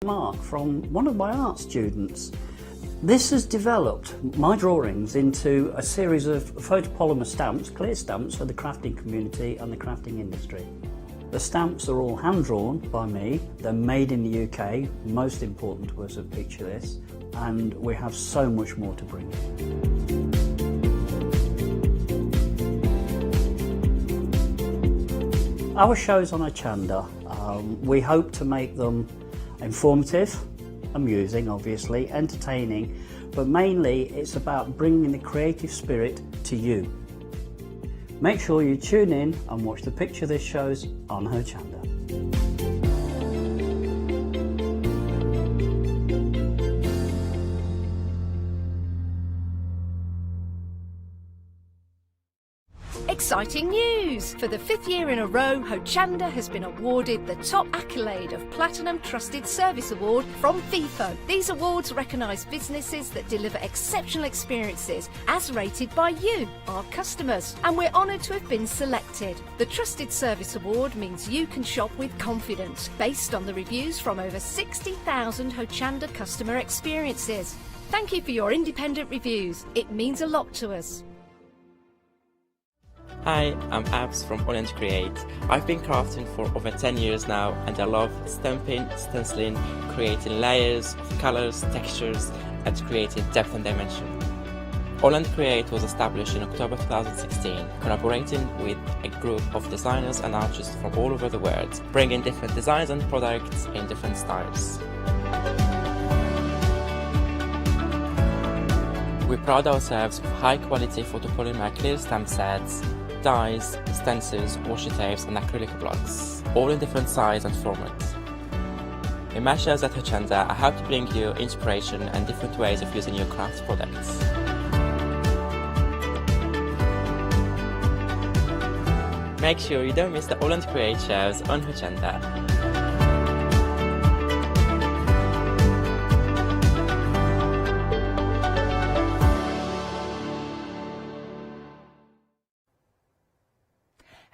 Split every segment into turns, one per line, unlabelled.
Mark from one of my art students. This has developed my drawings into a series of photopolymer stamps, clear stamps for the crafting community and the crafting industry. The stamps are all hand-drawn by me, they're made in the UK, most important to us, picture this, and we have so much more to bring. Our shows on Hochanda, we hope to make them informative, amusing obviously, entertaining, but mainly it's about bringing the creative spirit to you. Make sure you tune in and watch the picture this shows on Hochanda.
Exciting news! For the 5th year in a row, Hochanda has been awarded the top accolade of Platinum Trusted Service Award from Feefo. These awards recognise businesses that deliver exceptional experiences as rated by you, our customers, and we're honoured to have been selected. The Trusted Service Award means you can shop with confidence, based on the reviews from over 60,000 Hochanda customer experiences. Thank you for your independent reviews. It means a lot to us.
Hi, I'm Abs from Woodland Create. I've been crafting for over 10 years now and I love stamping, stenciling, creating layers of colours, textures and creating depth and dimension. Woodland Create was established in October 2016, collaborating with a group of designers and artists from all over the world, bringing different designs and products in different styles. We pride ourselves with high quality photopolymer clear stamp sets, dyes, stencils, washi tapes and acrylic blocks, all in different size and formats. In my shows at Hochanda, I hope to bring you inspiration and different ways of using your craft products. Make sure you don't miss the Woodland Create shows on Hochanda.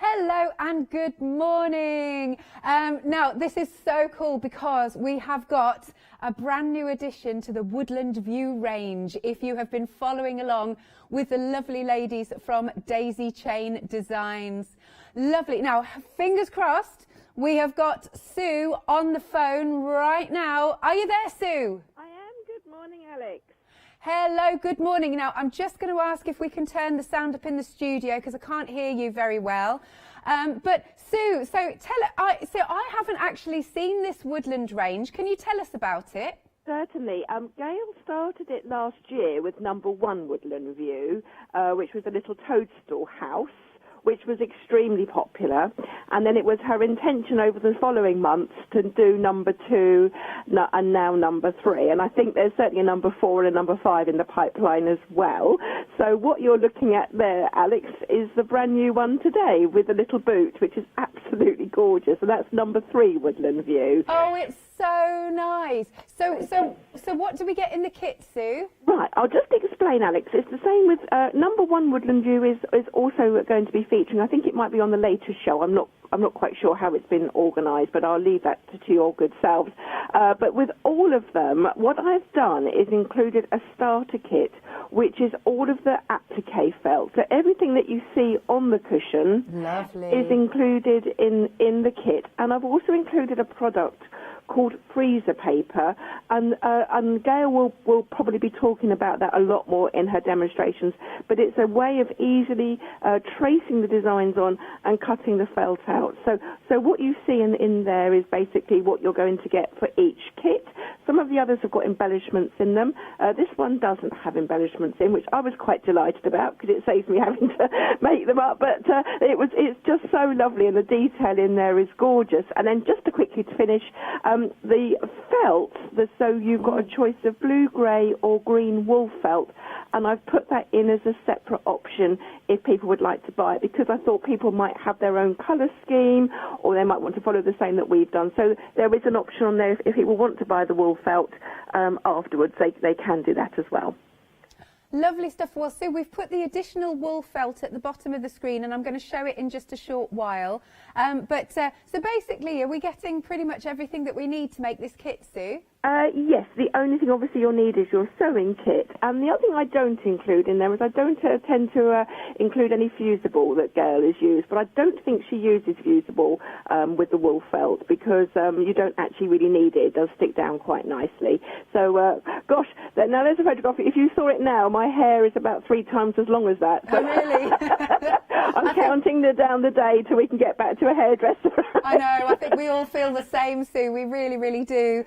Hello and good morning. Now this is so cool because we have got a brand new addition to the Woodland View range. If you have been following along with the lovely ladies from Daisy Chain Designs. Lovely. Now fingers crossed, we have got Sue on the phone right now. Are you there, Sue?
I am. Good morning, Alex.
Hello, good morning. Now, I'm just going to ask if we can turn the sound up in the studio because I can't hear you very well. But Sue, so I haven't actually seen this Woodland range. Can you tell us about it?
Certainly. Gail started it last year with #1 Woodland View, which was a little toadstool house, which was extremely popular, and then it was her intention over the following months to do #2 and now #3, and I think there's certainly a #4 and a #5 in the pipeline as well. So what you're looking at there, Alex, is the brand new one today with a little boot, which is absolutely gorgeous, and that's #3 Woodland View.
Oh, it's so nice. So what do we get in the kit, Sue?
Right, I'll just explain, Alex. It's the same with #1 Woodland View is also going to be featuring. I think it might be on the later show. I'm not quite sure how it's been organised, but I'll leave that to your good selves. But with all of them, what I've done is included a starter kit, which is all of the applique felt. So everything that you see on the cushion is included in the kit. And I've also included a product called freezer paper, and Gail will probably be talking about that a lot more in her demonstrations, but it's a way of easily tracing the designs on and cutting the felt out. So what you see in there is basically what you're going to get for each kit. Some of the others have got embellishments in them. This one doesn't have embellishments in, which I was quite delighted about because it saves me having to make them up, but it's just so lovely, and the detail in there is gorgeous. And then just to quickly finish, the felt, so you've got a choice of blue, grey or green wool felt, and I've put that in as a separate option if people would like to buy it, because I thought people might have their own colour scheme or they might want to follow the same that we've done. So there is an option on there if people want to buy the wool felt afterwards, they can do that as well.
Lovely stuff. Well, Sue, we've put the additional wool felt at the bottom of the screen, and I'm going to show it in just a short while. So basically, are we getting pretty much everything that we need to make this kit, Sue?
Yes, the only thing obviously you'll need is your sewing kit. And the other thing I don't include in there is I don't tend to include any fusible that Gail has used, but I don't think she uses fusible with the wool felt because you don't actually really need it. It does stick down quite nicely. So, gosh, now there's a photograph. If you saw it now, my hair is about 3 times as long as that. So
oh, really?
I'm counting down the day till we can get back to a hairdresser.
I know, I think we all feel the same, Sue. We really, really do.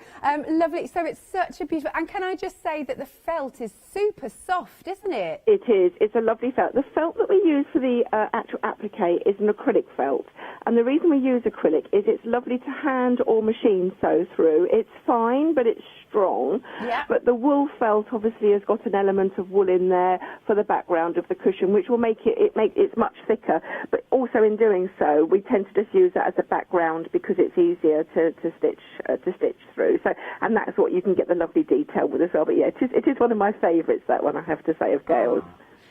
Lovely. So it's such a beautiful... And can I just say that the felt is super soft, isn't it?
It is. It's a lovely felt. The felt that we use for the actual applique is an acrylic felt. And the reason we use acrylic is it's lovely to hand or machine sew through. It's fine, but it's strong.
Yeah.
But the wool felt obviously has got an element of wool in there for the background of the cushion, which will make it's much thicker. But also in doing so, we tend to just use that as a background because it's easier to stitch through. So, and that's what you can get the lovely detail with as well. But yeah, it is one of my favourites, that one, I have to say, of Gail's.
Oh.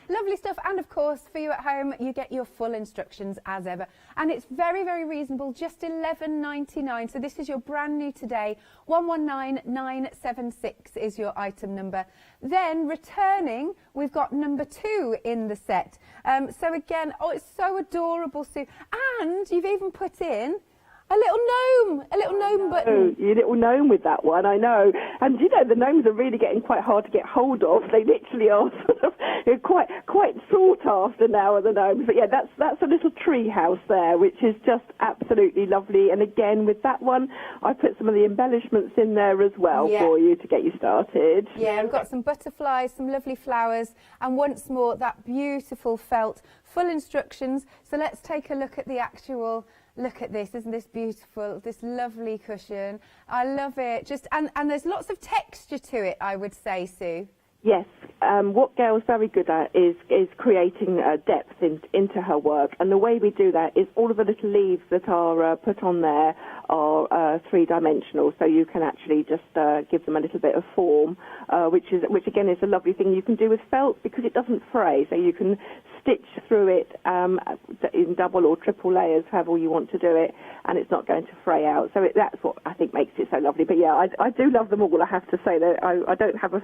Lovely stuff. And of course, for you at home, you get your full instructions as ever. And it's very, very reasonable, just $11.99. So this is your brand new today. 119976 is your item number. Then returning, we've got number 2 in the set. So again, oh, it's so adorable, Sue. And you've even put in a little gnome button.
Your little gnome with that one, I know. And you know, the gnomes are really getting quite hard to get hold of. They literally are sort of quite sought after now, are the gnomes. But yeah, that's a little tree house there, which is just absolutely lovely. And again, with that one, I put some of the embellishments in there as well for you to get you started.
Yeah, we've got some butterflies, some lovely flowers, and once more, that beautiful felt. Full instructions. So let's take a look at the actual... Look at this, isn't this beautiful, this lovely cushion. I love it. Just and there's lots of texture to it, I would say, Sue.
Yes, what Gail's very good at is creating depth into her work, and the way we do that is all of the little leaves that are put on there are 3-dimensional, so you can actually just give them a little bit of form, which again is a lovely thing you can do with felt because it doesn't fray, so you can stitch through it in double or triple layers, however you want to do it, and it's not going to fray out. So that's what I think makes it so lovely. But yeah, I do love them all, I have to say. That I don't have I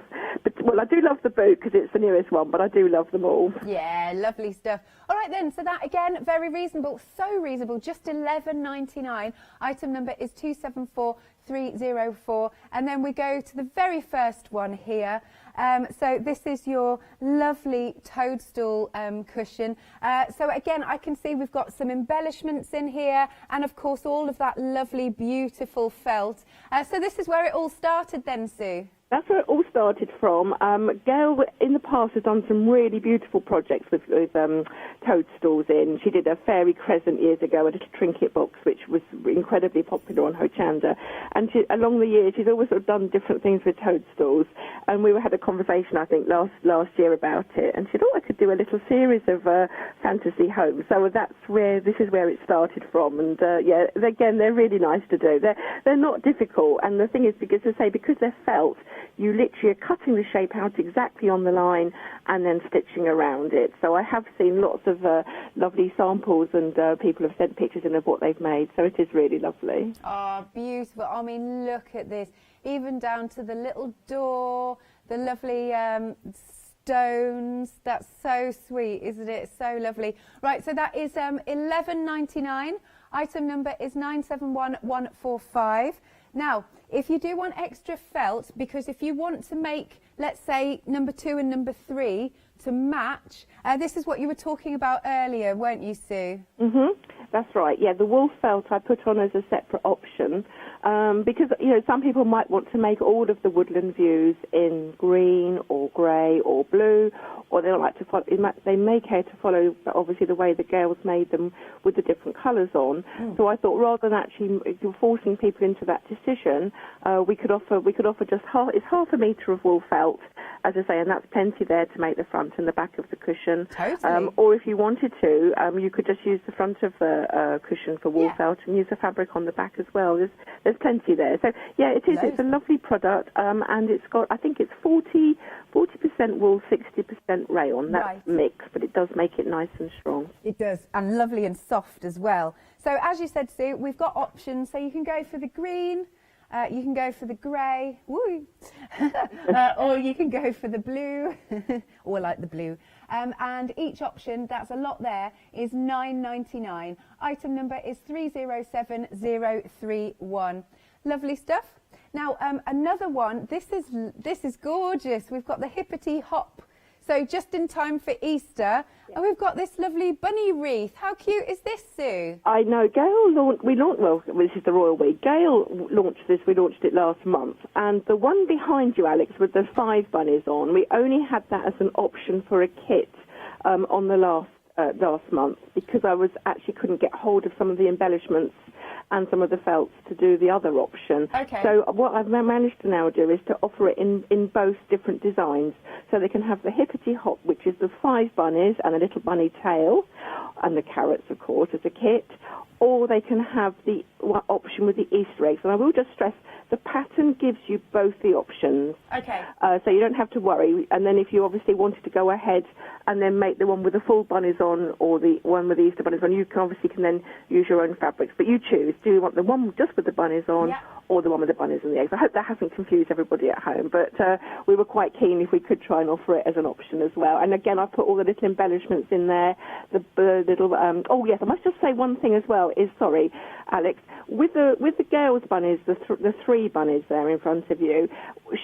do love the boot because it's the newest one, but I do love them all.
Yeah, lovely stuff. All right then, so that again, very reasonable, so reasonable, just $11.99. Item number is 274304, and then we go to the very first one here. So this is your lovely toadstool cushion. So again, I can see we've got some embellishments in here, and of course all of that lovely, beautiful felt. So this is where it all started then, Sue?
That's where it all started from. Gail, in the past, has done some really beautiful projects with toadstools in. She did a fairy crescent years ago, a little trinket box, which was incredibly popular on Hochanda. And along the years, she's always sort of done different things with toadstools. And we had a conversation, I think, last year about it. And she thought I could do a little series of fantasy homes. So this is where it started from. And yeah, again, they're really nice to do. They're not difficult. And the thing is, because they're felt, you literally are cutting the shape out exactly on the line and then stitching around it. So I have seen lots of lovely samples, and people have sent pictures in of what they've made. So it is really lovely.
Oh, beautiful. I mean, look at this. Even down to the little door, the lovely stones. That's so sweet, isn't it? So lovely. Right, so that is $11.99. Item number is 971145. Now, if you do want extra felt, because if you want to make, let's say, number 2 and number 3 to match, this is what you were talking about earlier, weren't you, Sue?
That's right. Yeah, the wool felt I put on as a separate option because, you know, some people might want to make all of the woodland views in green or grey or blue, or they don't like to follow, they may care to follow, obviously, the way the Gail's made them with the different colours on. So I thought, rather than actually forcing people into that decision, we could offer just half a metre of wool felt, as I say, and that's plenty there to make the front and the back of the cushion.
Totally.
Or if you wanted to, you could just use the front of the cushion for wool felt and use the fabric on the back as well. There's plenty there. So yeah, it is. It's a lovely product, and it's got, I think it's 40 40% wool, 60% rayon. That's
Right.
mixed, but it does make it nice and strong.
It does, and lovely and soft as well. So as you said, Sue, we've got options. So you can go for the green, you can go for the grey, woo, or you can go for the blue, or like the blue. And each option, that's a lot there, is £9.99. Item number is 307031. Lovely stuff. Now, another one, this is gorgeous. We've got the hippity hop. So just in time for Easter, and we've got this lovely bunny wreath. How cute is this, Sue?
I know. Well, this is the Royal Week. Gail launched this. We launched it last month. And the one behind you, Alex, with the 5 bunnies on, we only had that as an option for a kit on the last month because I couldn't get hold of some of the embellishments and some of the felts to do the other option.
Okay.
So what I've managed to now do is to offer it in both different designs. So they can have the hippity hop, which is the 5 bunnies and a little bunny tail, and the carrots, of course, as a kit, or they can have the option with the Easter eggs. And I will just stress, the pattern gives you both the options.
Okay.
So you don't have to worry. And then if you obviously wanted to go ahead and then make the one with the full bunnies on or the one with the Easter bunnies on, you can then use your own fabrics. But you choose. Do you want the one just with the bunnies on or the one with the bunnies and the eggs? I hope that hasn't confused everybody at home. But we were quite keen if we could try and offer it as an option as well. And again, I put all the little embellishments in there. The little... oh, yes, I must just say one thing as well is, sorry, Alex, with the girls' bunnies, the 3 bunnies there in front of you,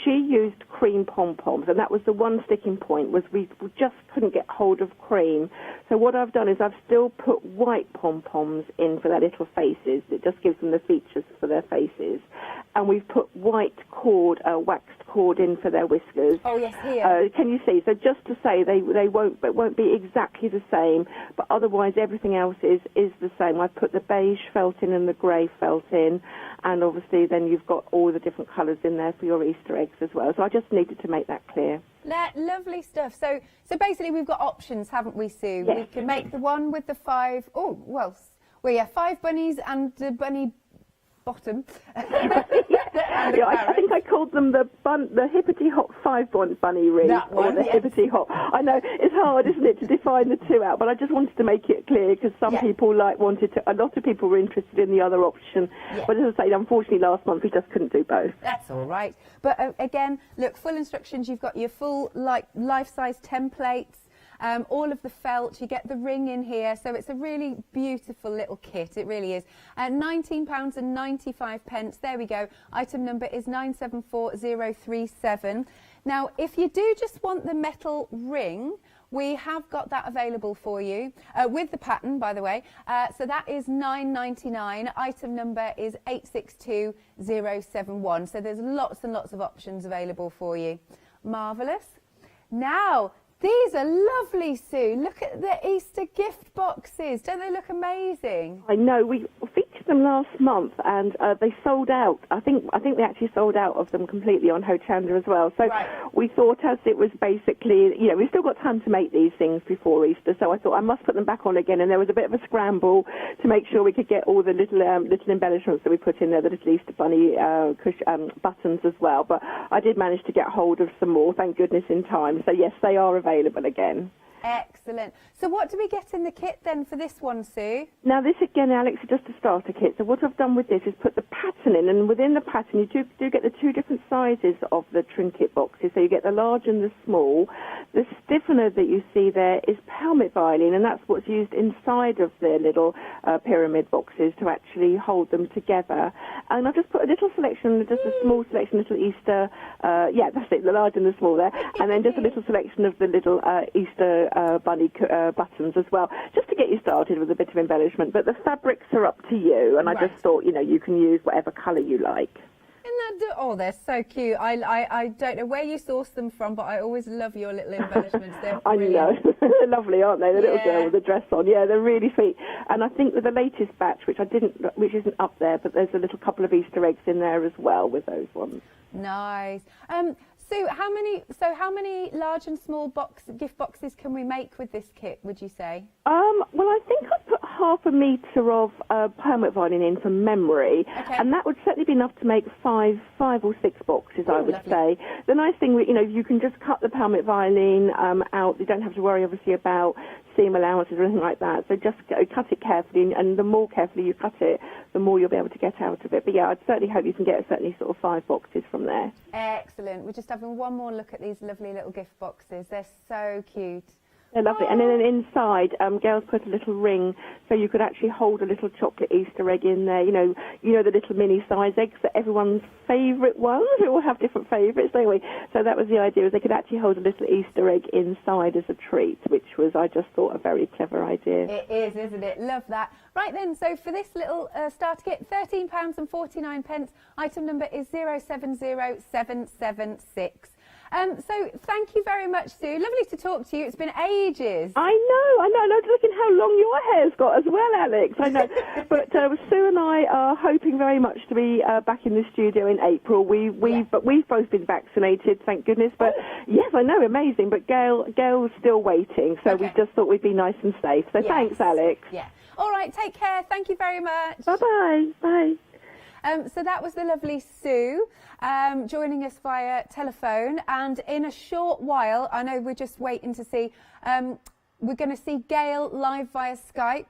she used cream pom-poms, and that was the one sticking point, was we just couldn't get hold of cream. So what I've done is I've still put white pom-poms in for their little faces. It just gives them the features for their faces. And we've put white cord, waxed cord in for their whiskers.
Oh, yes, here.
Can you see? So just to say they won't be exactly the same, but otherwise everything else is the same. I've put the beige felt in and the grey felt in, and obviously then you've got all the different colours in there for your Easter eggs as well. So I just needed to make that clear.
Lovely stuff. So basically we've got options, haven't we, Sue?
Yes.
We can make the one with the 5... Oh, well, 5 bunnies and the bunny bottom.
I think I called them the hippity hop 5 bunny wreath,
that one,
or the hippity hop. I know it's hard, isn't it, to define the two out, but I just wanted to make it clear because some people a lot of people were interested in the other option. Yeah. But as I say, unfortunately last month we just couldn't do both.
That's all right. But again, look, full instructions. You've got your full life-size templates. All of the felt, you get the ring in here, so it's a really beautiful little kit, it really is. £19.95, there we go. Item number is 974037. Now, if you do just want the metal ring, we have got that available for you, with the pattern, by the way. So that is £9.99. Item number is 862071. So there's lots and lots of options available for you. Marvellous. Now, these are lovely, Sue. Look at the Easter gift boxes. Don't they look amazing?
I know. We featured them last month, and they sold out. I think they actually sold out of them completely on Hochanda as well. So we thought, as it was basically, we've still got time to make these things before Easter. So I thought I must put them back on again. And there was a bit of a scramble to make sure we could get all the little embellishments that we put in there, the little Easter bunny buttons as well. But I did manage to get hold of some more, thank goodness, in time. So yes, they are available again.
Excellent. So what do we get in the kit then for this one, Sue?
Now this again, Alex, is just a starter kit. So what I've done with this is put the pattern in, and within the pattern you do get the 2 different sizes of the trinket boxes. So you get the large and the small. The stiffener that you see there is pelmet violin, and that's what's used inside of the little pyramid boxes to actually hold them together. And I've just put a little selection, just a small selection, little Easter, that's it, the large and the small there, and then just a little selection of the little Easter bunny buttons as well, just to get you started with a bit of embellishment. But the fabrics are up to you, and I just thought, you can use whatever colour you like.
Oh, they're so cute. I don't know where you source them from, but I always love your little embellishments. They're brilliant.
I know. They're lovely, aren't they? The little girl with the dress on. Yeah, they're really sweet. And I think with the latest batch, which isn't up there, but there's a little couple of Easter eggs in there as well with those ones.
Nice. Sue, how many large and small gift boxes can we make with this kit, would you say?
Well, I think I put half a metre of permit violin in from memory, and that would certainly be enough to make five or six boxes, I would say. The nice thing, you can just cut the permit violin out. You don't have to worry, obviously, about seam allowances or anything like that. So just cut it carefully, and the more carefully you cut it, the more you'll be able to get out of it. But yeah, I'd certainly hope you can get certainly sort of 5 boxes from there.
Excellent. We're just having one more look at these lovely little gift boxes. They're so cute.
They're lovely. And then inside, girls put a little ring so you could actually hold a little chocolate Easter egg in there. You know the little mini size eggs that everyone's favourite ones. We all have different favourites, don't we? So that was the idea, is they could actually hold a little Easter egg inside as a treat, which was, I just thought, a very clever idea.
It is, isn't it? Love that. Right then, so for this little starter kit, £13.49. Item number is 070776. So thank you very much, Sue. Lovely to talk to you. It's been ages.
I know. And look at how long your hair's got as well, Alex. I know. But Sue and I are hoping very much to be back in the studio in April. We've both been vaccinated, thank goodness. But yes, I know, amazing. But Gail's still waiting, so we just thought we'd be nice and safe. So thanks, Alex.
Yeah. All right. Take care. Thank you very much.
Bye-bye. Bye.
So that was the lovely Sue joining us via telephone, and in a short while, I know we're just waiting to see, we're going to see Gail live via Skype.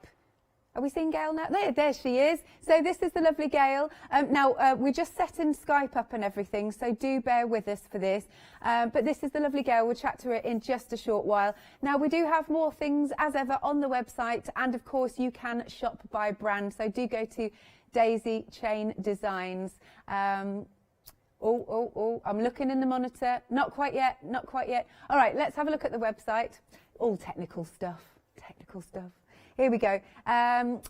Are we seeing Gail now? There she is. So this is the lovely Gail. Now, we're just setting Skype up and everything, so do bear with us for this. But this is the lovely Gail. We'll chat to her in just a short while. Now, we do have more things, as ever, on the website, and, of course, you can shop by brand. So do go to Daisy Chain Designs. I'm looking in the monitor. Not quite yet. All right, let's have a look at the website. All technical stuff. Here we go.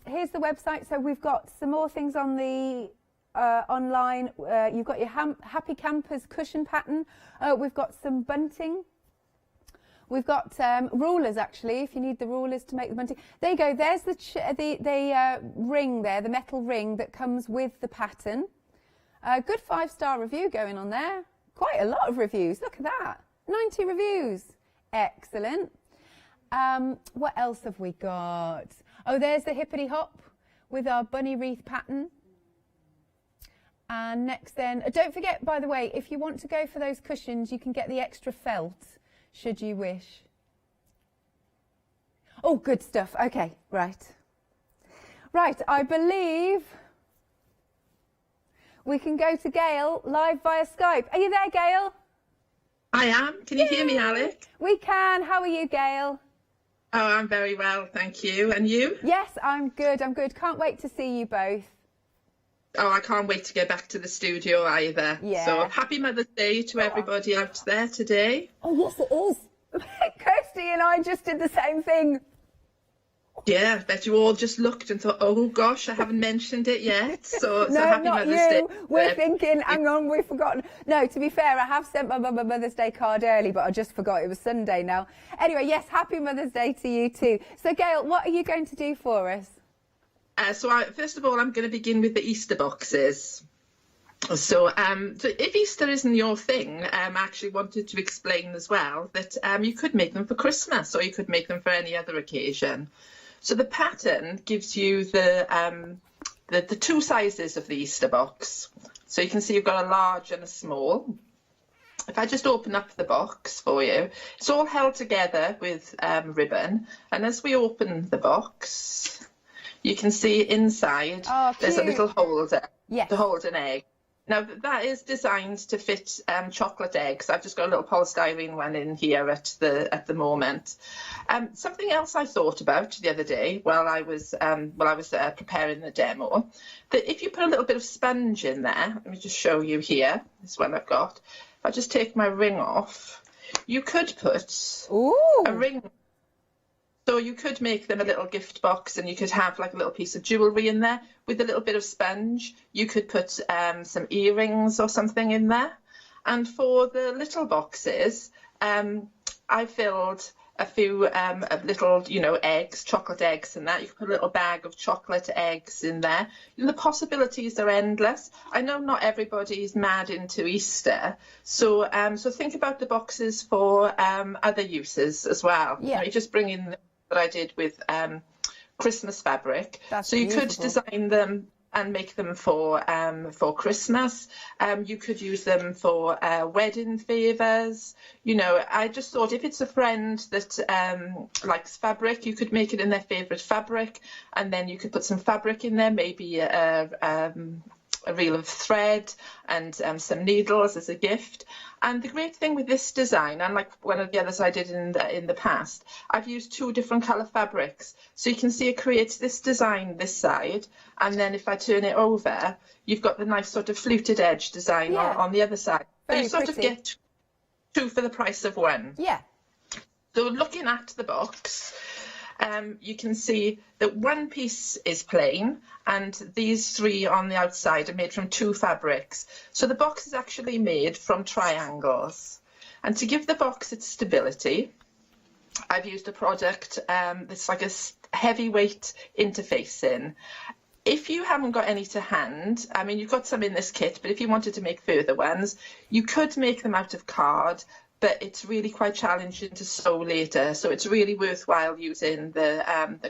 Here's the website. So we've got some more things on the online. You've got your Happy Campers cushion pattern. We've got some bunting. We've got rulers, actually, if you need the rulers to make the bunting. There you go. There's the ring there, the metal ring that comes with the pattern. Good 5-star review going on there. Quite a lot of reviews. Look at that. 90 reviews. Excellent. What else have we got? Oh, there's the hippity hop with our bunny wreath pattern. And next then, don't forget, by the way, if you want to go for those cushions, you can get the extra felt, should you wish. Oh, good stuff. Okay, right. Right, I believe we can go to Gail live via Skype. Are you there, Gail?
I am. Can you hear me, Alec?
We can. How are you, Gail?
Oh, I'm very well, thank you. And you?
Yes, I'm good. Can't wait to see you both.
Oh, I can't wait to get back to the studio either.
Yeah.
So happy Mother's Day to everybody out there today.
Oh, yes, it is. Kirsty and I just did the same thing.
Yeah, I bet you all just looked and thought, oh gosh, I haven't mentioned it yet. So
No,
happy
not
Mother's
you.
Day.
We're thinking, hang on, we've forgotten. No, to be fair, I have sent my Mother's Day card early, but I just forgot it was Sunday now. Anyway, yes, happy Mother's Day to you too. So, Gail, what are you going to do for us?
First of all, I'm going to begin with the Easter boxes. So if Easter isn't your thing, I actually wanted to explain as well that you could make them for Christmas, or you could make them for any other occasion. So the pattern gives you the two sizes of the Easter box. So you can see you've got a large and a small. If I just open up the box for you, it's all held together with ribbon. And as we open the box, you can see inside there's a little holder to hold an egg. Now, that is designed to fit chocolate eggs. I've just got a little polystyrene one in here at the moment. Something else I thought about the other day while I was preparing the demo, that if you put a little bit of sponge in there, let me just show you here, this one I've got. If I just take my ring off, you could put a ring. So you could make them a little gift box, and you could have like a little piece of jewellery in there with a little bit of sponge. You could put some earrings or something in there. And for the little boxes, I filled a few little, eggs, chocolate eggs in that. You could put a little bag of chocolate eggs in there. The possibilities are endless. I know not everybody's mad into Easter, so think about the boxes for other uses as well.
Yeah.
You just bring in that I did with Christmas fabric.
That's
so you
beautiful.
could design them and make them for Christmas. You could use them for wedding favours. You know, I just thought if it's a friend that likes fabric, you could make it in their favourite fabric, and then you could put some fabric in there, maybe a reel of thread and some needles as a gift. And the great thing with this design, unlike one of the others I did in the past, I've used 2 different colour fabrics. So you can see it creates this design this side, and then if I turn it over, you've got the nice sort of fluted edge design on the other side. So
Very
you sort
pretty.
of get 2 for the price of 1.
Yeah.
So looking at the box, you can see that one piece is plain and these 3 on the outside are made from 2 fabrics. So the box is actually made from triangles. And to give the box its stability, I've used a product that's like a heavyweight interfacing. If you haven't got any to hand, I mean, you've got some in this kit, but if you wanted to make further ones, you could make them out of card, but it's really quite challenging to sew later. So it's really worthwhile using the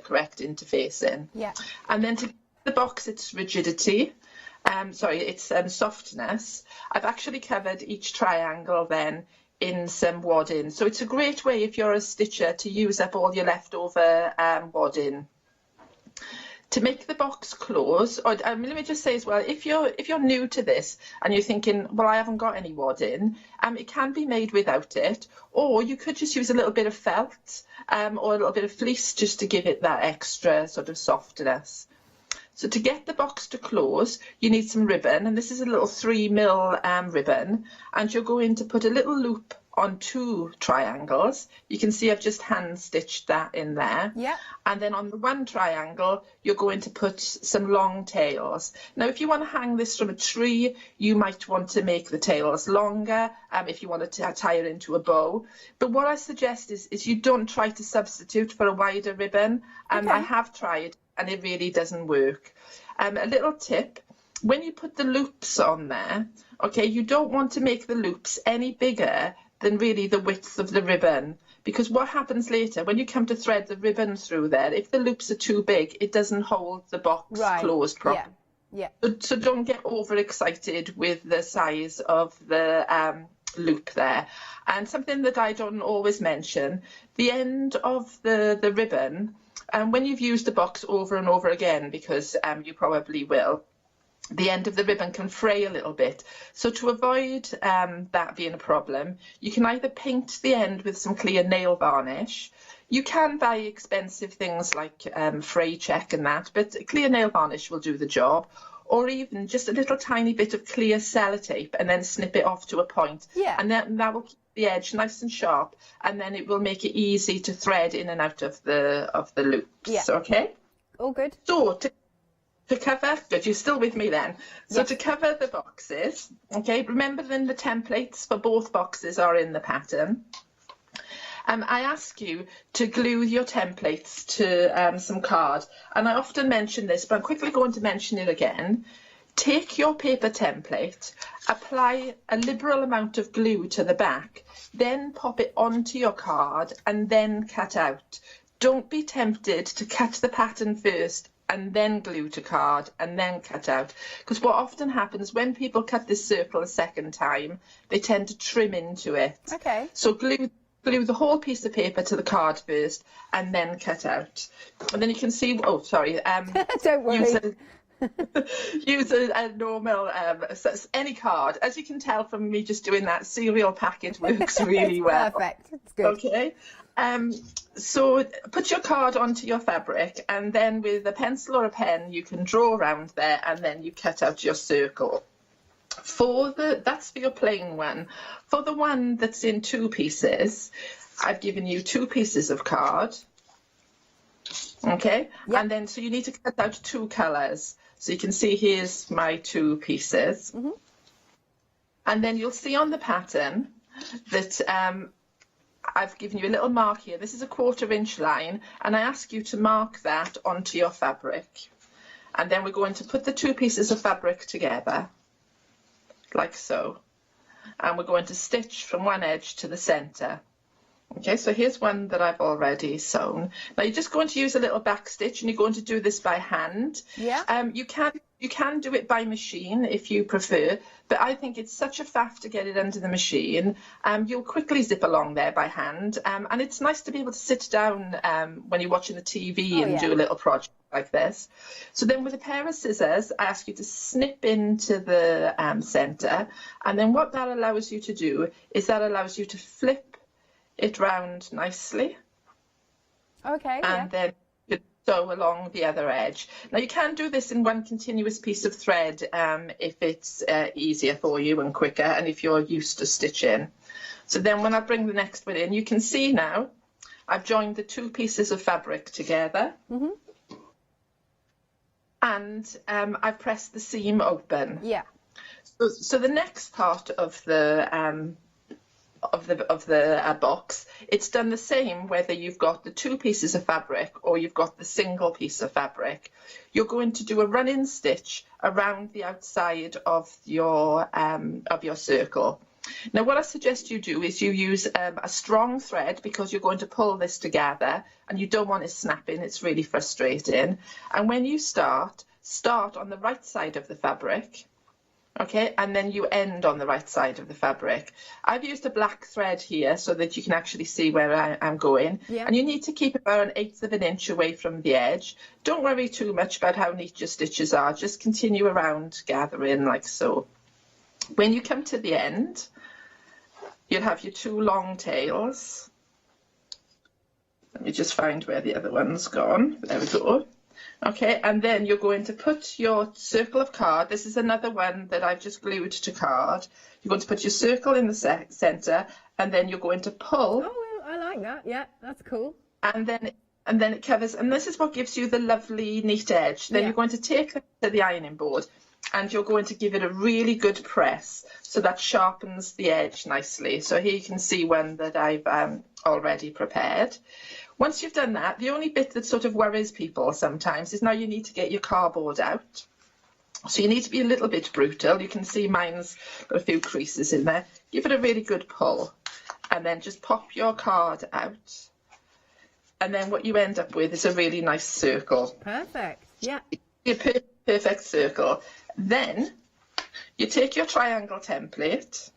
correct interfacing.
Yeah.
And then to give the box its rigidity, its softness, I've actually covered each triangle then in some wadding. So it's a great way if you're a stitcher to use up all your leftover wadding. To make the box close, or let me just say as well, if you're new to this and you're thinking, well, I haven't got any wadding, it can be made without it, or you could just use a little bit of felt or a little bit of fleece just to give it that extra sort of softness. So to get the box to close, you need some ribbon, and this is a little 3mm ribbon, and you're going to put a little loop on 2 triangles. You can see I've just hand stitched that in there.
Yeah.
And then on the 1 triangle, you're going to put some long tails. Now, if you want to hang this from a tree, you might want to make the tails longer if you want to tie it into a bow. But what I suggest is you don't try to substitute for a wider ribbon. I have tried, and it really doesn't work. A little tip, when you put the loops on there, okay, you don't want to make the loops any bigger than really the width of the ribbon, because what happens later when you come to thread the ribbon through there, if the loops are too big, it doesn't hold the box closed properly.
Yeah.
So don't get overexcited with the size of the loop there. And something that I don't always mention, the end of the ribbon, when you've used the box over and over again, because you probably will, the end of the ribbon can fray a little bit. So to avoid that being a problem, you can either paint the end with some clear nail varnish. You can buy expensive things like fray check and that, but clear nail varnish will do the job. Or even just a little tiny bit of clear sellotape and then snip it off to a point. Yeah. And then that will keep the edge nice and sharp, and then it will make it easy to thread in and out of the loops. Yeah. Okay?
All good.
So to cover, good, you're still with me then. So to cover the boxes, okay, remember then the templates for both boxes are in the pattern. I ask you to glue your templates to some card, and I often mention this, but I'm quickly going to mention it again. Take your paper template, apply a liberal amount of glue to the back, then pop it onto your card and then cut out. Don't be tempted to cut the pattern first and then glue to card and then cut out, because what often happens when people cut this circle a second time, they tend to trim into it. Okay. So glue the whole piece of paper to the card first and then cut out. And then you can see, don't worry. Use a normal, any card. As you can tell from me just doing that, cereal packet works really well.
Perfect, it's good.
Okay. So put your card onto your fabric, and then with a pencil or a pen you can draw around there, and then you cut out your circle. That's for your plain one. For the one that's in 2 pieces, I've given you 2 pieces of card. Okay. Yep. And then so you need to cut out 2 colours. So you can see here's my 2 pieces. Mm-hmm. And then you'll see on the pattern that I've given you a little mark here. This is a 1/4 inch line, and I ask you to mark that onto your fabric. And then we're going to put the 2 pieces of fabric together, like so. And we're going to stitch from one edge to the centre. Okay, so here's one that I've already sewn. Now you're just going to use a little back stitch, and you're going to do this by hand.
Yeah.
You can do it by machine if you prefer, but I think it's such a faff to get it under the machine. You'll quickly zip along there by hand, and it's nice to be able to sit down when you're watching the TV and do a little project like this. So then with a pair of scissors, I ask you to snip into the centre, and then what that allows you to do is that allows you to flip it round nicely.
Okay.
And then you sew along the other edge. Now you can do this in one continuous piece of thread if it's easier for you and quicker, and if you're used to stitching. So then when I bring the next one in, you can see now I've joined the two pieces of fabric together. And I've pressed the seam open.
Yeah.
So the next part of the box, it's done the same whether you've got the two pieces of fabric or you've got the single piece of fabric. You're going to do a run-in stitch around the outside of your circle. Now what I suggest you do is you use a strong thread, because you're going to pull this together and you don't want it snapping. It's really frustrating. And when you start on the right side of the fabric. Okay, and then you end on the right side of the fabric. I've used a black thread here so that you can actually see where I'm going.
Yeah.
And you need to keep about 1/8 of an inch away from the edge. Don't worry too much about how neat your stitches are. Just continue around gathering like so. When you come to the end, you'll have your two long tails. Let me just find where the other one's gone. There we go. Okay, and then you're going to put your circle of card. This is another one that I've just glued to card. You're going to put your circle in the centre, and then you're going to pull.
Oh, well, I like that. Yeah, that's cool.
And then it covers, and this is what gives you the lovely neat edge. Then you're going to take it to the ironing board, and you're going to give it a really good press, so that sharpens the edge nicely. So here you can see one that I've already prepared. Once you've done that, the only bit that sort of worries people sometimes is now you need to get your cardboard out. So you need to be a little bit brutal. You can see mine's got a few creases in there. Give it a really good pull, and then just pop your card out. And then what you end up with is a really nice circle.
Perfect. Yeah.
Your perfect circle. Then you take your triangle template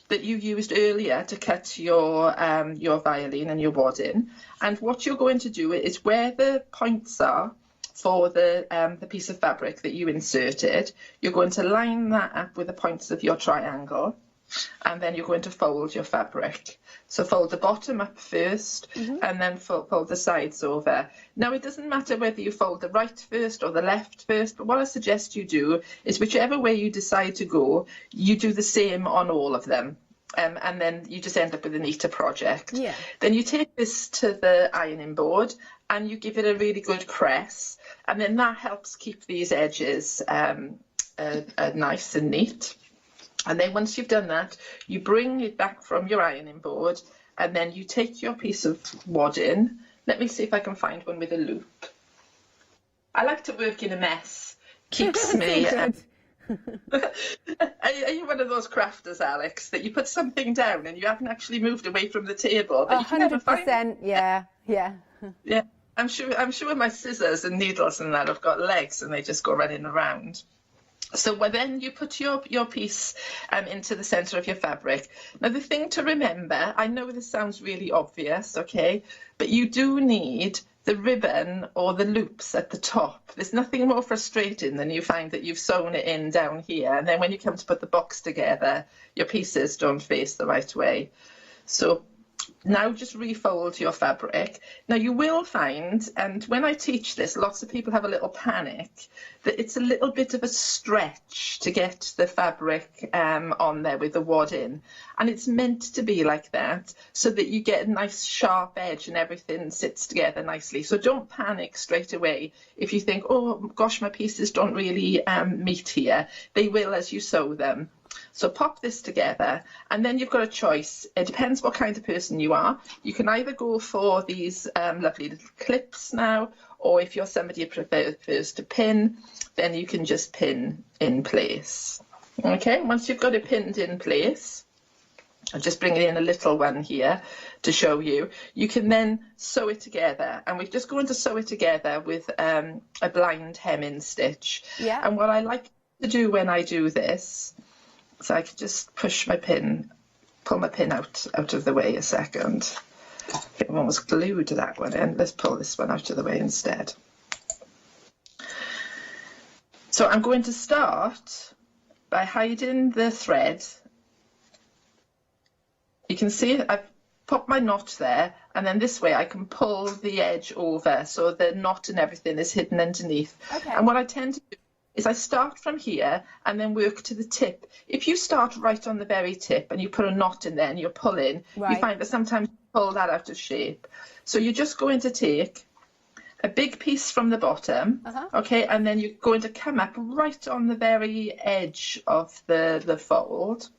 that you used earlier to cut your violin and your wadding, and what you're going to do is where the points are for the piece of fabric that you inserted, you're going to line that up with the points of your triangle, and then you're going to fold your fabric. So fold the bottom up first, and then fold the sides over. Now it doesn't matter whether you fold the right first or the left first, but what I suggest you do is whichever way you decide to go, you do the same on all of them. And then you just end up with a neater project. Yeah. Then you take this to the ironing board and you give it a really good press, and then that helps keep these edges nice and neat. And then once you've done that, you bring it back from your ironing board, and then you take your piece of wadding. Let me see if I can find one with a loop. I like to work in a mess. Keeps me... Are you one of those crafters, Alex, that you put something down and you haven't actually moved away from the table, but you can never find it?
Yeah.
Yeah, I'm sure my scissors and needles and that have got legs and they just go running around. So then you put your piece into the centre of your fabric. Now the thing to remember, I know this sounds really obvious, okay, but you do need the ribbon or the loops at the top. There's nothing more frustrating than you find that you've sewn it in down here, and then when you come to put the box together, your pieces don't face the right way. So now just refold your fabric. Now you will find, and when I teach this, lots of people have a little panic, that it's a little bit of a stretch to get the fabric on there with the wadding. And it's meant to be like that so that you get a nice sharp edge and everything sits together nicely. So don't panic straight away if you think, oh gosh, my pieces don't really meet here. They will as you sew them. So pop this together, and then you've got a choice. It depends what kind of person you are. You can either go for these lovely little clips now, or if you're somebody who prefers to pin, then you can just pin in place. Okay, once you've got it pinned in place, I'm just bringing in a little one here to show you. You can then sew it together, and we're just going to sew it together with a blind hemming stitch.
Yeah.
And what I like to do when I do this, so I can just pull my pin out of the way a second. It almost glued that one in. Let's pull this one out of the way instead. So I'm going to start by hiding the thread. You can see I've popped my knot there, and then this way I can pull the edge over so the knot and everything is hidden underneath.
Okay.
And what I tend to do is I start from here and then work to the tip. If you start right on the very tip and you put a knot in there and you're pulling, you find that sometimes you pull that out of shape. So you're just going to take a big piece from the bottom, okay, and then you're going to come up right on the very edge of the fold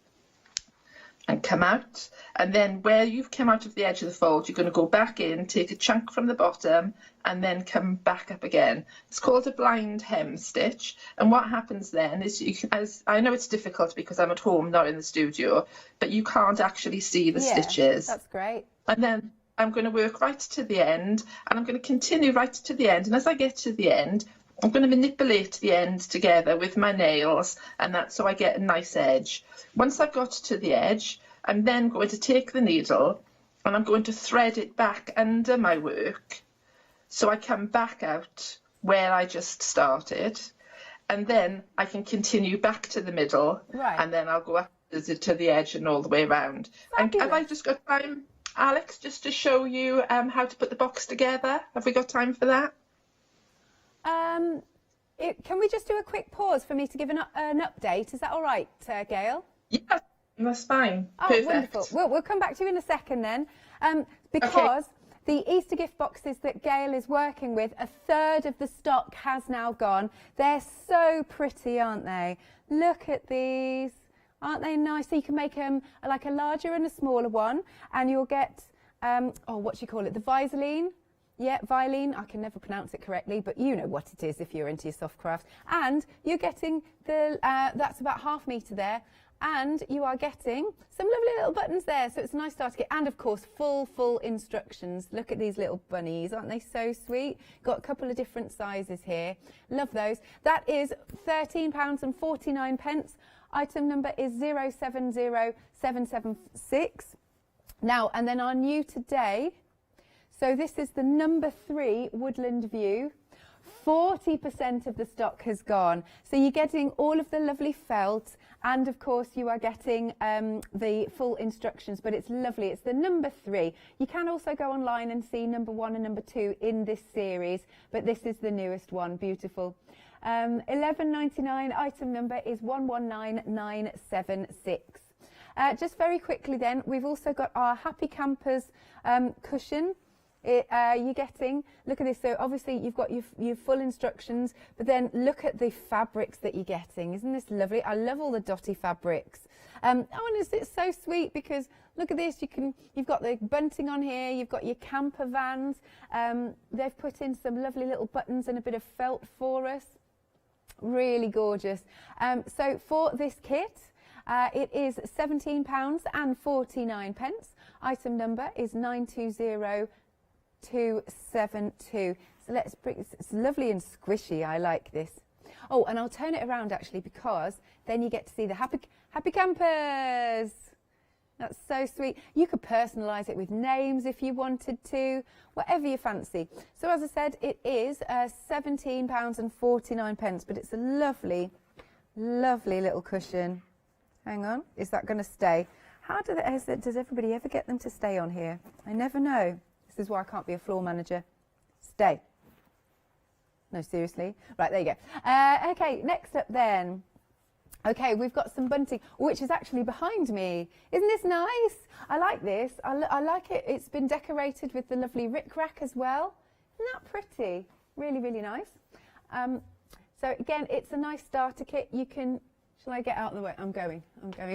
and come out, and then where you've come out of the edge of the fold, you're going to go back in, take a chunk from the bottom, and then come back up again. It's called a blind hem stitch, and what happens then is, as I know it's difficult because I'm at home, not in the studio, but you can't actually see the stitches.
That's great.
And then I'm going to work right to the end, and I'm going to continue right to the end, and as I get to the end, I'm going to manipulate the end together with my nails, and that's so I get a nice edge. Once I've got to the edge, I'm then going to take the needle and I'm going to thread it back under my work, so I come back out where I just started, and then I can continue back to the middle, and then I'll go up to the edge and all the way around. And have I just got time, Alex, just to show you how to put the box together? Have we got time for that?
Can we just do a quick pause for me to give an update? Is that all right, Gail?
Yeah, that's fine.
Oh,
perfect.
Wonderful. We'll come back to you in a second then, because the Easter gift boxes that Gail is working with, a third of the stock has now gone. They're so pretty, aren't they? Look at these. Aren't they nice? So you can make them like a larger and a smaller one, and you'll get, what do you call it? The Visaline. Yeah, Violene, I can never pronounce it correctly, but you know what it is if you're into your soft craft. And you're getting that's about ½ metre there, and you are getting some lovely little buttons there, so it's a nice start to get. And of course, full instructions. Look at these little bunnies, aren't they so sweet? Got a couple of different sizes here. Love those. That is £13.49. Item number is 070776. Now, and then our new today, so this is the number 3 Woodland View. 40% of the stock has gone. So you're getting all of the lovely felt, and of course you are getting the full instructions, but it's lovely. It's the number 3. You can also go online and see number 1 and number 2 in this series, but this is the newest one. Beautiful. £11.99. Item number is 119976. Just very quickly then, we've also got our Happy Campers cushion. You're getting, look at this, so obviously you've got your full instructions, but then look at the fabrics that you're getting. Isn't this lovely? I love all the dotty fabrics. And it's so sweet because look at this, you've got the bunting on here, you've got your camper vans, they've put in some lovely little buttons and a bit of felt for us. Really gorgeous. So for this kit, it is £17.49. Item number is 920272. So let's bring, it's lovely and squishy. I like this. Oh, and I'll turn it around actually, because then you get to see the happy campers. That's so sweet. You could personalise it with names if you wanted to, whatever you fancy. So as I said, it is £17.49, but it's a lovely, lovely little cushion. Hang on, is that going to stay? Does everybody ever get them to stay on here? I never know. This is why I can't be a floor manager. Stay. No, seriously. Right, there you go. Okay, next up then. Okay, we've got some bunting, which is actually behind me. Isn't this nice? I like this. I like it. It's been decorated with the lovely rickrack as well. Isn't that pretty? Really, really nice. So again, it's a nice starter kit. You can... Shall I get out of the way? I'm going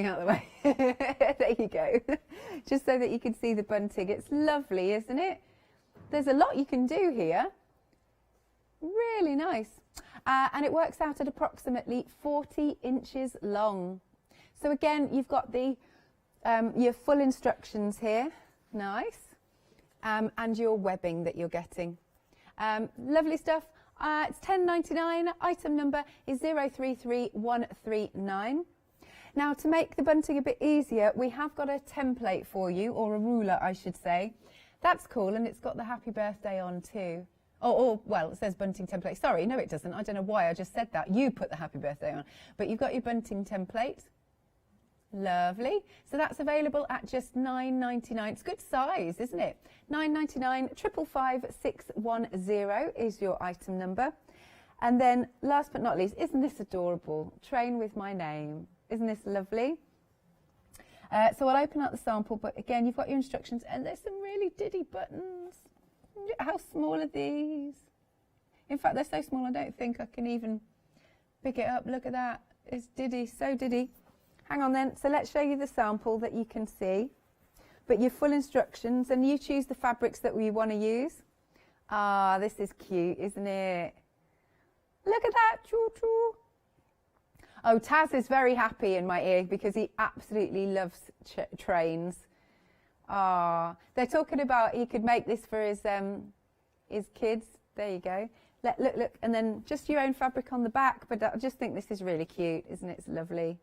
out of the way. There you go. Just so that you can see the bunting. It's lovely, isn't it? There's a lot you can do here. Really nice. And it works out at approximately 40 inches long. So again, you've got the your full instructions here, nice, and your webbing that you're getting. Lovely stuff. It's £10.99. Item number is 033139. Now, to make the bunting a bit easier, we have got a template for you, or a ruler, I should say. That's cool, and it's got the happy birthday on too. Well, it says bunting template. Sorry, no, it doesn't. I don't know why I just said that. You put the happy birthday on. But you've got your bunting template. Lovely. So that's available at just £9.99. It's good size, isn't it? £9.99. 555610 is your item number. And then, last but not least, isn't this adorable? Train with my name. Isn't this lovely? So I'll open up the sample, but again, you've got your instructions, and there's some really diddy buttons. How small are these? In fact, they're so small I don't think I can even pick it up. Look at that. It's diddy, so diddy. Hang on then. So let's show you the sample that you can see. But your full instructions, and you choose the fabrics that we want to use. Ah, this is cute, isn't it? Look at that. Choo-choo. Oh, Taz is very happy in my ear because he absolutely loves trains. Ah, they're talking about he could make this for his kids. There you go. Look, and then just your own fabric on the back. But I just think this is really cute, isn't it? It's lovely.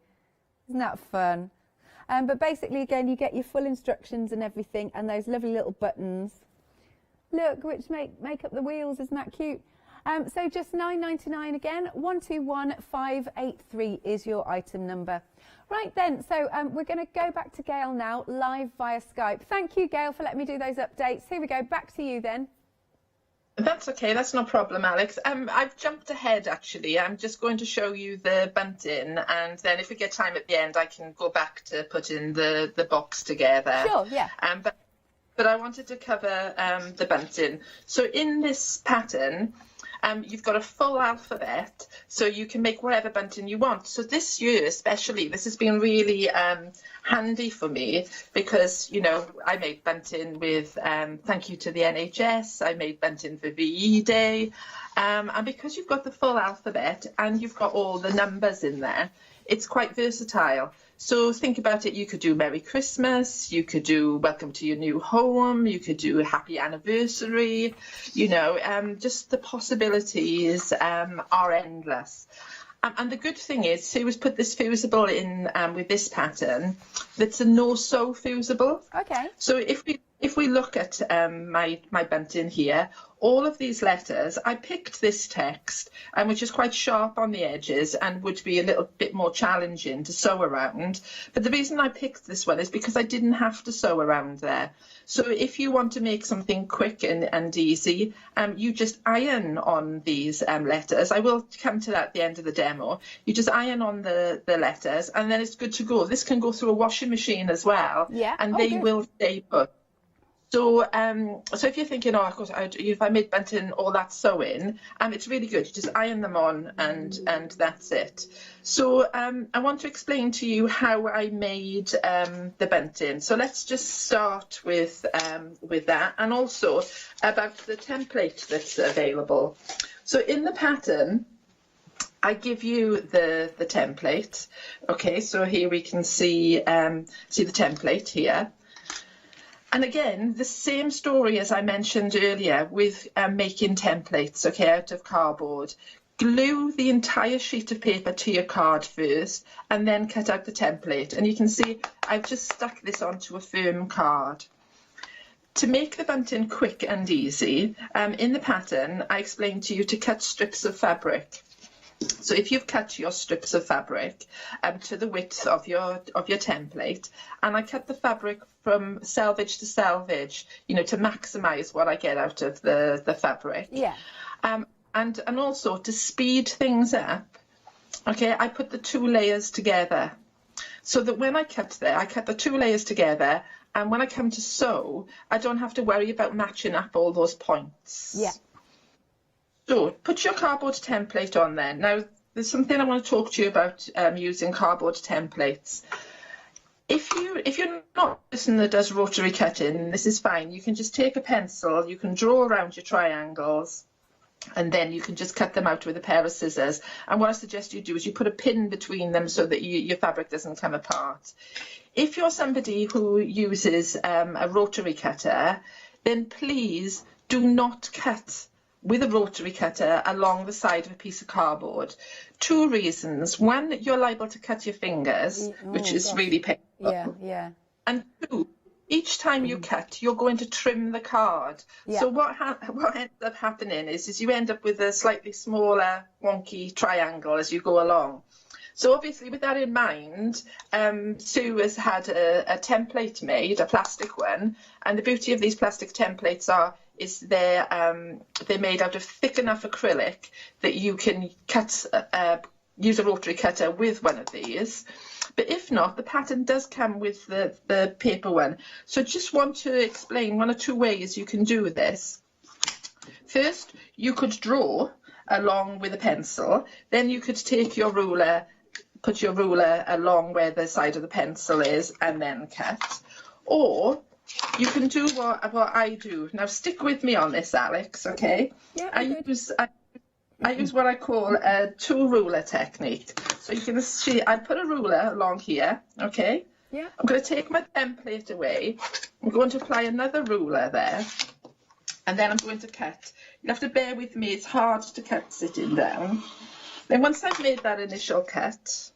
Isn't that fun? But basically, again, you get your full instructions and everything, and those lovely little buttons. Look, which make up the wheels. Isn't that cute? So just £9.99 again. 121583 is your item number. Right then, so we're going to go back to Gail now, live via Skype. Thank you, Gail, for letting me do those updates. Here we go, back to you then.
That's okay, that's no problem, Alex. I've jumped ahead, actually. I'm just going to show you the bunting, and then if we get time at the end, I can go back to putting the box together.
Sure, yeah.
But I wanted to cover the bunting. So in this pattern, you've got a full alphabet, so you can make whatever bunting you want. So this year especially, this has been really handy for me because, you know, I made bunting with thank you to the NHS, I made bunting for VE Day, and because you've got the full alphabet and you've got all the numbers in there, it's quite versatile. So think about it, you could do Merry Christmas, you could do Welcome to Your New Home, you could do Happy Anniversary, you know, just the possibilities are endless. And the good thing is, Sue's put this fusible in with this pattern that's a no-sew fusible.
Okay.
So if we look at my bunting here, all of these letters, I picked this text, which is quite sharp on the edges and would be a little bit more challenging to sew around. But the reason I picked this one is because I didn't have to sew around there. So if you want to make something quick and easy, you just iron on these letters. I will come to that at the end of the demo. You just iron on the letters, and then it's good to go. This can go through a washing machine as well, and they will stay put. So, so if you're thinking, oh, of course, if I made bunting all that sewing, it's really good. You just iron them on, and that's it. So, I want to explain to you how I made the bunting. So let's just start with that, and also about the template that's available. So in the pattern, I give you the template. Okay, so here we can see the template here. And again, the same story as I mentioned earlier with making templates, okay, out of cardboard. Glue the entire sheet of paper to your card first, and then cut out the template. And you can see I've just stuck this onto a firm card. To make the bunting quick and easy, in the pattern, I explained to you to cut strips of fabric. So if you've cut your strips of fabric to the width of your template, and I cut the fabric from selvage to selvage, you know, to maximise what I get out of the fabric.
Yeah.
And also to speed things up, okay, I put the two layers together. So that when I cut the two layers together, and when I come to sew, I don't have to worry about matching up all those points.
Yeah.
So put your cardboard template on there. Now, there's something I want to talk to you about using cardboard templates. If you're not a person that does rotary cutting, this is fine. You can just take a pencil, you can draw around your triangles, and then you can just cut them out with a pair of scissors. And what I suggest you do is you put a pin between them so that your fabric doesn't come apart. if you're somebody who uses a rotary cutter, then please do not cut with a rotary cutter along the side of a piece of cardboard. 2 reasons. 1, you're liable to cut your fingers, which is really painful.
Yeah.
And 2, each time you cut, you're going to trim the card.
Yeah.
So what ends up happening is you end up with a slightly smaller, wonky triangle as you go along. So obviously, with that in mind, Sue has had a template made, a plastic one, and the beauty of these plastic templates is they're made out of thick enough acrylic that you can use a rotary cutter with one of these. But if not, the pattern does come with the paper one. So just want to explain 1 or 2 ways you can do this. First, you could draw along with a pencil. Then you could take your ruler, put your ruler along where the side of the pencil is, and then cut. Or you can do what I do. Now stick with me on this, Alex, okay?
Yeah,
I use what I call a 2 ruler technique. So you can see I put a ruler along here, okay?
Yeah.
I'm going to take my template away. I'm going to apply another ruler there, and then I'm going to cut. You have to bear with me, it's hard to cut sitting down. Then once I've made that initial cut,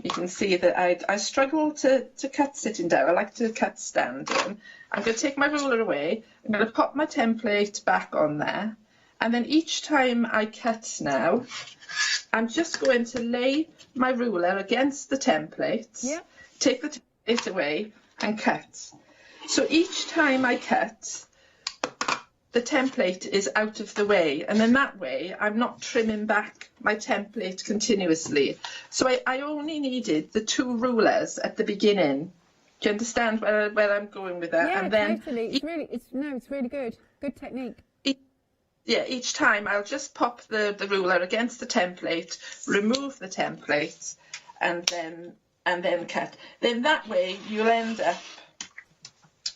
you can see that I struggle to cut sitting down. I like to cut standing. I'm going to take my ruler away. I'm going to pop my template back on there. And then each time I cut now, I'm just going to lay my ruler against the template, take the template away and cut. So each time I cut, the template is out of the way, and then that way I'm not trimming back my template continuously. So I only needed the 2 rulers at the beginning. Do you understand where I'm going with that?
Yeah,
and then
totally. It's really good. Good technique.
Each time I'll just pop the ruler against the template, remove the template, and then cut. Then that way you'll end up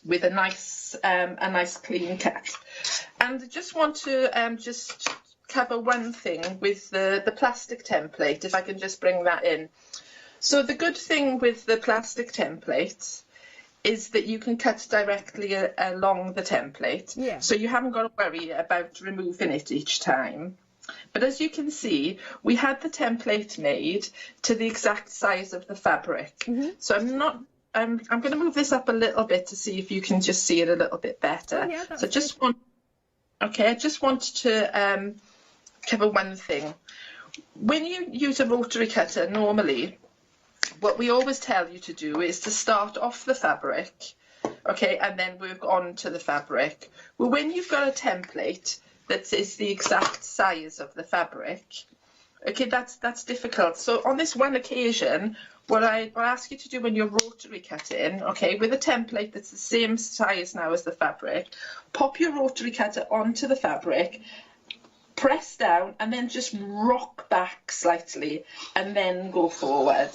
with a nice clean cut. And I just want to just cover one thing with the plastic template, if I can just bring that in. So the good thing with the plastic template is that you can cut directly along the template. Yeah. So you haven't got to worry about removing it each time. But as you can see, we had the template made to the exact size of the fabric. So I'm going to move this up a little bit to see if you can just see it a little bit better.
Oh, yeah,
so I just want to cover one thing. When you use a rotary cutter, normally, what we always tell you to do is to start off the fabric, okay, and then work on to the fabric. Well, when you've got a template that is the exact size of the fabric, okay, that's difficult. So on this one occasion, what I ask you to do when you're rotary cutting, okay, with a template that's the same size now as the fabric, pop your rotary cutter onto the fabric, press down, and then just rock back slightly, and then go forward.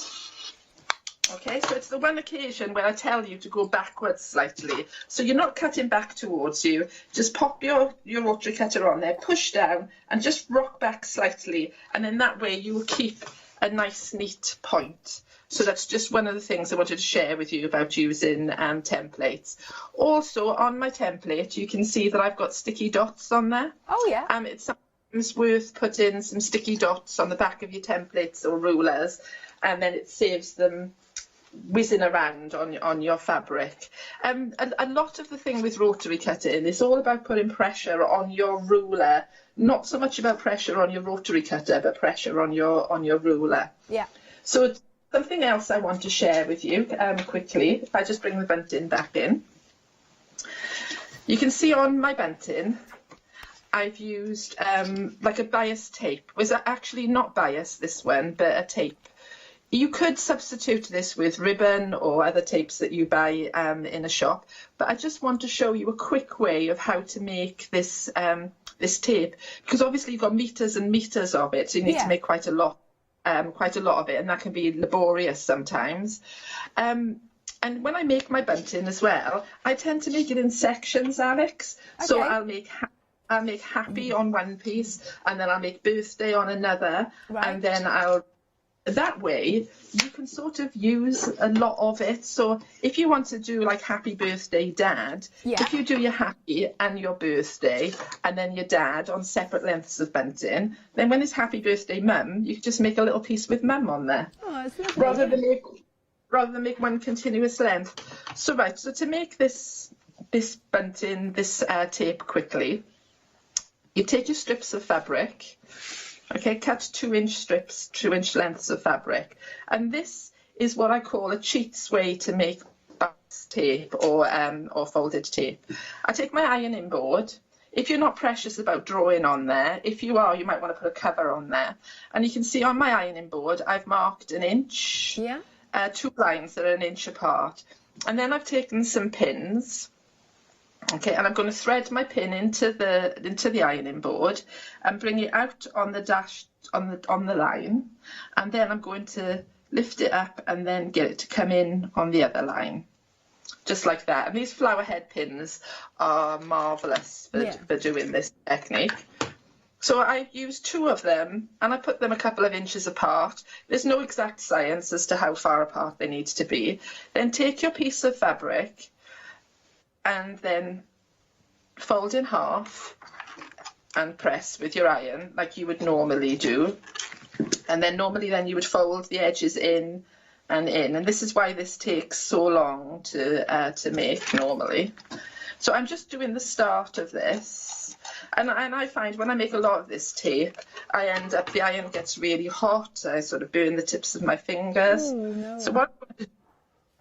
Okay, so it's the one occasion where I tell you to go backwards slightly. So you're not cutting back towards you. Just pop your rotary cutter on there, push down, and just rock back slightly. And then that way you will keep a nice, neat point. So that's just one of the things I wanted to share with you about using templates. Also, on my template, you can see that I've got sticky dots on there.
Oh, yeah.
It's sometimes worth putting some sticky dots on the back of your templates or rulers, and then it saves them whizzing around on your fabric. A lot of the thing with rotary cutting is all about putting pressure on your ruler, not so much about pressure on your rotary cutter, but pressure on your ruler. Yeah. So something else I want to share with you quickly, if I just bring the bunting back in. You can see on my bunting I've used like a bias tape. Was actually not bias, this one, but a tape. You could substitute this with ribbon or other tapes that you buy in a shop, but I just want to show you a quick way of how to make this this tape, because obviously you've got meters and meters of it, so you need to make quite a lot of it, and that can be laborious sometimes. And when I make my bunting as well, I tend to make it in sections, Alex. Okay. So I'll make happy on one piece, and then I'll make birthday on another, and then I'll that way you can sort of use a lot of it. So if you want to do like happy birthday dad, if you do your happy and your birthday and then your dad on separate lengths of bunting, then when it's happy birthday mum, you can just make a little piece with mum on there.
Oh, it's lovely.
Rather than make one continuous length. So so to make this bunting, this tape quickly, you take your strips of fabric, okay, cut 2-inch strips, 2-inch lengths of fabric, and this is what I call a cheats way to make box tape or folded tape. I take my ironing board. If you're not precious about drawing on there, if you are, you might want to put a cover on there, and you can see on my ironing board I've marked 1 inch. Yeah. 2 lines that are 1 inch apart, and then I've taken some pins, okay, and I'm going to thread my pin into the ironing board and bring it out on the dash on the line, and then I'm going to lift it up and then get it to come in on the other line, just like that. And these flower head pins are marvelous for doing this technique. So I used 2 of them and I put them a couple of inches apart. There's no exact science as to how far apart they need to be. Then take your piece of fabric and then fold in half and press with your iron like you would normally do. And then normally you would fold the edges in and in. And this is why this takes so long to make normally. So I'm just doing the start of this. And I find when I make a lot of this tape, the iron gets really hot. I sort of burn the tips of my fingers. Oh, no. So what I'm going to do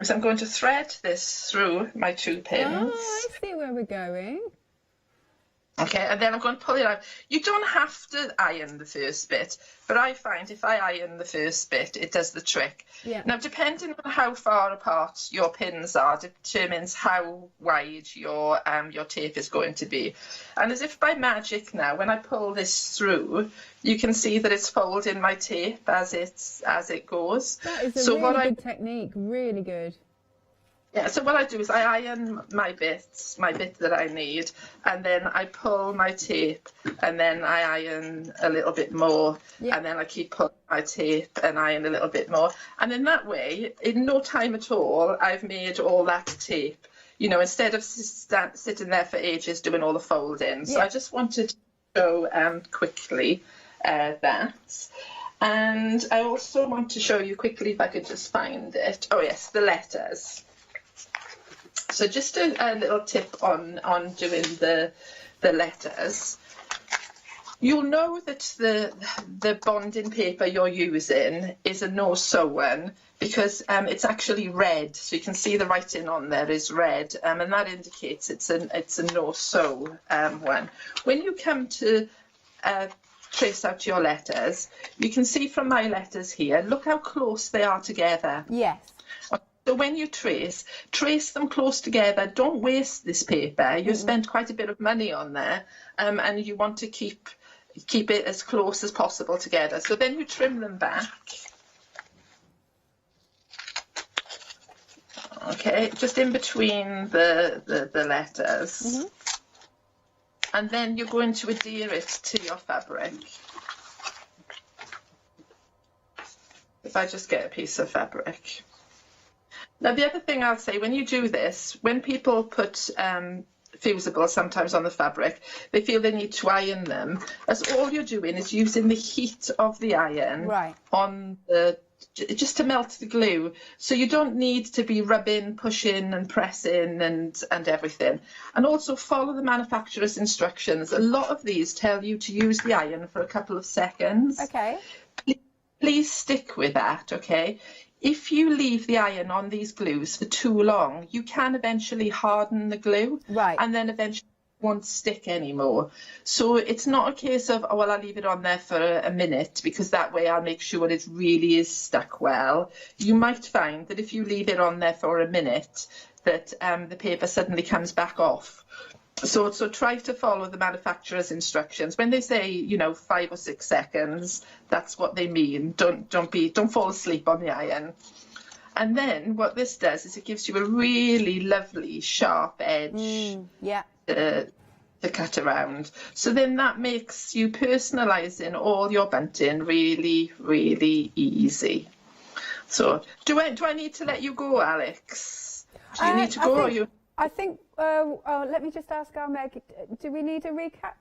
is I'm going to thread this through my 2 pins.
Oh, I see where we're going.
Okay, and then I'm going to pull it out. You don't have to iron the first bit, but I find if I iron the first bit, it does the trick. Yeah. Now, depending on how far apart your pins are, determines how wide your tape is going to be. And as if by magic now, when I pull this through, you can see that it's folding my tape as it goes.
That is a really good technique, really good.
Yeah, so what I do is I iron my bit that I need, and then I pull my tape, and then I iron a little bit more, and then I keep pulling my tape and iron a little bit more. And in that way, in no time at all, I've made all that tape, you know, instead of sitting there for ages doing all the folding. So I just wanted to show quickly that. And I also want to show you quickly, if I could just find it. Oh, yes, the letters. So just a little tip on doing the letters. You'll know that the bonding paper you're using is a no-sew one because it's actually red. So you can see the writing on there is red, and that indicates it's a no-sew one. When you come to trace out your letters, you can see from my letters here, look how close they are together. Yes. So when you trace them close together. Don't waste this paper. You spent quite a bit of money on there, and you want to keep it as close as possible together. So then you trim them back. Okay, just in between the letters. And then you're going to adhere it to your fabric. If I just get a piece of fabric. Now, the other thing I'll say, when you do this, when people put fusible sometimes on the fabric, they feel they need to iron them, as all you're doing is using the heat of the iron on just to melt the glue. So you don't need to be rubbing, pushing and pressing and everything. And also follow the manufacturer's instructions. A lot of these tell you to use the iron for a couple of seconds. Okay. Please stick with that, okay? If you leave the iron on these glues for too long, you can eventually harden the glue, and then eventually it won't stick anymore. So it's not a case of, oh, well, I'll leave it on there for a minute, because that way I'll make sure it really is stuck well. You might find that if you leave it on there for a minute, that the paper suddenly comes back off. So try to follow the manufacturer's instructions. When they say, you know, 5 or 6 seconds, that's what they mean. Don't fall asleep on the iron. And then what this does is it gives you a really lovely sharp edge to to cut around. So then that makes you personalising all your bunting really, really easy. So do I need to let you go, Alex? Do you need to go, or you?
I think, let me just ask our Meg, do we need a recap?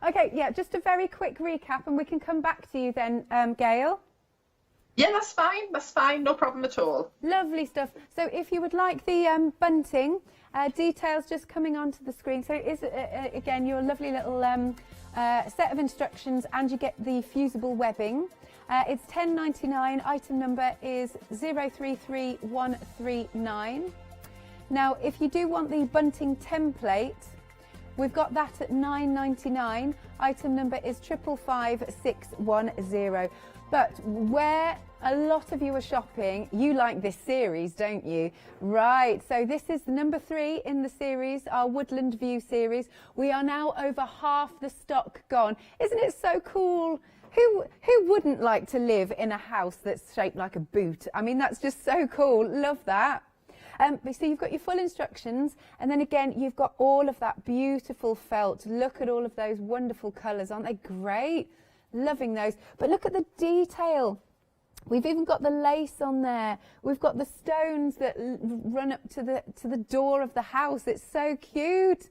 Okay, yeah, just a very quick recap and we can come back to you then, Gail.
Yeah, that's fine, no problem at all.
Lovely stuff. So if you would like the bunting, details just coming onto the screen. So it is, again, your lovely little set of instructions, and you get the fusible webbing. It's £10.99, item number is 033139. Now, if you do want the bunting template, we've got that at £9.99. Item number is 555610. But where a lot of you are shopping, you like this series, don't you? Right, so this is number 3 in the series, our Woodland View series. We are now over half the stock gone. Isn't it so cool? Who wouldn't like to live in a house that's shaped like a boot? I mean, that's just so cool. Love that. So you've got your full instructions, and then again you've got all of that beautiful felt. Look at all of those wonderful colours, aren't they great? Loving those. But look at the detail. We've even got the lace on there. We've got the stones that run up to the door of the house. It's so cute.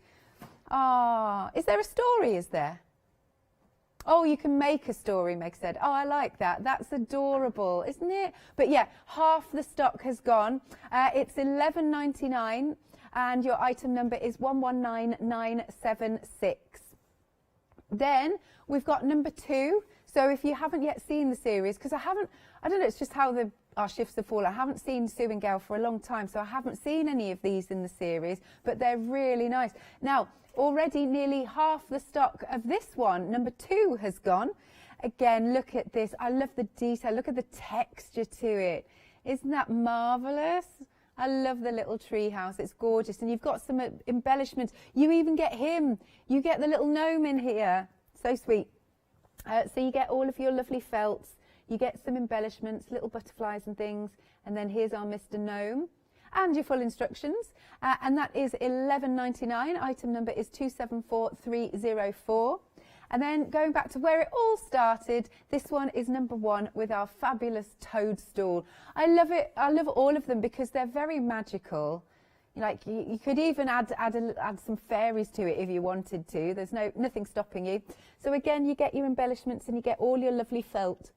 Ah, is there a story? Is there? Oh, you can make a story, Meg said. Oh, I like that. That's adorable, isn't it? But yeah, half the stock has gone. It's £11.99 and your item number is 119976. Then we've got number 2. So if you haven't yet seen the series, because I don't know, it's just how our shifts have fallen. I haven't seen Sue and Gail for a long time, so I haven't seen any of these in the series, but they're really nice. Now, already nearly half the stock of this one, number 2, has gone. Again, look at this. I love the detail. Look at the texture to it. Isn't that marvellous? I love the little tree house. It's gorgeous. And you've got some embellishments. You even get him. You get the little gnome in here. So sweet. So you get all of your lovely felts. You get some embellishments, little butterflies and things. And then here's our Mr. Gnome. And your full instructions, and that is £11.99. Item number is 274304. And then going back to where it all started, this one is number 1 with our fabulous toadstool. I love it. I love all of them because they're very magical. Like you could even add some fairies to it if you wanted to. There's nothing stopping you. So again, you get your embellishments and you get all your lovely felt.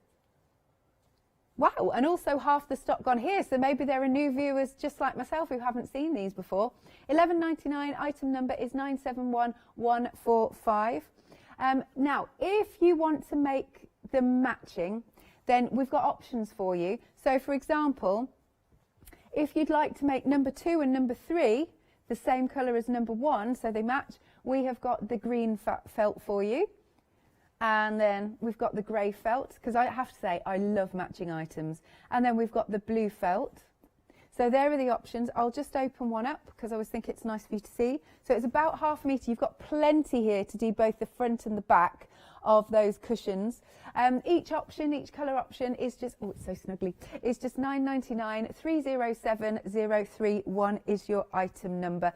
Wow, and also half the stock gone here, so maybe there are new viewers just like myself who haven't seen these before. £11.99, item number is 971145. Now, if you want to make them matching, then we've got options for you. So, for example, if you'd like to make number 2 and number 3 the same colour as number 1, so they match, we have got the green felt for you. And then we've got the grey felt, because I have to say I love matching items. And then we've got the blue felt. So there are the options. I'll just open one up because I always think it's nice for you to see. So it's about ½ a metre. You've got plenty here to do both the front and the back of those cushions. Each colour option is just, oh, it's so snuggly, it's just £9.99. 307031 is your item number.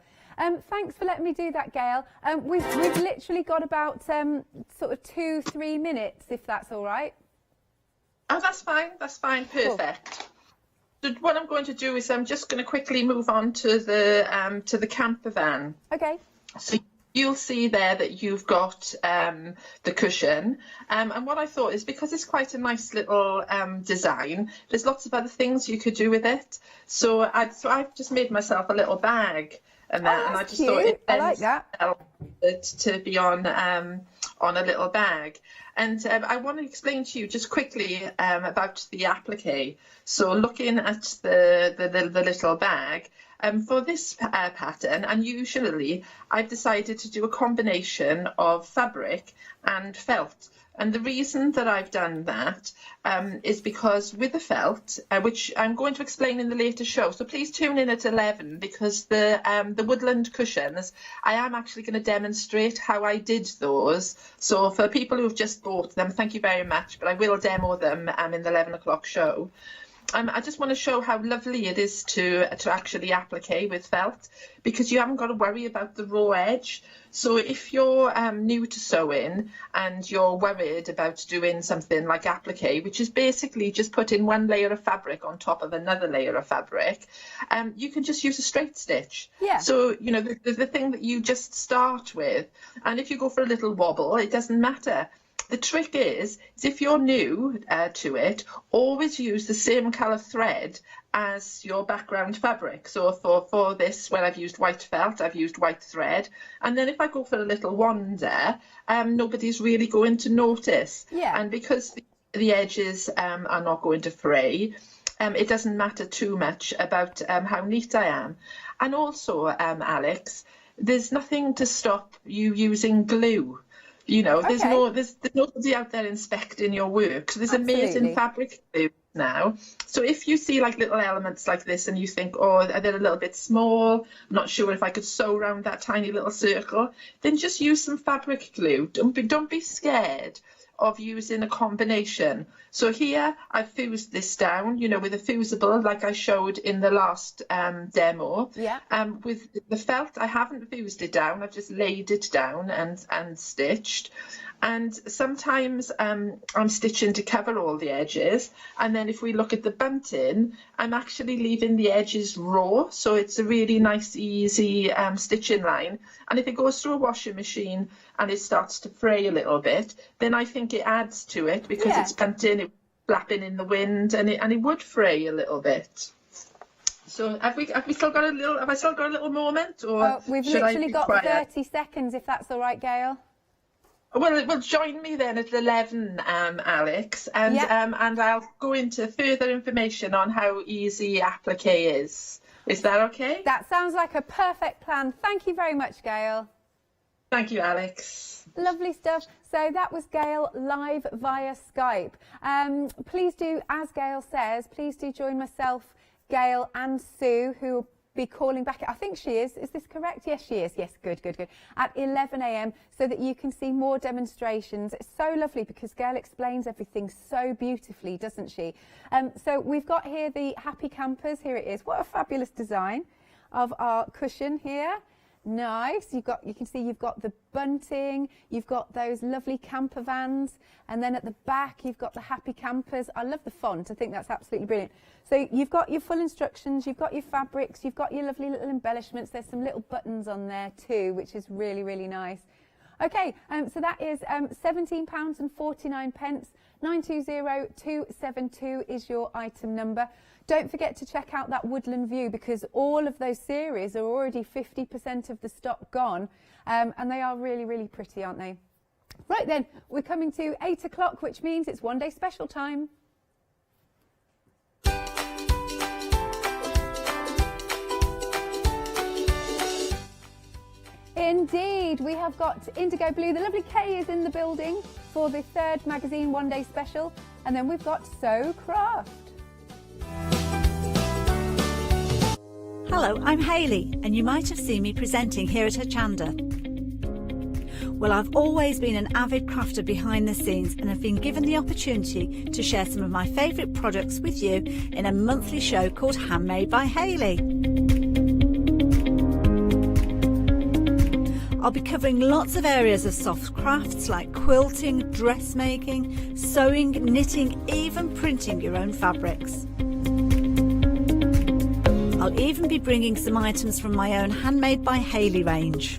Thanks for letting me do that, Gail. We've literally got about sort of 2-3 minutes, if that's all right.
Oh, that's fine, perfect. Cool. So what I'm going to do is I'm just going to quickly move on to the camper van.
Okay.
So you'll see there that you've got the cushion, and what I thought is, because it's quite a nice little design, there's lots of other things you could do with it. So I've just made myself a little bag. And I just
cute.
thought
I like that.
To be on a little bag. And I want to explain to you just quickly about the applique. So looking at the little bag, for this pattern, unusually, I've decided to do a combination of fabric and felt. And the reason that I've done that is because with the felt, which I'm going to explain in the later show, so please tune in at 11, because the Woodland cushions, I am actually going to demonstrate how I did those. So for people who've just bought them, thank you very much, but I will demo them in the 11 o'clock show. I just want to show how lovely it is to actually applique with felt, because you haven't got to worry about the raw edge. So if you're new to sewing and you're worried about doing something like applique, which is basically just putting one layer of fabric on top of another layer of fabric, you can just use a straight stitch.
Yeah.
So, you know, the thing that you just start with, and if you go for a little wobble, it doesn't matter. The trick is if you're new to it, always use the same colour thread as your background fabric. So for this, when I've used white felt, I've used white thread. And then if I go for a little wander, nobody's really going to notice.
Yeah.
And because the edges are not going to fray, it doesn't matter too much about how neat I am. And also, Alex, there's nothing to stop you using glue. You know, there's nobody out there inspecting your work. So there's amazing fabric glue now. So if you see like little elements like this and you think, oh, they're a little bit small, I'm not sure if I could sew around that tiny little circle, then just use some fabric glue. Don't be scared of using a combination. So here I've fused this down, you know, with a fusible like I showed in the last demo.
Yeah.
With the felt, I haven't fused it down, I've just laid it down and stitched. And sometimes I'm stitching to cover all the edges, and then if we look at the bunting, I'm actually leaving the edges raw, so it's a really nice, easy stitching line. And if it goes through a washing machine and it starts to fray a little bit, then I think it adds to it, because it's bunting, it's flapping in the wind, and it would fray a little bit. So have I still got a little moment, or
we've
should
literally
I be
got
quiet?
30 seconds, if that's all right, Gail.
Well, join me then at 11, Alex, and and I'll go into further information on how easy applique is. Is that okay?
That sounds like a perfect plan. Thank you very much, Gail.
Thank you, Alex.
Lovely stuff. So that was Gail live via Skype. Please do, as Gail says, please do join myself, Gail and Sue, who will be calling back. I think she is. Is this correct? Yes, she is. Yes, good. At 11 a.m. so that you can see more demonstrations. It's so lovely because Gail explains everything so beautifully, doesn't she? So we've got here the Happy Campers. Here it is. What a fabulous design of our cushion here. Nice. You can see you've got the bunting, you've got those lovely camper vans, and then at the back you've got the Happy Campers. I love the font. I think that's absolutely brilliant. So you've got your full instructions, you've got your fabrics, you've got your lovely little embellishments. There's some little buttons on there too, which is really, really nice. Okay, so that is £17.49. 920272 is your item number. Don't forget to check out that Woodland View, because all of those series are already 50% of the stock gone, and they are really, really pretty, aren't they? Right then, we're coming to 8 o'clock, which means it's one day special time. Indeed, we have got Indigo Blue. The lovely Kay is in the building for the third magazine one day special, and then we've got Sew Craft.
Hello, I'm Hayley, and you might have seen me presenting here at Hochanda. Well, I've always been an avid crafter behind the scenes and have been given the opportunity to share some of my favourite products with you in a monthly show called Handmade by Hayley. I'll be covering lots of areas of soft crafts like quilting, dressmaking, sewing, knitting, even printing your own fabrics. I'll even be bringing some items from my own Handmade by Hayley range.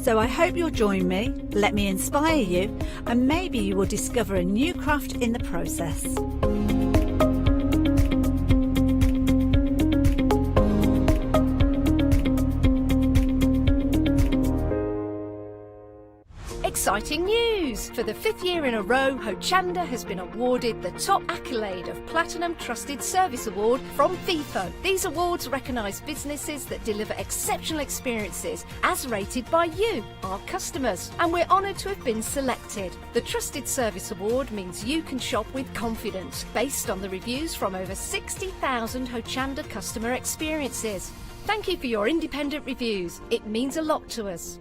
So I hope you'll join me, let me inspire you, and maybe you will discover a new craft in the process.
Exciting news! For the 5th year in a row, Hochanda has been awarded the top accolade of Platinum Trusted Service Award from Feefo. These awards recognise businesses that deliver exceptional experiences as rated by you, our customers, and we're honoured to have been selected. The Trusted Service Award means you can shop with confidence, based on the reviews from over 60,000 Hochanda customer experiences. Thank you for your independent reviews. It means a lot to us.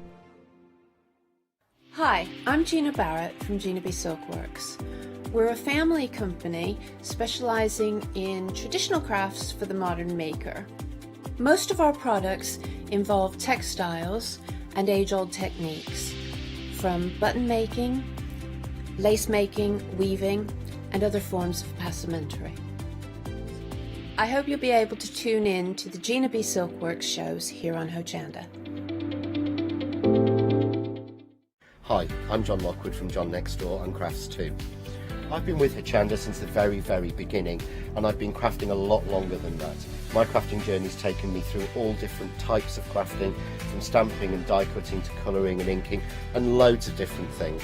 Hi, I'm Gina Barrett from Gina B Silkworks. We're a family company specialising in traditional crafts for the modern maker. Most of our products involve textiles and age-old techniques, from button making, lace making, weaving, and other forms of passementerie. I hope you'll be able to tune in to the Gina B Silkworks shows here on Hochanda.
Hi, I'm John Lockwood from John Next Door and Crafts 2. I've been with Hochanda since the very beginning, and I've been crafting a lot longer than that. My crafting journey's taken me through all different types of crafting, from stamping and die cutting to colouring and inking, and loads of different things.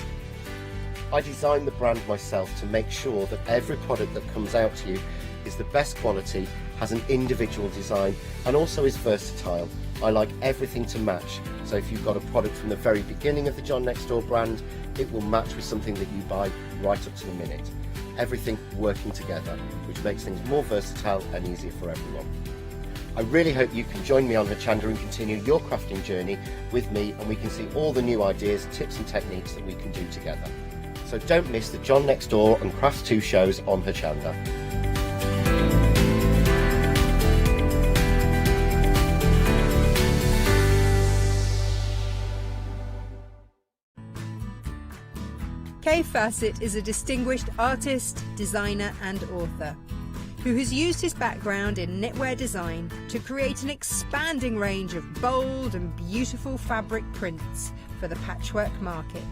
I designed the brand myself to make sure that every product that comes out to you is the best quality, has an individual design, and also is versatile. I like everything to match, so if you've got a product from the very beginning of the John Next Door brand, it will match with something that you buy right up to the minute. Everything working together, which makes things more versatile and easier for everyone. I really hope you can join me on Hochanda and continue your crafting journey with me, and we can see all the new ideas, tips and techniques that we can do together. So don't miss the John Next Door and Crafts 2 shows on Hochanda.
Kay Fassett is a distinguished artist, designer and author who has used his background in knitwear design to create an expanding range of bold and beautiful fabric prints for the patchwork market.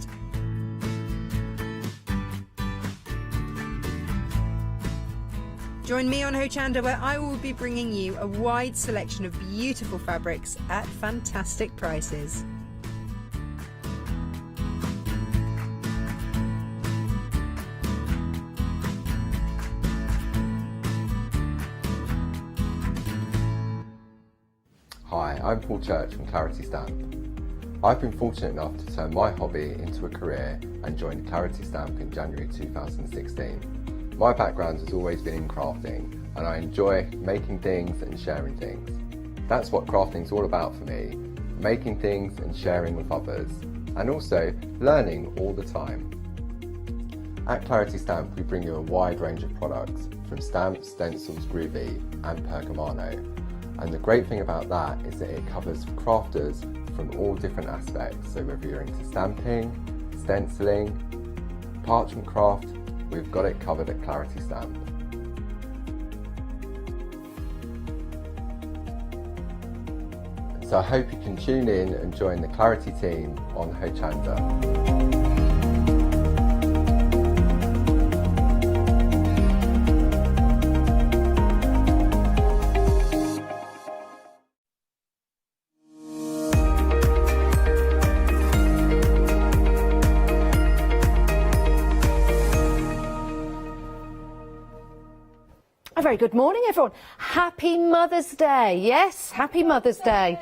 Join me on Hochanda, where I will be bringing you a wide selection of beautiful fabrics at fantastic prices.
Hi, I'm Paul Church from Clarity Stamp. I've been fortunate enough to turn my hobby into a career and joined Clarity Stamp in January 2016. My background has always been in crafting, and I enjoy making things and sharing things. That's what crafting's all about for me, making things and sharing with others, and also learning all the time. At Clarity Stamp we bring you a wide range of products, from stamps, stencils, groovy and pergamano. And the great thing about that is that it covers crafters from all different aspects. So whether you're into stamping, stenciling, parchment craft, we've got it covered at Clarity Stamp. So I hope you can tune in and join the Clarity team on Hochanda.
A very good morning, everyone. Happy Mother's Day. Yes, happy Mother's Day.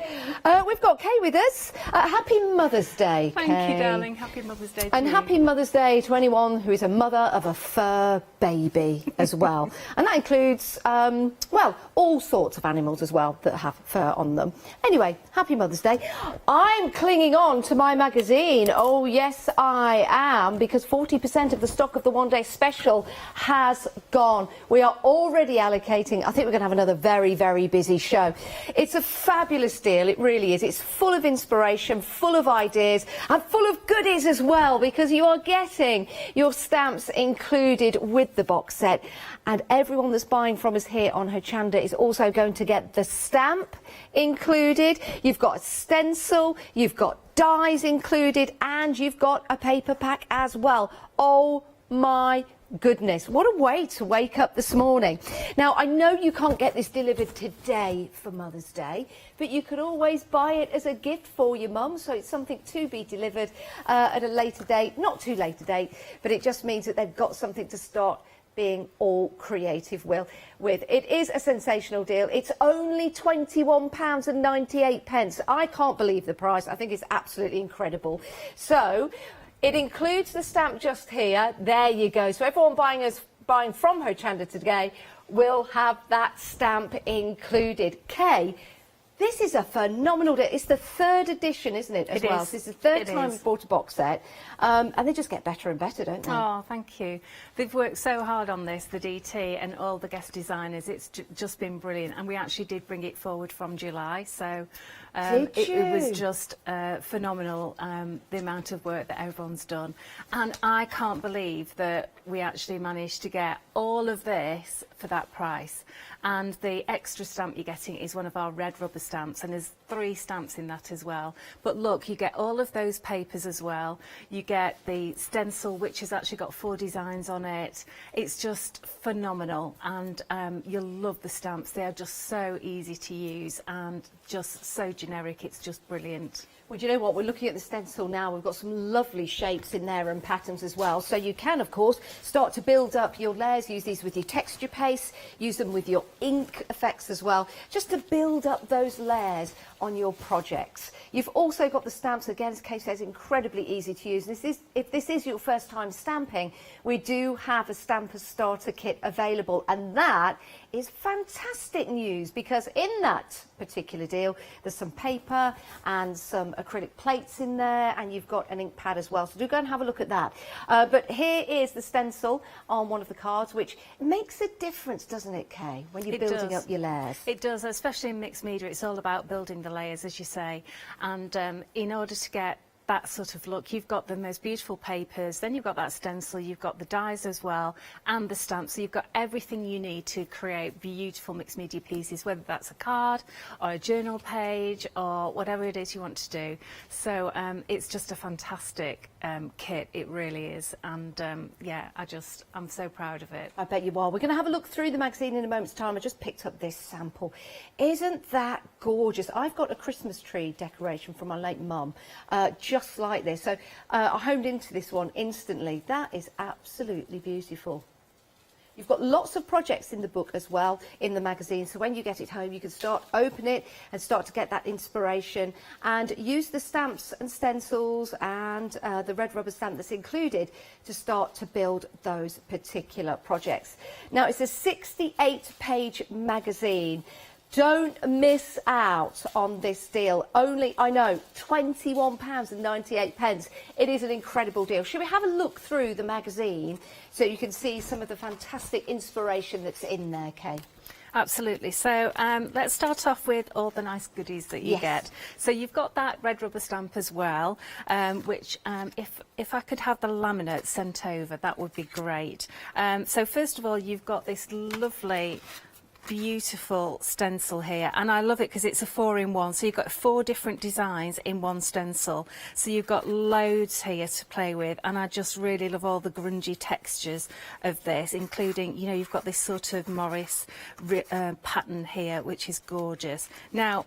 We've got Kay with us. Happy Mother's Day, Kay.
Thank you, darling. Happy Mother's Day to
And
you.
happy Mother's Day to anyone who is a mother of a fur baby as well. And that includes, well, all sorts of animals as well that have fur on them. Anyway, happy Mother's Day. I'm clinging on to my magazine. Oh, yes, I am, because 40% of the stock of the one-day special has gone. We are already allocating. I think we're going to have another very, very busy show. It's a fabulous deal. It really is. It's full of inspiration, full of ideas, and full of goodies as well, because you are getting your stamps included with the box set. And everyone that's buying from us here on Hochanda is also going to get the stamp included. You've got a stencil, you've got dies included, and you've got a paper pack as well. Oh my goodness, what a way to wake up this morning. Now, I know you can't get this delivered today for Mother's Day, but you could always buy it as a gift for your mum, so it's something to be delivered at a later date. Not too late a date, but it just means that they've got something to start being all creative with. It is a sensational deal. It's only £21.98. I can't believe the price. I think it's absolutely incredible. So it includes the stamp just here. There you go. So everyone buying from Hochanda today will have that stamp included. Kay, This is a phenomenal deal. It's the 3rd edition, isn't it, as
It
well?
is.
So it's the 3rd
It
time
is.
we've bought a box set. And they just get better and better, don't they?
Oh, thank you. They've worked so hard on this, the DT and all the guest designers. It's just been brilliant. And we actually did bring it forward from July. So it was just phenomenal, the amount of work that everyone's done. And I can't believe that we actually managed to get all of this for that price. And the extra stamp you're getting is one of our red rubber stamps, and there's 3 stamps in that as well. But look, you get all of those papers as well. You get the stencil, which has actually got 4 designs on it. It's just phenomenal, and you'll love the stamps. They are just so easy to use and just so generic. It's just brilliant.
Well, do you know what? We're looking at the stencil now. We've got some lovely shapes in there and patterns as well. So you can, of course, start to build up your layers. Use these with your texture paste. Use them with your ink effects as well, just to build up those layers on your projects. You've also got the stamps, again, as Kay says, incredibly easy to use. If this is your first time stamping, we do have a stamper starter kit available, and that is fantastic news, because in that particular deal there's some paper and some acrylic plates in there, and you've got an ink pad as well, so do go and have a look at that. But here is the stencil on one of the cards, which makes a difference, doesn't it, Kay, when you're building up your layers?
It does, especially in mixed media. It's all about building the layers, as you say, and in order to get that sort of look, you've got the most beautiful papers, then you've got that stencil, you've got the dies as well, and the stamps, so you've got everything you need to create beautiful mixed media pieces, whether that's a card or a journal page or whatever it is you want to do. So it's just a fantastic kit, it really is, and yeah, I'm so proud of it.
I bet you are. We're going to have a look through the magazine in a moment's time. I just picked up this sample. Isn't that gorgeous? I've got a Christmas tree decoration from my late mum, just like this. So I honed into this one instantly. That is absolutely beautiful. You've got lots of projects in the book as well, in the magazine, so when you get it home you can start, open it and start to get that inspiration, and use the stamps and stencils and the red rubber stamp that's included to start to build those particular projects. Now, it's a 68-page magazine. Don't miss out on this deal. Only, I know, £21.98. It is an incredible deal. Should we have a look through the magazine so you can see some of the fantastic inspiration that's in there, Kay?
Absolutely. So let's start off with all the nice goodies that you get. So you've got that red rubber stamp as well, which if I could have the laminate sent over, that would be great. So first of all, you've got this lovely beautiful stencil here, and I love it because it's a 4-in-1, so you've got 4 different designs in one stencil, so you've got loads here to play with, and I just really love all the grungy textures of this, including, you know, you've got this sort of Morris pattern here, which is gorgeous. Now,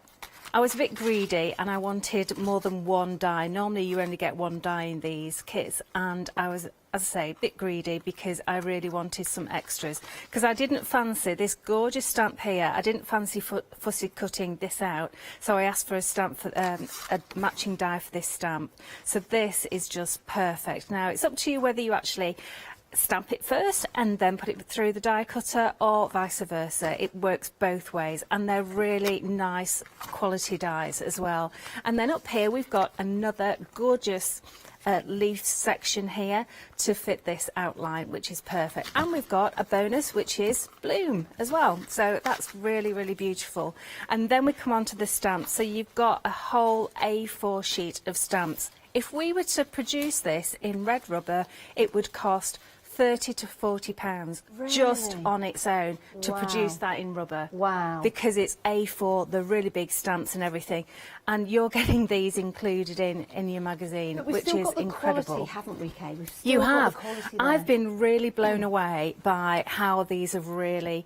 I was a bit greedy and I wanted more than 1 die. Normally you only get 1 die in these kits, and I was, as I say, a bit greedy because I really wanted some extras, because I didn't fancy this gorgeous stamp here. I didn't fancy fussy cutting this out, so I asked for a stamp for a matching die for this stamp. So this is just perfect. Now, it's up to you whether you actually stamp it first and then put it through the die cutter, or vice versa. It works both ways, and they're really nice quality dies as well. And then up here we've got another gorgeous leaf section here to fit this outline, which is perfect. And we've got a bonus, which is bloom as well, so that's really, really beautiful. And then we come on to the stamps. So you've got a whole A4 sheet of stamps. If we were to produce this in red rubber, it would cost £30 to £40 just on its own to produce that in rubber.
Wow.
Because it's A4, the really big stamps and everything. And you're getting these included in your magazine, which is incredible.
Quality, haven't we, Kay? We've still
You
got
have.
the quality
I've
there.
been really blown away by how these have really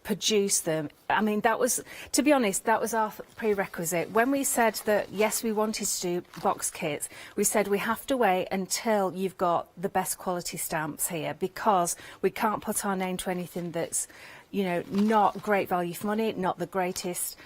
produced them. I mean, that was, to be honest, that was our prerequisite. When we said that, yes, we wanted to do box kits, we said we have to wait until you've got the best quality stamps here, because we can't put our name to anything that's you know, not great value for money, not the greatest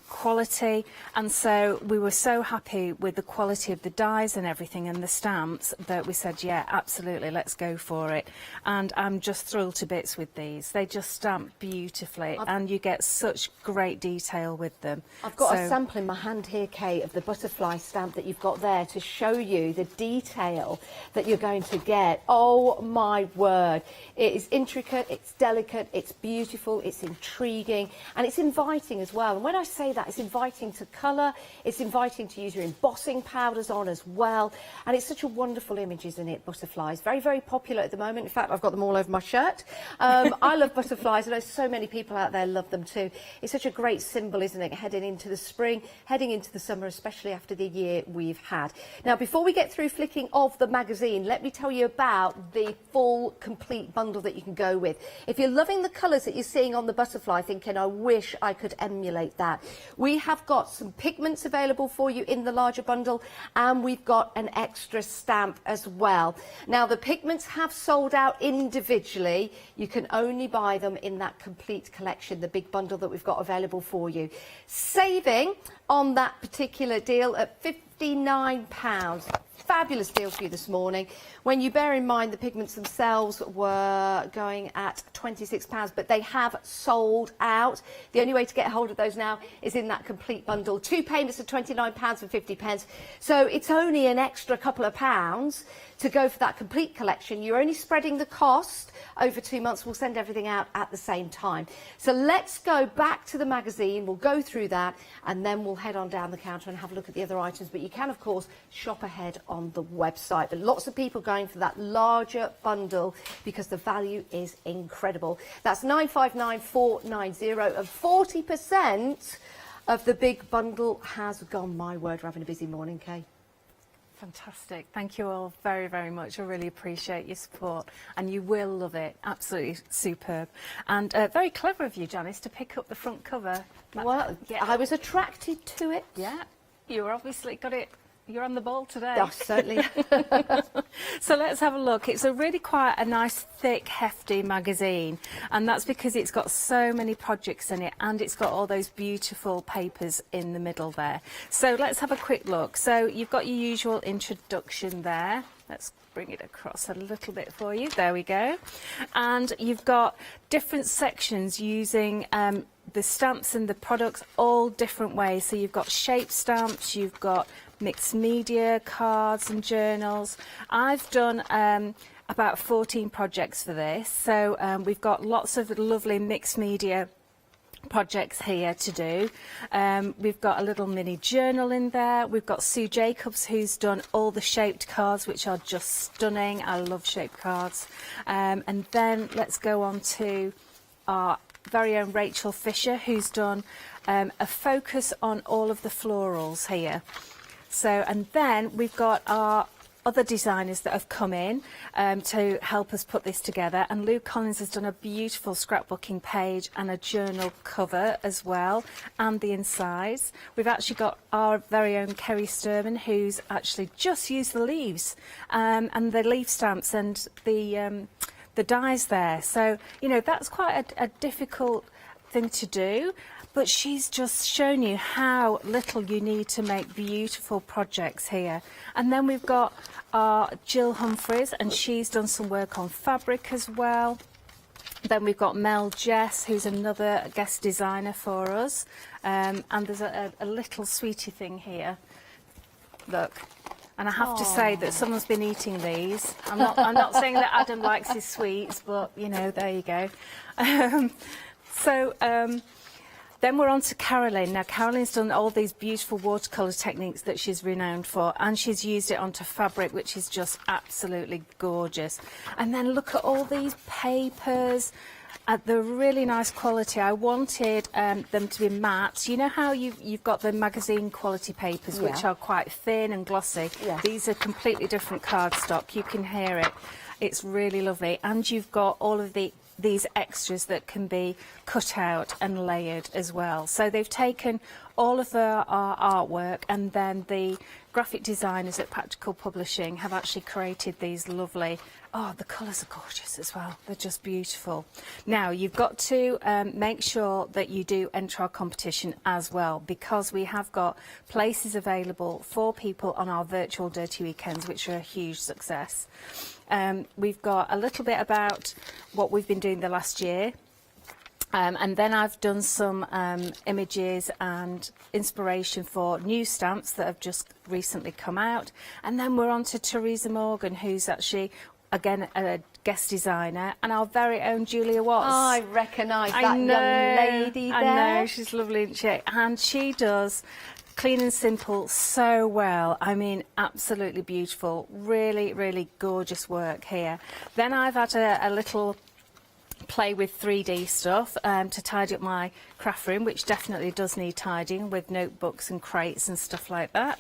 quality, and so we were so happy with the quality of the dies and everything and the stamps that we said, yeah, absolutely, let's go for it. And I'm just thrilled to bits with these. They just stamp beautifully, and you get such great detail with them.
I've got a sample in my hand here, Kate, of the butterfly stamp that you've got there to show you the detail that you're going to get. Oh my word, it is intricate, it's delicate, it's beautiful, it's intriguing, and it's inviting as well. And when I say that, it's inviting to colour, it's inviting to use your embossing powders on as well, and it's such a wonderful image, isn't it? Butterflies, very, very popular at the moment. In fact, I've got them all over my shirt. I love butterflies. I know so many people out there love them too. It's such a great symbol, isn't it, heading into the spring, heading into the summer, especially after the year we've had. Now, before we get through flicking of the magazine, let me tell you about the full, complete bundle that you can go with. If you're loving the colours that you're seeing on the butterfly, thinking, I wish I could emulate that, we have got some pigments available for you in the larger bundle, and we've got an extra stamp as well. Now, the pigments have sold out individually. You can only buy them in that complete collection, the big bundle that we've got available for you. Saving on that particular deal at £59. Fabulous deal for you this morning, when you bear in mind the pigments themselves were going at £26, but they have sold out. The only way to get hold of those now is in that complete bundle. 2 payments of £29.50. So it's only an extra couple of pounds to go for that complete collection. You're only spreading the cost over 2 months. We'll send everything out at the same time. So let's go back to the magazine. We'll go through that, and then we'll head on down the counter and have a look at the other items. But you can, of course, shop ahead on the website. But lots of people going for that larger bundle because the value is incredible. That's 959490, and 40% of the big bundle has gone. My word, we're having a busy morning, Kay.
Fantastic. Thank you all very, very much. I really appreciate your support, and you will love it. Absolutely superb. And very clever of you, Janice, to pick up the front cover.
Well, yeah. I was attracted to it.
Yeah, you're obviously got it. You're on the ball today.
Oh, certainly.
So let's have a look. It's a really quite a nice, thick, hefty magazine, and that's because it's got so many projects in it, and it's got all those beautiful papers in the middle there. So let's have a quick look. So you've got your usual introduction there. Let's bring it across a little bit for you. There we go. And you've got different sections using the stamps and the products all different ways. So you've got shape stamps, you've got mixed media, cards and journals. I've done about 14 projects for this. So we've got lots of lovely mixed media projects here to do. We've got a little mini journal in there. We've got Sue Jacobs, who's done all the shaped cards, which are just stunning. I love shaped cards. And then let's go on to our very own Rachel Fisher, who's done a focus on all of the florals here. So, and then we've got our other designers that have come in to help us put this together, and Lou Collins has done a beautiful scrapbooking page and a journal cover as well, and the insides. We've actually got our very own Kerry Sturman, who's actually just used the leaves and the leaf stamps and the dies there. So, you know, that's quite a difficult thing to do, but she's just shown you how little you need to make beautiful projects here. And then we've got our Jill Humphreys, and she's done some work on fabric as well. Then we've got Mel Jess, who's another guest designer for us. And there's a little sweetie thing here. Look. And I have to say that someone's been eating these. I'm not saying that Adam likes his sweets, but, you know, there you go. Then we're on to Carolyn. Now, Carolyn's done all these beautiful watercolour techniques that she's renowned for, and she's used it onto fabric, which is just absolutely gorgeous. And then look at all these papers. They're really nice quality. I wanted them to be matte. You know how you've got the magazine quality papers, which are quite thin and glossy? Yeah. These are completely different cardstock. You can hear it. It's really lovely. And you've got all of the these extras that can be cut out and layered as well. So they've taken all of our artwork, and then the graphic designers at Practical Publishing have actually created these lovely, oh, the colours are gorgeous as well, they're just beautiful. Now you've got to make sure that you do enter our competition as well, because we have got places available for people on our virtual Dirty Weekends, which are a huge success. We've got a little bit about what we've been doing the last year. And then I've done some images and inspiration for new stamps that have just recently come out. And then we're on to Teresa Morgan, who's actually, again, a guest designer, and our very own Julia Watts.
Oh, I recognise that young lady there.
I know, she's lovely, isn't she? And she does clean and simple so well. I mean, absolutely beautiful. Really, really gorgeous work here. Then I've had a little play with 3D stuff to tidy up my craft room, which definitely does need tidying, with notebooks and crates and stuff like that.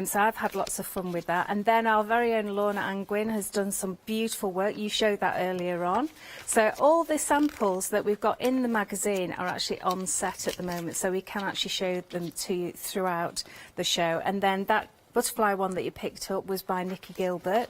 So I've had lots of fun with that. And then our very own Lorna Angwin has done some beautiful work. You showed that earlier on. So all the samples that we've got in the magazine are actually on set at the moment, so we can actually show them to you throughout the show. And then that butterfly one that you picked up was by Nikki Gilbert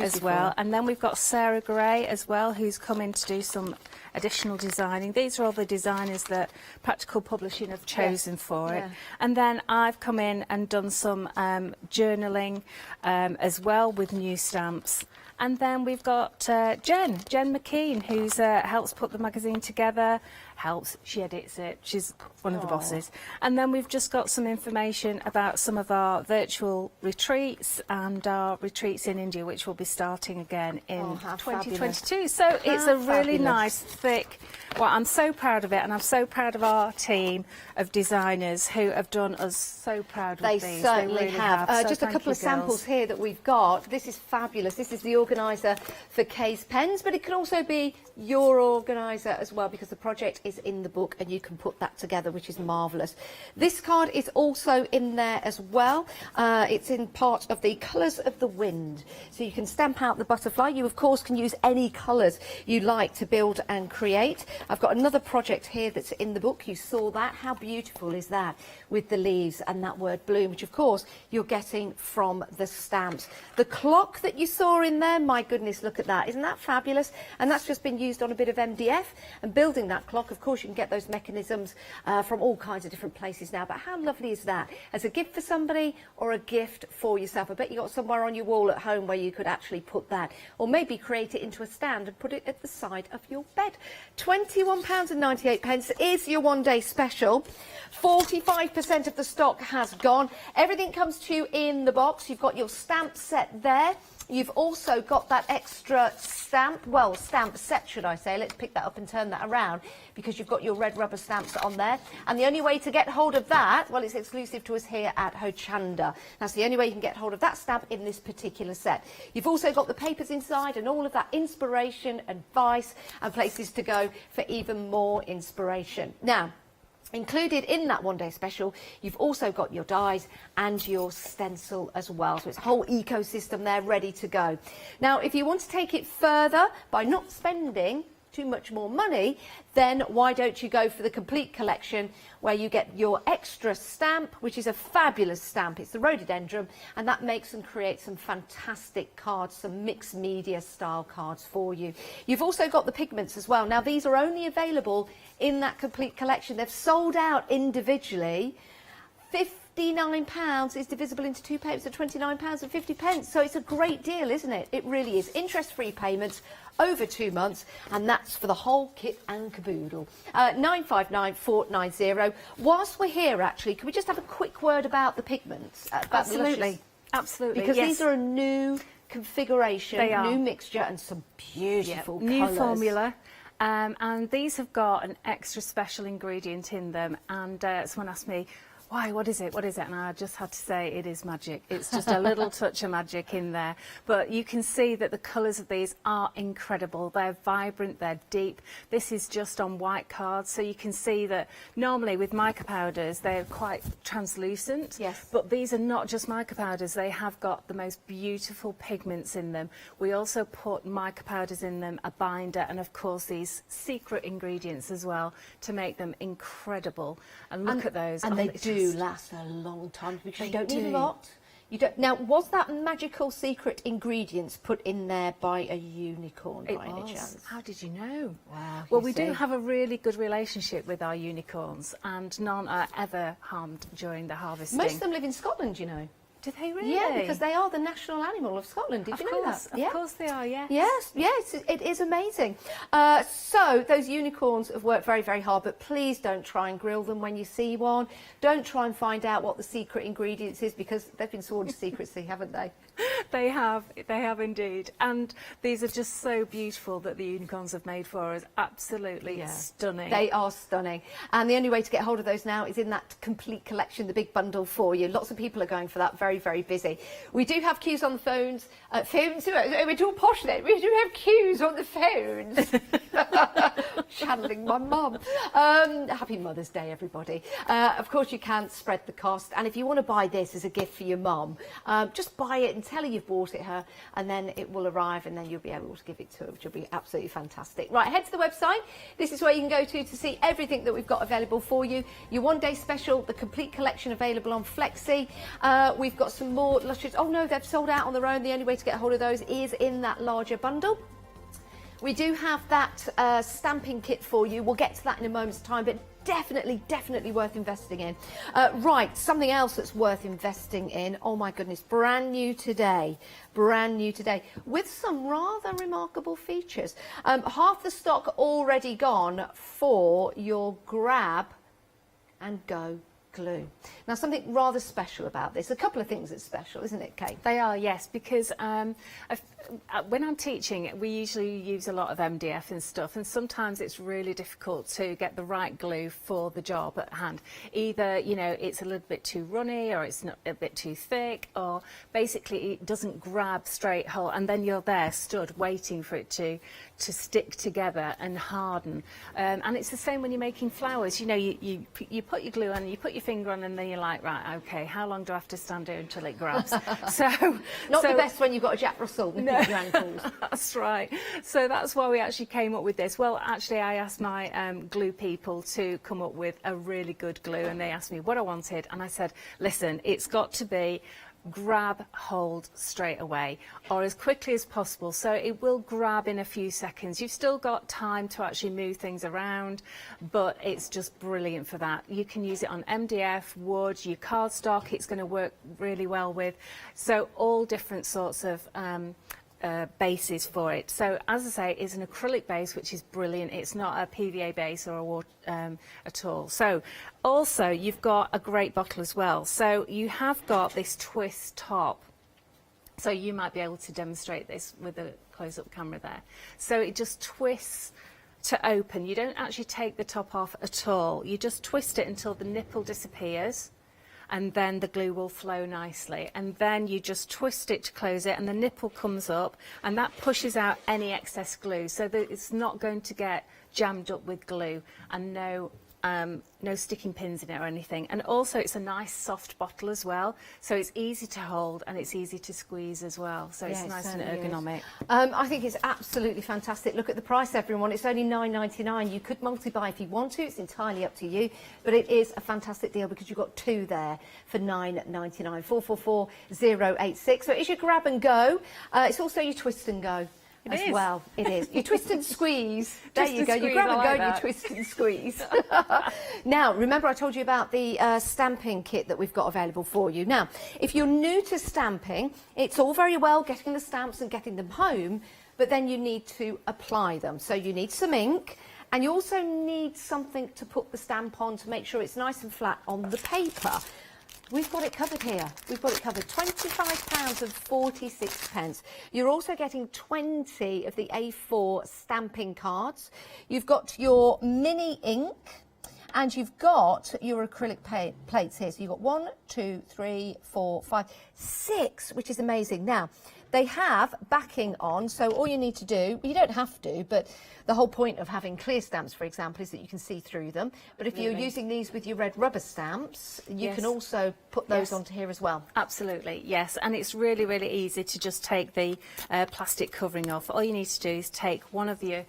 as well. And then we've got Sarah Gray as well, who's come in to do some additional designing. These are all the designers that Practical Publishing have chosen for it. And then I've come in and done some journaling as well with new stamps. And then we've got Jen McKean, who's helps put the magazine together. She edits it, she's one of the bosses. And then we've just got some information about some of our virtual retreats and our retreats in India, which will be starting again in 2022. So it's a really nice, thick, well, I'm so proud of it, and I'm so proud of our team of designers who have done us so proud of these.
They certainly
really
have.
So
just a couple of samples here that we've got. This is fabulous. This is the organiser for Kay's Pens, but it could also be your organiser as well, because the project is in the book and you can put that together, which is marvellous. This card is also in there as well. It's in part of the Colours of the Wind. So you can stamp out the butterfly. You, of course, can use any colours you like to build and create. I've got another project here that's in the book. You saw that. How beautiful is that, with the leaves and that word bloom, which, of course, you're getting from the stamps. The clock that you saw in there, my goodness, look at that. Isn't that fabulous? And that's just been used on a bit of MDF. And building that clock, of course, you can get those mechanisms from all kinds of different places now. But how lovely is that? As a gift for somebody or a gift for yourself. I bet you got somewhere on your wall at home where you could actually put that. Or maybe create it into a stand and put it at the side of your bed. £21.98 is your one-day special. 45% of the stock has gone. Everything comes to you in the box. You've got your stamp set there. You've also got that extra stamp set, should I say. Let's pick that up and turn that around, because you've got your red rubber stamps on there. And the only way to get hold of that, well, it's exclusive to us here at Hochanda. That's the only way you can get hold of that stamp in this particular set. You've also got the papers inside and all of that inspiration, advice, and places to go for even more inspiration. Now, included in that one-day special, you've also got your dies and your stencil as well. So it's a whole ecosystem there ready to go. Now, if you want to take it further by not spending too much more money, then why don't you go for the complete collection, where you get your extra stamp, which is a fabulous stamp. It's the rhododendron, and that makes and creates some fantastic cards, some mixed media style cards for you. You've also got the pigments as well. Now, these are only available in that complete collection. They've sold out individually. £59 is divisible into two payments of £29.50. So it's a great deal, isn't it? It really is. Interest-free payments over 2 months, and that's for the whole kit and caboodle. 959490. Whilst we're here, actually, can we just have a quick word about the pigments?
Absolutely. Absolutely.
Because these are a new configuration, new mixture, and some beautiful colours.
New formula. And these have got an extra special ingredient in them. And someone asked me, why, what is it? What is it? And I just had to say it is magic. It's just a little touch of magic in there. But you can see that the colours of these are incredible. They're vibrant, they're deep. This is just on white cards, so you can see that normally with mica powders, they're quite translucent.
Yes.
But these are not just mica powders. They have got the most beautiful pigments in them. We also put mica powders in them, a binder, and of course these secret ingredients as well to make them incredible. And look at those.
And
Oh,
they
it's
do
just-
last a long time because you
They
don't need a
do.
lot. You don't. Now, was that magical secret ingredients put in there by a unicorn
It
by any
was.
chance?
How did you know?
Wow.
Well,
you
we do
see.
have a really good relationship with our unicorns, and none are ever harmed during the harvesting.
Most of them live in Scotland, you know.
Do they really?
Yeah, because they are the national animal of Scotland. Did
Of
you know
course,
that?
of course they are, yes.
Yes, yes, it is amazing. So those unicorns have worked very, very hard, but please don't try and grill them when you see one. Don't try and find out what the secret ingredients is, because they've been sworn to secrecy, haven't they?
They have indeed. And these are just so beautiful that the unicorns have made for us. Absolutely stunning.
They are stunning. And the only way to get hold of those now is in that complete collection, the big bundle for you. Lots of people are going for that, very, very busy. We do have queues on the phones. We're too posh then. We do have queues on the phones. Channeling my mum. Happy Mother's Day, everybody. Of course, you can spread the cost. And if you want to buy this as a gift for your mum, just buy it and tell her you've bought it her, and then it will arrive, and then you'll be able to give it to her, which will be absolutely fantastic. Right, head to the website. This is where you can go to see everything that we've got available for you. Your one-day special, the complete collection available on Flexi. We've got some more luscious. Oh no, they've sold out on their own. The only way to get hold of those is in that larger bundle. We do have that stamping kit for you. We'll get to that in a moment's time, but definitely worth investing in. Right, something else that's worth investing in. Oh my goodness, brand new today, with some rather remarkable features. Half the stock already gone for your grab and go glue. Now, something rather special about this. A couple of things that's special, isn't it, Kate?
They are, yes, because when I'm teaching, we usually use a lot of MDF and stuff, and sometimes it's really difficult to get the right glue for the job at hand. Either, you know, it's a little bit too runny, or it's not a bit too thick, or basically it doesn't grab straight hold, and then you're there stood waiting for it to stick together and harden. And it's the same when you're making flowers. You know, you put your glue on, you put your finger on, and then you're like, right, okay, how long do I have to stand here until it grabs?
Not the best when you've got a Jack Russell with your ankles.
That's right. So that's why we actually came up with this. Well, actually, I asked my glue people to come up with a really good glue, and they asked me what I wanted, and I said, listen, it's got to be grab hold straight away, or as quickly as possible, so it will grab in a few seconds. You've still got time to actually move things around, but it's just brilliant for that. You can use it on MDF, wood, your cardstock, it's going to work really well with, so all different sorts of bases for it. So as I say, it's an acrylic base, which is brilliant. It's not a PVA base or a water at all. So also you've got a great bottle as well. So you have got this twist top. So you might be able to demonstrate this with a close-up camera there. So it just twists to open. You don't actually take the top off at all. You just twist it until the nipple disappears, and then the glue will flow nicely, and then you just twist it to close it, and the nipple comes up, and that pushes out any excess glue, so that it's not going to get jammed up with glue, and no sticking pins in it or anything. And also it's a nice soft bottle as well, so it's easy to hold and it's easy to squeeze as well, so it's nice and ergonomic.
I think it's absolutely fantastic. Look at the price, everyone. It's only £9.99. You could multi-buy if you want to. It's entirely up to you, but it is a fantastic deal because you've got two there for £9.99. 444086. So it's your grab and go. It's also your twist and go. As well, it is. You twist and squeeze. There you go. You grab and go, you twist and squeeze. Now, remember I told you about the stamping kit that we've got available for you. Now, if you're new to stamping, it's all very well getting the stamps and getting them home, but then you need to apply them. So you need some ink, and you also need something to put the stamp on to make sure it's nice and flat on the paper. We've got it covered here. We've got it covered. £25.46. You're also getting 20 of the A4 stamping cards. You've got your mini ink, And you've got your acrylic plates here. So you've got 1, 2, 3, 4, 5, 6, which is amazing. Now, they have backing on, so all you need to do, you don't have to, but the whole point of having clear stamps, for example, is that you can see through them. But if you're using these with your red rubber stamps, you can also put those onto here as well.
Absolutely, yes. And it's really, really easy to just take the plastic covering off. All you need to do is take one of your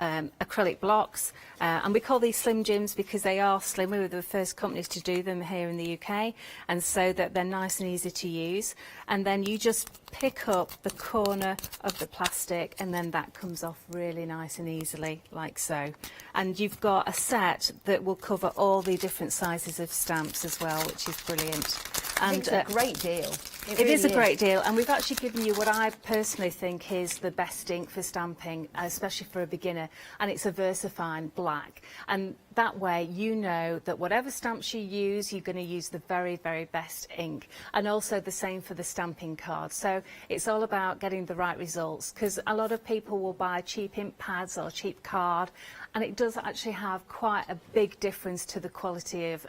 acrylic blocks, and we call these Slim Jims because they are slim. We were the first companies to do them here in the UK, and so that they're nice and easy to use. And then you just pick up the corner of the plastic, and then that comes off really nice and easily, like so. And you've got a set that will cover all the different sizes of stamps as well, which is brilliant.
And it's a great deal.
It is a great deal, and we've actually given you what I personally think is the best ink for stamping, especially for a beginner, and it's a VersaFine black. And that way you know that whatever stamps you use, you're going to use the very, very best ink. And also the same for the stamping card. So it's all about getting the right results, because a lot of people will buy cheap ink pads or cheap card, and it does actually have quite a big difference to the quality of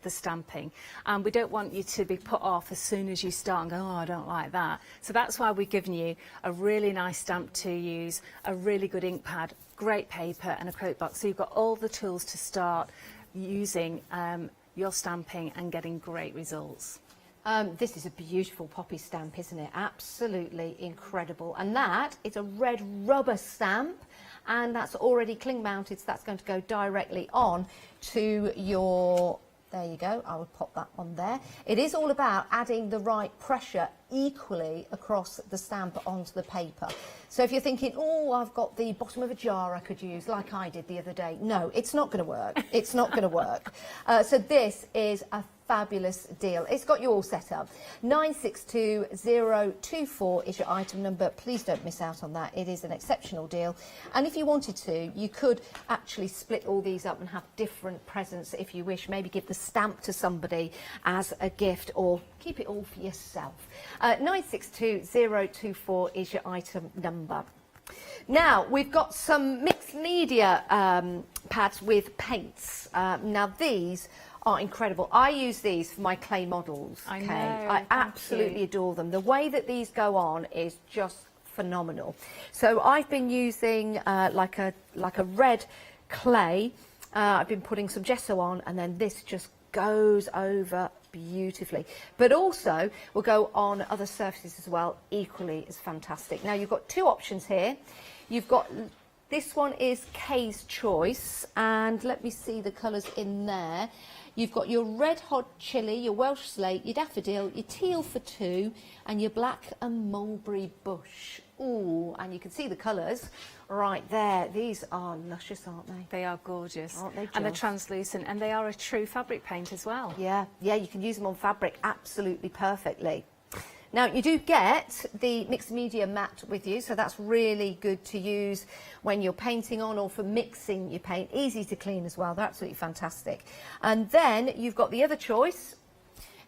the stamping. And we don't want you to be put off as soon as you start and go, oh, I don't like that. So that's why we've given you a really nice stamp to use, a really good ink pad, great paper and acrylic box. So you've got all the tools to start using your stamping and getting great results.
This is a beautiful poppy stamp, isn't it? Absolutely incredible. And that is a red rubber stamp, and that's already cling mounted, so that's going to go directly on to your, there you go, I will pop that on there. It is all about adding the right pressure equally across the stamp onto the paper. So if you're thinking, oh, I've got the bottom of a jar I could use like I did the other day. No, it's not going to work. It's not going to work. So this is a fabulous deal. It's got you all set up. 962024 is your item number. Please don't miss out on that. It is an exceptional deal. And if you wanted to, you could actually split all these up and have different presents if you wish. Maybe give the stamp to somebody as a gift, or keep it all for yourself. 962024 is your item number. Now, we've got some mixed media pads with paints. Now, these are incredible. I use these for my clay models.
I know.
I absolutely adore them. The way that these go on is just phenomenal. So I've been using like a red clay. I've been putting some gesso on, and then this just goes over beautifully, but also will go on other surfaces as well, equally as fantastic. Now, you've got two options here. You've got, this one is Kay's Choice, and let me see the colours in there. You've got your red hot chili, your Welsh slate, your daffodil, your teal for two, and your black and mulberry bush. Ooh, and you can see the colours right there. These are luscious, aren't they?
They are gorgeous.
Aren't they just?
And they're translucent, and they are a true fabric paint as well.
Yeah, yeah, you can use them on fabric absolutely perfectly. Now, you do get the mixed media mat with you, so that's really good to use when you're painting on or for mixing your paint. Easy to clean as well. They're absolutely fantastic. And then you've got the other choice.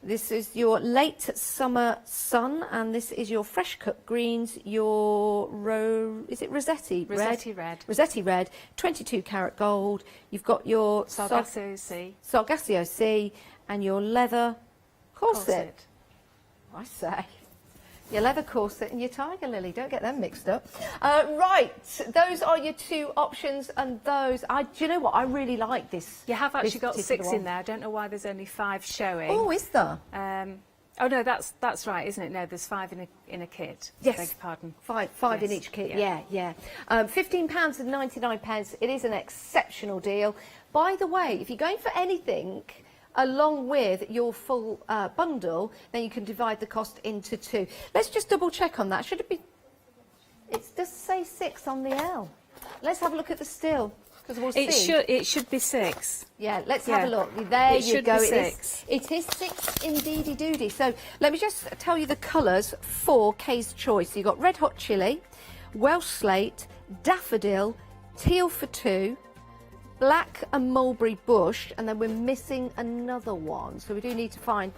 This is your late summer sun, and this is your fresh cut greens, your is it Rossetti red?
Rossetti red.
Rossetti red, 22 karat gold. You've got your
Sargasso C.
Sargasso C, and your leather corset. I say. Your leather corset and your tiger lily. Don't get them mixed up. Right, those are your two options, and those, do you know what? I really like this.
You have actually got 6
one
in there. I don't know why there's only 5 showing.
Oh, is there?
Oh no, that's right, isn't it? No, there's 5 in a kit.
Yes.
Beg your pardon.
Five
Yes.
in each kit. Yeah. £15.99. It is an exceptional deal. By the way, if you're going for anything along with your full bundle, then you can divide the cost into 2. Let's just double check on that. Should it be? It does say 6 on the L. Let's have a look at the still, because we'll see.
It should be 6.
Yeah, let's have a look. There you go.
It should be 6.
It is 6 indeedy doody. So let me just tell you the colours for Kay's Choice. You've got red hot chili, Welsh slate, daffodil, teal for 2, black and mulberry bush, and then we're missing another one. So we do need to find...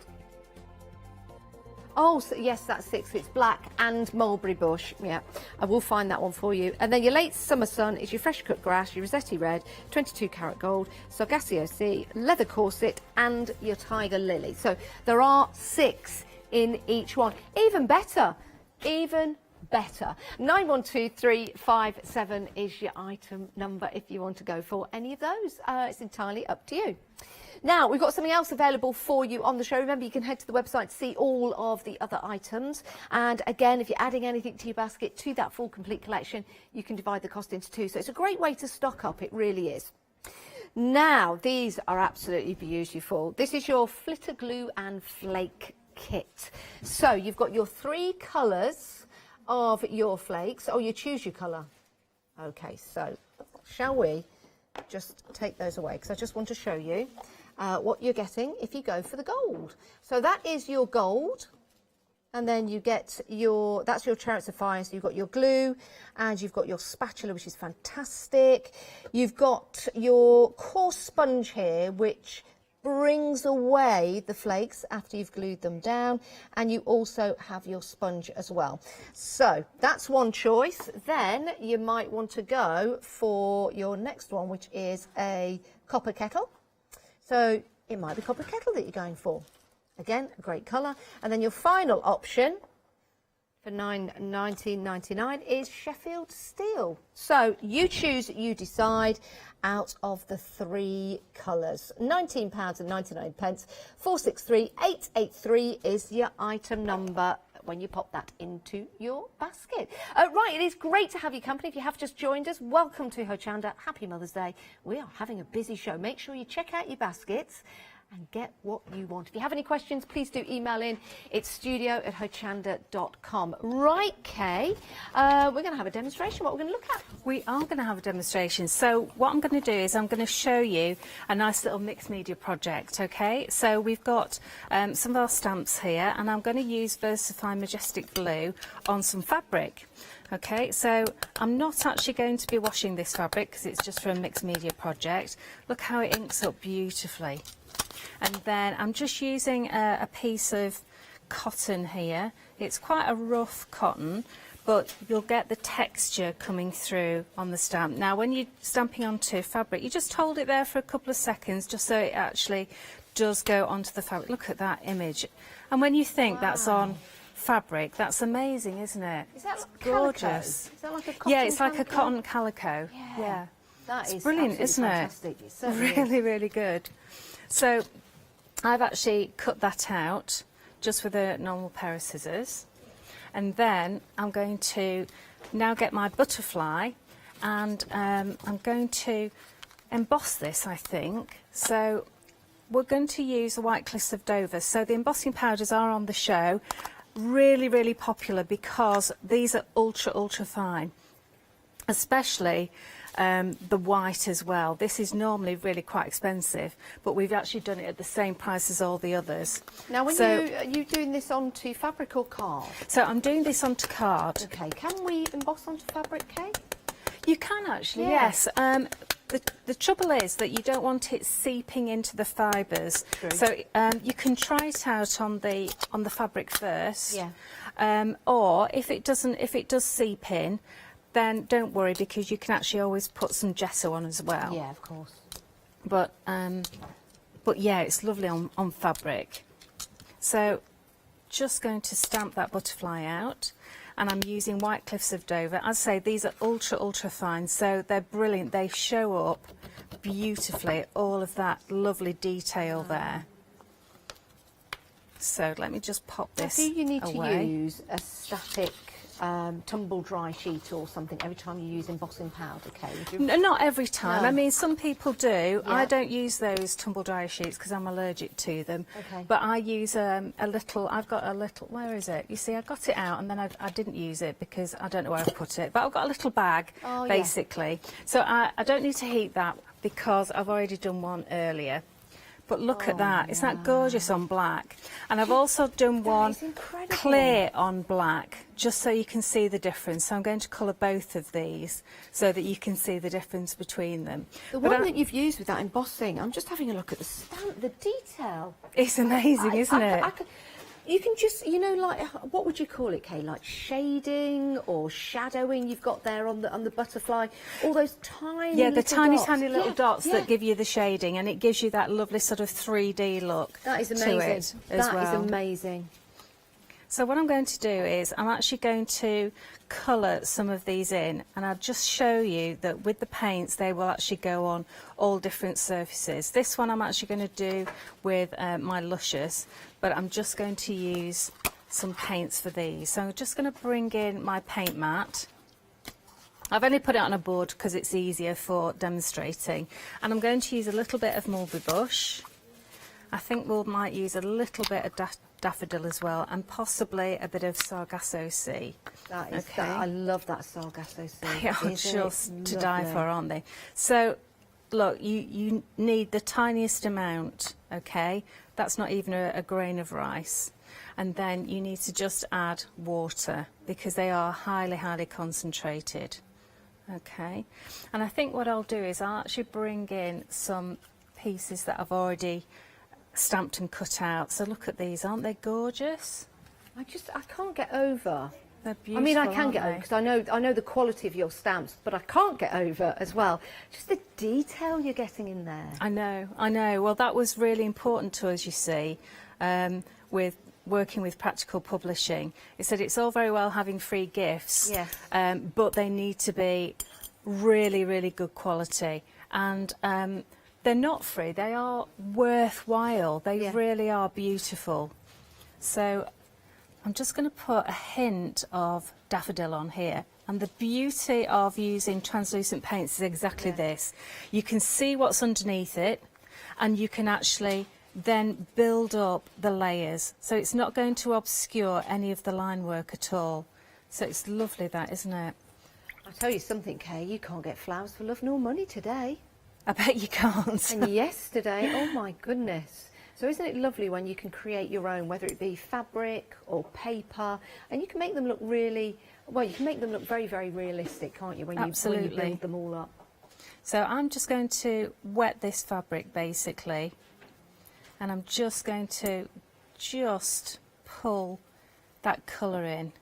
Oh, so yes, that's 6. It's black and mulberry bush. Yeah, I will find that one for you. And then your late summer sun is your fresh cut grass, your Rossetti red, 22 karat gold, Sargassio sea, leather corset, and your tiger lily. So there are 6 in each one. Even better. Even better. 912357 is your item number if you want to go for any of those. It's entirely up to you. Now, we've got something else available for you on the show. Remember, you can head to the website to see all of the other items. And again, if you're adding anything to your basket, to that full complete collection, you can divide the cost into 2. So it's a great way to stock up. It really is. Now, these are absolutely beautiful. This is your flitter glue and flake kit. So you've got your 3 colours of your flakes. Oh, you choose your colour. Okay, so shall we just take those away, because I just want to show you what you're getting if you go for the gold. So that is your gold, and then you get your, that's your Chariots of Fire. So you've got your glue and you've got your spatula, which is fantastic. You've got your coarse sponge here, which brings away the flakes after you've glued them down, and you also have your sponge as well. So that's one choice. Then you might want to go for your next one, which is a copper kettle. So it might be copper kettle that you're going for. Again, a great colour. And then your final option for $19.99 is Sheffield steel. So you choose, you decide out of the 3 colours. £19.99. 463883 is your item number when you pop that into your basket. Right, it is great to have your company. If you have just joined us, welcome to Hochanda. Happy Mother's Day. We are having a busy show. Make sure you check out your baskets and get what you want. If you have any questions, please do email in. It's studio@hochanda.com. Right, Kay, we're going to have a demonstration. What we're going to look at?
We are going to have a demonstration. So what I'm going to do is I'm going to show you a nice little mixed media project, okay? So we've got some of our stamps here, and I'm going to use Versify Majestic Blue on some fabric. Okay, so I'm not actually going to be washing this fabric because it's just for a mixed media project. Look how it inks up beautifully. And then I'm just using a piece of cotton here. It's quite a rough cotton, but you'll get the texture coming through on the stamp. Now, when you're stamping onto fabric, you just hold it there for a couple of seconds just so it actually does go onto the fabric. Look at that image. And when you think that's on fabric, that's amazing, isn't it?
Is that
it's
like
gorgeous.
Is that like a cotton
Yeah, it's like
calico?
a cotton calico.
Yeah. That is
brilliant, isn't
fantastic.
it?
It certainly
Really,
is.
really good. So I've actually cut that out just with a normal pair of scissors. And then I'm going to now get my butterfly, and I'm going to emboss this, I think. So we're going to use the White Cliffs of Dover. So the embossing powders are on the show. Really, really popular because these are ultra, ultra fine, especially the white as well. This is normally really quite expensive, but we've actually done it at the same price as all the others.
Now, when are you doing this onto fabric or card?
So I'm doing this onto card.
Okay, can we emboss onto fabric, Kay?
You can actually,
Yeah.
yes. The trouble is that you don't want it seeping into the fibres.
True.
So you can try it out on the fabric first.
Yeah.
Or if it does seep in, then don't worry, because you can actually always put some gesso on as well.
Yeah, of course.
But yeah, it's lovely on fabric. So just going to stamp that butterfly out, and I'm using White Cliffs of Dover. As I say, these are ultra, ultra fine, so they're brilliant. They show up beautifully, all of that lovely detail there. So let me just pop this away.
Do you need to use a static tumble dry sheet or something every time you use embossing powder, Kay?
No, not every time.
No.
I mean, some people do.
Yeah.
I don't use those tumble dryer sheets because I'm allergic to them.
Okay.
But I use a little, I've got a little, where is it? You see, I got it out and then I didn't use it because I don't know where I've put it. But I've got a little bag,
Oh,
basically. So I don't need to heat that because I've already done one earlier. But look at that. Isn't that gorgeous on black? And I've also done one clear on black, just so you can see the difference. So I'm going to colour both of these so that you can see the difference between them.
The one that you've used with that embossing, I'm just having a look at the stamp, the detail.
It's amazing, isn't it?
You can just, you know, like, what would you call it, Kay? Like shading or shadowing you've got there on the butterfly. All those tiny
the tiny, tiny little dots
yeah.
that give you the shading, and it gives you that lovely sort of 3D look.
That is
to
amazing.
it as
That
well.
is amazing.
So what I'm going to do is I'm actually going to colour some of these in, and I'll just show you that with the paints they will actually go on all different surfaces. This one I'm actually going to do with my Luscious, but I'm just going to use some paints for these. So I'm just going to bring in my paint mat. I've only put it on a board because it's easier for demonstrating, and I'm going to use a little bit of mulberry bush. I think we might use a little bit of daffodil as well, and possibly a bit of Sargasso sea.
That is, I love that Sargasso sea.
They are just to die for, aren't they? So, look, you need the tiniest amount, okay? That's not even a grain of rice. And then you need to just add water because they are highly, highly concentrated, okay? And I think what I'll do is I'll actually bring in some pieces that I've already stamped and cut out. So look at these, aren't they gorgeous?
I can't get over.
They're
I
beautiful.
mean, I can get over because I know the quality of your stamps, but I can't get over as well just the detail you're getting in there.
I know. Well, that was really important to us, you see, with working with Practical Publishing. It said it's all very well having free gifts,
yes.
But they need to be really, really good quality. And they're not free, they are worthwhile. They really are beautiful. So I'm just going to put a hint of daffodil on here. And the beauty of using translucent paints is exactly this. You can see what's underneath it, and you can actually then build up the layers. So it's not going to obscure any of the line work at all. So it's lovely, that, isn't it?
I'll tell you something, Kay, you can't get flowers for love nor money today.
I bet you can't.
And yesterday, oh my goodness. So isn't it lovely when you can create your own, whether it be fabric or paper, and you can make them look really, well, you can make them look very, very realistic, can't you, when you build them all up.
So I'm just going to wet this fabric basically, and I'm just going to pull that colour in,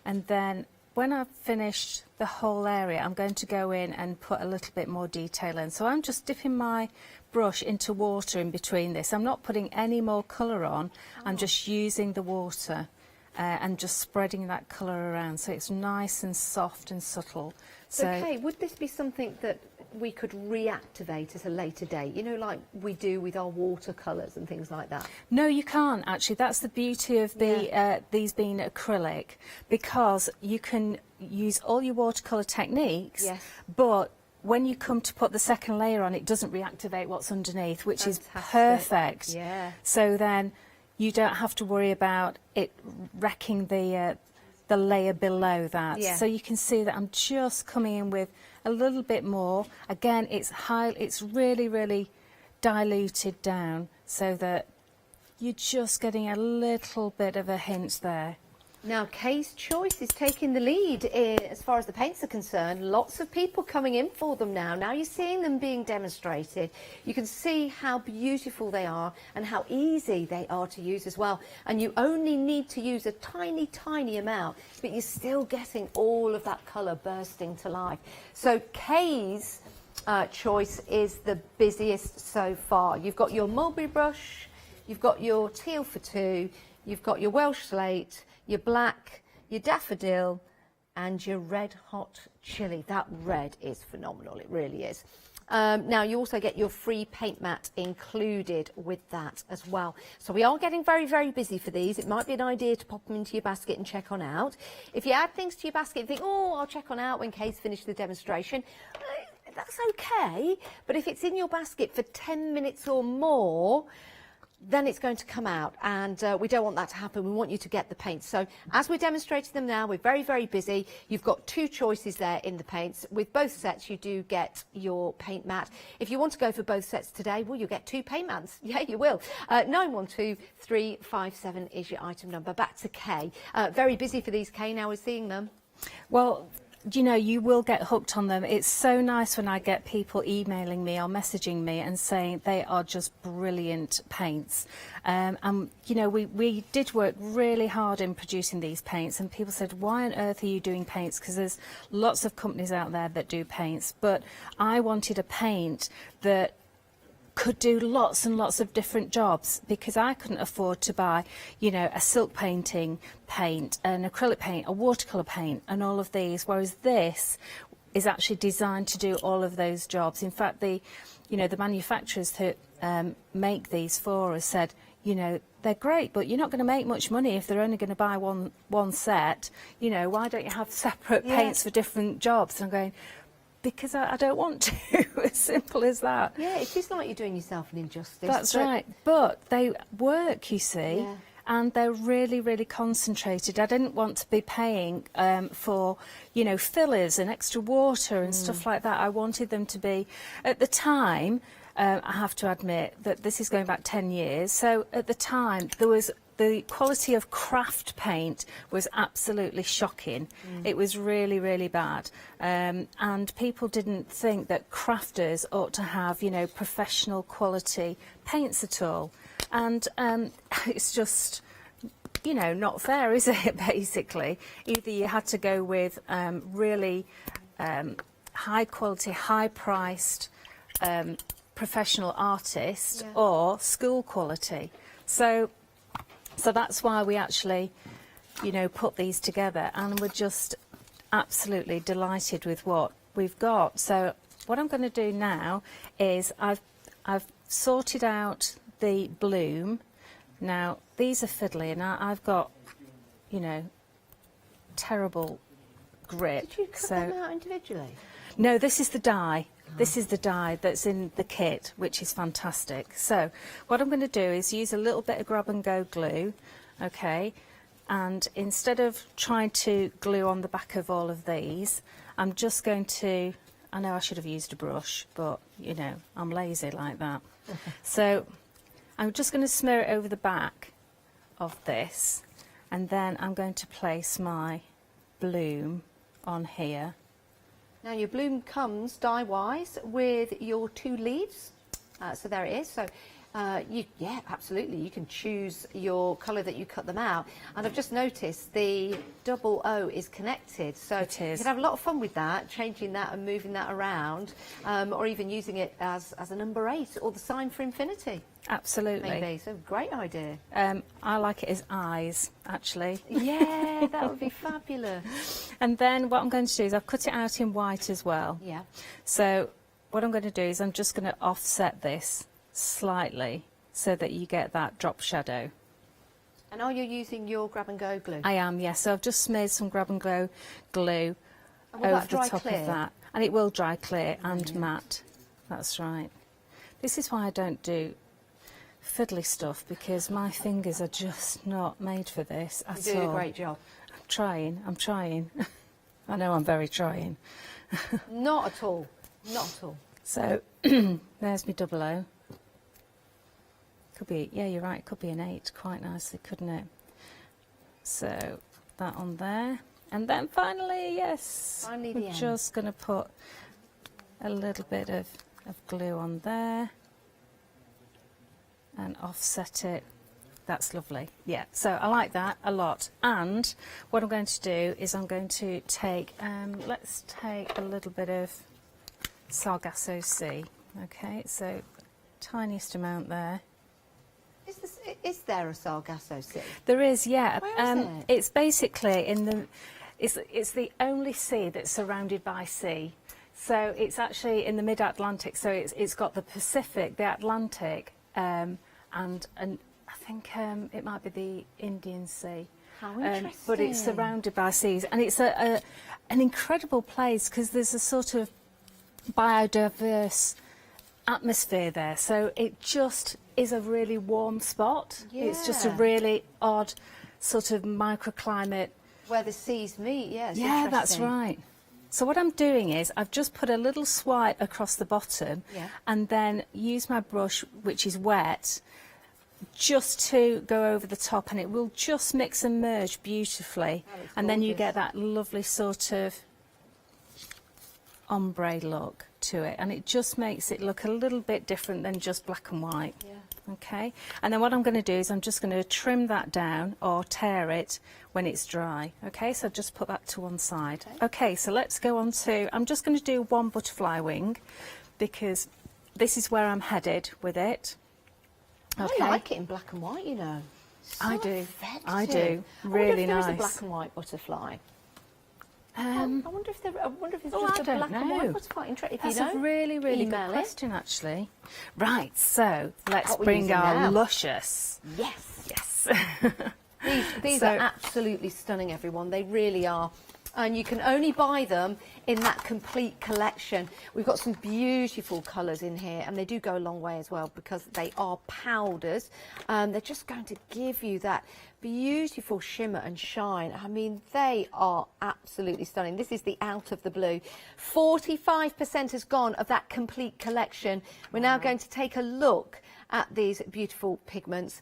and then when I've finished the whole area, I'm going to go in and put a little bit more detail in. So I'm just dipping my brush into water in between this. I'm not putting any more colour on. I'm just using the water and just spreading that colour around. So it's nice and soft and subtle.
So, Kay, would this be something that we could reactivate at a later date, you know, like we do with our watercolours and things like that?
No, you can't actually. That's the beauty of the these being acrylic, because you can use all your watercolour techniques, but when you come to put the second layer on, it doesn't reactivate what's underneath, which is perfect.
Yeah.
So then you don't have to worry about it wrecking the layer below that.
Yeah.
So you can see that I'm just coming in with a little bit more. Again, it's really, really diluted down so that you're just getting a little bit of a hint there.
Now, Kay's choice is taking the lead as far as the paints are concerned. Lots of people coming in for them now. Now you're seeing them being demonstrated. You can see how beautiful they are and how easy they are to use as well. And you only need to use a tiny, tiny amount, but you're still getting all of that colour bursting to life. So Kay's choice is the busiest so far. You've got your mulberry brush, you've got your teal for two, you've got your Welsh slate, your black, your daffodil, and your red hot chili. That red is phenomenal, it really is. Now you also get your free paint mat included with that as well. So we are getting very, very busy for these. It might be an idea to pop them into your basket and check on out. If you add things to your basket and think, oh, I'll check on out when Kay's finished the demonstration, that's okay. But if it's in your basket for 10 minutes or more, then it's going to come out, and we don't want that to happen. We want you to get the paints. So as we're demonstrating them now, we're very, very busy. You've got two choices there in the paints. With both sets, you do get your paint mat. If you want to go for both sets today, well, you'll get two paint mats. Yeah, you will. 912357 is your item number. Back to Kay. Very busy for these, Kay. Now we're seeing them.
Well, you know, you will get hooked on them. It's so nice when I get people emailing me or messaging me and saying they are just brilliant paints. And, you know, we did work really hard in producing these paints, and people said, why on earth are you doing paints? Because there's lots of companies out there that do paints. But I wanted a paint that could do lots and lots of different jobs, because I couldn't afford to buy, you know, a silk painting paint, an acrylic paint, a watercolour paint and all of these, whereas this is actually designed to do all of those jobs. In fact, the manufacturers that make these for us said, you know, they're great, but you're not going to make much money if they're only going to buy one set. You know, why don't you have separate paints for different jobs? And I'm going, because I don't want to. As simple as that.
Yeah, it is like you're doing yourself an injustice.
That's right. But they work, you see, and they're really, really concentrated. I didn't want to be paying for, you know, fillers and extra water and stuff like that. I wanted them to be, at the time, I have to admit that this is going back 10 years. So at the time, the quality of craft paint was absolutely shocking. It was really, really bad. And people didn't think that crafters ought to have, you know, professional quality paints at all. And it's just, you know, not fair, is it, basically? Either you had to go with really high quality, high priced professional artist or school quality. So that's why we actually, you know, put these together, and we're just absolutely delighted with what we've got. So what I'm going to do now is I've sorted out the bloom. Now these are fiddly, and I've got, you know, terrible grip.
Did you cut them out individually?
No, this is the dye. This is the dye that's in the kit, which is fantastic. So what I'm going to do is use a little bit of grab and go glue, okay, and instead of trying to glue on the back of all of these, I'm just going to, I know I should have used a brush, but you know, I'm lazy like that. So I'm just going to smear it over the back of this, and then I'm going to place my bloom on here.
Now your bloom comes die-wise with your 2 leaves, so there it is. So yeah, absolutely, you can choose your colour that you cut them out. And I've just noticed the double O is connected, so
it is.
you can have a lot of fun with that, changing that and moving that around, or even using it as a number 8 or the sign for infinity.
Absolutely.
Maybe, so great idea.
I like it as eyes, actually.
Yeah, that would be fabulous.
And then what I'm going to do is I've cut it out in white as well.
Yeah.
So what I'm going to do is I'm just going to offset this slightly so that you get that drop shadow.
And are you using your grab and go glue?
I am, yes. So I've just smeared some grab and go glue
and
over the top
clear?
of that. And it will dry clear and matte. That's right. This is why I don't do fiddly stuff, because my fingers are just not made for this at all.
You're doing a great job.
I'm trying. I know I'm very trying.
Not at all. Not at all.
So there's my double O. Could be, yeah, you're right, it could be an 8 quite nicely, couldn't it? So that on there. And then finally, yes, we're just going to put a little bit of glue on there and offset it. That's lovely. Yeah, so I like that a lot. And what I'm going to do is I'm going to take, let's take a little bit of Sargasso Sea. Okay, so tiniest amount there.
Is there a Sargasso Sea?
There is, yeah.
Where is it?
It's basically in the, it's the only sea that's surrounded by sea. So it's actually in the mid-Atlantic. So it's got the Pacific, the Atlantic, and I think it might be the Indian Sea.
How interesting.
But it's surrounded by seas, and it's an incredible place because there's a sort of biodiverse atmosphere there. So it just is a really warm spot.
Yeah.
It's just a really odd sort of microclimate.
Where the seas meet, yeah.
Yeah, that's right. So what I'm doing is I've just put a little swipe across the bottom and then use my brush, which is wet, just to go over the top, and it will just mix and merge beautifully. And then you get that lovely sort of ombre look to it, and it just makes it look a little bit different than just black and white.
Yeah.
Okay, and then what I'm going to do is I'm just going to trim that down or tear it when it's dry. Okay, so just put that to one side. Okay, so let's go on to, I'm just going to do one butterfly wing because this is where I'm headed with it. Okay.
I like it in black and white, you know. So
I do.
effective.
I do.
I
Really
wonder if
nice.
there is a black and white butterfly. I wonder if it's
Oh,
just
I
a
don't
black and
know.
white butterfly. If
That's
you know,
a really, really
email
good
it.
question, actually. Right, so let's
What we're
bring
using
our
now.
luscious.
Yes.
Yes.
These
So-
are absolutely stunning, everyone. They really are. And you can only buy them in that complete collection. We've got some beautiful colours in here, and they do go a long way as well because they are powders. They're just going to give you that beautiful shimmer and shine. I mean, they are absolutely stunning. This is the Out of the Blue. 45% has gone of that complete collection. We're now going to take a look at these beautiful pigments.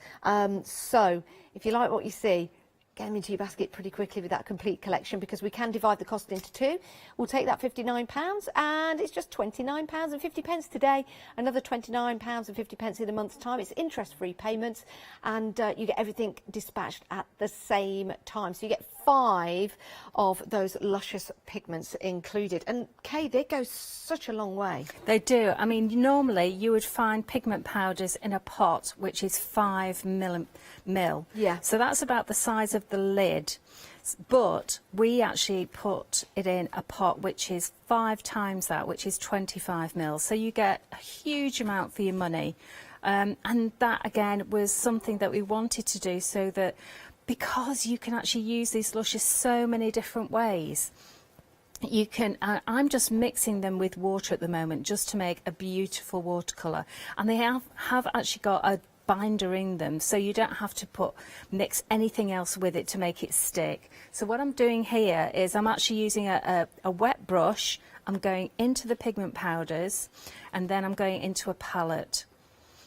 So if you like what you see, get them into your basket pretty quickly with that complete collection, because we can divide the cost into two. We'll take that £59 and it's just £29.50 today, another £29.50 in a month's time. It's interest-free payments, and you get everything dispatched at the same time. So you get 5 of those luscious pigments included. And Kay, they go such a long way.
They do. I mean, normally you would find pigment powders in a pot which is 5 mil.
Yeah.
So that's about the size of the lid. But we actually put it in a pot which is 5 times that, which is 25 mil. So you get a huge amount for your money. And that, again, was something that we wanted to do, so that because you can actually use these luscious so many different ways. You can, I'm just mixing them with water at the moment just to make a beautiful watercolour. And they have actually got a binder in them, so you don't have to mix anything else with it to make it stick. So what I'm doing here is I'm actually using a wet brush. I'm going into the pigment powders, and then I'm going into a palette.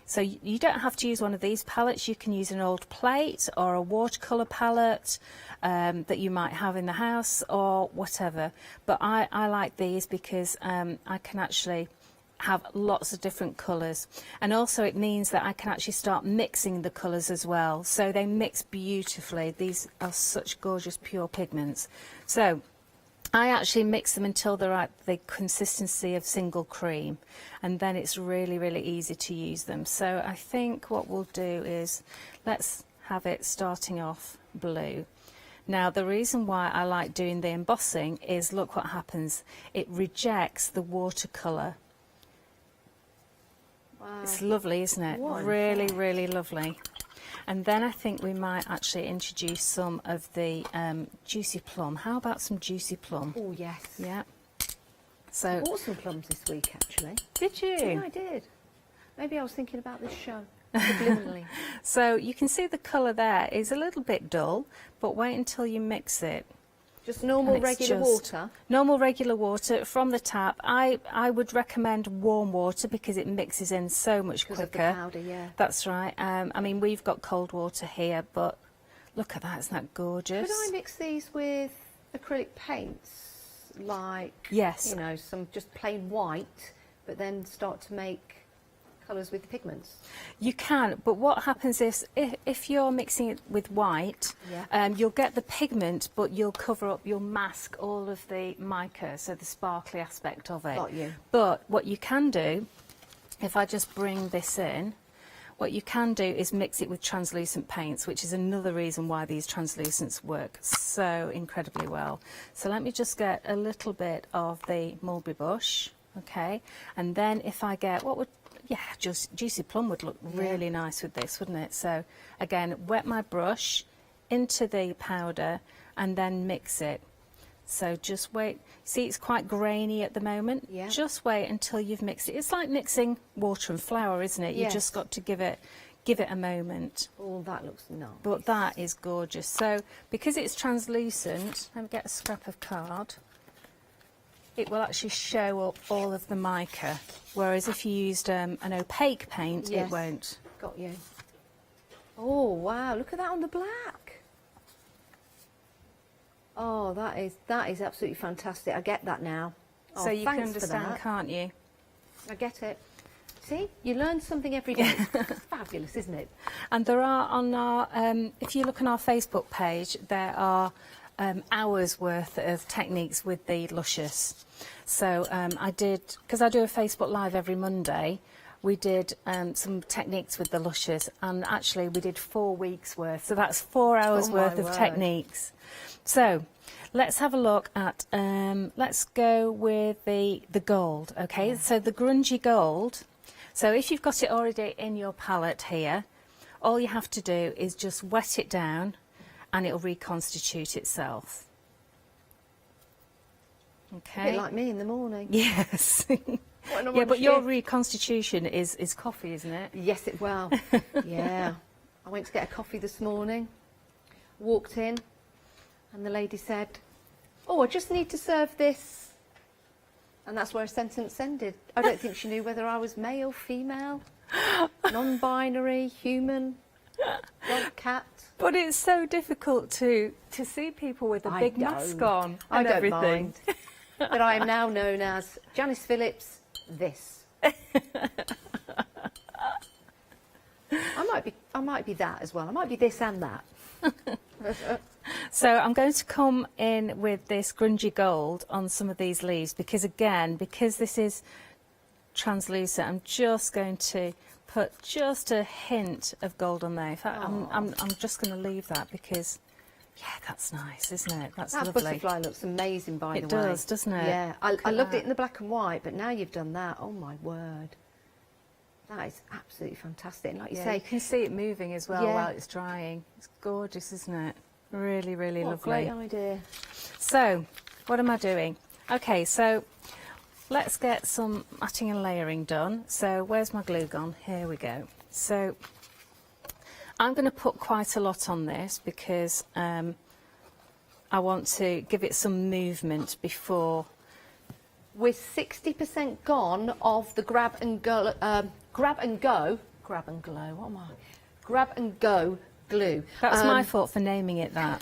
So you don't have to use one of these palettes. You can use an old plate or a watercolour palette that you might have in the house or whatever. But I like these because I can actually have lots of different colours, and also it means that I can actually start mixing the colours as well, so they mix beautifully. These are such gorgeous pure pigments. So I actually mix them until they're at the consistency of single cream, and then it's really, really easy to use them. So I think what we'll do is let's have it starting off blue. Now, the reason why I like doing the embossing is, look what happens. It rejects the watercolour.
Wow.
It's lovely, isn't it? Really, really lovely. And then I think we might actually introduce some of the juicy plum. How about some juicy plum?
Oh, yes.
Yeah.
I
So,
bought some plums this week, actually.
did you?
Yeah, I did. Maybe I was thinking about this show subliminally.
So you can see the colour there is a little bit dull, but wait until you mix it.
Just normal
And it's
regular
just
water?
Normal regular water from the tap. I would recommend warm water because it mixes in so much
Because
quicker.
of the powder, yeah.
That's right. I mean, we've got cold water here, but look at that. Isn't that gorgeous?
Could I mix these with acrylic paints? Like,
Yes.
you know, some just plain white, but then start to make colours with the pigments?
You can, but what happens is if you're mixing it with white,
Yeah.
you'll get the pigment, but you'll cover up, you'll mask all of the mica, so the sparkly aspect of it.
Got you.
But what you can do, if I just bring this in, what you can do is mix it with translucent paints, which is another reason why these translucents work so incredibly well. So let me just get a little bit of the mulberry bush, okay? And then if I get, just juicy plum would look really nice with this, wouldn't it? So again, wet my brush into the powder and then mix it. So just wait. See, it's quite grainy at the moment.
Yeah.
Just wait until you've mixed it. It's like mixing water and flour, isn't it?
Yes.
You've just got to give it a moment.
Oh, that looks nice.
But that is gorgeous. So because it's translucent, let me get a scrap of card. It will actually show up all of the mica, whereas if you used an opaque paint,
Yes.
it won't.
Got you. Oh, wow, look at that on the black. Oh, that is absolutely fantastic. I get that now. Oh,
So you can
thanks for
understand,
that.
can't you?
I get it. See, you learn something every day. It's fabulous, isn't it?
And there are on our, if you look on our Facebook page, there are hours worth of techniques with the luscious. So I did, because I do a Facebook Live every Monday, we did some techniques with the luscious, and actually we did 4 weeks worth. So that's 4 hours
Oh,
worth
my
of
word.
techniques. So let's have a look at, let's go with the gold, okay? So the grungy gold. So if you've got it already in your palette here, all you have to do is just wet it down and it'll reconstitute itself. Okay.
A bit like me in the morning.
Yes.
When I'm
Yeah,
on
but your
shift.
reconstitution is coffee, isn't it?
Yes, it will. Yeah. I went to get a coffee this morning, walked in, and the lady said, "Oh, I just need to serve this." And that's where a sentence ended. I don't think she knew whether I was male, female, non-binary, human, dog, cat.
But it's so difficult to see people with a big mask on
I
and
don't
everything.
mind. But I am now known as Janice Phillips, this. I might be that as well. I might be this and that.
So I'm going to come in with this grungy gold on some of these leaves because, again, because this is translucent, I'm just going to put just a hint of gold on there. In fact, I'm just going to leave that because, yeah, that's nice, isn't it? That's
That
lovely.
butterfly looks amazing, by the way.
It does, doesn't it?
Yeah,
Look
I
at
loved
that.
it in the black and white, but now you've done that. Oh my word, that is absolutely fantastic. And like you
Yeah,
say,
you can see it moving as well
Yeah.
while it's drying. It's gorgeous, isn't it? Really, really
what a
lovely.
great idea.
So, what am I doing? Okay, so let's get some matting and layering done. So, where's my glue gone? Here we go. So, I'm going to put quite a lot on this because I want to give it some movement before.
We're 60% gone of the grab and glow. What am I? Grab and go glue.
That's my fault for naming it that.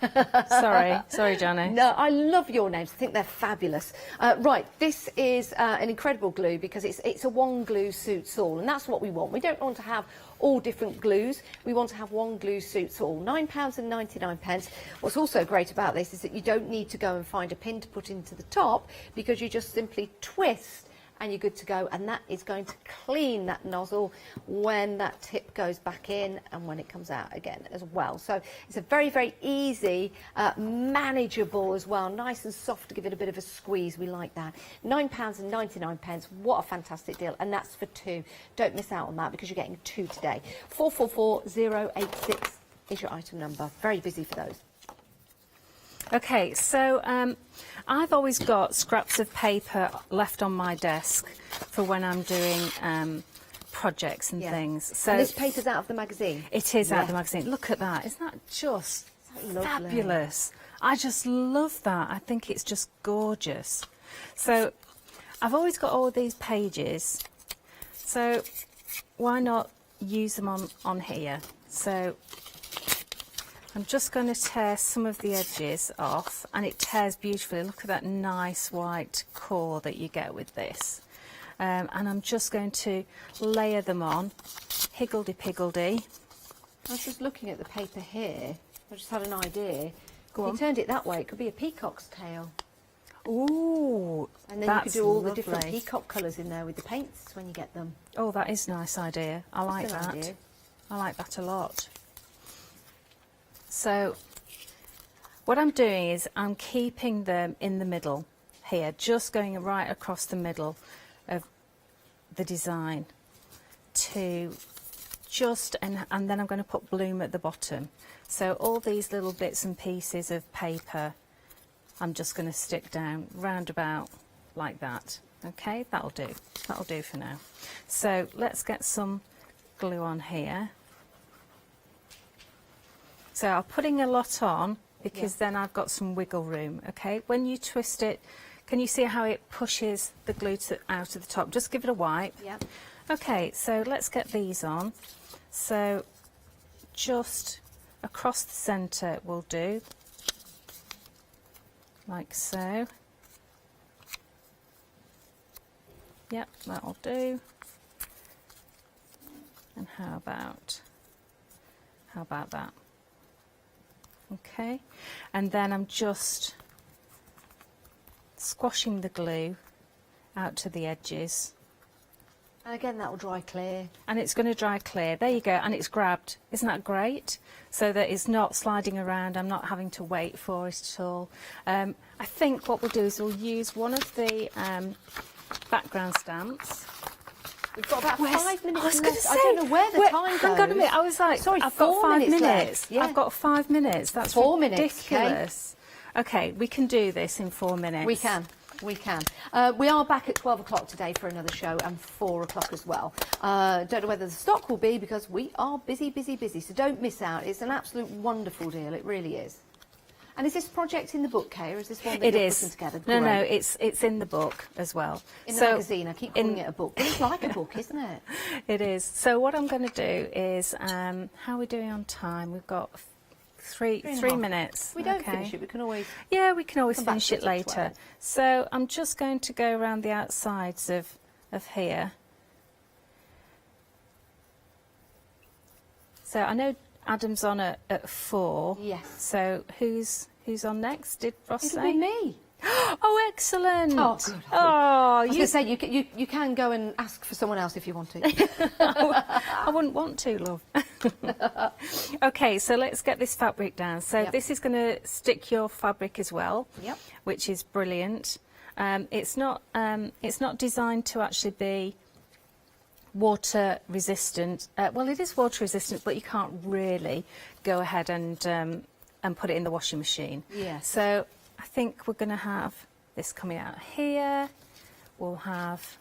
Sorry, Johnny.
No, I love your names. I think they're fabulous. Right, this is an incredible glue because it's a one glue suits all, and that's what we want. We don't want to have all different glues. We want to have one glue suits all. £9.99. What's also great about this is that you don't need to go and find a pin to put into the top because you just simply twist and you're good to go, and that is going to clean that nozzle when that tip goes back in and when it comes out again as well. So it's a very, very easy, manageable as well, nice and soft to give it a bit of a squeeze. We like that. £9.99. What a fantastic deal, and that's for two. Don't miss out on that because you're getting two today. 444086 is your item number. Very busy for those.
Okay, so I've always got scraps of paper left on my desk for when I'm doing projects and things. So
and this paper's out of the magazine?
It is out of the magazine. Look at that. Isn't that just
lovely?
Fabulous? I just love that. I think it's just gorgeous. So I've always got all these pages. So why not use them on here? So I'm just going to tear some of the edges off, and it tears beautifully. Look at that nice white core that you get with this. And I'm just going to layer them on, higgledy-piggledy.
I was just looking at the paper here. I just had an idea.
Go
If
on.
you turned it that way, it could be a peacock's tail.
Ooh,
And then you
that's
could do all the different
lovely.
peacock colours in there with the paints when you get them.
Oh, that is a nice idea. I like
Just an
that.
idea.
I like that a lot. So what I'm doing is I'm keeping them in the middle here, just going right across the middle of the design to just, and then I'm going to put bloom at the bottom. So all these little bits and pieces of paper I'm just going to stick down round about like that. Okay, that'll do. That'll do for now. So let's get some glue on here. So I'm putting a lot on because then I've got some wiggle room. Okay, when you twist it, can you see how it pushes the glue out of the top? Just give it a wipe.
Yep.
Okay, so let's get these on. So just across the centre will do, like so. Yep, that'll do. And how about that? Okay, and then I'm just squashing the glue out to the edges.
And again, that will dry clear.
And it's going to dry clear. There you go, and it's grabbed. Isn't that great? So that it's not sliding around. I'm not having to wait for it at all. I think what we'll do is we'll use one of the background stamps.
We've got about 5 minutes
I was
left.
going to say,
I don't know where the time goes.
Hang on a minute. I was like,
sorry,
I've got 5 minutes.
Left. Yeah.
I've got 5 minutes. That's
4 minutes.
ridiculous. Okay, we can do this in 4 minutes.
We can. We can. We are back at 12 o'clock today for another show, and 4 o'clock as well. Don't know whether the stock will be, because we are busy, busy, busy. So don't miss out. It's an absolute wonderful deal. It really is. And is this project in the book, Kay, or is this one that you're putting together?
No, no, it's in the book as well.
In the magazine. I keep calling it a book. It's like a book, isn't it?
It is. So what I'm going to do is, how are we doing on time? We've got three minutes.
We don't finish it. We can always.
Yeah, we can always finish it later.
12.
So I'm just going to go around the outsides of here. So I know Adam's on at 4.
Yes.
So who's on next? Did Ross
It'll
say?
be me.
Oh, excellent!
Oh, good.
Oh,
I was going to say you can go and ask for someone else if you want to.
I wouldn't want to, love. Okay, so let's get this fabric down. So this is going to stick your fabric as well, which is brilliant. It's not designed to actually be water resistant. Well, it is water resistant, but you can't really go ahead and put it in the washing machine.
Yes.
So I think we're going to have this coming out here. We'll have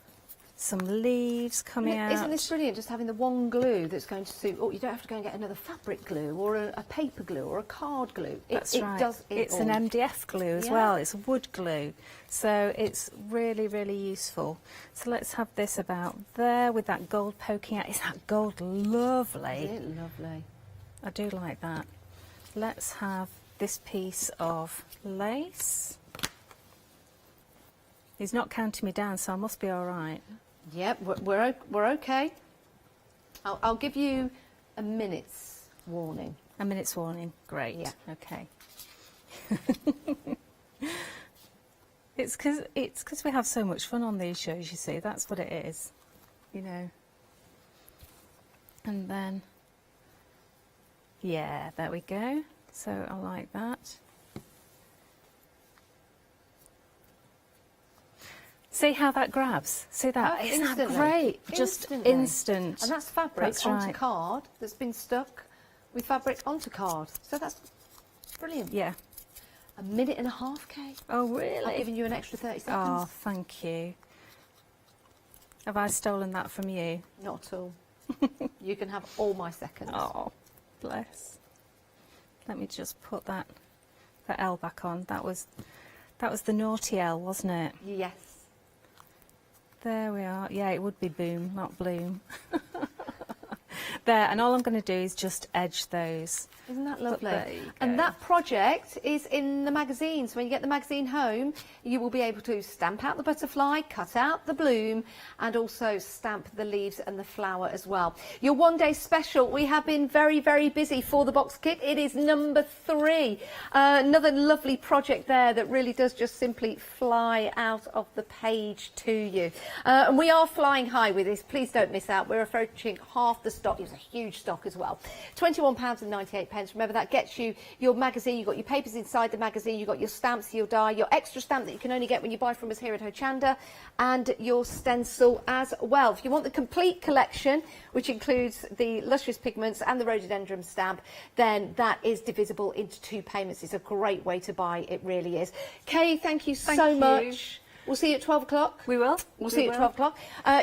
some leaves coming out.
Isn't this brilliant, just having the one glue that's going to suit? Oh, you don't have to go and get another fabric glue or a paper glue or a card glue.
That's right.
It does it
it's
all.
an MDF glue as well. It's a wood glue. So it's really, really useful. So let's have this about there with that gold poking out. Is that gold lovely?
Is it lovely?
I do like that. Let's have this piece of lace. He's not counting me down, so I must be all right.
Yep, we're okay. I'll give you a minute's warning.
A minute's warning, great.
Yeah.
Okay. It's because we have so much fun on these shows, you see. That's what it is, you know. And then, yeah, there we go. So I like that. See how that grabs? See that? Isn't that great? Just instant.
And that's fabric onto card that's been stuck with fabric onto card. So that's brilliant.
Yeah.
A minute and a half, Kay.
Oh, really?
I've given you an extra 30 seconds.
Oh, thank you. Have I stolen that from you?
Not at all. You can have all my seconds.
Oh, bless. Let me just put that L back on. That was the naughty L, wasn't it?
Yes.
There we are. Yeah, it would be boom, not bloom. There, and all I'm going to do is just edge those.
Isn't that lovely? And that project is in the magazine. So when you get the magazine home, you will be able to stamp out the butterfly, cut out the bloom, and also stamp the leaves and the flower as well. Your one-day special, we have been very, very busy for the box kit. It is number 3. Another lovely project there that really does just simply fly out of the page to you. And we are flying high with this. Please don't miss out. We're approaching half the stock. It's a huge stock as well. £21.98. Remember, that gets you your magazine. You've got your papers inside the magazine. You've got your stamps, your die, your extra stamp that you can only get when you buy from us here at Hochanda, and your stencil as well. If you want the complete collection, which includes the lustrous pigments and the rhododendron stamp, then that is divisible into 2 payments. It's a great way to buy. It really is. Kay, thank you so much. We'll see you at 12 o'clock.
We will.
We'll see you at 12 o'clock.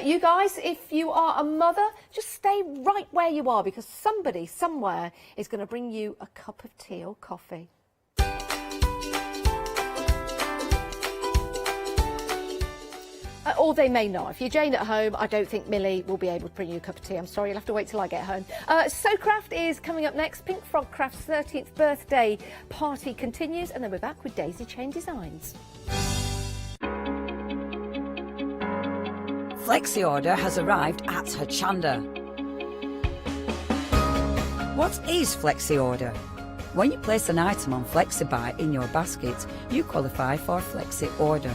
You guys, if you are a mother, just stay right where you are, because somebody somewhere is going to bring you a cup of tea or coffee. Or they may not. If you're Jane at home, I don't think Millie will be able to bring you a cup of tea. I'm sorry, you'll have to wait till I get home. Sewcraft is coming up next. Pink Frog Craft's 30th birthday party continues, and then we're back with Daisy Chain Designs.
Flexi Order has arrived at Hochanda. What is Flexi Order? When you place an item on FlexiBuy in your basket, you qualify for Flexi Order,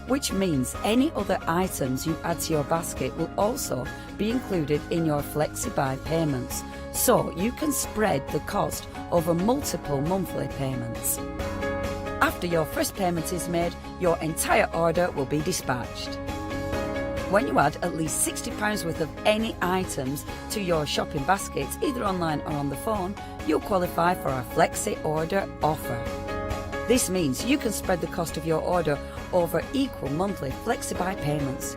which means any other items you add to your basket will also be included in your FlexiBuy payments, so you can spread the cost over multiple monthly payments. After your first payment is made, your entire order will be dispatched. When you add at least £60 worth of any items to your shopping basket, either online or on the phone, you'll qualify for our Flexi Order offer. This means you can spread the cost of your order over equal monthly FlexiBuy payments,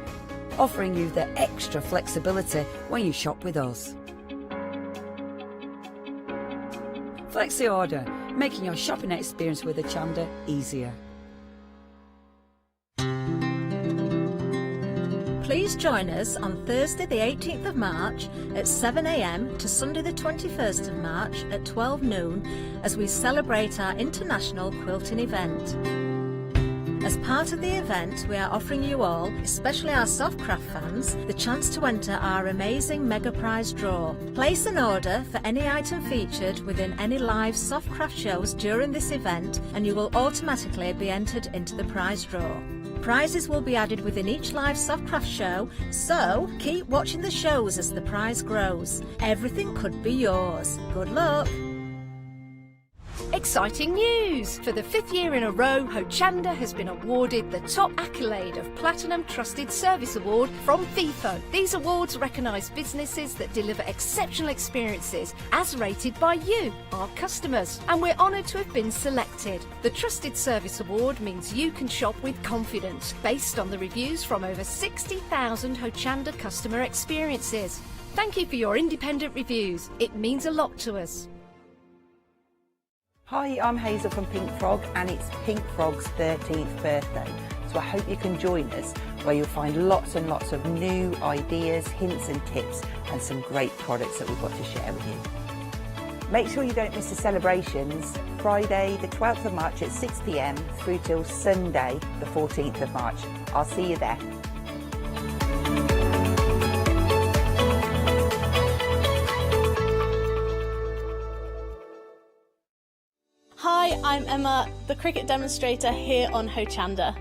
offering you the extra flexibility when you shop with us. Flexi Order, making your shopping experience with Hochanda easier.
Please join us on Thursday the 18th of March at 7 a.m. to Sunday the 21st of March at 12 noon as we celebrate our international quilting event. As part of the event, we are offering you all, especially our Softcraft fans, the chance to enter our amazing mega prize draw. Place an order for any item featured within any live Softcraft shows during this event and you will automatically be entered into the prize draw. Prizes will be added within each live Softcraft show, so keep watching the shows as the prize grows. Everything could be yours. Good luck!
Exciting news! For the 5th year in a row, Hochanda has been awarded the top accolade of Platinum Trusted Service Award from Feefo. These awards recognise businesses that deliver exceptional experiences as rated by you, our customers, and we're honoured to have been selected. The Trusted Service Award means you can shop with confidence, based on the reviews from over 60,000 Hochanda customer experiences. Thank you for your independent reviews. It means a lot to us.
Hi, I'm Hazel from Pink Frog and it's Pink Frog's 13th birthday. So I hope you can join us where you'll find lots and lots of new ideas, hints and tips and some great products that we've got to share with you. Make sure you don't miss the celebrations, Friday the 12th of March at 6 p.m. through till Sunday the 14th of March. I'll see you there.
Hi, I'm Emma, the cricket demonstrator here on Hochanda.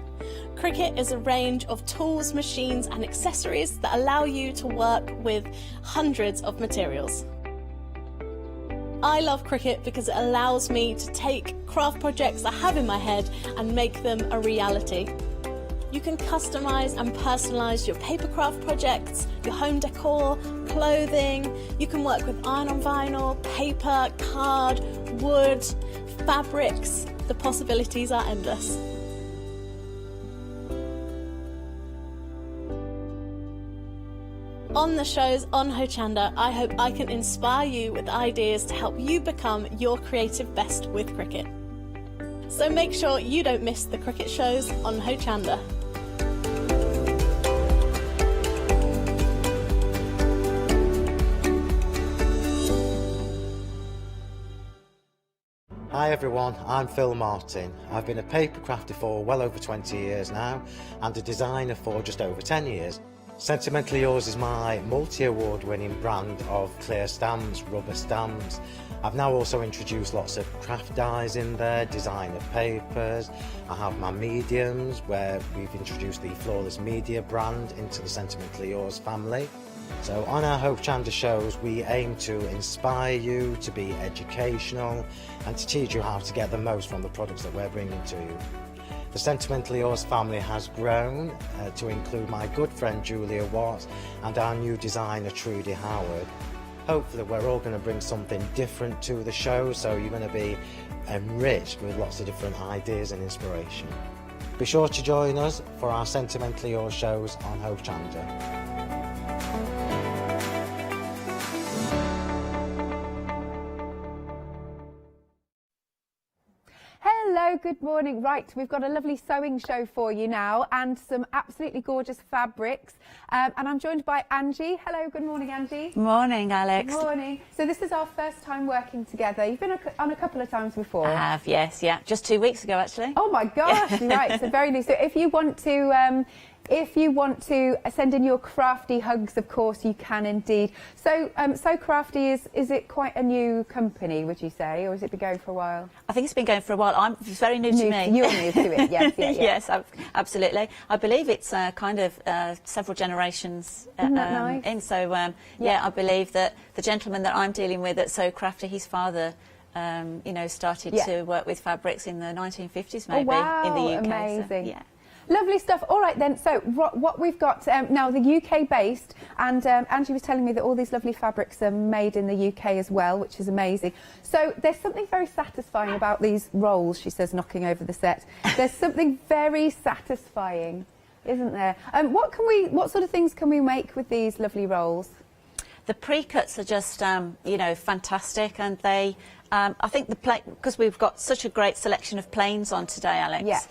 Cricket is a range of tools, machines and accessories that allow you to work with hundreds of materials. I love cricket because it allows me to take craft projects I have in my head and make them a reality. You can customise and personalise your papercraft projects, your home decor, clothing. You can work with iron on vinyl, paper, card, wood, fabrics. The possibilities are endless. On the shows on Hochanda, I hope I can inspire you with ideas to help you become your creative best with cricket. So make sure you don't miss the cricket shows on Hochanda.
Hi everyone, I'm Phil Martin. I've been a paper crafter for well over 20 years now and a designer for just over 10 years. Sentimentally Yours is my multi-award winning brand of clear stamps, rubber stamps. I've now also introduced lots of craft dyes in there, designer papers. I have my mediums where we've introduced the Flawless Media brand into the Sentimentally Yours family. So on our Hochanda shows we aim to inspire you, to be educational and to teach you how to get the most from the products that we're bringing to you. The Sentimentally Yours family has grown to include my good friend Julia Watts and our new designer Trudy Howard. Hopefully we're all going to bring something different to the show, so you're going to be enriched with lots of different ideas and inspiration. Be sure to join us for our Sentimentally Yours shows on Hochanda.
Hello, good morning. Right, we've got a lovely sewing show for you now and some absolutely gorgeous fabrics. And I'm joined by Angie. Hello, good morning, Angie.
Morning, Alex.
Good morning. So this is our first time working together. You've been on a couple of times before.
I have, yes, yeah. Just 2 weeks ago, actually.
Oh my gosh, right, so very new. So if you want to If you want to send in your crafty hugs, of course, you can indeed. So, So Crafty, is it quite a new company, would you say, or has it been going for a while?
I think it's been going for a while. It's very new to me.
You're new to it, yes.
Yes, absolutely. I believe it's kind of several generations
Isn't that nice?
in. So, I believe that the gentleman that I'm dealing with at So Crafty, his father, started to work with fabrics in the 1950s, maybe, in the UK.
Amazing.
So, yeah.
Lovely stuff. All right then, so what we've got now, the UK based, and Angie was telling me that all these lovely fabrics are made in the UK as well, which is amazing. So there's something very satisfying about these rolls, she says, knocking over the set. There's something very satisfying, isn't there? What sort of things can we make with these lovely rolls?
The pre-cuts are just, fantastic, and they, I think because we've got such a great selection of planes on today, Alex,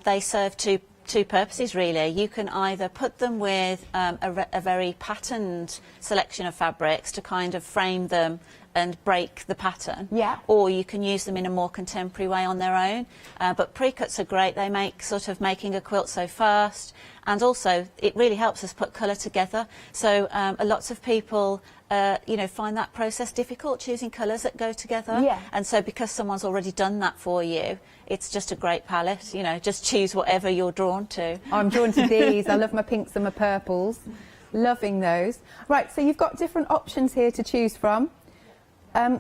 they serve two purposes, really. You can either put them with a very patterned selection of fabrics to kind of frame them and break the pattern, or you can use them in a more contemporary way on their own. But pre-cuts are great. They make sort of making a quilt so fast, and also it really helps us put colour together. So lots of people find that process difficult, choosing colours that go together. And so because someone's already done that for you, it's just a great palette. Just choose whatever you're drawn to.
I'm drawn to these. I love my pinks and my purples. Loving those. Right, so you've got different options here to choose from.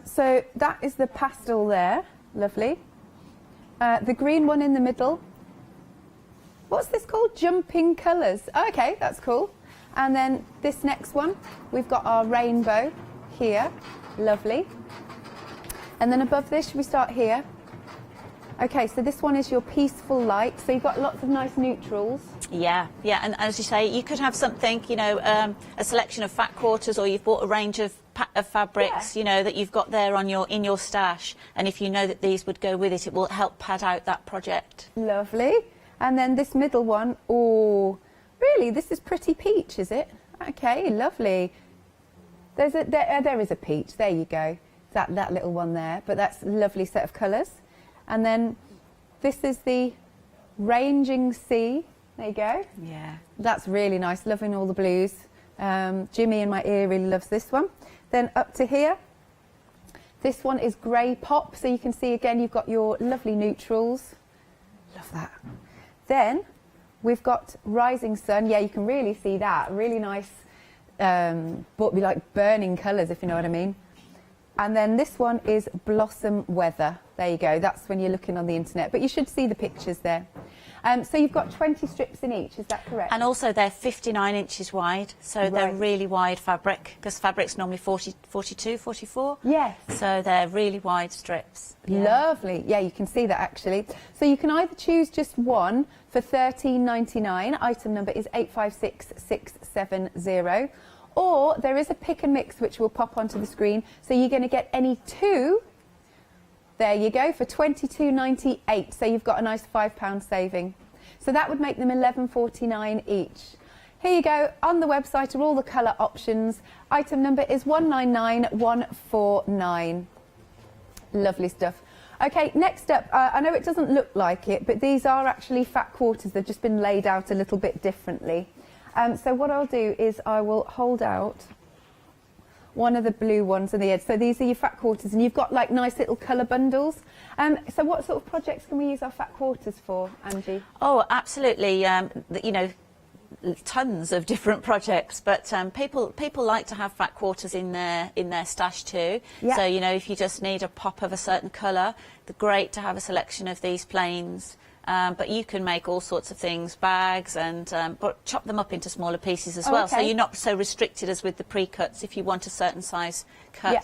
So that is the pastel there, lovely. The green one in the middle. What's this called? Jumping colours. Oh, okay, that's cool. And then this next one, we've got our rainbow here, lovely. And then above this, should we start here? Okay, so this one is your peaceful light. So you've got lots of nice neutrals.
Yeah, and as you say, you could have something, a selection of fat quarters, or you've bought a range of fabrics, that you've got there in your stash, and if you know that these would go with it, it will help pad out that project.
Lovely. And then this middle one, oh, really, this is pretty peach, is it? Okay, lovely. There is a peach, there you go. That little one there, but that's a lovely set of colours. And then this is the Ranging Sea. There you go.
Yeah.
That's really nice, loving all the blues. Jimmy in my ear really loves this one. Then up to here, this one is Grey Pop. So you can see again, you've got your lovely neutrals. Love that. Then we've got Rising Sun. Yeah, you can really see that. Really nice, but like burning colours, if you know what I mean. And then this one is Blossom Weather. There you go. That's when you're looking on the internet, but you should see the pictures there. So you've got 20 strips in each, is that correct?
And also they're 59 inches wide, so they're really wide fabric, because fabric's normally 42, 44.
Yes.
So they're really wide strips.
Lovely. Yeah, you can see that actually. So you can either choose just one for $13.99. Item number is 856670. Or there is a pick and mix which will pop onto the screen. So you're going to get any two. There you go, for $22.98. So you've got a nice £5 saving. So that would make them $11.49 each. Here you go. On the website are all the colour options. Item number is 199149. Lovely stuff. Okay, next up, I know it doesn't look like it, but these are actually fat quarters. They've just been laid out a little bit differently. So what I'll do is I will hold out one of the blue ones on the edge. So these are your fat quarters, and you've got like nice little colour bundles. So what sort of projects can we use our fat quarters for, Angie?
Oh, absolutely. Tons of different projects, but people like to have fat quarters in their stash too.
Yeah.
So if you just need a pop of a certain colour, they're great to have a selection of these planes. But you can make all sorts of things, bags, and but chop them up into smaller pieces as well.
Okay.
So you're not so restricted as with the pre-cuts if you want a certain size cut.
Yeah.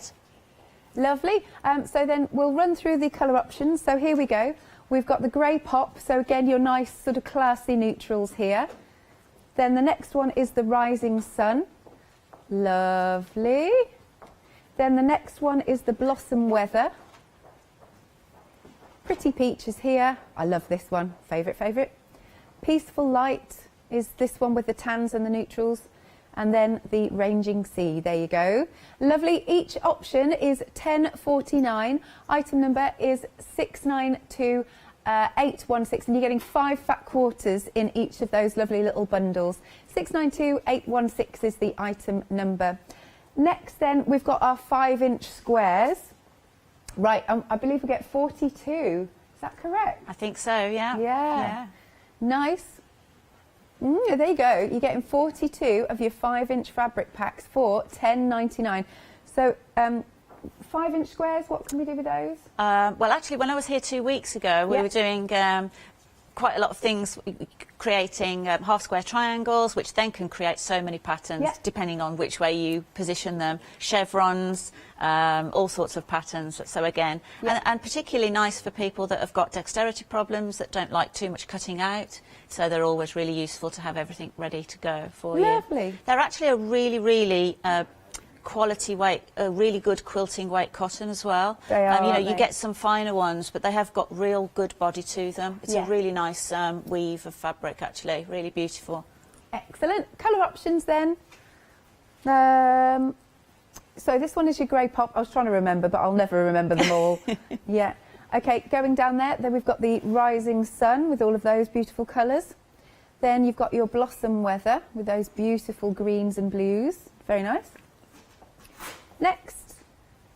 Lovely. So then we'll run through the colour options. So here we go. We've got the Grey Pop. So again, your nice sort of classy neutrals here. Then the next one is the Rising Sun. Lovely. Then the next one is the Blossom Weather. Pretty Peaches here. I love this one. Favourite. Peaceful Light is this one with the tans and the neutrals. And then the Ranging Sea. There you go. Lovely. Each option is $10.49. Item number is 692 816, and you're getting 5 fat quarters in each of those lovely little bundles. 692816 is the item number. Next then, we've got our 5-inch squares. Right, I believe we get 42. Is that correct?
I think so, yeah.
Yeah. Nice. There you go. You're getting 42 of your 5-inch fabric packs for £10.99. So, 5-inch squares, what can we do with those?
Well, actually, when I was here 2 weeks ago, we were doing quite a lot of things, creating half-square triangles, which then can create so many patterns, depending on which way you position them. Chevrons, all sorts of patterns. So again, and particularly nice for people that have got dexterity problems, that don't like too much cutting out. So they're always really useful to have everything ready to go for you.
Lovely.
They're actually a really, really quality weight, a really good quilting weight cotton as well.
They are,
you know, you get some finer ones, but they have got real good body to them. It's a really nice weave of fabric, actually, really beautiful.
Excellent. Colour options then. So this one is your grey pop. I was trying to remember, but I'll never remember them all. Yeah. Okay, going down there, then we've got the Rising Sun with all of those beautiful colours. Then you've got your Blossom Weather with those beautiful greens and blues. Very nice. Next,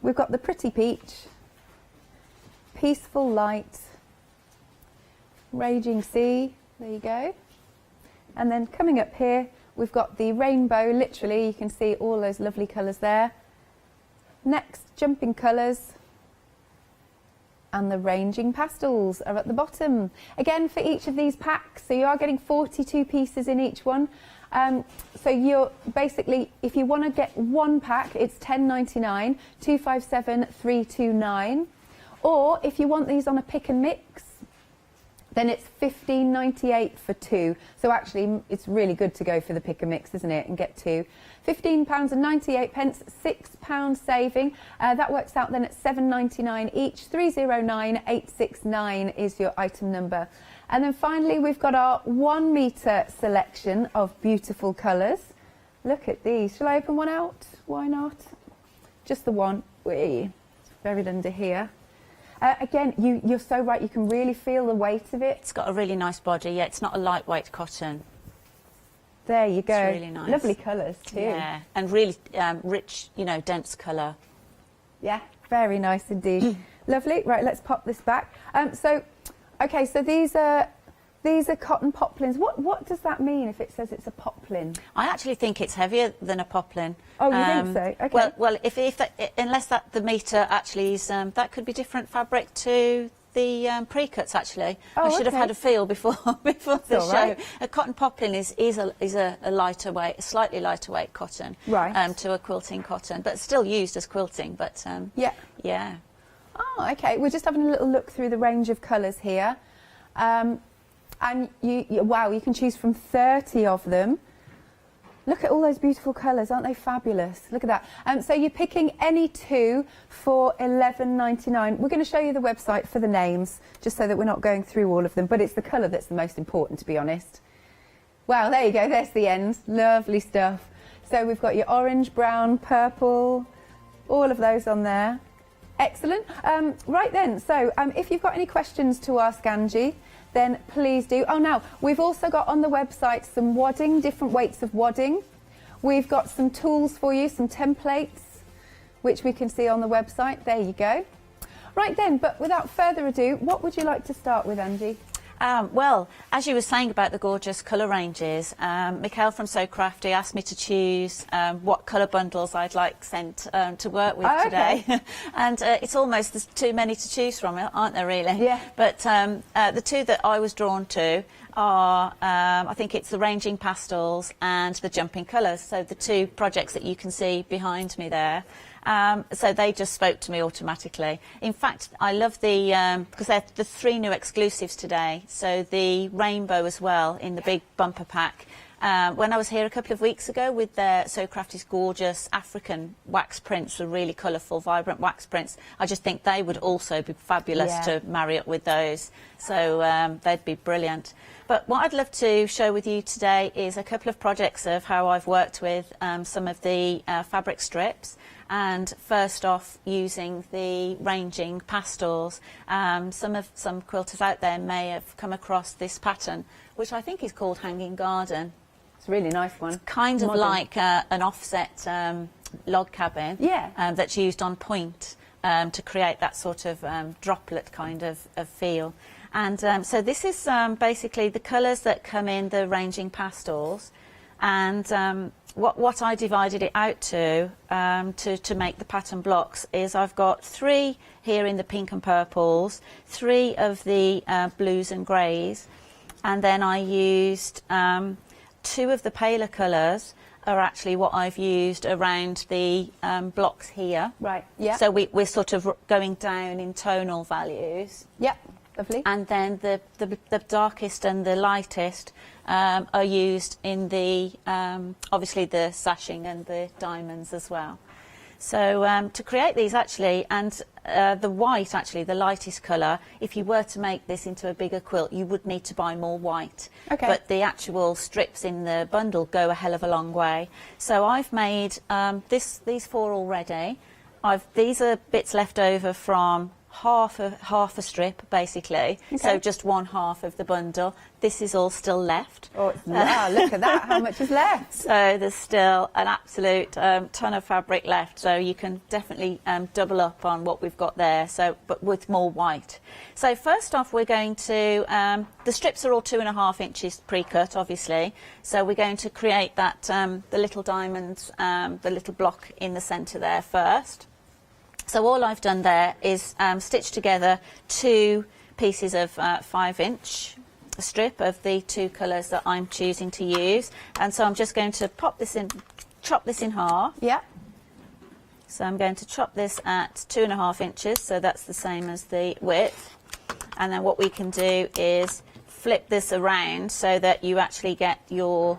we've got the Pretty Peach, Peaceful Light, Raging Sea, there you go. And then coming up here, we've got the Rainbow, literally, you can see all those lovely colours there. Next, Jumping Colours, and the Ranging Pastels are at the bottom. Again, for each of these packs, so you are getting 42 pieces in each one. So you're basically, if you want to get one pack, it's £10.99, 257,329. Or if you want these on a pick and mix, then it's £15.98 for 2. So actually, it's really good to go for the pick and mix, isn't it? And get 2. £15.98, £6 saving. That works out then at £7.99 each. 309869 is your item number. And then finally, we've got our 1 metre selection of beautiful colours. Look at these. Shall I open one out? Why not? Just the one. It's buried under here. Again, you're so right. You can really feel the weight of it.
It's got a really nice body. Yeah, it's not a lightweight cotton.
There you go.
It's really nice.
Lovely colours too.
Yeah, and really rich, you know, dense colour.
Yeah, very nice indeed. Lovely. Right, let's pop this back. Okay, so these are cotton poplins. What does that mean if it says it's a poplin?
I actually think it's heavier than a poplin.
Oh, you think so? Okay.
Well, if unless the metre actually is that could be different fabric to the pre-cuts. Actually, I should have had a feel before the show. Right. A cotton poplin is a lighter weight, a slightly lighter weight cotton,
right?
To a quilting cotton, but still used as quilting. But yeah.
Oh, okay. We're just having a little look through the range of colours here. And wow, you can choose from 30 of them. Look at all those beautiful colours, aren't they fabulous? Look at that. So you're picking any 2 for £11.99. We're going to show you the website for the names, just so that we're not going through all of them, but it's the colour that's the most important, to be honest. Wow, there you go, there's the end. Lovely stuff. So we've got your orange, brown, purple, all of those on there. Excellent. Right then, so if you've got any questions to ask Angie, then please do. Oh, now, we've also got on the website some wadding, different weights of wadding. We've got some tools for you, some templates, which we can see on the website. There you go. Right then, but without further ado, what would you like to start with, Angie?
Well, as you were saying about the gorgeous colour ranges, Mikhail from So Crafty asked me to choose what colour bundles I'd like sent to work with today. And it's almost, there's too many to choose from, aren't there, really?
Yeah.
But the 2 that I was drawn to are, I think it's the Ranging Pastels and the Jumping Colours. So the 2 projects that you can see behind me there. So they just spoke to me automatically. In fact, I love the, because they're the 3 new exclusives today. So the rainbow as well in the big bumper pack. When I was here a couple of weeks ago with their So Crafty's gorgeous African wax prints, the really colourful, vibrant wax prints, I just think they would also be fabulous to marry up with those. So they'd be brilliant. But what I'd love to show with you today is a couple of projects of how I've worked with some of the fabric strips. and first off using the ranging pastels. Some quilters out there may have come across this pattern, which I think is called Hanging Garden.
It's a really nice one.
It's kind of like an offset log cabin that's used on point to create that sort of droplet kind of feel. And so this is basically the colours that come in the ranging pastels, and what I divided it out to make the pattern blocks is I've got 3 here in the pink and purples, 3 of the blues and greys, and then I used 2 of the paler colours are actually what I've used around the blocks here.
Right, yeah.
So we're sort of going down in tonal values.
Yep, lovely.
And then the darkest and the lightest are used in the, obviously the sashing and the diamonds as well. So to create these actually, and the white actually, the lightest colour, if you were to make this into a bigger quilt, you would need to buy more white.
Okay.
But the actual strips in the bundle go a hell of a long way. So I've made these 4 already. These are bits left over from half a strip, basically.
Okay.
So just 1/2 of the bundle. This is all still left.
Oh, wow, look at that, how much is left?
So there's still an absolute ton of fabric left, so you can definitely double up on what we've got there, so but with more white. So first off, we're going to, the strips are all 2.5 inches pre-cut, obviously, so we're going to create that, the little diamonds, the little block in the centre there first. So all I've done there is stitch together 2 pieces of 5-inch strip of the 2 colours that I'm choosing to use, and so I'm just going to chop this in half.
Yeah.
So I'm going to chop this at 2.5 inches, so that's the same as the width, and then what we can do is flip this around so that you actually get your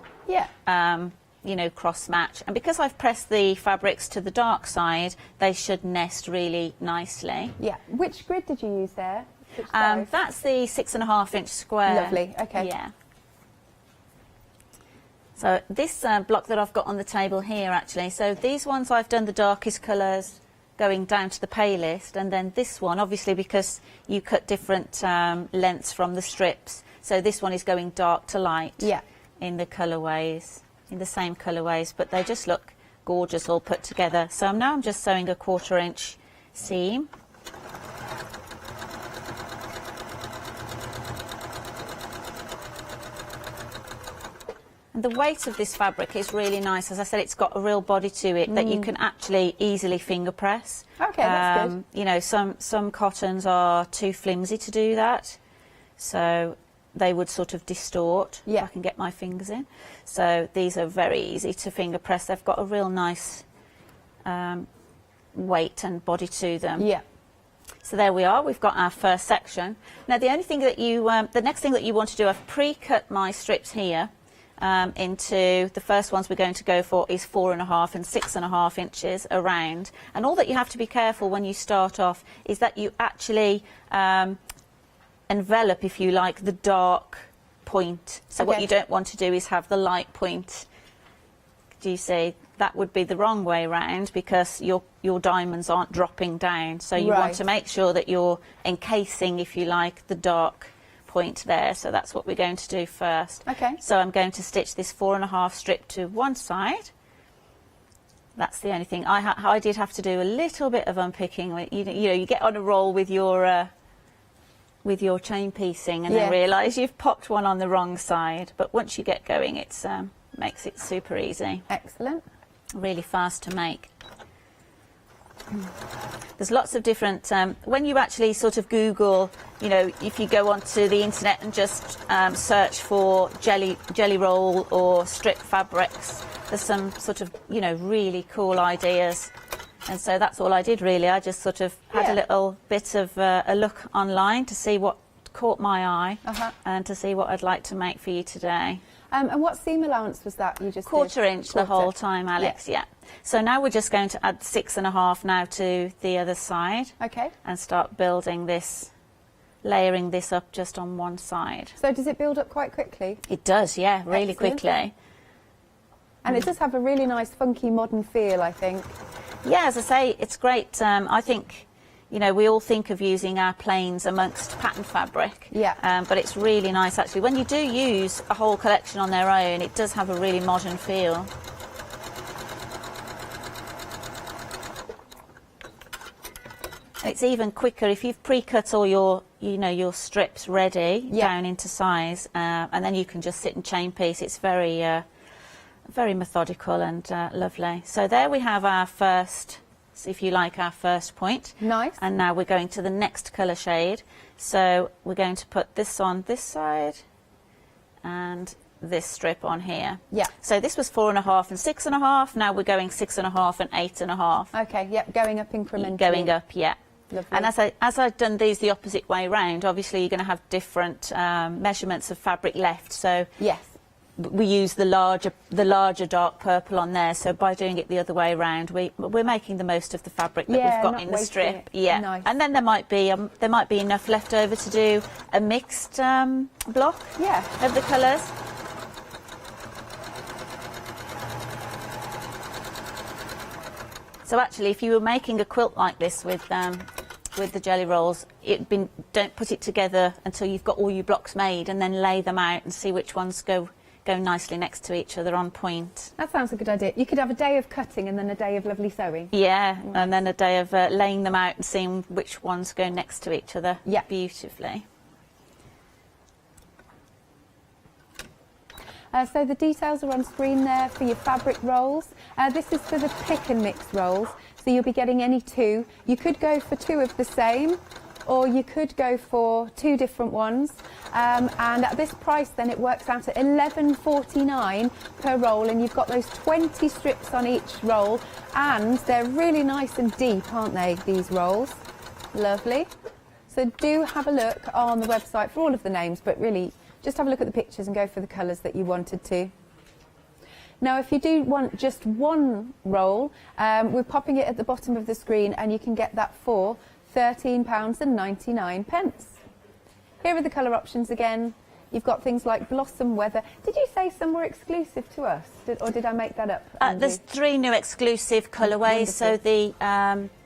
you know, cross match. And because I've pressed the fabrics to the dark side, they should nest really nicely.
Yeah. Which grid did you use there? Which size?
That's the 6.5-inch square.
Lovely. Okay.
Yeah. So this block that I've got on the table here, actually, so these ones I've done the darkest colours going down to the palest, and then this one, obviously, because you cut different lengths from the strips, so this one is going dark to light in the colourways. In the same colourways, but they just look gorgeous all put together. So now I'm just sewing a 1/4 inch seam. And the weight of this fabric is really nice. As I said, it's got a real body to it that you can actually easily finger press.
Okay, that's good.
You know, some cottons are too flimsy to do that, so they would sort of distort if I can get my fingers in. So these are very easy to finger press. They've got a real nice weight and body to them.
Yeah.
So there we are, we've got our first section. Now the only thing that you, the next thing that you want to do, I've pre-cut my strips here into, the first ones we're going to go for is 4.5 and 6.5 inches around. And all that you have to be careful when you start off is that you actually envelop, if you like, the dark point. So what you don't want to do is have the light point. Do you see? That would be the wrong way round, because your diamonds aren't dropping down. So you want to make sure that you're encasing, if you like, the dark point there. So that's what we're going to do first.
Okay.
So I'm going to stitch this 4.5 strip to one side. That's the only thing. I did have to do a little bit of unpicking. You know, you get on a roll with your chain piecing and then realise you've popped one on the wrong side. But once you get going, it makes it super easy.
Excellent.
Really fast to make. There's lots of different, when you actually sort of Google, you know, if you go onto the internet and just search for jelly roll or strip fabrics, there's some sort of, you know, really cool ideas. And so that's all I did really. I just sort of had a little bit of a look online to see what caught my eye and to see what I'd like to make for you today.
And what seam allowance was that you just
1/4 inch the whole time, Alex, yeah. So now we're just going to add 6.5 now to the other side.
Okay.
And start building this, layering this up just on one side.
So does it build up quite quickly?
It does, yeah, really quickly.
And it does have a really nice, funky, modern feel, I think.
Yeah, as I say, it's great. I think, you know, we all think of using our planes amongst pattern fabric.
Yeah.
But it's really nice, actually. When you do use a whole collection on their own, it does have a really modern feel. It's even quicker if you've pre-cut all your, you know, your strips ready down into size, and then you can just sit and chain piece. It's very, very methodical and lovely. So there we have our first, if you like, our first point.
Nice.
And now we're going to the next colour shade. So we're going to put this on this side and this strip on here.
Yeah.
So this was 4.5 and 6.5. Now we're going 6.5 and 8.5.
Okay. Yep. Going up incrementally.
Going up. Yeah.
Lovely.
And as I've done these the opposite way round, obviously you're going to have different measurements of fabric left. So
yes,
we use the larger dark purple on there. So by doing it the other way around, we're making the most of the fabric that we've got in the strip. Yeah,
nice.
And then there might be enough left over to do a mixed block.
Yeah.
Of the colours. So actually, if you were making a quilt like this with the jelly rolls, don't put it together until you've got all your blocks made, and then lay them out and see which ones go nicely next to each other on point.
That sounds a good idea. You could have a day of cutting and then a day of lovely sewing.
Yeah, and then a day of laying them out and seeing which ones go next to each other beautifully.
So the details are on screen there for your fabric rolls. This is for the pick and mix rolls, so you'll be getting any two. You could go for two of the same, or you could go for two different ones. And at this price then it works out at $11.49 per roll, and you've got those 20 strips on each roll, and they're really nice and deep, aren't they, these rolls? Lovely. So do have a look on the website for all of the names, but really just have a look at the pictures and go for the colours that you wanted to. Now, if you do want just one roll, we're popping it at the bottom of the screen, and you can get that for £13.99. Here are the colour options again. You've got things like Blossom Weather. Did you say some were exclusive to us, or did I make that up?
There's 3 new exclusive colourways. So the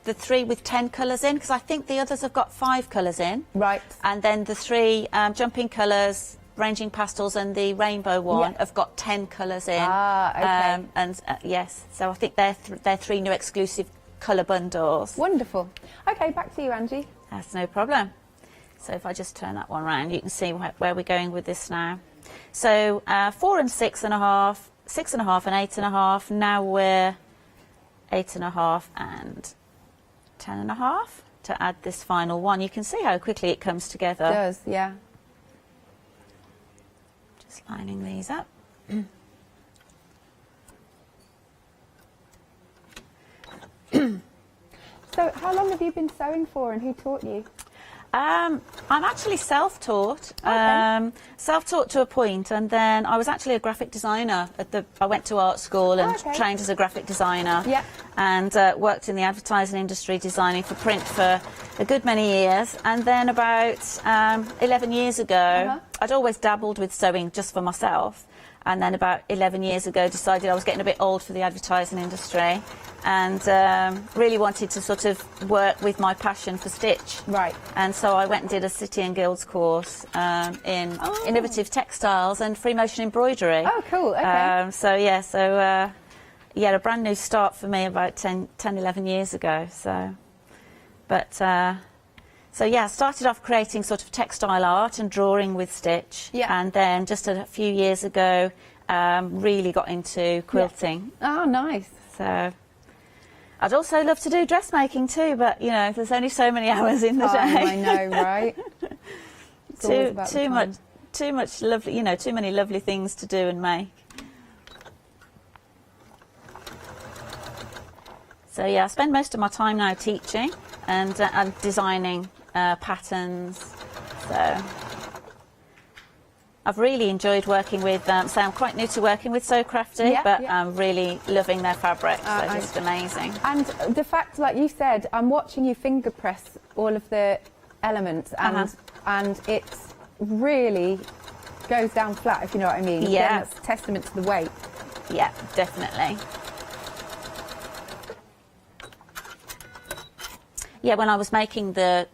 3 with 10 colours in, because I think the others have got 5 colours in.
Right.
And then the 3 jumping colours, ranging pastels, and the rainbow one have got 10 colours in.
Ah, okay.
Yes, so I think they're 3 new exclusive colour bundles.
Wonderful. Okay, back to you, Angie.
That's no problem. So if I just turn that one round, you can see where we're going with this now. So 4 and 6.5, 6.5 and 8.5. Now we're 8.5 and 10.5 to add this final one. You can see how quickly it comes together.
It does, yeah.
Just lining these up.
So how long have you been sewing for, and who taught you?
I'm actually self-taught, self-taught to a point, and then I was actually a graphic designer I went to art school and trained as a graphic designer, and worked in the advertising industry designing for print for a good many years. And then about 11 years ago, I'd always dabbled with sewing just for myself, and then about 11 years ago decided I was getting a bit old for the advertising industry, and really wanted to sort of work with my passion for stitch.
Right.
And so I went and did a City and Guilds course in innovative textiles and free motion embroidery.
Oh, cool. Okay.
A brand new start for me about 10, 11 years ago. So I started off creating sort of textile art and drawing with stitch.
Yeah.
And then just a few years ago, really got into quilting.
Yeah. Oh, nice.
So I'd also love to do dressmaking too, but you know, there's only so many hours in the day.
I know, right?
Too much lovely, you know, too many lovely things to do and make. So yeah, I spend most of my time now teaching and designing patterns. So I've really enjoyed working with, so I'm quite new to working with So Crafty, but I'm really loving their fabrics. They're just amazing.
And the fact, like you said, I'm watching you finger press all of the elements, and it really goes down flat, if you know what I mean.
Yeah.
It's testament to the weight.
Yeah, definitely. yeah, when I was making the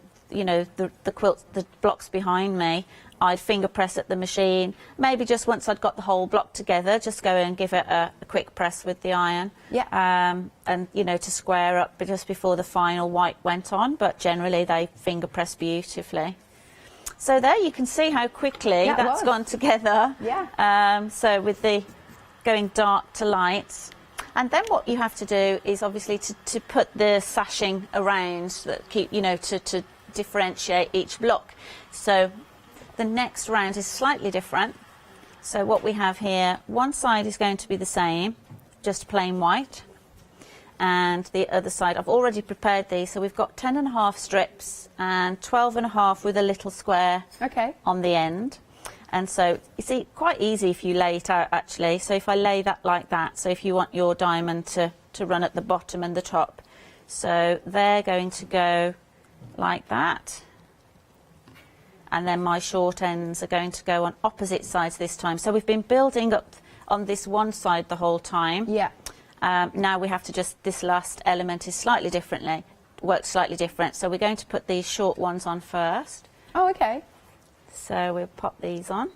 quilt, the blocks behind me, I'd finger press at the machine. Maybe just once I'd got the whole block together, just go and give it a quick press with the iron.
Yeah.
And, to square up just before the final white went on, but generally they finger press beautifully. So there you can see how quickly that's gone together.
Yeah.
So with the going dark to light. And then what you have to do is obviously to put the sashing around that keep, to differentiate each block. So the next round is slightly different. So what we have here, one side is going to be the same, just plain white. And the other side, I've already prepared these, so we've got 10.5 strips and 12.5 with a little square on the end. And so, you see, quite easy if you lay it out, actually. So if I lay that like that, so if you want your diamond to run at the bottom and the top. So they're going to go like that. And then my short ends are going to go on opposite sides this time. So we've been building up on this one side the whole time.
Yeah.
Now we have to just, this last element is slightly differently, works slightly different. So we're going to put these short ones on first.
Oh, okay.
So we'll pop these on.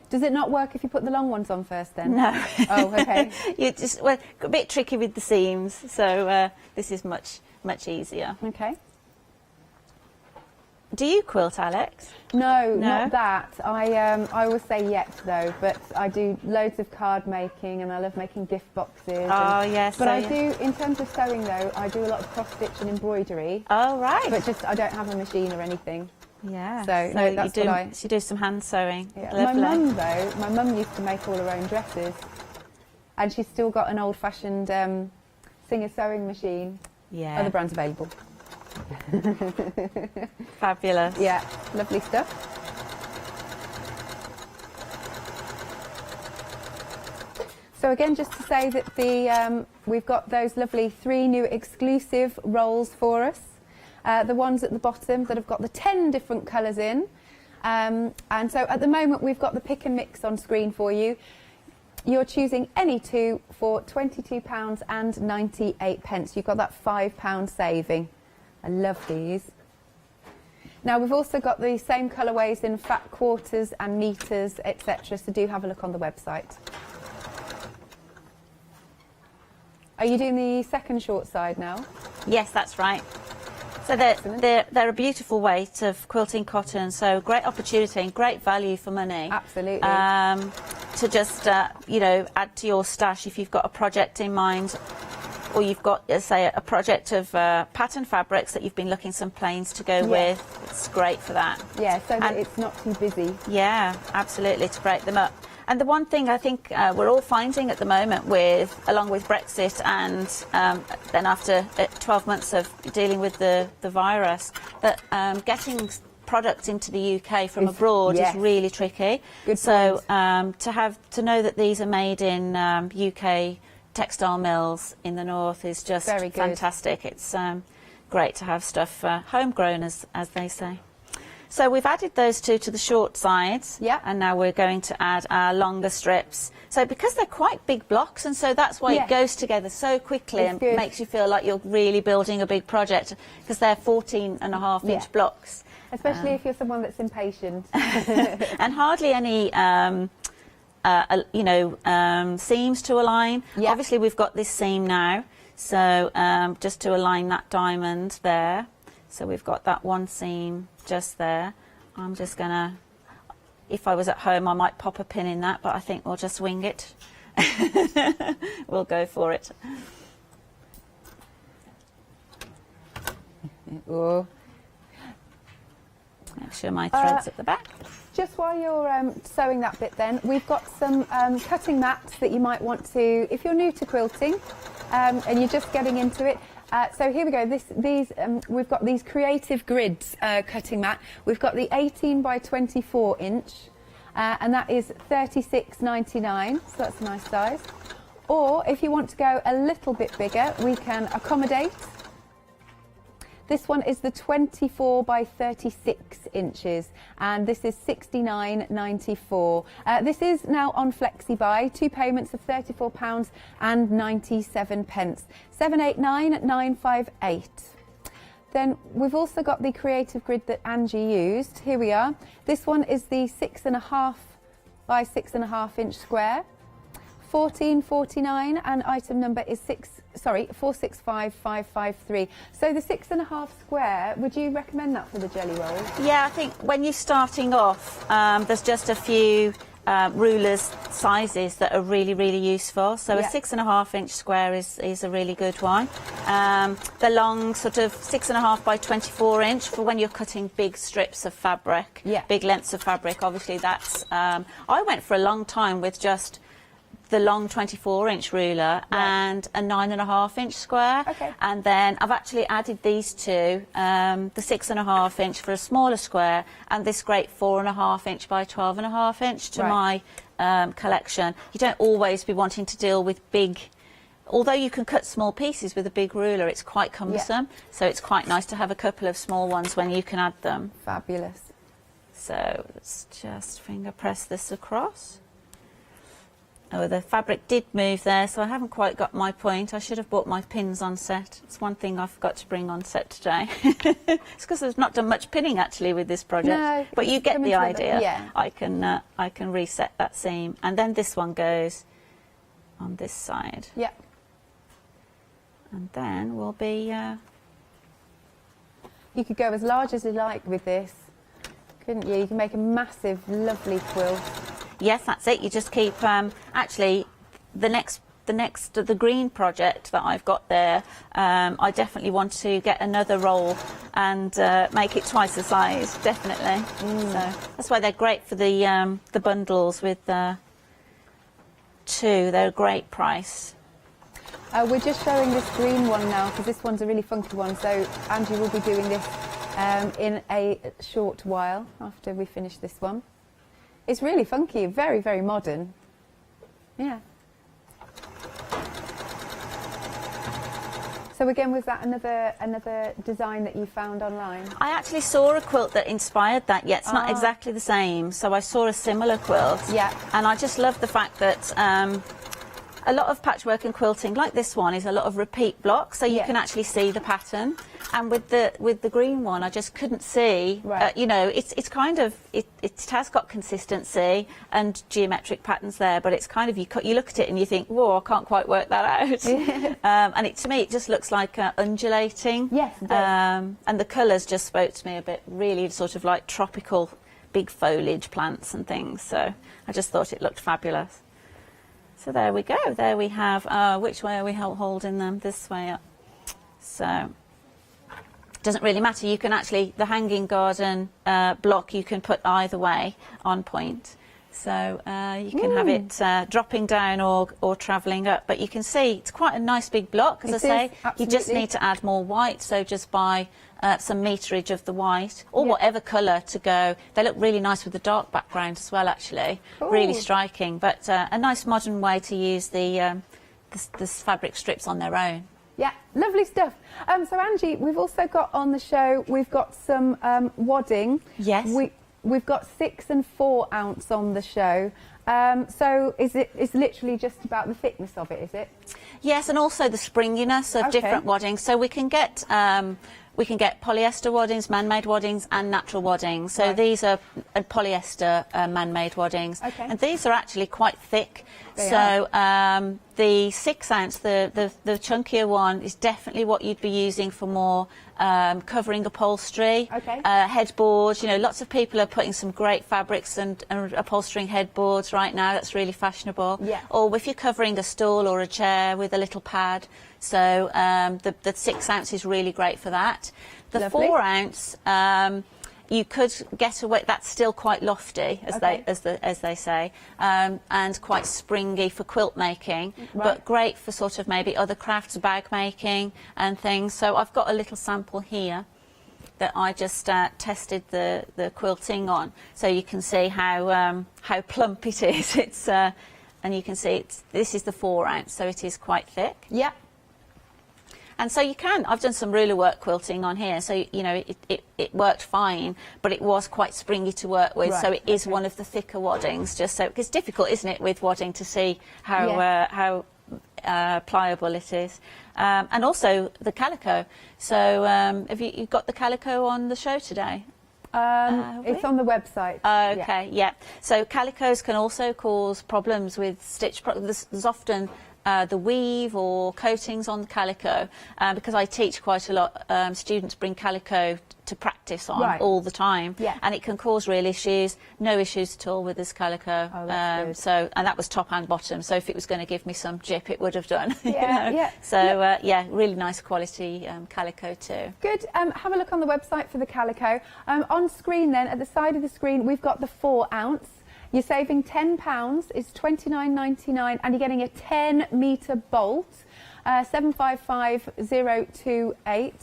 Does it not work if you put the long ones on first then?
No.
Oh, okay.
Well, a bit tricky with the seams, so this is much easier.
Okay.
Do you quilt, Alex?
No, not that. I always say yes though, but I do loads of card making and I love making gift boxes.
Oh, yes.
But I do, in terms of sewing though, I do a lot of cross stitch and embroidery.
Oh, right.
But just, I don't have a machine or anything.
Yeah.
So no, that's what I...
So you do some hand sewing.
Yeah.
Lovely.
My mum though, my mum used to make all her own dresses. And she's still got an old fashioned Singer sewing machine.
Yeah.
Other brands available.
Fabulous.
Yeah, lovely stuff. So again, just to say that we've got those lovely 3 new exclusive rolls for us. The ones at the bottom that have got the 10 different colours in. And so at the moment we've got the pick and mix on screen for you. You're choosing any 2 for £22.98. You've got that £5 saving. I love these. Now we've also got the same colourways in fat quarters and metres, etc. So do have a look on the website. Are you doing the second short side now?
Yes, that's right. So they're a beautiful way of quilting cotton. So great opportunity and great value for money.
Absolutely.
To just add to your stash if you've got a project in mind. Or you've got, say, a project of pattern fabrics that you've been looking some plains to go with. It's great for that.
Yeah, so that it's not too busy.
Yeah, absolutely, to break them up. And the one thing I think we're all finding at the moment, along with Brexit and then after 12 months of dealing with the virus, that getting product into the UK from abroad is really tricky.
Good
so to know that these are made in UK textile mills in the north is just fantastic. It's great to have stuff homegrown, as they say. So we've added those 2 to the short sides, and now we're going to add our longer strips. So because they're quite big blocks, and so that's why it goes together so quickly and makes you feel like you're really building a big project, because they're 14.5-inch blocks.
Especially if you're someone that's impatient.
And hardly any seams to align. Obviously we've got this seam now, so just to align that diamond there. So we've got that one seam just there. I'm just gonna, if I was at home I might pop a pin in that, but I think we'll just wing it. We'll go for it. Make sure my thread's at the back.
Just while you're sewing that bit then, we've got some cutting mats that you might want to, if you're new to quilting and you're just getting into it. So here we go, we've got these creative grids cutting mat. We've got the 18 by 24 inch and that is $36.99, so that's a nice size. Or if you want to go a little bit bigger, we can accommodate. This one is the 24 by 36 inches, and this is £69.94. This is now on FlexiBuy, 2 payments of £34 and 97 pence, 789,958. Then we've also got the creative grid that Angie used. Here we are. This one is the 6.5 by 6.5 inch square, £14.49, and item number is 465553. So the 6.5 square, would you recommend that for the jelly rolls?
Yeah, I think when you're starting off, there's just a few rulers sizes that are really useful. So a 6.5 inch square is a really good one. The long sort of 6.5 by 24 inch for when you're cutting big strips of fabric, big lengths of fabric. Obviously that's, I went for a long time with just the long 24 inch ruler and a 9.5 inch square, and then I've actually added these two, the 6.5 inch for a smaller square and this great 4.5 inch by 12.5 inch to my collection. You don't always be wanting to deal with big, although you can cut small pieces with a big ruler, it's quite cumbersome, so it's quite nice to have a couple of small ones when you can add them.
Fabulous.
So let's just finger press this across. Oh, the fabric did move there, so I haven't quite got my point. I should have bought my pins on set. It's one thing I forgot to bring on set today. It's because I've not done much pinning actually with this project. No, but you get the idea. Yeah. I can reset that seam, and then this one goes on this side. Yeah. And then we'll be.
You could go as large as you like with this, couldn't you? You can make a massive, lovely quilt.
Yes, that's it. You just keep, actually, the green project that I've got there, I definitely want to get another roll and make it twice the size, definitely. So that's why they're great for the bundles with 2. They're a great price.
We're just showing this green one now because this one's a really funky one. So Angie will be doing this in a short while after we finish this one. It's really funky, very modern. Yeah. So again, was that another design that you found online?
I actually saw a quilt that inspired that. Yet it's not exactly the same. So I saw a similar quilt. Yeah. And I just love the fact that a lot of patchwork and quilting, like this one, is a lot of repeat blocks, so you can actually see the pattern. And with the green one, I just couldn't see. Right. You know, it's kind of it has got consistency and geometric patterns there, but it's kind of you look at it and you think, whoa, I can't quite work that out. And to me, it just looks like undulating. Yes. It does. And the colours just spoke to me a bit, really sort of like tropical, big foliage plants and things. So I just thought it looked fabulous. So there we go. There we have, which way are we holding them? This way up. So it doesn't really matter. You can actually, the hanging garden block, you can put either way on point. So you can have it dropping down or travelling up. But you can see it's quite a nice big block. As I say, you just need to add more white. So just buy some meterage of the white or whatever colour to go. They look really nice with the dark background as well, actually. Cool. Really striking. But a nice modern way to use the fabric strips on their own.
Yeah, lovely stuff. So Angie, we've also got on the show, we've got some wadding. Yes. We've got 6 and 4 ounce on the show. So it's literally just about the thickness of it, is it?
Yes, and also the springiness of different waddings. So we can get polyester waddings, man-made waddings, and natural waddings. So these are polyester man-made waddings, and these are actually quite thick. The 6 ounce, the chunkier one, is definitely what you'd be using for more covering upholstery, headboards. You know, lots of people are putting some great fabrics and upholstering headboards right now. That's really fashionable. Yeah. Or if you're covering a stool or a chair with a little pad. So the 6 ounce is really great for that. The Lovely. 4 ounce, you could get away. That's still quite lofty, as they say, and quite springy for quilt making, but great for sort of maybe other crafts, bag making and things. So I've got a little sample here that I just tested the quilting on, so you can see how plump it is. It's and you can see this is the 4 ounce, so it is quite thick. Yeah. And so you can. I've done some ruler work quilting on here, so you know it worked fine, but it was quite springy to work with.
Right,
so it is one of the thicker waddings. Just so it's difficult, isn't it, with wadding to see how pliable it is, and also the calico. So have you got the calico on the show today?
It's on the website.
Okay, yeah. So calicos can also cause problems with stitch. There's often the weave or coatings on the calico, because I teach quite a lot. Students bring calico to practice on all the time, and it can cause real issues. No issues at all with this calico.
Oh, that's good.
So, and that was top and bottom. So if it was going to give me some jip, it would have done.
Yeah, yeah.
So yeah, really nice quality calico too.
Good. Have a look on the website for the calico. On screen then, at the side of the screen, we've got the 4 ounce. You're saving £10, it's £29.99, and you're getting a 10-metre bolt, 755028.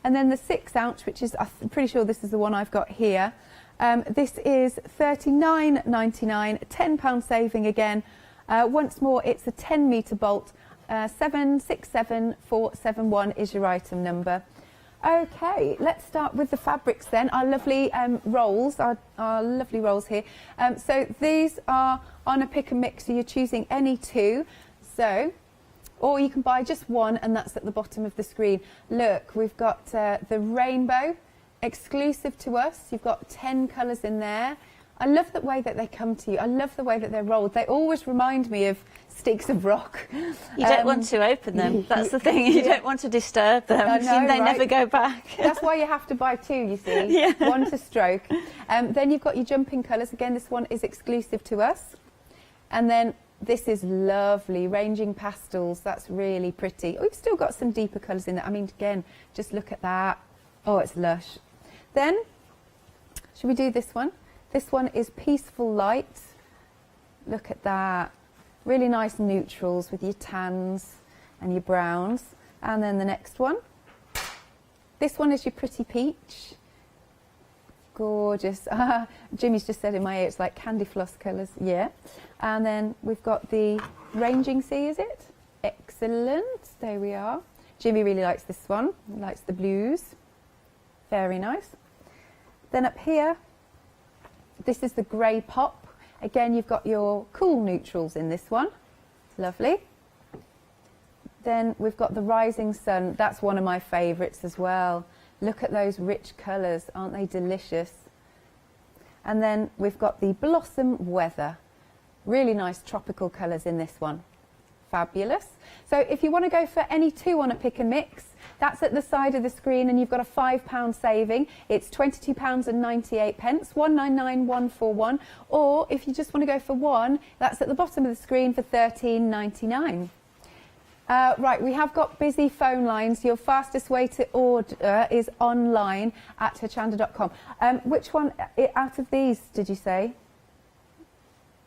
And then the 6 ounce, which is, I'm pretty sure this is the one I've got here. This is £39.99, £10 saving again. Once more, it's a 10-metre bolt. 767471 is your item number. Okay, let's start with the fabrics then. Our lovely rolls, our lovely rolls here. So these are on a pick and mix, so you're choosing any 2. So, or you can buy just one, and that's at the bottom of the screen. Look, we've got the rainbow, exclusive to us. You've got 10 colours in there. I love the way that they come to you. I love the way that they're rolled. They always remind me of sticks of rock.
You don't want to open them. That's the thing. You don't want to disturb them.
I know,
they
right?
never go back.
That's why you have to buy 2, you see. One to stroke. Then you've got your jumping colours. Again, this one is exclusive to us. And then this is lovely, ranging pastels. That's really pretty. Oh, we've still got some deeper colours in there. I mean, again, just look at that. Oh, it's lush. Then, should we do this one? This one is Peaceful Light. Look at that. Really nice neutrals with your tans and your browns. And then the next one. This one is your Pretty Peach. Gorgeous. Jimmy's just said in my ear it's like candy floss colours. Yeah. And then we've got the Ranging Sea, is it? Excellent. There we are. Jimmy really likes this one. He likes the blues. Very nice. Then up here, this is the Grey Pop. Again, you've got your cool neutrals in this one. Lovely. Then we've got the Rising Sun. That's one of my favourites as well. Look at those rich colours. Aren't they delicious? And then we've got the Blossom Weather. Really nice tropical colours in this one. Fabulous. So if you want to go for any 2 on a pick and mix, that's at the side of the screen, and you've got a £5 saving. It's £22.98, £199,141. Or if you just want to go for 1, that's at the bottom of the screen for £13.99. Right, we have got busy phone lines. Your fastest way to order is online at hochanda.com. Which one out of these did you say?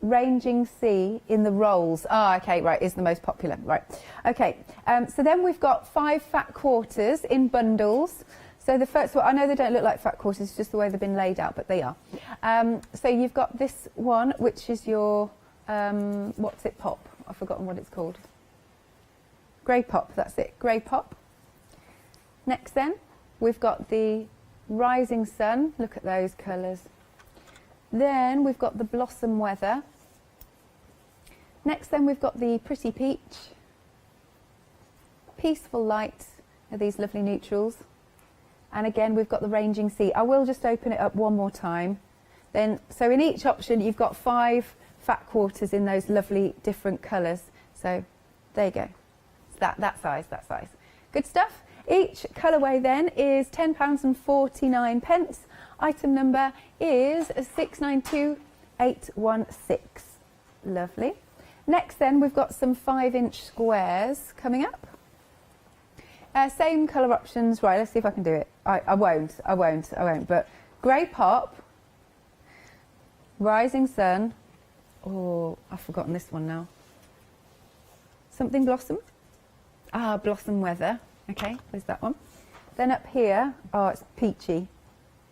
Ranging Sea in the rolls. Okay, right, is the most popular. Right, okay. So then we've got 5 fat quarters in bundles. So the first one, I know they don't look like fat quarters, it's just the way they've been laid out, but they are. So you've got this one, which is your, what's it, pop? I've forgotten what it's called. Grey Pop, that's it, Grey Pop. Next then, we've got the Rising Sun. Look at those colours. Then we've got the Blossom Weather. Next then we've got the Pretty Peach. Peaceful Light are these lovely neutrals. And again we've got the Ranging Sea. I will just open it up one more time. Then, so in each option you've got 5 fat quarters in those lovely different colours. So there you go. It's that size. Good stuff. Each colourway then is £10.49. Item number is 692816. Lovely. Next then we've got some 5-inch squares coming up. Same colour options. Right, let's see if I can do it. I won't, but Grey Pop, Rising Sun. Oh, I've forgotten this one now. Something Blossom. Blossom Weather. Okay, there's that one. Then up here, it's Peachy.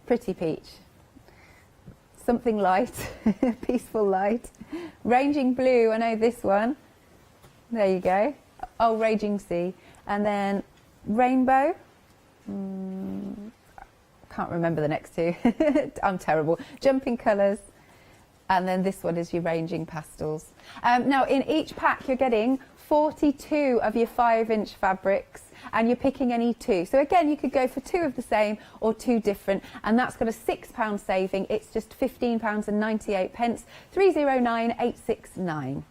Pretty Peach. Something Light. Peaceful Light. Ranging Blue, I know this one. There you go. Oh, Raging Sea. And then rainbow. Can't remember the next two. I'm terrible. Jumping colours. And then this one is your ranging pastels. Now, in each pack, you're getting 42 of your 5-inch fabrics, and you're picking any two. So again, you could go for two of the same or two different, and that's got a £6 saving. It's just £15.98, 309869.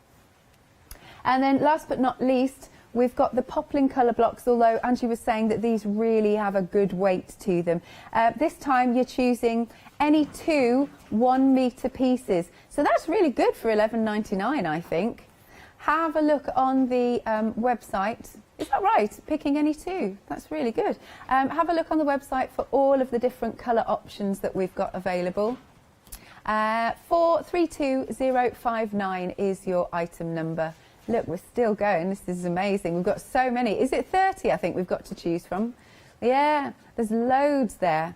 And then last but not least, we've got the poplin colour blocks, although Angie was saying that these really have a good weight to them. This time you're choosing any two 1 metre pieces. So that's really good for £11.99, I think. Have a look on the website. Is that right? Picking any two. That's really good. Have a look on the website for all of the different colour options that we've got available. 432059 is your item number. Look, we're still going. This is amazing. We've got so many. Is it 30, I think, we've got to choose from? Yeah, there's loads there.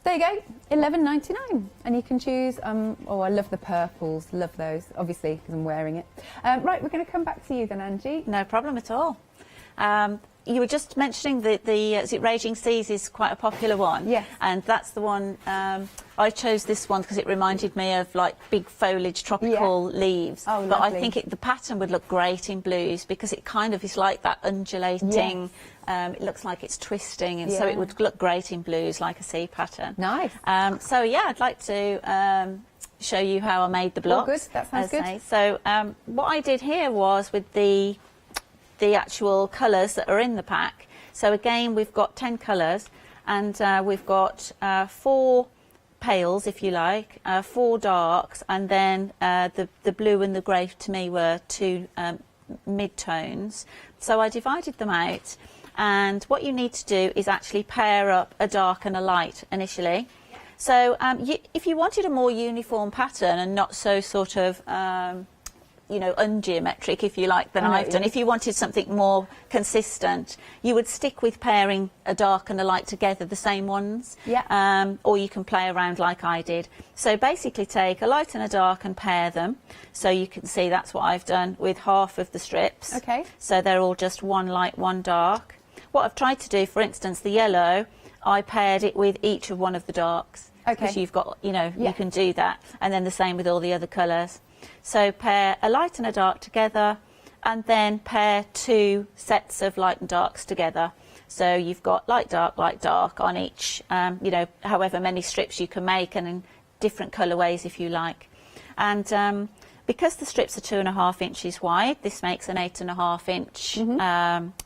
There you go, £11.99. And you can choose, oh, I love the purples. Love those, obviously, because I'm wearing it. Right, we're going to come back to you then, Angie.
No problem at all. You were just mentioning that the is it Raging Seas is quite a popular one.
Yes.
And that's the one, I chose this one because it reminded me of like big foliage, tropical leaves.
Oh,
but
lovely.
I think the pattern would look great in blues because it kind of is like that undulating, it looks like it's twisting, and so it would look great in blues like a sea pattern.
Nice.
So yeah, I'd like to show you how I made the blocks.
Oh, good. That sounds good.
So what I did here was with the actual colours that are in the pack. So again, we've got 10 colours, and we've got 4 pales, if you like, 4 darks, and then the blue and the grey to me were 2 mid-tones. So I divided them out, and what you need to do is actually pair up a dark and a light initially. So if you wanted a more uniform pattern and not so sort of you know, ungeometric, if you like, than I've done. If you wanted something more consistent, you would stick with pairing a dark and a light together, the same ones.
Yeah.
Or you can play around like I did. So basically take a light and a dark and pair them. So you can see that's what I've done with half of the strips.
Okay.
So they're all just one light, one dark. What I've tried to do, for instance, the yellow, I paired it with each of one of the darks.
Okay.
Because you've got, you know, you can do that. And then the same with all the other colours. So pair a light and a dark together, and then pair 2 sets of light and darks together. So you've got light, dark on each, you know, however many strips you can make, and in different colourways if you like. And because the strips are 2.5 inches wide, this makes an 8.5 inch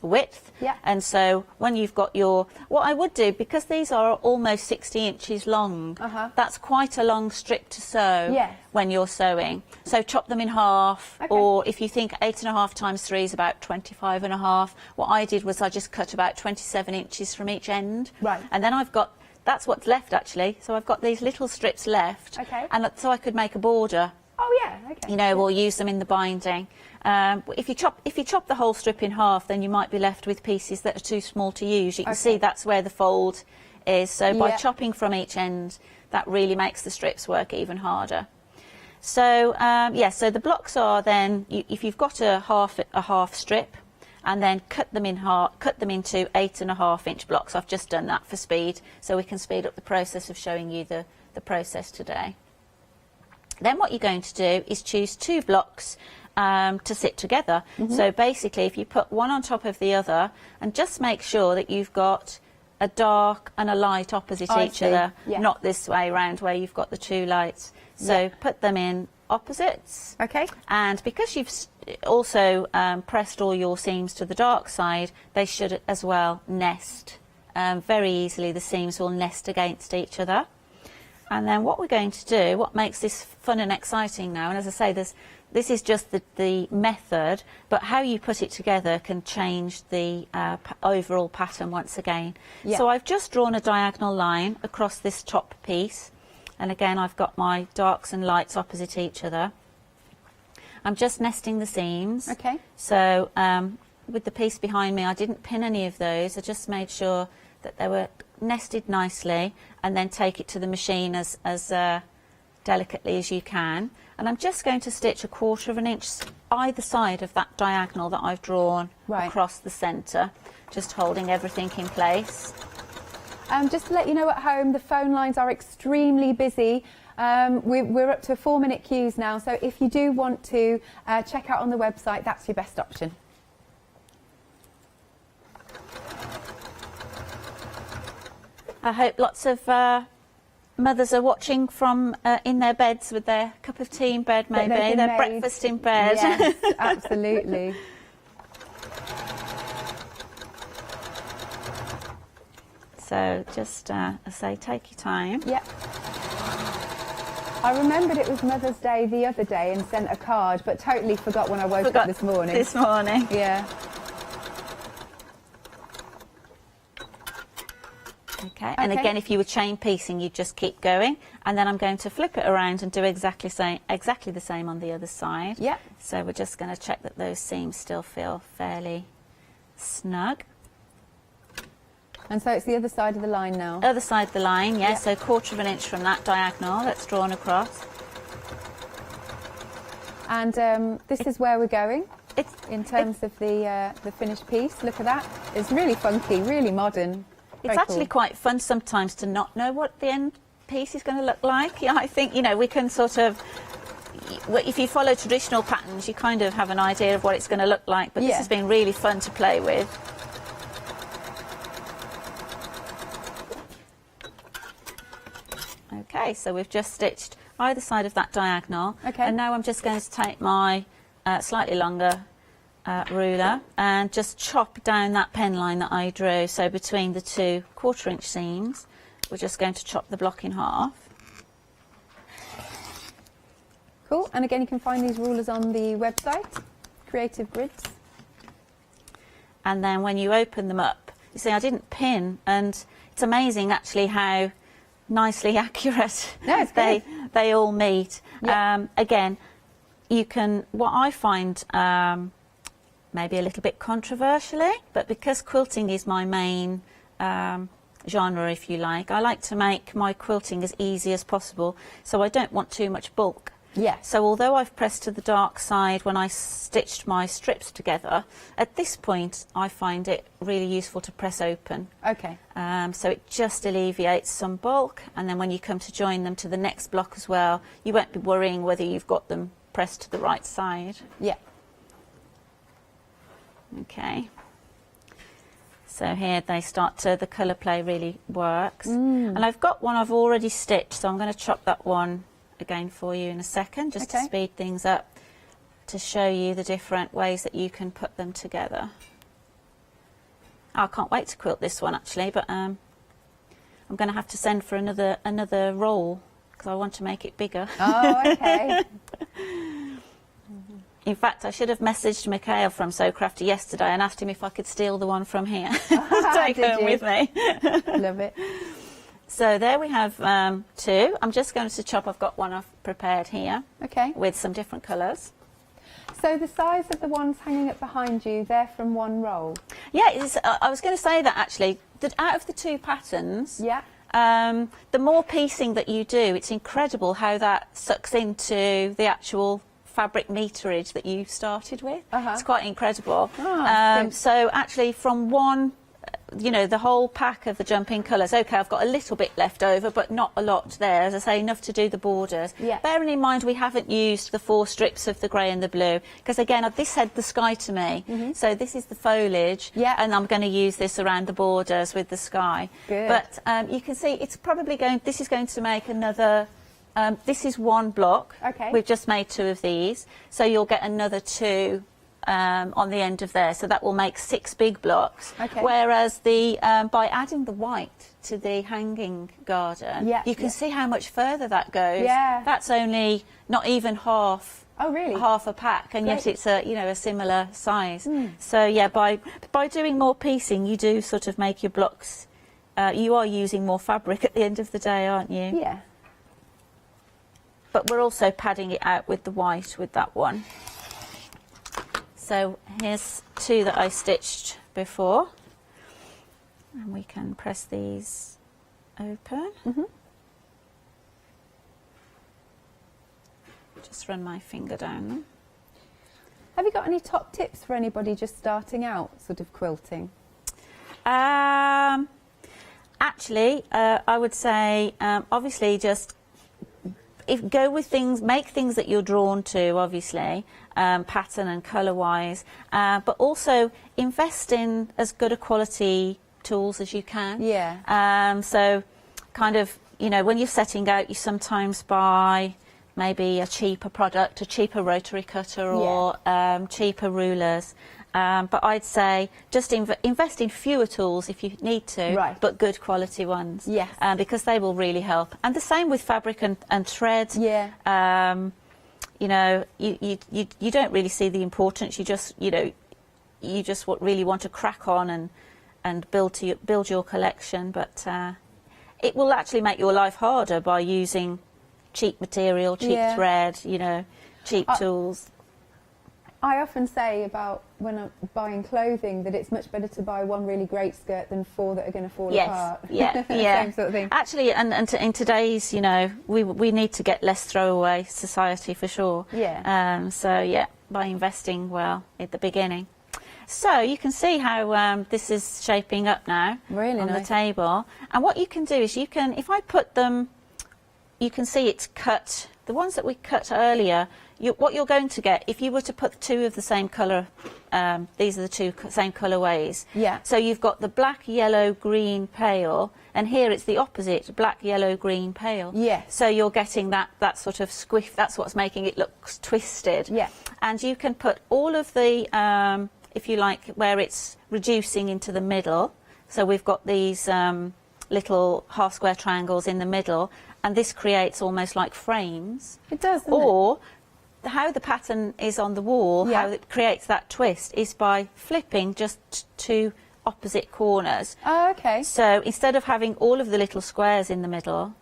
width.
Yeah.
And so when you've got your, what I would do, because these are almost 60 inches long, that's quite a long strip to sew when you're sewing. So chop them in half, or if you think 8.5 times 3 is about 25.5, what I did was I just cut about 27 inches from each end.
Right.
And then I've got, that's what's left actually. So I've got these little strips left.
Okay.
And so I could make a border.
Oh yeah, okay.
You know, or use them in the binding. If you chop the whole strip in half, then you might be left with pieces that are too small to use. You can see that's where the fold is. So by chopping from each end, that really makes the strips work even harder. So yeah, so the blocks are then, if you've got a half strip, and then cut them into 8.5 inch blocks. I've just done that for speed, so we can speed up the process of showing you the process today. Then what you're going to do is choose 2 blocks to sit together. So basically, if you put one on top of the other, and just make sure that you've got a dark and a light opposite each other, not this way round where you've got the 2 lights. So put them in opposites.
Okay.
And because you've also pressed all your seams to the dark side, they should as well nest. Very easily the seams will nest against each other. And then what we're going to do, what makes this fun and exciting now, and as I say, this is just the method, but how you put it together can change the overall pattern once again. So I've just drawn a diagonal line across this top piece, and again I've got my darks and lights opposite each other. I'm just nesting the seams.
Okay.
So with the piece behind me, I didn't pin any of those, I just made sure that they were nested nicely, and then take it to the machine as delicately as you can. and I'm just going to stitch 1/4 inch either side of that diagonal that I've drawn across the centre, just holding everything in place.
Just to let you know at home, the phone lines are extremely busy. We're up to 4-minute queues now, so if you do want to check out on the website, that's your best option.
I hope lots of mothers are watching from in their beds with their cup of tea in bed, maybe, their breakfast in bed.
Yes, absolutely.
So just, I say, take your time.
Yep. I remembered it was Mother's Day the other day and sent a card, but totally forgot when I woke up this morning.
This morning.
Yeah.
Okay, and again, if you were chain piecing, you just keep going, and then I'm going to flip it around and do exactly the same on the other side.
Yeah.
So we're just going to check that those seams still feel fairly snug.
And so it's the other side of the line now?
Other side of the line, yeah, so 1/4 inch from that diagonal that's drawn across.
And this is where we're going in terms of the finished piece. Look at that. It's really funky, really modern.
It's actually quite fun sometimes to not know what the end piece is going to look like. Yeah, I think, you know, we can sort of, if you follow traditional patterns, you kind of have an idea of what it's going to look like, but this has been really fun to play with. Okay, so we've just stitched either side of that diagonal.
Okay.
And now I'm just going to take my slightly longer ruler and just chop down that pen line that I drew. So between the 2 1/4 inch seams, we're just going to chop the block in half.
Cool. And again, you can find these rulers on the website, Creative Grids.
And then when you open them up, you see I didn't pin, and it's amazing actually how nicely accurate they all meet. Yeah. Again, you can, what I find maybe a little bit controversially, but because quilting is my main genre, if you like, I like to make my quilting as easy as possible, so I don't want too much bulk.
Yeah.
So although I've pressed to the dark side when I stitched my strips together, at this point I find it really useful to press open.
Okay.
So it just alleviates some bulk, and then when you come to join them to the next block as well, you won't be worrying whether you've got them pressed to the right side.
Yeah.
Okay. So here they start to, the colour play really works. And I've got one I've already stitched, so I'm going to chop that one again for you in a second, just to speed things up, to show you the different ways that you can put them together. I can't wait to quilt this one actually, but I'm going to have to send for another roll because I want to make it bigger.
Oh, okay.
In fact, I should have messaged Mikhail from So Crafty yesterday and asked him if I could steal the one from here to take home with me.
Love it.
So there we have 2. I'm just going to chop. I've got one I've prepared here.
Okay.
With some different colours.
So the size of the ones hanging up behind you, they're from one roll?
Yeah, I was going to say that actually, that out of the 2 patterns,
yeah.
The more piecing that you do, it's incredible how that sucks into the actual fabric meterage that you started with. It's quite incredible. So actually from one, you know, the whole pack of the jumping colours, okay, I've got a little bit left over, but not a lot there, as I say, enough to do the borders.
Yeah.
Bearing in mind we haven't used the 4 strips of the grey and the blue, because again, this had the sky to me, so this is the foliage, and I'm going to use this around the borders with the sky.
Good.
But you can see it's probably this is going to make another, this is one block.
Okay.
We've just made 2 of these, so you'll get another 2 on the end of there, so that will make 6 big blocks.
Okay.
Whereas the by adding the white to the hanging garden, you can see how much further that goes.
Yeah.
That's only not even half.
Oh, really?
Half a pack, and yet it's a, you know, a similar size. So yeah, by doing more piecing, you do sort of make your blocks. You are using more fabric at the end of the day, aren't you?
Yeah.
But we're also padding it out with the white with that one. So here's 2 that I stitched before, and we can press these open. just run my finger down them.
Have you got any top tips for anybody just starting out, sort of quilting?
Actually, I would say, obviously, just go with things, make things that you're drawn to, obviously, pattern and colour-wise, but also invest in as good a quality tools as you can.
Yeah.
So, kind of, you know, when you're setting out, you sometimes buy maybe a cheaper product, a cheaper rotary cutter, or cheaper rulers. But I'd say just invest in fewer tools if you need to, but good quality ones.
Yes.
Because they will really help. And the same with fabric and thread.
Yeah.
You know, you don't really see the importance. You just, you know, you just really want to crack on and build your collection. But it will actually make your life harder by using cheap material, cheap thread, you know, cheap tools.
I often say about when I'm buying clothing that it's much better to buy one really great skirt than 4 that are going to fall apart.
Yeah,
Same sort of thing.
Actually, in today's, you know, we need to get less throwaway society for sure.
Yeah.
So yeah, by investing well at the beginning. So you can see how this is shaping up now
really
on
nice.
the table. And what you can do is you can, if I put them, you can see it's cut. The ones that we cut earlier, what you're going to get, if you were to put 2 of the same colour, these are the 2 same colourways.
Yeah.
So you've got the black, yellow, green, pale, and here it's the opposite, black, yellow, green, pale.
Yes.
So you're getting that sort of squiff, that's what's making it look twisted.
Yeah.
And you can put all of the, if you like, where it's reducing into the middle. So we've got these little half square triangles in the middle, and this creates almost like frames.
It does, doesn't
or how the pattern is on the wall, how it creates that twist is by flipping just 2 opposite corners.
Oh, okay.
So instead of having all of the little squares in the middle,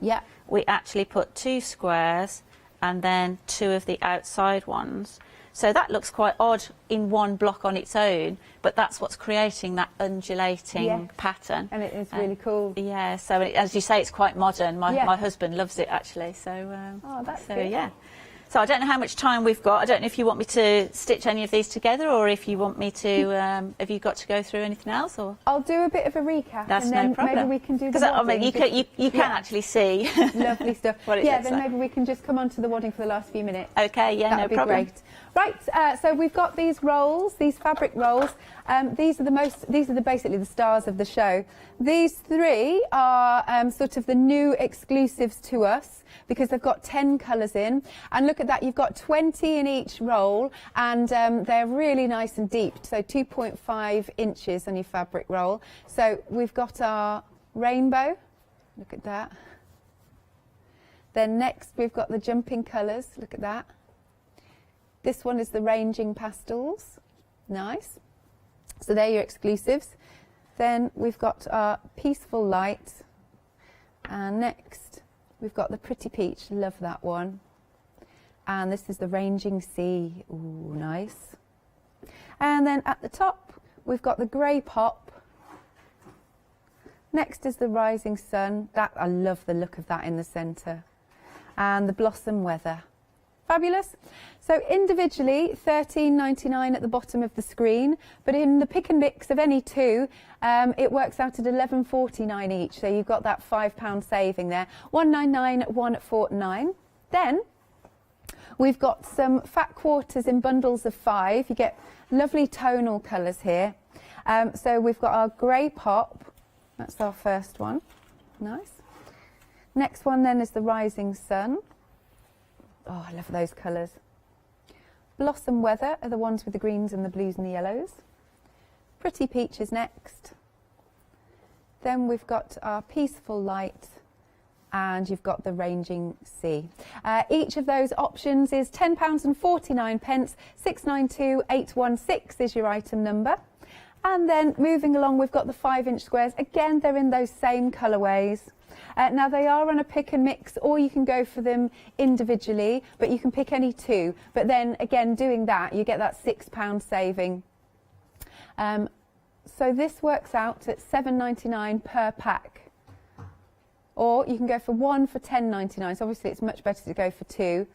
we actually put 2 squares and then 2 of the outside ones. So that looks quite odd in one block on its own, but that's what's creating that undulating pattern.
And it is really cool.
Yeah, so as you say, it's quite modern. My husband loves it, actually. So,
oh, that's
so
good.
yeah. So I don't know how much time we've got. I don't know if you want me to stitch any of these together, or if you want me to, have you got to go through anything else? Or
I'll do a bit of a recap,
that's
and
no
then
problem.
maybe we can do the
Because I mean,
wadding.
you can actually see.
Lovely stuff.
What it
yeah,
looks
then
like.
maybe we can just come on to the wadding for the last few minutes.
Okay, yeah,
That'd
no
be
problem.
Great. Right, so we've got these rolls, these fabric rolls. These are basically the stars of the show. These 3 are sort of the new exclusives to us because they've got 10 colours in. And look at that, you've got 20 in each roll, and they're really nice and deep. So 2.5 inches on your fabric roll. So we've got our rainbow. Look at that. Then next we've got the jumping colours. Look at that. This one is the ranging pastels. Nice. So they're your exclusives. Then we've got our peaceful light. And next we've got the pretty peach. Love that one. And this is the ranging sea. Ooh, nice. And then at the top we've got the grey pop. Next is the rising sun. That, I love the look of that in the centre. And the blossom weather. Fabulous. So individually, $13.99 at the bottom of the screen, but in the pick and mix of any 2, it works out at $11.49 each. So you've got that £5 saving there. $1.99, $1.49. Then we've got some fat quarters in bundles of 5. You get lovely tonal colours here. So we've got our grey pop. That's our first one. Nice. Next one then is the rising sun. Oh, I love those colours. Blossom weather are the ones with the greens and the blues and the yellows. Pretty peach is next. Then we've got our peaceful light, and you've got the ranging sea. Each of those options is £10.49. 692816 is your item number. And then moving along, we've got the 5-inch squares. Again, they're in those same colourways. Now they are on a pick and mix, or you can go for them individually, but you can pick any 2. But then again, doing that, you get that £6 saving. So this works out at $7.99 per pack. Or you can go for 1 for $10.99. So obviously it's much better to go for 2.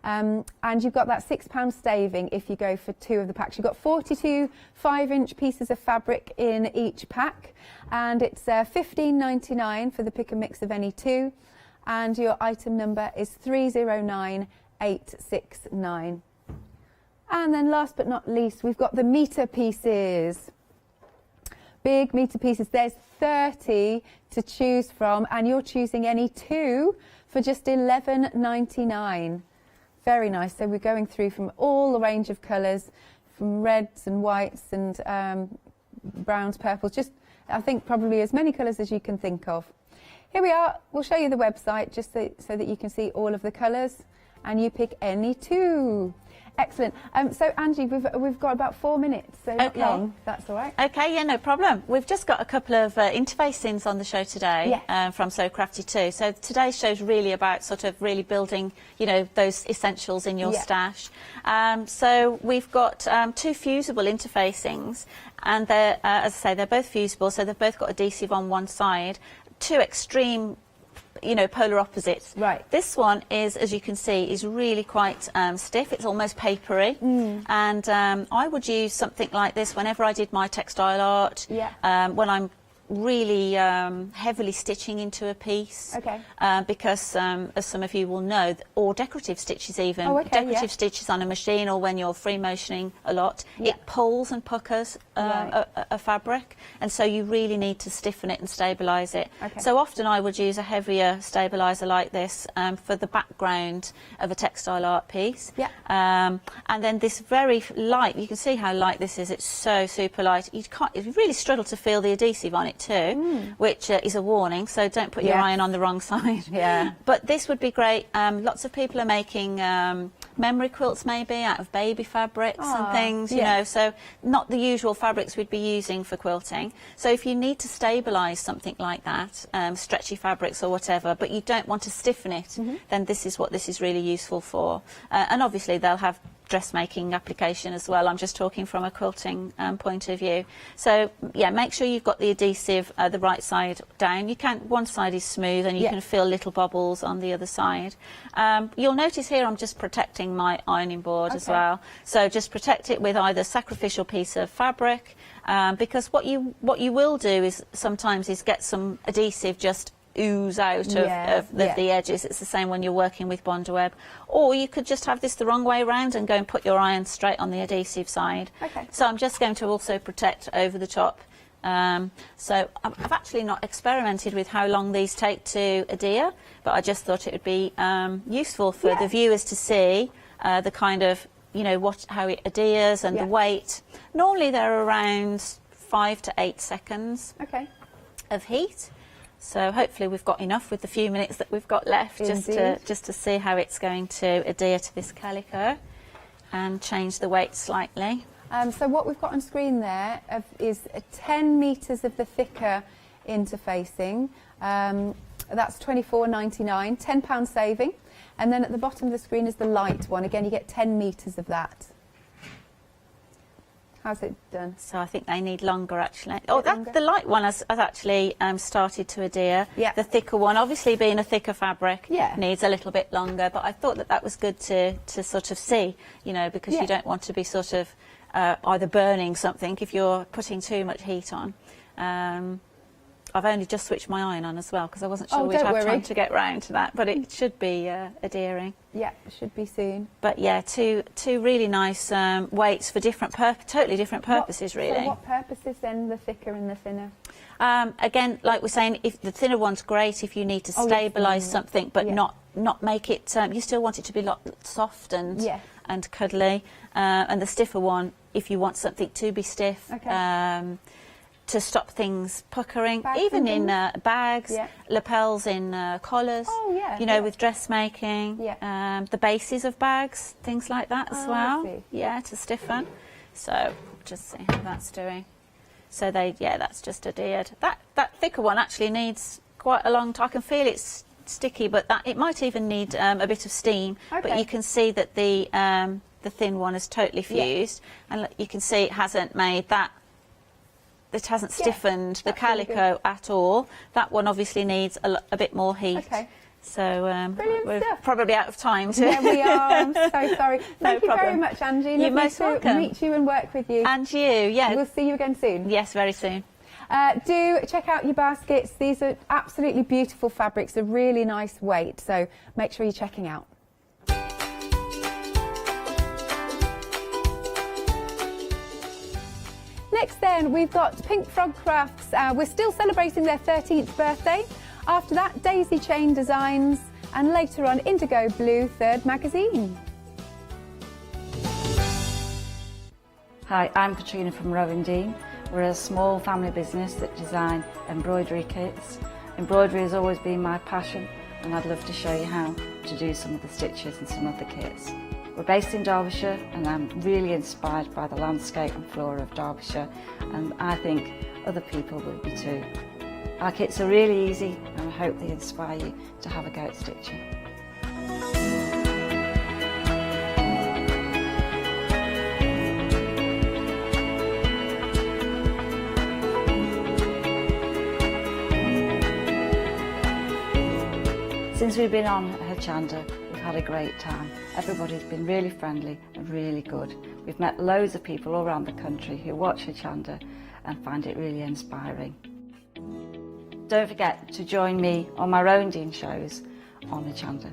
And you've got that £6 staving if you go for 2 of the packs. You've got 42 5-inch pieces of fabric in each pack, and it's $15.99 for the pick and mix of any 2, and your item number is 309869. And then last but not least, we've got the metre pieces. Big metre pieces. There's 30 to choose from, and you're choosing any 2 for just $11.99. Very nice. So we're going through from all the range of colours, from reds and whites and browns, purples, just I think probably as many colours as you can think of. Here we are. We'll show you the website just so that you can see all of the colours, and you pick any 2. Excellent. So Angie, we've got about 4 minutes, so not long, if that's all right.
Okay, yeah, no problem. We've just got a couple of interfacings on the show today from So Crafty too. So today's show's really about sort of really building, you know, those essentials in your stash. So we've got 2 fusible interfacings, and they're, as I say, they're both fusible, so they've both got adhesive on one side. 2 extreme, you know, polar opposites. Right. This one is, as you can see, is really quite stiff. It's almost papery. And I would use something like this whenever I did my textile art. When I'm really heavily stitching into a piece. Because as some of you will know, or decorative stitches even, decorative stitches on a machine, or when you're free motioning a lot, it pulls and puckers a fabric, and so you really need to stiffen it and stabilise it. So often I would use a heavier stabiliser like this for the background of a textile art piece. And then this very light, you can see how light this is, it's so super light, you really struggle to feel the adhesive on it too, which is a warning, so don't put your iron on the wrong side. But this would be great. Lots of people are making memory quilts maybe out of baby fabrics and things, you know, so not the usual fabrics we'd be using for quilting. So if you need to stabilise something like that, stretchy fabrics or whatever, but you don't want to stiffen it, then this is what this is really useful for. And obviously they'll have dressmaking application as well. I'm just talking from a quilting point of view. So yeah, make sure you've got the adhesive the right side down. You can, one side is smooth and you can feel little bubbles on the other side. You'll notice here I'm just protecting my ironing board as well. So just protect it with either sacrificial piece of fabric, because what you will do is sometimes is get some adhesive just ooze out of the edges. It's the same when you're working with Bondweb. Or you could just have this the wrong way around and go and put your iron straight on the adhesive side. So I'm just going to also protect over the top. So I've actually not experimented with how long these take to adhere, but I just thought it would be useful for the viewers to see the kind of, you know, how it adheres and the weight. Normally they're around 5 to 8 seconds of heat. So hopefully we've got enough with the few minutes that we've got left just to see how it's going to adhere to this calico and change the weight slightly.
So what we've got on screen there is 10 metres of the thicker interfacing. That's $24.99, £10 saving. And then at the bottom of the screen is the light one. Again, you get 10 metres of that. How's it done?
So I think they need longer actually. Oh, the light one has actually started to adhere. The thicker one, obviously being a thicker fabric, needs a little bit longer. But I thought that was good to sort of see, you know, because you don't want to be sort of either burning something if you're putting too much heat on. I've only just switched my iron on as well because I wasn't sure we'd have time to get round to that, but it should be adhering.
Yeah, it should be soon.
But yeah, two really nice weights for totally different purposes, really.
So what purposes then, the thicker and the thinner?
Again, like we're saying, if the thinner one's great if you need to stabilise something, but not make it. You still want it to be soft and cuddly, and the stiffer one if you want something to be stiff. To stop things puckering, even in bags, lapels in collars, you know, with dressmaking, the bases of bags, things like that as well. To stiffen. So just see how that's doing. So that's just adhered. That thicker one actually needs quite a long time. I can feel it's sticky, but it might even need a bit of steam. But you can see that the thin one is totally fused, and you can see it hasn't made that. It hasn't stiffened the calico at all. That one obviously needs a bit more heat So we're
stuff.
probably out of time.
Yeah, we are. I'm so sorry. Thank you very
problem.
much, Angie.
You're
Lovely
most
to
welcome.
meet you and work with you.
And you, yeah.
We'll see you again soon.
Yes, very soon.
Do check out your baskets. These are absolutely beautiful fabrics, a really nice weight, so make sure you're checking out. Next then, we've got Pink Frog Crafts. We're still celebrating their 13th birthday. After that, Daisy Chain Designs, and later on, Indigo Blue Third Magazine.
Hi, I'm Katrina from Rowan Dean. We're a small family business that design embroidery kits. Embroidery has always been my passion, and I'd love to show you how to do some of the stitches and some of the kits. We're based in Derbyshire, and I'm really inspired by the landscape and flora of Derbyshire, and I think other people will be too. Our kits are really easy, and I hope they inspire you to have a go at stitching. Since we've been on Hochanda, we've had a great time. Everybody's been really friendly and really good. We've met loads of people all around the country who watch Hochanda and find it really inspiring. Don't forget to join me on my Rowan Dean shows on Hochanda.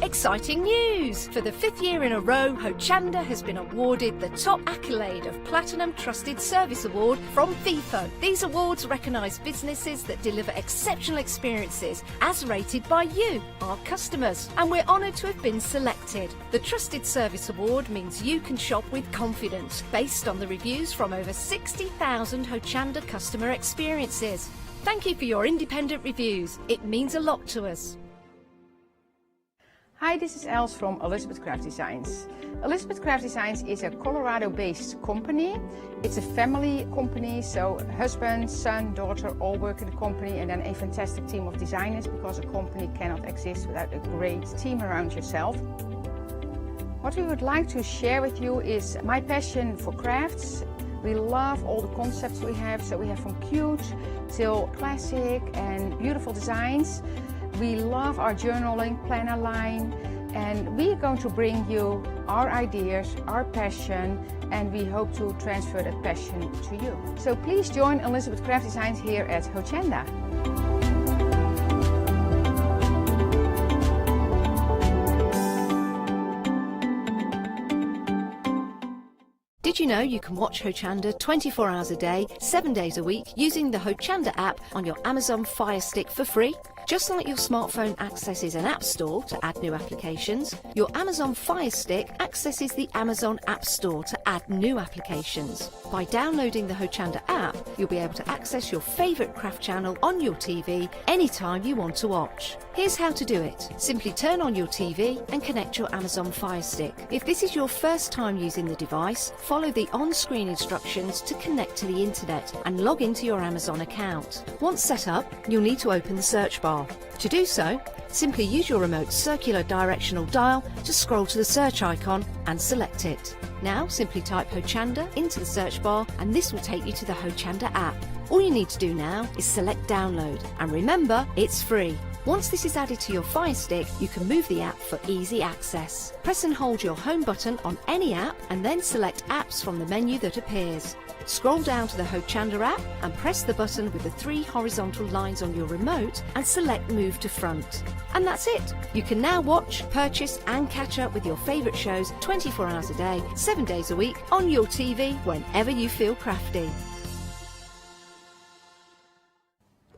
Exciting news! For the 5th year in a row, Hochanda has been awarded the top accolade of Platinum Trusted Service Award from Feefo. These awards recognise businesses that deliver exceptional experiences as rated by you, our customers. And we're honoured to have been selected. The Trusted Service Award means you can shop with confidence, based on the reviews from over 60,000 Hochanda customer experiences. Thank you for your independent reviews. It means a lot to us.
Hi, this is Els from Elizabeth Craft Designs. Elizabeth Craft Designs is a Colorado-based company. It's a family company, so husband, son, daughter all work in the company, and then a fantastic team of designers, because a company cannot exist without a great team around yourself. What we would like to share with you is my passion for crafts. We love all the concepts we have, so we have from cute till classic and beautiful designs. We love our journaling planner line, and we are going to bring you our ideas, our passion, and we hope to transfer that passion to you. So please join Elizabeth Craft Designs here at Hochanda.
Did you know you can watch Hochanda 24 hours a day, 7 days a week using the Hochanda app on your Amazon Fire Stick for free? Just like your smartphone accesses an app store to add new applications, your Amazon Fire Stick accesses the Amazon App Store to add new applications. By downloading the Hochanda app, you'll be able to access your favourite craft channel on your TV anytime you want to watch. Here's how to do it. Simply turn on your TV and connect your Amazon Fire Stick. If this is your first time using the device, follow the on-screen instructions to connect to the internet and log into your Amazon account. Once set up, you'll need to open the search bar. To do so, simply use your remote circular directional dial to scroll to the search icon and select it. Now simply type Hochanda into the search bar, and this will take you to the Hochanda app. All you need to do now is select download, and remember, it's free. Once this is added to your Fire Stick, you can move the app for easy access. Press and hold your home button on any app and then select apps from the menu that appears. Scroll down to the Hochanda app and press the button with the 3 horizontal lines on your remote and select Move to Front. And that's it! You can now watch, purchase and catch up with your favourite shows 24 hours a day, 7 days a week on your TV whenever you feel crafty.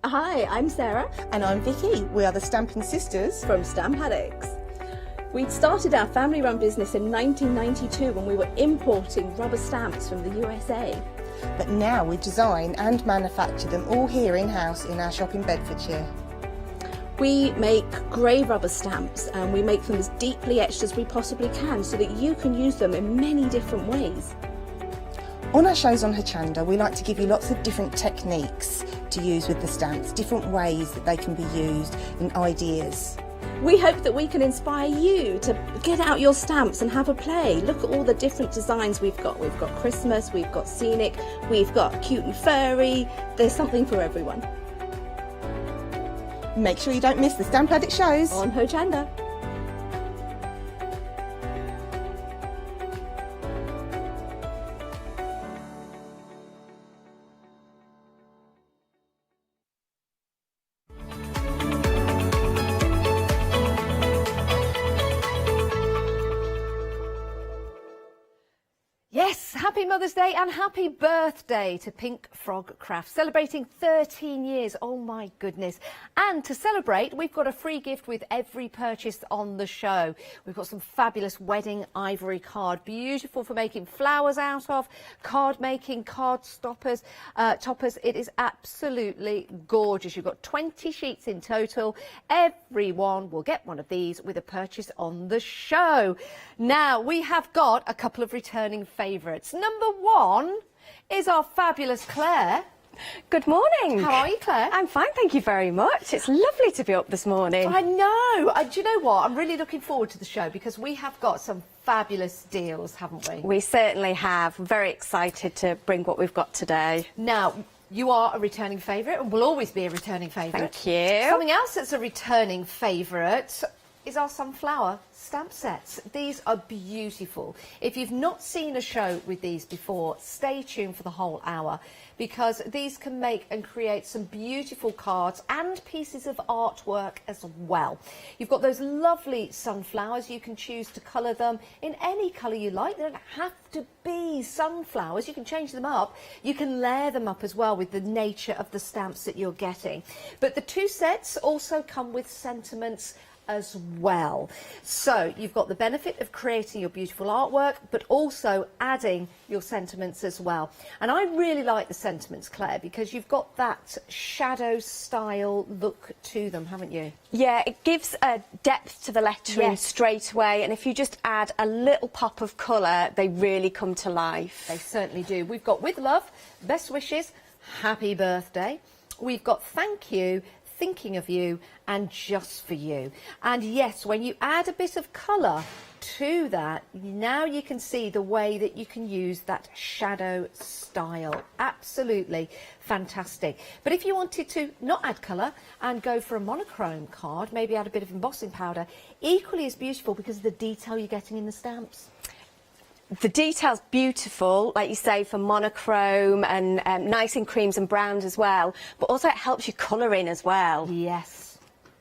Hi, I'm Sarah. And I'm Vicky. We are the Stamping Sisters from Stamp Addicts. We started our family-run business in 1992 when we were importing rubber stamps from the USA.
But now we design and manufacture them all here in-house in our shop in Bedfordshire.
We make grey rubber stamps, and we make them as deeply etched as we possibly can so that you can use them in many different ways.
On our shows on Hochanda, we like to give you lots of different techniques to use with the stamps, different ways that they can be used and ideas.
We hope that we can inspire you to get out your stamps and have a play. Look at all the different designs we've got. We've got Christmas, we've got scenic, we've got cute and furry. There's something for everyone.
Make sure you don't miss the Stamp Addict shows
on Hochanda.
Yes, happy Mother's Day and happy birthday to Pink Frog Craft, celebrating 13 years. Oh my goodness. And to celebrate, we've got a free gift with every purchase on the show. We've got some fabulous wedding ivory card, beautiful for making flowers out of, card making, card toppers. It is absolutely gorgeous. You've got 20 sheets in total. Everyone will get one of these with a purchase on the show. Now, we have got a couple of returning favourites. Number one is our fabulous Claire.
Good morning.
How are you, Claire?
I'm fine, thank you very much. It's lovely to be up this morning.
I know. Do you know what? I'm really looking forward to the show because we have got some fabulous deals, haven't we?
We certainly have. Very excited to bring what we've got today.
Now, you are a returning favourite and will always be a returning favourite.
Thank you.
Something else that's a returning favourite is our sunflower stamp sets. These are beautiful. If you've not seen a show with these before, stay tuned for the whole hour because these can make and create some beautiful cards and pieces of artwork as well. You've got those lovely sunflowers. You can choose to colour them in any colour you like. They don't have to be sunflowers. You can change them up. You can layer them up as well with the nature of the stamps that you're getting. But the two sets also come with sentiments as well. So you've got the benefit of creating your beautiful artwork, but also adding your sentiments as well. And I really like the sentiments, Claire, because you've got that shadow style look to them, haven't you?
Yeah, it gives a depth to the lettering straight away, and if you just add a little pop of colour, they really come to life.
They certainly do. We've got with love, best wishes, happy birthday. We've got thank you, thinking of you, and just for you. And yes, when you add a bit of colour to that, now you can see the way that you can use that shadow style. Absolutely fantastic. But if you wanted to not add colour and go for a monochrome card, maybe add a bit of embossing powder, equally as beautiful because of the detail you're getting in the stamps.
The detail's beautiful, like you say, for monochrome and nice in creams and browns as well, but also it helps you colour in as well.
Yes.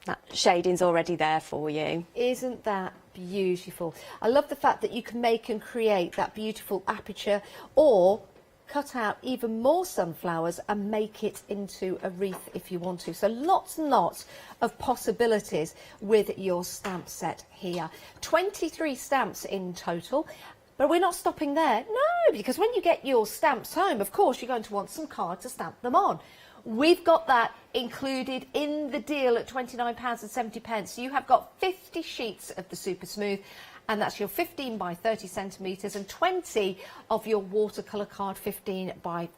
That shading's already there for you.
Isn't that beautiful? I love the fact that you can make and create that beautiful aperture or cut out even more sunflowers and make it into a wreath if you want to. So lots and lots of possibilities with your stamp set here. 23 stamps in total. But we're not stopping there. No, because when you get your stamps home, of course, you're going to want some card to stamp them on. We've got that included in the deal at £29.70. So you have got 50 sheets of the Super Smooth, and that's your 15 by 30 centimetres and 20 of your watercolour card 15 by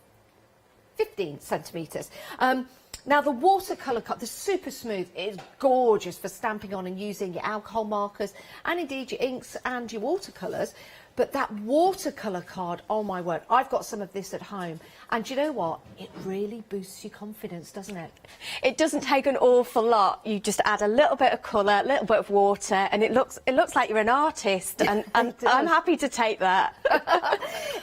15 centimetres. Now, the watercolour card, the Super Smooth, is gorgeous for stamping on and using your alcohol markers and indeed your inks and your watercolours. But that watercolour card, oh my word, I've got some of this at home. And do you know what? It really boosts your confidence, doesn't it?
It doesn't take an awful lot. You just add a little bit of colour, a little bit of water, and it looks like you're an artist. And I'm happy to take that.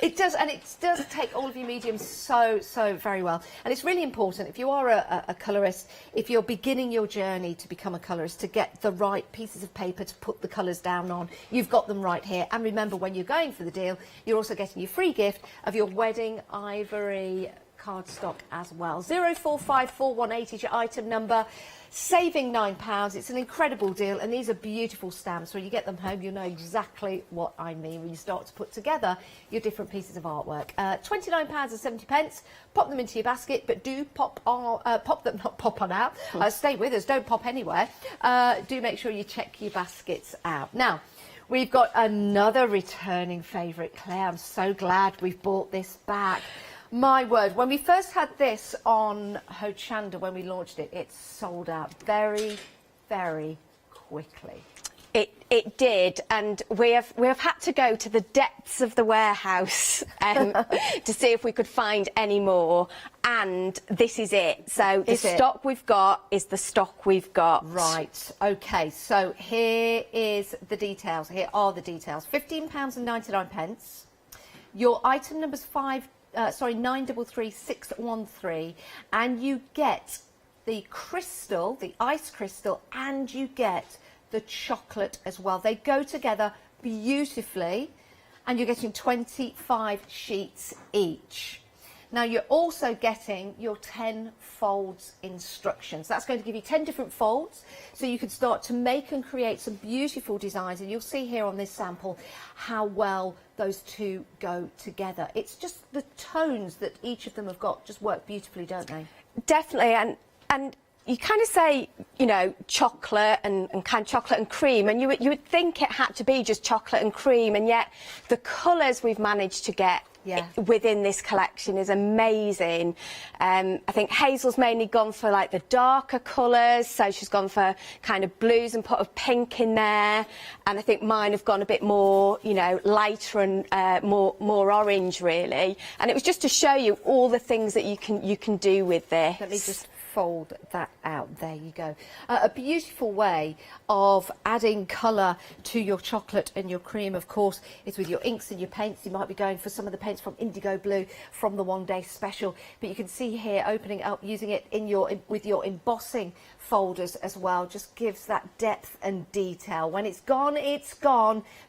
It does, and it does take all of your mediums so very well. And it's really important, if you are a colourist, if you're beginning your journey to become a colourist, to get the right pieces of paper to put the colours down on. You've got them right here. And remember, when you're going for the deal, you're also getting your free gift of your wedding ivory cardstock as well. 045418 is your item number. Saving £9. It's an incredible deal, and these are beautiful stamps. When you get them home, you'll know exactly what I mean when you start to put together your different pieces of artwork. £29.70. Pop them into your basket, but do pop them, not pop on out. Stay with us, don't pop anywhere. Do make sure you check your baskets out. Now, we've got another returning favourite, Claire. I'm so glad we've brought this back. My word, when we first had this on Hochanda, when we launched it, it sold out very
quickly.
It did, and we have had to go to the depths of the warehouse to see if we could find any more, and this is it. So the stock we've got is the stock we've got.
Right, okay, so here is the details. Here are the details. £15.99. Your item number's 933613, and you get the crystal, the ice crystal, and you get the chocolate as well. They go together beautifully, and you're getting 25 sheets each. Now you're also getting your 10 folds instructions. That's going to give you 10 different folds, so you can start to make and create some beautiful designs, and you'll see here on this sample how well those two go together. It's just the tones that each of them have got just work beautifully, don't they?
Definitely, and you kind of say, you know, chocolate and kind of chocolate and cream, and you would think it had to be just chocolate and cream, and yet the colours we've managed to get within this collection is amazing. I think Hazel's mainly gone for like the darker colours, so she's gone for kind of blues and put a pink in there, and I think mine have gone a bit more, you know, lighter and more orange really. And it was just to show you all the things that you can do with this.
Let me just fold that out. There you go. A beautiful way of adding colour to your chocolate and your cream, of course, is with your inks and your paints. You might be going for some of the paints from Indigo Blue from the One Day Special, but you can see here opening up, using it in with your embossing folders as well, just gives that depth and detail. When it's gone,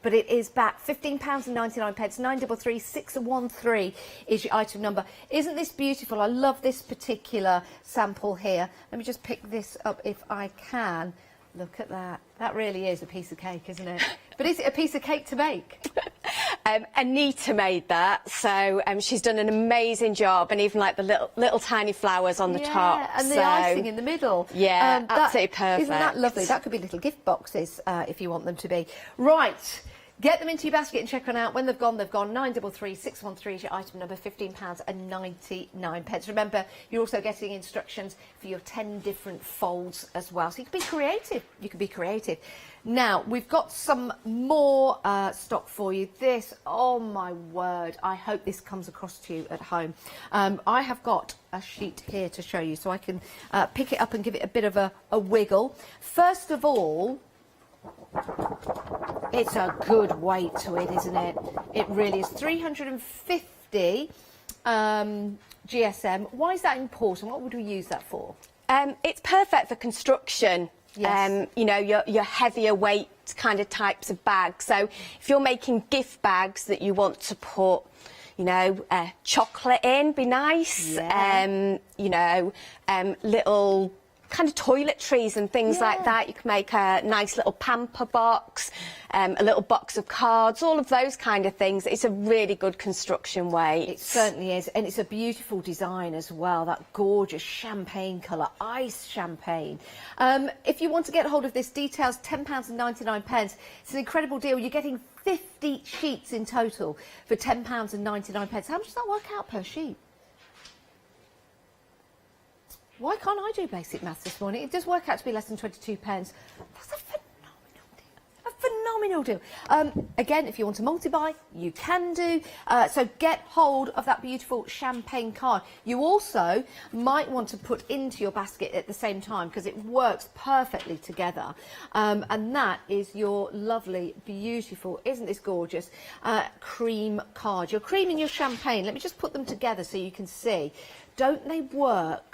but it is back. £15.99, 933613 is your item number. Isn't this beautiful? I love this particular sample here. Let me just pick this up if I can. Look at that. That really is a piece of cake, isn't it? But is it a piece of cake to make?
Anita made that, so she's done an amazing job, and even like the little tiny flowers on the top.
And the icing in the middle.
Yeah, absolutely perfect.
Isn't that lovely? That could be little gift boxes if you want them to be. Right. Get them into your basket and check them out. When they've gone, they've gone. 933613 is your item number, £15.99. Remember, you're also getting instructions for your 10 different folds as well. So you can be creative. You can be creative. Now, we've got some more stock for you. This, oh my word, I hope this comes across to you at home. I have got a sheet here to show you, so I can pick it up and give it a bit of a wiggle. First of all, it's a good weight to it, isn't it? It really is. 350 GSM. Why is that important? What would we use that for?
It's perfect for construction.
Yes.
You know, your heavier weight kind of types of bags. So if you're making gift bags that you want to put, you know, chocolate in, be nice.
Yeah.
You know, little kind of toiletries and things like that. You can make a nice little pamper box, a little box of cards, all of those kind of things. It's a really good construction weight.
It certainly is, and it's a beautiful design as well, that gorgeous champagne colour, ice champagne. If you want to get hold of this, details £10.99. It's an incredible deal. You're getting 50 sheets in total for £10.99. How much does that work out per sheet? Why can't I do basic maths this morning? It does work out to be less than £22. That's a phenomenal deal. Again, if you want to multi-buy, you can do. So get hold of that beautiful champagne card. You also might want to put into your basket at the same time, because it works perfectly together. And that is your lovely, beautiful, isn't this gorgeous, cream card. Your cream and your champagne, let me just put them together so you can see. Don't they work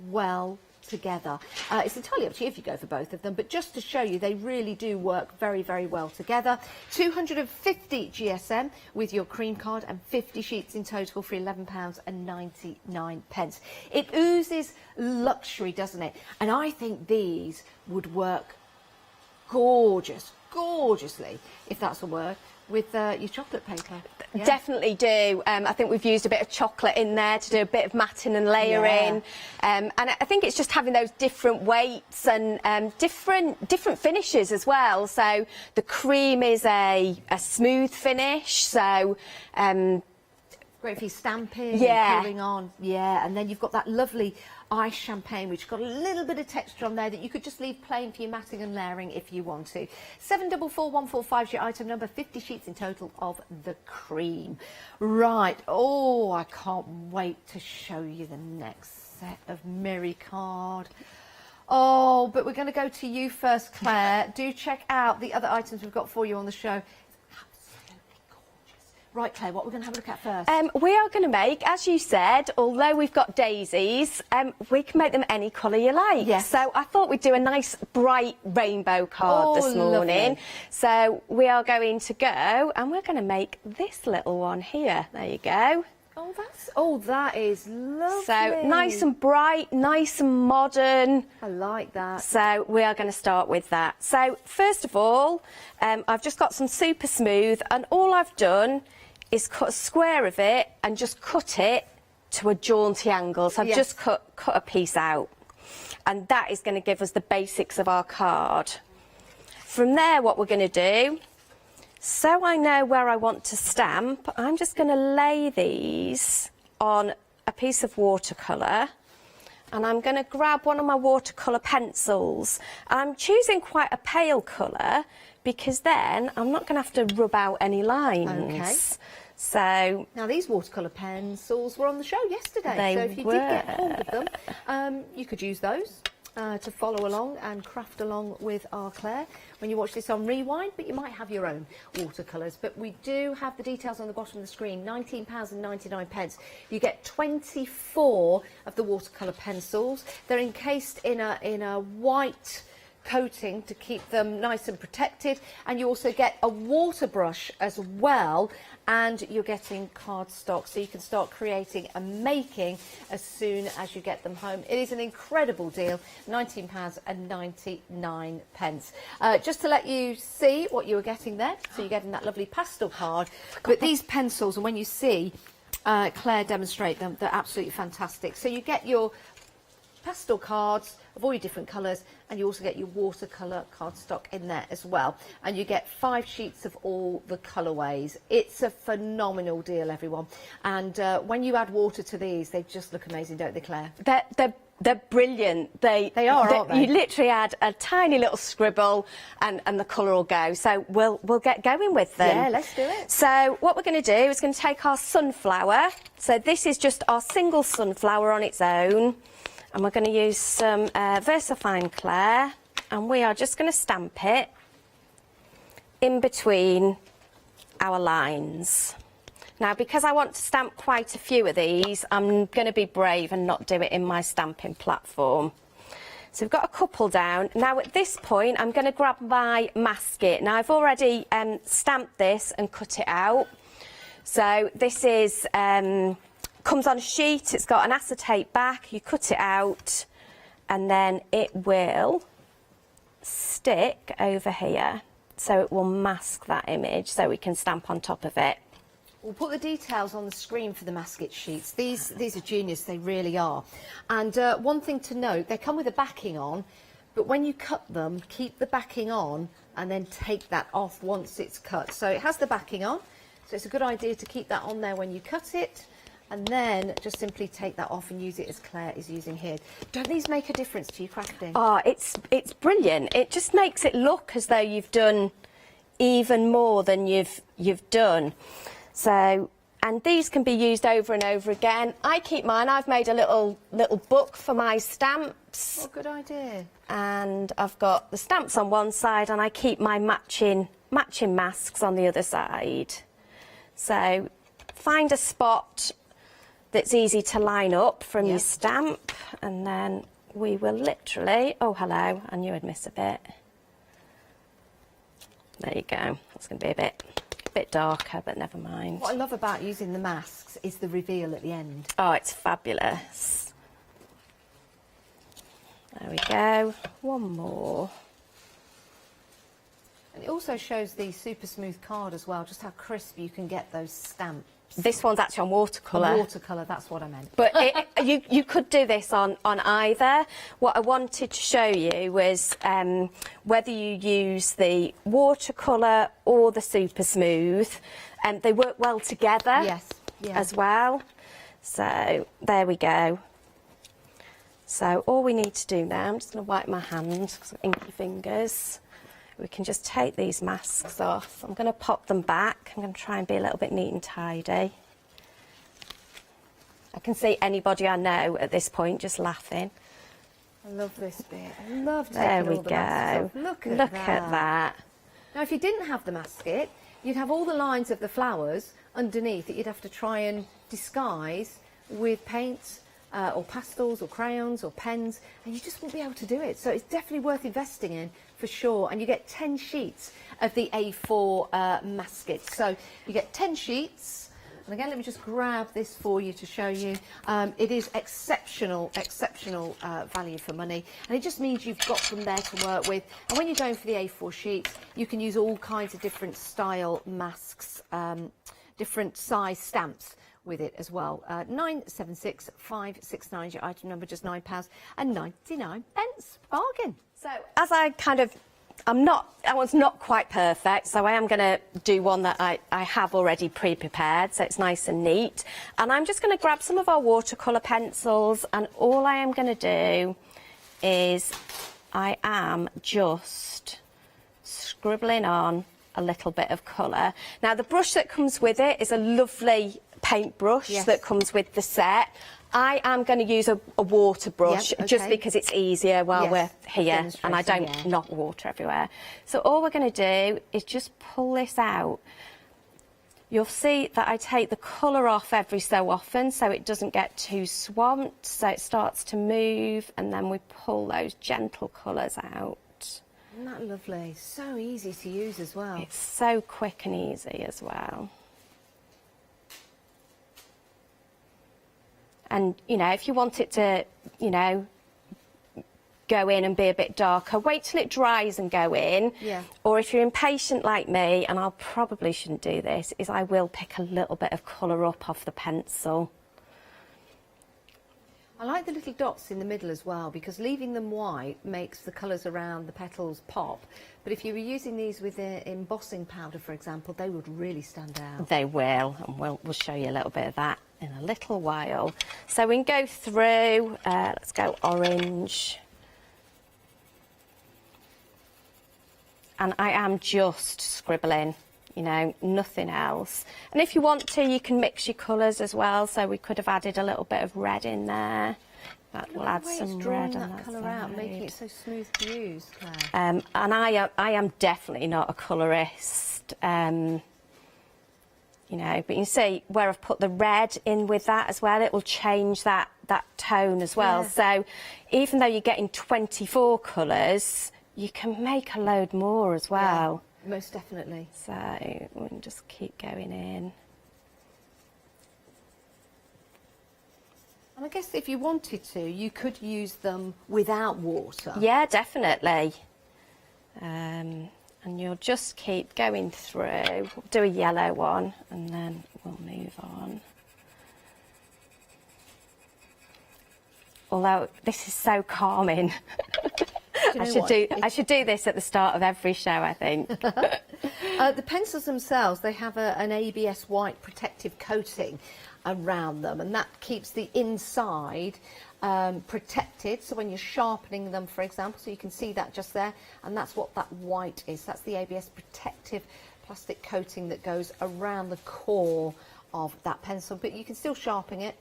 well together? It's entirely up to you if you go for both of them, but just to show you, they really do work very, very well together. 250 GSM with your cream card and 50 sheets in total for £11.99. It oozes luxury, doesn't it? And I think these would work gorgeously, if that's a word, with your chocolate paper. Yeah.
Definitely do. I think we've used a bit of chocolate in there to do a bit of matting and layering. And I think it's just having those different weights and different finishes as well. So the cream is a smooth finish, so
Great for your stamping,
Yeah.
and colouring on. Yeah, and then you've got that lovely ice champagne, which got a little bit of texture on there that you could just leave plain for your matting and layering if you want to. 744145 is your item number, 50 sheets in total of the cream. Right, oh, I can't wait to show you the next set of Miri card. Oh, but we're going to go to you first, Claire. Do check out the other items we've got for you on the show. Right, Claire, what we're going to have a look at first?
We are going to make, as you said, although we've got daisies, we can make them any colour you like.
Yes.
So I thought we'd do a nice bright rainbow card this morning.
Lovely.
So we are going to go and we're going to make this little one here. There you go.
That is lovely.
So nice and bright, nice and modern.
I like that.
So we are going to start with that. So first of all, I've just got some super smooth, and all I've done is cut a square of it and just cut it to a jaunty angle. So I've just cut a piece out, and that is going to give us the basics of our card. From there, what we're going to do, so I know where I want to stamp, I'm just going to lay these on a piece of watercolour, and I'm going to grab one of my watercolour pencils. I'm choosing quite a pale colour because then I'm not going to have to rub out any lines.
Okay.
So
now these watercolour pencils were on the show yesterday, so if you did get hold of them, you could use those to follow along and craft along with our Claire when you watch this on Rewind, but you might have your own watercolours. But we do have the details on the bottom of the screen, £19.99. You get 24 of the watercolour pencils. They're encased in a white coating to keep them nice and protected, and you also get a water brush as well, and you're getting cardstock, so you can start creating and making as soon as you get them home. It is an incredible deal, £19.99. Just to let you see what you were getting there, so you're getting that lovely pastel card, but these pencils, and when you see Claire demonstrate them, they're absolutely fantastic. So you get your pastel cards of all your different colours, and you also get your watercolour cardstock in there as well, and you get 5 sheets of all the colourways. It's a phenomenal deal, everyone, and when you add water to these, they just look amazing, don't they, Claire?
They're brilliant. They
are, aren't they?
You literally add a tiny little scribble and the colour will go. So we'll get going with them.
Yeah, let's do it.
So what we're going to do is going to take our sunflower. So this is just our single sunflower on its own. And we're going to use some VersaFine Claire, and we are just going to stamp it in between our lines. Now, because I want to stamp quite a few of these, I'm going to be brave and not do it in my stamping platform. So we've got a couple down. Now, at this point, I'm going to grab my masket. Now, I've already stamped this and cut it out. So this is... comes on a sheet, it's got an acetate back, you cut it out, and then it will stick over here, so it will mask that image so we can stamp on top of it.
We'll put the details on the screen for the masket sheets. These are genius, they really are. And one thing to note, they come with a backing on, but when you cut them, keep the backing on and then take that off once it's cut. So it has the backing on, so it's a good idea to keep that on there when you cut it, and then just simply take that off and use it as Claire is using here. Don't these make a difference to your crafting?
Oh, it's brilliant. It just makes it look as though you've done even more than you've done. So, and these can be used over and over again. I keep mine. I've made a little book for my stamps.
What a good idea.
And I've got the stamps on one side, and I keep my matching masks on the other side. So, find a spot that's easy to line up from your stamp, and then we will literally, oh hello, I knew I'd miss a bit. There you go. That's going to be a bit darker, but never mind.
What I love about using the masks is the reveal at the end.
Oh, it's fabulous. There we go. One more.
And it also shows the super smooth card as well, just how crisp you can get those stamps.
This one's actually on watercolour.
On watercolour, that's what I meant.
But you could do this on either. What I wanted to show you was whether you use the watercolour or the super smooth, and they work well together.
Yes.
as well. So there we go. So all we need to do now, I'm just going to wipe my hands because I've inky fingers. We can just take these masks off. I'm going to pop them back. I'm going to try and be a little bit neat and tidy. I can see anybody I know at this point just laughing.
I love this bit. I love taking
There we
all the masks
go.
off. Look
Look
at
at that.
Now, if you didn't have the masket, you'd have all the lines of the flowers underneath that you'd have to try and disguise with paints or pastels or crayons or pens, and you just won't be able to do it. So it's definitely worth investing in for sure. And you get 10 sheets of the A4 masket. So you get 10 sheets. And again, let me just grab this for you to show you. It is exceptional value for money. And it just means you've got them there to work with. And when you're going for the A4 sheets, you can use all kinds of different style masks, different size stamps with it as well. 976569 is your item number, just £9.99. Bargain.
So as I was not quite perfect, so I am going to do one that I have already pre-prepared, so it's nice and neat. And I'm just going to grab some of our watercolour pencils, and all I am going to do is I am just scribbling on a little bit of colour. Now, the brush that comes with it is a lovely paintbrush that comes with the set. I am going to use a water brush just because it's easier while we're here and I don't knock water everywhere. So all we're going to do is just pull this out. You'll see that I take the colour off every so often so it doesn't get too swamped, so it starts to move, and then we pull those gentle colours out.
Isn't that lovely? So easy to use as well.
It's so quick and easy as well. And, you know, if you want it to, you know, go in and be a bit darker, wait till it dries and go in.
Yeah.
Or if you're impatient like me, and I probably shouldn't do this, is I will pick a little bit of colour up off the pencil.
I like the little dots in the middle as well, because leaving them white makes the colours around the petals pop. But if you were using these with embossing powder, for example, they would really stand out.
They will, and we'll show you a little bit of that in a little while. So we can go through, let's go orange. And I am just scribbling, you know, nothing else. And if you want to, you can mix your colours as well. So we could have added a little bit of red in there. That will add some red on that
colour out, making it so smooth to use, Claire.
And I am definitely not a colourist. You know, but you can see where I've put the red in with that as well, it will change that tone as well.
Yeah.
So even though you're getting 24 colours, you can make a load more as well.
Yeah, most definitely.
So we'll just keep going in.
And I guess if you wanted to, you could use them without water.
Yeah, definitely. And you'll just keep going through. We'll do a yellow one and then we'll move on. Although this is so calming. I should do this at the start of every show, I think.
The pencils themselves, they have an ABS white protective coating around them, and that keeps the inside protected. So when you're sharpening them, for example, so you can see that just there, and that's what that white is. That's the ABS protective plastic coating that goes around the core of that pencil, but you can still sharpen it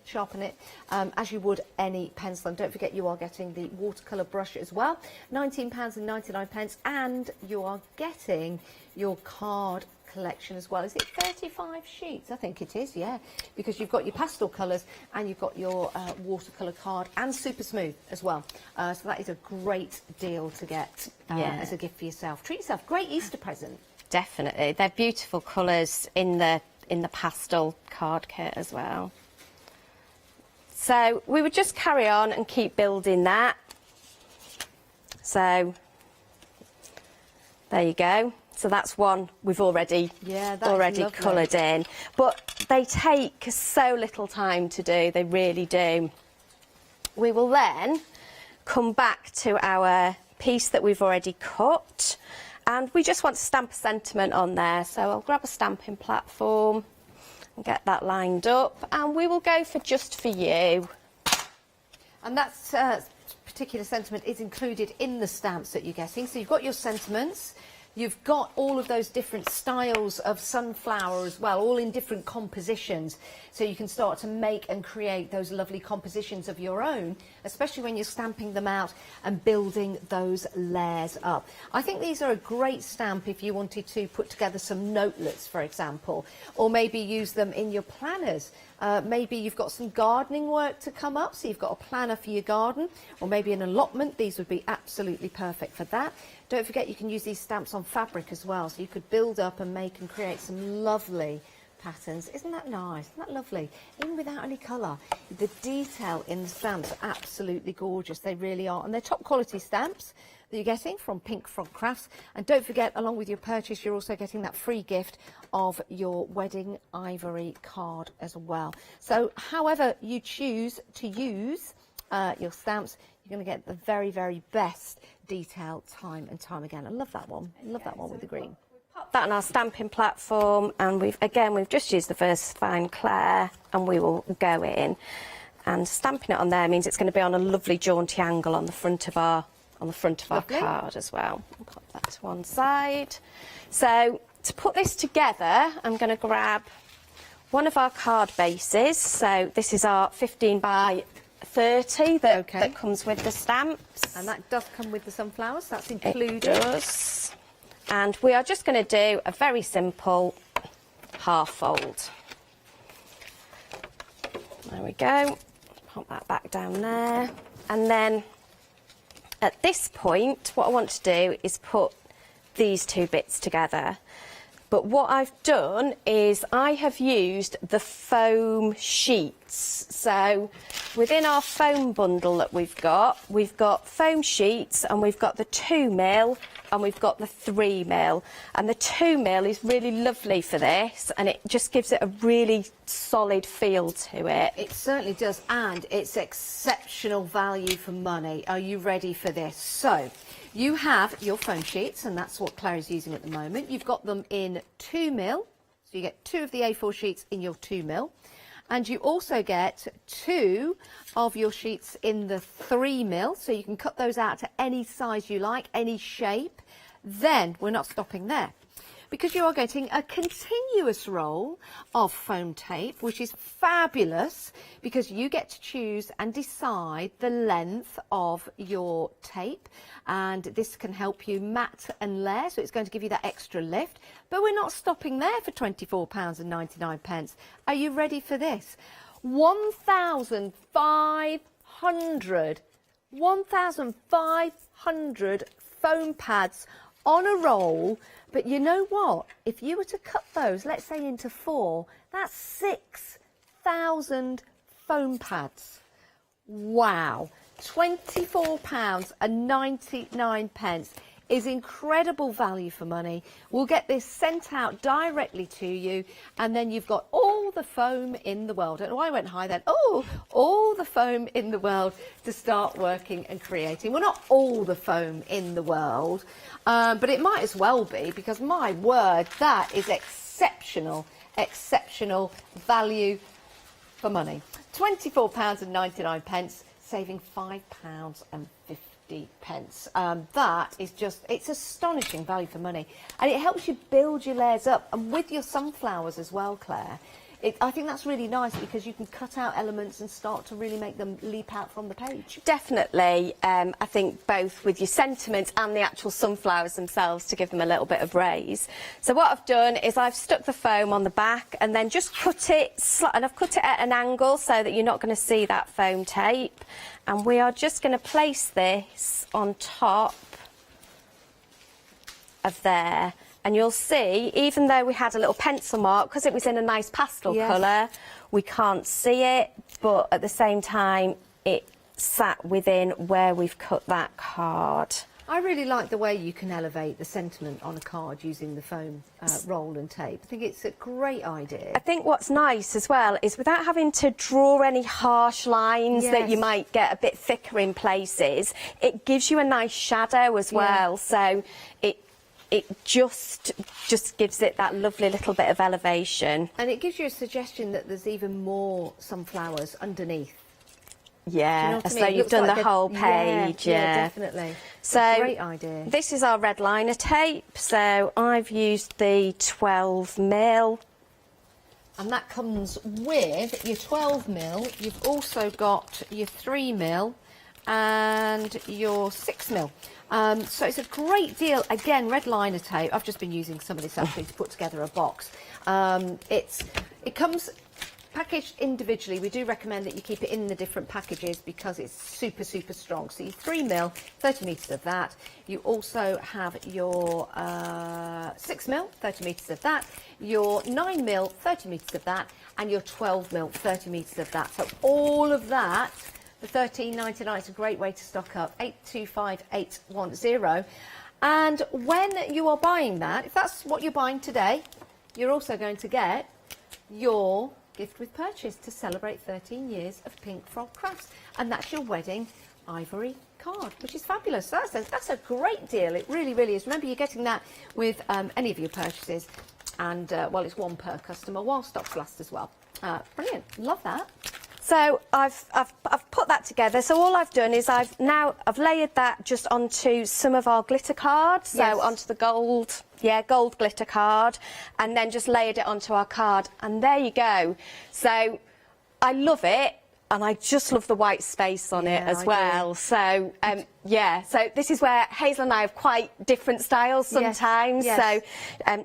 as you would any pencil. And don't forget, you are getting the watercolour brush as well, £19.99, and you are getting your card collection as well. Is it 35 sheets? I think it is, yeah, because you've got your pastel colours and you've got your watercolour card, and super smooth as well. So that is a great deal to get as a gift for yourself. Treat yourself. Great Easter present.
Definitely. They're beautiful colours in the pastel card kit as well. So we would just carry on and keep building that. So there you go. So that's one we've already coloured in. But they take so little time to do, they really do. We will then come back to our piece that we've already cut, and we just want to stamp a sentiment on there. So I'll grab a stamping platform, Get that lined up, and we will go for Just For You.
And that's particular sentiment is included in the stamps that you're getting. So you've got your sentiments, you've got all of those different styles of sunflower as well, all in different compositions. So you can start to make and create those lovely compositions of your own, especially when you're stamping them out and building those layers up. I think these are a great stamp if you wanted to put together some notelets, for example, or maybe use them in your planners. Maybe you've got some gardening work to come up, so you've got a planner for your garden, or maybe an allotment. These would be absolutely perfect for that. Don't forget you can use these stamps on fabric as well, so you could build up and make and create some lovely patterns. Isn't that nice? Isn't that lovely? Even without any colour. The detail in the stamps are absolutely gorgeous. They really are. And they're top quality stamps that you're getting from Pink Frog Crafts. And don't forget, along with your purchase, you're also getting that free gift of your wedding ivory card as well. So however you choose to use your stamps, you're going to get the very, very best detail time and time again. I love that one. I love that one with the green.
Pop that on our stamping platform, and we've just used the Versafine Claire, and we will go in. And stamping it on there means it's going to be on a lovely jaunty angle on the front of our card as well. I'll pop that to one side. So to put this together, I'm going to grab one of our card bases. So this is our 15 by 30 that comes with the stamps.
And that does come with the sunflowers, that's included.
It does. And we are just going to do a very simple half fold. There we go. Pop that back down there. And then at this point, what I want to do is put these two bits together. But what I've done is I have used the foam sheets. So within our foam bundle that we've got foam sheets, and we've got the 2mm and we've got the 3mm. And the 2mm is really lovely for this, and it just gives it a really solid feel to it.
It certainly does, and it's exceptional value for money. Are you ready for this? So you have your foam sheets, and that's what Claire is using at the moment. You've got them in 2mm, so you get 2 of the A4 sheets in your 2mm. And you also get 2 of your sheets in the 3mm, so you can cut those out to any size you like, any shape. Then we're not stopping there, because you are getting a continuous roll of foam tape, which is fabulous because you get to choose and decide the length of your tape, and this can help you mat and layer, so it's going to give you that extra lift. But we're not stopping there for £24.99. Are you ready for this? 1,500 foam pads on a roll. But you know what? If you were to cut those, let's say into 4, that's 6,000 foam pads. Wow. £24.99 is incredible value for money. We'll get this sent out directly to you, and then you've got all the foam in the world. And I went high then. Oh, all the foam in the world to start working and creating. Well, not all the foam in the world, but it might as well be, because my word, that is exceptional value for money. £24.99, saving £5.50. That is just, it's astonishing value for money, and it helps you build your layers up. And with your sunflowers as well, Claire, I think that's really nice because you can cut out elements and start to really make them leap out from the page.
Definitely. I think both with your sentiments and the actual sunflowers themselves to give them a little bit of raise. So what I've done is I've stuck the foam on the back and then just cut it, and I've cut it at an angle so that you're not going to see that foam tape. And we are just going to place this on top of there. And you'll see, even though we had a little pencil mark, because it was in a nice pastel colour, we can't see it, but at the same time, it sat within where we've cut that card.
I really like the way you can elevate the sentiment on a card using the foam roll and tape. I think it's a great idea.
I think what's nice as well is without having to draw any harsh lines that you might get a bit thicker in places, it gives you a nice shadow as well. So it just gives it that lovely little bit of elevation.
And it gives you a suggestion that there's even more sunflowers underneath.
Yeah,
Do you know what
as
I
though
mean?
you've
Looks
done
like
the whole page.
Yeah, definitely.
So
great idea.
This is our red liner tape. So I've used the 12mm.
And that comes with your 12mm. You've also got your 3mm and your 6mm. So it's a great deal. Again, red liner tape. I've just been using some of this actually to put together a box. It comes packaged individually. We do recommend that you keep it in the different packages because it's super, super strong. So your 3mm, 30 metres of that. You also have your 6mm, 30 metres of that. Your 9mm, 30 metres of that. And your 12mm, 30 metres of that. So all of that, the $13.99 is a great way to stock up. 825810. And when you are buying that, if that's what you're buying today, you're also going to get your gift with purchase to celebrate 13 years of Pink Frog Crafts, and that's your wedding ivory card, which is fabulous. That's a great deal. It really, really is. Remember, you're getting that with any of your purchases, and well, it's one per customer while stocks last as well. Brilliant, love that.
So I've put that together. So all I've done is I've layered that just onto some of our glitter cards. So onto the gold glitter card, and then just layered it onto our card. And there you go. So I love it. And I just love the white space on it as well. So, so this is where Hazel and I have quite different styles sometimes.
Yes.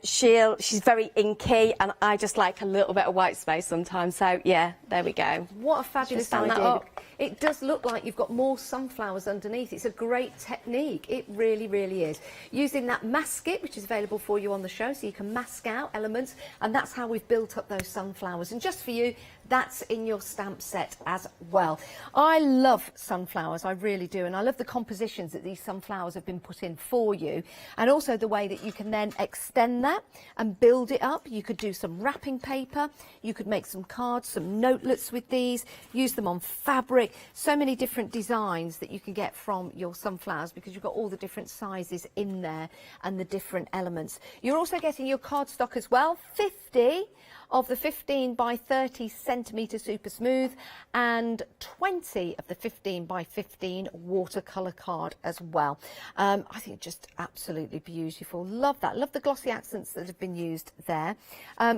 So she's very inky, and I just like a little bit of white space sometimes. So, yeah, there we go.
What a fabulous
stand that
idea.
up.
It does look like you've got more sunflowers underneath. It's a great technique. It really, really is. Using that mask kit, which is available for you on the show, so you can mask out elements, and that's how we've built up those sunflowers. And just for you, that's in your stamp set as well. I love sunflowers, I really do, and I love the compositions that these sunflowers have been put in for you, and also the way that you can then extend that and build it up. You could do some wrapping paper, you could make some cards, some notelets with these, use them on fabric. So many different designs that you can get from your sunflowers because you've got all the different sizes in there and the different elements. You're also getting your cardstock as well, 50 of the 15 by 30 centimetre super smooth and 20 of the 15 by 15 watercolour card as well. I think just absolutely beautiful. Love that. Love the glossy accents that have been used there.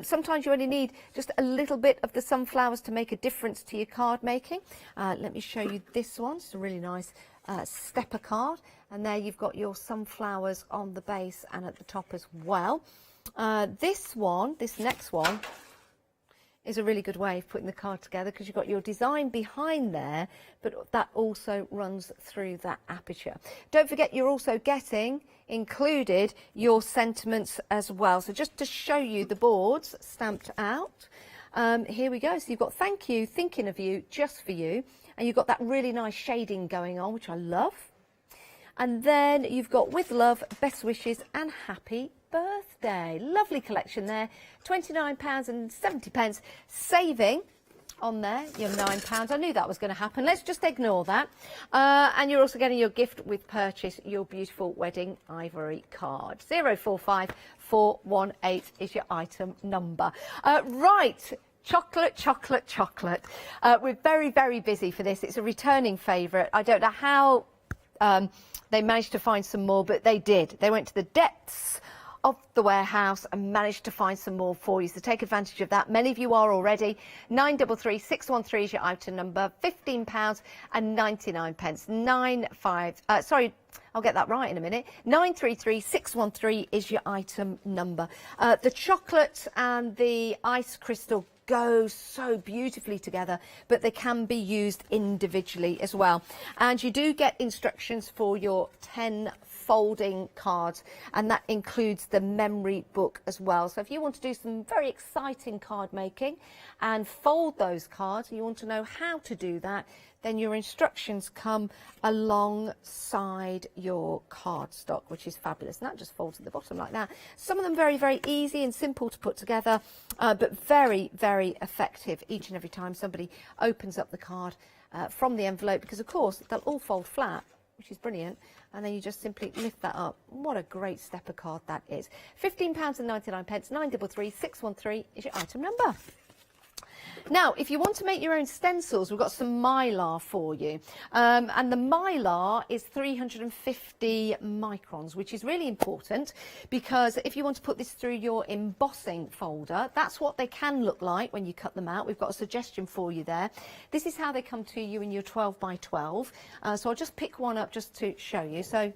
Sometimes you only need just a little bit of the sunflowers to make a difference to your card making. Let me show you this one. It's a really nice stepper card, and there you've got your sunflowers on the base and at the top as well. This next one is a really good way of putting the card together because you've got your design behind there, but that also runs through that aperture. Don't forget, you're also getting included your sentiments as well. So just to show you the boards stamped out, here we go. So you've got thank you, thinking of you, just for you, and you've got that really nice shading going on, which I love. And then you've got with love, best wishes and happy birthday. Lovely collection there. £29.70, saving on there your £9. I knew that was going to happen. Let's just ignore that. And you're also getting your gift with purchase, your beautiful wedding ivory card. 045418 is your item number. Right. Chocolate, chocolate, chocolate. We're very, very busy for this. It's a returning favourite. I don't know how they managed to find some more, but they did. They went to the depths of the warehouse and managed to find some more for you. So take advantage of that. Many of you are already. 933613 is your item number. £15.99. Sorry, I'll get that right in a minute. 933613 is your item number. The chocolate and the ice crystal go so beautifully together, but they can be used individually as well. And you do get instructions for your 10 folding cards, and that includes the memory book as well. So if you want to do some very exciting card making and fold those cards, and you want to know how to do that, then your instructions come alongside your cardstock, which is fabulous. And that just folds at the bottom like that. Some of them very, very easy and simple to put together, but very, very effective each and every time somebody opens up the card from the envelope, because of course they'll all fold flat which is brilliant, and then you just simply lift that up. What a great stepper card that is. £15.99, 933 613 is your item number. Now, if you want to make your own stencils, we've got some mylar for you. And the mylar is 350 microns, which is really important because if you want to put this through your embossing folder, that's what they can look like when you cut them out. We've got a suggestion for you there. This is how they come to you in your 12 by 12. So I'll just pick one up just to show you. So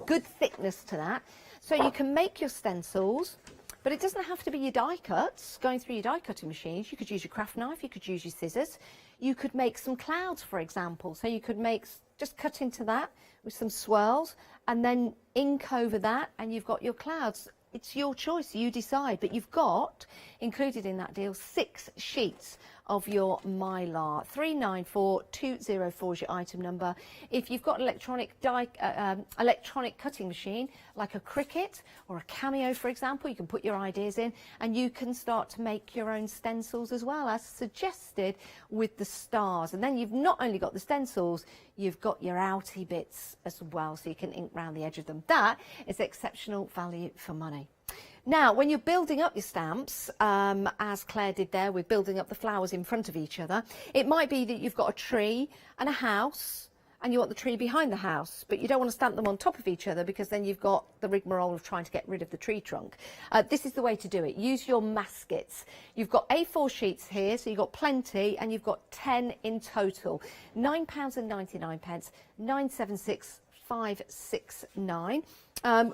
good thickness to that. So you can make your stencils. But it doesn't have to be your die cuts, going through your die cutting machines. You could use your craft knife, you could use your scissors. You could make some clouds, for example. So you could make, just cut into that with some swirls and then ink over that and you've got your clouds. It's your choice, you decide. But you've got, included in that deal, 6 sheets of your mylar. 394204 is your item number. If you've got an electronic cutting machine like a Cricut or a Cameo, for example, you can put your ideas in and you can start to make your own stencils as well, as suggested with the stars. And then you've not only got the stencils, you've got your outy bits as well, so you can ink round the edge of them. That is exceptional value for money. Now, when you're building up your stamps, as Claire did there, with building up the flowers in front of each other, it might be that you've got a tree and a house, and you want the tree behind the house, but you don't want to stamp them on top of each other because then you've got the rigmarole of trying to get rid of the tree trunk. This is the way to do it. Use your maskets. You've got A4 sheets here, so you've got plenty, and you've got 10 in total. £9.99, 976569.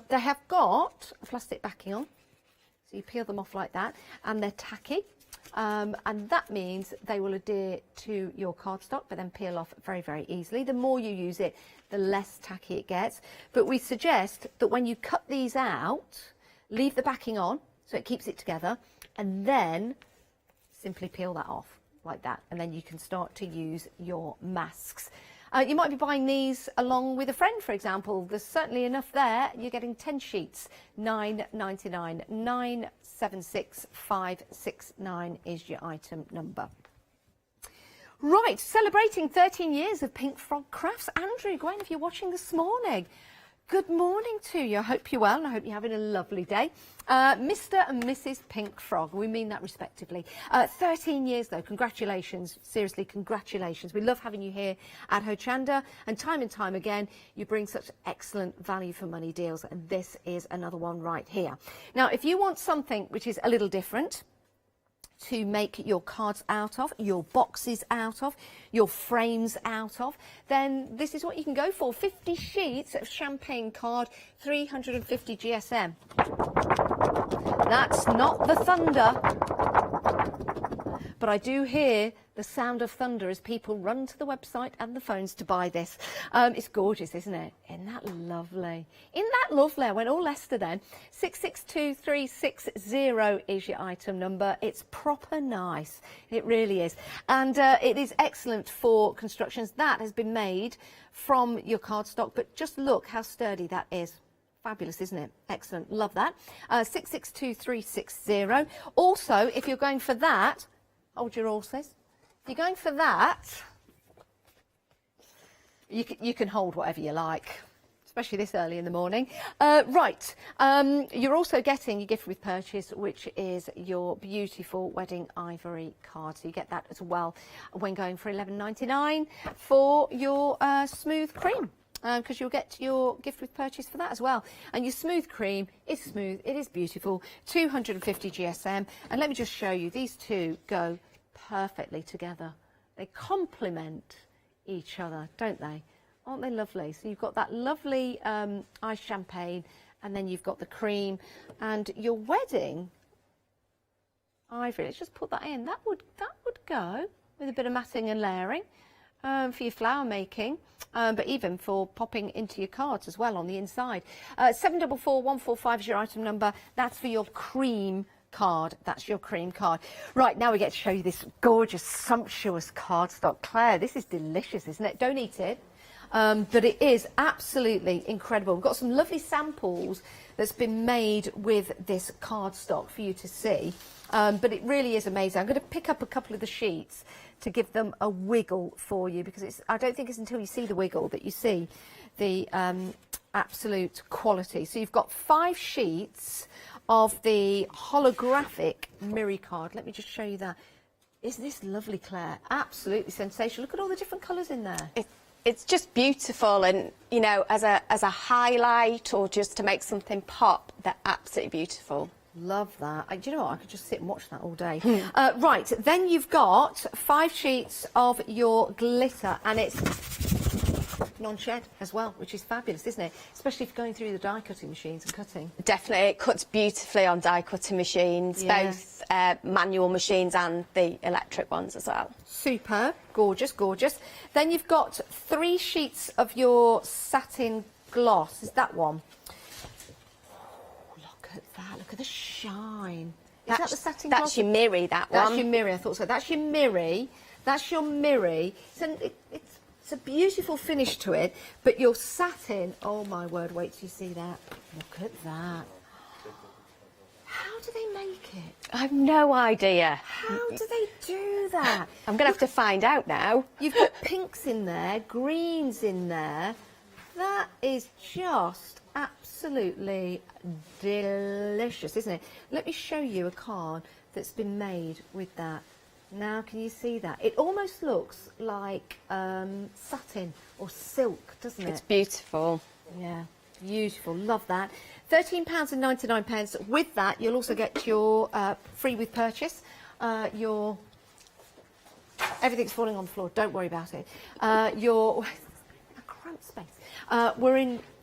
They have got a plastic backing on. So you peel them off like that, and they're tacky, and that means they will adhere to your cardstock, but then peel off very, very easily. The more you use it, the less tacky it gets. But we suggest that when you cut these out, leave the backing on, so it keeps it together, and then simply peel that off like that, and then you can start to use your masks. You might be buying these along with a friend, for example. There's certainly enough there. You're getting 10 sheets, £9.99. 976569 is your item number. Right, celebrating 13 years of Pink Frog Crafts. Andrew, Gwen, if you're watching this morning, good morning to you. I hope you're well and I hope you're having a lovely day. Mr. and Mrs. Pink Frog, we mean that respectively. 13 years though, congratulations, seriously, congratulations. We love having you here at Hochanda, and time again, you bring such excellent value for money deals, and this is another one right here. Now, if you want something which is a little different to make your cards out of, your boxes out of, your frames out of, then this is what you can go for. 50 sheets of champagne card, 350 GSM. That's not the thunder, but I do hear the sound of thunder as people run to the website and the phones to buy this. It's gorgeous, isn't it? Isn't that lovely? Isn't that lovely? I went all Leicester then. 662360 is your item number. It's proper nice. It really is. And it is excellent for constructions. That has been made from your cardstock, but just look how sturdy that is. Fabulous, isn't it? Excellent. Love that. 662360. Also, if you're going for that, hold your horses. If you're going for that, you can hold whatever you like, especially this early in the morning. Right, you're also getting your gift with purchase, which is your beautiful wedding ivory card. So you get that as well when going for £11.99 for your smooth cream. Because you'll get your gift with purchase for that as well. And your smooth cream is smooth, it is beautiful, 250 GSM. And let me just show you, these two go perfectly together. They complement each other, don't they? Aren't they lovely? So you've got that lovely ice champagne, and then you've got the cream and your wedding ivory. Let's just put that in. That would go with a bit of matting and layering. For your flower making, but even for popping into your cards as well on the inside. 744145 is your item number. That's for your cream card. That's your cream card. Right, now we get to show you this gorgeous, sumptuous cardstock. Claire, this is delicious, isn't it? Don't eat it. But it is absolutely incredible. We've got some lovely samples that's been made with this cardstock for you to see. But it really is amazing. I'm going to pick up a couple of the sheets to give them a wiggle for you, because I don't think it's until you see the wiggle that you see the absolute quality. So you've got 5 sheets of the holographic Miri card. Let me just show you that. Isn't this lovely, Claire? Absolutely sensational. Look at all the different colours in there.
It's just beautiful, and you know, as a highlight or just to make something pop, they're absolutely beautiful.
Love that. Do you know what? I could just sit and watch that all day. Right, then you've got 5 sheets of your glitter, and it's non-shed as well, which is fabulous, isn't it? Especially if you're going through the die cutting machines and cutting.
Definitely, it cuts beautifully on die cutting machines, both manual machines and the electric ones as well.
Superb, gorgeous, gorgeous. Then you've got 3 sheets of your satin gloss. Is that one? Look at that, look at the shine. Is that the satin gloss?
That's your Miri, that one.
That's your Miri, I thought so. That's your Miri. That's your Miri. It's a beautiful finish to it, but your satin, oh my word, wait till you see that. Look at that. How do they make it?
I have no idea.
How do they do that?
I'm going to have to find out now.
You've got pinks in there, greens in there. That is just absolutely delicious, isn't it? Let me show you a card that's been made with that. Now, can you see that? It almost looks like satin or silk, doesn't it?
It's beautiful.
Yeah, beautiful. Love that. £13.99. With that, you'll also get your free with purchase. Your everything's falling on the floor. Don't worry about it. Your a cramped space.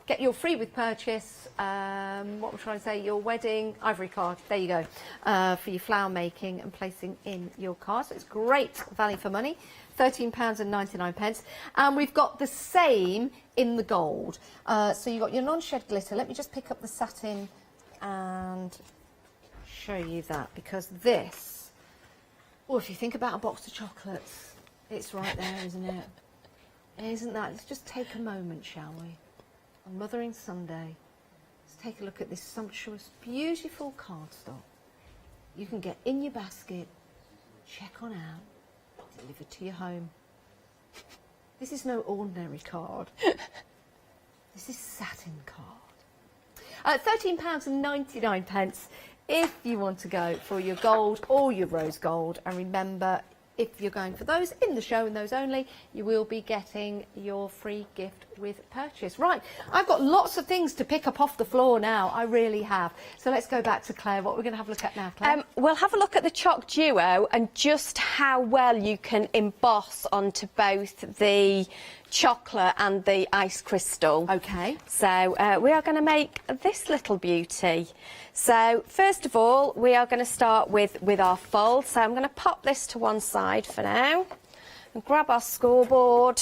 Get your free with purchase, what we're trying to say, your wedding ivory card, there you go, for your flower making and placing in your card. So it's great value for money, £13.99. And we've got the same in the gold. So you've got your non-shed glitter. Let me just pick up the satin and show you that, because this, well, if you think about a box of chocolates, it's right there, isn't it? Isn't that? Let's just take a moment, shall we? On Mothering Sunday, let's take a look at this sumptuous, beautiful cardstock. You can get in your basket, check on out, delivered to your home. This is no ordinary card. This is satin card. £13.99 if you want to go for your gold or your rose gold. And remember, if you're going for those in the show and those only, you will be getting your free gift with purchase. Right, I've got lots of things to pick up off the floor now. I really have. So let's go back to Claire. What we're going to have a look at now, Claire?
We'll have a look at the Chalk Duo and just how well you can emboss onto both the chocolate and the ice crystal.
Okay.
So we are going to make this little beauty. So first of all, we are going to start with our fold. So I'm going to pop this to one side for now and grab our scoreboard,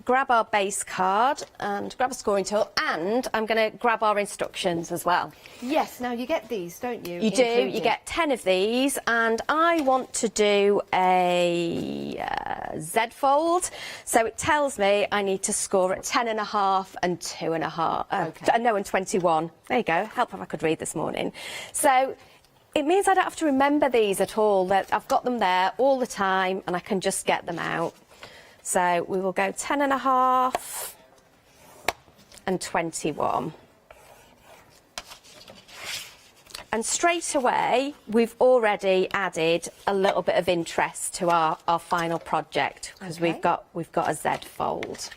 grab our base card and grab a scoring tool, and I'm going to grab our instructions as well.
Yes, now you get these, don't you?
You do, you get 10 of these, and I want to do a Z fold, so it tells me I need to score at 10.5 and 2.5,
Okay.
No, and 21. There you go, help if I could read this morning. So it means I don't have to remember these at all, that I've got them there all the time and I can just get them out. So we will go 10.5 and 21. And straight away, we've already added a little bit of interest to our final project, because we've got a Z fold.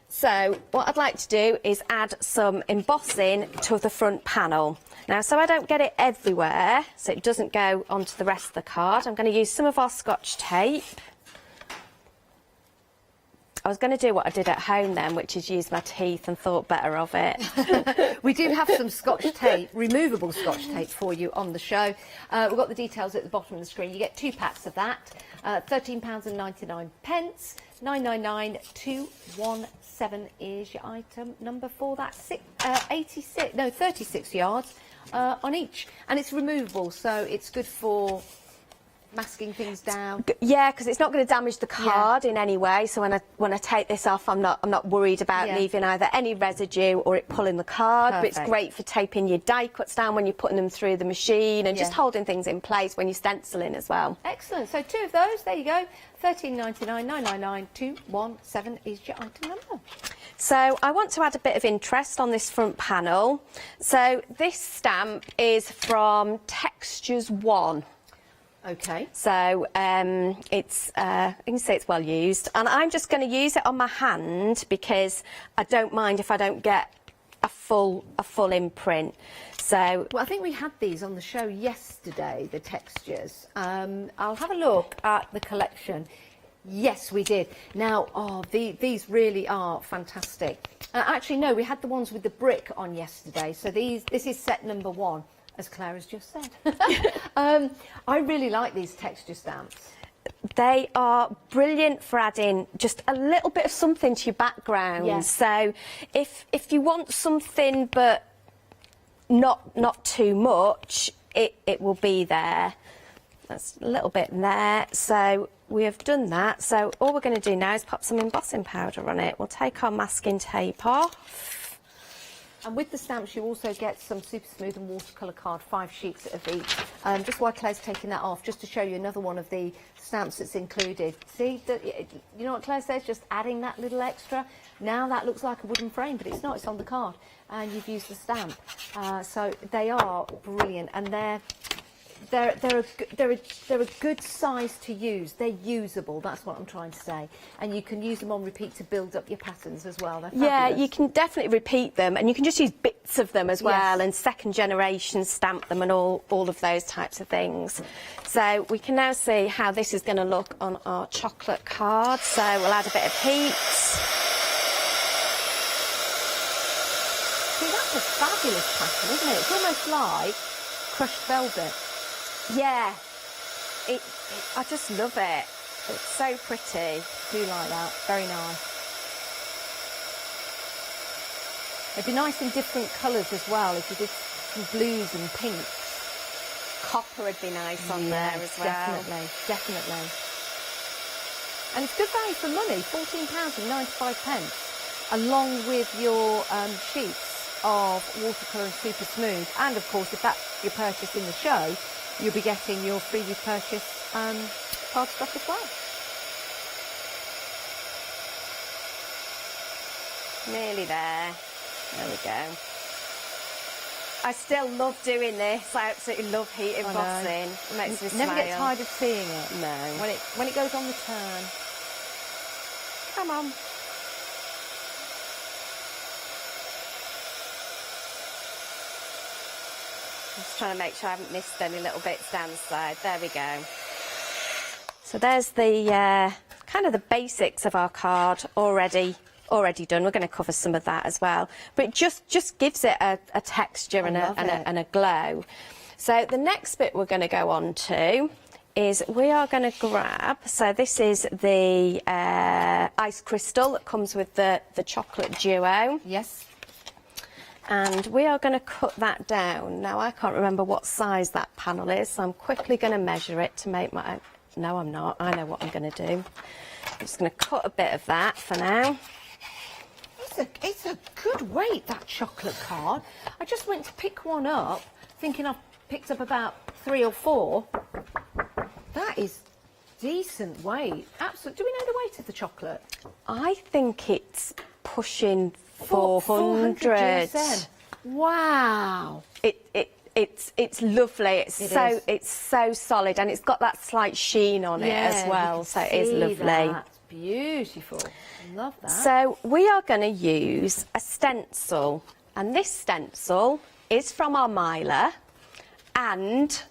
So what I'd like to do is add some embossing to the front panel. Now, so I don't get it everywhere, so it doesn't go onto the rest of the card, I'm going to use some of our Scotch tape. I was going to do what I did at home then, which is use my teeth, and thought better of it.
We do have some Scotch tape, removable Scotch tape for you on the show. We've got the details at the bottom of the screen. You get 2 packs of that, £13.99, 999217 is your item number for that. 36 yards on each, and it's removable, so it's good for masking things down.
Yeah, because it's not going to damage the card in any way. So when I take this off, I'm not worried about leaving either any residue or it pulling the card. But it's great for taping your die cuts down when you're putting them through the machine and just holding things in place when you're stenciling as well.
Excellent. So 2 of those. There you go. $13.99, 999 217 is your item number.
So I want to add a bit of interest on this front panel. So this stamp is from Textures 1.
Okay.
So it's you can see it's well used, and I'm just going to use it on my hand because I don't mind if I don't get a full imprint. So
well, I think we had these on the show yesterday, the textures. I'll have a look at the collection. Yes, we did. Now, these really are fantastic. Actually, no, we had the ones with the brick on yesterday. So this is set number 1, as Claire has just said. I really like these texture stamps.
They are brilliant for adding just a little bit of something to your background.
Yes.
So if you want something but not too much, it will be there. That's a little bit there. So we have done that. So all we're going to do now is pop some embossing powder on it. We'll take our masking tape off.
And with the stamps, you also get some super smooth and watercolour card, 5 sheets of each. Just while Claire's taking that off, just to show you another one of the stamps that's included. See, you know what Claire says? Just adding that little extra. Now that looks like a wooden frame, but it's not. It's on the card, and you've used the stamp. So they are brilliant, and they're a good size to use. They're usable. That's what I'm trying to say. And you can use them on repeat to build up your patterns as well. They're fabulous.
Yeah, you can definitely repeat them, and you can just use bits of them as well, and second generation stamp them and all of those types of things. So we can now see how this is going to look on our chocolate card. So we'll add a bit of heat.
See, that's a fabulous pattern, isn't it? It's almost like crushed velvet.
Yeah, I just love it. It's so pretty.
Do like that. Very nice. It'd be nice in different colours as well if you did some blues and pinks.
Copper would be nice on there as well.
Definitely. And it's good value for money, £14.95, along with your sheets of watercolour and super smooth. And of course, if that's your purchase in the show, you'll be getting your previous purchase cardstock as well.
Nearly there. There we go. I still love doing this. I absolutely love heat embossing. It makes me smile.
Never get tired of seeing it.
No.
When it goes on the turn.
Come on. Just trying to make sure I haven't missed any little bits down the side. There we go. So there's the kind of the basics of our card already done. We're going to cover some of that as well, but it just gives it a texture and a glow. So the next bit we're going to go on to is we are going to grab, so this is the ice crystal that comes with the chocolate duo.
Yes.
And we are going to cut that down. Now, I can't remember what size that panel is, so I'm quickly going to measure it to make my... No, I'm not. I know what I'm going to do. I'm just going to cut a bit of that for now.
It's a good weight, that chocolate card. I just went to pick one up, thinking I've picked up about 3 or 4. That is decent weight. Absolutely. Do we know the weight of the chocolate?
I think it's pushing 400
GSM. Wow.
It's lovely. It's so solid, and it's got that slight sheen on it as well. So it is lovely.
That's beautiful. Love that.
So we are going to use a stencil, and this stencil is from our Mylar, and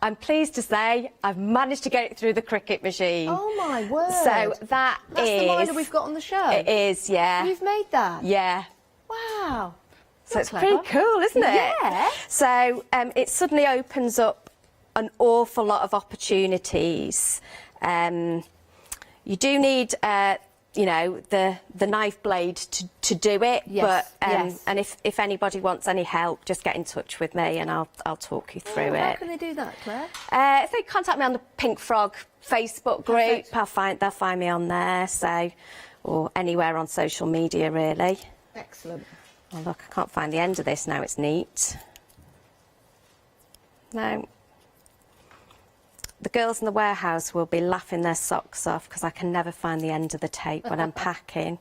I'm pleased to say I've managed to get it through the Cricut machine.
Oh my word.
So that's
the Mylar we've got on the show?
It is, yeah.
You've made that?
Yeah.
Wow.
So it's pretty cool, isn't it?
Yeah.
So it suddenly opens up an awful lot of opportunities. You do need, you know, the knife blade to do it.
Yes,
But
yes.
and if anybody wants any help, just get in touch with me and I'll talk you through
How
it.
can they do that, Claire?
If they contact me on the Pink Frog Facebook group, they'll find me on there. So, or anywhere on social media, really.
Excellent.
Oh, look, I can't find the end of this now. It's neat. No. The girls in the warehouse will be laughing their socks off because I can never find the end of the tape when I'm packing.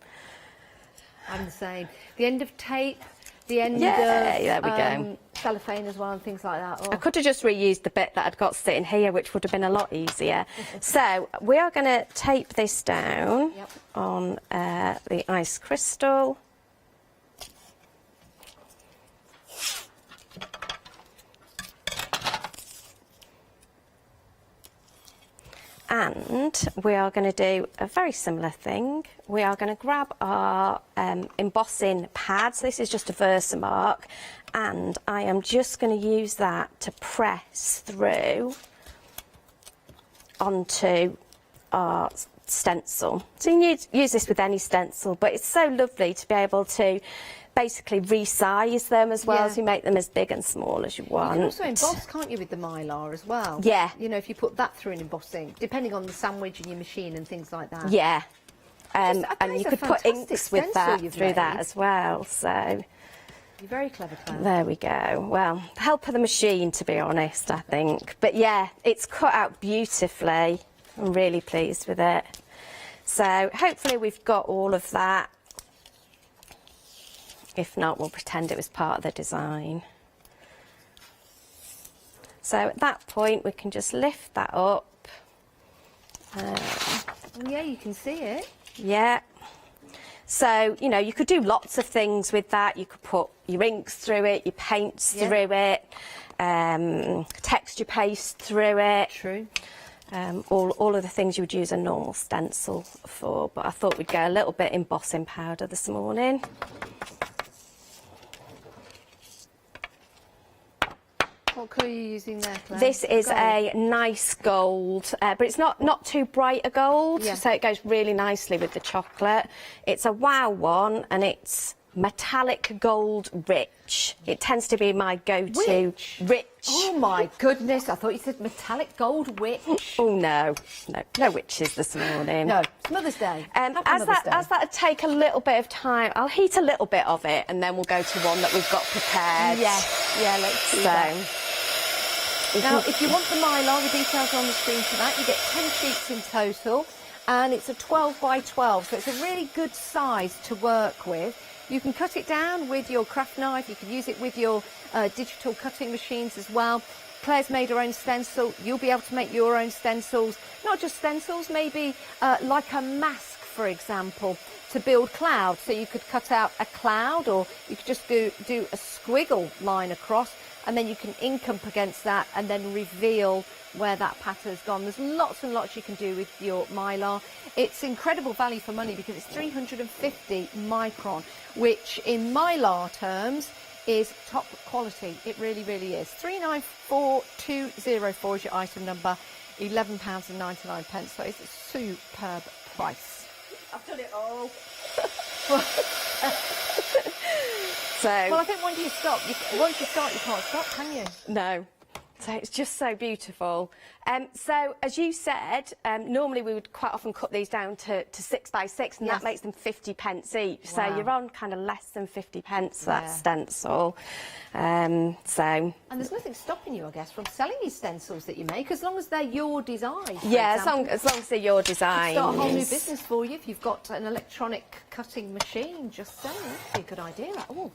I'm the same. The end of tape, the end of
there we go.
cellophane as well and things like that.
I could have just reused the bit that I'd got sitting here, which would have been a lot easier. So we are going to tape this down on the ice crystal. And we are going to do a very similar thing. We are going to grab our embossing pads. This is just a Versamark, and I am just going to use that to press through onto our stencil. So you can use this with any stencil, but it's so lovely to be able to basically resize them as well, as you make them as big and small as you want.
You can also emboss, can't you, with the Mylar as well?
Yeah.
You know, if you put that through in embossing, depending on the sandwich in your machine and things like that.
Yeah.
I think
And
it's
you
a
could put
fantastic
inks with
stencil
that
you've
through that
made.
as well. So
You're very clever, Claire.
there we go. Well, the help of the machine, to be honest, I think. But yeah, it's cut out beautifully. I'm really pleased with it. So hopefully we've got all of that. If not, we'll pretend it was part of the design. So at that point, we can just lift that up.
Oh, yeah, you can see it.
Yeah. So, you know, you could do lots of things with that. You could put your inks through it, your paints through it, texture paste through it.
True.
All of the things you would use a normal stencil for. But I thought we'd go a little bit embossing powder this morning.
What colour are you using there, Claire?
This is a nice gold, but it's not too bright a gold, so it goes really nicely with the chocolate. It's a wow one, and it's metallic gold rich. It tends to be my go-to. Rich.
Oh my goodness, I thought you said metallic gold witch.
Oh no witches this morning.
No, it's Mother's Day.
As that take a little bit of time, I'll heat a little bit of it, and then we'll go to one that we've got prepared.
Yeah, let's do that. Now, if you want the Mylar, the details are on the screen for that. You get 10 sheets in total, and it's a 12 by 12, so it's a really good size to work with. You can cut it down with your craft knife. You can use it with your digital cutting machines as well. Claire's made her own stencil. You'll be able to make your own stencils. Not just stencils, maybe like a mask, for example, to build clouds. So you could cut out a cloud, or you could just do a squiggle line across, and then you can ink up against that and then reveal where that pattern's gone. There's lots and lots you can do with your Mylar. It's incredible value for money because it's 350 micron, which in Mylar terms is top quality. It really, really is. 394204 is your item number, £11.99. So it's a superb price. I've done it all. Well, I think once you start, you can't stop, can you?
No. So it's just so beautiful. So as you said, normally we would quite often cut these down to 6 by 6, and that makes them 50p each. So you're on kind of less than 50p for that stencil.
And there's nothing stopping you, I guess, from selling these stencils that you make, as long as they're your design.
Yeah, as long as they're your design.
Start a whole new business for you if you've got an electronic cutting machine. Just saying, that'd be a good idea. Oh,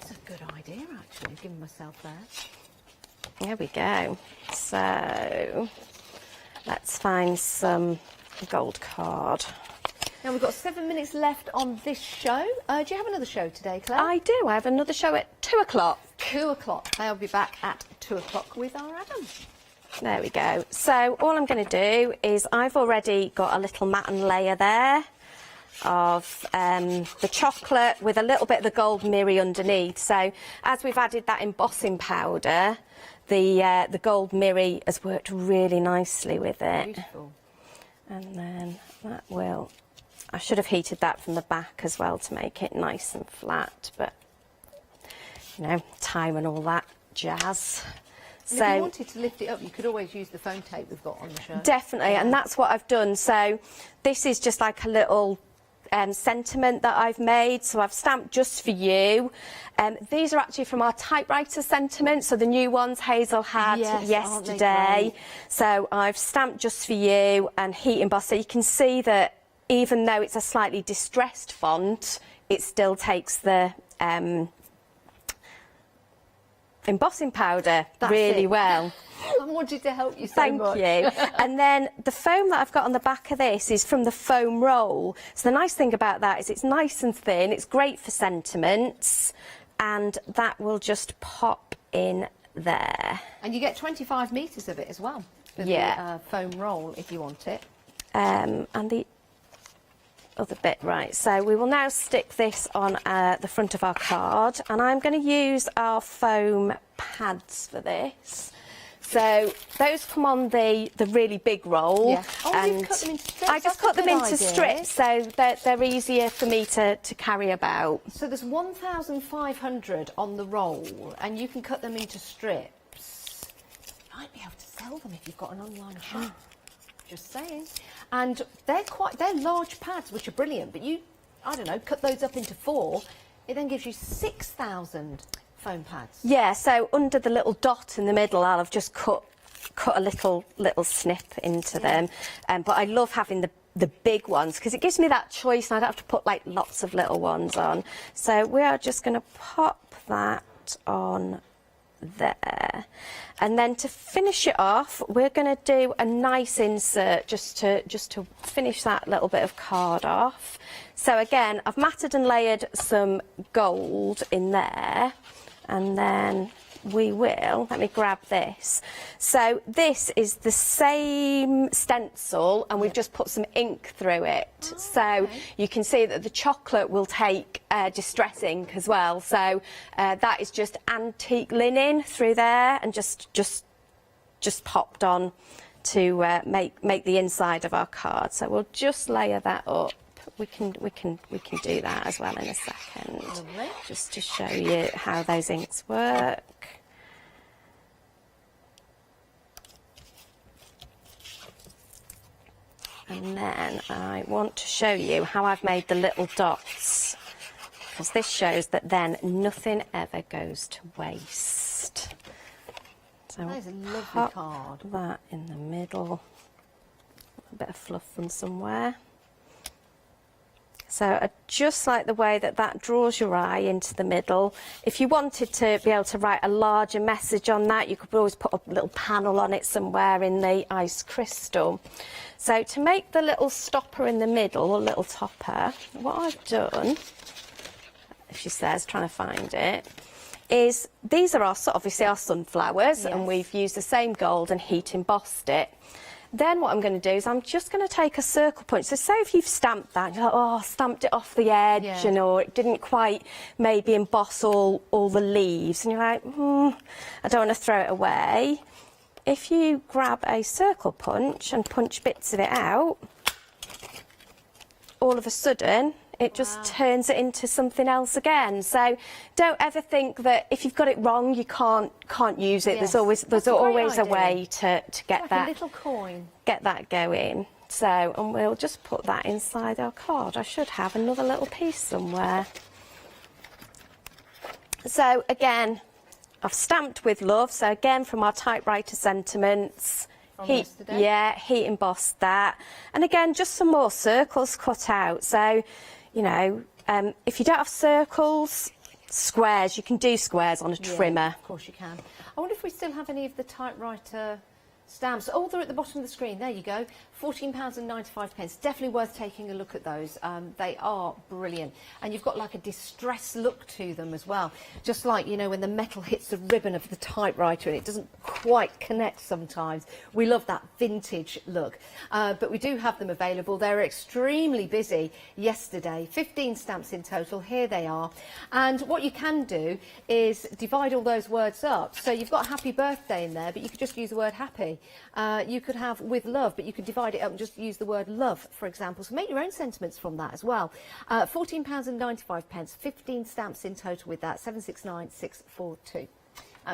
that's a good idea, actually. Giving myself there.
There we go. So let's find some gold card.
Now we've got 7 minutes left on this show. Do you have another show today, Claire?
I do. I have another show at 2 o'clock.
2 o'clock. They'll be back at 2 o'clock with our Adam.
There we go. So all I'm going to do is I've already got a little matten layer there of the chocolate with a little bit of the gold mirror underneath. So as we've added that embossing powder, the gold mirror has worked really nicely with it.
Beautiful.
And then that will I should have heated that from the back as well to make it nice and flat, but you know, time and all that jazz.
And if you wanted to lift it up, you could always use the foam tape we've got on the shirt.
Definitely, and that's what I've done. So this is just like a little sentiment that I've made, so I've stamped just for you. These are actually from our typewriter sentiments, so the new ones Hazel had yesterday. So I've stamped just for you and heat embossed, so you can see that even though it's a slightly distressed font, it still takes the embossing powder really well.
I wanted to help you so much.
Thank you. And then the foam that I've got on the back of this is from the foam roll. So the nice thing about that is it's nice and thin, it's great for sentiments, and that will just pop in there.
And you get 25 metres of it as well, for the foam roll if you want it.
And the other bit, right, so we will now stick this on the front of our card, and I'm going to use our foam pads for this. So those come on the really big roll.
Yeah. Oh,
and
you've cut them into strips.
I just cut them into strips, so they're easier for me to carry about.
So there's 1,500 on the roll, and you can cut them into strips. You might be able to sell them if you've got an online shop. Just saying. And they're large pads, which are brilliant, but you, I don't know, cut those up into 4, it then gives you 6,000 foam pads.
Yeah, so under the little dot in the middle, I'll have just cut a little snip into them. But I love having the big ones because it gives me that choice, and I don't have to put like lots of little ones on. So we are just going to pop that on there, and then to finish it off, we're going to do a nice insert just to finish that little bit of card off. So again, I've matted and layered some gold in there, and then we will, let me grab this. So this is the same stencil, and we've just put some ink through it. So you can see that the chocolate will take distress ink as well. So that is just antique linen through there, and just popped on to make the inside of our card. So we'll just layer that up. We can do that as well in a second.
Lovely.
Just to show you how those inks work. And then I want to show you how I've made the little dots, because this shows that then nothing ever goes to waste. So
that is a lovely
pop
card.
That in the middle, a bit of fluff from somewhere. So I just like the way that draws your eye into the middle. If you wanted to be able to write a larger message on that, you could always put a little panel on it somewhere in the ice crystal. So to make the little stopper in the middle, or little topper, what I've done, if she says, trying to find it, is these are obviously our sunflowers, and we've used the same gold and heat embossed it. Then what I'm going to do is I'm just going to take a circle punch. So say if you've stamped that, you're like, oh, I stamped it off the edge, or it didn't quite maybe emboss all the leaves, and you're like, I don't want to throw it away. If you grab a circle punch and punch bits of it out, all of a sudden it just turns it into something else again. So don't ever think that if you've got it wrong you can't use it. There's always a way to get
like
that
a little coin.
Get that going. So, and we'll just put that inside our card. I should have another little piece somewhere. So again, I've stamped with love. So again, from our typewriter sentiments. Heat embossed that. And again, just some more circles cut out. So, you know, if you don't have circles, squares, you can do squares on a trimmer.
Of course you can. I wonder if we still have any of the typewriter stamps. Oh, they're at the bottom of the screen. There you go. £14.95. Definitely worth taking a look at those. They are brilliant. And you've got like a distressed look to them as well. Just like, you know, when the metal hits the ribbon of the typewriter and it doesn't quite connect sometimes. We love that vintage look. But we do have them available. They're extremely busy yesterday. 15 stamps in total. Here they are. And what you can do is divide all those words up. So you've got happy birthday in there, but you could just use the word happy. family. You could have with love, but you could divide it up and just use the word love, for example. So make your own sentiments from that as well. £14.95, 15 stamps in total with that, 769,642.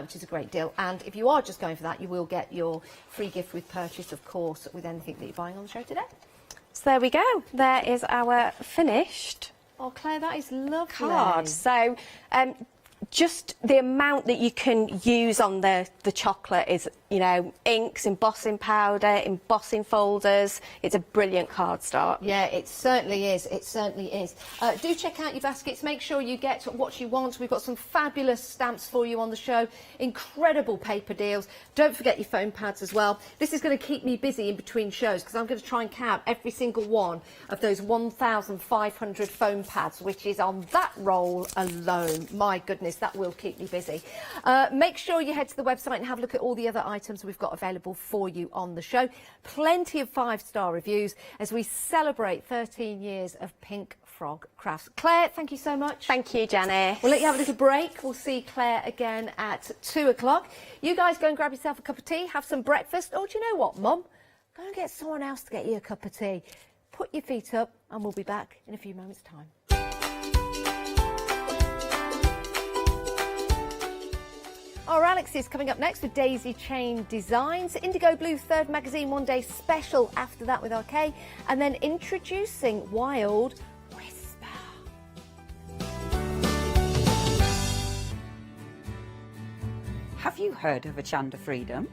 Which is a great deal. And if you are just going for that, you will get your free gift with purchase, of course, with anything that you're buying on the show today.
So there we go. There is our finished
Oh, Claire, that is lovely.
card. So just the amount that you can use on the chocolate is, you know, inks, embossing powder, embossing folders. It's a brilliant card start.
Yeah, it certainly is. It certainly is. Do check out your baskets. Make sure you get what you want. We've got some fabulous stamps for you on the show. Incredible paper deals. Don't forget your foam pads as well. This is going to keep me busy in between shows because I'm going to try and count every single one of those 1,500 foam pads, which is on that roll alone. My goodness, that will keep me busy. Make sure you head to the website and have a look at all the other items we've got available for you on the show. Plenty of 5-star reviews as we celebrate 13 years of Pink Frog Crafts. Claire, thank you so much.
Thank you, Janice.
We'll let you have a little break. We'll see Claire again at 2 o'clock. You guys go and grab yourself a cup of tea, have some breakfast. Or do you know what, Mum? Go and get someone else to get you a cup of tea. Put your feet up and we'll be back in a few moments' time. Our Alex is coming up next with Daisy Chain Designs, Indigo Blue 3rd Magazine One Day Special after that with RK, and then introducing Wild Whisper.
Have you heard of Hochanda Freedom?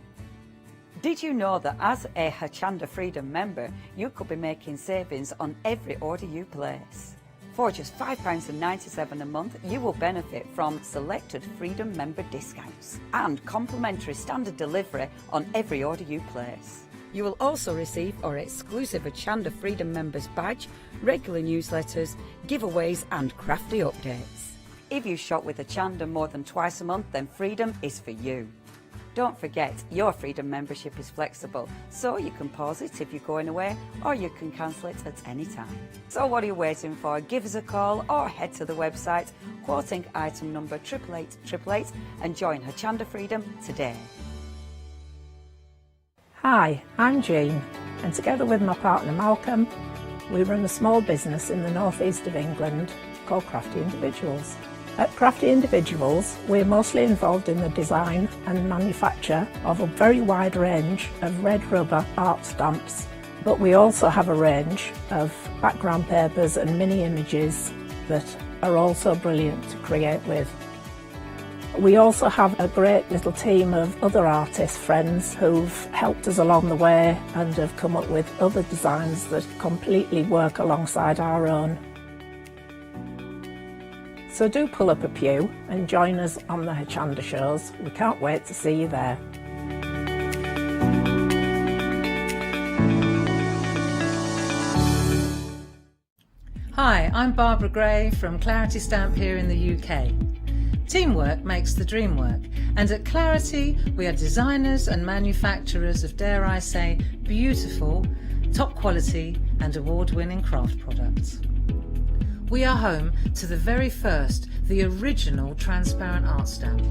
Did you know that as a Hochanda Freedom member, you could be making savings on every order you place? For just £5.97 a month, you will benefit from selected Freedom member discounts and complimentary standard delivery on every order you place. You will also receive our exclusive Hochanda Freedom members badge, regular newsletters, giveaways and crafty updates. If you shop with Hochanda more than twice a month, then Freedom is for you. Don't forget, your Freedom membership is flexible, so you can pause it if you're going away, or you can cancel it at any time. So what are you waiting for? Give us a call or head to the website, quoting item number 88888 and join Hochanda Freedom today.
Hi, I'm Jean, and together with my partner Malcolm, we run a small business in the northeast of England called Crafty Individuals. At Crafty Individuals, we're mostly involved in the design and manufacture of a very wide range of red rubber art stamps, but we also have a range of background papers and mini images that are also brilliant to create with. We also have a great little team of other artist friends who've helped us along the way and have come up with other designs that completely work alongside our own. So do pull up a pew and join us on the Hochanda shows. We can't wait to see you there.
Hi, I'm Barbara Gray from Clarity Stamp here in the UK. Teamwork makes the dream work, and at Clarity we are designers and manufacturers of, dare I say, beautiful, top quality and award-winning craft products. We are home to the very first, the original transparent art stamp.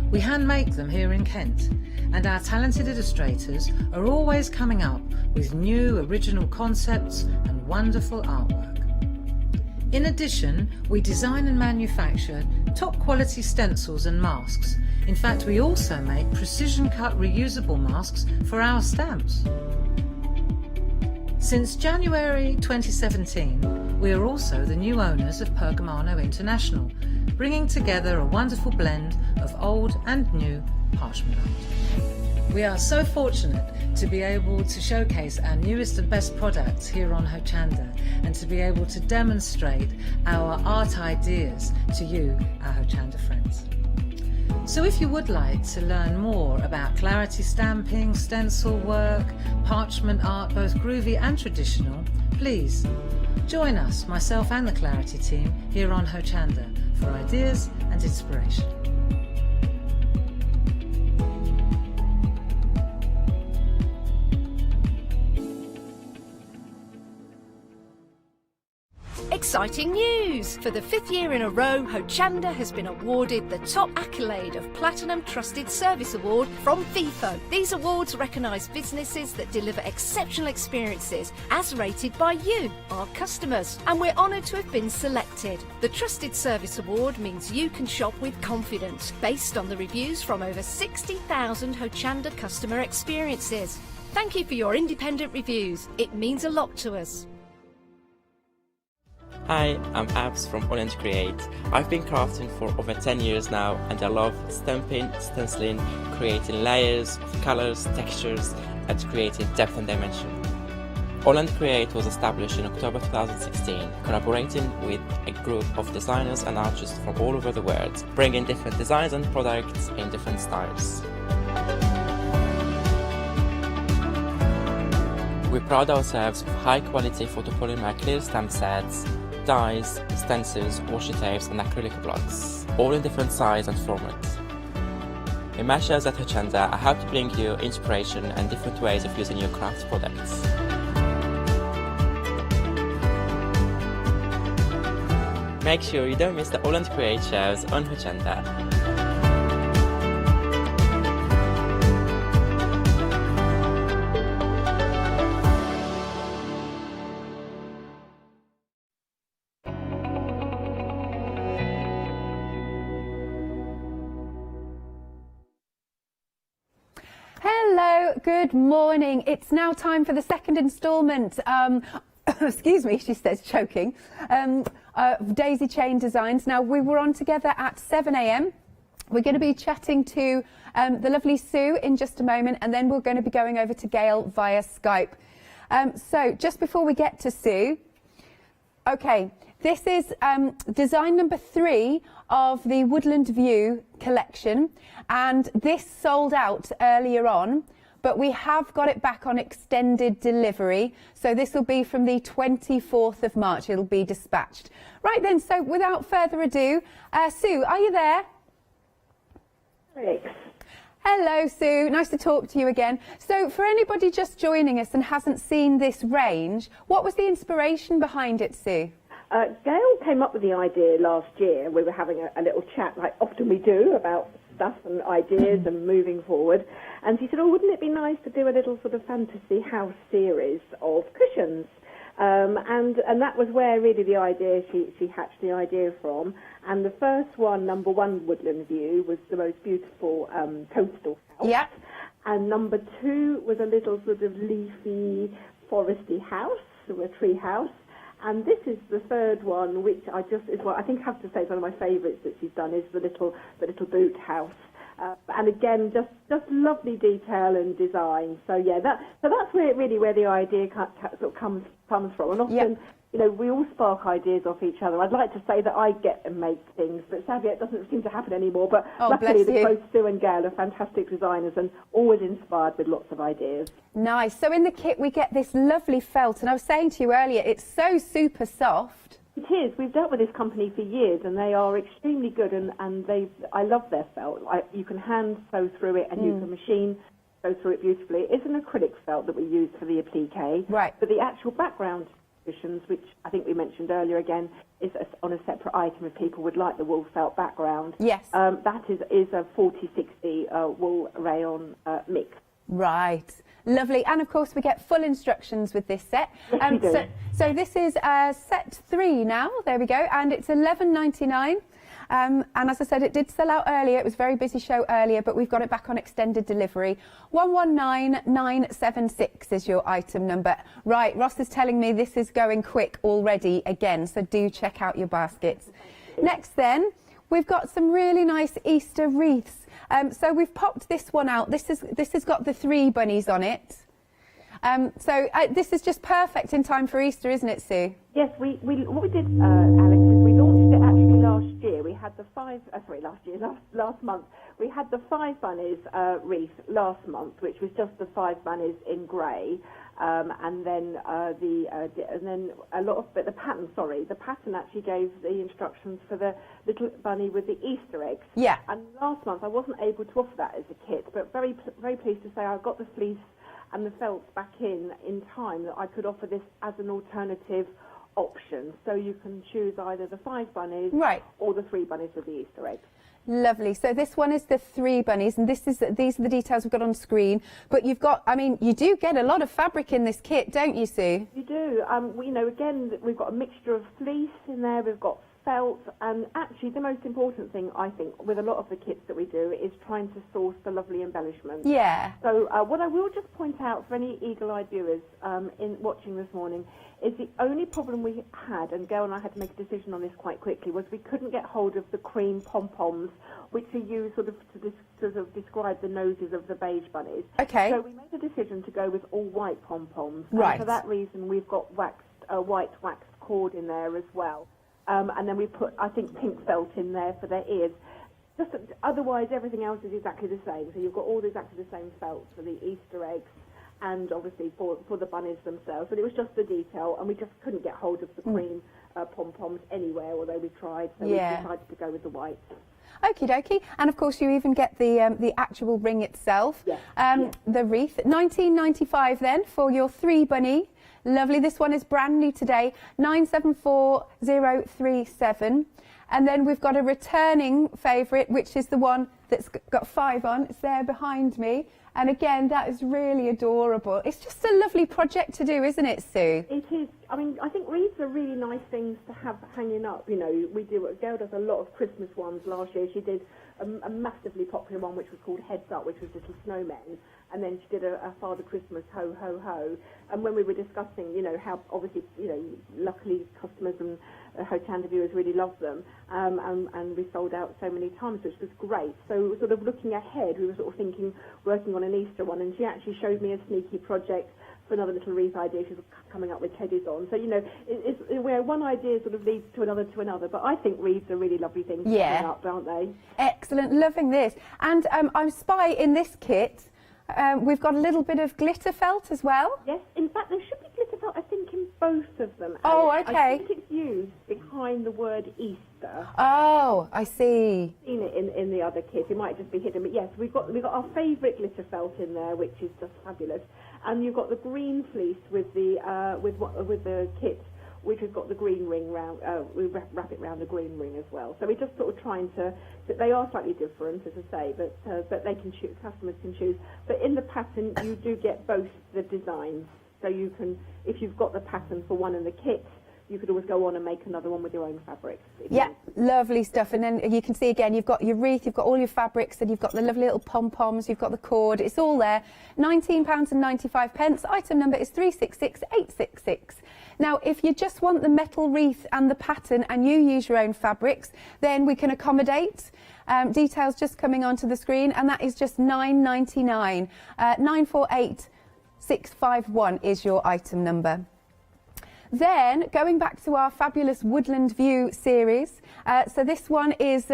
We hand make them here in Kent, and our talented illustrators are always coming up with new original concepts and wonderful artwork. In addition, we design and manufacture top quality stencils and masks. In fact, we also make precision cut reusable masks for our stamps. Since January 2017, we are also the new owners of Pergamano International, bringing together a wonderful blend of old and new parchment art. We are so fortunate to be able to showcase our newest and best products here on Hochanda and to be able to demonstrate our art ideas to you, our Hochanda friends. So if you would like to learn more about clarity stamping, stencil work, parchment art, both groovy and traditional, please join us, myself and the Clarity team, here on Hochanda for ideas and inspiration.
Exciting news! For the 5th year in a row, Hochanda has been awarded the top accolade of Platinum Trusted Service Award from Feefo. These awards recognise businesses that deliver exceptional experiences as rated by you, our customers. And we're honoured to have been selected. The Trusted Service Award means you can shop with confidence, based on the reviews from over 60,000 Hochanda customer experiences. Thank you for your independent reviews. It means a lot to us.
Hi, I'm Abs from Woodland Create. I've been crafting for over 10 years now, and I love stamping, stenciling, creating layers of colours, textures, and creating depth and dimension. Woodland Create was established in October 2016, collaborating with a group of designers and artists from all over the world, bringing different designs and products in different styles. We pride ourselves with high-quality photopolymer clear stamp sets, dies, stencils, washi tapes and acrylic blocks, all in different size and format. In my shows at Hochanda, I hope to bring you inspiration and different ways of using your craft products. Make sure you don't miss the Woodland Create shows on Hochanda.
Hello, good morning. It's now time for the second instalment, excuse me, she says, choking, Daisy Chain Designs. Now, we were on together at 7 a.m. We're going to be chatting to the lovely Sue in just a moment, and then we're going to be going over to Gail via Skype. So, just before we get to Sue, okay, this is design number 3 of the Woodland View collection, and this sold out earlier on, but we have got it back on extended delivery, so this will be from the 24th of March. It'll be dispatched. Right then, so without further ado, Sue, are you there?
Thanks.
Hello, Sue. Nice to talk to you again. So for anybody just joining us and hasn't seen this range, what was the inspiration behind it, Sue?
Gail came up with the idea last year. We were having a little chat, like often we do, about stuff and ideas and moving forward. And she said, oh, wouldn't it be nice to do a little sort of fantasy house series of cushions? And that was where really the idea, she hatched the idea from. And the first one, number 1 Woodland View, was the most beautiful coastal house.
Yeah.
And number 2 was a little sort of leafy, foresty house, a tree house. And this is the third one, which I think I have to say is one of my favourites that she's done, is the little boot house. And again, just lovely detail and design. So yeah, that's where the idea sort of comes from. And often, you know, we all spark ideas off each other. I'd like to say that I get and make things, but sadly it doesn't seem to happen anymore. But luckily, both Sue and Gail are fantastic designers and always inspired with lots of ideas. Nice. So in the kit we get this lovely felt, and I was saying to you earlier, it's so super soft. It is. We've dealt with this company for years, and they are extremely good, and I love their felt. You can hand sew through it, and you can machine sew through it beautifully. It's an acrylic felt that we use for the applique, right? But the actual background cushions, which I think we mentioned earlier again, is on a separate item if people would like the wool felt background. Yes. That is a 40-60 wool rayon mix. Right. Lovely. And of course we get full instructions with this set. Yes, we do. So this is set 3 now. There we go. And it's £11.99. And as I said, it did sell out earlier. It was a very busy show earlier, but we've got it back on extended delivery. 119976 is your item number. Right, Ross is telling me this is going quick already again, so do check out your baskets. Next then, we've got some really nice Easter wreaths. So we've popped this one out. This has got the 3 bunnies on it. This is just perfect in time for Easter, isn't it, Sue? Yes, what we did, Alex, is we launched it actually last year. We had the last month. We had the 5 bunnies wreath last month, which was just the 5 bunnies in grey, and then the pattern actually gave the instructions for the little bunny with the Easter eggs. Yeah. And last month I wasn't able to offer that as a kit, but very pleased to say I got the fleece and the felt back in time that I could offer this as an alternative options. So you can choose either the 5 bunnies or the 3 bunnies with the Easter eggs.
Lovely. So this one is the 3 bunnies, and these are the details we've got on screen. But you've got, I mean, you do get a lot of fabric in this kit, don't you, Sue?
You do. You know, again, we've got a mixture of fleece in there. We've got felt, and actually the most important thing, I think, with a lot of the kits that we do is trying to source the lovely embellishments.
Yeah.
So what I will just point out for any eagle-eyed viewers in watching this morning is the only problem we had, and Gail and I had to make a decision on this quite quickly, was we couldn't get hold of the cream pom-poms, which are used sort of to describe the noses of the beige bunnies.
Okay.
So we made a decision to go with all white pom-poms.
Right.
And for that reason, we've got white waxed cord in there as well. And then we put, I think, pink felt in there for their ears. Just otherwise, everything else is exactly the same. So you've got all exactly the same felt for the Easter eggs, and obviously for the bunnies themselves. But it was just the detail, and we just couldn't get hold of the cream pom-poms anywhere, although we tried. So we decided to go with the white.
Okie dokie. And of course you even get the actual ring itself. The wreath. £19.95 then for your 3 bunny. Lovely. This one is brand new today. 974037. And then we've got a returning favourite, which is the one that's got 5 on. It's there behind me. And again, that is really adorable. It's just a lovely project to do, isn't it, Sue?
It is. I mean, I think wreaths are really nice things to have hanging up. You know, Gail does a lot of Christmas ones. Last year she did a massively popular one, which was called Heads Up, which was little snowmen. And then she did a Father Christmas, Ho, Ho, Ho. And when we were discussing, you know, how obviously, you know, luckily customers and Hochanda viewers really love them. And we sold out so many times, which was great. So sort of looking ahead, we were sort of thinking, working on an Easter one. And she actually showed me a sneaky project for another little wreath idea. She's coming up with teddies on. So, you know, it's where one idea sort of leads to another. But I think wreaths are really lovely things to hang up, aren't they?
Excellent. Loving this. And I spy in this kit, we've got a little bit of glitter felt as well.
Yes, in fact, there should be glitter felt, I think, in both of them.
Oh,
Alex.
okay.
I think it's used behind the word Easter.
Oh, I see.
Seen it in the other kit. It might just be hidden, but yes, we've got our favourite glitter felt in there, which is just fabulous. And you've got the green fleece with the kit, which has got the green ring round. We wrap it round the green ring as well. So we're just sort of trying to. They are slightly different, as I say, but they can choose. Customers can choose. But in the pattern, you do get both the designs. So you can, if you've got the pattern for one in the kit, you could always go on and make another one with your own fabrics.
Yeah, lovely stuff. And then you can see again, you've got your wreath, you've got all your fabrics, and you've got the lovely little pom-poms, you've got the cord. It's all there. £19.95. Item number is 366866. Now, if you just want the metal wreath and the pattern and you use your own fabrics, then we can accommodate. Details just coming onto the screen, and that is just £9.99. 948651 is your item number. Then, going back to our fabulous Woodland View series, so this one is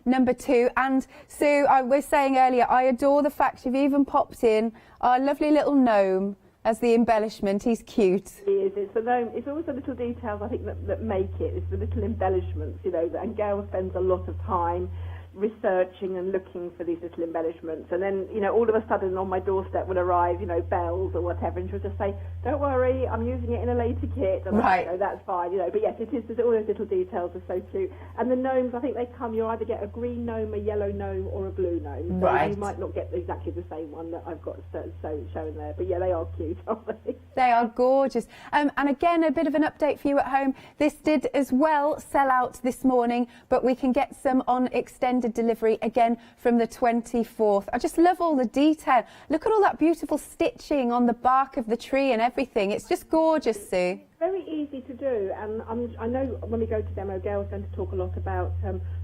number 2. And Sue, I was saying earlier, I adore the fact you've even popped in our lovely little gnome as the embellishment. He's cute.
He is. It's the gnome. It's always the little details, I think, that make it. It's the little embellishments, you know, and Gail spends a lot of time researching and looking for these little embellishments, and then, you know, all of a sudden on my doorstep will arrive, you know, bells or whatever, and she'll just say, don't worry, I'm using it in a later kit, and
right.
you know, that's fine, you know. But yes, it is, all those little details are so cute. And the gnomes, I think they come, you either get a green gnome, a yellow gnome, or a blue gnome. So
right.
You might not get exactly the same one that I've got shown there, but yeah, they are cute, aren't they?
They are gorgeous. And again, a bit of an update for you at home. This did as well sell out this morning, but we can get some on extended delivery again from the 24th. I just love all the detail. Look at all that beautiful stitching on the bark of the tree and everything. It's just gorgeous, Sue.
Very easy to do, and I know when we go to demo, Gail's going to talk a lot about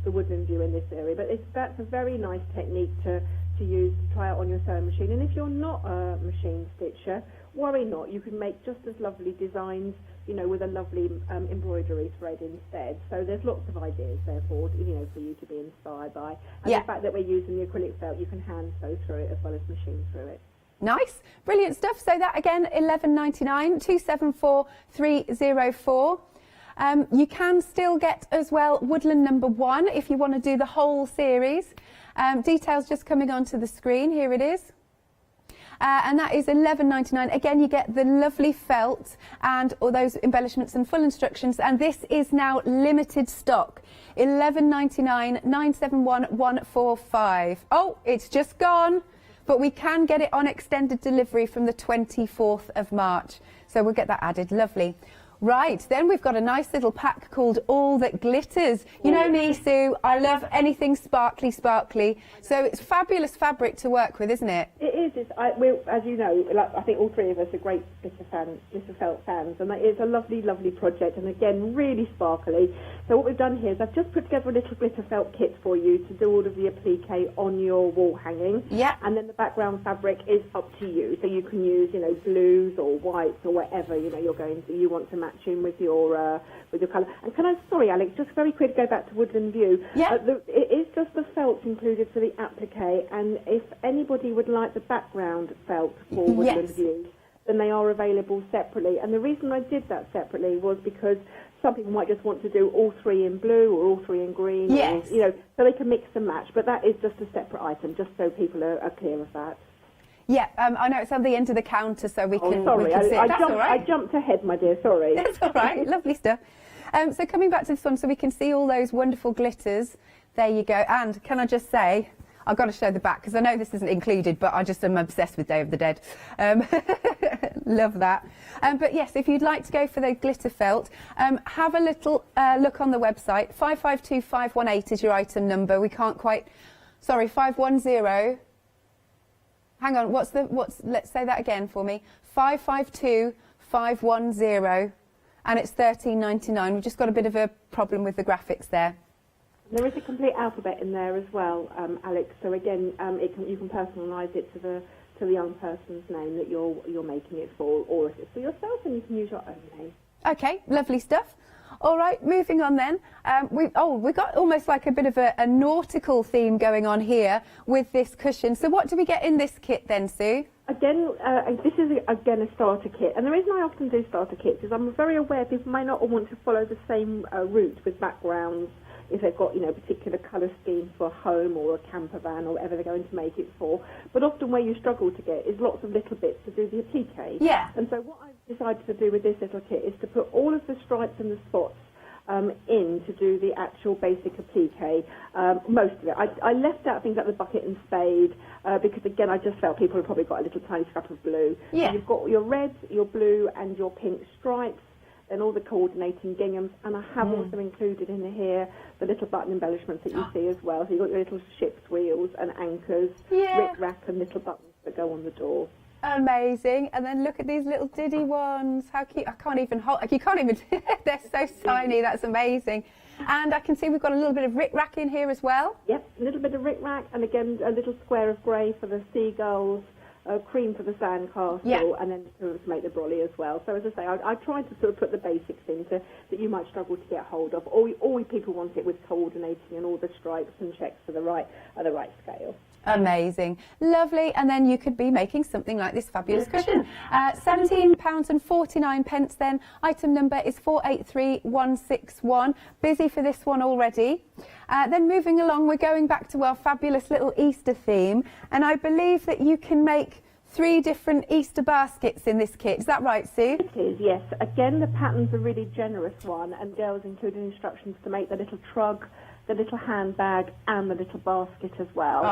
the Woodland View in this area, but that's a very nice technique to use, to try out on your sewing machine. And if you're not a machine stitcher, worry not, you can make just as lovely designs, you know, with a lovely embroidery thread instead. So there's lots of ideas there for, you know, for you to be inspired by. And the fact that we're using the acrylic felt, you can hand sew through it as well as machine through it.
Nice, brilliant stuff. So that again, £11.99, 274304. You can still get as well Woodland number 1 if you want to do the whole series. Details just coming onto the screen. Here it is. and that is £11.99. Again, you get the lovely felt and all those embellishments and full instructions, and this is now limited stock. £11.99, 971 145. Oh, it's just gone, but we can get it on extended delivery from the 24th of March. So we'll get that added. Lovely. Right, then we've got a nice little pack called All That Glitters. You know me, Sue, I love anything sparkly, sparkly. So it's fabulous fabric to work with, isn't it?
It is. As you know, I think all three of us are great glitter felt fans, and it's a lovely, lovely project, and again, really sparkly. So what we've done here is I've just put together a little glitter felt kit for you to do all of the applique on your wall hanging.
Yeah.
And then the background fabric is up to you. So you can use, blues or whites or whatever, you want to match in with your colour. And sorry, Alex, just very quick, go back to Woodland View.
Yeah.
It is just the felt included for the applique, and if anybody would like the background felt for Woodland View, then they are available separately. And the reason I did that separately was because some people might just want to do all three in blue or all three in green.
Yes.
Or, so they can mix and match. But that is just a separate item, just so people are clear of that.
Yeah, I know it's on the end of the counter, so we can.
Sorry,
we can see it. That's all right.
I jumped ahead, my dear. Sorry.
That's all right. Lovely stuff. So coming back to this one, so we can see all those wonderful glitters. There you go. And can I just say, I've got to show the back because I know this isn't included, but I just am obsessed with Day of the Dead. Love that. But yes, if you'd like to go for the glitter felt, have a little look on the website. 552518 is your item number. We can't quite. Sorry, 510. Hang on. Let's say that again for me. 552510, and it's £13.99. We've just got a bit of a problem with the graphics there.
There is a complete alphabet in there as well, Alex. So again, you can personalise it to the young person's name that you're making it for, or if it's for yourself, then you can use your own name.
Okay, lovely stuff. All right, moving on then. We've got almost like a bit of a nautical theme going on here with this cushion. So what do we get in this kit then, Sue?
Again, this is a starter kit, and the reason I often do starter kits is I'm very aware people may not want to follow the same route with backgrounds if they've got, particular colour schemes for a home or a camper van or whatever they're going to make it for. But often where you struggle to get is lots of little bits to do the applique.
Yeah.
And so what I've decided to do with this little kit is to put all of the stripes and the spots in to do the actual basic applique, most of it. I left out things like the bucket and spade because, again, I just felt people have probably got a little tiny scrap of blue.
Yeah.
So you've got your red, your blue and your pink stripes, and all the coordinating ginghams, and I have also included in here the little button embellishments that you see as well. So you've got your little ship's wheels and anchors, rick-rack and little buttons that go on the door.
Amazing. And then look at these little diddy ones. How cute. I can't even hold, you can't even, they're so tiny. That's amazing. And I can see we've got a little bit of rick-rack in here as well.
Yep, a little bit of rick-rack, and again, a little square of grey for the seagulls, cream for the sandcastle, and then to make the brolly as well. So as I say, I tried to sort of put the basics in that you might struggle to get hold of. All people want it with coordinating and all the stripes and checks at the right scale.
Amazing. Lovely. And then you could be making something like this fabulous cushion. £17.49 then. Item number is 483161. Busy for this one already. Then moving along, we're going back to our fabulous little Easter theme. And I believe that you can make 3 different Easter baskets in this kit. Is that right, Sue?
It is, yes. Again, the pattern's a really generous one, and girls included instructions to make the little trug, the little handbag and the little basket as well.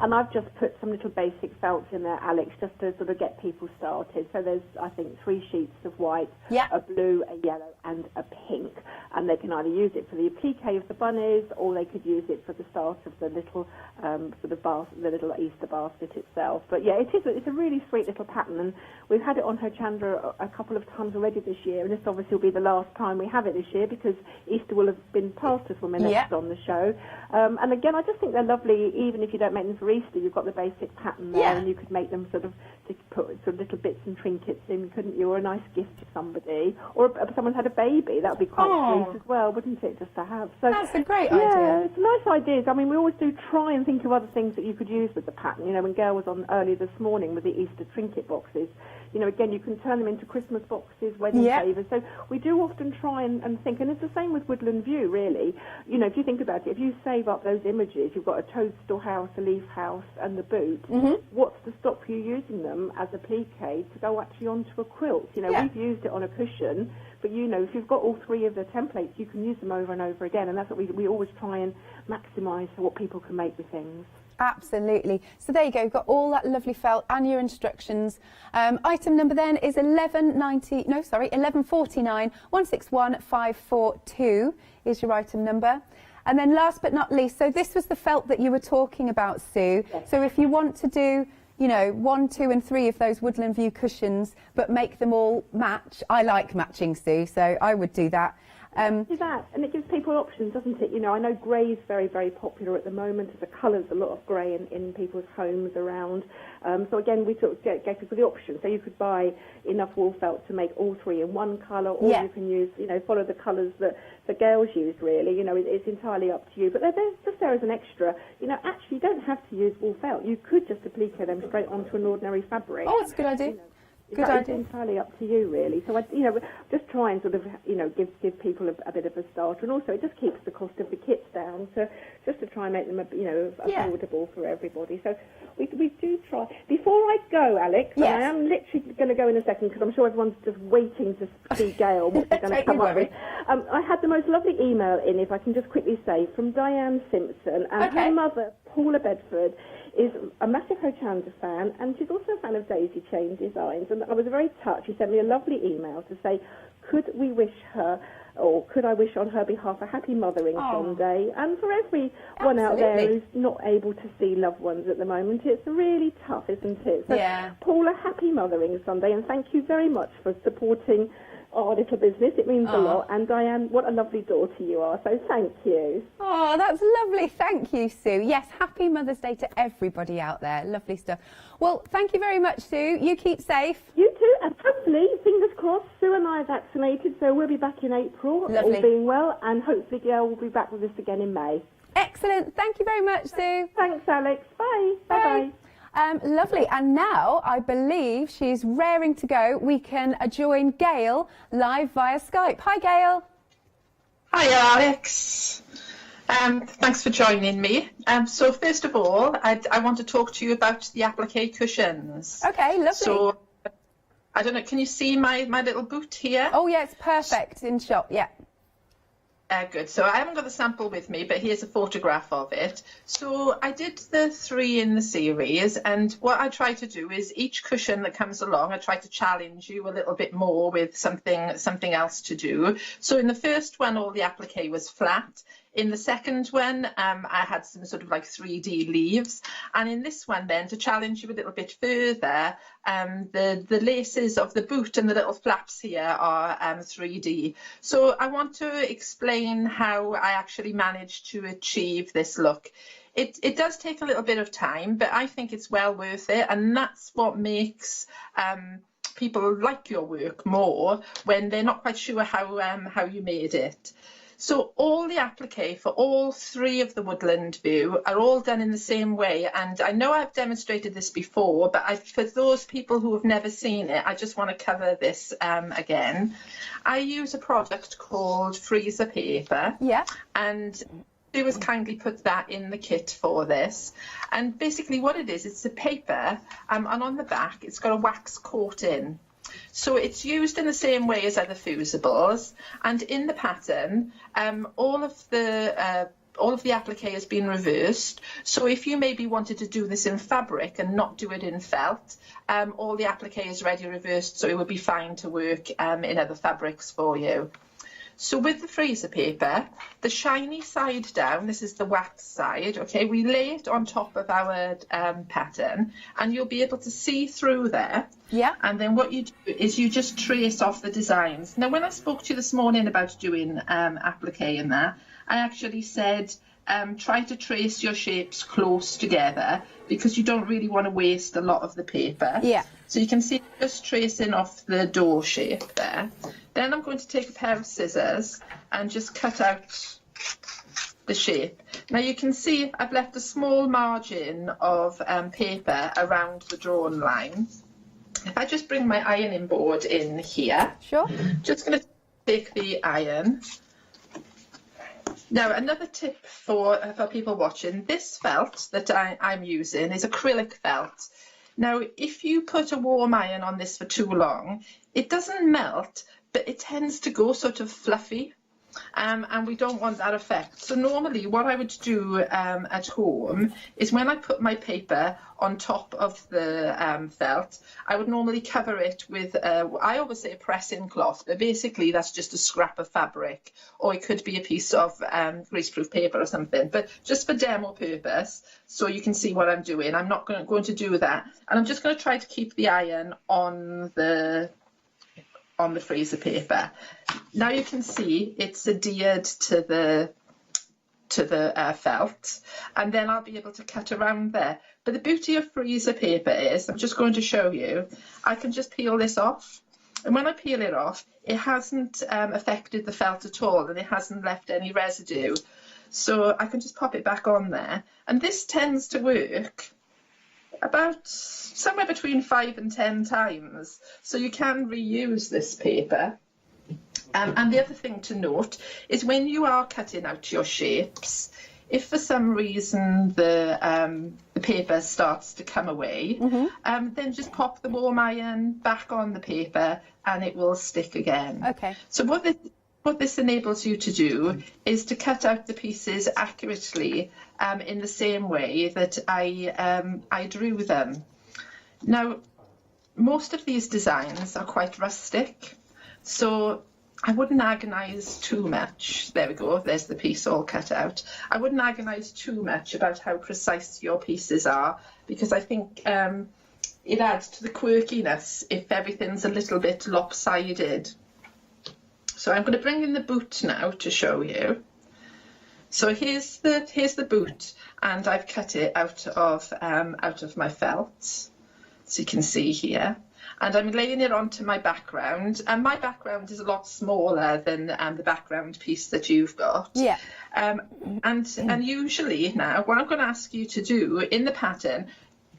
And I've just put some little basic felts in there, Alex, just to sort of get people started. So there's, I think, 3 sheets of white, a blue, a yellow and a pink. And they can either use it for the applique of the bunnies, or they could use it for the start of the little the little Easter basket itself. But yeah, it's a really sweet little pattern, and we've had it on Hochanda a couple of times already this year, and this obviously will be the last time we have it this year because Easter will have been past us when we're next on the show. And again, I just think they're lovely. Even if you don't make them for Easter, you've got the basic pattern there, and you could make them sort of to put sort of little bits and trinkets in, couldn't you? Or a nice gift to somebody. Or if someone had a baby, that would be quite sweet as well, wouldn't it, just to have? So
that's a great
yeah,
idea.
It's nice ideas. I mean, we always do try and think of other things that you could use with the pattern. You know, when Gail was on earlier this morning with the Easter trinket boxes, you know, again, you can turn them into Christmas boxes, wedding favours. So we do often try and think, and it's the same with Woodland View, really. You know, if you think about it, if you save up those images, you've got a toadstool house, a leaf house, and the boot. What's to stop you using them as applique to go actually onto a quilt? You know, we've used it on a cushion, but you know, if you've got all three of the templates, you can use them over and over again, and that's what we always try and maximise what people can make with things.
Absolutely. So there you go. You've got all that lovely felt and your instructions. Item number then is 1149 161542 is your item number. And then last but not least, so this was the felt that you were talking about, Sue. Yes. So if you want to do, you know, 1, 2 and 3 of those Woodland View cushions, but make them all match. I like matching, Sue, so I would do that.
Do that, and it gives people options, doesn't it? You know, I know grey is very, very popular at the moment. As a colour, there's a lot of grey in people's homes around. So again, we sort of gave people the option. So you could buy enough wool felt to make all three in one colour, or you can use, you know, follow the colours that the girls used, really. You know, it's entirely up to you. But they're just there as an extra. You know, actually, you don't have to use wool felt. You could just applique them straight onto an ordinary fabric.
Oh, that's a good idea.
You know, it's entirely up to you, really. So, you know, just try and sort of, you know, give people a bit of a starter. And also, it just keeps the cost of the kits down, just to try and make them, you know, affordable for everybody. So we do try. Before I go, Alex, and I am literally going to go in a second because I'm sure everyone's just waiting to see Gail, what she's going to come up with. I had the most lovely email in, if I can just quickly say, from Diane Simpson, and her mother, Paula Bedford, is a massive Hochanda fan, and she's also a fan of daisy chain designs. And I was very touched. She sent me a lovely email to say, could we wish her, or could I wish on her behalf, a happy Mothering Sunday? And for everyone out there who's not able to see loved ones at the moment, it's really tough, isn't it? So, Paula, happy Mothering Sunday, and thank you very much for supporting our little business. It means a lot. And Diane, what a lovely daughter you are, so thank you.
Oh, that's lovely. Thank you, Sue. Yes, happy Mother's Day to everybody out there. Lovely stuff. Well, thank you very much, Sue. You keep safe.
You too, and hopefully, fingers crossed, Sue and I are vaccinated, so we'll be back in April, all being well, and hopefully Gail will be back with us again in May.
Excellent. Thank you very much, Sue.
Thanks, Alex. Bye. Bye-bye.
Lovely. And now I believe she's raring to go. We can join Gail live via Skype. Hi, Gail.
Hi, Alex. Thanks for joining me. So first of all, I want to talk to you about the applique cushions.
Okay, lovely.
So I don't know, can you see my little boot here?
Oh, yeah, it's perfect in shot, yeah.
Good. So I haven't got the sample with me, but here's a photograph of it. So I did the 3 in the series, and what I try to do is each cushion that comes along, I try to challenge you a little bit more with something else to do. So in the first one, all the applique was flat. In the second one, I had some sort of like 3D leaves. And in this one then, to challenge you a little bit further, the laces of the boot and the little flaps here are 3D. So I want to explain how I actually managed to achieve this look. It does take a little bit of time, but I think it's well worth it. And that's what makes people like your work more when they're not quite sure how you made it. So all the applique for all 3 of the Woodland View are all done in the same way, and I know I've demonstrated this before, but for those people who have never seen it, I just want to cover this again. I use a product called freezer paper, and Sue has kindly put that in the kit for this. And basically what it is, it's a paper, and on the back it's got a wax coating. So it's used in the same way as other fusibles, and in the pattern, all of the applique has been reversed. So if you maybe wanted to do this in fabric and not do it in felt, all the applique is ready reversed, so it would be fine to work in other fabrics for you. So with the freezer paper, the shiny side down, this is the wax side, okay, we lay it on top of our pattern, and you'll be able to see through there.
Yeah.
And then what you do is you just trace off the designs. Now, when I spoke to you this morning about doing applique in that, I actually said try to trace your shapes close together because you don't really want to waste a lot of the paper.
Yeah.
So you can see just tracing off the door shape there. Then I'm going to take a pair of scissors and just cut out the shape. Now you can see I've left a small margin of paper around the drawn line. If I just bring my ironing board in here.
Sure.
Just going to take the iron. Now, another tip for people watching, this felt that I'm using is acrylic felt. Now, if you put a warm iron on this for too long, it doesn't melt, but it tends to go sort of fluffy. And we don't want that effect. So normally what I would do at home is when I put my paper on top of the felt, I would normally cover it with, I always say a pressing cloth, but basically that's just a scrap of fabric, or it could be a piece of greaseproof paper or something, but just for demo purpose, so you can see what I'm doing. I'm not going to do that. And I'm just going to try to keep the iron on the freezer paper. Now you can see it's adhered to the felt, and then I'll be able to cut around there. But the beauty of freezer paper is, I'm just going to show you, I can just peel this off, and when I peel it off, it hasn't affected the felt at all, and it hasn't left any residue. So I can just pop it back on there, and this tends to work about somewhere between 5 and 10 times, so you can reuse this paper. And the other thing to note is when you are cutting out your shapes, if for some reason the paper starts to come away, then just pop the warm iron back on the paper and it will stick again.
Okay.
So what this enables you to do is to cut out the pieces accurately in the same way that I drew them. Now, most of these designs are quite rustic, so I wouldn't agonise too much. There we go, there's the piece all cut out. I wouldn't agonise too much about how precise your pieces are, because I think it adds to the quirkiness if everything's a little bit lopsided. So I'm going to bring in the boot now to show you. So here's the boot, and I've cut it out of my felt, so you can see here. And I'm laying it onto my background, and my background is a lot smaller than the background piece that you've got.
Yeah.
And usually now, what I'm going to ask you to do in the pattern,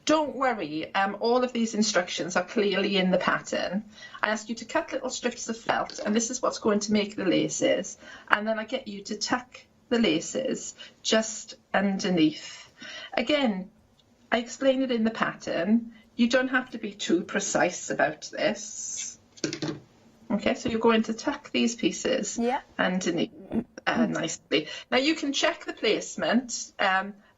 don't worry, all of these instructions are clearly in the pattern. I ask you to cut little strips of felt, and this is what's going to make the laces. And then I get you to tuck the laces just underneath. Again, I explain it in the pattern. You don't have to be too precise about this. Okay, so you're going to tuck these pieces underneath nicely. Now you can check the placement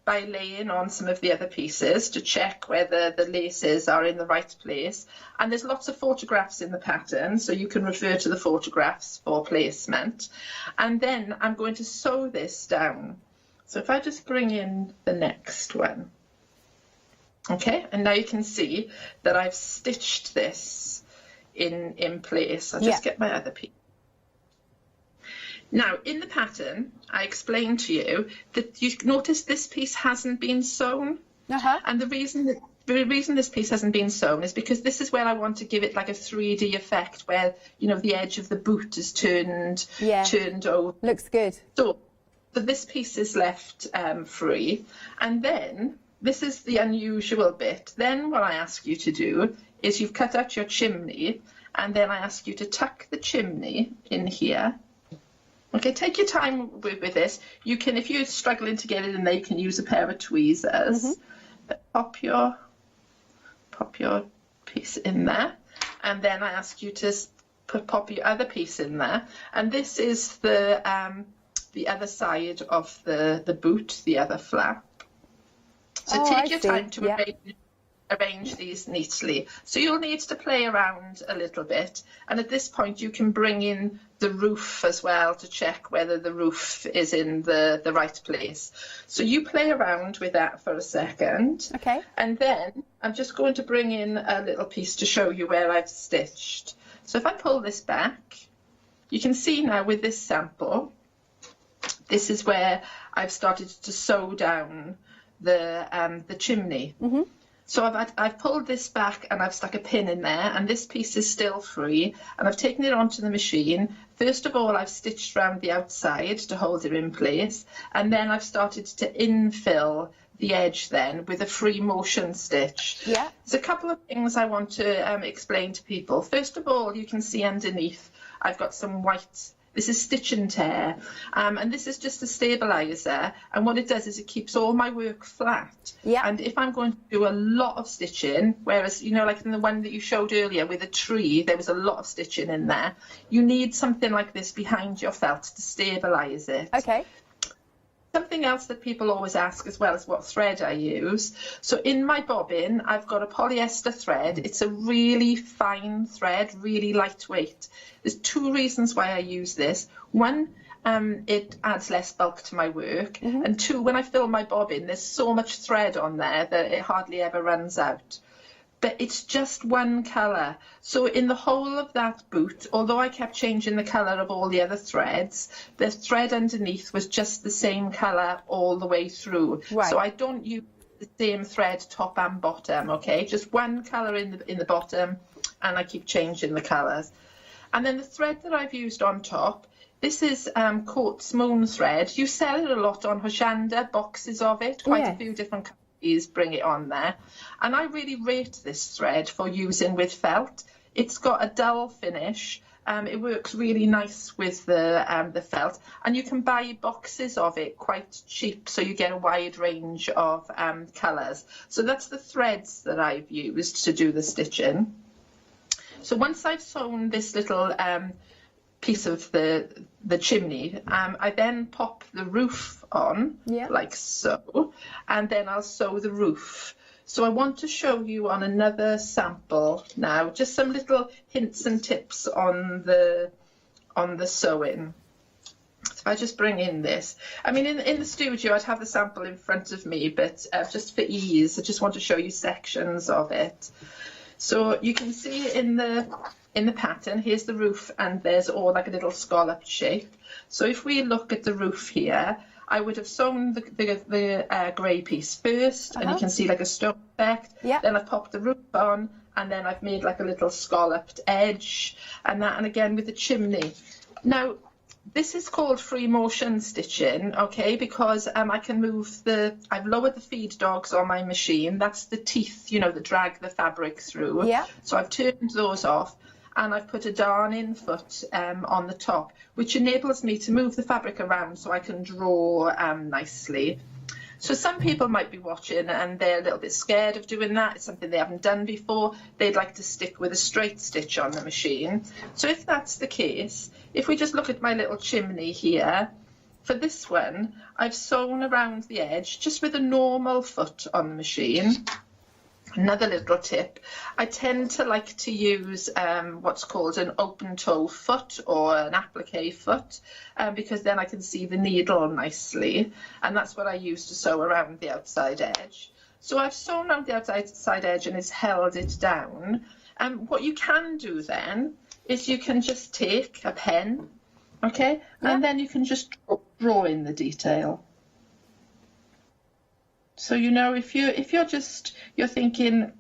by laying on some of the other pieces to check whether the laces are in the right place. And there's lots of photographs in the pattern, so you can refer to the photographs for placement. And then I'm going to sew this down. So if I just bring in the next one. Okay, and now you can see that I've stitched this in place. I'll just get my other piece. Now, in the pattern, I explained to you that you notice this piece hasn't been sewn. And the reason this piece hasn't been sewn is because this is where I want to give it like a 3D effect, where, you know, the edge of the boot is turned over.
Looks good.
So this piece is left free. And then, this is the unusual bit. Then what I ask you to do is you've cut out your chimney, and then I ask you to tuck the chimney in here. Okay, take your time with this. You can, if you're struggling to get it in there, you can use a pair of tweezers. But pop your piece in there, and then I ask you to pop your other piece in there. And this is the other side of the boot, the other flap. So take your time to arrange these neatly. So you'll need to play around a little bit, and at this point you can bring in the roof as well to check whether the roof is in the right place. So you play around with that for a second.
Okay.
And then I'm just going to bring in a little piece to show you where I've stitched. So if I pull this back, you can see now with this sample, this is where I've started to sew down the chimney. So I've pulled this back and I've stuck a pin in there, and this piece is still free, and I've taken it onto the machine. First of all, I've stitched around the outside to hold it in place, and then I've started to infill the edge then with a free motion stitch.
Yeah.
There's a couple of things I want to explain to people. First of all, you can see underneath I've got some white. This is stitch and tear, and this is just a stabiliser, and what it does is it keeps all my work flat.
Yeah.
And if I'm going to do a lot of stitching, whereas, you know, like in the one that you showed earlier with a tree, there was a lot of stitching in there, you need something like this behind your felt to stabilise it.
Okay.
Something else that people always ask as well is what thread I use. So in my bobbin, I've got a polyester thread. It's a really fine thread, really lightweight. There's two reasons why I use this. One, it adds less bulk to my work. And two, when I fill my bobbin, there's so much thread on there that it hardly ever runs out. But it's just one colour. So in the whole of that boot, although I kept changing the colour of all the other threads, the thread underneath was just the same colour all the way through.
Right.
So I don't use the same thread top and bottom, okay? Just one colour in the bottom, and I keep changing the colours. And then the thread that I've used on top, this is Coats Moon thread. You sell it a lot on Hochanda, boxes of it, quite a few different colours. Bring it on there, and I really rate this thread for using with felt. It's got a dull finish. It works really nice with the felt, and you can buy boxes of it quite cheap, so you get a wide range of colours. So that's the threads that I've used to do the stitching. So once I've sewn this little piece of the chimney, I then pop the roof on, like so, and then I'll sew the roof. So I want to show you on another sample now, just some little hints and tips on the sewing. So if I just bring in this, I mean in the studio I'd have the sample in front of me, but just for ease I just want to show you sections of it. So you can see in the pattern, here's the roof, and there's all like a little scalloped shape. So if we look at the roof here, I would have sewn the grey piece first, and you can see like a stone effect. Then I've popped the roof on, and then I've made like a little scalloped edge, and again with the chimney. Now, this is called free motion stitching, okay, because I can move I've lowered the feed dogs on my machine. That's the teeth, you know, that drag the fabric through. So I've turned those off, and I've put a darn-in foot on the top, which enables me to move the fabric around so I can draw nicely. So some people might be watching and they're a little bit scared of doing that. It's something they haven't done before. They'd like to stick with a straight stitch on the machine. So if that's the case, if we just look at my little chimney here, for this one, I've sewn around the edge just with a normal foot on the machine. Another little tip, I tend to like to use what's called an open toe foot or an applique foot, because then I can see the needle nicely, and that's what I use to sew around the outside edge. So I've sewn around the outside edge and it's held it down. What you can do then is you can just take a pen, okay, and then you can just draw in the detail. So, you know, if you're thinking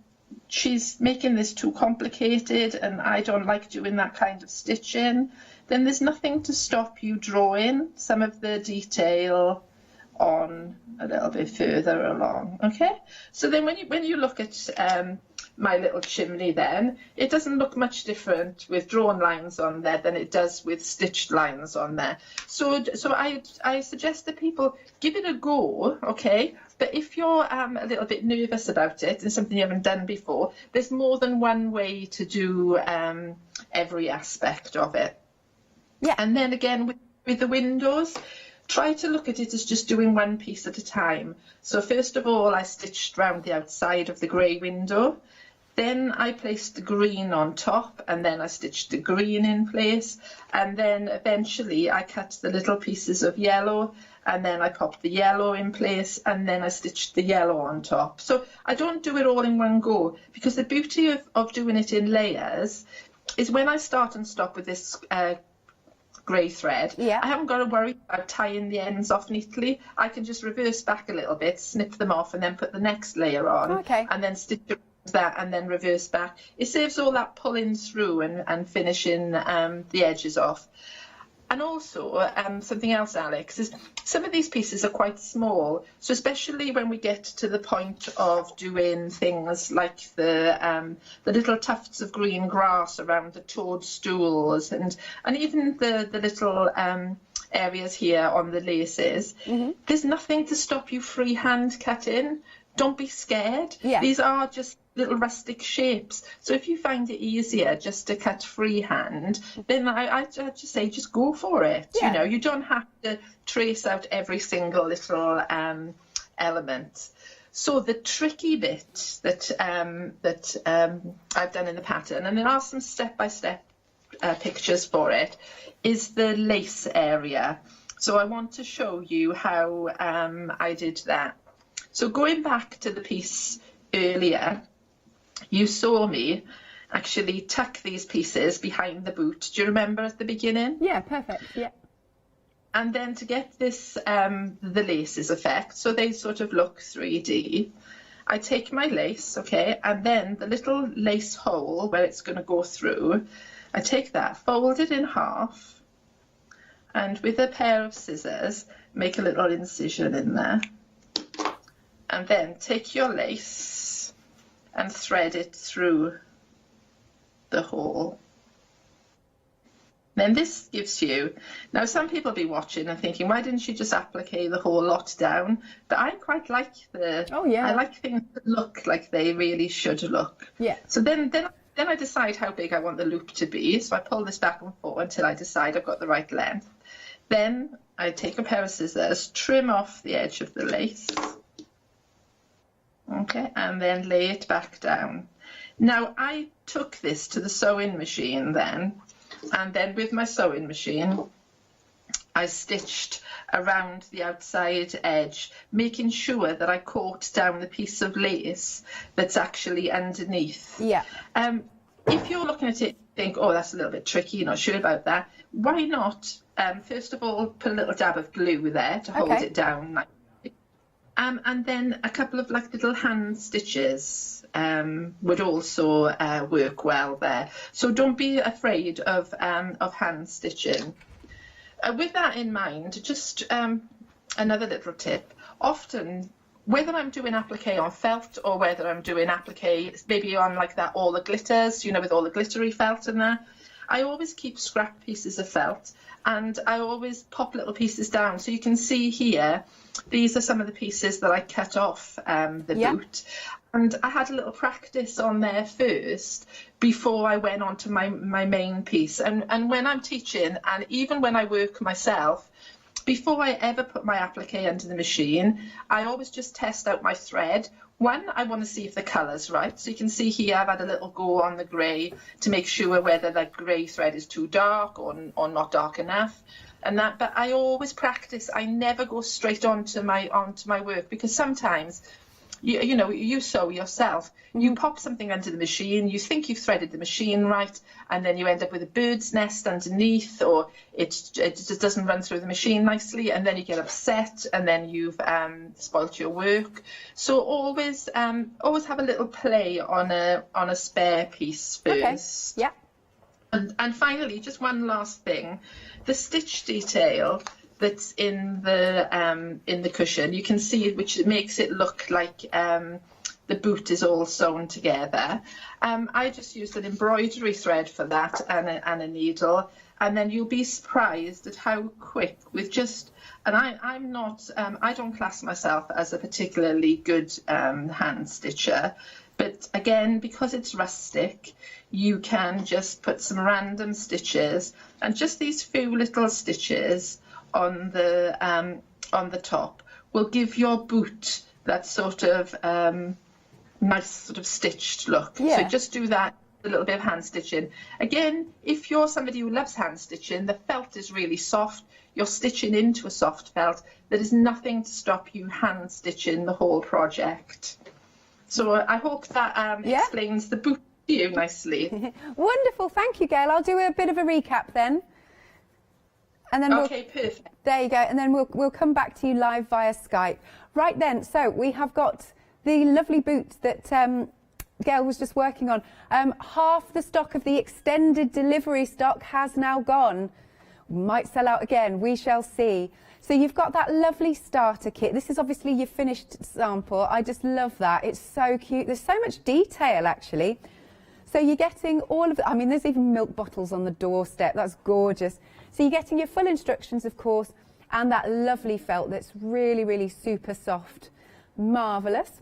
she's making this too complicated and I don't like doing that kind of stitching, then there's nothing to stop you drawing some of the detail on a little bit further along, okay? So then when you look at my little chimney then, it doesn't look much different with drawn lines on there than it does with stitched lines on there. So I suggest that people give it a go, okay? But if you're a little bit nervous about it and something you haven't done before, there's more than one way to do every aspect of it. And then again with the windows, try to look at it as just doing one piece at a time. So first of all, I stitched round the outside of the grey window. Then I placed the green on top, and then I stitched the green in place, and then eventually I cut the little pieces of yellow, and then I popped the yellow in place, and then I stitched the yellow on top. So I don't do it all in one go, because the beauty of doing it in layers is when I start and stop with this grey thread,
Yeah.
I haven't got to worry about tying the ends off neatly. I can just reverse back a little bit, snip them off, and then put the next layer on,
Okay.
and then stitch that and then reverse back. It saves all that pulling through and finishing the edges off. And also, something else, Alex, is some of these pieces are quite small. So especially when we get to the point of doing things like the little tufts of green grass around the toadstools and even the little areas here on the laces, there's nothing to stop you freehand cutting. Don't be scared.
Yeah.
These are just little rustic shapes. So if you find it easier just to cut freehand, then I just say just go for it.
Yeah.
You know, you don't have to trace out every single little element. So the tricky bit that I've done in the pattern, and there are some step-by-step pictures for it, is the lace area. So I want to show you how I did that. So going back to the piece earlier, you saw me actually tuck these pieces behind the boot. Do you remember at the beginning?
Yeah, perfect. Yeah.
And then to get this, the laces effect, so they sort of look 3D, I take my lace, okay, and then the little lace hole where it's going to go through, I take that, fold it in half, and with a pair of scissors, make a little incision in there. And then take your lace and thread it through the hole. Then this gives you, now some people be watching and thinking, why didn't you just applique the whole lot down? But I quite like I like things that look like they really should look.
Yeah.
So then I decide how big I want the loop to be. So I pull this back and forward until I decide I've got the right length. Then I take a pair of scissors, trim off the edge of the lace. Okay, and then lay it back down. Now I took this to the sewing machine then, and then with my sewing machine I stitched around the outside edge, making sure that I caught down the piece of lace that's actually underneath.
Yeah.
If you're looking at it and think, oh, that's a little bit tricky, you're not sure about that, why not first of all put a little dab of glue there to hold it down, like, and then a couple of like little hand stitches would also work well there. So don't be afraid of hand stitching. With that in mind, just another little tip. Often, whether I'm doing applique on felt or whether I'm doing applique maybe on like that all the glitters, you know, with all the glittery felt in there, I always keep scrap pieces of felt and I always pop little pieces down. So you can see here, these are some of the pieces that I cut off the boot. And I had a little practice on there first before I went on to my main piece. And when I'm teaching, and even when I work myself, before I ever put my applique under the machine, I always just test out my thread. One, I want to see if the colour's right. So you can see here I've had a little go on the grey to make sure whether the grey thread is too dark or not dark enough. And that, but I always practice. I never go straight onto my work, because sometimes you know, you sew yourself, you pop something under the machine, you think you've threaded the machine right, and then you end up with a bird's nest underneath, or it just doesn't run through the machine nicely, and then you get upset, and then you've spoilt your work. So always have a little play on a spare piece first.
Okay. Yeah.
And finally, just one last thing, the stitch detail that's in the cushion, you can see, which makes it look like the boot is all sewn together. I just used an embroidery thread for that and a needle, and then you'll be surprised at how quick with just, and I'm not, I don't class myself as a particularly good hand stitcher, but again, because it's rustic, you can just put some random stitches, and just these few little stitches on the top will give your boot that sort of nice sort of stitched look. So just do that, a little bit of hand stitching. Again, if you're somebody who loves hand stitching, the felt is really soft, you're stitching into a soft felt, there is nothing to stop you hand stitching the whole project. So I hope that explains the boot to you nicely.
Wonderful, thank you, Gail. I'll do a bit of a recap then. And then
okay, perfect.
There you go. And then we'll come back to you live via Skype. Right then, so we have got the lovely boot that Gail was just working on. Half the stock of the extended delivery stock has now gone. Might sell out again, we shall see. So you've got that lovely starter kit. This is obviously your finished sample. I just love that. It's so cute. There's so much detail, actually. So you're getting all of I mean, there's even milk bottles on the doorstep. That's gorgeous. So you're getting your full instructions, of course, and that lovely felt that's really, really super soft. Marvellous.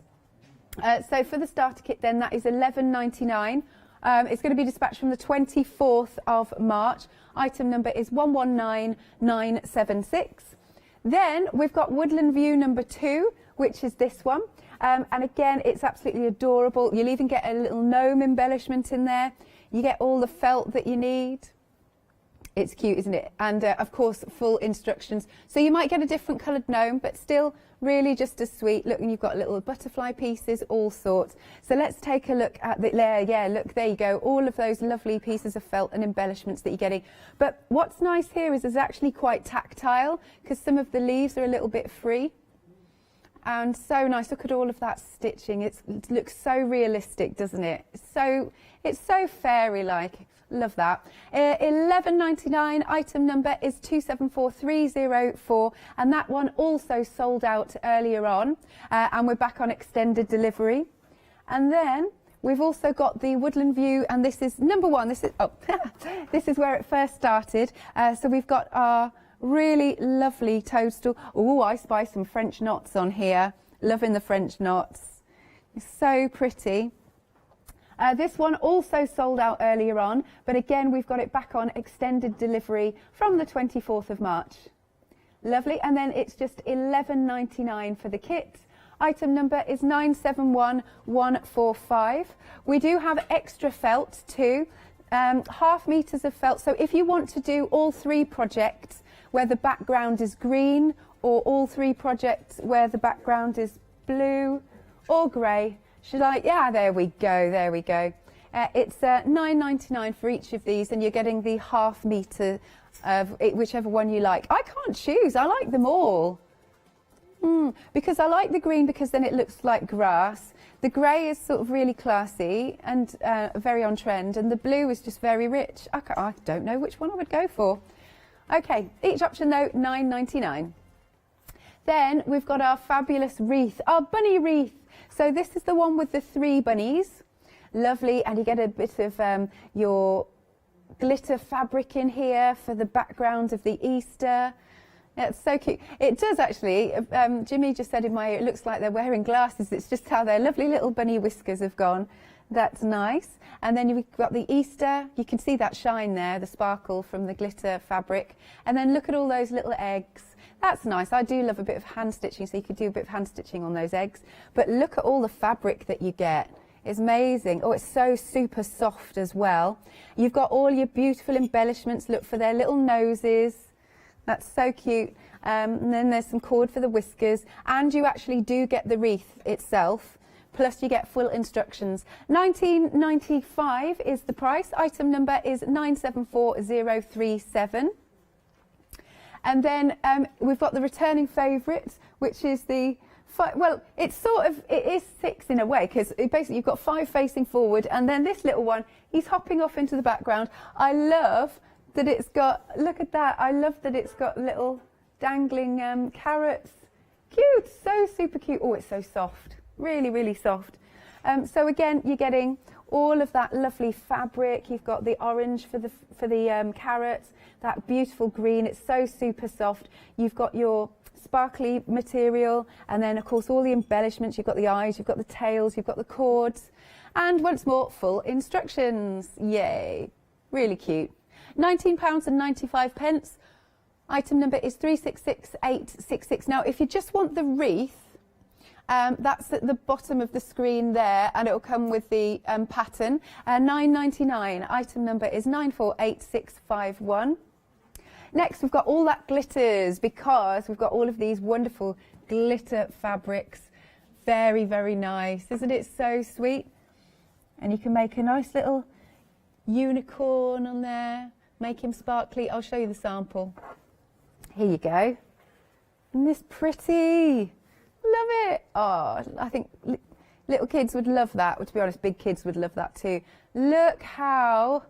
So for the starter kit then, that is $11.99. It's going to be dispatched from the 24th of March. Item number is 119976. Then we've got Woodland View number 2, which is this one. And again, it's absolutely adorable. You'll even get a little gnome embellishment in there. You get all the felt that you need. It's cute, isn't it? And of course, full instructions. So you might get a different coloured gnome, but still really just as sweet. Look, and you've got little butterfly pieces, all sorts. So let's take a look at the layer. Yeah, look, there you go. All of those lovely pieces of felt and embellishments that you're getting. But what's nice here is it's actually quite tactile because some of the leaves are a little bit free. And so nice. Look at all of that stitching. It looks so realistic, doesn't it? It's so fairy-like. Love that. $11.99. Item number is 274304, and that one also sold out earlier on. And we're back on extended delivery. And then we've also got the Woodland View, and this is number 1. This is this is where it first started. So we've got our really lovely toadstool. Oh, I spy some French knots on here. Loving the French knots. It's so pretty. This one also sold out earlier on, but again, we've got it back on extended delivery from the 24th of March. Lovely. And then it's just $11.99 for the kit. Item number is 971145. We do have extra felt too, half meters of felt. So if you want to do all 3 projects where the background is green, or all 3 projects where the background is blue or grey, should I? Yeah, there we go, there we go. It's $9.99 for each of these, and you're getting the half metre of whichever one you like. I can't choose, I like them all. Because I like the green because then it looks like grass. The grey is sort of really classy and very on trend, and the blue is just very rich. I don't know which one I would go for. Okay, each option though, $9.99. Then we've got our fabulous wreath, our bunny wreath. So this is the one with the 3 bunnies. Lovely, and you get a bit of your glitter fabric in here for the background of the Easter. It's so cute. It does actually, Jimmy just said in my ear, it looks like they're wearing glasses. It's just how their lovely little bunny whiskers have gone. That's nice. And then you've got the Easter. You can see that shine there, the sparkle from the glitter fabric. And then look at all those little eggs. That's nice. I do love a bit of hand stitching, so you could do a bit of hand stitching on those eggs. But look at all the fabric that you get. It's amazing. Oh, it's so super soft as well. You've got all your beautiful embellishments. Look for their little noses. That's so cute. And then there's some cord for the whiskers. And you actually do get the wreath itself. Plus you get full instructions. $19.95 is the price. Item number is 974037. And then we've got the returning favourite, which is the, well, it is 6 in a way, because basically you've got 5 facing forward, and then this little one, he's hopping off into the background. I love that it's got, look at that, I love that it's got little dangling carrots. Cute, so super cute. Oh, it's so soft, really, really soft. So again, you're getting all of that lovely fabric. You've got the orange for the carrots, that beautiful green. It's so super soft. You've got your sparkly material, and then of course all the embellishments. You've got the eyes, you've got the tails, you've got the cords, and once more full instructions. Yay, really cute. £19.95. Item number is 366866. Now if you just want the wreath, that's at the bottom of the screen there, and it will come with the pattern. $9.99. Item number is 948651. Next, we've got all that glitters, because we've got all of these wonderful glitter fabrics. Very, very nice. Isn't it so sweet? And you can make a nice little unicorn on there, make him sparkly. I'll show you the sample. Here you go. Isn't this pretty? Love it. Oh, I think little kids would love that. Well, to be honest, big kids would love that too. Look how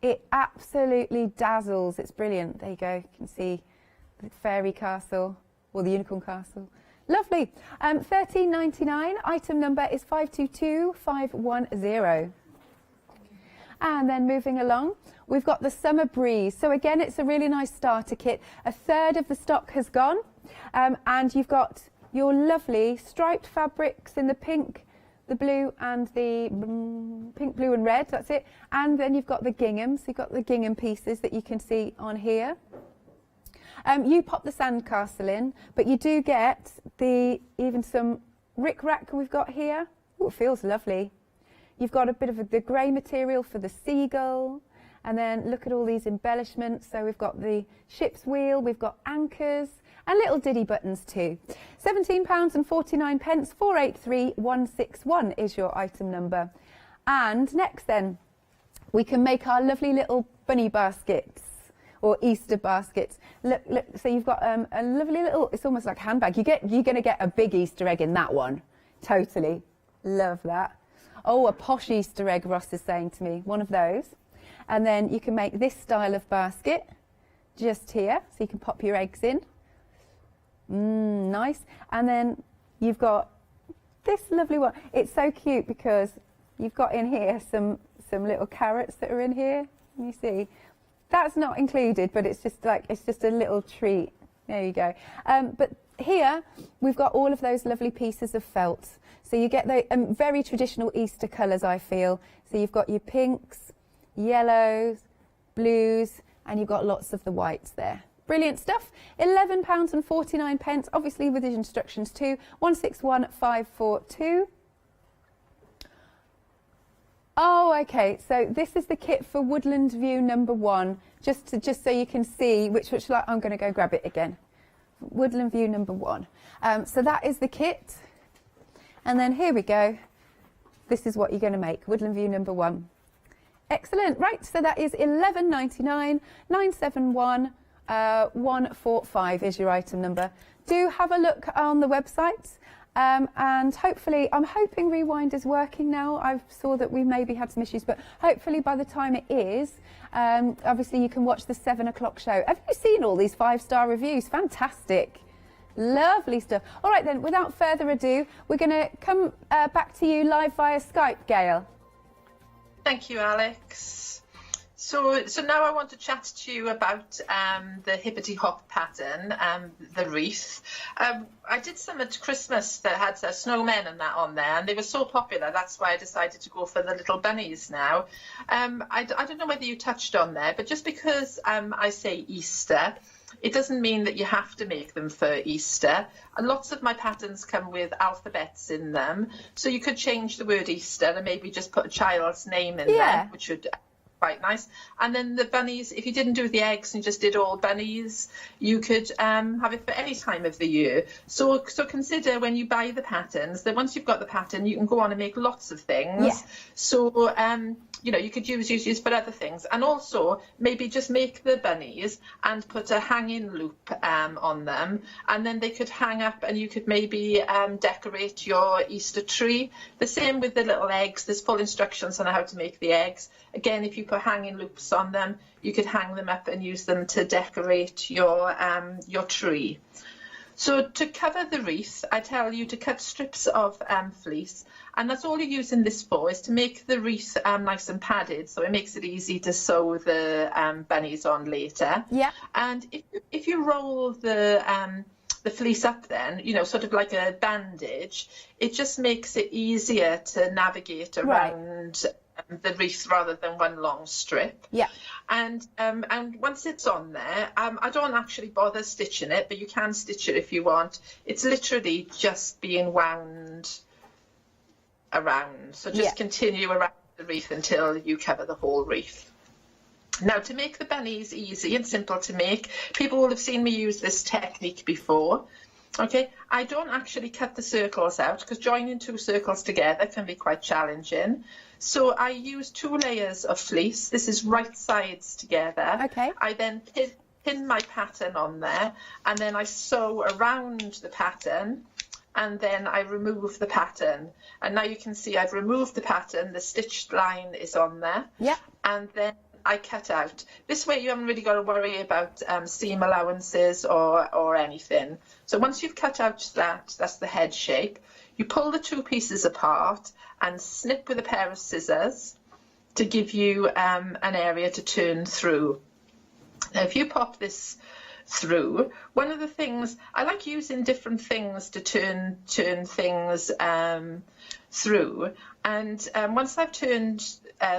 it absolutely dazzles. It's brilliant. There you go. You can see the fairy castle or the unicorn castle. Lovely. $13.99. Item number is 522510. And then moving along, we've got the Summer Breeze. So again, it's a really nice starter kit. A third of the stock has gone, and you've got your lovely striped fabrics in the pink, the blue and the pink, blue and red, that's it. And then you've got the gingham, so you've got the gingham pieces that you can see on here. You pop the sandcastle in, but you do get even some rickrack we've got here. Oh, it feels lovely. You've got a bit of the grey material for the seagull, and then look at all these embellishments. So we've got the ship's wheel, we've got anchors, and little diddy buttons too. £17.49, 483161 is your item number. And next then, we can make our lovely little bunny baskets or Easter baskets. Look, so you've got a lovely little, it's almost like a handbag. You're going to get a big Easter egg in that one. Totally. Love that. Oh, a posh Easter egg, Ross is saying to me. One of those. And then you can make this style of basket just here. So you can pop your eggs in. Nice. And then you've got this lovely one. It's so cute because you've got in here some little carrots that are in here. You see, that's not included, but it's just a little treat. There you go. But here we've got all of those lovely pieces of felt. So you get the very traditional Easter colours, I feel. So you've got your pinks, yellows, blues, and you've got lots of the whites there. Brilliant stuff. £11.49, obviously with the instructions too. 161542. Oh, okay. So this is the kit for Woodland View number 1. Just so you can see which I'm going to go grab it again. Woodland View number 1. So that is the kit. And then here we go. This is what you're going to make. Woodland View number 1. Excellent. Right. So that is £11.99, 971. 145 is your item number. Do have a look on the website, and hopefully, I'm hoping Rewind is working now. I saw that we maybe had some issues, but hopefully by the time it is, obviously you can watch the 7 o'clock show. Have you seen all these 5-star reviews? Fantastic. Lovely stuff. All right then, without further ado, we're going to come back to you live via Skype, Gail.
Thank you, Alex. So now I want to chat to you about the hippity hop pattern, the wreath. I did some at Christmas that had snowmen and that on there, and they were so popular. That's why I decided to go for the little bunnies now. I don't know whether you touched on there, but just because I say Easter, it doesn't mean that you have to make them for Easter. Lots of my patterns come with alphabets in them, so you could change the word Easter and maybe just put a child's name in there, which would quite nice. And then the bunnies, if you didn't do the eggs and just did all bunnies, you could have it for any time of the year. So consider when you buy the patterns that once you've got the pattern, you can go on and make lots of things. Yeah. So you know, you could use for other things, and also maybe just make the bunnies and put a hanging loop on them, and then they could hang up, and you could maybe decorate your Easter tree. The same with the little eggs. There's full instructions on how to make the eggs. Again, if you put hanging loops on them, you could hang them up and use them to decorate your tree. So to cover the wreath, I tell you to cut strips of fleece, and that's all you're using this for, is to make the wreath nice and padded, so it makes it easy to sew the bunnies on later. Yeah. And if you roll the fleece up then, you know, sort of like a bandage, it just makes it easier to navigate around the wreath rather than one long strip. Yeah. And once it's on there, I don't actually bother stitching it, but you can stitch it if you want. It's literally just being wound around. So just continue around the wreath until you cover the whole wreath. Now, to make the bunnies easy and simple to make, people will have seen me use this technique before. Okay, I don't actually cut the circles out because joining 2 circles together can be quite challenging. So I use 2 layers of fleece. This is right sides together. Okay. I then pin my pattern on there, and then I sew around the pattern, and then I remove the pattern. And now you can see I've removed the pattern, the stitched line is on there.
Yeah.
And then I cut out. This way you haven't really got to worry about seam allowances or anything. So once you've cut out that's the head shape, you pull the two pieces apart and snip with a pair of scissors to give you an area to turn through. Now if you pop this through, one of the things I like using different things to turn things through, and once I've turned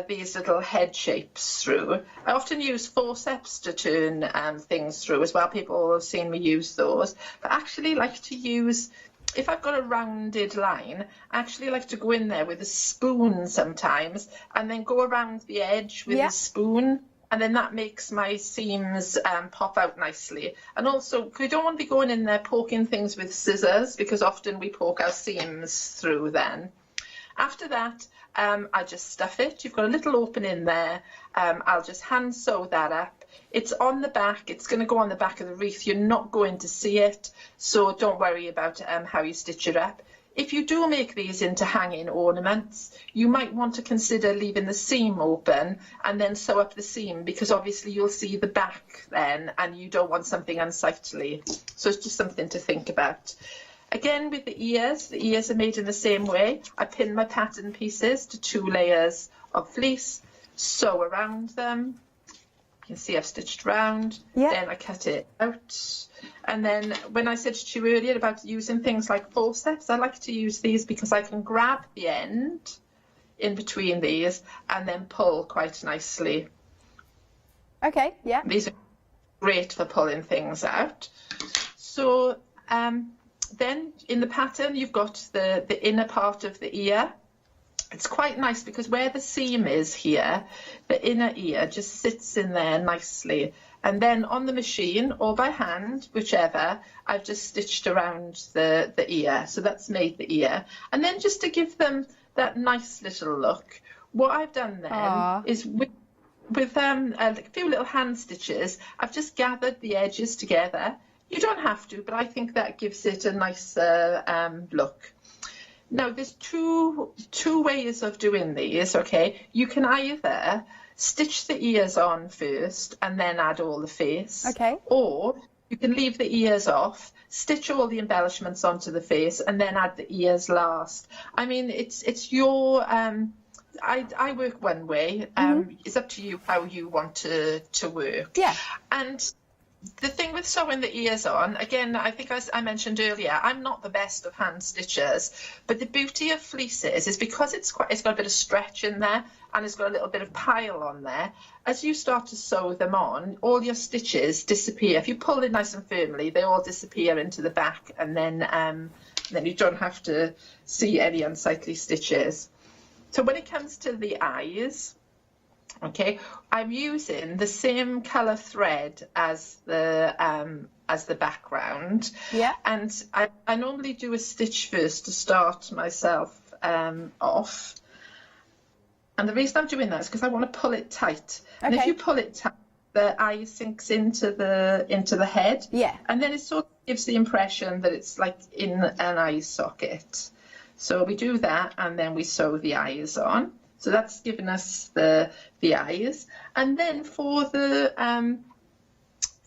these little head shapes through, I often use forceps to turn things through as well. People have seen me use those, but I actually like to use, if I've got a rounded line, I actually like to go in there with a spoon sometimes and then go around the edge with a spoon, and then that makes my seams pop out nicely. And also, we don't want to be going in there poking things with scissors, because often we poke our seams through then. After that, I just stuff it. You've got a little opening there. I'll just hand sew that up. It's on the back. It's going to go on the back of the wreath. You're not going to see it, so don't worry about how you stitch it up. If you do make these into hanging ornaments, you might want to consider leaving the seam open and then sew up the seam, because obviously you'll see the back then and you don't want something unsightly. So it's just something to think about. Again, with the ears are made in the same way. I pin my pattern pieces to 2 layers of fleece, sew around them. You can see I've stitched round, then I cut it out. And then when I said to you earlier about using things like forceps, I like to use these because I can grab the end in between these and then pull quite nicely.
Okay, yeah.
These are great for pulling things out. So then in the pattern, you've got the inner part of the ear. It's quite nice because where the seam is here, the inner ear just sits in there nicely. And then on the machine or by hand, whichever, I've just stitched around the ear. So that's made the ear. And then just to give them that nice little look, what I've done then is with a few little hand stitches, I've just gathered the edges together. You don't have to, but I think that gives it a nicer look. Now, there's two ways of doing these, okay? You can either stitch the ears on first and then add all the face.
Okay.
Or you can leave the ears off, stitch all the embellishments onto the face and then add the ears last. I mean, it's your... I work one way. It's up to you how you want to work.
Yeah.
And the thing with sewing the ears on, again, I think as I mentioned earlier, I'm not the best of hand stitchers, but the beauty of fleeces is because it's got a bit of stretch in there and it's got a little bit of pile on there. As you start to sew them on, all your stitches disappear. If you pull it nice and firmly, they all disappear into the back, and then you don't have to see any unsightly stitches. So when it comes to the eyes, okay, I'm using the same colour thread as the background.
Yeah.
And I normally do a stitch first to start myself off. And the reason I'm doing that is because I want to pull it tight.
Okay.
And if you pull it tight, the eye sinks into the head.
Yeah.
And then it sort of gives the impression that it's like in an eye socket. So we do that and then we sew the eyes on. So that's given us the eyes. And then for the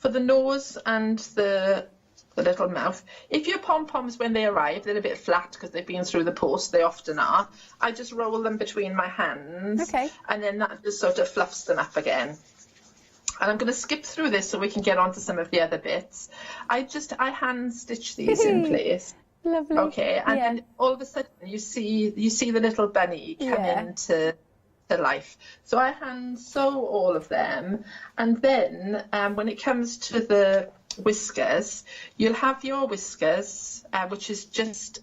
nose and the little mouth, if your pom-poms, when they arrive, they're a bit flat because they've been through the post, they often are, I just roll them between my hands.
Okay.
And then that just sort of fluffs them up again. And I'm going to skip through this so we can get on to some of the other bits. I hand stitch these in place.
Lovely.
Okay, and then all of a sudden you see the little bunny come into life. So I hand sew all of them, and then when it comes to the whiskers, you'll have your whiskers, which is just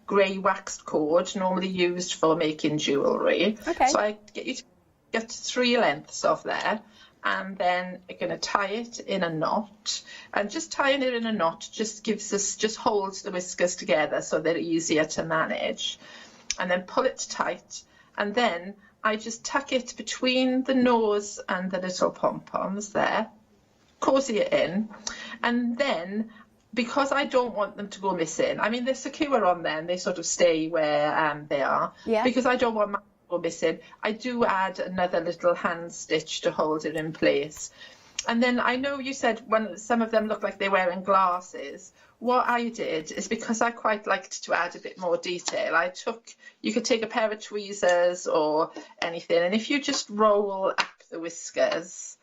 grey waxed cord, normally used for making jewellery.
Okay.
So I get you to get 3 lengths of there. And then I'm going to tie it in a knot, and just tying it in a knot just holds the whiskers together so they're easier to manage. And then pull it tight, and then I just tuck it between the nose and the little pom-poms there, cosy it in, and then because I don't want them to go missing, I mean they're secure on there and they sort of stay where they are.
Yeah.
Because I don't want mine to go missing, I do add another little hand stitch to hold it in place. And then I know you said when some of them look like they're wearing glasses. What I did is, because I quite liked to add a bit more detail, you could take a pair of tweezers or anything, and if you just roll up the whiskers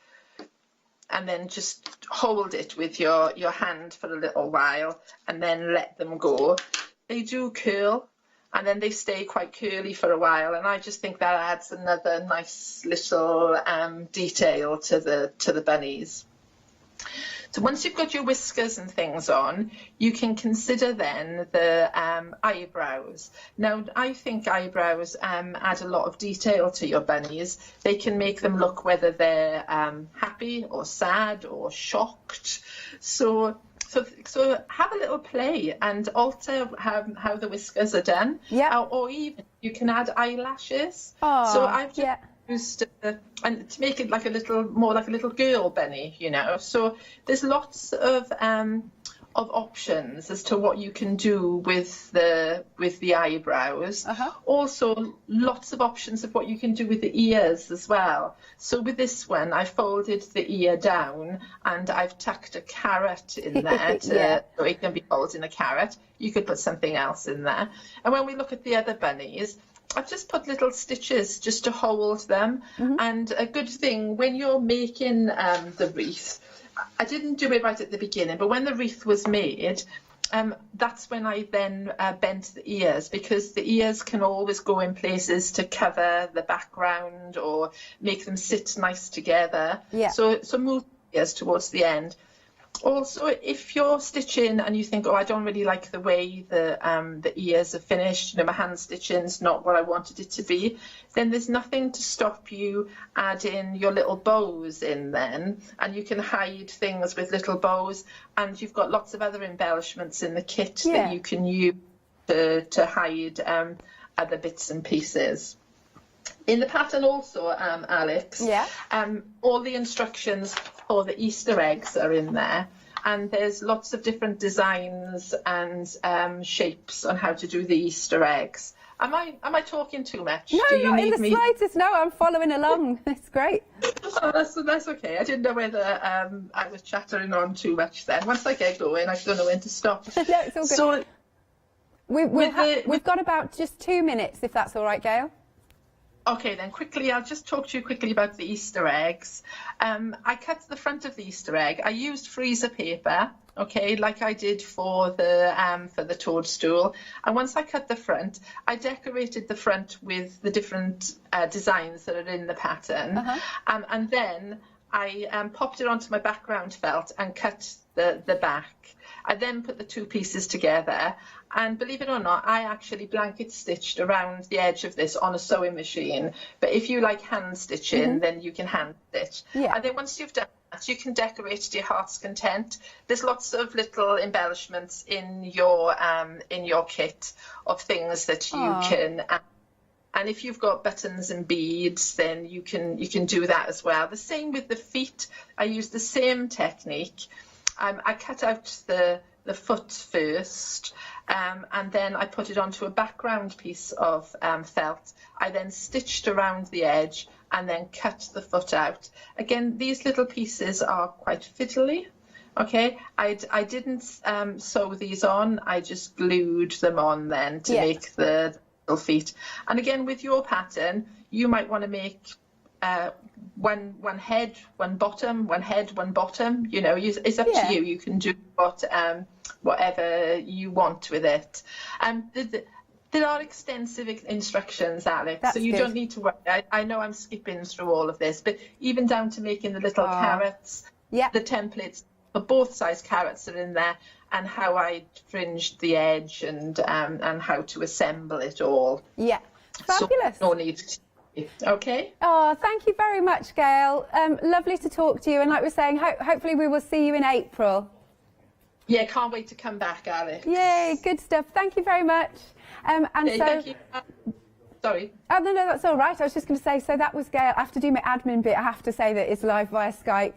and then just hold it with your hand for a little while and then let them go, they do curl, and then they stay quite curly for a while, and I just think that adds another nice little detail to the bunnies. So once you've got your whiskers and things on, you can consider then the eyebrows. Now, I think eyebrows add a lot of detail to your bunnies. They can make them look whether they're happy or sad or shocked. So have a little play and alter how the whiskers are done.
Yeah.
Or even you can add eyelashes.
Oh,
so I've just used and to make it like more like a little girl bunny, you know. So there's lots of options as to what you can do with the eyebrows. Also lots of options of what you can do with the ears as well. So with this one, I folded the ear down and I've tucked a carrot in there so it can be holding a carrot. You could put something else in there. And when we look at the other bunnies, I've just put little stitches just to hold them. And a good thing when you're making the wreath, I didn't do it right at the beginning, but when the wreath was made, that's when I then bent the ears, because the ears can always go in places to cover the background or make them sit nice together. So move the ears towards the end. Also, if you're stitching and you think, oh, I don't really like the way the ears are finished, you know, my hand stitching's not what I wanted it to be, then there's nothing to stop you adding your little bows in then, and you can hide things with little bows, and you've got lots of other embellishments in the kit that you can use to hide other bits and pieces. In the pattern also, Alex, all the instructions for the Easter eggs are in there, and there's lots of different designs and shapes on how to do the Easter eggs. Am I talking too much?
No,
Do you
not
need
in the
me?
slightest. No, I'm following along. It's great.
Oh, that's okay. I didn't know whether I was chattering on too much then. Once I get going, I don't know when to stop.
No, it's all good.
So
we've got about just 2 minutes, if that's all right, Gail.
Okay, then quickly, I'll just talk to you quickly about the Easter eggs. I cut the front of the Easter egg. I used freezer paper, okay, like I did for the toadstool. And once I cut the front, I decorated the front with the different designs that are in the pattern. And then I popped it onto my background felt and cut the back. I then put the two pieces together, and believe it or not, I actually blanket stitched around the edge of this on a sewing machine. But if you like hand stitching, then you can hand stitch. And then once you've done that, you can decorate to your heart's content. There's lots of little embellishments in your kit of things that you can. And if you've got buttons and beads, then you can do that as well. The same with the feet. I used the same technique. I cut out the foot first, and then I put it onto a background piece of felt. I then stitched around the edge and then cut the foot out. Again, these little pieces are quite fiddly. Okay, I didn't sew these on. I just glued them on then to make the little feet. And again, with your pattern, you might want to make one head, one bottom, one head, one bottom. You know, it's up to you. You can do whatever you want with it. There are extensive instructions, Alex, so you don't need to worry. I know I'm skipping through all of this, but even down to making the little carrots, the templates for both size carrots are in there, and how I fringed the edge and how to assemble it all.
Yeah, fabulous.
So no need to. Okay.
Oh, thank you very much, Gail. Lovely to talk to you, and like we're saying, hopefully we will see you in April.
Yeah, can't wait to come back, Alex.
Yay, good stuff. Thank you very much.
Thank you. Sorry.
Oh, no, that's all right. I was just going to say, so that was Gail. I have to do my admin bit. I have to say that it's live via Skype.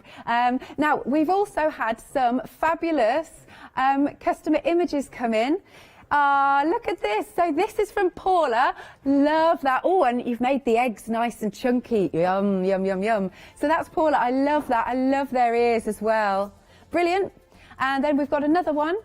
Now, we've also had some fabulous customer images come in. Look at this. So this is from Paula. Love that. Oh, and you've made the eggs nice and chunky. Yum, yum, yum, yum. So that's Paula. I love that. I love their ears as well. Brilliant. And then we've got another one.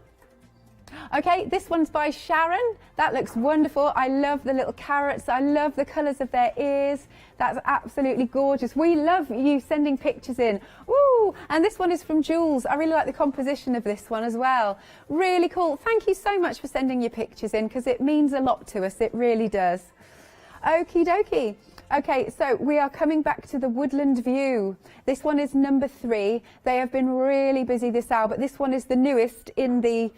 Okay, this one's by Sharon. That looks wonderful. I love the little carrots. I love the colours of their ears. That's absolutely gorgeous. We love you sending pictures in. Woo! And this one is from Jules. I really like the composition of this one as well. Really cool. Thank you so much for sending your pictures in, because it means a lot to us. It really does. Okie dokie. Okay, so we are coming back to the Woodland View. This one is number 3. They have been really busy this hour, but this one is the newest in the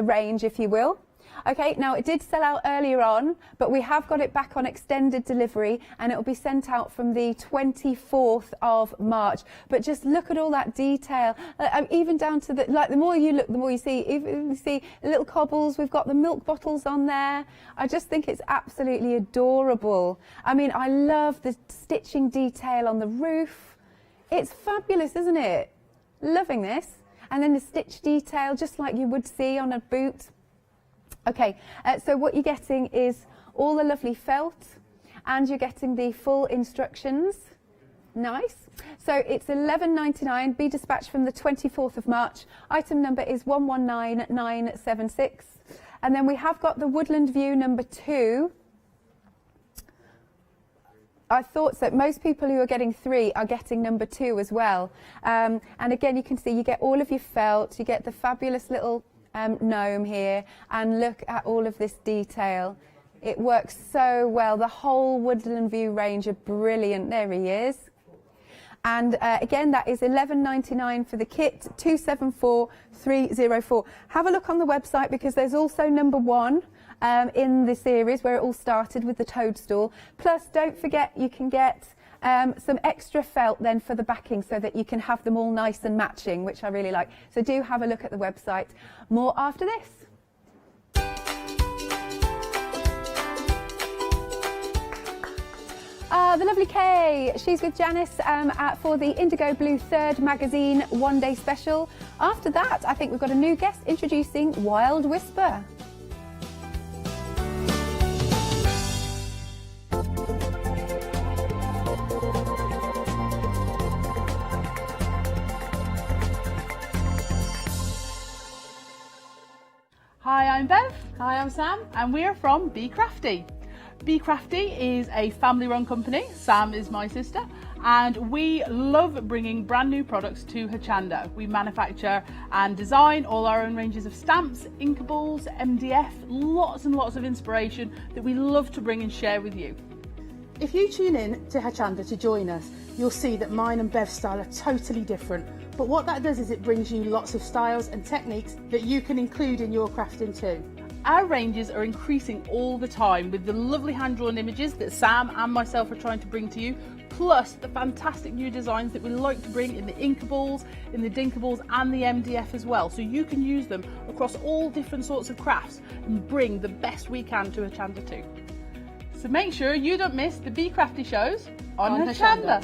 range, if you will. Okay, now it did sell out earlier on, but we have got it back on extended delivery, and it will be sent out from the 24th of March. But just look at all that detail, even down to the more you look, the more you see. Even you see the little cobbles, we've got the milk bottles on there. I just think it's absolutely adorable. I mean, I love the stitching detail on the roof. It's fabulous, isn't it? Loving this. And then the stitch detail, just like you would see on a boot. Okay, so what you're getting is all the lovely felt, and you're getting the full instructions. Nice. So it's £11.99, be dispatched from the 24th of March. Item number is 119976. And then we have got the Woodland View number 2. I thought that most people who are getting 3 are getting number 2 as well. And again, you can see you get all of your felt, you get the fabulous little gnome here, and look at all of this detail. It works so well. The whole Woodland View range are brilliant. There he is. And again, that is £11.99 for the kit, 274304. Have a look on the website, because there's also number 1. In the series where it all started with the toadstool. Plus, don't forget, you can get some extra felt then for the backing, so that you can have them all nice and matching, which I really like. So do have a look at the website. More after this. The lovely Kay, she's with Janice for the Indigo Blue 3rd magazine one-day special. After that, I think we've got a new guest introducing Wild Whisper.
Hi, I'm Bev. Hi, I'm Sam, and we're from Be Crafty. Be Crafty is a family-run company. Sam is my sister, and we love bringing brand new products to Hochanda. We manufacture and design all our own ranges of stamps, inkables, MDF, lots and lots of inspiration that we love to bring and share with you.
If you tune in to Hochanda to join us, you'll see that mine and Bev's style are totally different. But what that does is it brings you lots of styles and techniques that you can include in your crafting too.
Our ranges are increasing all the time with the lovely hand-drawn images that Sam and myself are trying to bring to you, plus the fantastic new designs that we like to bring in the inkables, in the dinkables and the MDF as well, so you can use them across all different sorts of crafts and bring the best we can to Hochanda too. So make sure you don't miss the Be Crafty shows on Hochanda.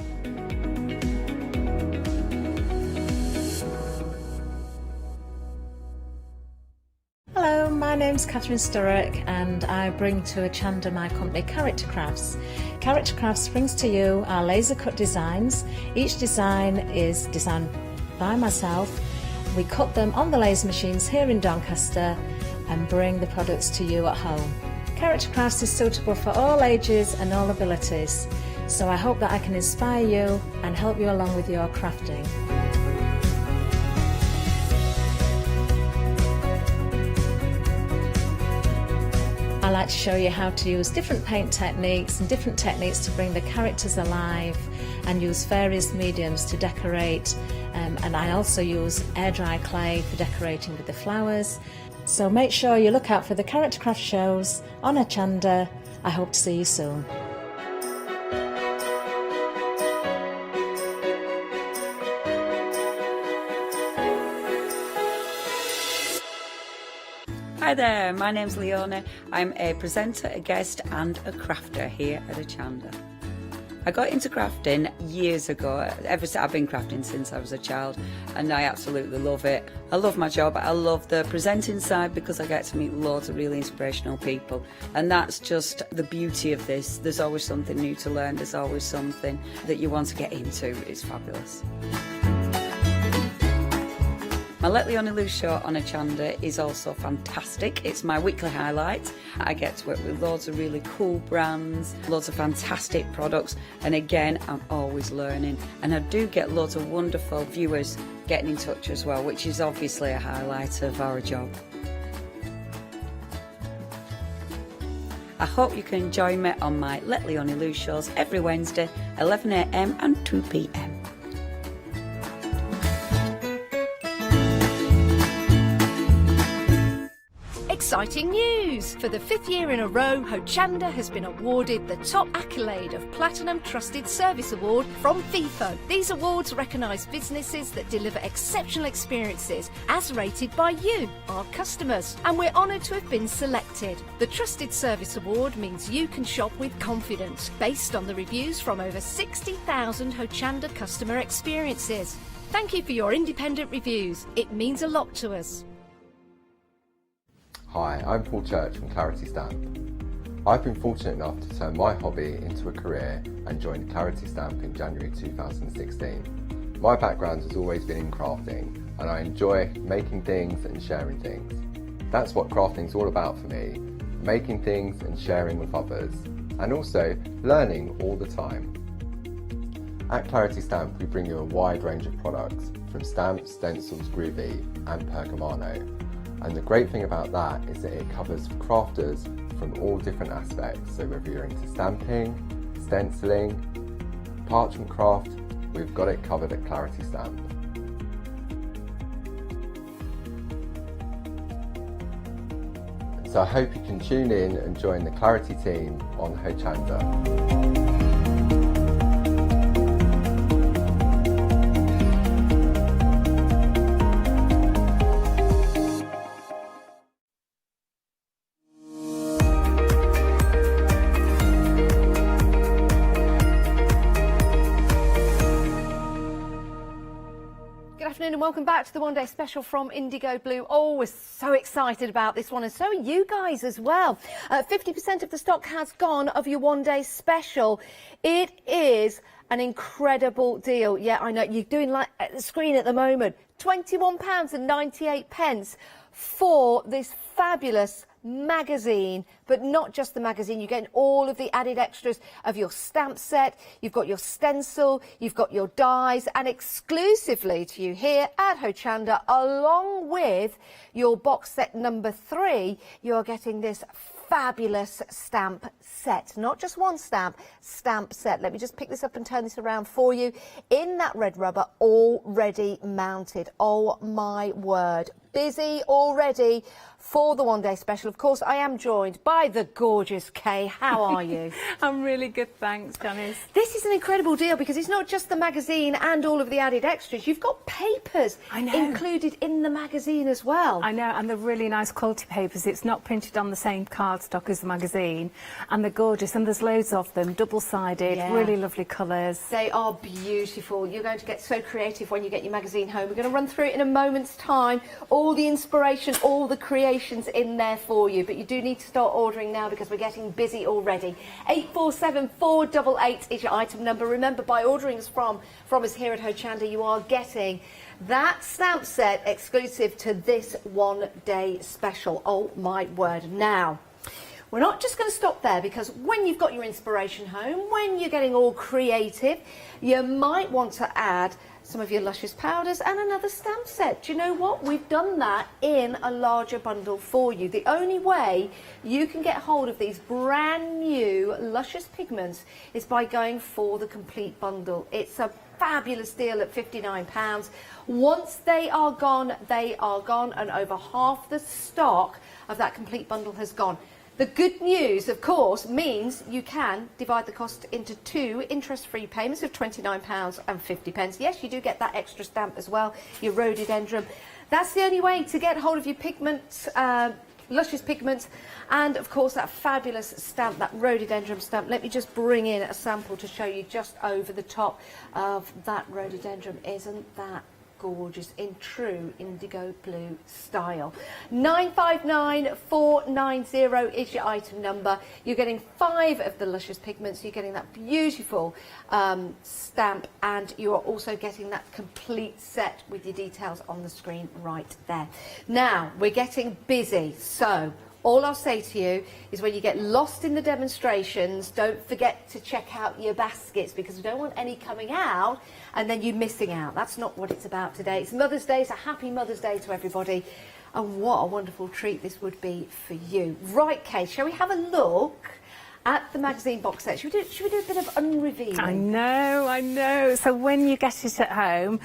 Hello, my name's Catherine Sturrock, and I bring to Hochanda my company Character Crafts. Character Crafts brings to you our laser cut designs. Each design is designed by myself. We cut them on the laser machines here in Doncaster and bring the products to you at home. Character Crafts is suitable for all ages and all abilities, so I hope that I can inspire you and help you along with your crafting. I like to show you how to use different paint techniques and different techniques to bring the characters alive, and use various mediums to decorate, and I also use air dry clay for decorating with the flowers. So make sure you look out for the Character Craft shows on Hochanda. I hope to see you soon.
Hi there, my name's Leona. I'm a presenter, a guest and a crafter here at Hochanda. I got into crafting years ago. I've been crafting since I was a child and I absolutely love it. I love my job. I love the presenting side because I get to meet loads of really inspirational people, and that's just the beauty of this. There's always something new to learn. There's always something that you want to get into. It's fabulous. My Let Leona Loose show on Hochanda is also fantastic. It's my weekly highlight. I get to work with loads of really cool brands, loads of fantastic products, and again, I'm always learning. And I do get loads of wonderful viewers getting in touch as well, which is obviously a highlight of our job. I hope you can join me on my Let Leona Loose shows every Wednesday, 11 AM and 2 PM.
Exciting news! For the 5th year in a row, Hochanda has been awarded the top accolade of Platinum Trusted Service Award from Feefo. These awards recognise businesses that deliver exceptional experiences as rated by you, our customers. And we're honoured to have been selected. The Trusted Service Award means you can shop with confidence, based on the reviews from over 60,000 Hochanda customer experiences. Thank you for your independent reviews. It means a lot to us.
Hi, I'm Paul Church from Clarity Stamp. I've been fortunate enough to turn my hobby into a career and joined Clarity Stamp in January 2016. My background has always been in crafting and I enjoy making things and sharing things. That's what crafting's all about for me, making things and sharing with others, and also learning all the time. At Clarity Stamp we bring you a wide range of products from stamps, stencils, groovy and pergamano. And the great thing about that is that it covers crafters from all different aspects. So whether you're into stamping, stenciling, parchment craft, we've got it covered at Clarity Stamp. So I hope you can tune in and join the Clarity team on Hochanda.
And welcome back to the One Day Special from Indigo Blue. Oh, we're so excited about this one, and so are you guys as well. 50% of the stock has gone of your One Day Special. It is an incredible deal. Yeah, I know you're doing like at the screen at the moment. £21.98 for this fabulous magazine, but not just the magazine. You're getting all of the added extras of your stamp set. You've got your stencil, you've got your dies, and exclusively to you here at Hochanda, along with your box set number 3, you're getting this fabulous stamp set. Not just one stamp set. Let me just pick this up and turn this around for you. In that red rubber, already mounted. Oh my word. Busy already for the One Day Special. Of course, I am joined by the gorgeous Kay. How are you?
I'm really good, thanks, Janice.
This is an incredible deal because it's not just the magazine and all of the added extras. You've got papers included in the magazine as well.
I know, and they're really nice quality papers. It's not printed on the same cardstock as the magazine, and they're gorgeous, and there's loads of them, double-sided, really lovely colours.
They are beautiful. You're going to get so creative when you get your magazine home. We're going to run through it in a moment's time. All the inspiration, all the creations in there for you, but you do need to start ordering now because we're getting busy already. 847488 is your item number. Remember, by ordering from us here at Hochanda, you are getting that stamp set exclusive to this One Day Special. Oh my word. Now, we're not just going to stop there, because when you've got your inspiration home, when you're getting all creative, you might want to add some of your luscious powders and another stamp set. Do you know what? We've done that in a larger bundle for you. The only way you can get hold of these brand new luscious pigments is by going for the complete bundle. It's a fabulous deal at £59. Once they are gone, and over half the stock of that complete bundle has gone. The good news, of course, means you can divide the cost into 2 interest-free payments of £29.50. Yes, you do get that extra stamp as well, your rhododendron. That's the only way to get hold of your pigment
luscious pigments, and of course that fabulous stamp, that rhododendron stamp. Let me just bring in a sample to show you just over the top of that rhododendron. Isn't that gorgeous in true indigo blue style? 959490 is your item number. You're getting 5 of the luscious pigments. You're getting that beautiful stamp, and you are also getting that complete set with your details on the screen right there. Now we're getting busy, so all I'll say to you is when you get lost in the demonstrations, don't forget to check out your baskets, because we don't want any coming out and then you missing out. That's not what it's about today. It's Mother's Day, so happy Mother's Day to everybody. And what a wonderful treat this would be for you. Right, Kay, shall we have a look at the magazine box set? Should we do a bit of unrevealing?
I know. So when you get it at home,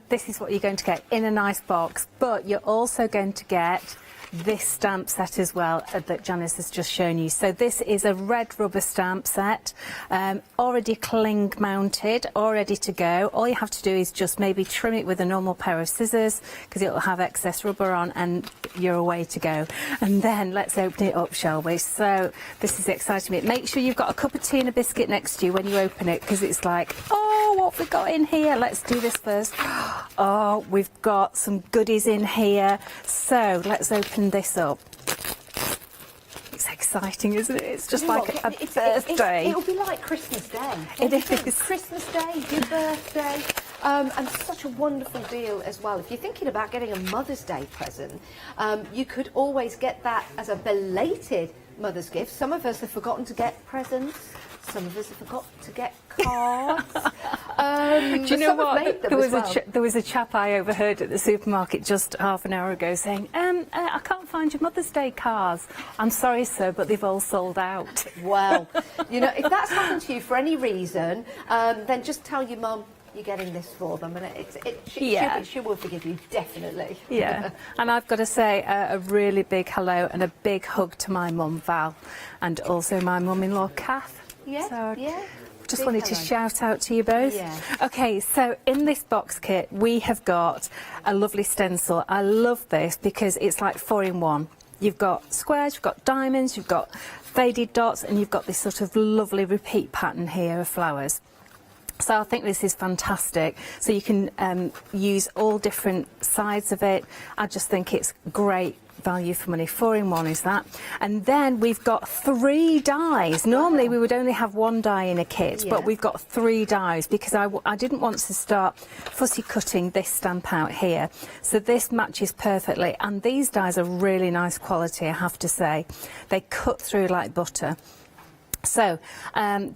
this is what you're going to get in a nice box, but you're also going to get this stamp set as well that Janice has just shown you. So this is a red rubber stamp set, already cling mounted, all ready to go. All you have to do is just maybe trim it with a normal pair of scissors, because it will have excess rubber on, and you're away to go. And then let's open it up, shall we? So this is exciting me. Make sure you've got a cup of tea and a biscuit next to you when you open it, because it's like, oh, what have we got in here? Let's do this first. Oh, we've got some goodies in here. So let's open this up. It's exciting, isn't it? It's just like a birthday.
It'll be like Christmas Day.
It is.
Christmas Day, your birthday. And such a wonderful deal as well. If you're thinking about getting a Mother's Day present, you could always get that as a belated Mother's gift. Some of us have forgotten to get presents. Some of us have forgotten to get cards.
Do you know what? There was a chap I overheard at the supermarket just half an hour ago saying, I can't find your Mother's Day cards. I'm sorry, sir, but they've all sold out.
Well, you know, if that's happened to you for any reason, then just tell your mum you're getting this for them, and she will forgive you, definitely.
Yeah, and I've got to say a really big hello and a big hug to my mum, Val, and also my mum-in-law, Kath.
Yeah,
so, just
big
wanted
hello.
to shout out to you both.
Yeah.
Okay, so in this box kit we have got a lovely stencil. I love this because it's like 4-in-1. You've got squares, you've got diamonds, you've got faded dots, and you've got this sort of lovely repeat pattern here of flowers. So I think this is fantastic. So you can use all different sides of it. I just think it's great value for money. 4-in-1 is that. And then we've got 3 dies. Normally we would only have 1 die in a kit, but we've got 3 dies because I didn't want to start fussy cutting this stamp out here. So this matches perfectly, and these dies are really nice quality, I have to say. They cut through like butter. So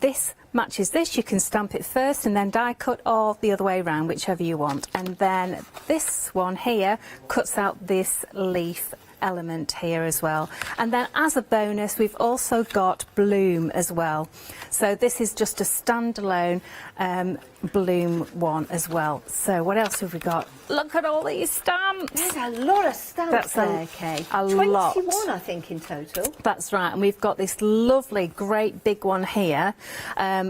this matches this. You can stamp it first and then die cut, or the other way around, whichever you want. And then this one here cuts out this leaf element here as well. And then as a bonus we've also got bloom as well. So this is just a standalone bloom one as well. So what else have we got? Look at all these stamps.
There's a lot of stamps there, Kay.
A
21,
lot.
I think, in total.
That's right, and we've got this lovely, great big one here,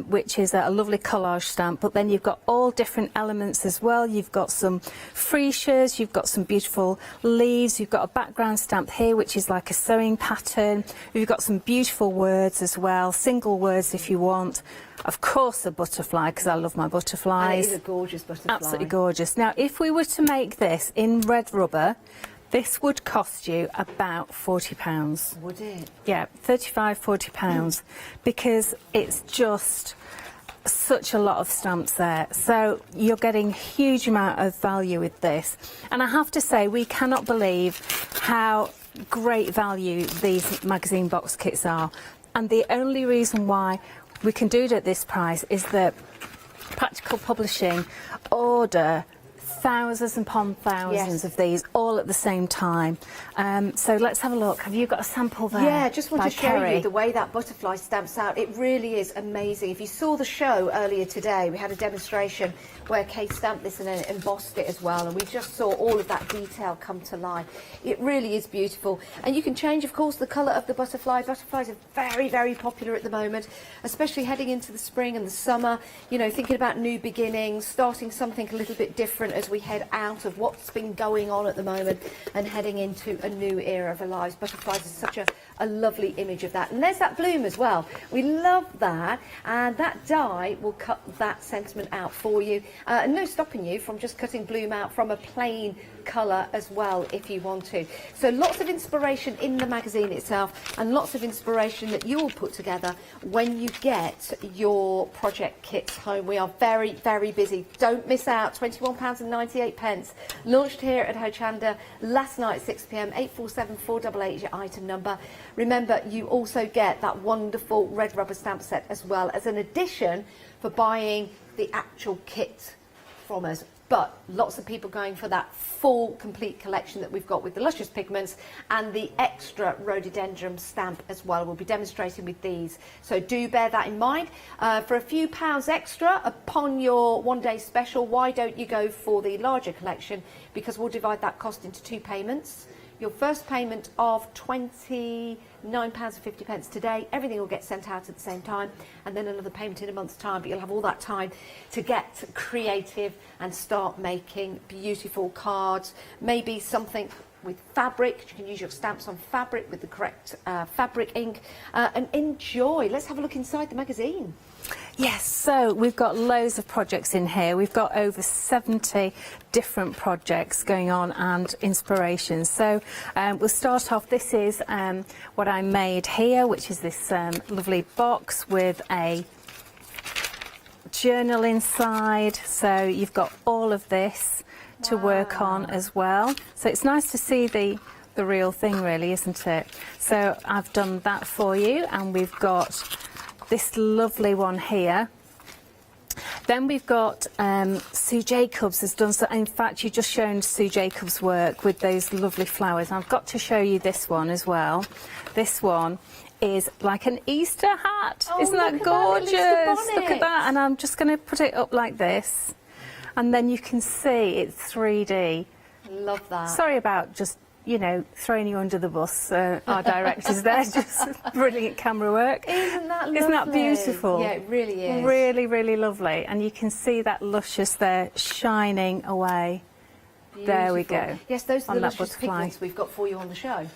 which is a lovely collage stamp, but then you've got all different elements as well. You've got some freesias, you've got some beautiful leaves, you've got a background stamp here, which is like a sewing pattern. We've got some beautiful words as well, single words if you want. Of course a butterfly, because I love my butterflies.
And it is a gorgeous butterfly.
Absolutely gorgeous. Now, if we were to make this in red rubber, this would cost you about £40.
Would it?
Yeah, £35–40, because it's just such a lot of stamps there. So you're getting a huge amount of value with this. And I have to say, we cannot believe how great value these magazine box kits are. And the only reason why we can do it at this price is that Practical Publishing order thousands upon thousands of these all at the same time. So let's have a look. Have you got a sample there?
Yeah, just want to show
Kerry?
you the way that butterfly stamps out. It really is amazing. If you saw the show earlier today, we had a demonstration where Kay stamped this and then embossed it as well, and we just saw all of that detail come to life. It really is beautiful. And you can change, of course, the colour of the butterfly. Butterflies are very, very popular at the moment, especially heading into the spring and the summer. You know, thinking about new beginnings, starting something a little bit different as we head out of what's been going on at the moment and heading into a new era of our lives. Butterflies is such a lovely image of that. And there's that bloom as well. We love that, and that die will cut that sentiment out for you. And no stopping you from just cutting bloom out from a plain colour as well if you want to. So lots of inspiration in the magazine itself, and lots of inspiration that you will put together when you get your project kits home. We are very, very busy. Don't miss out. £21.98. Launched here at Hochanda last night, 6 p.m. 847 488 is your item number. Remember, you also get that wonderful red rubber stamp set as well as an addition for buying the actual kit from us. But lots of people going for that full, complete collection that we've got with the luscious pigments and the extra rhododendron stamp as well. We'll be demonstrating with these. So do bear that in mind. For a few pounds extra upon your one-day special, why don't you go for the larger collection? Because we'll divide that cost into 2 payments. Your first payment of £29.50 today, everything will get sent out at the same time, and then another payment in a month's time, but you'll have all that time to get creative and start making beautiful cards. Maybe something with fabric. You can use your stamps on fabric with the correct fabric ink, and enjoy. Let's have a look inside the magazine.
Yes, so we've got loads of projects in here. We've got over 70 different projects going on and inspirations. So we'll start off. This is what I made here, which is this lovely box with a journal inside. So you've got all of this to work on as well. So it's nice to see the real thing, really, isn't it? So I've done that for you, and we've got this lovely one here. Then we've got Sue Jacobs has done so. In fact, you just shown Sue Jacobs' work with those lovely flowers. I've got to show you this one as well. This one is like an Easter hat.
Oh,
isn't that gorgeous? Look at that. And I'm just going to put it up like this, and then you can see it's 3D.
Love that.
Sorry about just, you know, throwing you under the bus. Our directors there, just brilliant camera work.
Isn't that lovely?
Isn't that beautiful?
Yeah, it really is.
Really, really lovely. And you can see that luscious there shining away.
Beautiful.
There we go.
Yes, those are
on
the
that
luscious
butterfly.
pigments we've got for you on the show.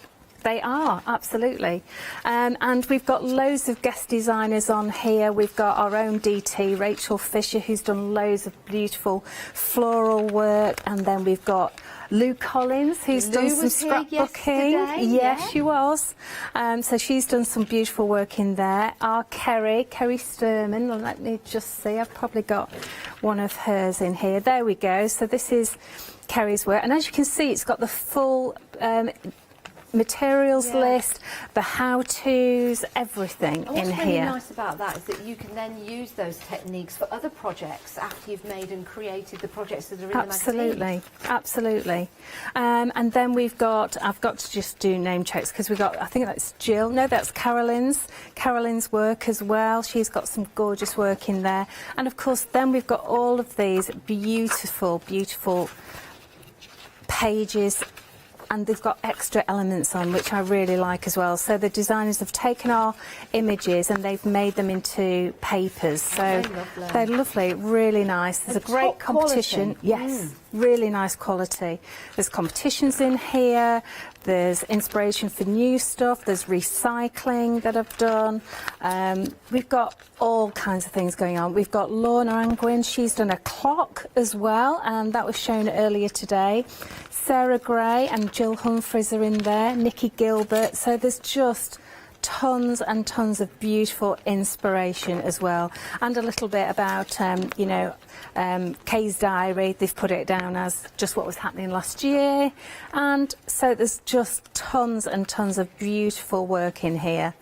They are, absolutely. And we've got loads of guest designers on here. We've got our own DT, Rachel Fisher, who's done loads of beautiful floral work. And then we've got Lou Collins, who's done some scrapbooking. Yes, she was. So she's done some beautiful work in there. Our Kerry Sturman, let me just see, I've probably got one of hers in here. There we go. So this is Kerry's work. And as you can see, it's got the full materials list, the how-tos, everything
and what's
in
really
here.
nice about that is that you can then use those techniques for other projects after you've made and created the projects that are in the magazine.
Absolutely. And then I've got to just do name checks because we've got, I think that's Jill, no, that's Carolyn's work as well. She's got some gorgeous work in there. And of course, then we've got all of these beautiful, beautiful pages, and they've got extra elements on, which I really like as well. So the designers have taken our images and they've made them into papers. So they're lovely, really nice. There's a great competition. Yes, really nice quality. There's competitions in here. There's inspiration for new stuff. There's recycling that I've done. We've got all kinds of things going on. We've got Lorna Angwin. She's done a clock as well, and that was shown earlier today. Sarah Gray and Jill Humphreys are in there. Nikki Gilbert. So there's just tons and tons of beautiful inspiration as well, and a little bit about Kay's diary. They've put it down as just what was happening last year, and so there's just tons and tons of beautiful work in here.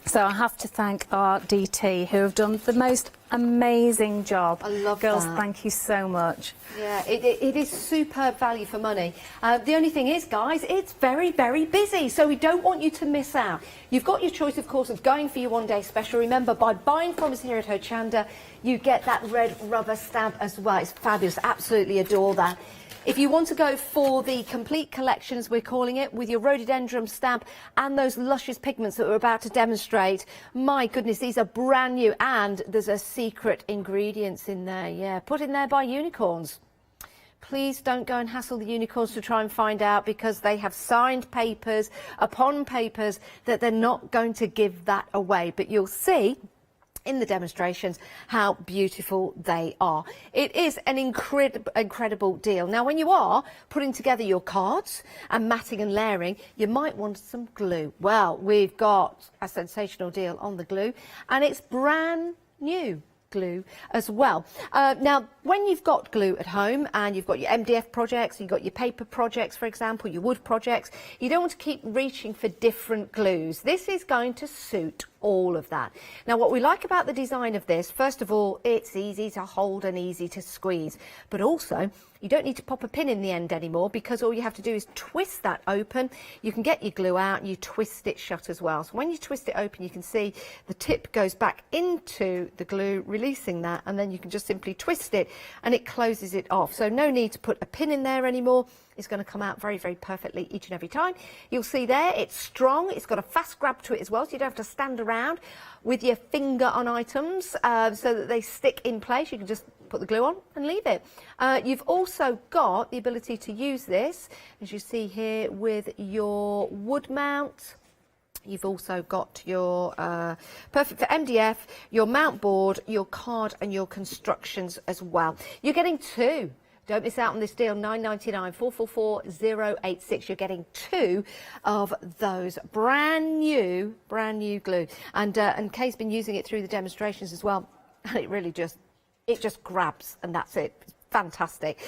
So I have to thank our DT, who have done the most amazing job.
I love
Girls,
that.
thank you so much.
Yeah, it is superb value for money. The only thing is, guys, it's very, very busy, so we don't want you to miss out. You've got your choice, of course, of going for your one-day special. Remember, by buying from us here at Hochanda, you get that red rubber stamp as well. It's fabulous. Absolutely adore that. If you want to go for the complete collection, as we're calling it, with your rhododendron stamp and those luscious pigments that we're about to demonstrate, my goodness, these are brand new, and there's a secret ingredients in there, yeah, put in there by unicorns. please don't go and hassle the unicorns to try and find out, because they have signed papers upon papers that they're not going to give that away. But you'll see in the demonstrations how beautiful they are. It is an incredible deal. Now, when you are putting together your cards and matting and layering, you might want some glue. Well, we've got a sensational deal on the glue, and it's brand new glue as well. Now, when you've got glue at home and you've got your MDF projects, you've got your paper projects, for example, your wood projects, you don't want to keep reaching for different glues. This is going to suit all of that. Now, what we like about the design of this, first of all, it's easy to hold and easy to squeeze, but also you don't need to pop a pin in the end anymore, because all you have to do is twist that open. You can get your glue out and you twist it shut as well. So when you twist it open, you can see the tip goes back into the glue, releasing that, and then you can just simply twist it and it closes it off. So no need to put a pin in there anymore. It's going to come out very, very perfectly each and every time. You'll see there, it's strong. It's got a fast grab to it as well, so you don't have to stand around with your finger on items so that they stick in place. You can just put the glue on and leave it. You've also got the ability to use this, as you see here, with your wood mount. You've also got your perfect for MDF, your mount board, your card and your constructions as well. You're getting two. Don't miss out on this deal, $9.99, 444086. You're getting two of those brand new glue. And Kay's been using it through the demonstrations as well. And it really just grabs, and that's it. It's fantastic.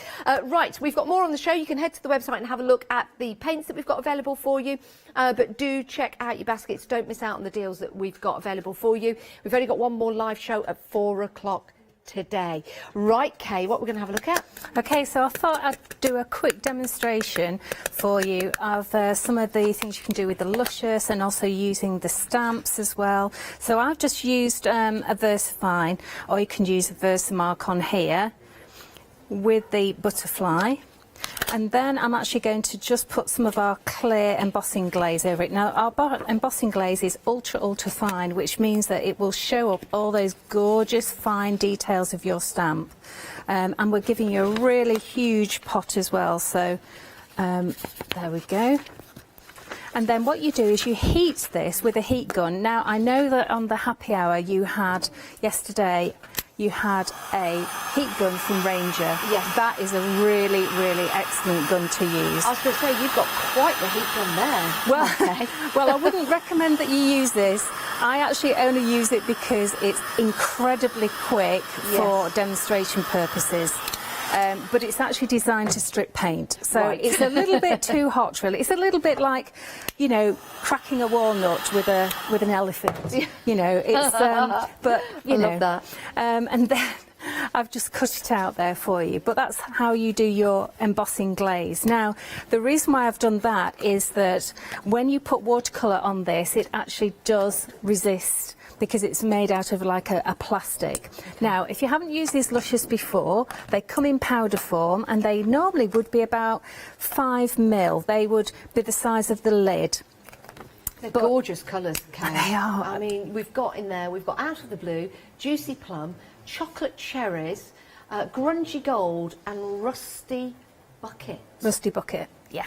Right, we've got more on the show. You can head to the website and have a look at the paints that we've got available for you. But do check out your baskets. Don't miss out on the deals that we've got available for you. We've only got one more live show at 4 o'clock today. Right, Kay, what we're going to have a look at?
Okay, so I thought I'd do a quick demonstration for you of some of the things you can do with the luscious, and also using the stamps as well. So I've just used a VersaFine, or you can use a Versamark on here with the butterfly. And then I'm actually going to just put some of our clear embossing glaze over it. Now, our embossing glaze is ultra fine, which means that it will show up all those gorgeous fine details of your stamp. And we're giving you a really huge pot as well. So there we go. And then what you do is you heat this with a heat gun. Now, I know that on the happy hour yesterday, you had a heat gun from Ranger. Yes. That is a really excellent gun to use.
I was going to say, you've got quite the heat gun there.
Well,
okay.
Well, I wouldn't recommend that you use this. I actually only use it because it's incredibly quick for demonstration purposes. But it's actually designed to strip paint, so it's a little bit too hot, really. It's a little bit like, you know, cracking a walnut with an elephant. You know, it's but you know, I love that. And then I've just cut it out there for you. But that's how you do your embossing glaze. Now, the reason why I've done that is that when you put watercolour on this, it actually does resist, because it's made out of like a plastic. Now, if you haven't used these luscious before, they come in powder form, and they normally would be about 5 mil. They would be the size of the lid.
They're gorgeous colours, Kay.
They are.
I mean, we've got Out of the Blue, Juicy Plum, Chocolate Cherries, Grungy Gold and Rusty Bucket.
Rusty Bucket, yeah.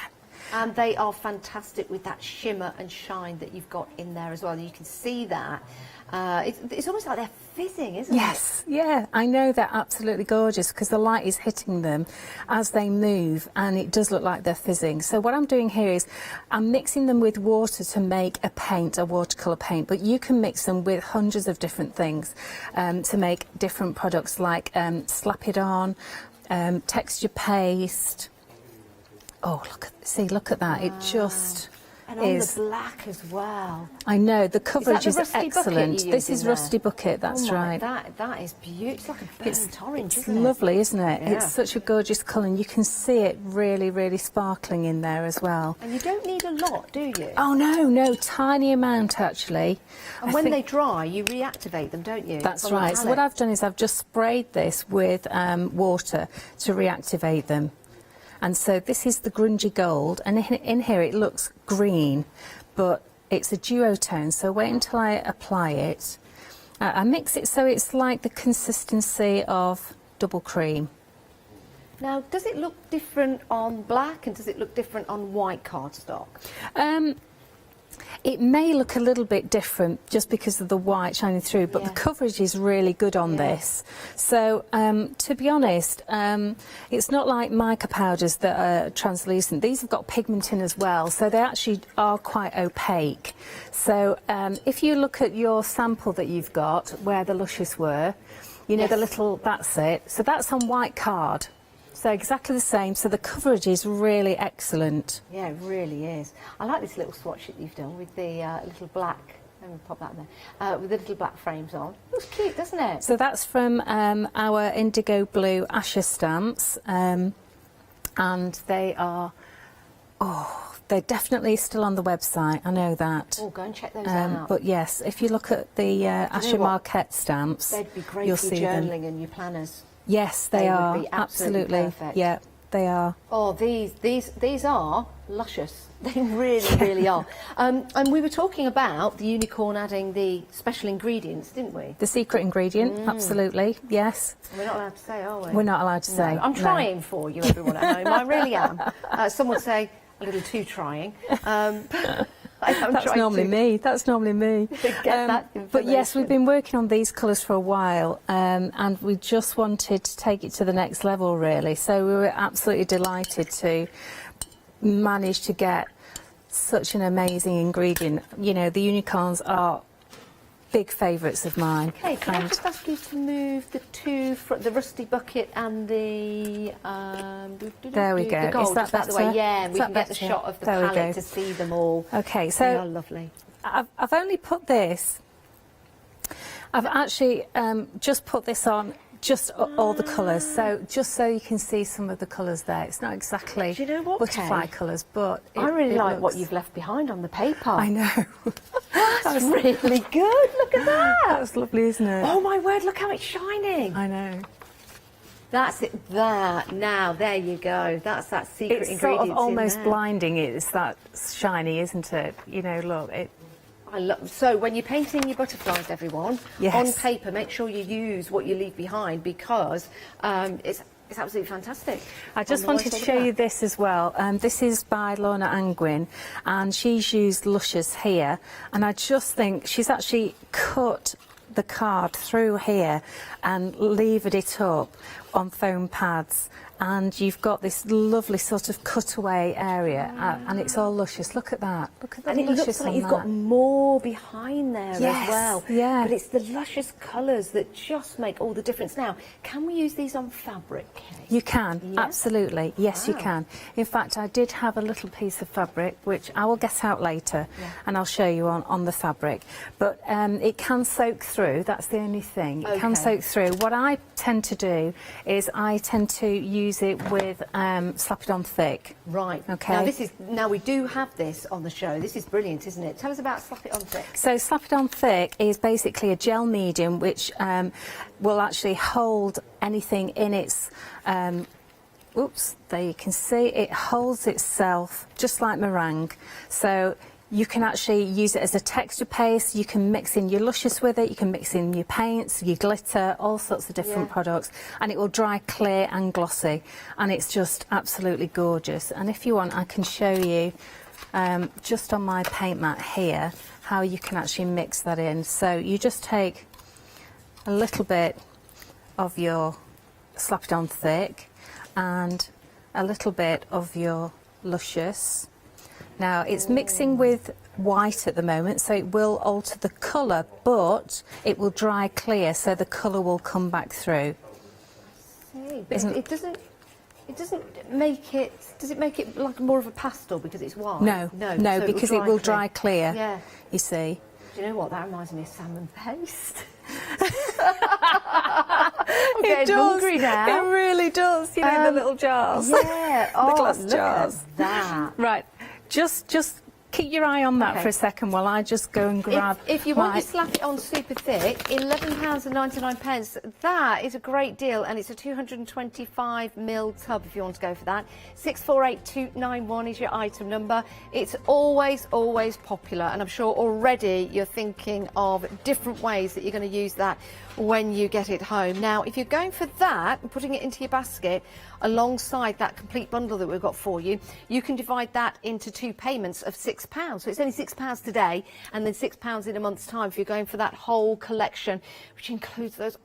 And they are fantastic with that shimmer and shine that you've got in there as well. You can see that. It's almost like they're fizzing, isn't it?
Yes, yeah, I know, they're absolutely gorgeous because the light is hitting them as they move, and it does look like they're fizzing. So what I'm doing here is I'm mixing them with water to make a paint, a watercolour paint, but you can mix them with hundreds of different things to make different products, like slap it on, texture paste. Oh, look at that. It just
and on the black as well.
I know, the coverage is
Rusty
excellent.
Bucket
This is Rusty Bucket, that's right.
That is beautiful. It's like a burnt orange,
it's
isn't it?
lovely, isn't it?
Yeah.
It's such a gorgeous colour, and you can see it really sparkling in there as well.
And you don't need a lot, do you?
Oh, no, tiny amount actually.
And when they dry, you reactivate them, don't you?
That's right. So what I've done is I've just sprayed this with water to reactivate them. And so this is the Grungy Gold, and in here it looks green, but it's a duotone, so wait until I apply it. I mix it so it's like the consistency of double cream.
Now, does it look different on black and does it look different on white cardstock?
It may look a little bit different just because of the white shining through, but the coverage is really good on this. So, to be honest, it's not like mica powders that are translucent. These have got pigment in as well, so they actually are quite opaque. So, if you look at your sample that you've got, where the luscious were, you know, the little, that's it. So that's on white card. So exactly the same, so the coverage is really excellent.
Yeah, it really is. I like this little swatch that you've done with the little black, let me pop that in there, with the little black frames on. It looks cute, doesn't it?
So that's from our indigo blue Asher stamps, and they are, they're definitely still on the website, I know that.
Oh, go and check those out.
But yes, if you look at the Asher Marquette stamps,
they'd be great
you'll
for
see
your
them.
journaling and your planners.
Yes, they are,
would be absolutely perfect.
Yeah, they are.
Oh, these are luscious. They really are. And we were talking about the unicorn adding the special ingredients, didn't we?
The secret ingredient, absolutely, yes.
We're not allowed to say, are we?
We're not allowed to say.
I'm trying for you, everyone at home. I really am. Some would say a little too trying.
That's normally me. That's normally me. But yes, we've been working on these colours for a while, and we just wanted to take it to the next level, really. So we were absolutely delighted to manage to get such an amazing ingredient. You know, the unicorns are big favourites of mine.
Okay, can I just ask you to move the two, the rusty bucket and the
there we go.
The gold,
is that better?
the way? Yeah, and we can get
better?
the shot of the
there
palette to see them all.
Okay, so
they are lovely.
I've only put this. I've actually just put this on. Just all the colours, so just so you can see some of the colours there. It's not exactly
Do you know what,
butterfly colours, but
I really like what
looks...
you've left behind on the paper.
I know.
That's really good. Look at that.
That's lovely, isn't it?
Oh my word! Look how it's shining.
I know.
That's it. Now there you go. That's that secret
It's
ingredient.
sort of almost
in there.
blinding. It's that shiny, isn't it? You know, look.
So when you're painting your butterflies, everyone, on paper, make sure you use what you leave behind because it's absolutely fantastic.
I just wanted to show you this as well. This is by Lorna Angwin, and she's used Luscious here, and I just think she's actually cut the card through here and levered it up on foam pads, and you've got this lovely sort of cutaway area, and it's all luscious. Look at that. Look at the
and it
luscious
looks like
on
you've
that.
got more behind there as well.
Yeah.
But it's the luscious colours that just make all the difference. Now, can we use these on fabric?
You can, absolutely. Yes, you can. In fact, I did have a little piece of fabric, which I will get out later, and I'll show you on the fabric. But it can soak through, that's the only thing. It can soak through. What I tend to do is I tend to use it with Slap It On Thick.
Right.
Okay.
Now we do have this on the show. This is brilliant, isn't it? Tell us about Slap It On Thick.
So Slap It On Thick is basically a gel medium which will actually hold anything in its oops, there you can see it holds itself just like meringue. So you can actually use it as a texture paste, you can mix in your luscious with it, you can mix in your paints, your glitter, all sorts of different products, and it will dry clear and glossy, and it's just absolutely gorgeous. And if you want, I can show you just on my paint mat here how you can actually mix that in. So you just take a little bit of your Slap It On Thick and a little bit of your luscious. Now it's mixing with white at the moment, so it will alter the colour, but it will dry clear, so the colour will come back through.
But it doesn't make it. Does it make it like more of a pastel because it's white?
No,
so
because it will dry clear.
Yeah.
You see.
Do you know what? That reminds me of salmon paste.
It does.
Hungry now.
It really does. You know, the little jars.
Yeah.
The glass
look
jars.
at that.
Right. Just keep your eye on that for a second while I just go and grab.
If you want to slap it on super thick, £11.99. That is a great deal, and it's a 225ml tub if you want to go for that. 648291 is your item number. It's always popular, and I'm sure already you're thinking of different ways that you're going to use that. when you get it home. Now, if you're going for that and putting it into your basket alongside that complete bundle that we've got for you, you can divide that into 2 payments of £6. So it's only £6 today and then £6 in a month's time if you're going for that whole collection, which includes those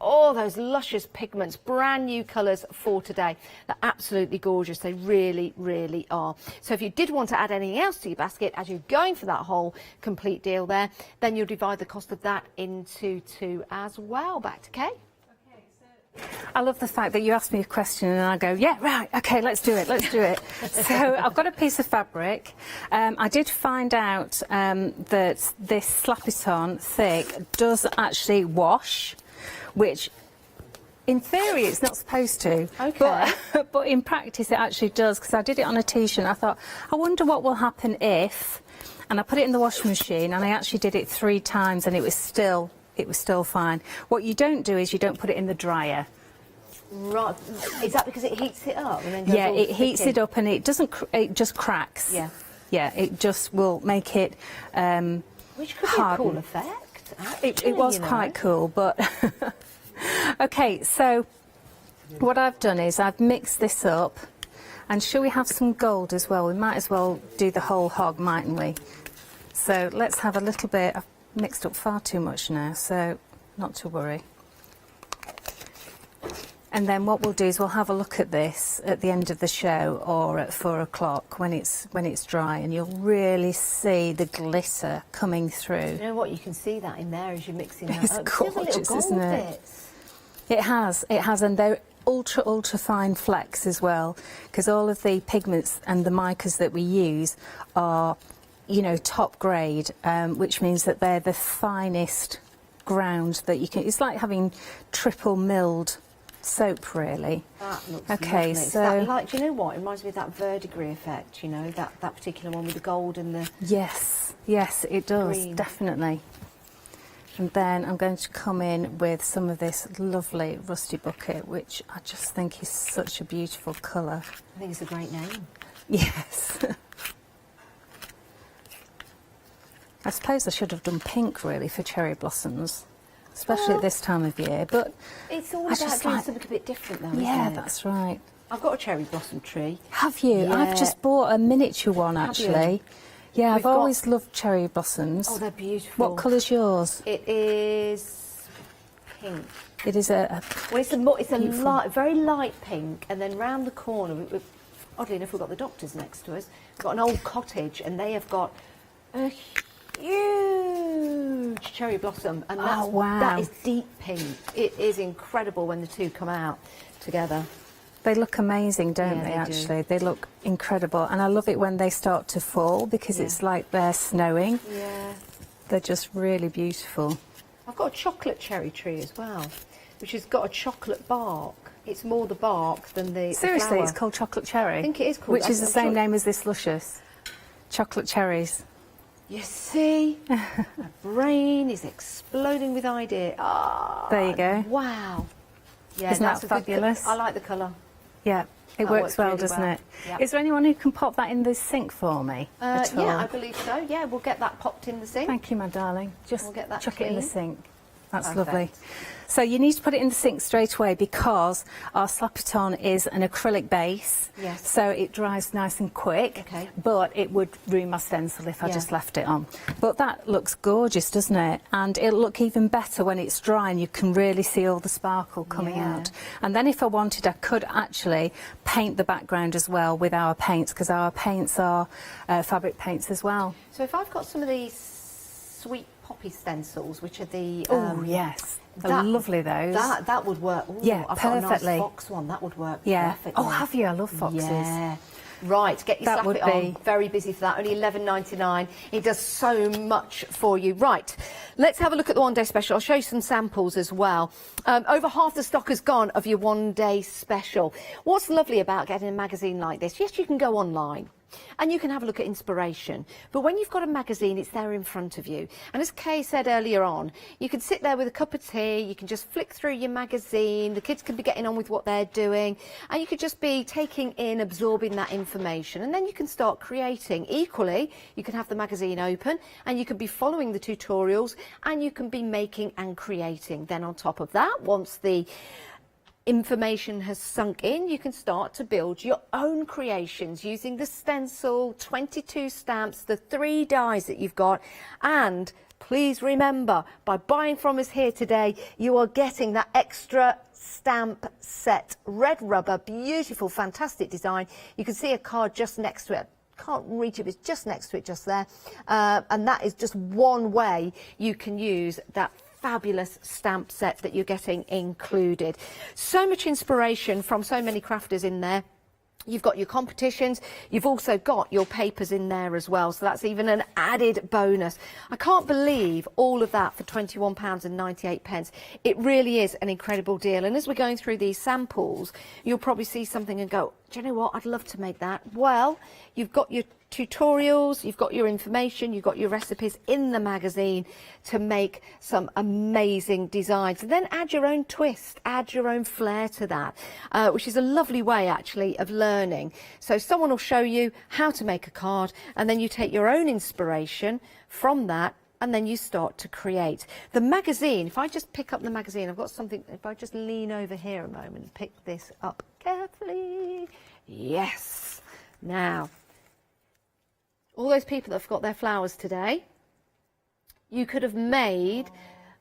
luscious pigments, brand new colours for today. They're absolutely gorgeous. They really, really are. So if you did want to add anything else to your basket as you're going for that whole complete deal there, then you'll divide the cost of that into 2 as well. Back to Kay.
I love the fact that you ask me a question and I go, yeah, right, okay, let's do it. So I've got a piece of fabric. I did find out that this Slap-It-On thick does actually wash, which in theory it's not supposed to.
Okay.
But in practice it actually does, because I did it on a t-shirt. I thought, I wonder what will happen if, and I put it in the washing machine and I actually did it 3 times and it was still fine. What you don't do is you don't put it in the dryer.
Right. Is that because it heats it up and then goes all
it heats
sticky?
it up and it doesn't. It just cracks.
Yeah.
Yeah, it just will make it
Which could
harden.
be a cool effect.
It was quite cool, but okay. So what I've done is I've mixed this up, and shall we have some gold as well? We might as well do the whole hog, mightn't we? So let's have a little bit. I've mixed up far too much now, so not to worry. And then what we'll do is we'll have a look at this at the end of the show or at 4 o'clock when it's dry, and you'll really see the glitter coming through.
You know what? You can see that in there as you're mixing that
It's
up.
gorgeous,
Gold
isn't it?
bits.
It has, and they're ultra fine flecks as well, because all of the pigments and the micas that we use are, you know, top grade, which means that they're the finest ground that you can. It's like having triple milled soap, really.
That looks
okay.
lovely.
So
do you know what? It reminds me of that verdigris effect. You know, that particular one with the gold and the
yes, it does
green.
definitely. And then I'm going to come in with some of this lovely rusty bucket, which I just think is such a beautiful colour.
I think it's a great name.
Yes. I suppose I should have done pink, really, for cherry blossoms, especially at this time of year. But
it's all
I
about
just
doing
like-
something a bit different, though,
yeah,
isn't it?
that's right.
I've got a cherry blossom tree.
Have you?
Yeah.
I've just bought a miniature one,
Have you?
actually. Yeah,
We've
I've
got-
always loved cherry blossoms.
Oh, they're beautiful.
What colour's yours?
It is pink.
It is a
Well, it's a
beautiful-
light, very light pink, and then round the corner, oddly enough, we've got the doctors next to us. We've got an old cottage, and they have got a huge cherry blossom, and that's,
wow.
that is deep pink. It is incredible when the two come out together.
They look amazing, don't
Yeah,
they,
they do.
actually? They look incredible. And I love it when they start to fall, because
Yeah.
it's like they're snowing.
Yeah.
They're just really beautiful.
I've got a chocolate cherry tree as well, which has got a chocolate bark. It's more the bark than the
Seriously,
flower.
it's called chocolate cherry?
I think it is called.
Which is the
I'm
same
sure-
name as this luscious. Chocolate cherries.
You see, my brain is exploding with idea. Ah,
There you go.
Wow. Yeah,
Isn't
that's
that
a good
fabulous?
I like the colour.
Yeah, it
That
works
works
well,
really
doesn't
well.
it?
Yeah.
Is there anyone who can pop that in the sink for me at all?
Yeah, I believe so. Yeah, we'll get that popped in the sink.
Thank you, my darling. Just
We'll get that
chuck it in the
clean.
sink. That's
Perfect.
lovely. So you need to put it in the sink straight away, because our Slap-It-On is an acrylic base.
Yes.
So it dries nice and quick.
Okay.
But it would ruin my stencil if I
Yeah.
just left it on. But that looks gorgeous, doesn't it? And it'll look even better when it's dry and you can really see all the sparkle coming
Yeah.
out. And then if I wanted, I could actually paint the background as well with our paints, because our paints are fabric paints as well.
So if I've got some of these sweet poppy stencils, which are the
Oh, yes. They're lovely, those.
That would work. Ooh,
Yeah,
I've got a
perfectly.
nice fox one. That would work.
Yeah.
Perfectly.
Oh, have you? I love foxes.
Yeah. Right, get your
That
Slap
would
It On.
be-
Very busy for that. Only $11.99. It does so much for you. Right, let's have a look at the one-day special. I'll show you some samples as well. Over half the stock has gone of your one-day special. What's lovely about getting a magazine like this? Yes, you can go online. And you can have a look at inspiration. But when you've got a magazine, it's there in front of you. And as Kay said earlier on, you can sit there with a cup of tea, you can just flick through your magazine, the kids can be getting on with what they're doing, and you could just be taking in, absorbing that information, and then you can start creating. Equally, you can have the magazine open, and you can be following the tutorials, and you can be making and creating. Then on top of that, once the information has sunk in, you can start to build your own creations using the stencil, 22 stamps, the 3 dies that you've got. And please remember, by buying from us here today, you are getting that extra stamp set, red rubber, beautiful, fantastic design. You can see a card just next to it. Can't reach it, it's just next to it, just there. And that is just one way you can use that fabulous stamp set that you're getting included. So much inspiration from so many crafters in there. You've got your competitions, you've also got your papers in there as well, so that's even an added bonus. I can't believe all of that for £21.98. It really is an incredible deal, and as we're going through these samples, you'll probably see something and go, do you know what, I'd love to make that. Well, you've got your tutorials, you've got your information, you've got your recipes in the magazine to make some amazing designs, and then add your own twist, add your own flair to that, which is a lovely way actually of learning. So someone will show you how to make a card, and then you take your own inspiration from that, and then you start to create. The magazine, if I just pick up the magazine, I've got something, if I just lean over here a moment and pick this up carefully. Yes. Now, all those people that have got their flowers today, you could have made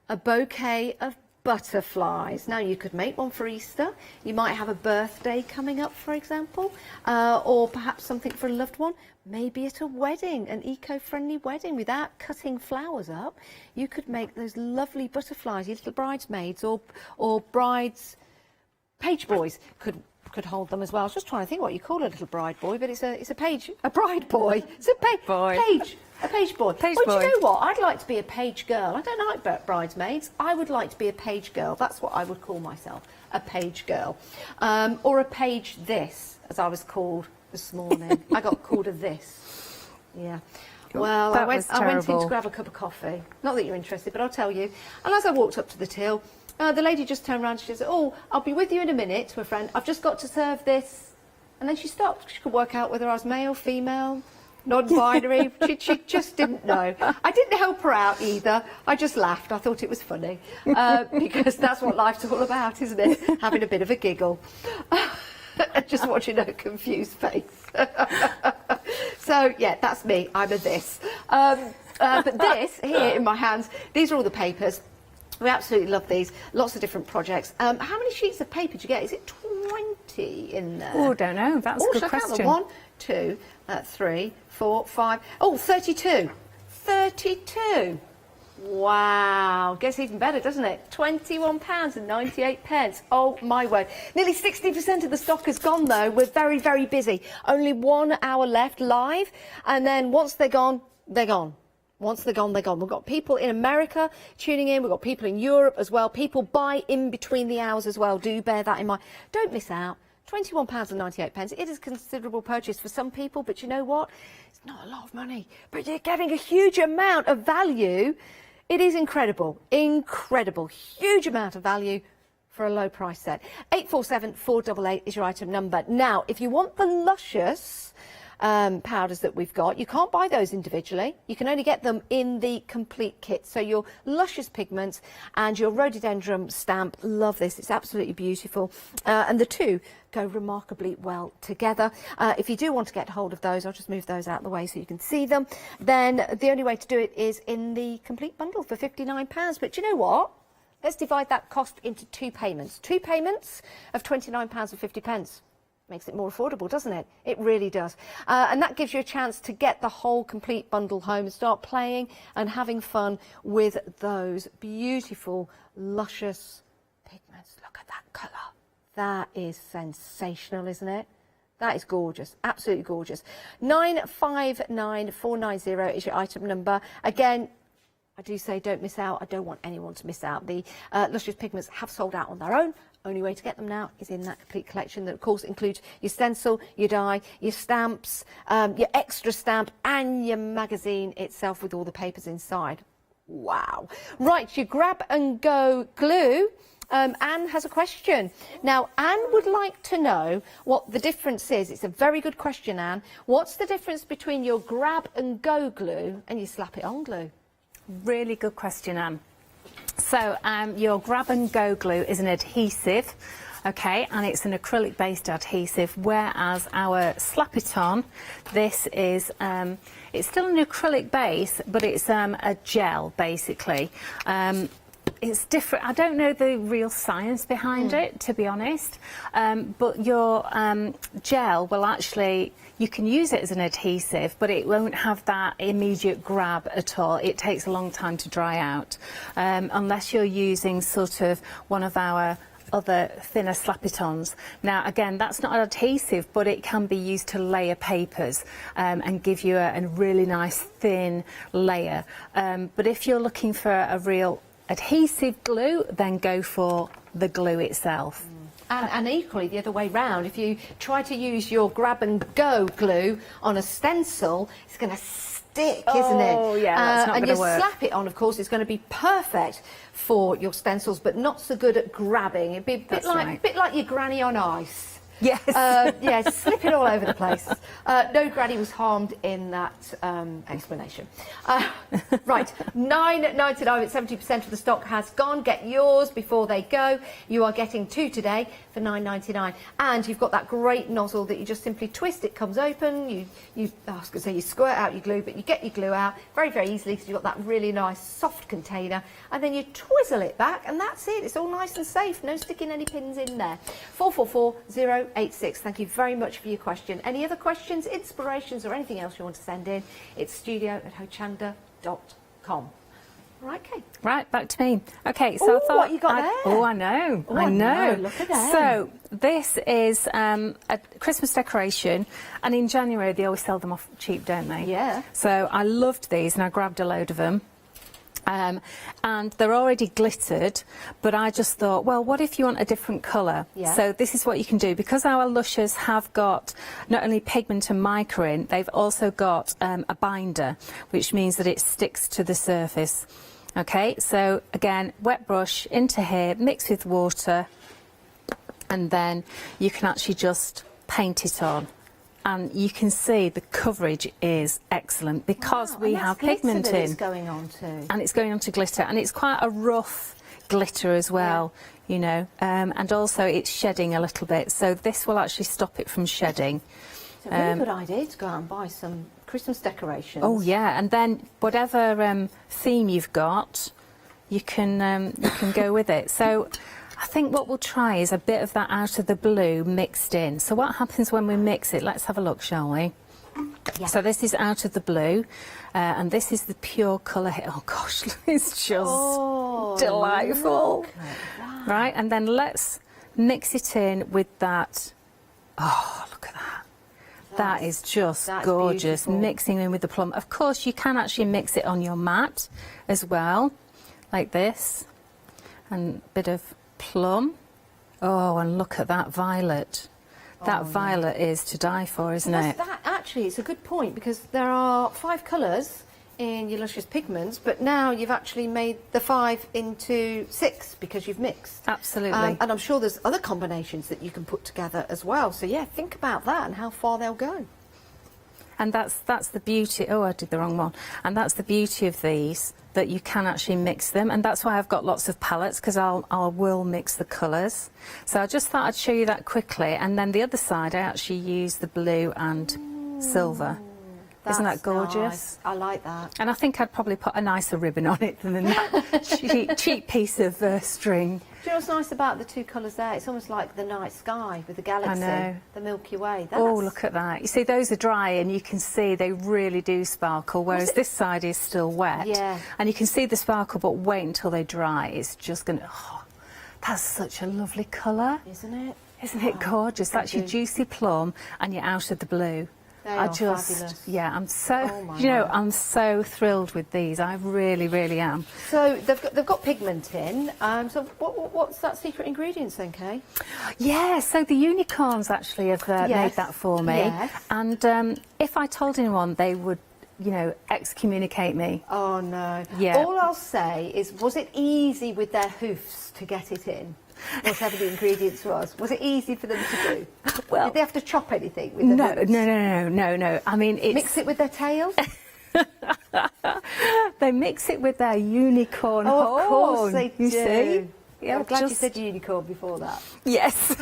a bouquet of butterflies. Now, you could make one for Easter. You might have a birthday coming up, for example, or perhaps something for a loved one. Maybe at a wedding, an eco-friendly wedding, without cutting flowers up. You could make those lovely butterflies. Your little bridesmaids or brides, page boys could hold them as well. I was just trying to think what you call a little bride boy, but it's a bride boy. It's a page boy. A page boy.
Page
well,
boy.
Do you know what? I'd like to be a page girl. I don't like bridesmaids. I would like to be a page girl. That's what I would call myself, a page girl. Or a page this, as I was called this morning. I got called a this. Yeah. Well, I went in to grab a cup of coffee. Not that you're interested, but I'll tell you. And as I walked up to the till, the lady just turned around and she said, oh, I'll be with you in a minute, to a friend. I've just got to serve this. And then she stopped. She could work out whether I was male, female, non-binary. she just didn't know. I didn't help her out either. I just laughed. I thought it was funny. Because that's what life's all about, isn't it? Having a bit of a giggle. Just watching her confused face. So, yeah, that's me. I'm a this. But this, here in my hands, these are all the papers. We absolutely love these. Lots of different projects. How many sheets of paper do you get? Is it 20 in there?
Oh, I don't know. That's a good
Count
question.
them. 1, 2, 3, 4, 5. Oh, 32. 32. Wow. Gets even better, doesn't it? £21.98. Oh, my word. Nearly 60% of the stock is gone, though. We're very, very busy. Only 1 hour left live. And then once they're gone, they're gone. Once they're gone, they're gone. We've got people in America tuning in. We've got people in Europe as well. People buy in between the hours as well. Do bear that in mind. Don't miss out. £21.98. It is a considerable purchase for some people, but you know what? It's not a lot of money, but you're getting a huge amount of value. It is incredible. Incredible. Huge amount of value for a low price set. 847488 is your item number. Now, if you want the luscious powders that we've got, you can't buy those individually. You can only get them in the complete kit. So your luscious pigments and your rhododendron stamp, love this. It's absolutely beautiful. And the two go remarkably well together. If you do want to get hold of those, I'll just move those out of the way so you can see them. Then the only way to do it is in the complete bundle for £59. But you know what? Let's divide that cost into 2 payments. 2 payments of £29.50. Makes it more affordable, doesn't it? It really does. And that gives you a chance to get the whole complete bundle home and start playing and having fun with those beautiful, luscious pigments. Look at that colour. That is sensational, isn't it? That is gorgeous. Absolutely gorgeous. 959490 is your item number. Again, I do say don't miss out. I don't want anyone to miss out. The Lustrous Pigments have sold out on their own. Only way to get them now is in that complete collection that, of course, includes your stencil, your die, your stamps, your extra stamp, and your magazine itself with all the papers inside. Wow. Right, your grab and go glue. Anne has a question. Now, Anne would like to know what the difference is. It's a very good question, Anne. What's the difference between your grab and go glue and your slap it on glue?
Really good question, Anne. So your grab and go glue is an adhesive, okay, and it's an acrylic based adhesive, whereas our slap it on, this is it's still an acrylic base, but it's a gel basically. It's different. I don't know the real science behind it, to be honest, but your gel will actually, you can use it as an adhesive, but it won't have that immediate grab at all. It takes a long time to dry out, unless you're using sort of one of our other thinner slap-it-ons. Now, again, that's not an adhesive, but it can be used to layer papers and give you a really nice thin layer. But if you're looking for a real adhesive glue, then go for the glue itself.
And equally the other way round, if you try to use your grab and go glue on a stencil, it's going to stick, isn't it?
Oh yeah, that's not
and
going
you
to work.
slap it on, of course, it's going to be perfect for your stencils, but not so good at grabbing. It'd be a bit like your granny on ice.
Yes.
Yeah, slip it all over the place. No granny was harmed in that explanation. Right, $9.99 at 70% of the stock has gone. Get yours before they go. You are getting 2 today for $9.99, and you've got that great nozzle that you just simply twist. It comes open. I was going to say you squirt out your glue, but you get your glue out very, very easily because you've got that really nice soft container, and then you twizzle it back, and that's it. It's all nice and safe. No sticking any pins in there. 444086. Thank you very much for your question. Any other questions, inspirations, or anything else you want to send in? It's studio@hochanda.com. Right, Kate.
Right, back to me. Okay, so I thought...
what you got there?
Oh, I know.
Oh,
I know.
Look at that.
So this is a Christmas decoration, and in January they always sell them off cheap, don't they?
Yeah.
So I loved these, and I grabbed a load of them. And they're already glittered, but I just thought, well, what if you want a different colour?
Yeah.
So this is what you can do. Because our lushes have got not only pigment and mica in, they've also got a binder, which means that it sticks to the surface. Okay, so again, wet brush into here, mix with water, and then you can actually just paint it on. And you can see the coverage is excellent because we have pigment in.
It's going on too.
And it's going on to glitter, and it's quite a rough glitter as well, you know, and also it's shedding a little bit, so this will actually stop it from shedding.
It's a really good idea to go out and buy some Christmas decorations.
Oh yeah, and then whatever theme you've got, you can go with it. So I think what we'll try is a bit of that out of the blue mixed in. So what happens when we mix it? Let's have a look, shall we? Yeah. So this is out of the blue, and this is the pure colour here. Oh gosh, it's just delightful. Right, and then let's mix it in with that. Oh, look at that. That is just gorgeous. Beautiful. Mixing in with the plum. Of course, you can actually mix it on your mat as well, like this, and a bit of plum. Oh, and look at that violet. That violet is to die for, isn't it?
That actually, it's a good point, because there are 5 colours in your Lustrous Pigments, but now you've actually made the 5 into 6 because you've mixed.
Absolutely.
And I'm sure there's other combinations that you can put together as well. So yeah, think about that and how far they'll go.
And that's the beauty. Oh, I did the wrong one. And that's the beauty of these, that you can actually mix them, and that's why I've got lots of palettes, because I will mix the colours. So I just thought I'd show you that quickly, and then the other side I actually use the blue and silver. Isn't that gorgeous?
Nice. I like that.
And I think I'd probably put a nicer ribbon on it than that cheap piece of string.
Do you know what's nice about the 2 colours there? It's almost like the night sky with the galaxy, the Milky Way.
Oh, look at that. You see, those are dry, and you can see they really do sparkle, whereas this side is still wet.
Yeah.
And you can see the sparkle, but wait until they dry. It's just going to... Oh, that's such a lovely colour.
Isn't it?
Isn't it gorgeous? That's your juicy plum and your out of the blue.
They are fabulous.
Yeah, I'm so,
Oh my
you know,
word.
I'm so thrilled with these. I really, really am.
So they've got pigment in. So what's that secret ingredients then, Kay?
Yeah, so the unicorns actually have made
Yes.
that for me.
Yes.
And if I told anyone, they would, you know, excommunicate me.
Oh no.
Yeah.
All I'll say is, was it easy with their hoofs to get it in? Whatever the ingredients was it easy for them to do?
Well,
did they have to chop anything with their hoofs?
No. I mean, it's...
Mix it with their tails?
They mix it with their unicorn
Oh,
horn.
of course they
you
do.
see? Yeah,
I'm glad you
just-
said unicorn before that.
Yes.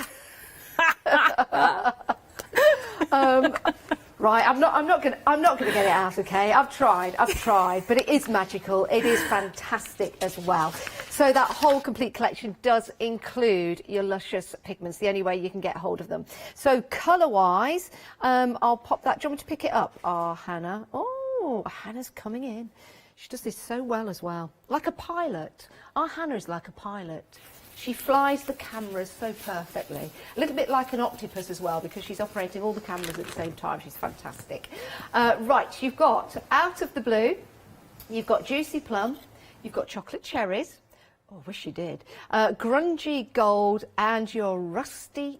Right, I'm not gonna get it out, okay? I've tried, but it is magical. It is fantastic as well. So that whole complete collection does include your luscious pigments, the only way you can get hold of them. So colour-wise, I'll pop that. Do you want me to pick it up? Oh, Hannah. Oh, Hannah's coming in. She does this so well as well. Like a pilot. Our Hannah is like a pilot. She flies the cameras so perfectly. A little bit like an octopus as well, because she's operating all the cameras at the same time. She's fantastic. Right, you've got Out of the Blue, you've got Juicy Plum, you've got Chocolate Cherries. Oh, I wish you did. Grungy Gold and your Rusty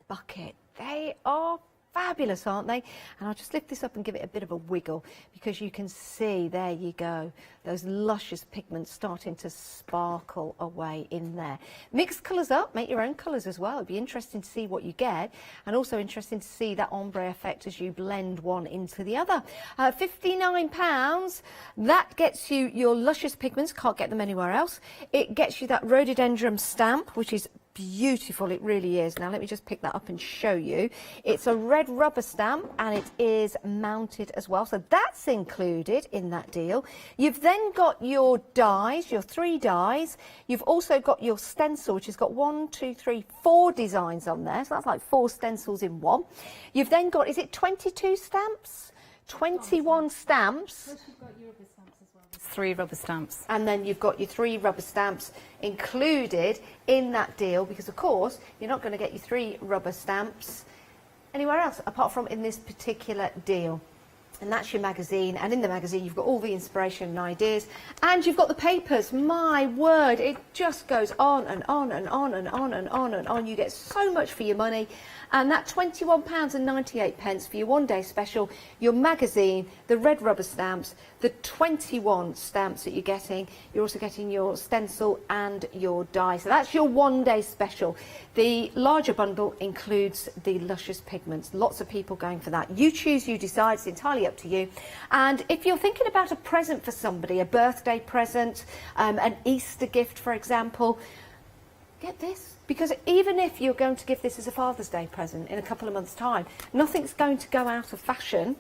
Bucket. They are fabulous, aren't they? And I'll just lift this up and give it a bit of a wiggle, because you can see, there you go, those luscious pigments starting to sparkle away in there. Mix colours up, make your own colours as well. It'd be interesting to see what you get, and also interesting to see that ombre effect as you blend one into the other. £59, that gets you your luscious pigments, can't get them anywhere else. It gets you that rhododendron stamp, which is beautiful, it really is. Now let me just pick that up and show you. It's a red rubber stamp and it is mounted as well, so that's included in that deal. You've then got your dies, your 3 dies. You've also got your stencil, which has got 4 designs on there, so that's like 4 stencils in one. You've then got, is it 22 stamps? 21 stamps.
3 rubber stamps.
And then you've got your 3 rubber stamps included in that deal, because of course you're not going to get your 3 rubber stamps anywhere else apart from in this particular deal. And that's your magazine, and in the magazine you've got all the inspiration and ideas, and you've got the papers. My word, it just goes on and on and on and on and on and on. You get so much for your money. And that £21.98 for your one-day special, your magazine, the red rubber stamps, the 21 stamps that you're getting. You're also getting your stencil and your die. So that's your one-day special. The larger bundle includes the luscious pigments. Lots of people going for that. You choose, you decide. It's entirely up to you. And if you're thinking about a present for somebody, a birthday present, an Easter gift, for example, get this. Because even if you're going to give this as a Father's Day present in a couple of months' time, nothing's going to go out of fashion.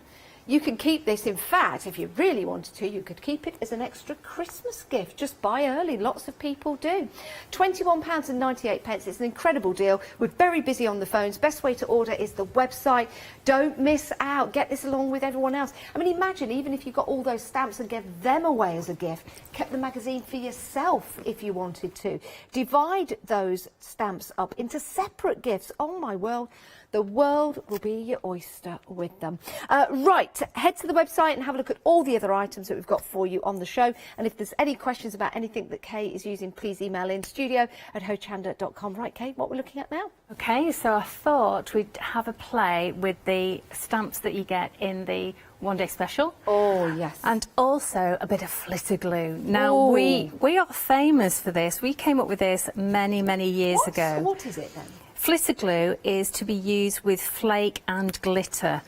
You can keep this. In fact, if you really wanted to, you could keep it as an extra Christmas gift. Just buy early. Lots of people do. £21.98. It's an incredible deal. We're very busy on the phones. Best way to order is the website. Don't miss out. Get this along with everyone else. I mean, imagine even if you got all those stamps and gave them away as a gift, kept the magazine for yourself if you wanted to. Divide those stamps up into separate gifts. Oh, my world. The world will be your oyster with them. Right, head to the website and have a look at all the other items that we've got for you on the show. And if there's any questions about anything that Kay is using, please email in studio@hochanda.com. Right, Kay, what we're looking at now?
Okay, so I thought we'd have a play with the stamps that you get in the one-day special.
Oh, yes.
And also a bit of flitter glue. Now, we are famous for this. We came up with this many, many years ago.
What is it then?
Flitter glue is to be used with flake and glitter,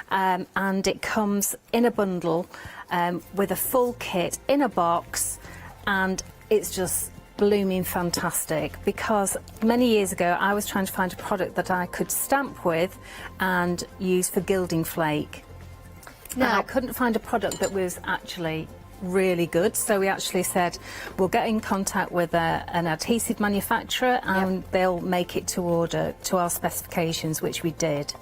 and it comes in a bundle with a full kit in a box, and it's just blooming fantastic, because many years ago I was trying to find a product that I could stamp with and use for gilding flake. Now, I couldn't find a product that was actually really good, so we actually said we'll get in contact with an adhesive manufacturer and they'll make it to order to our specifications, which we did.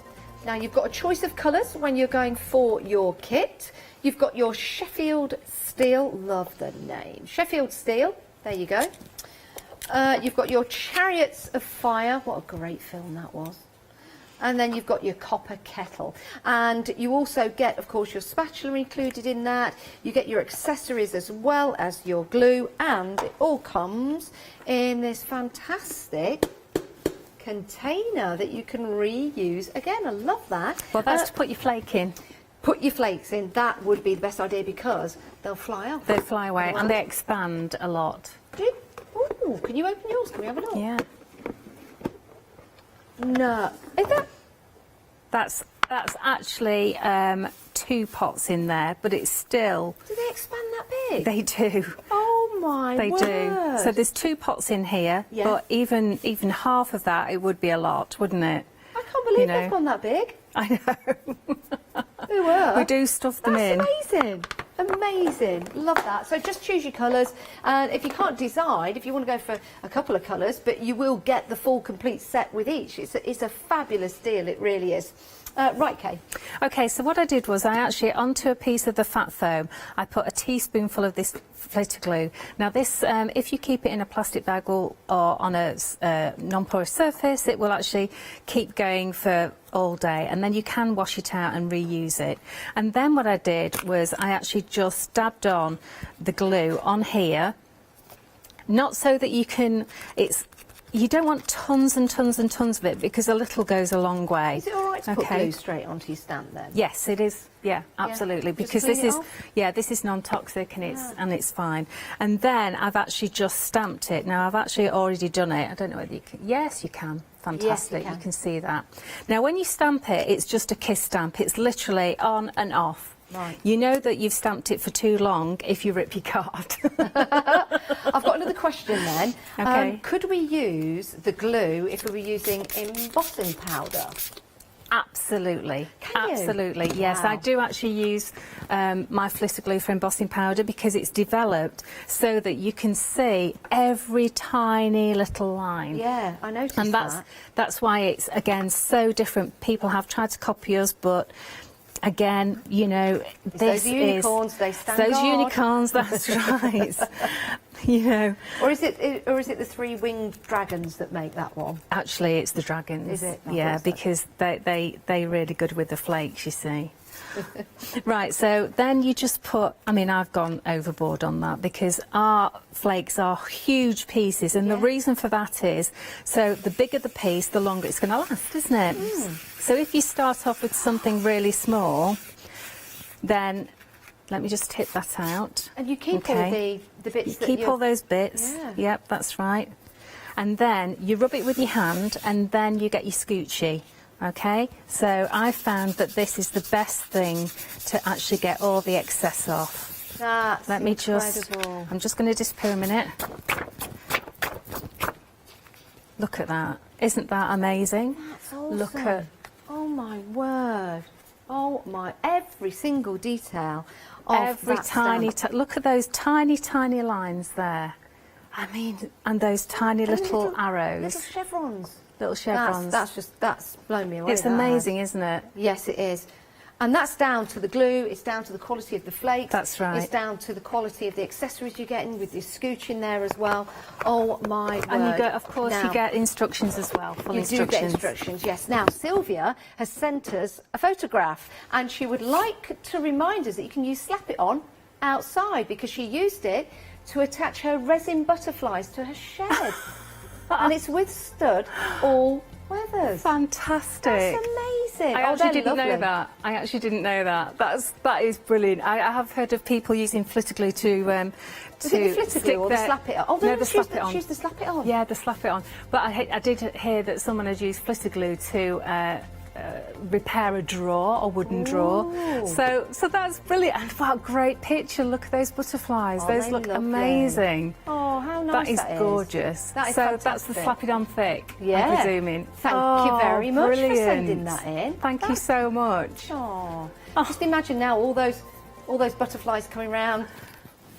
Now you've got a choice of colours when you're going for your kit. You've got your Sheffield Steel, love the name, Sheffield Steel, there you go. You've got your Chariots of Fire, what a great film that was.
And then you've got your copper kettle. And you also get, of course, your spatula included in that. You get your accessories as well as your glue. And it all comes in this fantastic container that you can reuse. Again, I love that.
Well, that's to put your flake in.
Put your flakes in. That would be the best idea because they'll fly off.
They fly away and they expand a lot.
Ooh, can you open yours? Can we have a look?
Yeah.
No. Is that?
That's actually 2 pots in there, but it's still...
Do they expand that big?
They do.
Oh my
They
word.
do. So there's 2 pots in here,
Yeah.
but even half of that, it would be a lot, wouldn't it?
I can't believe they've gone that big.
I know.
They were.
We do stuff them in.
That's amazing. Amazing. Love that. So just choose your colours. And if you can't decide, if you want to go for a couple of colours, but you will get the full complete set with each. It's a fabulous deal. It really is. Right, Kay.
Okay, so what I did was I actually, onto a piece of the fat foam, I put a teaspoonful of this flitter glue. Now this, if you keep it in a plastic bag or on a non-porous surface, it will actually keep going for all day, and then you can wash it out and reuse it. And then what I did was I actually just dabbed on the glue on here, not so that you can, you don't want tons and tons and tons of it because a little goes a long way.
Is it all right to put glue straight onto your stamp then?
Yes, it is. Yeah, absolutely.
Just
Because
clean
this
it
is,
off?
this is non-toxic and it's fine. And then I've actually just stamped it. Now I've actually already done it. I don't know whether you can. Yes, you can. Fantastic.
Yes,
you can see that. Now when you stamp it, it's just a kiss stamp. It's literally on and off.
Right.
You know that you've stamped it for too long if you rip your card.
I've got another question then.
Okay.
Could we use the glue if we were using embossing powder?
Absolutely.
Can you?
Absolutely, yes.
Wow.
I do actually use my flitter glue for embossing powder because it's developed so that you can see every tiny little line.
Yeah, I noticed
and that's why it's, again, so different. People have tried to copy us, but again, you know, this
those unicorns, they stand
those
guard.
unicorns, that's right. You know,
or is it the 3-winged dragons that make that one?
Actually, it's the dragons.
Is it?
Yeah, because they're really good with the flakes, you see. Right, so then you just put, I mean, I've gone overboard on that because our flakes are huge pieces, and the reason for that is, so the bigger the piece, the longer it's going to last, isn't it? So if you start off with something really small, then let me just tip that out.
And you keep all the bits that
keep all those bits.
Yeah.
Yep, that's right. And then you rub it with your hand, and then you get your scoochie. Okay, so I found that this is the best thing to actually get all the excess off.
That's
Let me
incredible.
I'm just going to disappear a minute. Look at that. Isn't that amazing?
That's awesome.
Look at...
Oh my word. Oh my, every single detail of
every
that
tiny...
stamp.
Look at those tiny, tiny lines there. I mean, and those tiny little arrows.
Little chevrons.
Little chevrons.
That's blown me away.
It's
that
amazing,
has.
isn't it?
Yes, it is. And that's down to the glue, it's down to the quality of the flakes.
That's right.
It's down to the quality of the accessories you're getting with your scooch in there as well. Oh my word.
And you get, of course,
Now,
you get instructions as well, full
you
instructions.
do get instructions, yes. Now, Sylvia has sent us a photograph, and she would like to remind us that you can use Slap It On outside because she used it to attach her resin butterflies to her shed. And it's withstood all weathers.
Fantastic.
That's amazing.
I actually didn't know that. I actually didn't know that. That is brilliant. I have heard of people using flitter glue to
Is it the flitter glue or the Slap It On? Oh,
no, the Slap It On.
Choose the Slap It On.
Yeah, the Slap It On. But I did hear that someone had used flitter glue to repair a drawer, a wooden drawer. So that's brilliant. And what a great picture. Look at those butterflies.
Oh,
those
they
look
lovely.
amazing.
Oh, how nice
that is gorgeous.
That is
so
fantastic.
that's the Slap It On thick,
Yeah.
I'm presuming.
Thank you very much
brilliant.
for sending that in.
Thank you so much.
Oh. Just imagine now all those butterflies coming round,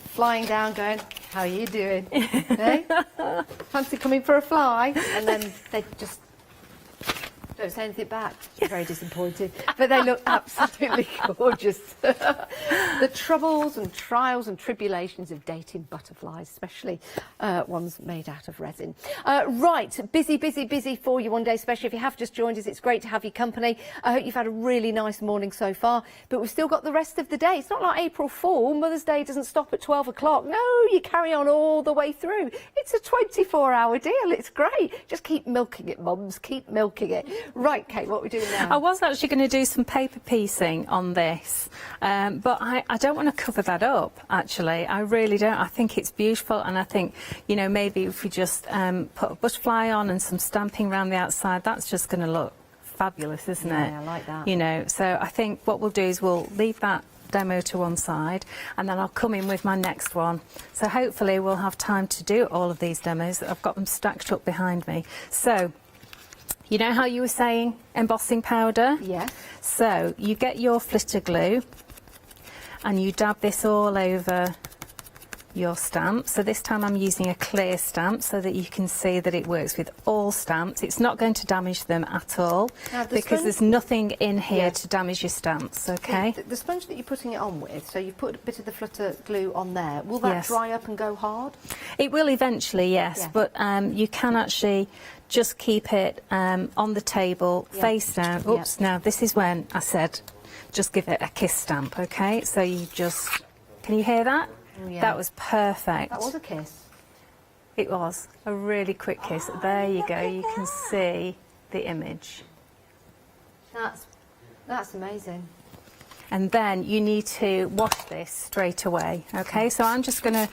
flying down, going, "How are you doing? Hey? Fancy coming for a fly?" And then they just
Don't say anything back. I'm very disappointed. But they look absolutely gorgeous. The troubles and trials and tribulations of dating butterflies, especially ones made out of resin. Right, busy for you one day, especially if you have just joined us. It's great to have your company. I hope you've had a really nice morning so far, but we've still got the rest of the day. It's not like April Fool. Mother's Day doesn't stop at 12 o'clock. No, you carry on all the way through. It's a 24-hour deal. It's great. Just keep milking it, mums. Keep milking it. Right, Kate, what are we doing now?
I was actually going to do some paper piecing on this, but I don't want to cover that up, actually. I really don't. I think it's beautiful, and I think, you know, maybe if we just put a butterfly on and some stamping around the outside, that's just going to look fabulous, isn't it?
Yeah, I like that.
You know, so I think what we'll do is we'll leave that demo to one side, and then I'll come in with my next one. So hopefully we'll have time to do all of these demos. I've got them stacked up behind me. So, you know how you were saying embossing powder?
Yes.
So you get your flitter glue and you dab this all over your stamp. So this time I'm using a clear stamp so that you can see that it works with all stamps. It's not going to damage them at all because there's nothing in here to damage your stamps, okay?
The sponge that you're putting it on with, so you put a bit of the flitter glue on there, will that dry up and go hard?
It will eventually, yes, but you can actually just keep it on the table, face down. Oops, now this is when I said just give it a kiss stamp, okay? So you just, can you hear that?
Oh, yeah.
That was perfect.
That was a kiss.
It was a really quick kiss. There you go, you can see the image.
That's amazing.
And then you need to wash this straight away, okay? So I'm just going to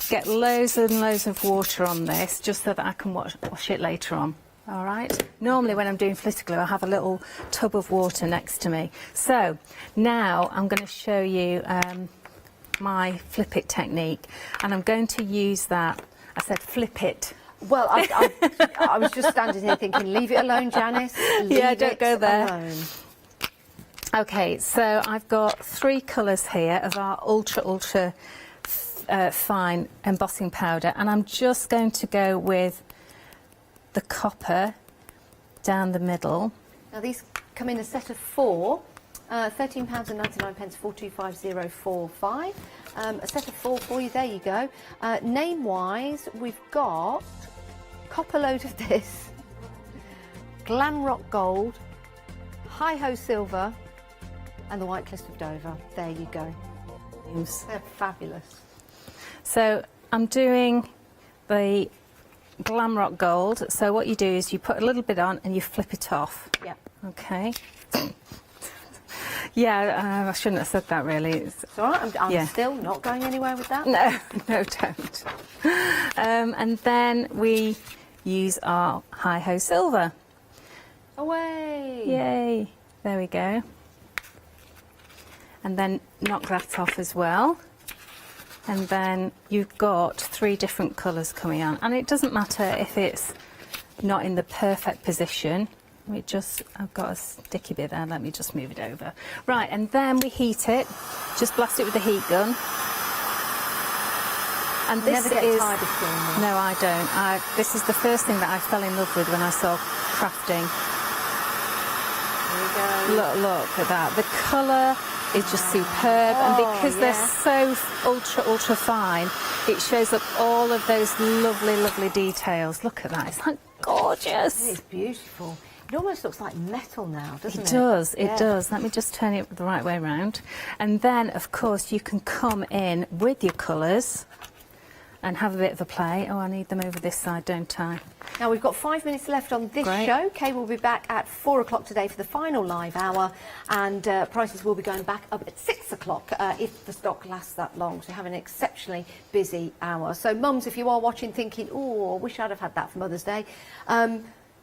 get loads and loads of water on this just so that I can wash it later on. All right. Normally when I'm doing flitter glue, I have a little tub of water next to me. So now I'm going to show you my flip it technique, and I'm going to use that. I said flip it.
Well, I was just standing here thinking, leave it alone, Janice.
Yeah, don't go there.
Alone.
Okay, so I've got 3 colours here of our ultra fine embossing powder, and I'm just going to go with the copper down the middle.
Now these come in a set of 4. £13.99, 425045. A set of 4 for you. There you go. Name-wise, we've got Copper Load of this, Glam Rock Gold, Hi Ho Silver, and the White Cliffs of Dover. There you go. They're fabulous.
So I'm doing the Glam Rock Gold. So what you do is you put a little bit on and you flip it off.
Yep.
Okay. Yeah, I shouldn't have said that really.
It's all right, I'm still not going anywhere with that.
No, no, don't. And then we use our Hi Ho Silver.
Away!
Yay! There we go. And then knock that off as well. And then you've got 3 different colours coming on. And it doesn't matter if it's not in the perfect position. I've got a sticky bit there, let me just move it over. Right, and then we heat it, just blast it with a heat gun. And this
Never get tired of doing this.
No, I don't. This is the first thing that I fell in love with when I saw crafting.
There we go.
Look at that. The colour is just superb, and because they're so ultra fine, it shows up all of those lovely details. Look at that, it's like gorgeous.
It is beautiful. It almost looks like metal now, doesn't it?
It does. Let me just turn it the right way around. And then, of course, you can come in with your colours and have a bit of a play. Oh, I need them over this side, don't I?
Now, we've got 5 minutes left on this show. Kay will be back at 4 o'clock today for the final live hour, and prices will be going back up at 6 o'clock if the stock lasts that long. So we have an exceptionally busy hour. So, mums, if you are watching thinking, oh, I wish I'd have had that for Mother's Day,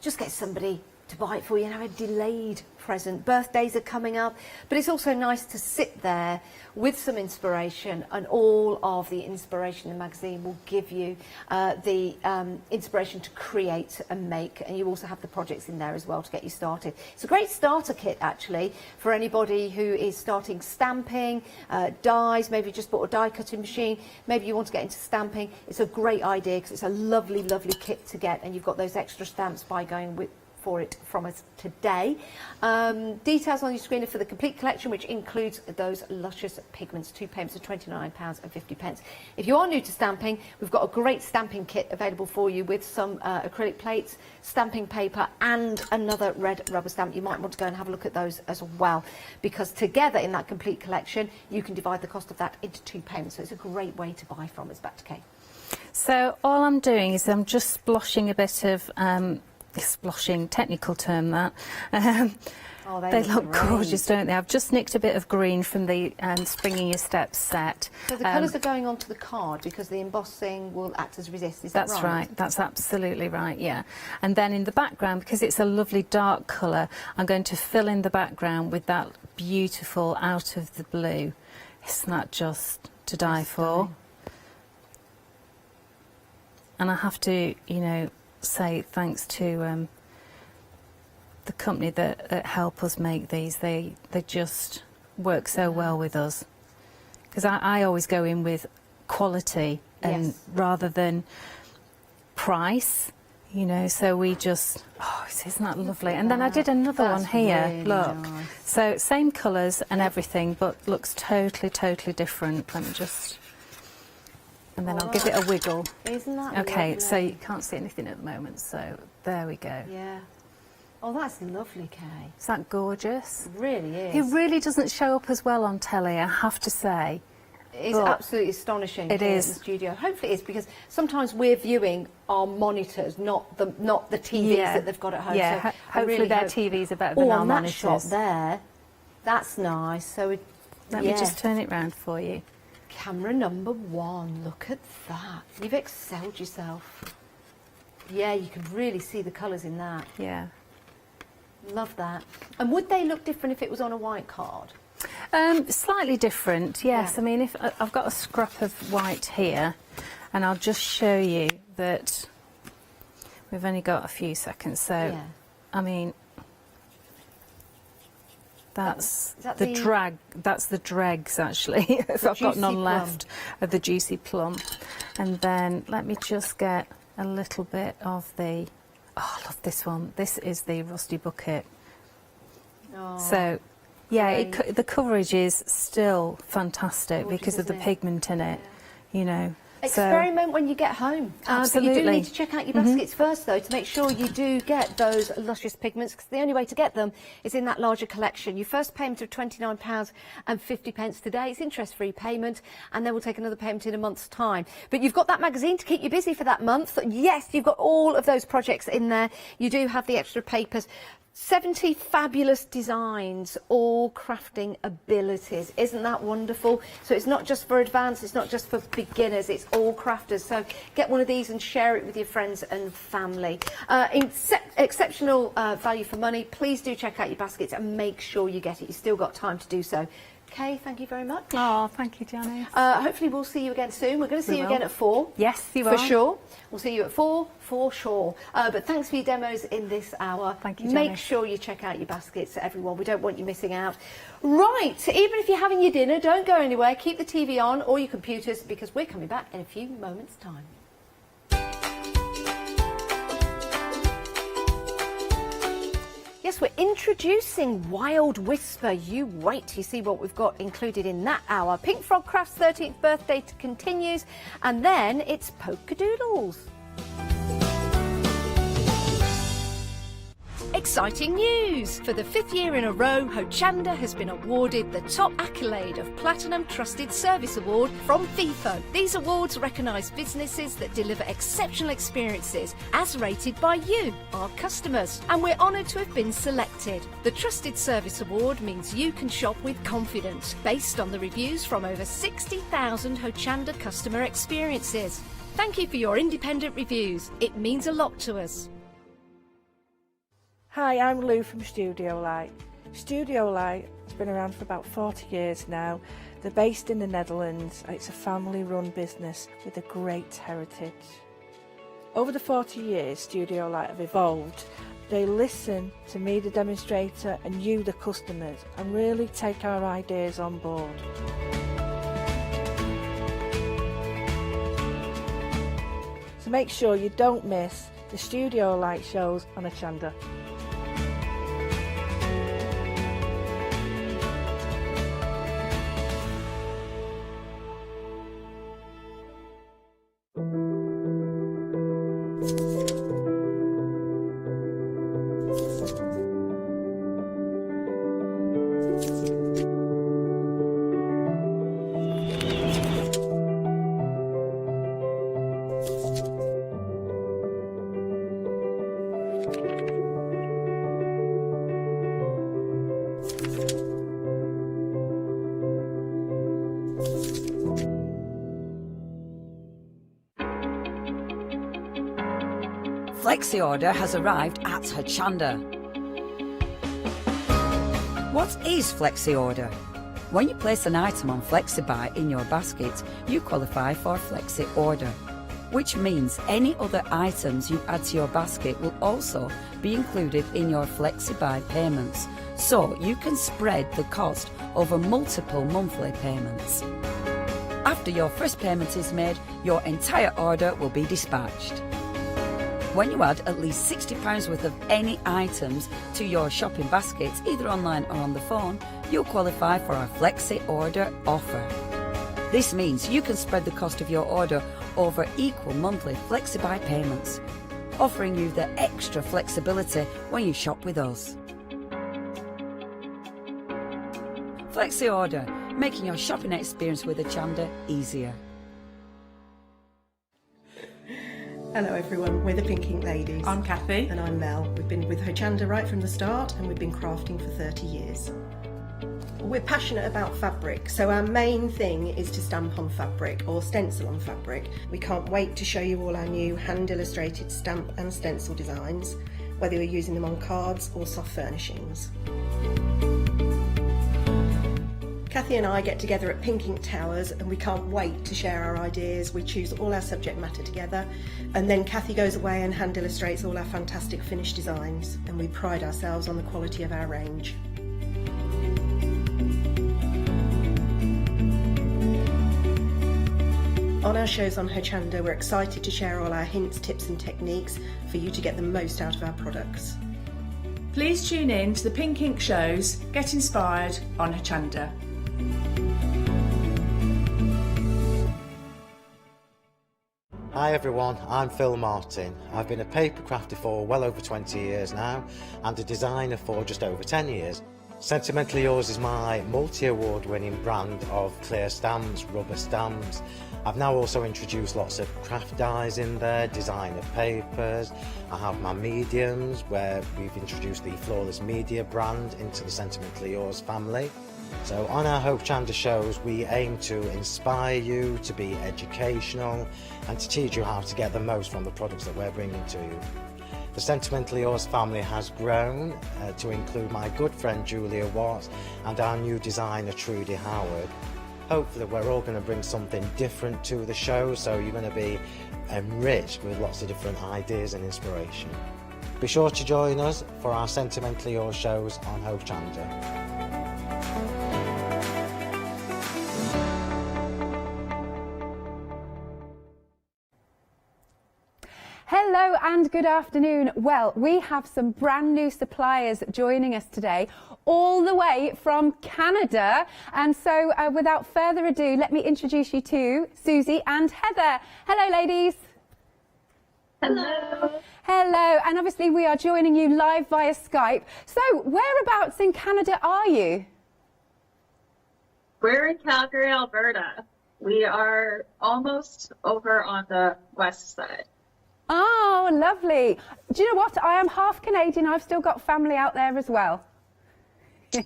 just get somebody to buy it for you and have a delayed present. Birthdays are coming up, but it's also nice to sit there with some inspiration, and all of the inspiration in the magazine will give you the inspiration to create and make, and you also have the projects in there as well to get you started. It's a great starter kit actually for anybody who is starting stamping, dies, maybe you just bought a die cutting machine, maybe you want to get into stamping. It's a great idea because it's a lovely kit to get, and you've got those extra stamps by going with
for it from us today. Details on your screen are for the complete collection, which includes those luscious pigments, 2 payments of £29.50. If you are new to stamping, we've got a great stamping kit available for you with some acrylic plates, stamping paper and another red rubber stamp. You might want to go and have a look at those as well, because together in that complete collection you can divide the cost of that into 2 payments, so it's a great way to buy from us. Back to Kay.
So all I'm doing is I'm just sploshing a bit of sploshing, technical term that.
Oh,
they look gorgeous, don't they? I've just nicked a bit of green from the Springing Your Steps set.
So the colours are going onto the card because the embossing will act as resist, is that right?
That's right, that's absolutely right, yeah. And then in the background, because it's a lovely dark colour, I'm going to fill in the background with that beautiful Out of the Blue. Isn't that just to die for? And I have to, you know, say thanks to the company that help us make these. They just work so well with us, because I always go in with quality and rather than price, you know, so we just, oh, isn't that lovely? And then I did another one here,
really
look.
nice.
So same colours and everything, but looks totally different. Let me just, and then I'll give it a wiggle.
Isn't that
okay,
lovely?
so you can't see anything at the moment, so there we go.
Yeah. Oh, that's lovely, Kay.
Is that gorgeous?
It really is.
He really doesn't show up as well on telly, I have to say.
It's absolutely astonishing.
It
here
is.
in the studio. Hopefully, it's because sometimes we're viewing our monitors, not the TVs that they've got at home.
Yeah,
so
hopefully
really
their TVs are better than our
on that
monitors.
shot there, that's nice. So
Let me just turn it round for you.
Camera number 1. Look at that. You've excelled yourself. Yeah, you can really see the colours in that.
Yeah.
Love that. And would they look different if it was on a white card?
Slightly different, yes. I mean, if I've got a scrap of white here, and I'll just show you that we've only got a few seconds. So, I mean, that's the drag. That's the dregs, actually. If I've got none left of the juicy plum, and then let me just get a little bit of the. Oh, I love this one. This is the Rusty Bucket.
Oh,
so, yeah, the coverage is still fantastic because of the pigment in it, you know.
Experiment when you get home.
Absolutely.
But you do need to check out your baskets first, though, to make sure you do get those luscious pigments, because the only way to get them is in that larger collection. Your first payment of £29.50 today. It's interest-free payment, and then we'll take another payment in a month's time. But you've got that magazine to keep you busy for that month. Yes, you've got all of those projects in there. You do have the extra papers. 70 fabulous designs, all crafting abilities. Isn't that wonderful? So it's not just for advanced, it's not just for beginners, it's all crafters. So get one of these and share it with your friends and family. Exceptional value for money. Please do check out your baskets and make sure you get it. You've still got time to do so. Kay, thank you very much.
Oh, thank you, Janice.
Hopefully we'll see you again soon. We're going to see you again at 4.
Yes, you
for
are.
For sure. We'll see you at 4, for sure. But thanks for your demos in this hour.
Thank you,
Make
Janice.
sure you check out your baskets, everyone. We don't want you missing out. Right, even if you're having your dinner, don't go anywhere. Keep the TV on or your computers, because we're coming back in a few moments' time. Yes, we're introducing Wild Whisper. You wait to see what we've got included in that hour. Pink Frog Craft's 13th birthday continues, and then it's Polka Doodles.
Exciting news! For the 5th year in a row, Hochanda has been awarded the top accolade of Platinum Trusted Service Award from Feefo. These awards recognise businesses that deliver exceptional experiences as rated by you, our customers. And we're honoured to have been selected. The Trusted Service Award means you can shop with confidence, based on the reviews from over 60,000 Hochanda customer experiences. Thank you for your independent reviews. It means a lot to us.
Hi, I'm Lou from Studio Light. Studio Light has been around for about 40 years now. They're based in the Netherlands. It's a family-run business with a great heritage. Over the 40 years, Studio Light have evolved. They listen to me, the demonstrator, and you, the customers, and really take our ideas on board. So make sure you don't miss the Studio Light shows on Hochanda.
Flexi order has arrived at Hochanda. What is Flexi order? When you place an item on FlexiBuy in your basket, you qualify for Flexi order, which means any other items you add to your basket will also be included in your FlexiBuy payments, so you can spread the cost over multiple monthly payments. After your first payment is made, your entire order will be dispatched. When you add at least £60 worth of any items to your shopping basket, either online or on the phone, you'll qualify for our Flexi Order offer. This means you can spread the cost of your order over equal monthly FlexiBuy payments, offering you the extra flexibility when you shop with us. Flexi Order, making your shopping experience with Hochanda easier.
Hello everyone, we're the Pink Ink Ladies.
I'm Kathy.
And I'm Mel. We've been with Hochanda right from the start and we've been crafting for 30 years. We're passionate about fabric, so our main thing is to stamp on fabric or stencil on fabric. We can't wait to show you all our new hand illustrated stamp and stencil designs, whether you're using them on cards or soft furnishings. Kathy and I get together at Pink Ink Towers and we can't wait to share our ideas. We choose all our subject matter together and then Kathy goes away and hand illustrates all our fantastic finished designs, and we pride ourselves on the quality of our range. On our shows on Hochanda, we're excited to share all our hints, tips and techniques for you to get the most out of our products.
Please tune in to the Pink Ink shows, get inspired on Hochanda.
Hi everyone, I'm Phil Martin. I've been a paper crafter for well over 20 years now and a designer for just over 10 years. Sentimentally Yours is my multi-award winning brand of clear stamps, rubber stamps. I've now also introduced lots of craft dyes in there, designer papers. I have my mediums where we've introduced the Flawless Media brand into the Sentimentally Yours family. So on our Hochanda shows we aim to inspire you, to be educational and to teach you how to get the most from the products that we're bringing to you. The Sentimentally Yours family has grown to include my good friend Julia Watts and our new designer Trudy Howard. Hopefully we're all going to bring something different to the show, so you're going to be enriched with lots of different ideas and inspiration. Be sure to join us for our Sentimentally Yours shows on Hochanda.
Hello and good afternoon. Well, we have some brand new suppliers joining us today, all the way from Canada. And so without further ado, let me introduce you to Susie and Heather. Hello, ladies.
Hello.
Hello. And obviously we are joining you live via Skype. So whereabouts in Canada are you?
We're in Calgary, Alberta. We are almost over on the west side.
Oh, lovely. Do you know what? I am half Canadian. I've still got family out there as well.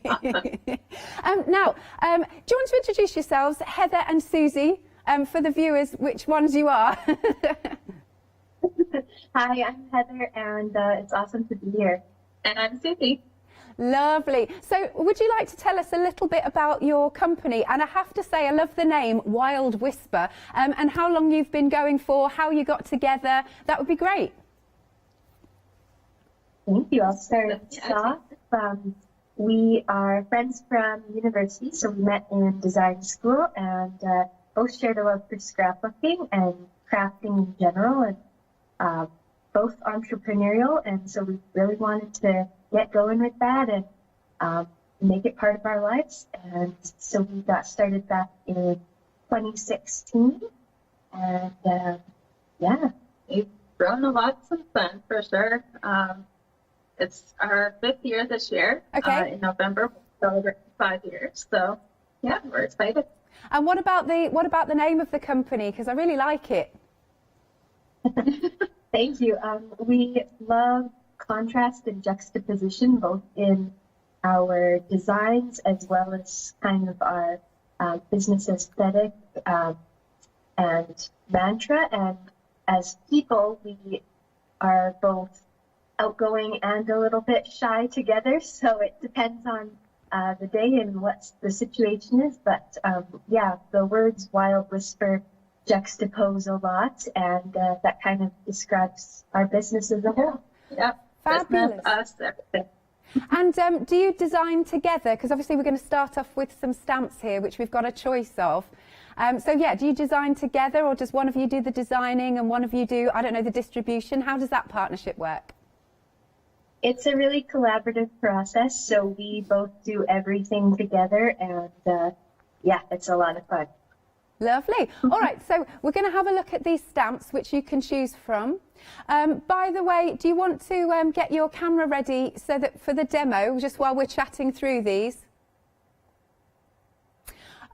Now, do you want to introduce yourselves, Heather and Susie, for the viewers, which ones you are?
Hi, I'm Heather, and it's awesome to be here. And I'm Susie.
Lovely. So would you like to tell us a little bit about your company? And I have to say, I love the name Wild Whisper, and how long you've been going for, how you got together. That would be great.
Thank you. I'll start off. We are friends from university, so we met in design school and both shared a love for scrapbooking and crafting in general, and both entrepreneurial, and so we really wanted to get going with that and make it part of our lives. And so we got started back in 2016, and yeah, we've grown a lot since then, for sure. It's our 5th year this year.
Okay.
In November, celebrating 5 years. So yeah, we're excited.
And what about the name of the company? Because I really like it.
Thank you. We love contrast and juxtaposition, both in our designs as well as kind of our business aesthetic and mantra. And as people, we are both outgoing and a little bit shy together, so it depends on the day and what the situation is. But yeah, the words wild whisper juxtapose a lot, and that kind of describes our business as a whole. Yeah,
fabulous.
Us, everything.
And do you design together? Because obviously we're going to start off with some stamps here, which we've got a choice of. So yeah, do you design together, or does one of you do the designing and one of you do, I don't know, the distribution? How does that partnership work?
It's a really collaborative process, so we both do everything together, and yeah, it's a lot of fun.
Lovely. All right, so we're going to have a look at these stamps, which you can choose from. By the way, do you want to get your camera ready so that for the demo, just while we're chatting through these?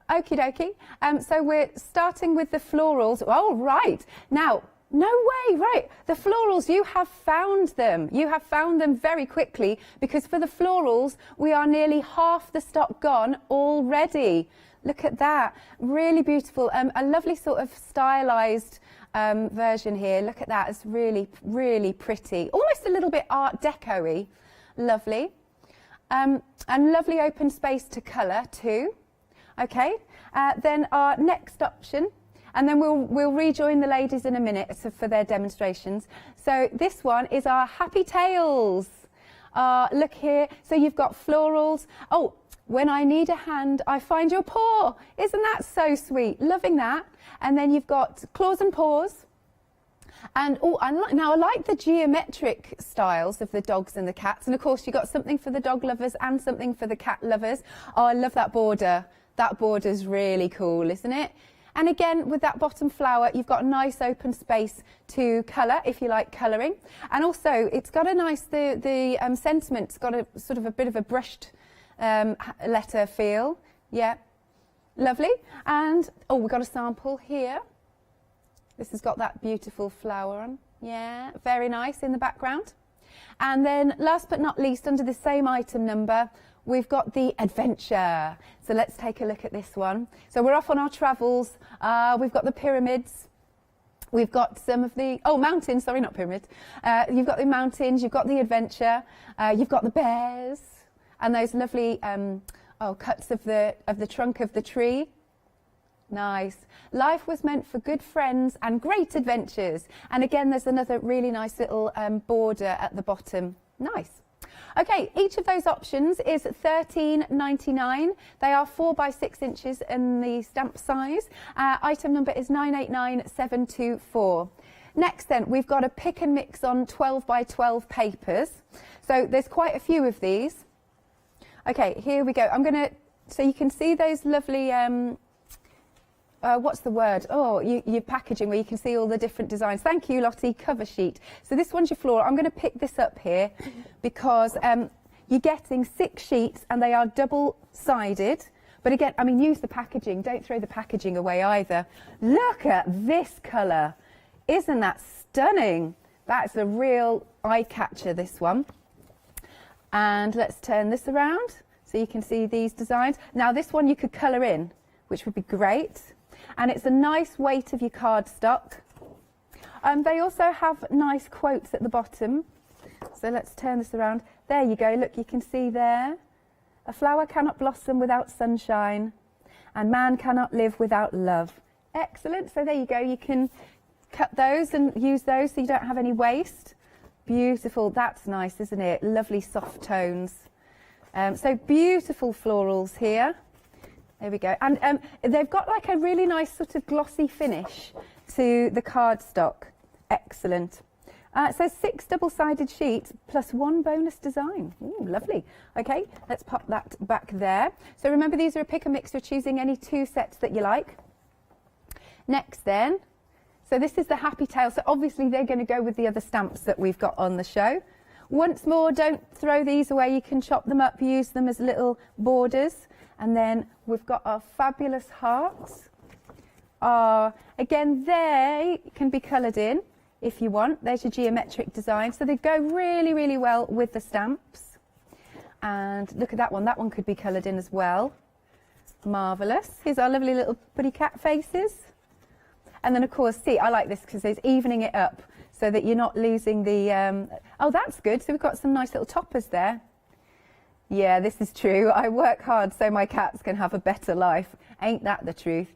Okie dokie. So we're starting with the florals. Oh, right. Now, no way, right. The florals, you have found them. You have found them very quickly, because for the florals, we are nearly half the stock gone already. Look at that. Really beautiful. A lovely sort of stylized version here. Look at that. It's really, really pretty. Almost a little bit Art Deco-y. Lovely. And lovely open space to colour too. Okay. Then our next option, and then we'll rejoin the ladies in a minute for their demonstrations. So this one is our Happy Tails. Look here. So you've got florals. Oh, when I need a hand, I find your paw. Isn't that so sweet? Loving that. And then you've got claws and paws. And now I like the geometric styles of the dogs and the cats. And of course, you've got something for the dog lovers and something for the cat lovers. Oh, I love that border. That border's really cool, isn't it? And again, with that bottom flower, you've got a nice open space to colour, if you like colouring. And also, it's got a nice, the sentiment's got a sort of a bit of a brushed letter feel. Yeah, lovely. And oh, we've got a sample here. This has got that beautiful flower on. Yeah, very nice in the background. And then last but not least, under the same item number, we've got the adventure. So let's take a look at this one. So we're off on our travels. We've got the pyramids. We've got some of the, mountains, sorry, not pyramids. You've got the mountains, you've got the adventure, you've got the bears, and those lovely cuts of the trunk of the tree. Nice. Life was meant for good friends and great adventures. And again, there's another really nice little border at the bottom. Nice. Okay, each of those options is $13.99. They are 4 by 6 inches in the stamp size. Item number is 989724. Next then, we've got a pick and mix on 12 by 12 papers. So there's quite a few of these. Okay, here we go. So you can see those lovely, what's the word? Oh, your packaging where you can see all the different designs. Thank you, Lottie. Cover sheet. So this one's your floral. I'm going to pick this up here because you're getting 6 sheets and they are double-sided. But again, I mean, use the packaging. Don't throw the packaging away either. Look at this colour. Isn't that stunning? That's a real eye-catcher, this one. And let's turn this around so you can see these designs. Now, this one you could colour in, which would be great. And it's a nice weight of your cardstock. They also have nice quotes at the bottom. So let's turn this around. There you go. Look, you can see there. A flower cannot blossom without sunshine, and man cannot live without love. Excellent. So there you go. You can cut those and use those so you don't have any waste. Beautiful. That's nice, isn't it? Lovely soft tones. So beautiful florals here. There we go. And they've got like a really nice sort of glossy finish to the cardstock. Excellent. So 6 double-sided sheets plus 1 bonus design. Ooh, lovely. Okay, let's pop that back there. So remember, these are a pick and mix. You're choosing any 2 sets that you like. Next then, so this is the Happy Tail. So obviously they're going to go with the other stamps that we've got on the show. Once more, don't throw these away. You can chop them up, use them as little borders. And then we've got our fabulous hearts. Again, they can be coloured in if you want. There's your geometric design. So they go really, really well with the stamps. And look at that one. That one could be coloured in as well. Marvellous. Here's our lovely little pretty cat faces. And then, of course, see, I like this because it's evening it up so that you're not losing the... Oh, that's good. So we've got some nice little toppers there. Yeah, this is true. I work hard so my cats can have a better life. Ain't that the truth?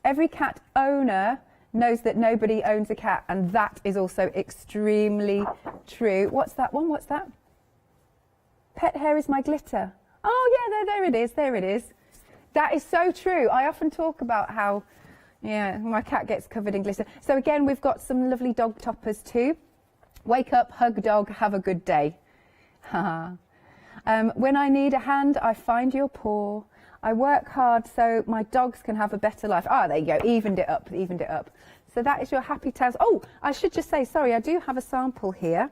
Every cat owner knows that nobody owns a cat, and that is also extremely true. What's that one? What's that? Pet hair is my glitter. Oh, yeah, there it is. There it is. That is so true. I often talk about how, yeah, my cat gets covered in glitter. So again, we've got some lovely dog toppers too. Wake up, hug dog, have a good day. When I need a hand, I find your paw. I work hard so my dogs can have a better life. Ah, there you go, evened it up, evened it up. So that is your happy tales. Oh, I should just say, sorry, I do have a sample here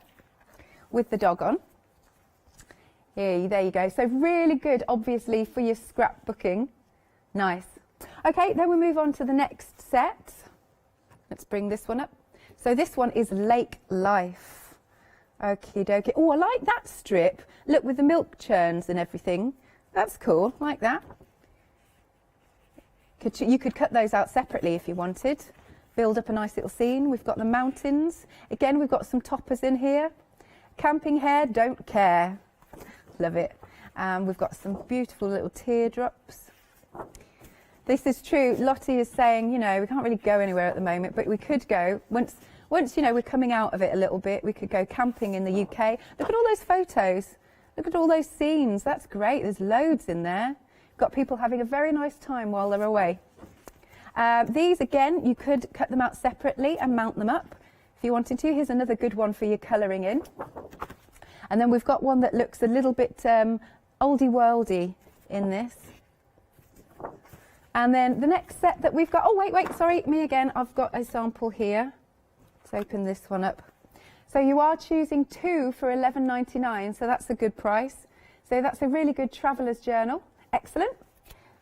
with the dog on. Here, there you go. So really good, obviously, for your scrapbooking. Nice. Okay, then we move on to the next set. Let's bring this one up. So this one is Lake Life. Okie dokie. Oh, I like that strip. Look, with the milk churns and everything. That's cool, like that. You could cut those out separately if you wanted. Build up a nice little scene. We've got the mountains. Again, we've got some toppers in here. Camping hair, don't care. Love it. We've got some beautiful little teardrops. This is true. Lottie is saying, you know, we can't really go anywhere at the moment, but we could go. Once you know, we're coming out of it a little bit, we could go camping in the UK. Look at all those photos. Look at all those scenes. That's great. There's loads in there. Got people having a very nice time while they're away. These, again, you could cut them out separately and mount them up if you wanted to. Here's another good one for your colouring in. And then we've got one that looks a little bit oldie-worldy in this. And then the next set that we've got... Oh, wait, sorry, me again. I've got a sample here. Let's open this one up. So you are choosing two for $11.99, so that's a good price. So that's a really good traveller's journal. Excellent.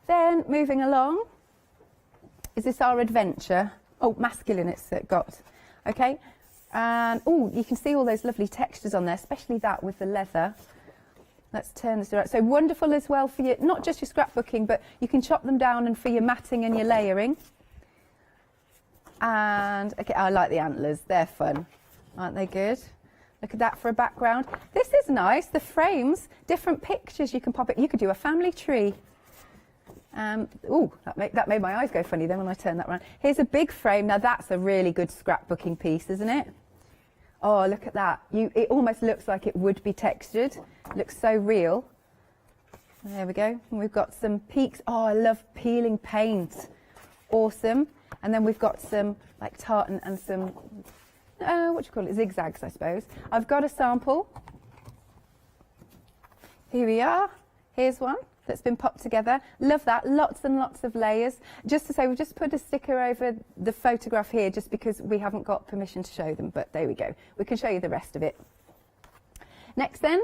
Then moving along, is this our adventure? Oh, masculine it's got. Okay. And, oh, you can see all those lovely textures on there, especially that with the leather. Let's turn this around. So wonderful as well for your, not just your scrapbooking, but you can chop them down and for your matting and your layering. And, okay, I like the antlers. They're fun. Aren't they good? Look at that for a background. This is nice. The frames, different pictures you can pop it. You could do a family tree. Oh, that made my eyes go funny then when I turned that around. Here's a big frame. Now that's a really good scrapbooking piece, isn't it? Oh, look at that. It almost looks like it would be textured. Looks so real. There we go. And we've got some peaks. Oh, I love peeling paint. Awesome. And then we've got some like tartan and some... what do you call it? Zigzags, I suppose. I've got a sample. Here we are. Here's one that's been popped together. Love that. Lots and lots of layers. Just to say, we've just put a sticker over the photograph here just because we haven't got permission to show them, but there we go. We can show you the rest of it. Next then,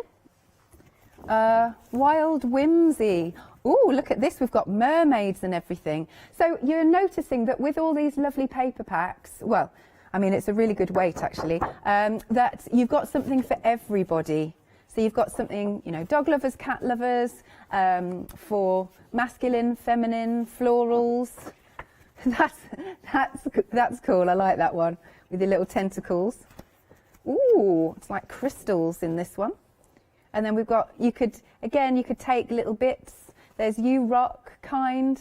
Wild Whimsy. Oh, look at this. We've got mermaids and everything. So you're noticing that with all these lovely paper packs, well, I mean, it's a really good weight, actually, that you've got something for everybody. So you've got something, you know, dog lovers, cat lovers, for masculine, feminine, florals. That's cool. I like that one with your little tentacles. Ooh, it's like crystals in this one. And then we've got, you could take little bits. There's you rock kind.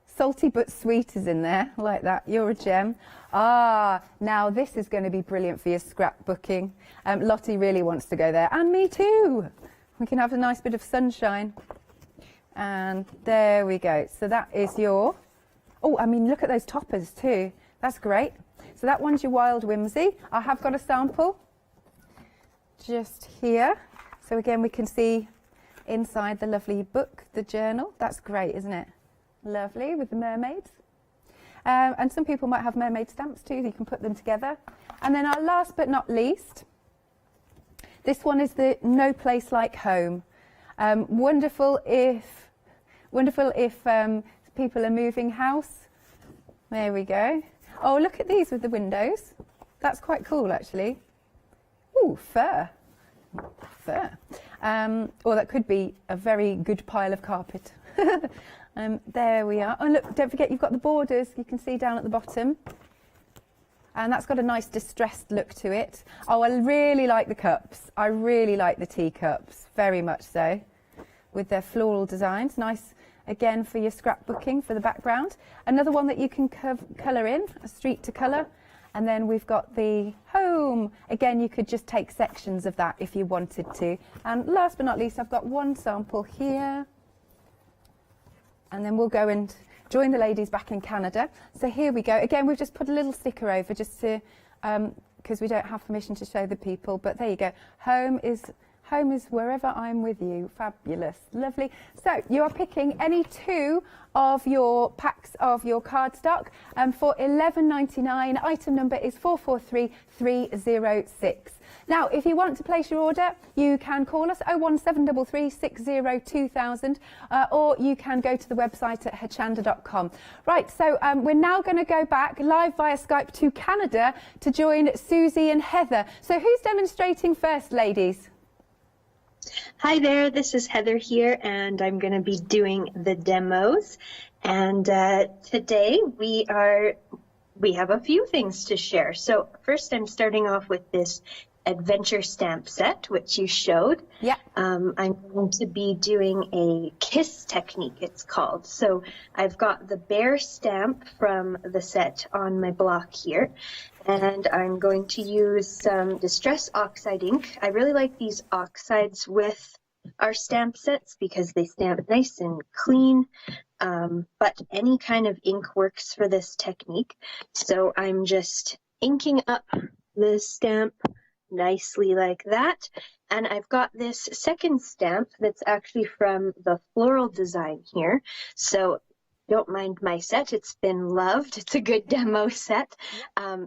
Salty but sweet is in there, like that. You're a gem. Ah, now this is going to be brilliant for your scrapbooking. Lottie really wants to go there, and me too. We can have a nice bit of sunshine. And there we go. So that is your... Oh, I mean, look at those toppers too. That's great. So that one's your Wild Whimsy. I have got a sample just here. So again, we can see inside the lovely book, the journal. That's great, isn't it? Lovely, with the mermaids. And some people might have mermaid stamps too, you can put them together. And then our last but not least This one is the No Place Like Home. Wonderful if people are moving house. There we go. Oh, look at these with the windows. That's quite cool, actually. Ooh, fur. Fur. Or that could be a very good pile of carpet. There we are. Oh, look, don't forget you've got the borders. You can see down at the bottom. And that's got a nice distressed look to it. Oh, I really like the cups. I really like the teacups, very much so, with their floral designs. Nice, again, for your scrapbooking, for the background. Another one that you can colour in, a street to colour. And then we've got the home. Again, you could just take sections of that if you wanted to. And last but not least, I've got one sample here. And then we'll go and join the ladies back in Canada. So here we go. Again, we've just put a little sticker over just to, because we don't have permission to show the people. But there you go. Home is wherever I'm with you. Fabulous. Lovely. So you are picking any two of your packs of your cardstock for $11.99. Item number is 443306. Now, if you want to place your order, you can call us 01733 60 2000, or you can go to the website at hochanda.com. Right, so we're now going to go back live via Skype to Canada to join Susie and Heather. So who's demonstrating first, ladies?
Hi there, this is Heather here, and I'm going to be doing the demos. And today we have a few things to share. So first, I'm starting off with this adventure stamp set, which you showed.
Yeah.
I'm going to be doing a kiss technique, it's called. So I've got the bear stamp from the set on my block here, and I'm going to use some Distress Oxide ink. I really like these oxides with our stamp sets because they stamp nice and clean, but any kind of ink works for this technique. So I'm just inking up the stamp nicely like that, and I've got this second stamp that's actually from the floral design here, so don't mind my set, it's been loved, it's a good demo set.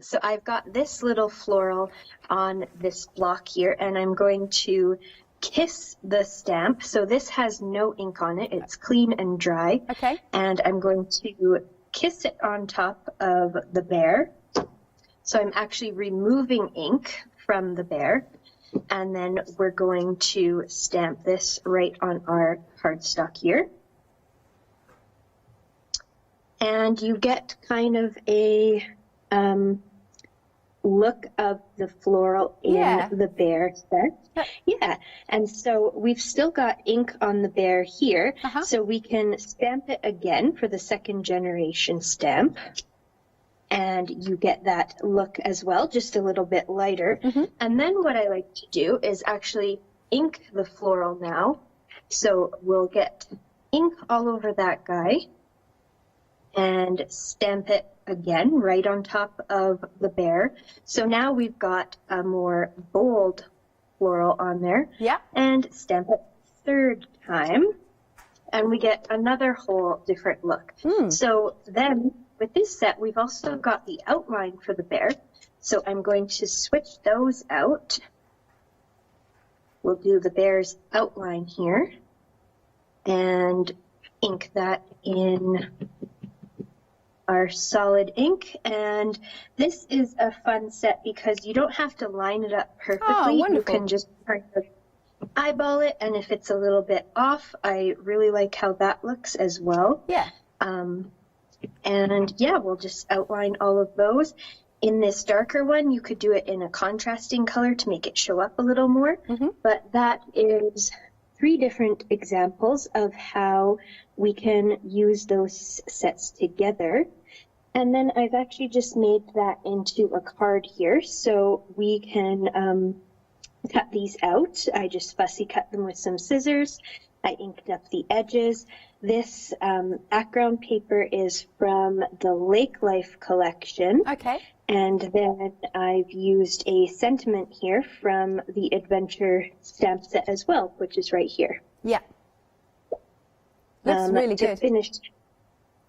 So I've got this little floral on this block here, and I'm going to kiss the stamp. So this has no ink on it, it's clean and dry.
Okay.
And I'm going to kiss it on top of the bear. So I'm actually removing ink from the bear, and then we're going to stamp this right on our cardstock here. And you get kind of a look of the floral in the bear set. Yeah, and so we've still got ink on the bear here, so we can stamp it again for the second generation stamp. And you get that look as well, just a little bit lighter. And then what I like to do is actually ink the floral now. So we'll get ink all over that guy and stamp it again right on top of the bear. So now we've got a more bold floral on there.
Yeah.
And stamp it third time, and we get another whole different look. So then with this set, we've also got the outline for the bear. So I'm going to switch those out. We'll do the bear's outline here and ink that in our solid ink. And this is a fun set because you don't have to line it up perfectly. You can just kind of eyeball it, and if it's a little bit off, I really like how that looks as well.
Yeah.
And yeah, we'll just outline all of those. In this darker one, you could do it in a contrasting color to make it show up a little more. But that is 3 different examples of how we can use those sets together. And then I've actually just made that into a card here, so we can cut these out. I just fussy cut them with some scissors. I inked up the edges. This background paper is from the Lake Life collection.
Okay.
And then I've used a sentiment here from the Adventure stamp set as well, which is right here.
Yeah. Looks really good.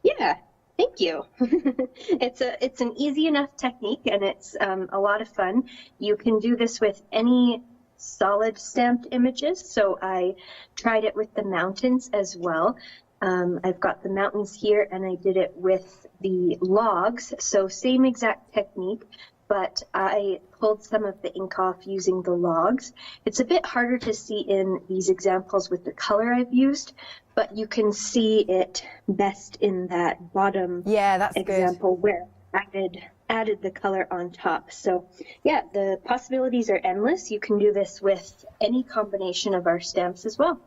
Yeah, thank you. It's an easy enough technique, and it's a lot of fun. You can do this with any solid stamped images, so I tried it with the mountains as well. I've got the mountains here, and I did it with the logs, so same exact technique, but I pulled some of the ink off using the logs. It's a bit harder to see in these examples with the color I've used, but you can see it best in that bottom example where I added the color on top. So yeah, the possibilities are endless. You can do this with any combination of our stamps as well.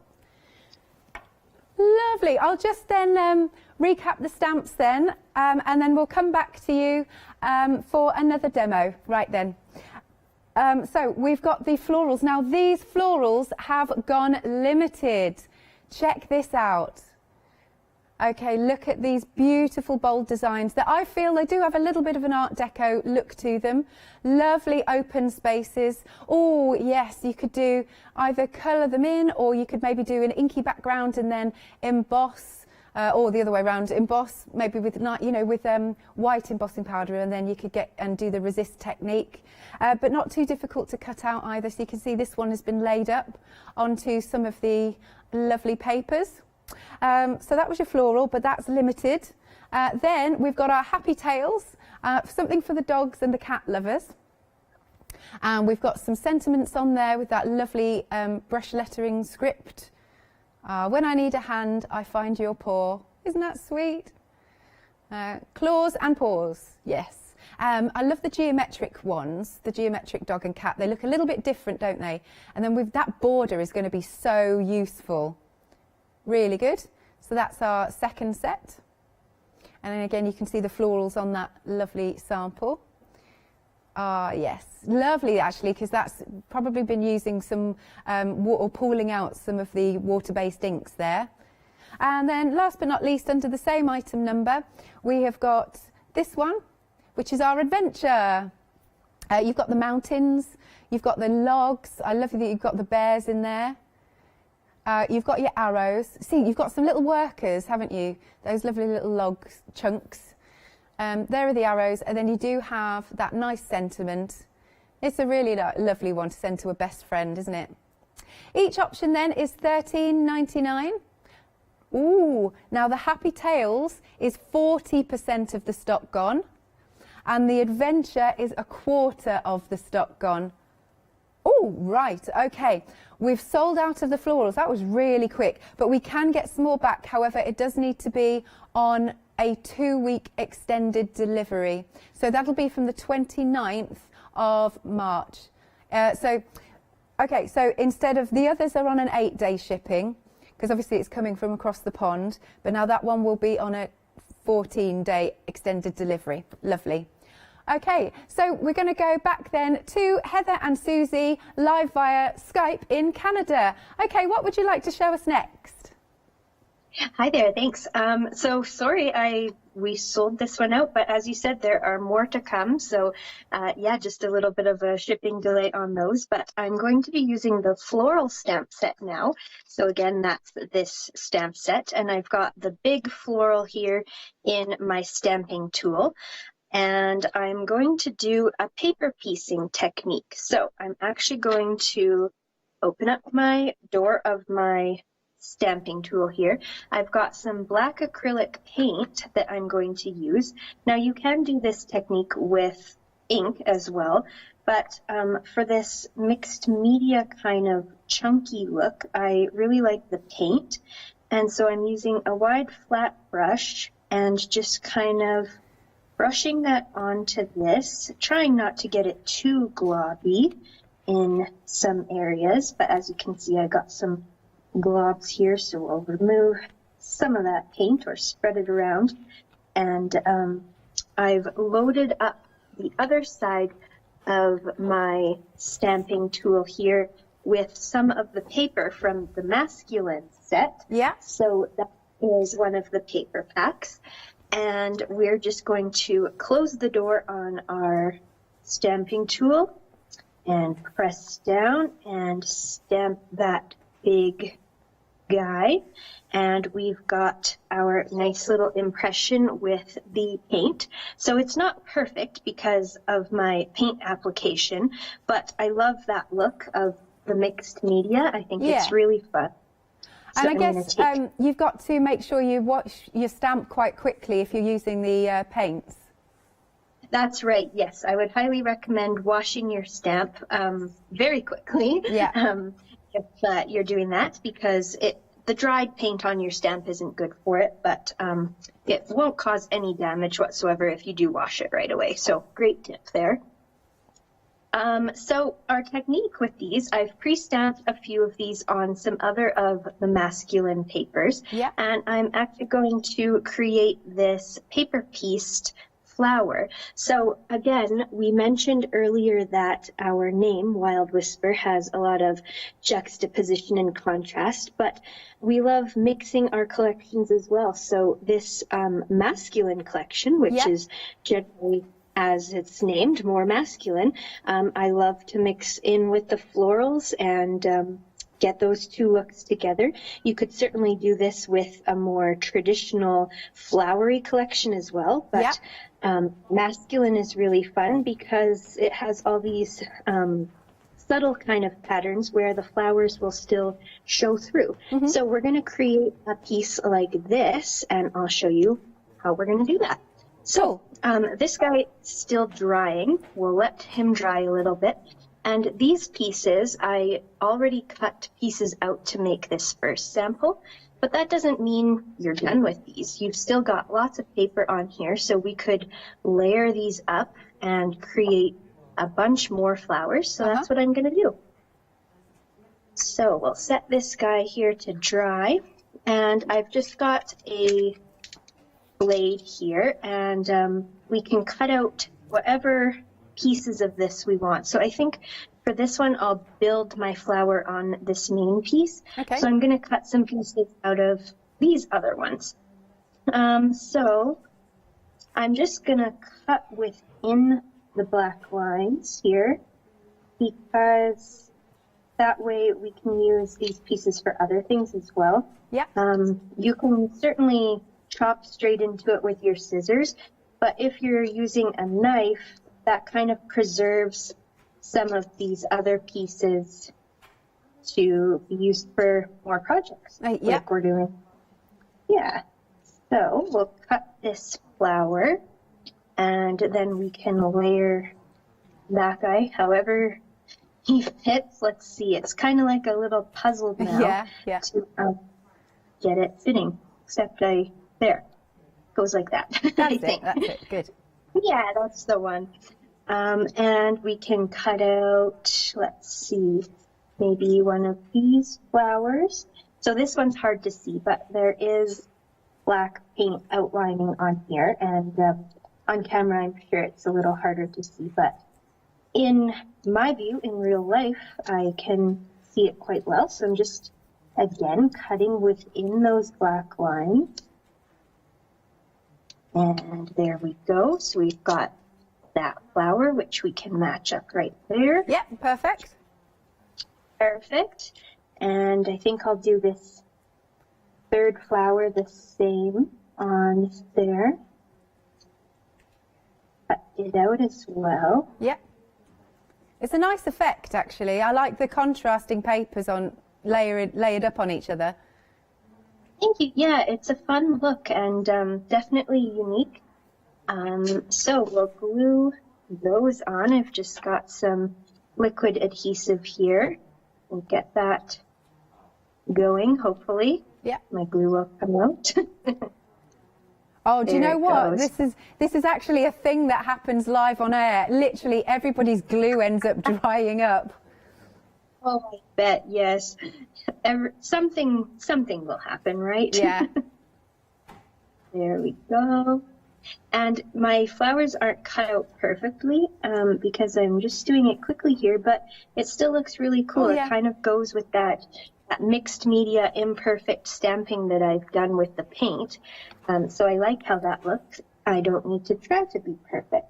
Lovely. I'll just then recap the stamps then, and then we'll come back to you for another demo right then. So we've got the florals. Now these florals have gone limited. Check this out. Okay, look at these beautiful bold designs that I feel they do have a little bit of an Art Deco look to them. Lovely open spaces. Oh yes, you could do either colour them in, or you could maybe do an inky background and then emboss, or the other way around, emboss maybe with, you know, with white embossing powder, and then you could get and do the resist technique. But not too difficult to cut out either. So you can see this one has been laid up onto some of the lovely papers. So that was your floral, but that's limited. Then we've got our happy tails, something for the dogs and the cat lovers. And we've got some sentiments on there with that lovely brush lettering script. When I need a hand, I find your paw. Isn't that sweet? Claws and paws, yes. I love the geometric ones, the geometric dog and cat. They look a little bit different, don't they? And then with that border is going to be so useful. Really good. So that's our second set. And then again, you can see the florals on that lovely sample. Yes, lovely actually, because that's probably been using some, or pulling out some of the water-based inks there. And then last but not least, under the same item number, we have got this one, which is our adventure. You've got the mountains, you've got the logs. I love that you've got the bears in there. You've got your arrows. See, you've got some little workers, haven't you? Those lovely little log chunks. There are the arrows, and then you do have that nice sentiment. It's a really lovely one to send to a best friend, isn't it? Each option then is $13.99. Ooh, now the Happy Tails is 40% of the stock gone, and the Adventure is 1/4 of the stock gone. Oh, right, okay. We've sold out of the florals. That was really quick, but we can get some more back. However, it does need to be on a 2-week extended delivery. So that'll be from the 29th of March. So instead of the others are on an 8-day shipping, because obviously it's coming from across the pond, but now that one will be on a 14-day extended delivery. Lovely. Okay, so we're going to go back then to Heather and Susie live via Skype in Canada. Okay, what would you like to show us next?
Hi there, thanks. So sorry we sold this one out, but as you said, there are more to come. So yeah, just a little bit of a shipping delay on those, but I'm going to be using the floral stamp set now. So again, that's this stamp set, and I've got the big floral here in my stamping tool. And I'm going to do a paper piecing technique. So I'm actually going to open up my door of my stamping tool here. I've got some black acrylic paint that I'm going to use. Now you can do this technique with ink as well, but for this mixed media kind of chunky look, I really like the paint. And so I'm using a wide flat brush and just kind of brushing that onto this, trying not to get it too globby in some areas, but as you can see, I got some globs here, so we'll remove some of that paint or spread it around. And I've loaded up the other side of my stamping tool here with some of the paper from the masculine set.
Yeah.
So that is one of the paper packs. And we're just going to close the door on our stamping tool and press down and stamp that big guy. And we've got our nice little impression with the paint. So it's not perfect because of my paint application, but I love that look of the mixed media. I think
Yeah.
it's really fun.
And
So
I
I'm gonna
guess
take-
you've got to make sure you wash your stamp quite quickly if you're using the paints.
That's right. Yes, I would highly recommend washing your stamp very quickly.
Yeah.
If you're doing that, because the dried paint on your stamp isn't good for it, but it won't cause any damage whatsoever if you do wash it right away. So great tip there. So our technique with these, I've pre-stamped a few of these on some other of the masculine papers.
Yeah.
And I'm actually going to create this paper pieced flower. So again, we mentioned earlier that our name, Wild Whisper, has a lot of juxtaposition and contrast, but we love mixing our collections as well. So this masculine collection, which is generally, as it's named, more masculine, I love to mix in with the florals and get those two looks together. You could certainly do this with a more traditional flowery collection as well, but masculine is really fun because it has all these subtle kind of patterns where the flowers will still show through. So we're going to create a piece like this, and I'll show you how we're going to do that. So this guy is still drying. We'll let him dry a little bit. And these pieces, I already cut pieces out to make this first sample, but that doesn't mean you're done with these. You've still got lots of paper on here, so we could layer these up and create a bunch more flowers. So that's what I'm going to do. So we'll set this guy here to dry, and I've just got a blade here, and we can cut out whatever pieces of this we want. So I think for this one, I'll build my flower on this main piece.
Okay.
So I'm going to cut some pieces out of these other ones. So I'm just going to cut within the black lines here, because that way we can use these pieces for other things as well.
Yeah.
You can certainly chop straight into it with your scissors, but if you're using a knife, that kind of preserves some of these other pieces to be used for more projects, like we're doing. Yeah. So we'll cut this flower, and then we can layer that guy however he fits. Let's see, it's kind of like a little puzzle now to get it fitting, except there, goes like that.
That's it, that's it, good.
Yeah, that's the one. And we can cut out, let's see, maybe one of these flowers. So this one's hard to see, but there is black paint outlining on here, and on camera I'm sure it's a little harder to see, but in my view, in real life, I can see it quite well. So I'm just, again, cutting within those black lines. And there we go. So we've got that flower, which we can match up right there.
Yep, perfect.
Perfect. And I think I'll do this third flower the same on there. Cut it out as well.
Yep. It's a nice effect, actually. I like the contrasting papers on layered up on each other.
Thank you. Yeah, it's a fun look and definitely unique. So we'll glue those on. I've just got some liquid adhesive here. We'll get that going, hopefully.
Yeah.
My glue will come out.
Oh, do you know what?
Goes.
This is actually a thing that happens live on air. Literally everybody's glue ends up drying up.
Oh, I bet, yes. Something will happen, right?
Yeah.
There we go. And my flowers aren't cut out perfectly because I'm just doing it quickly here, but it still looks really cool.
Oh, yeah.
It kind of goes with that mixed media imperfect stamping that I've done with the paint. So I like how that looks. I don't need to try to be perfect.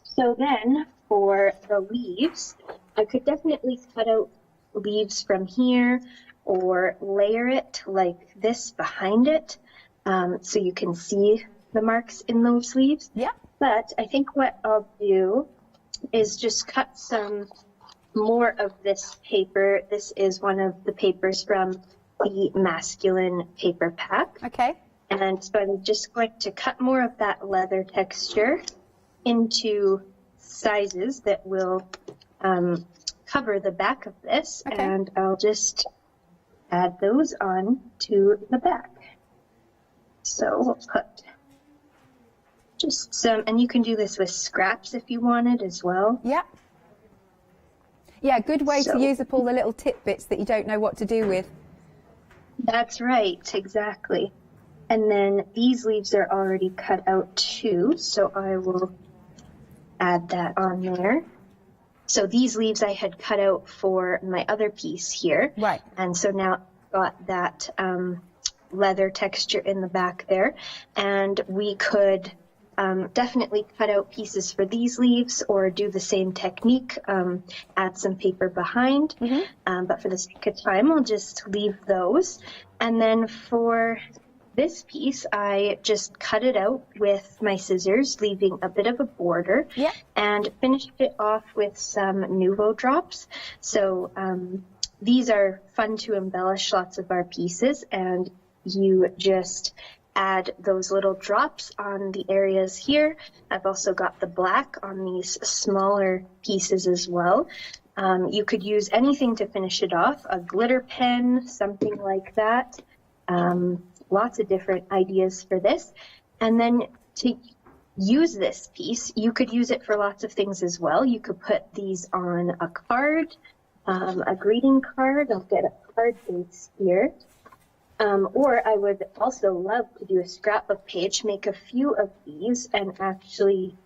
So then for the leaves, I could definitely cut out leaves from here or layer it like this behind it so you can see the marks in those leaves.
Yeah.
But I think what I'll do is just cut some more of this paper. This is one of the papers from the masculine paper pack.
Okay.
And so I'm just going to cut more of that leather texture into sizes that will cover the back of this. Okay. And I'll just add those on to the back. So we'll put just some, and you can do this with scraps if you wanted as well.
Yeah. Yeah, good way to use up all the little tidbits that you don't know what to do with.
That's right, exactly. And then these leaves are already cut out too, so I will add that on there. So these leaves I had cut out for my other piece here. Right. And so now I've got that leather texture in the back there. And we could definitely cut out pieces for these leaves or do the same technique, add some paper behind. But for the sake of time, I'll just leave those. And then for this piece, I just cut it out with my scissors, leaving a bit of a border, and finished it off with some Nouveau drops. So these are fun to embellish lots of our pieces, and you just add those little drops on the areas here. I've also got the black on these smaller pieces as well. You could use anything to finish it off, a glitter pen, something like that. Lots of different ideas for this. And then to use this piece, you could use it for lots of things as well. You could put these on a card, a greeting card. I'll get a card base here. Or I would also love to do a scrapbook page, make a few of these and actually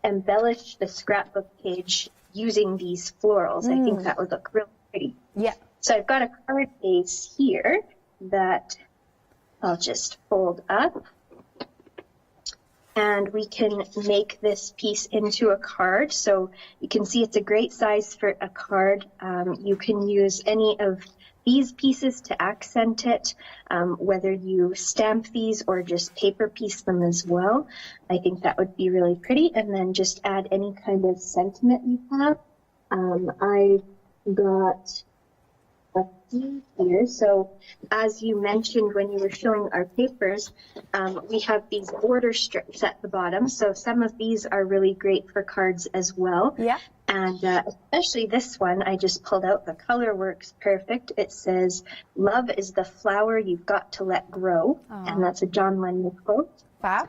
embellish the scrapbook page using these florals. I think that would look really pretty. Yeah. So I've got a card base here that I'll just fold up. And we can make this piece into a card. So you can see it's a great size for a card. You can use any of these pieces to accent it, whether you stamp these or just paper piece them as well. I think that would be really pretty. And then just add any kind of sentiment you have. I got a few here. So as you mentioned when you were showing our papers, we have these border strips at the bottom. So some of these are really great for cards as well. Yeah. And especially this one, I just pulled out. The color works perfect. It says, "Love is the flower you've got to let grow." Aww. And that's a John Lennon quote. Wow.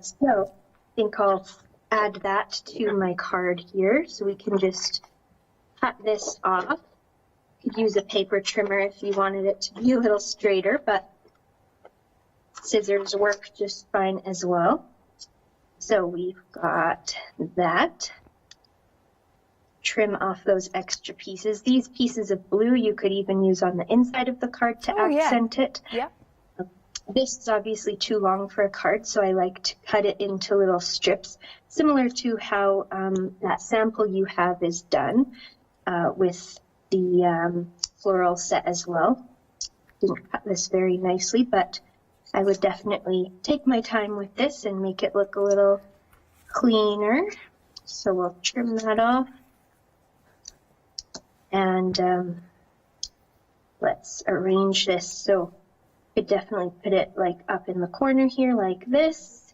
So I think I'll add that to my card here. So we can just cut this off. You could use a paper trimmer if you wanted it to be a little straighter, but scissors work just fine as well. So we've got that. Trim off those extra pieces. These pieces of blue you could even use on the inside of the card to accent it. Yeah. This is obviously too long for a card, so I like to cut it into little strips, similar to how that sample you have is done with the floral set as well. Didn't cut this very nicely, but I would definitely take my time with this and make it look a little cleaner. So we'll trim that off. And let's arrange this. So I could definitely put it like up in the corner here like this.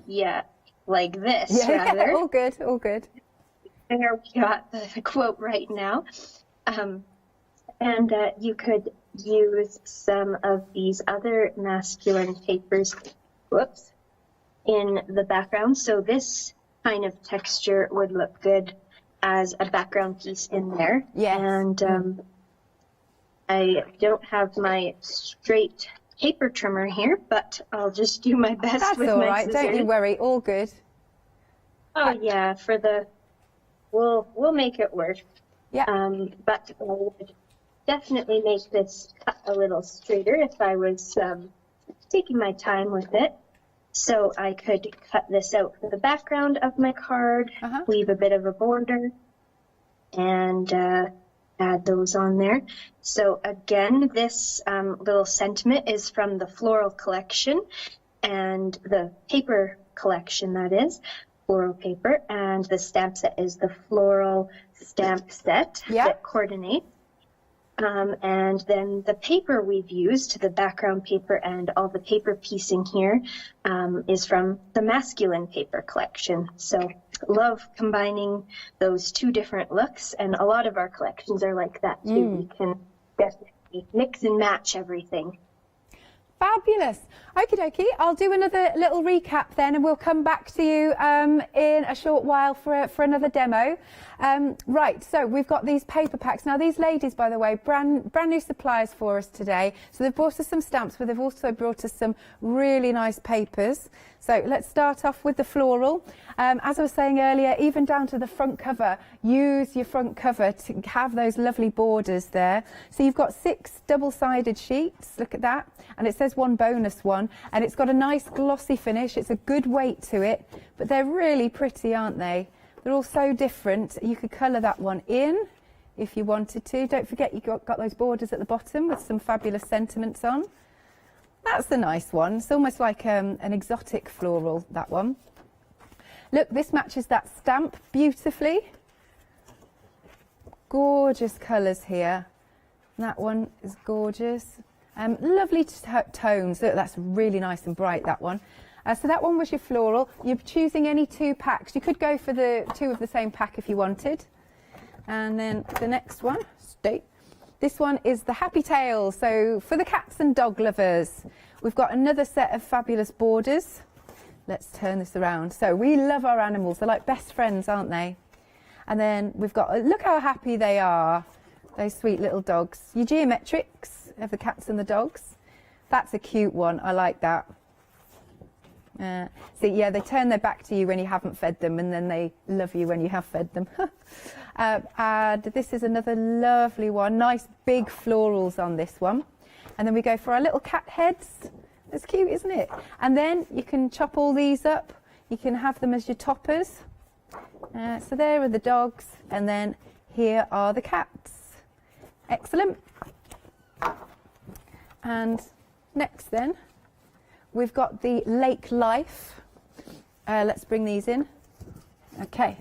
Yeah, like this rather.
All good, all good.
There we got the quote right now. And you could use some of these other masculine papers, in the background. So this kind of texture would look good as a background piece in there. Yeah. And I don't have my straight paper trimmer here, but I'll just do my best.
That's
with
all
my
right.
scissors.
Don't you worry. All good.
Oh yeah, for the we'll make it work. Yeah. But I would definitely make this cut a little straighter if I was taking my time with it. So I could cut this out for the background of my card, leave a bit of a border, and add those on there. So again, this little sentiment is from the floral collection and the paper collection, that is. floral paper, and the stamp set is the floral stamp set that coordinates. And then the paper we've used, the background paper and all the paper piecing here, is from the masculine paper collection. So love combining those two different looks, and a lot of our collections are like that too. We can definitely mix and match everything.
Fabulous. Okie dokie. I'll do another little recap then, and we'll come back to you in a short while for another demo. Right, so we've got these paper packs. Now, these ladies, by the way, brand new suppliers for us today. So they've brought us some stamps, but they've also brought us some really nice papers. So let's start off with the floral. As I was saying earlier, even down to the front cover, use your front cover to have those lovely borders there. So you've got 6 double-sided sheets, look at that, and it says one bonus one, and it's got a nice glossy finish. It's a good weight to it, but they're really pretty, aren't they? They're all so different. You could colour that one in if you wanted to. Don't forget you got those borders at the bottom with some fabulous sentiments on. That's the nice one. It's almost like an exotic floral, that one. Look, this matches that stamp beautifully. Gorgeous colours here. That one is gorgeous. Lovely tones. Look, that's really nice and bright, that one. So that one was your floral. You're choosing any 2 packs. You could go for the 2 of the same pack if you wanted. And then the next one, this one is the Happy Tails. So for the cats and dog lovers, we've got another set of fabulous borders. Let's turn this around. So we love our animals. They're like best friends, aren't they? And then we've got, look how happy they are, those sweet little dogs. Your geometrics of the cats and the dogs. That's a cute one. I like that. So yeah, they turn their back to you when you haven't fed them, and then they love you when you have fed them. And this is another lovely one. Nice big florals on this one. And then we go for our little cat heads. That's cute, isn't it? And then you can chop all these up. You can have them as your toppers. So there are the dogs, and then here are the cats. Excellent. And next then, we've got the Lake Life. Let's bring these in. Okay.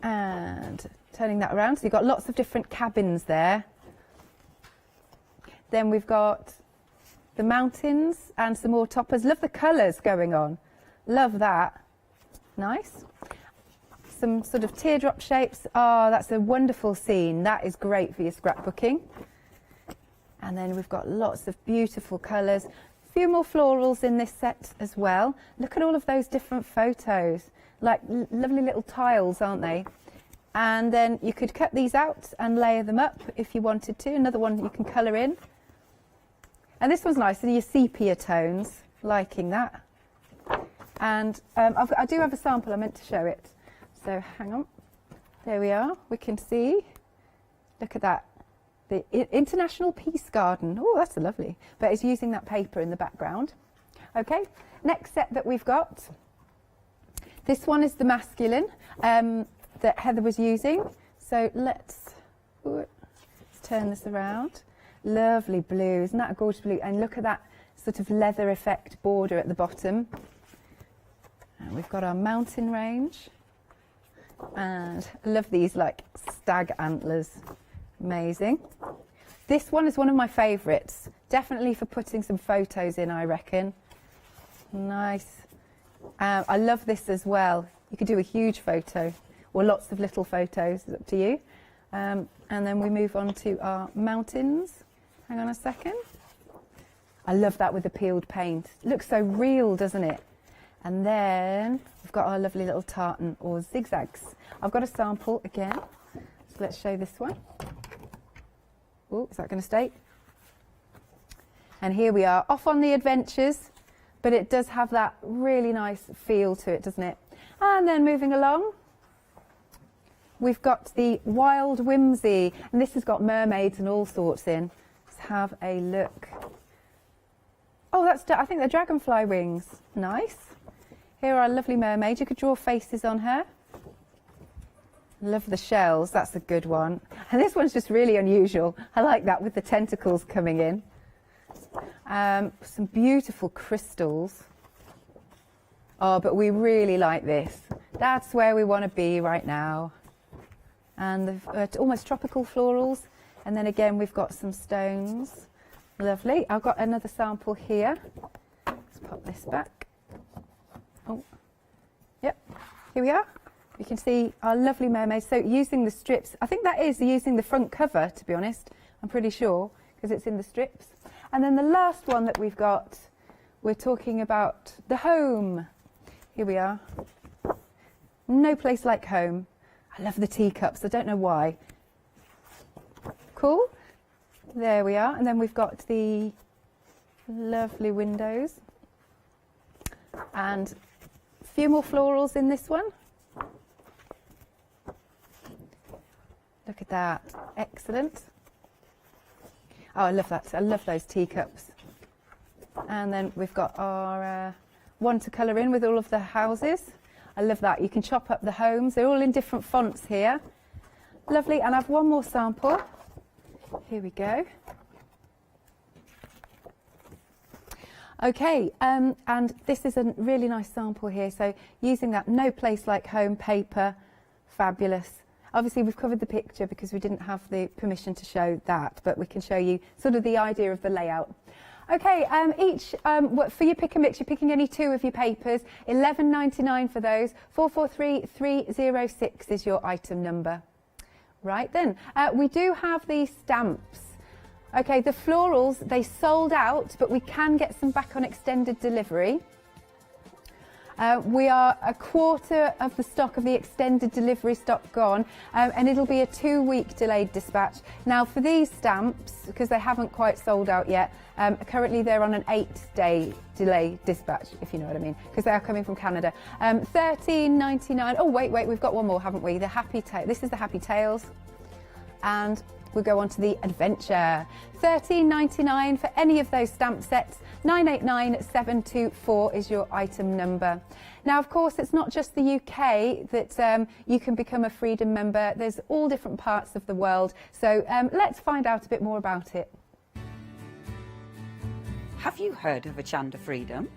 And turning that around. So you've got lots of different cabins there. Then we've got the mountains and some more toppers. Love the colours going on. Love that. Nice. Some sort of teardrop shapes. Oh, that's a wonderful scene. That is great for your scrapbooking. And then we've got lots of beautiful colours. A few more florals in this set as well. Look at all of those different photos. Like lovely little tiles, aren't they? And then you could cut these out and layer them up if you wanted to. Another one you can colour in. And this one's nice, and your sepia tones, liking that. And I do have a sample, I meant to show it. So hang on. There we are. We can see. Look at that. The International Peace Garden. Oh, that's lovely. But it's using that paper in the background. Okay, next set that we've got. This one is the masculine that Heather was using. So let's turn this around. Lovely blue. Isn't that a gorgeous blue? And look at that sort of leather effect border at the bottom. And we've got our mountain range. And I love these like stag antlers. Amazing. This one is one of my favourites. Definitely for putting some photos in, I reckon. Nice. I love this as well. You could do a huge photo or lots of little photos. It's up to you. And then we move on to our mountains. Hang on a second. I love that with the peeled paint. It looks so real, doesn't it? And then we've got our lovely little tartan or zigzags. I've got a sample again. So let's show this one. Oh, is that going to stay? And here we are, off on the adventures, but it does have that really nice feel to it, doesn't it? And then moving along, we've got the Wild Whimsy, and this has got mermaids and all sorts in. Let's have a look. Oh, I think they're dragonfly wings. Nice. Here are our lovely mermaids. You could draw faces on her. Love the shells, that's a good one. And this one's just really unusual. I like that with the tentacles coming in. Some beautiful crystals. Oh, but we really like this. That's where we want to be right now. And the almost tropical florals. And then again, we've got some stones. Lovely. I've got another sample here. Let's pop this back. Oh, yep. Here we are. You can see our lovely mermaids. So using the strips, I think that is using the front cover, to be honest. I'm pretty sure, because it's in the strips. And then the last one that we've got, we're talking about the home. Here we are. No place like home. I love the teacups. I don't know why. Cool. There we are. And then we've got the lovely windows. And a few more florals in this one. Look at that. Excellent. Oh, I love that. I love those teacups. And then we've got our one to colour in with all of the houses. I love that. You can chop up the homes. They're all in different fonts here. Lovely. And I have one more sample. Here we go. Okay, and this is a really nice sample here. So using that No Place Like Home paper, fabulous. Obviously we've covered the picture because we didn't have the permission to show that, but we can show you sort of the idea of the layout. Okay, for your pick and mix, you're picking any 2 of your papers. £11.99 for those. 443306 is your item number. Right then, we do have these stamps. Okay, the florals, they sold out, but we can get some back on extended delivery. We are a quarter of the stock of the extended delivery stock gone, and it'll be a 2-week delayed dispatch. Now for these stamps, because they haven't quite sold out yet, currently they're on an 8-day delay dispatch, if you know what I mean, because they are coming from Canada. £13.99. Oh wait, we've got one more, haven't we? The Happy Tale. This is the Happy Tales, and we'll go on to the Adventure. £13.99 for any of those stamp sets. 989724 is your item number. Now, of course, it's not just the UK that you can become a Freedom member. There's all different parts of the world. So let's find out a bit more about it.
Have you heard of Hochanda Freedom?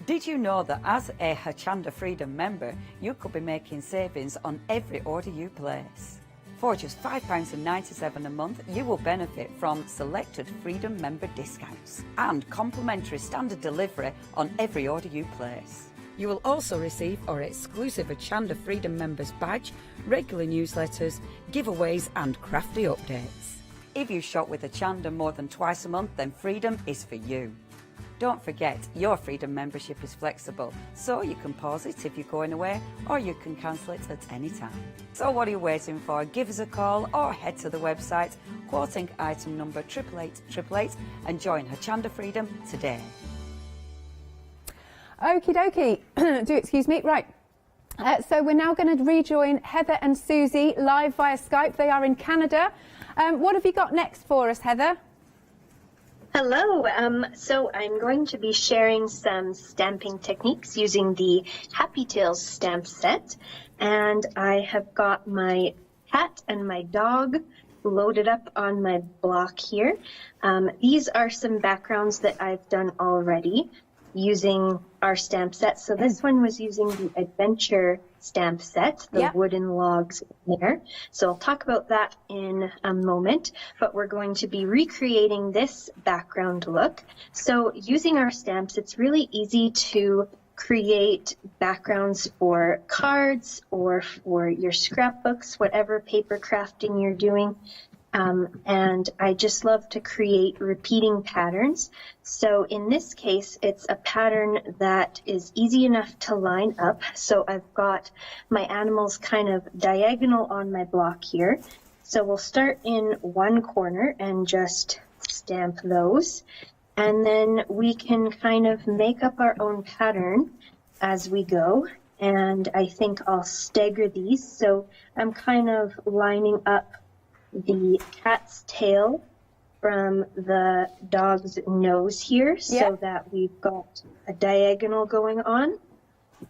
Did you know that as a Hochanda Freedom member, you could be making savings on every order you place? For just £5.97 a month, you will benefit from selected Freedom member discounts and complimentary standard delivery on every order you place. You will also receive our exclusive Hochanda Freedom members badge, regular newsletters, giveaways and crafty updates. If you shop with Hochanda more than twice a month, then Freedom is for you. Don't forget, your Freedom membership is flexible, so you can pause it if you're going away, or you can cancel it at any time. So what are you waiting for? Give us a call or head to the website, quoting item number 88888, and join Hochanda Freedom today.
Okie dokie. Do excuse me. Right. So we're now going to rejoin Heather and Susie live via Skype. They are in Canada. What have you got next for us, Heather?
Hello, so I'm going to be sharing some stamping techniques using the Happy Tales stamp set, and I have got my cat and my dog loaded up on my block here. These are some backgrounds that I've done already using our stamp set. So this one was using the Adventure stamp set, the wooden logs there. So I'll talk about that in a moment, but we're going to be recreating this background look. So using our stamps, it's really easy to create backgrounds for cards or for your scrapbooks, whatever paper crafting you're doing. And I just love to create repeating patterns. So in this case, it's a pattern that is easy enough to line up. So I've got my animals kind of diagonal on my block here. So we'll start in one corner and just stamp those. And then we can kind of make up our own pattern as we go. And I think I'll stagger these. So I'm kind of lining up the cat's tail from the dog's nose here, so that we've got a diagonal going on.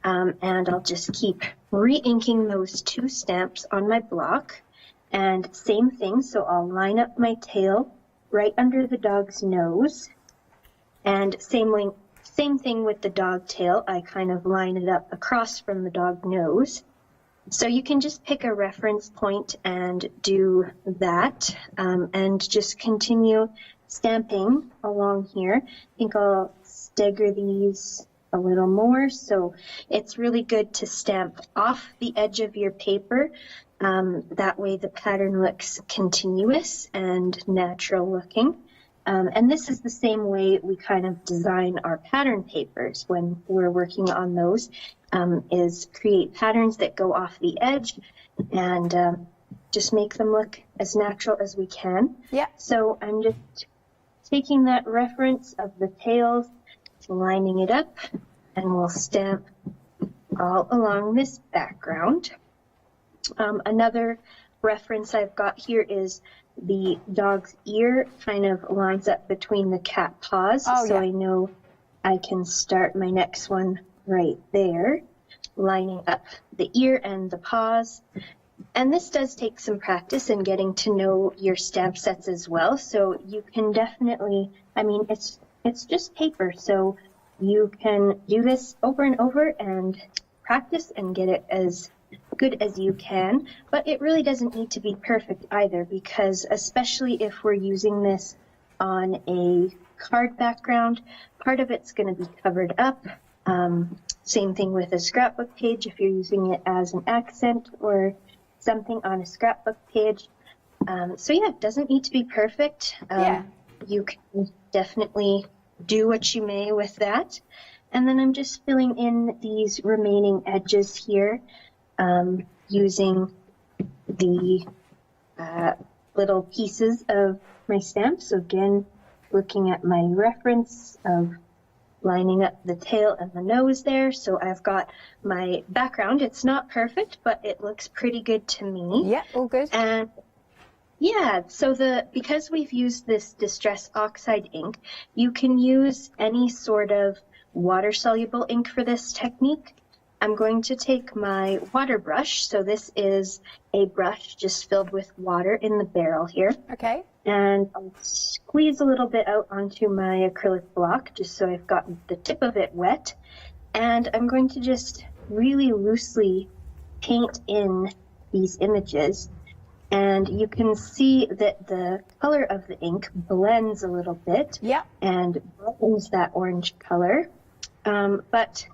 And I'll just keep re-inking those two stamps on my block. And same thing, so I'll line up my tail right under the dog's nose. And same Same thing with the dog tail. I kind of line it up across from the dog nose. So you can just pick a reference point and do that, and just continue stamping along here. I think I'll stagger these a little more. So it's really good to stamp off the edge of your paper. That way the pattern looks continuous and natural looking. And this is the same way we kind of design our pattern papers when we're working on those, is create patterns that go off the edge and just make them look as natural as we can.
Yeah.
So I'm just taking that reference of the tails, lining it up, and we'll stamp all along this background. Another reference I've got here is the dog's ear kind of lines up between the cat paws.
Oh,
so
yeah.
I know I can start my next one right there, lining up the ear and the paws. And this does take some practice in getting to know your stamp sets as well. So you can definitely, I mean, it's just paper. So you can do this over and over and practice and get it as good as you can, but it really doesn't need to be perfect either, because especially if we're using this on a card background, part of it's going to be covered up. Same thing with a scrapbook page if you're using it as an accent or something on a scrapbook page. So yeah, it doesn't need to be perfect. You can definitely do what you may with that. And then I'm just filling in these remaining edges here, using the little pieces of my stamp. So again, looking at my reference of lining up the tail and the nose there. So I've got my background. It's not perfect, but it looks pretty good to me.
Yeah, all good.
And yeah, so because we've used this Distress Oxide ink, you can use any sort of water-soluble ink for this technique. I'm going to take my water brush. So this is a brush just filled with water in the barrel here.
Okay.
And I'll squeeze a little bit out onto my acrylic block just so I've got the tip of it wet. And I'm going to just really loosely paint in these images. And you can see that the color of the ink blends a little bit.
Yeah.
And brightens that orange color. But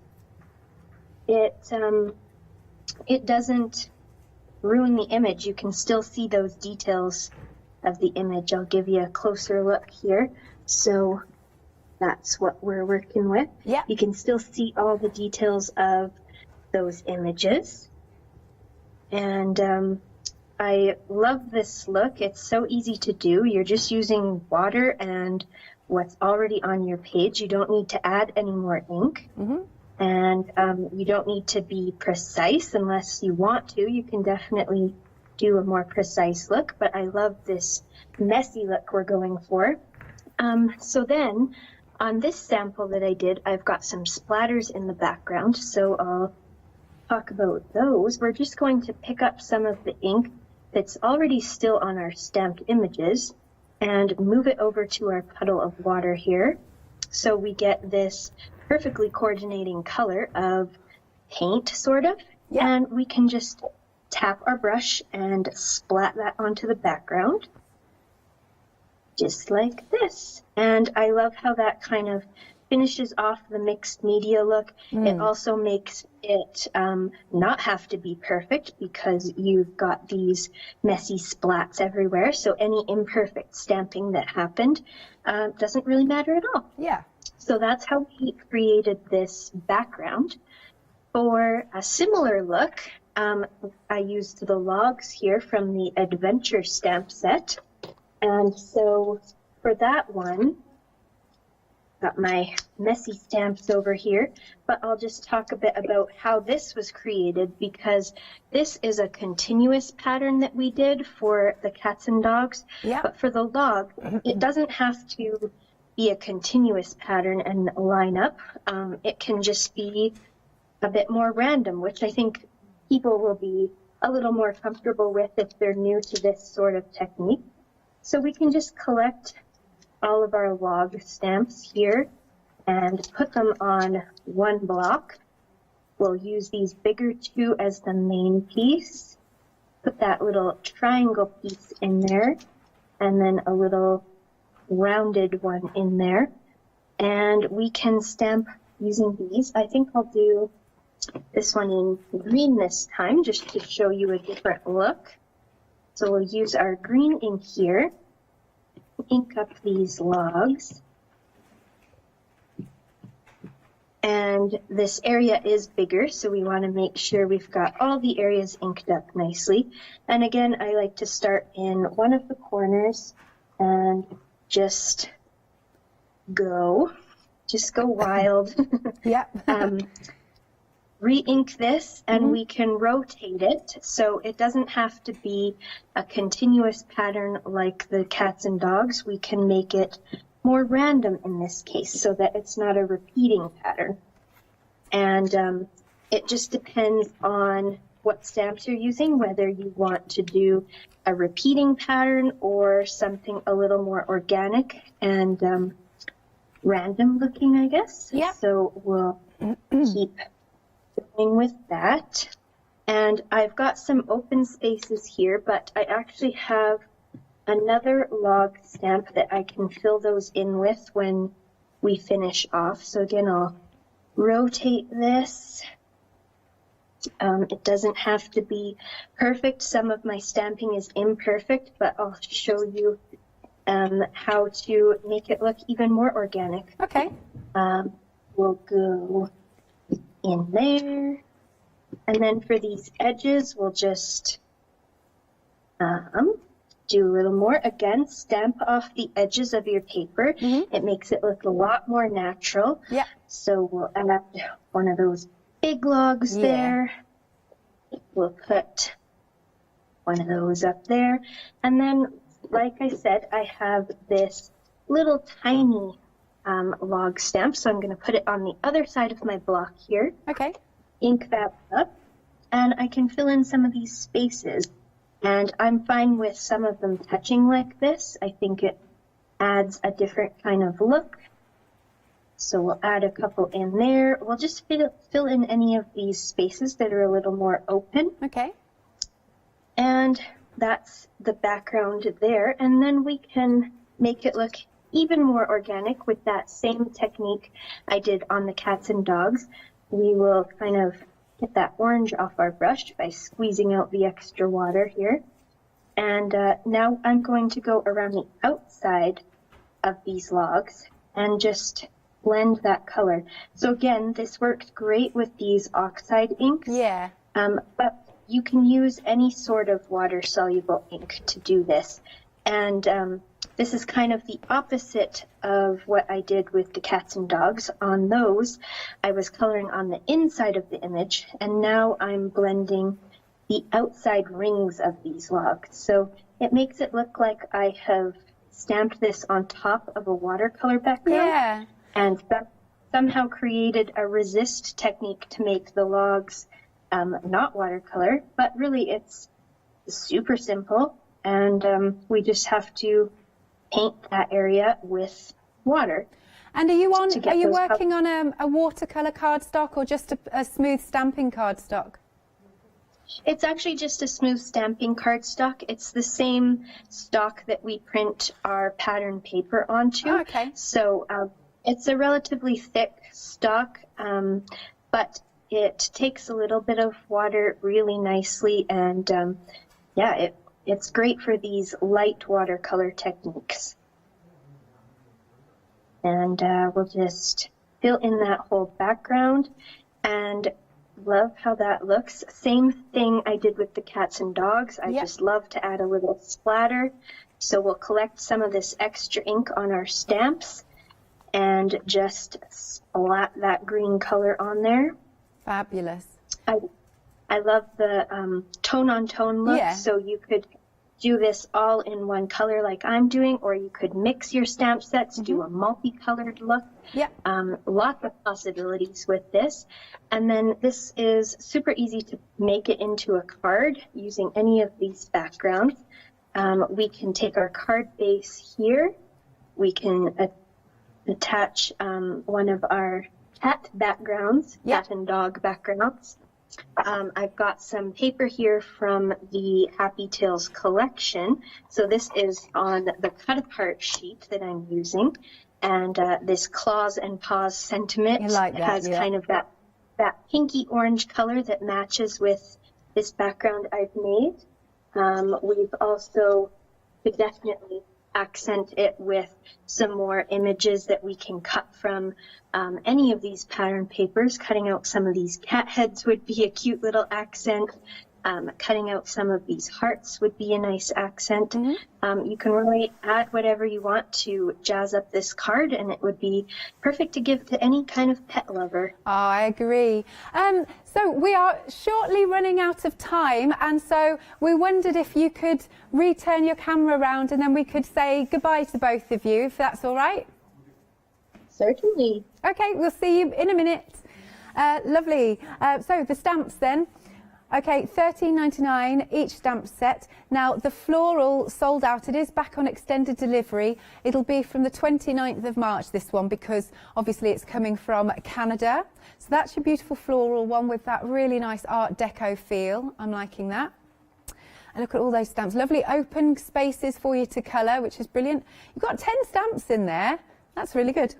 it doesn't ruin the image. You can still see those details of the image. I'll give you a closer look here. So that's what we're working with.
Yeah.
You can still see all the details of those images. And I love this look. It's so easy to do. You're just using water and what's already on your page. You don't need to add any more ink.
Mm-hmm.
And you don't need to be precise unless you want to. You can definitely do a more precise look, but I love this messy look we're going for. So then on this sample that I did, I've got some splatters in the background, so I'll talk about those. We're just going to pick up some of the ink that's already still on our stamped images and move it over to our puddle of water here. So we get this perfectly coordinating color of paint, sort of. Yeah. And we can just tap our brush and splat that onto the background, just like this. And I love how that kind of finishes off the mixed media look. It also makes it not have to be perfect because you've got these messy splats everywhere. So any imperfect stamping that happened doesn't really matter at all.
Yeah.
So that's how we created this background. For a similar look, I used the logs here from the Adventure stamp set. And so for that one, got my messy stamps over here, but I'll just talk a bit about how this was created, because this is a continuous pattern that we did for the cats and dogs.
Yeah.
But for the log, it doesn't have to be a continuous pattern and line up. It can just be a bit more random, which I think people will be a little more comfortable with if they're new to this sort of technique. So we can just collect all of our log stamps here and put them on one block. We'll use these bigger two as the main piece. Put that little triangle piece in there, and then a little rounded one in there. And we can stamp using these. I think I'll do this one in green this time, just to show you a different look. So we'll use our green ink here, ink up these logs. And this area is bigger, so we want to make sure we've got all the areas inked up nicely. And again, I like to start in one of the corners and just go wild.
Yep.
Re-ink this, and we can rotate it, so it doesn't have to be a continuous pattern like the cats and dogs. We can make it more random in this case, so that it's not a repeating pattern. And it just depends on what stamps you're using, whether you want to do a repeating pattern or something a little more organic and random looking, I guess.
Yeah.
So we'll keep going with that. And I've got some open spaces here, but I actually have another log stamp that I can fill those in with when we finish off. So again, I'll rotate this. It doesn't have to be perfect. Some of my stamping is imperfect, but I'll show you how to make it look even more organic.
Okay.
We'll go in there. And then for these edges, we'll just do a little more. Again, stamp off the edges of your paper. It makes it look a lot more natural.
Yeah.
So we'll add one of those big logs there. We'll put one of those up there. And then, like I said, I have this little tiny log stamp. So I'm going to put it on the other side of my block here.
Okay.
Ink that up. And I can fill in some of these spaces. And I'm fine with some of them touching like this. I think it adds a different kind of look. So we'll add a couple in there. We'll just fill in any of these spaces that are a little more open.
Okay.
And that's the background there. And then we can make it look even more organic with that same technique I did on the cats and dogs. We will kind of get that orange off our brush by squeezing out the extra water here. And now I'm going to go around the outside of these logs and just blend that color. So again, this works great with these oxide inks.
Yeah.
But you can use any sort of water-soluble ink to do this. And this is kind of the opposite of what I did with the cats and dogs. On those, I was coloring on the inside of the image, and now I'm blending the outside rings of these logs. So it makes it look like I have stamped this on top of a watercolor background.
Yeah.
And somehow created a resist technique to make the logs not watercolor, but really it's super simple. And we just have to paint that area with water.
And are you working on a watercolor cardstock or just a smooth stamping cardstock?
It's actually just a smooth stamping cardstock. It's the same stock that we print our pattern paper onto.
Oh, okay.
So it's a relatively thick stock, but it takes a little bit of water really nicely, and it's great for these light watercolor techniques. And we'll just fill in that whole background, and love how that looks. Same thing I did with the cats and dogs. I just love to add a little splatter. So we'll collect some of this extra ink on our stamps and just splat that green color on there.
Fabulous.
I love the tone-on-tone look, so you could do this all in one color like I'm doing, or you could mix your stamp sets, do a multicolored look.
Yeah.
Lots of possibilities with this. And then this is super easy to make it into a card using any of these backgrounds. We can take our card base here. We can attach one of our cat backgrounds, cat and dog backgrounds. I've got some paper here from the Happy Tales collection. So this is on the cut apart sheet that I'm using. And this claws and paws sentiment has kind of that pinky orange color that matches with this background I've made. We've also could definitely accent it with some more images that we can cut from any of these pattern papers. Cutting out some of these cat heads would be a cute little accent. Cutting out some of these hearts would be a nice accent. You can really add whatever you want to jazz up this card, and it would be perfect to give to any kind of pet lover.
Oh, I agree. So we are shortly running out of time, and so we wondered if you could return your camera around and then we could say goodbye to both of you, if that's all right.
Certainly.
Okay, we'll see you in a minute. Lovely. So the stamps then. Okay, $13.99 each stamp set. Now, the floral sold out. It is back on extended delivery. It'll be from the 29th of March, this one, because obviously it's coming from Canada. So that's your beautiful floral one with that really nice Art Deco feel. I'm liking that. And look at all those stamps. Lovely open spaces for you to colour, which is brilliant. You've got 10 stamps in there. That's really good.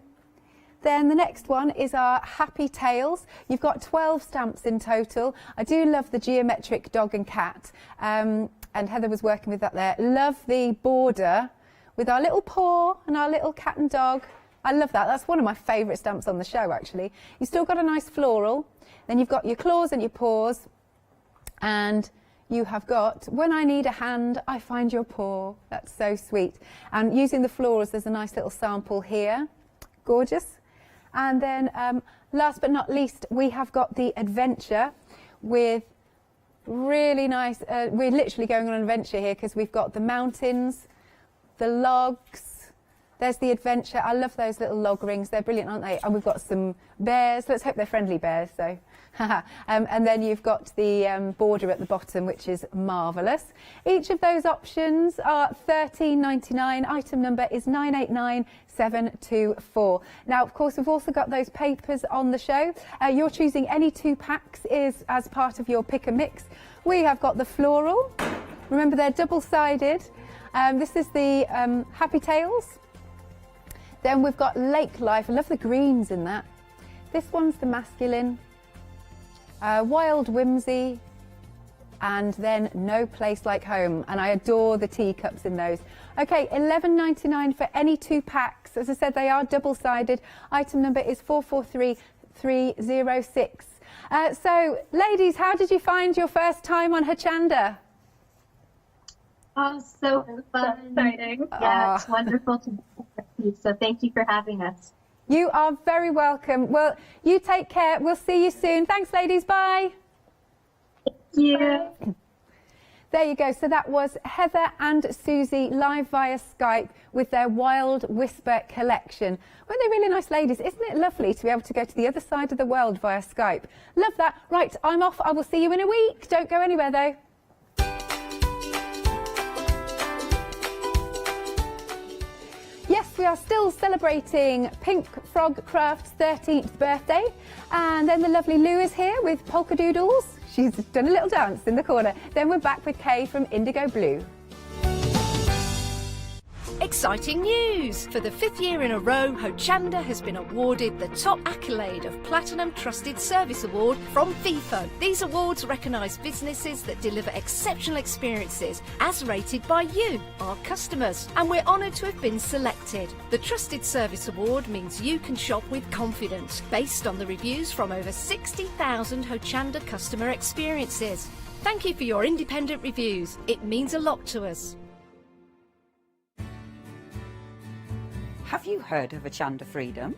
Then the next one is our Happy Tales. You've got 12 stamps in total. I do love the geometric dog and cat, and Heather was working with that there. Love the border with our little paw and our little cat and dog. I love that. That's one of my favourite stamps on the show, actually. You've still got a nice floral. Then you've got your claws and your paws, and you have got, when I need a hand, I find your paw. That's so sweet. And using the florals, there's a nice little sample here. Gorgeous. And then last but not least, we have got the adventure with really nice, we're literally going on an adventure here because we've got the mountains, the logs, there's the adventure. I love those little log rings, they're brilliant, aren't they? And we've got some bears, let's hope they're friendly bears, so. And then you've got the border at the bottom, which is marvellous. Each of those options are $13.99. Item number is 989724. Now, of course, we've also got those papers on the show. You're choosing any 2 packs is as part of your pick and mix. We have got the floral. Remember, they're double-sided. This is the Happy Tales. Then we've got Lake Life. I love the greens in that. This one's the masculine. Wild Whimsy, and then No Place Like Home, and I adore the teacups in those. Okay, $11.99 for any 2 packs. As I said, they are double-sided. Item number is 443306. So, ladies, how did you find your first time on Hochanda?
Oh, so fun. Exciting. Yeah, it's wonderful to be with you, so thank you for having us.
You are very welcome. Well, you take care. We'll see you soon. Thanks, ladies. Bye.
Thank you.
There you go. So that was Heather and Susie live via Skype with their Wild Whisper collection. Weren't they really nice ladies? Isn't it lovely to be able to go to the other side of the world via Skype? Love that. Right, I'm off. I will see you in a week. Don't go anywhere, though. Yes, we are still celebrating Pink Frog Craft's 13th birthday. And then the lovely Lou is here with Polka Doodles. She's done a little dance in the corner. Then we're back with Kay from Indigo Blue.
Exciting news! For the 5th year in a row, Hochanda has been awarded the top accolade of Platinum Trusted Service Award from Feefo. These awards recognise businesses that deliver exceptional experiences as rated by you, our customers. And we're honoured to have been selected. The Trusted Service Award means you can shop with confidence, based on the reviews from over 60,000 Hochanda customer experiences. Thank you for your independent reviews. It means a lot to us.
Have you heard of Hochanda Freedom?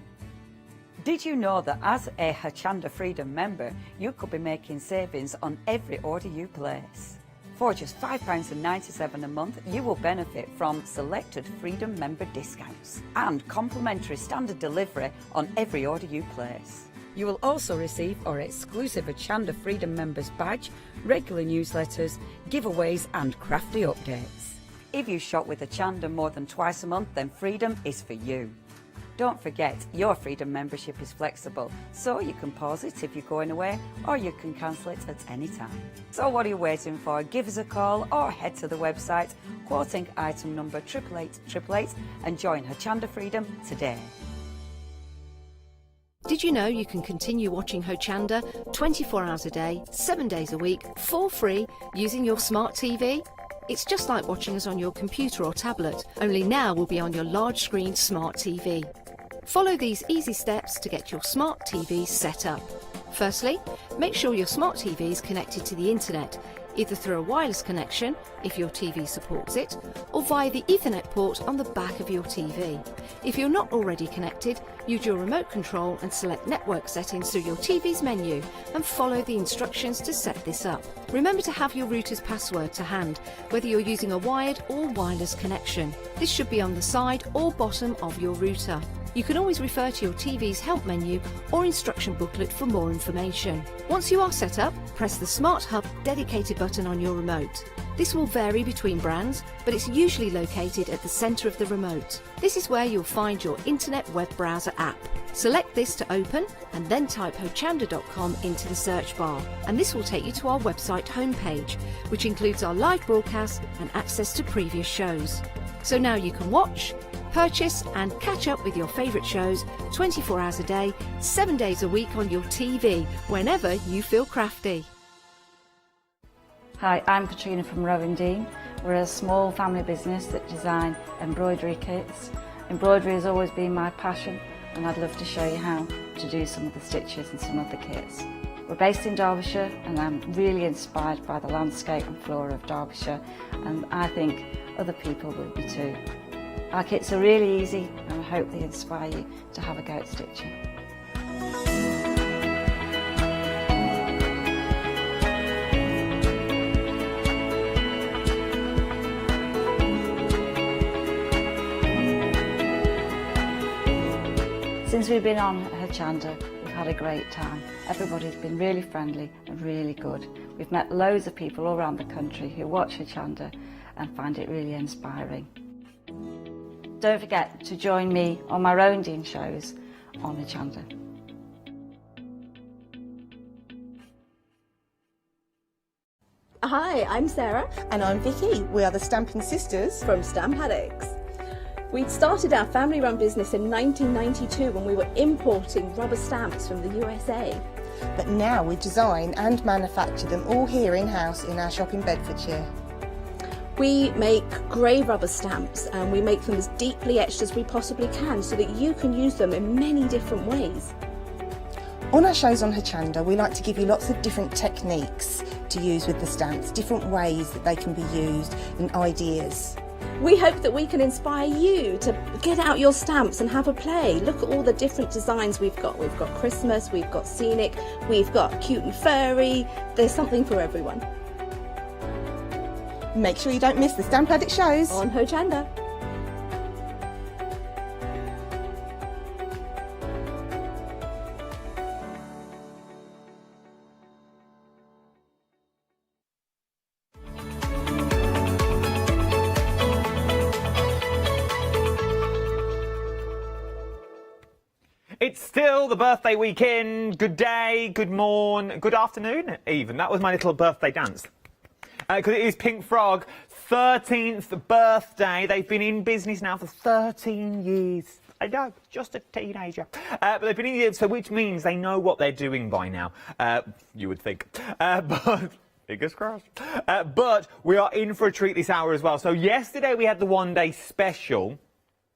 Did you know that as a Hochanda Freedom member, you could be making savings on every order you place? For just £5.97 a month, you will benefit from selected Freedom member discounts and complimentary standard delivery on every order you place. You will also receive our exclusive Hochanda Freedom members badge, regular newsletters, giveaways and crafty updates. If you shop with Hochanda more than twice a month, then Freedom is for you. Don't forget, your Freedom membership is flexible, so you can pause it if you're going away, or you can cancel it at any time. So what are you waiting for? Give us a call or head to the website, quoting item number 88888, and join Hochanda Freedom today.
Did you know you can continue watching Hochanda 24 hours a day, 7 days a week, for free, using your smart TV? It's just like watching us on your computer or tablet, only now we'll be on your large screen smart TV. Follow these easy steps to get your smart TV set up. Firstly, make sure your smart TV is connected to the internet, either through a wireless connection, if your TV supports it, or via the Ethernet port on the back of your TV. If you're not already connected, use your remote control and select network settings through your TV's menu and follow the instructions to set this up. Remember to have your router's password to hand, whether you're using a wired or wireless connection. This should be on the side or bottom of your router. You can always refer to your TV's help menu or instruction booklet for more information. Once you are set up, press the Smart Hub dedicated button on your remote. This will vary between brands, but it's usually located at the centre of the remote. This is where you'll find your internet web browser app. Select this to open and then type hochanda.com into the search bar, and this will take you to our website homepage, which includes our live broadcasts and access to previous shows. So now you can watch, purchase and catch up with your favourite shows 24 hours a day, 7 days a week on your TV, whenever you feel crafty.
Hi, I'm Katrina from Rowan Dean. We're a small family business that design embroidery kits. Embroidery has always been my passion, and I'd love to show you how to do some of the stitches and some of the kits. We're based in Derbyshire, and I'm really inspired by the landscape and flora of Derbyshire, and I think other people will be too. Our kits are really easy, and I hope they inspire you to have a go at stitching. Since we've been on Hochanda, we've had a great time. Everybody's been really friendly and really good. We've met loads of people all around the country who watch Hochanda and find it really inspiring. Don't forget to join me on my Rowan Dean shows on Hochanda.
Hi, I'm Sarah.
And I'm Vicky. We are the Stamping Sisters
from Stamp Addicts. We'd started our family-run business in 1992 when we were importing rubber stamps from the USA.
But now we design and manufacture them all here in-house in our shop in Bedfordshire.
We make grey rubber stamps, and we make them as deeply etched as we possibly can so that you can use them in many different ways.
On our shows on Hochanda, we like to give you lots of different techniques to use with the stamps, different ways that they can be used and ideas.
We hope that we can inspire you to get out your stamps and have a play. Look at all the different designs we've got. We've got Christmas, we've got scenic, we've got cute and furry. There's something for everyone.
Make sure you don't miss the Stamp Addict shows
on Hochanda.
It's still the birthday weekend. Good day, good morn, good afternoon even. That was my little birthday dance. Because it is Pink Frog, 13th birthday. They've been in business now for 13 years. I know, just a teenager. But they've been in here, so which means they know what they're doing by now. You would think. But fingers crossed. But we are in for a treat this hour as well. So yesterday we had the one-day special,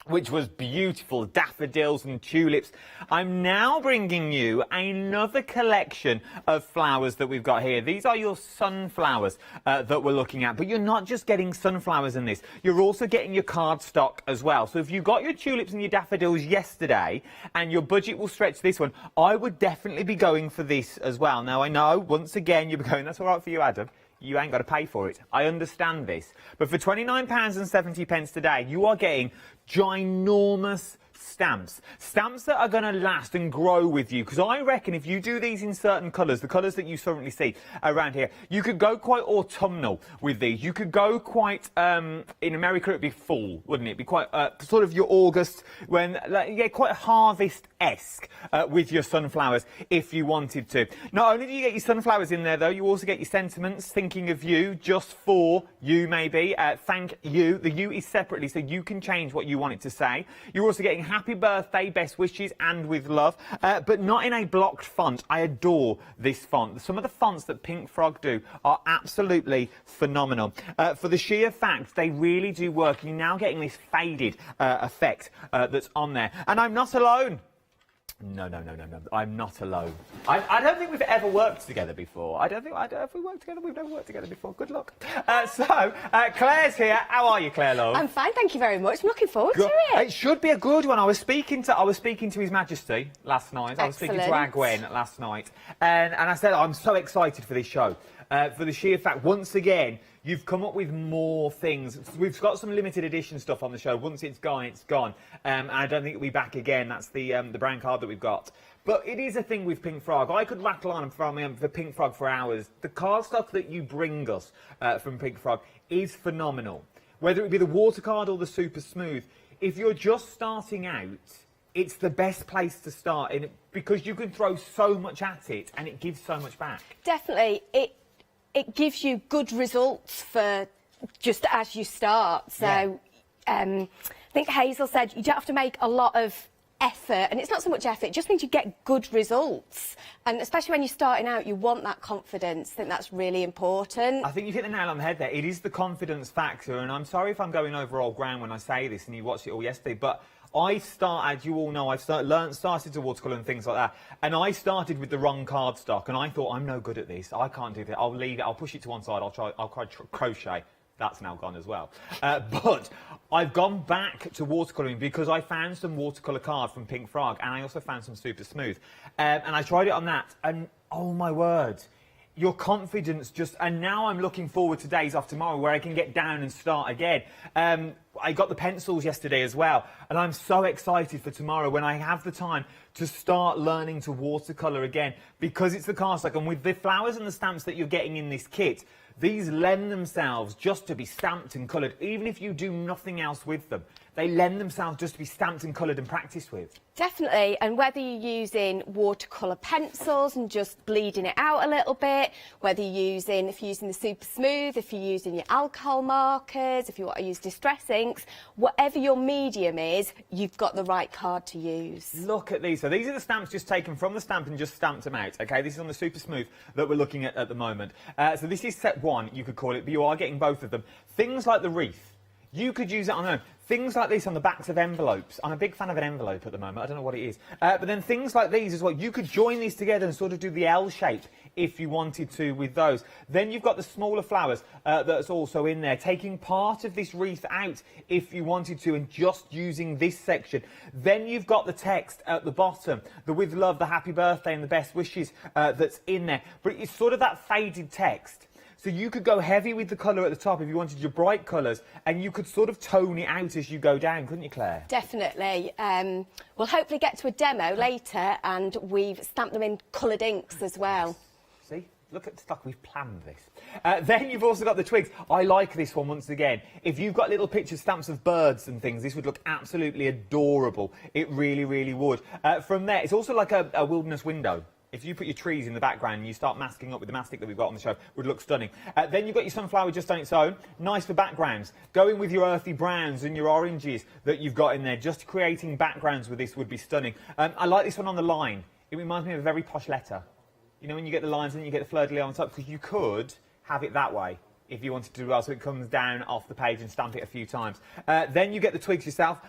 which was beautiful, daffodils and tulips. I'm now bringing you another collection of flowers that we've got here. These are your sunflowers that we're looking at. But you're not just getting sunflowers in this. You're also getting your cardstock as well. So if you got your tulips and your daffodils yesterday and your budget will stretch this one, I would definitely be going for this as well. Now, I know, once again, you'll be going, that's all right for you, Adam. You ain't got to pay for it. I understand this. But for £29.70 today, you are getting ginormous stamps. Stamps that are going to last and grow with you, because I reckon if you do these in certain colours, the colours that you currently see around here, you could go quite autumnal with these. You could go quite, in America it'd be fall, wouldn't it? It'd be quite sort of your August, when, yeah, quite harvest-esque with your sunflowers if you wanted to. Not only do you get your sunflowers in there though, you also get your sentiments, thinking of you, just for you maybe, thank you. The you is separately so you can change what you want it to say. You're also getting happy birthday, best wishes and with love, but not in a blocked font. I adore this font. Some of the fonts that Pink Frog do are absolutely phenomenal. For the sheer fact they really do work. You're now getting this faded effect that's on there. And I'm not alone. No, I'm not alone. I don't think we've ever worked together before. Have we worked together? We've never worked together before. Good luck. Claire's here. How are you, Claire, love?
I'm fine, thank you very much. I'm looking forward to it.
It should be a good one. I was speaking to His Majesty last night. I was speaking to our Gwen last night. And I said, I'm so excited for this show. For the sheer fact, once again, you've come up with more things. We've got some limited edition stuff on the show. Once it's gone, it's gone. And I don't think it'll be back again. That's the brand card that we've got. But it is a thing with Pink Frog. I could rattle on for Pink Frog for hours. The card stuff that you bring us from Pink Frog is phenomenal. Whether it be the water card or the super smooth, if you're just starting out, it's the best place to start in it because you can throw so much at it and it gives so much back.
Definitely. It gives you good results for just as you start. So I think Hazel said you don't have to make a lot of effort, and it's not so much effort, it just means you get good results. And especially when you're starting out, you want that confidence. I think that's really important.
I think you've hit the nail on the head there. It is the confidence factor, and I'm sorry if I'm going over old ground when I say this and you watched it all yesterday, but I started, you all know, I've started to watercolour and things like that, and I started with the wrong cardstock, and I thought, I'm no good at this, I can't do that, I'll leave it, I'll push it to one side, I'll try crochet. That's now gone as well. But I've gone back to watercolouring because I found some watercolour cards from Pink Frog, and I also found some super smooth. And I tried it on that, and oh my word, your confidence just... And now I'm looking forward to days off tomorrow where I can get down and start again. I got the pencils yesterday as well, and I'm so excited for tomorrow when I have the time to start learning to watercolour again, because it's the cardstock, and with the flowers and the stamps that you're getting in this kit, these lend themselves just to be stamped and coloured, even if you do nothing else with them. They lend themselves just to be stamped and coloured and practiced with.
Definitely, and whether you're using watercolour pencils and just bleeding it out a little bit, whether if you're using the super smooth, if you're using your alcohol markers, if you want to use distress inks, whatever your medium is, you've got the right card to use.
Look at these. So these are the stamps just taken from the stamp and just stamped them out. Okay, this is on the super smooth that we're looking at the moment. So this is set one, you could call it, but you are getting both of them. Things like the wreath, you could use it on their own. Things like this on the backs of envelopes. I'm a big fan of an envelope at the moment. I don't know what it is. But then things like these as well. You could join these together and sort of do the L shape if you wanted to with those. Then you've got the smaller flowers that's also in there, taking part of this wreath out if you wanted to and just using this section. Then you've got the text at the bottom, the with love, the happy birthday and the best wishes that's in there. But it's sort of that faded text. So you could go heavy with the colour at the top if you wanted your bright colours, and you could sort of tone it out as you go down, couldn't you, Claire?
Definitely. We'll hopefully get to a demo later, and we've stamped them in coloured inks as well.
See? Look at the stuff, we've planned this. Then you've also got the twigs. I like this one once again. If you've got little picture stamps of birds and things, this would look absolutely adorable. It really, really would. From there, it's also like a wilderness window. If you put your trees in the background and you start masking up with the mastic that we've got on the show, it would look stunning. Then you've got your sunflower just on its own. Nice for backgrounds. Going with your earthy browns and your oranges that you've got in there, just creating backgrounds with this would be stunning. I like this one on the line. It reminds me of a very posh letter. You know, when you get the lines and then you get the fleur-de-lis on top, because you could have it that way if you wanted to do well, so it comes down off the page and stamp it a few times. Then you get the twigs yourself,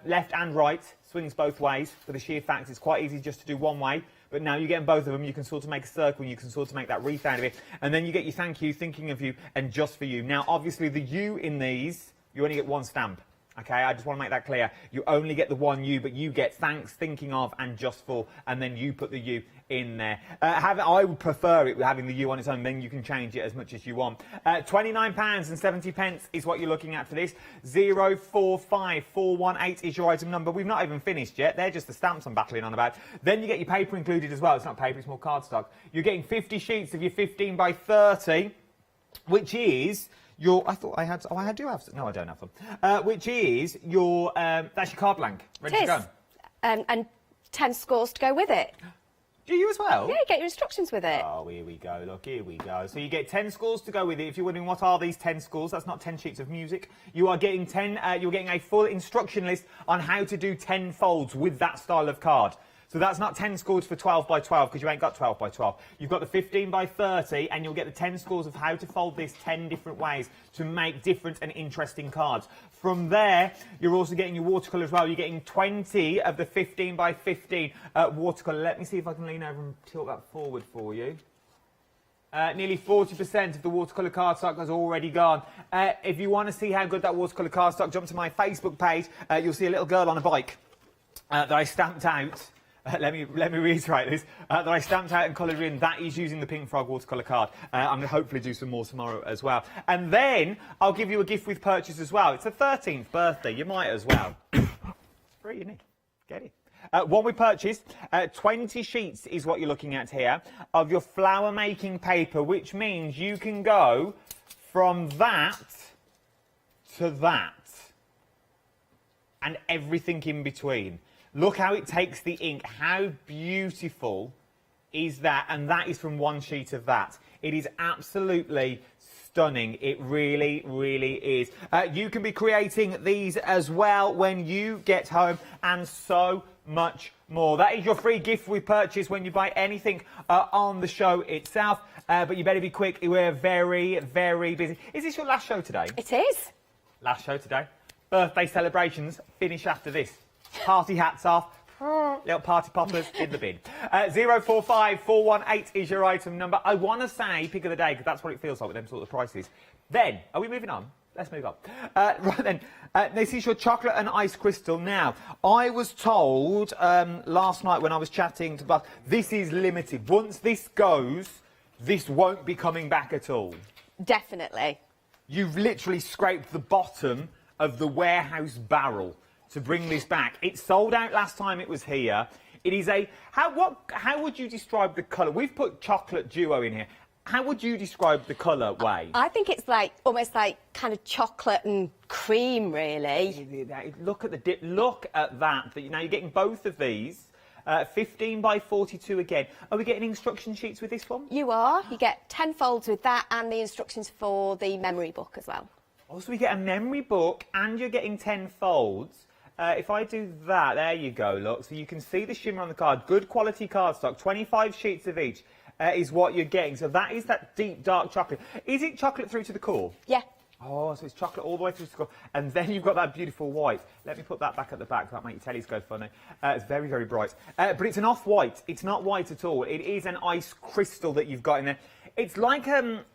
left and right, swings both ways. For the sheer fact, it's quite easy just to do one way. But now you're getting both of them, you can sort of make a circle and you can sort of make that wreath out of it. And then you get your thank you, thinking of you, and just for you. Now, obviously, the you in these, you only get one stamp. Okay, I just want to make that clear. You only get the one U, but you get thanks, thinking of, and just for, and then you put the U in there. I would prefer it with having the U on its own, then you can change it as much as you want. £29.70 is what you're looking at for this. 045418 is your item number. We've not even finished yet. They're just the stamps I'm battling on about. Then you get your paper included as well. It's not paper, it's more cardstock. You're getting 50 sheets of your 15 by 30, which is your, I thought I had, oh, I do have, no, I don't have them. Which is your, that's your card blank, ready to go.
And 10 scores to go with it.
Do you as well?
Yeah, you get your instructions with it.
Oh, here we go, look, here we go. So you get 10 scores to go with it. If you're wondering what are these 10 scores, that's not 10 sheets of music. You are getting 10, you're getting a full instruction list on how to do 10 folds with that style of card. So that's not 10 scores for 12 by 12 because you ain't got 12 by 12. You've got the 15 by 30 and you'll get the 10 scores of how to fold this 10 different ways to make different and interesting cards. From there, you're also getting your watercolour as well. You're getting 20 of the 15 by 15 watercolour. Let me see if I can lean over and tilt that forward for you. Nearly 40% of the watercolour cardstock has already gone. If you want to see how good that watercolour cardstock, jump to my Facebook page. You'll see a little girl on a bike that I stamped out. Let me reiterate this, that I stamped out and coloured in. That is using the Pink Frog watercolour card. I'm going to hopefully do some more tomorrow as well. And then I'll give you a gift with purchase as well. It's a 13th birthday. You might as well. It's free, isn't it? Get it. One we purchased, 20 sheets is what you're looking at here, of your flower making paper, which means you can go from that to that. And everything in between. Look how it takes the ink. How beautiful is that? And that is from one sheet of that. It is absolutely stunning. It really, really is. You can be creating these as well when you get home and so much more. That is your free gift we purchase when you buy anything on the show itself. But you better be quick. We're very, very busy. Is this your last show today?
It is.
Last show today. Birthday celebrations finish after this. Party hats off, little party poppers in the bin. 045418 is your item number. I want to say pick of the day because that's what it feels like with them sort of prices. Then, are we moving on? Let's move on. Right then, this is your chocolate and ice crystal. Now, I was told last night when I was chatting to Buzz, this is limited. Once this goes, this won't be coming back at all.
Definitely.
You've literally scraped the bottom of the warehouse barrel to bring this back. It sold out last time it was here. It is a... How would you describe the colour? We've put chocolate duo in here. How would you describe the colour, Way?
I think it's like almost like kind of chocolate and cream, really.
Look at the dip. Look at that. Now you're getting both of these. 15 by 42 again. Are we getting instruction sheets with this one?
You are. You get 10 folds with that and the instructions for the memory book as well.
Also, we get a memory book and you're getting 10 folds. If I do that, there you go, look. So you can see the shimmer on the card. Good quality cardstock, 25 sheets of each is what you're getting. So that is that deep, dark chocolate. Is it chocolate through to the core?
Yeah.
Oh, so it's chocolate all the way through to the core. And then you've got that beautiful white. Let me put that back at the back. That makes your tellies go funny. It's very, very bright. But it's an off-white. It's not white at all. It is an ice crystal that you've got in there. It's like a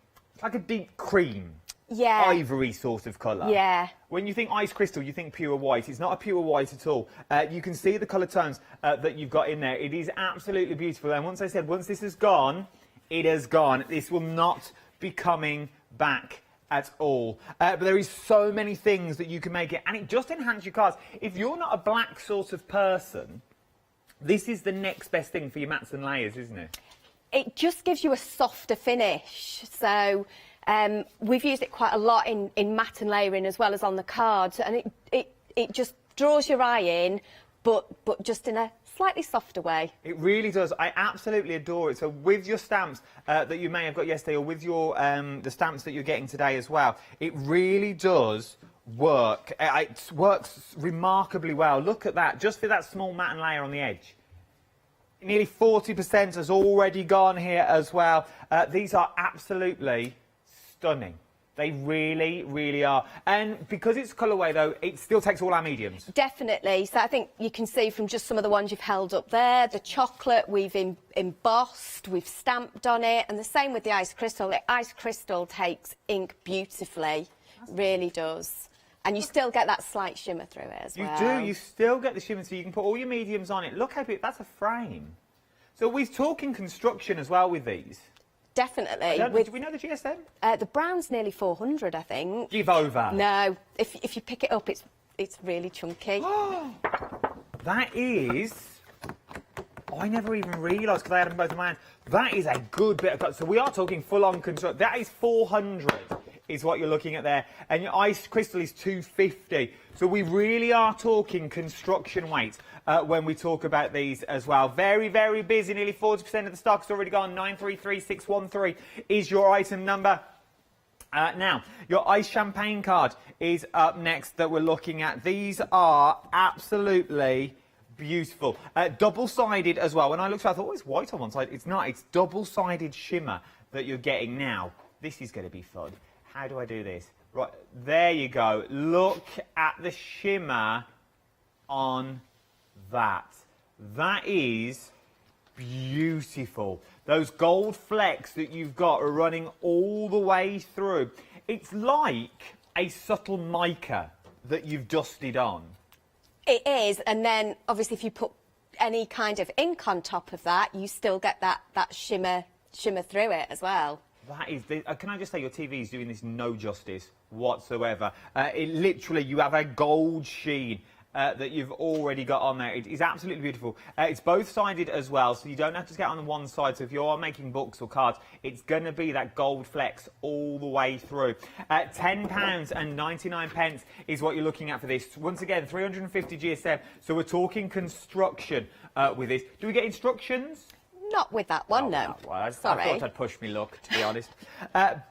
deep cream.
Yeah.
Ivory sort of colour.
Yeah.
When you think ice crystal, you think pure white. It's not a pure white at all. You can see the colour tones that you've got in there. It is absolutely beautiful. And once this has gone, it has gone. This will not be coming back at all. But there is so many things that you can make it, and it just enhances your cards. If you're not a black sort of person, this is the next best thing for your mats and layers, isn't it?
It just gives you a softer finish. So... we've used it quite a lot in matte and layering as well as on the cards, and it just draws your eye in, but just in a slightly softer way.
It really does. I absolutely adore it. So with your stamps that you may have got yesterday, or with your the stamps that you're getting today as well, it really does work. It works remarkably well. Look at that, just for that small matte and layer on the edge. Nearly 40% has already gone here as well. These are absolutely stunning. They really, really are. And because it's colourway, though, it still takes all our mediums.
Definitely. So I think you can see from just some of the ones you've held up there, the chocolate we've embossed, we've stamped on it, and the same with the ice crystal. The ice crystal takes ink beautifully, really does. And you still get that slight shimmer through it as well.
You do. You still get the shimmer, so you can put all your mediums on it. Look how big, that's a frame. So we're talking construction as well with these.
Definitely.
Do we know the GSM?
The brown's nearly 400, I think.
Give over.
No. If you pick it up, it's really chunky.
That is... I never even realised because I had them both in my hand. That is a good bit of cut. So we are talking full-on construction. That is 400 is what you're looking at there. And your ice crystal is 250. So we really are talking construction weight when we talk about these as well. Very, very busy. Nearly 40% of the stock's already gone. 933613 is your item number. Now, your ice champagne card is up next that we're looking at. These are absolutely beautiful. Double-sided as well. When I looked at it, I thought, oh, it's white on one side. It's not. It's double-sided shimmer that you're getting now. This is going to be fun. How do I do this? Right, there you go. Look at the shimmer on that. That is beautiful. Those gold flecks that you've got are running all the way through. It's like a subtle mica that you've dusted on.
It is, and then obviously if you put any kind of ink on top of that, you still get that shimmer through it as well.
That is, can I just say, your TV is doing this no justice whatsoever. It literally, you have a gold sheen that you've already got on there. It is absolutely beautiful. It's both-sided as well, so you don't have to get on one side. So if you're making books or cards, it's going to be that gold flecks all the way through. £10.99 is what you're looking at for this. Once again, 350 GSM. So we're talking construction with this. Do we get instructions?
Not with that one, no. Sorry.
I thought I'd push me luck, to be honest.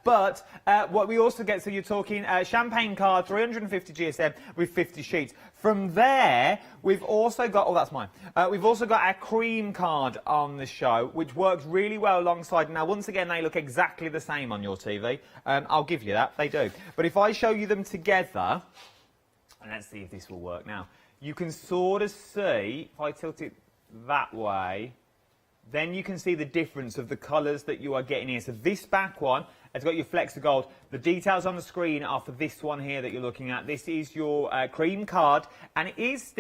But what we also get, so you're talking champagne card, 350 GSM with 50 sheets. From there, we've also got, oh, that's mine. We've also got our cream card on the show, which works really well alongside. Now, once again, they look exactly the same on your TV. I'll give you that, they do. But if I show you them together, and let's see if this will work now, you can sort of see, if I tilt it that way, then you can see the difference of the colours that you are getting here. So this back one has got your flecks of gold. The details on the screen are for this one here that you're looking at. This is your cream card, and it is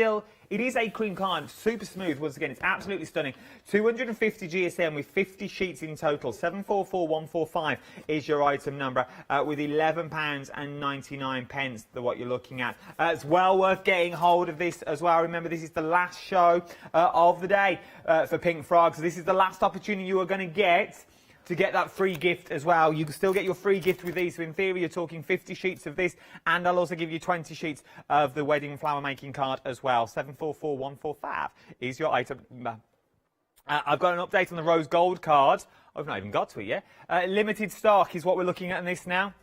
a cream card, super smooth. Once again, it's absolutely stunning. 250 GSM with 50 sheets in total. 744145 is your item number with £11.99 what you're looking at. It's well worth getting hold of this as well. Remember, this is the last show of the day for Pink Frog. So this is the last opportunity you are going to get that free gift as well. You can still get your free gift with these. So in theory, you're talking 50 sheets of this, and I'll also give you 20 sheets of the wedding flower making card as well. 744145 is your item number. I've got an update on the rose gold card. I've not even got to it yet. Limited stock is what we're looking at in this now.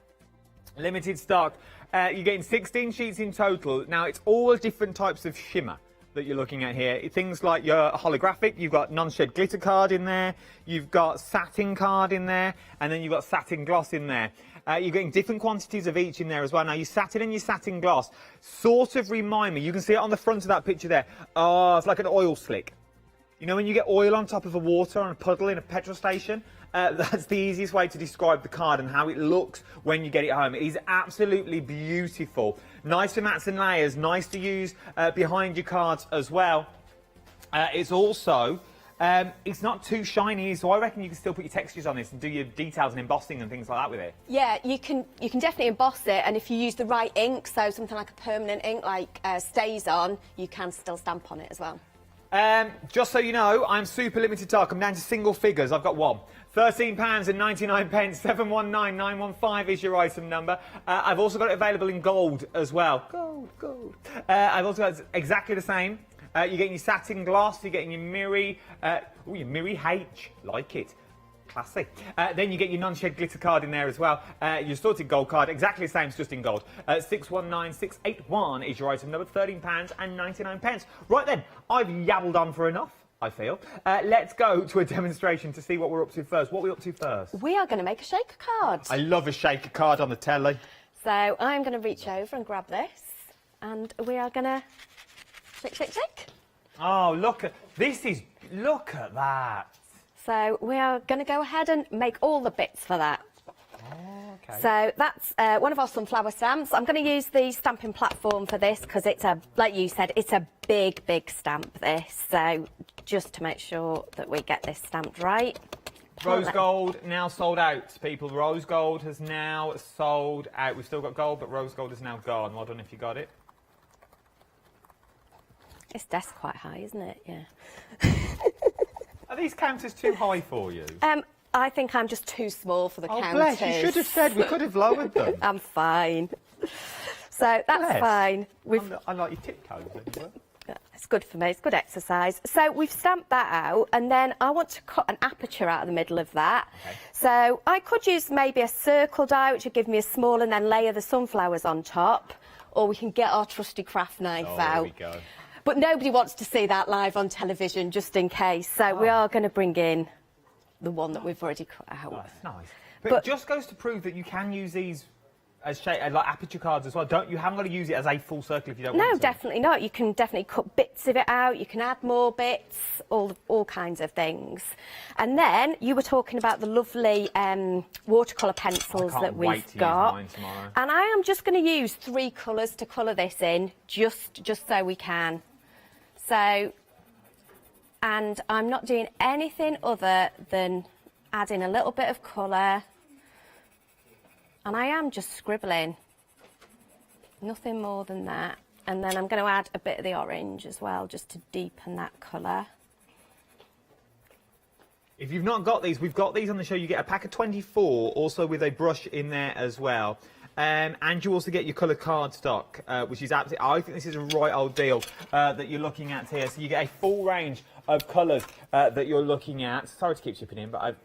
Limited stock. You're getting 16 sheets in total. Now, it's all different types of shimmer that you're looking at here. Things like your holographic, you've got non-shed glitter card in there, you've got satin card in there, and then you've got satin gloss in there. You're getting different quantities of each in there as well. Now, your satin and your satin gloss sort of remind me, you can see it on the front of that picture there. Oh, it's like an oil slick. You know when you get oil on top of a water on a puddle in a petrol station? That's the easiest way to describe the card and how it looks when you get it home. It is absolutely beautiful. Nice for mats and layers, nice to use behind your cards as well. It's also, it's not too shiny, so I reckon you can still put your textures on this and do your details and embossing and things like that with it.
Yeah, you can definitely emboss it, and if you use the right ink, so something like a permanent ink like Stays On, you can still stamp on it as well.
Just so you know, I'm super limited stock. I'm down to single figures. I've got one. £13.99. 719915 is your item number. I've also got it available in gold as well. Gold. I've also got exactly the same. You're getting your satin gloss. You're getting your Miri. Your Miri H. Like it. Classy. Then you get your non-shed glitter card in there as well. Your sorted gold card, exactly the same, it's just in gold. 619681 is your item number, £13.99. Right then, I've yabbled on for enough, I feel. Let's go to a demonstration to see what we're up to first. What are we up to first?
We are going to make a shaker card.
I love a shaker card on the telly.
So I'm going to reach over and grab this, and we are going to shake.
Oh, look at that.
So we are going to go ahead and make all the bits for that.
Okay.
So that's one of our sunflower stamps. I'm going to use the stamping platform for this because it's a, like you said, it's a big, big stamp, this. So just to make sure that we get this stamped right.
Rose gold now sold out, people. Rose gold has now sold out. We've still got gold, but rose gold is now gone. Well done if you got it.
This desk's quite high, isn't it? Yeah.
Are these counters too high for you?
I think I'm just too small for the counters.
Bless, you should have said we could have lowered them.
I'm fine. So that's fine.
I like your tiptoes anyway.
It's good for me, it's good exercise. So we've stamped that out, and then I want to cut an aperture out of the middle of that. Okay. So I could use maybe a circle die, which would give me a small, and then layer the sunflowers on top, or we can get our trusty craft knife out.
There we go.
But nobody wants to see that live on television, just in case. So we are going to bring in the one that we've already cut out.
Oh, that's nice. But it just goes to prove that you can use these as like aperture cards as well. You haven't got to use it as a full circle if you don't want to.
No, definitely not. You can definitely cut bits of it out. You can add more bits, all kinds of things. And then you were talking about the lovely watercolour pencils that we've got.
Use mine tomorrow.
And I am just going to use 3 colours to colour this in, just so we can. So, and I'm not doing anything other than adding a little bit of colour. And I am just scribbling, nothing more than that. And then I'm going to add a bit of the orange as well, just to deepen that colour.
If you've not got these, we've got these on the show. You get a pack of 24, also with a brush in there as well. And you also get your coloured cardstock, which is absolutely, I think this is a right old deal that you're looking at here. So you get a full range of colours that you're looking at. Sorry to keep chipping in, but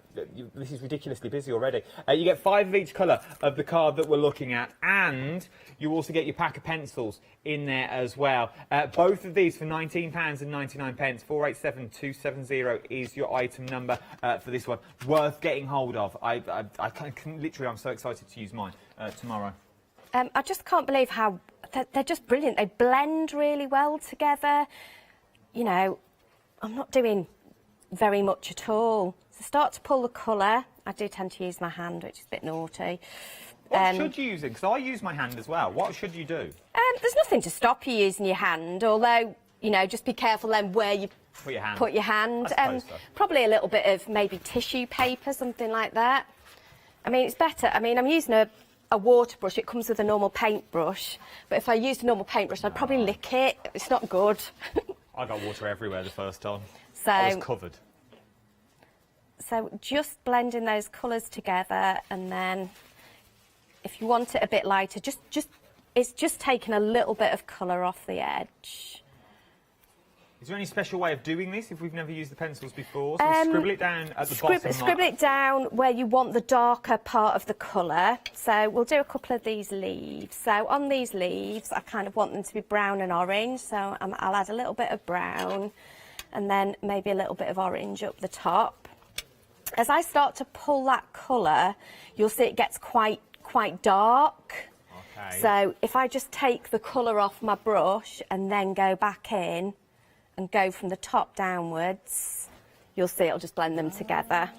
this is ridiculously busy already. You get 5 of each colour of the card that we're looking at, and you also get your pack of pencils in there as well. Both of these for £19.99. 487270 is your item number for this one. Worth getting hold of. I can literally, I'm so excited to use mine tomorrow.
I just can't believe how they're just brilliant. They blend really well together. You know, I'm not doing very much at all. So start to pull the colour. I do tend to use my hand, which is a bit naughty.
What should you use it? Because I use my hand as well. What should you do?
There's nothing to stop you using your hand, although, you know, just be careful then where you
put your hand.
Probably a little bit of maybe tissue paper, something like that. I mean, it's better. I mean, I'm using a water brush. It comes with a normal paintbrush. But if I used a normal paintbrush, I'd probably lick it. It's not good.
I got water everywhere the first time.
So,
I was covered.
So just blending those colours together, and then if you want it a bit lighter, it's just taking a little bit of colour off the edge.
Is there any special way of doing this if we've never used the pencils before? So scribble it down at the bottom.
Scribble it down where you want the darker part of the colour. So we'll do a couple of these leaves. So on these leaves, I kind of want them to be brown and orange. So I'll add a little bit of brown and then maybe a little bit of orange up the top. As I start to pull that colour, you'll see it gets quite dark. Okay. So if I just take the colour off my brush and then go back in and go from the top downwards, you'll see it'll just blend them together.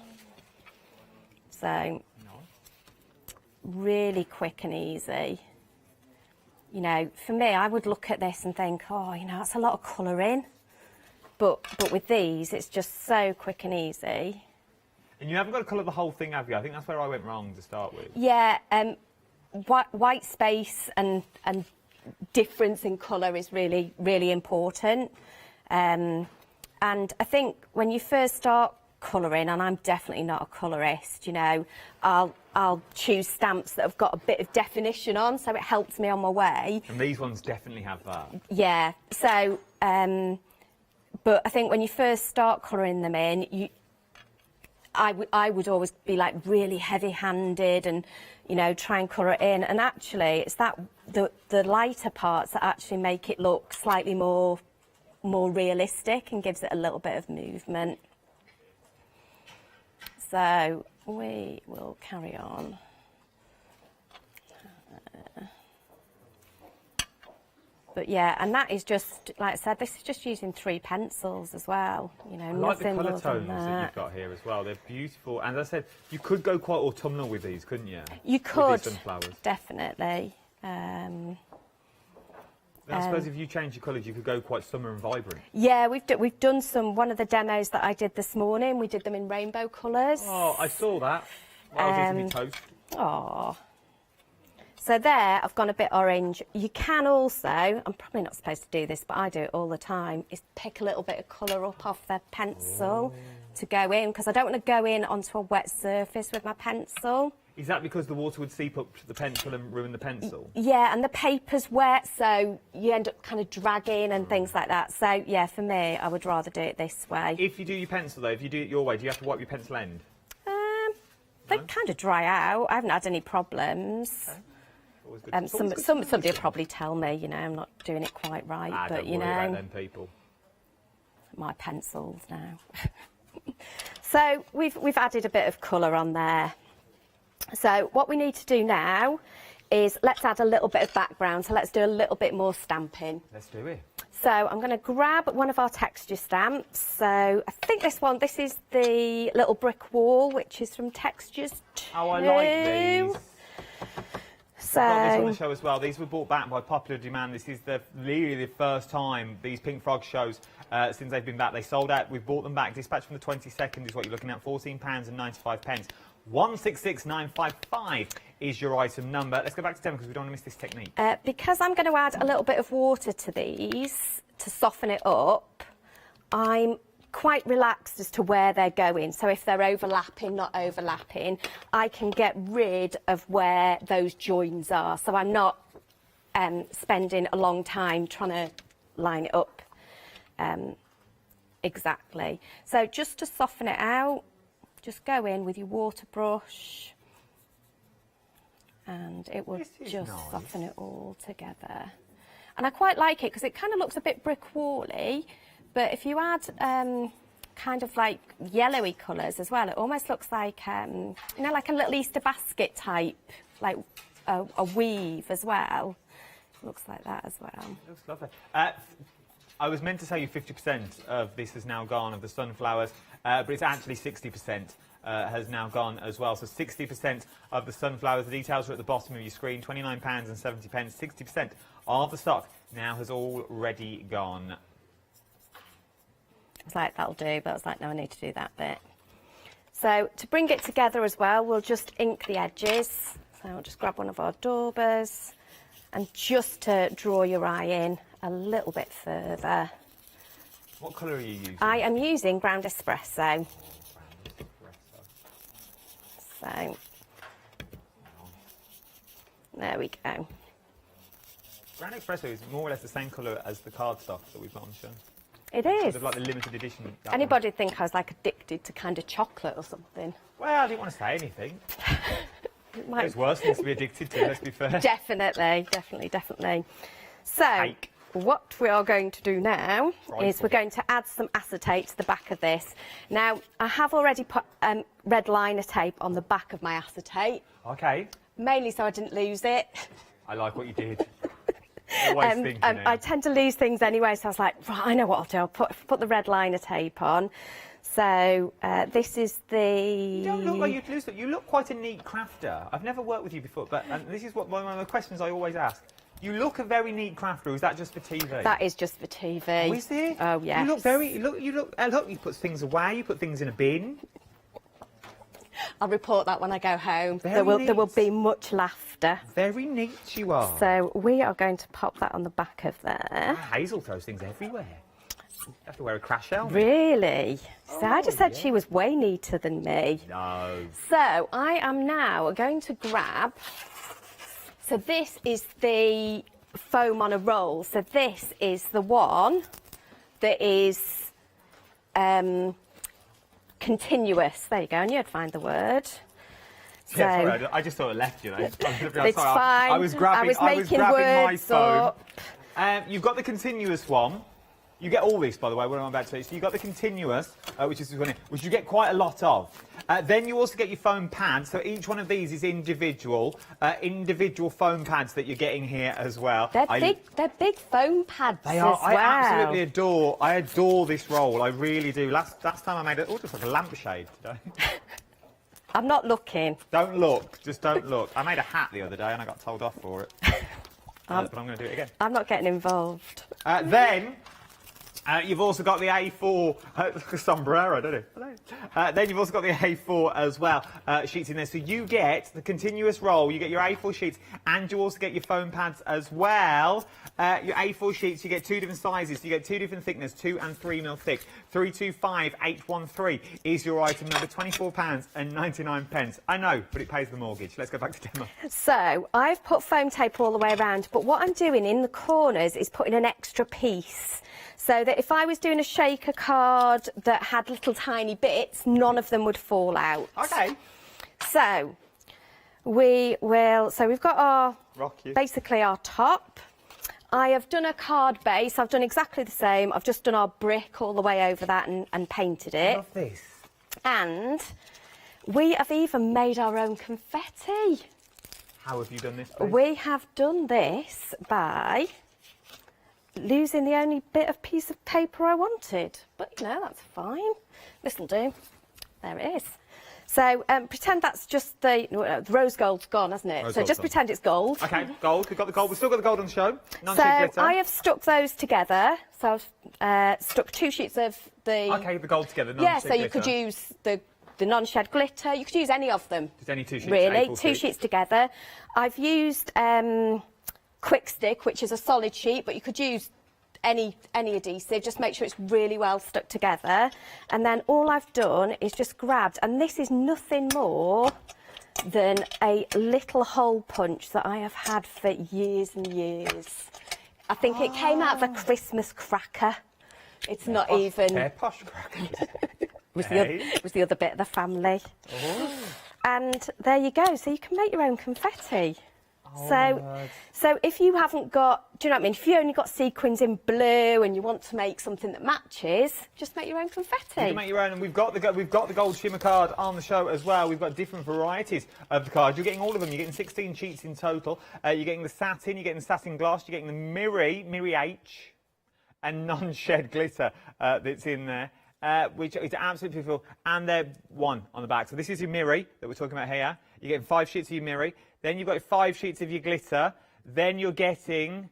So really quick and easy. You know, for me, I would look at this and think, oh, you know, that's a lot of colouring. But with these, it's just so quick and easy.
And you haven't got to colour the whole thing, have you? I think that's where I went wrong to start with.
Yeah, white space and difference in colour is really, really important. And I think when you first start colouring, and I'm definitely not a colourist, you know, I'll choose stamps that have got a bit of definition on, so it helps me on my way.
And these ones definitely have that.
Yeah, so, but I think when you first start colouring them in, I would always be like really heavy-handed and, you know, try and colour it in. And actually, it's the lighter parts that actually make it look slightly more realistic and gives it a little bit of movement. So we will carry on. But yeah, and that is just, like I said, this is just using 3 pencils as well. You know,
I like the
nothing
colour
more
tones
than
that you've got here as well. They're beautiful. And as I said, you could go quite autumnal with these, couldn't you?
You could,
with these sunflowers.
definitely.
I suppose if you change your colours, you could go quite summer and vibrant.
Yeah, we've done one of the demos that I did this morning. We did them in rainbow colours.
Oh, I saw that. While I was eating my toast.
Oh. So there, I've gone a bit orange. You can also, I'm probably not supposed to do this, but I do it all the time, is pick a little bit of colour up off the pencil to go in, because I don't want to go in onto a wet surface with my pencil.
Is that because the water would seep up the pencil and ruin the pencil?
Yeah, and the paper's wet, so you end up kind of dragging and things like that. So, yeah, for me, I would rather do it this way.
If you do your pencil, though, if you do it your way, do you have to wipe your pencil end?
They kind of dry out. I haven't had any problems.
Okay.
Somebody will probably tell me, you know, I'm not doing it quite right, but
don't
you
worry
know,
about them people.
My pencils now. So we've added a bit of colour on there. So what we need to do now is let's add a little bit of background. So let's do a little bit more stamping.
Let's do it.
So I'm going to grab one of our texture stamps. So I think this is the little brick wall, which is from Textures 2.
Oh, I like these.
So
I've got this on the show as well. These were brought back by popular demand. This is really the first time these Pink Frog shows since they've been back. They sold out. We've brought them back. Dispatch from the 22nd is what you're looking at. £14.95. 166955 is your item number. Let's go back to Devon because we don't want to miss this technique.
Because I'm going to add a little bit of water to these to soften it up, I'm quite relaxed as to where they're going. So if they're overlapping, not overlapping, I can get rid of where those joins are. So I'm not spending a long time trying to line it up exactly. So just to soften it out, just go in with your water brush and it will just soften it all together. And I quite like it because it kind of looks a bit brick wall-y, but if you add kind of like yellowy colours as well, it almost looks like, you know, like a little Easter basket type, like a weave as well. It looks like that as well.
It looks lovely. I was meant to tell you 50% of this has now gone, of the sunflowers, but it's actually 60% has now gone as well. So 60% of the sunflowers, the details are at the bottom of your screen, £29.70. 60% of the stock now has already gone.
I was like, that'll do, but I was like, no, I need to do that bit. So to bring it together as well, we'll just ink the edges. So I'll just grab one of our daubers and just to draw your eye in a little bit further.
What colour are you using?
I am using ground espresso. So, there we go.
Ground espresso is more or less the same colour as the cardstock that we've got on the show.
It is.
Sort of like the limited edition.
Anybody would think I was like addicted to kind of chocolate or something?
Well, I didn't want to say anything. There's worse things to be addicted to, let's be fair.
Definitely. So, what we are going to do now is we're going to add some acetate to the back of this. Now, I have already put red liner tape on the back of my acetate.
Okay.
Mainly so I didn't lose it.
I like what you did. Always thinking
I tend to lose things anyway, so I was like, right, I know what I'll do. I'll put the red liner tape on. So this is the...
You don't look like you'd lose it. You look quite a neat crafter. I've never worked with you before, but this is one of the questions I always ask. You look a very neat crafter, or is that just for TV?
That is just for TV.
Oh, is it?
Oh, yes.
You look very... Look, you put things away, you put things in a bin.
I'll report that when I go home. There will be much laughter.
Very neat you are.
So we are going to pop that on the back of there.
Hazel throws things everywhere. You have to wear a crash helmet.
Really? So I just said she was way neater than me.
No.
So I am now going to grab... So this is the foam on a roll. So this is the one that is continuous. There you go, and you'd find the word. So,
yeah, sorry, I just sort of left you there.
It's fine.
I was grabbing my phone.
Up.
You've got the continuous one. You get all this, by the way, what I'm about to say. So you've got the continuous, which is this one here, which you get quite a lot of. Then you also get your foam pads. So each one of these is individual foam pads that you're getting here as well.
They're big foam pads
They are.
as well.
I adore this roll. I really do. Last time I made it, just like a lampshade today.
I'm not looking.
Don't look. Just don't look. I made a hat the other day and I got told off for it. But I'm going to do it again.
I'm not getting involved.
Then you've also got the A4 sombrero, don't you? Then you've also got the A4 as well sheets in there. So you get the continuous roll, you get your A4 sheets, and you also get your foam pads as well. Your A4 sheets, you get 2 different sizes. You get 2 different thickness, 2 and 3 mil thick. 325813 is your item number, £24.99. I know, but it pays the mortgage. Let's go back to demo.
So I've put foam tape all the way around, but what I'm doing in the corners is putting an extra piece. So that if I was doing a shaker card that had little tiny bits, none of them would fall out.
Okay.
So we've got our, basically our top. I have done a card base. I've done exactly the same. I've just done our brick all the way over that and painted it.
I love this.
And we have even made our own confetti.
How have you done this, please?
We have done this by losing the only bit of piece of paper I wanted. But, you know, that's fine. This'll do. There it is. So pretend that's just the rose gold's gone, hasn't it? So just pretend it's gold.
Okay, gold. We've got the gold. We've still got the gold on the show.
So I have stuck those together. So I've stuck 2 sheets of the...
Okay, the gold together.
Yeah, so you could use the non-shed glitter. You could use any of them.
Just any 2 sheets.
Really, 2 sheets together. I've used Quick Stick, which is a solid sheet, but you could use any adhesive. Just make sure it's really well stuck together. And then all I've done is just grabbed, and this is nothing more than a little hole punch that I have had for years and years. I think it came out of a Christmas cracker. It's not even...
posh cracker.
It was the other bit of the family. Oh. And there you go. So you can make your own confetti. So if you haven't got, do you know what I mean? If you only got sequins in blue and you want to make something that matches, just make your own confetti.
You can make your own, and we've got the gold shimmer card on the show as well. We've got different varieties of the cards. You're getting all of them. You're getting 16 sheets in total. You're getting the satin. You're getting the satin gloss. You're getting the Miri H, and non-shed glitter that's in there. Which is absolutely beautiful, and they're one on the back. So this is your Miri that we're talking about here. You're getting 5 sheets of your Miri. Then you've got 5 sheets of your glitter. Then you're getting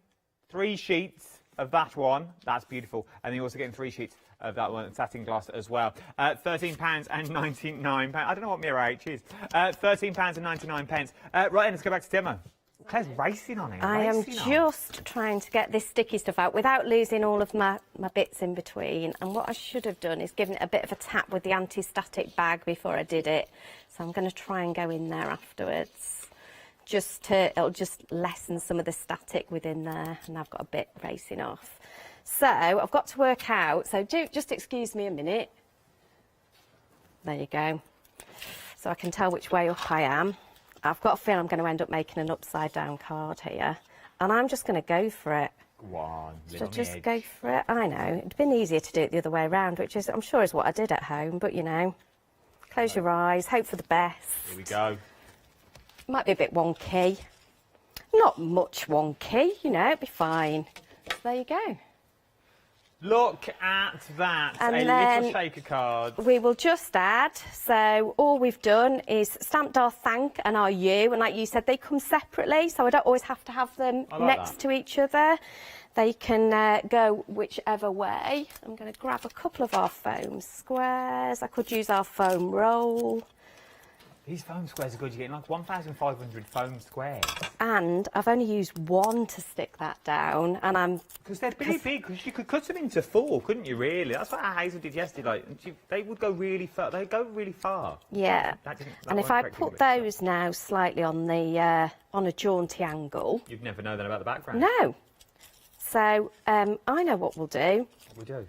3 sheets of that one. That's beautiful. And then you're also getting 3 sheets of that one, satin gloss as well. £13.99. I don't know what Miri H is. £13.99. Right, let's go back to demo. Claire's racing on it.
I am just trying to get this sticky stuff out without losing all of my bits in between. And what I should have done is given it a bit of a tap with the anti-static bag before I did it. So I'm going to try and go in there afterwards. It'll just lessen some of the static within there. And I've got a bit racing off. So I've got to work out. So just excuse me a minute. There you go. So I can tell which way up I am. I've got a feeling I'm going to end up making an upside down card here. And I'm just going to go for it.
Go on,
so just go for it. I know. It'd been easier to do it the other way around, which is, I'm sure, is what I did at home. But, you know, close your eyes, hope for the best.
Here we go.
Might be a bit wonky. Not much wonky, you know, it'll be fine. So there you go.
Look at that,
and
a little shaker card.
We will just add, so all we've done is stamped our thank and our you, and like you said, they come separately, so I don't always have to have them next to each other. They can go whichever way. I'm going to grab a couple of our foam squares. I could use our foam roll.
These foam squares are good. You're getting like 1,500 foam squares.
And I've only used 1 to stick that down, and I'm...
Because they're pretty big, because you could cut them into 4, couldn't you, really? That's what Hazel did yesterday. Like, they would go really far. They go really far.
Yeah. And if I put those now slightly on the on a jaunty angle...
You'd never know then about the background.
No. So, I know what we'll do.
What we do?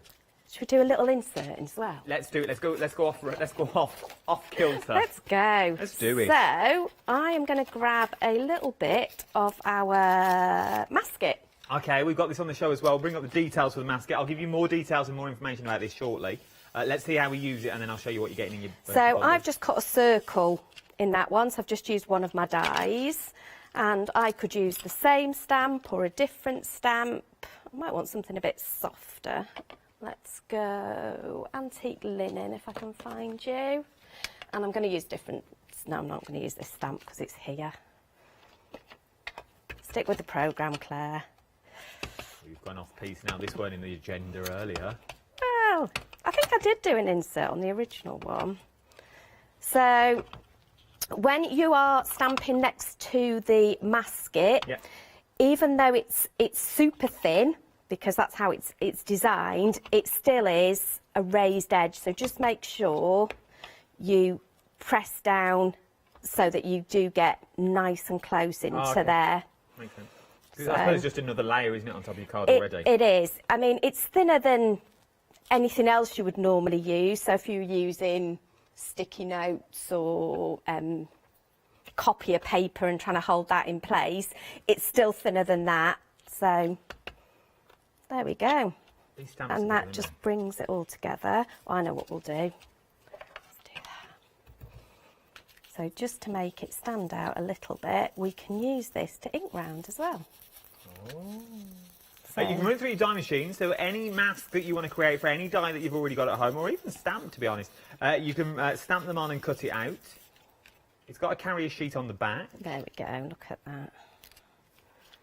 Should we do a little insert as well?
Let's do it. Let's go off kilter.
Let's go.
Let's do it.
So I am going to grab a little bit of our masket.
Okay, we've got this on the show as well. Bring up the details for the basket. I'll give you more details and more information about this shortly. Let's see how we use it, and then I'll show you what you're getting in your...
So I've just cut a circle in that one, so I've just used one of my dies. And I could use the same stamp or a different stamp. I might want something a bit softer. Let's go antique linen, if I can find you. And I'm going to use different... No, I'm not going to use this stamp because it's here. Stick with the programme, Claire.
We've gone off piece now. This weren't in the agenda earlier.
Well, I think I did do an insert on the original one. So when you are stamping next to the masket, even though it's super thin, because that's how it's designed, it still is a raised edge. So just make sure you press down so that you do get nice and close into there.
Makes sense.
So,
I suppose it's just another layer, isn't it, on top of your card already?
It is. I mean, it's thinner than anything else you would normally use. So if you're using sticky notes or copier paper and trying to hold that in place, it's still thinner than that. So there we go. And that just brings it all together. Oh, I know what we'll do. Let's do that. So just to make it stand out a little bit, we can use this to ink round as well.
So you can run through your die machine, so any mask that you want to create for any die that you've already got at home, or even stamp, to be honest, you can stamp them on and cut it out. It's got a carrier sheet on the back.
There we go, look at that.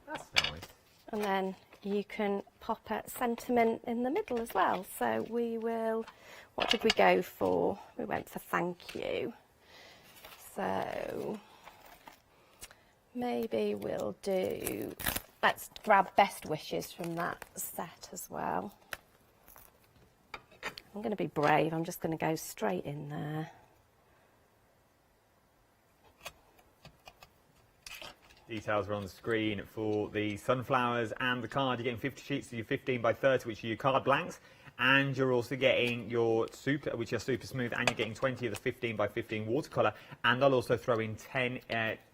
That's nice.
And then you can pop a sentiment in the middle as well. So we will, what did we go for? We went for thank you. So maybe we'll do, let's grab best wishes from that set as well. I'm going to be brave, I'm just going to go straight in there.
Details are on the screen for the sunflowers and the card. You're getting 50 sheets of your 15 by 30, which are your card blanks, and you're also getting your super, which are super smooth, and you're getting 20 of the 15 by 15 watercolour, and I'll also throw in 10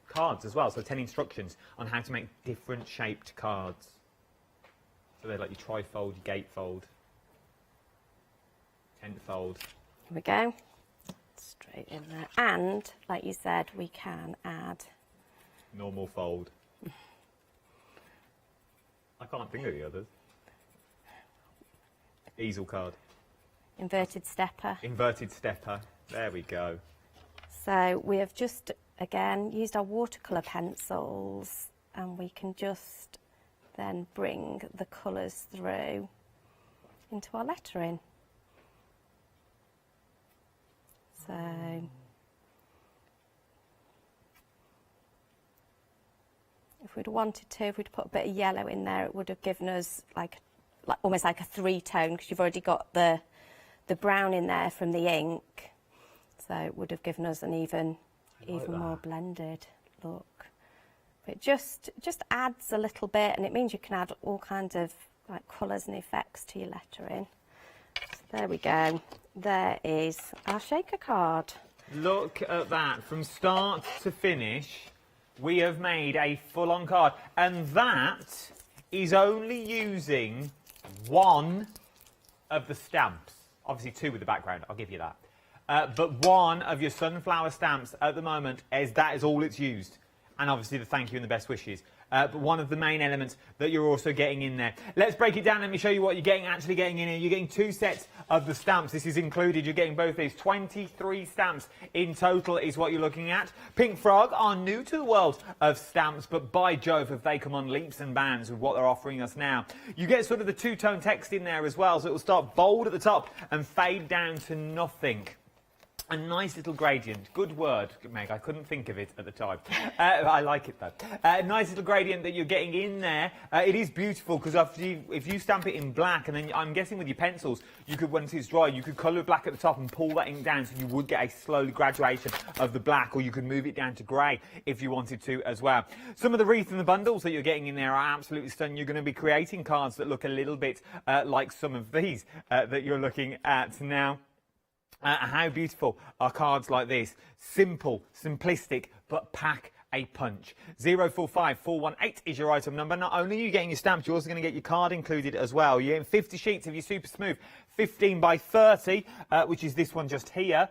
cards as well, so 10 instructions on how to make different shaped cards. So they're like your trifold, your gatefold, tenfold.
Here we go, straight in there. And like you said, we can add
normal fold. I can't think of the others. Easel card.
Inverted stepper.
Inverted stepper. There we go.
So we have just, again, used our watercolour pencils, and we can just then bring the colours through into our lettering. So if we'd wanted to, if we'd put a bit of yellow in there, it would have given us like almost like a three-tone, because you've already got the brown in there from the ink. So it would have given us an even more blended look. But it just adds a little bit, and it means you can add all kinds of like colours and effects to your lettering. So there we go. There is our shaker card.
Look at that. From start to finish, we have made a full-on card, and that is only using one of the stamps. Obviously 2 with the background, I'll give you that. But one of your sunflower stamps at the moment that is all it's used. And obviously the thank you and the best wishes. But one of the main elements that you're also getting in there. Let's break it down. Let me show you what you're actually getting in here. You're getting 2 sets of the stamps. This is included. You're getting both these. 23 stamps in total is what you're looking at. Pink Frog are new to the world of stamps, but by Jove, have they come on leaps and bounds with what they're offering us now. You get sort of the 2-tone text in there as well, so it will start bold at the top and fade down to nothing. A nice little gradient. Good word, Meg. I couldn't think of it at the time. I like it, though. A nice little gradient that you're getting in there. It is beautiful, because if you stamp it in black, and then I'm guessing with your pencils, you could, once it's dry, you could colour black at the top and pull that ink down, so you would get a slow graduation of the black, or you could move it down to grey if you wanted to as well. Some of the wreath and the bundles that you're getting in there are absolutely stunning. You're going to be creating cards that look a little bit like some of these that you're looking at now. How beautiful are cards like this? Simple, simplistic, but pack a punch. 045418 is your item number. Not only are you getting your stamps, you're also going to get your card included as well. You're getting 50 sheets of your super smooth 15 by 30, which is this one just here.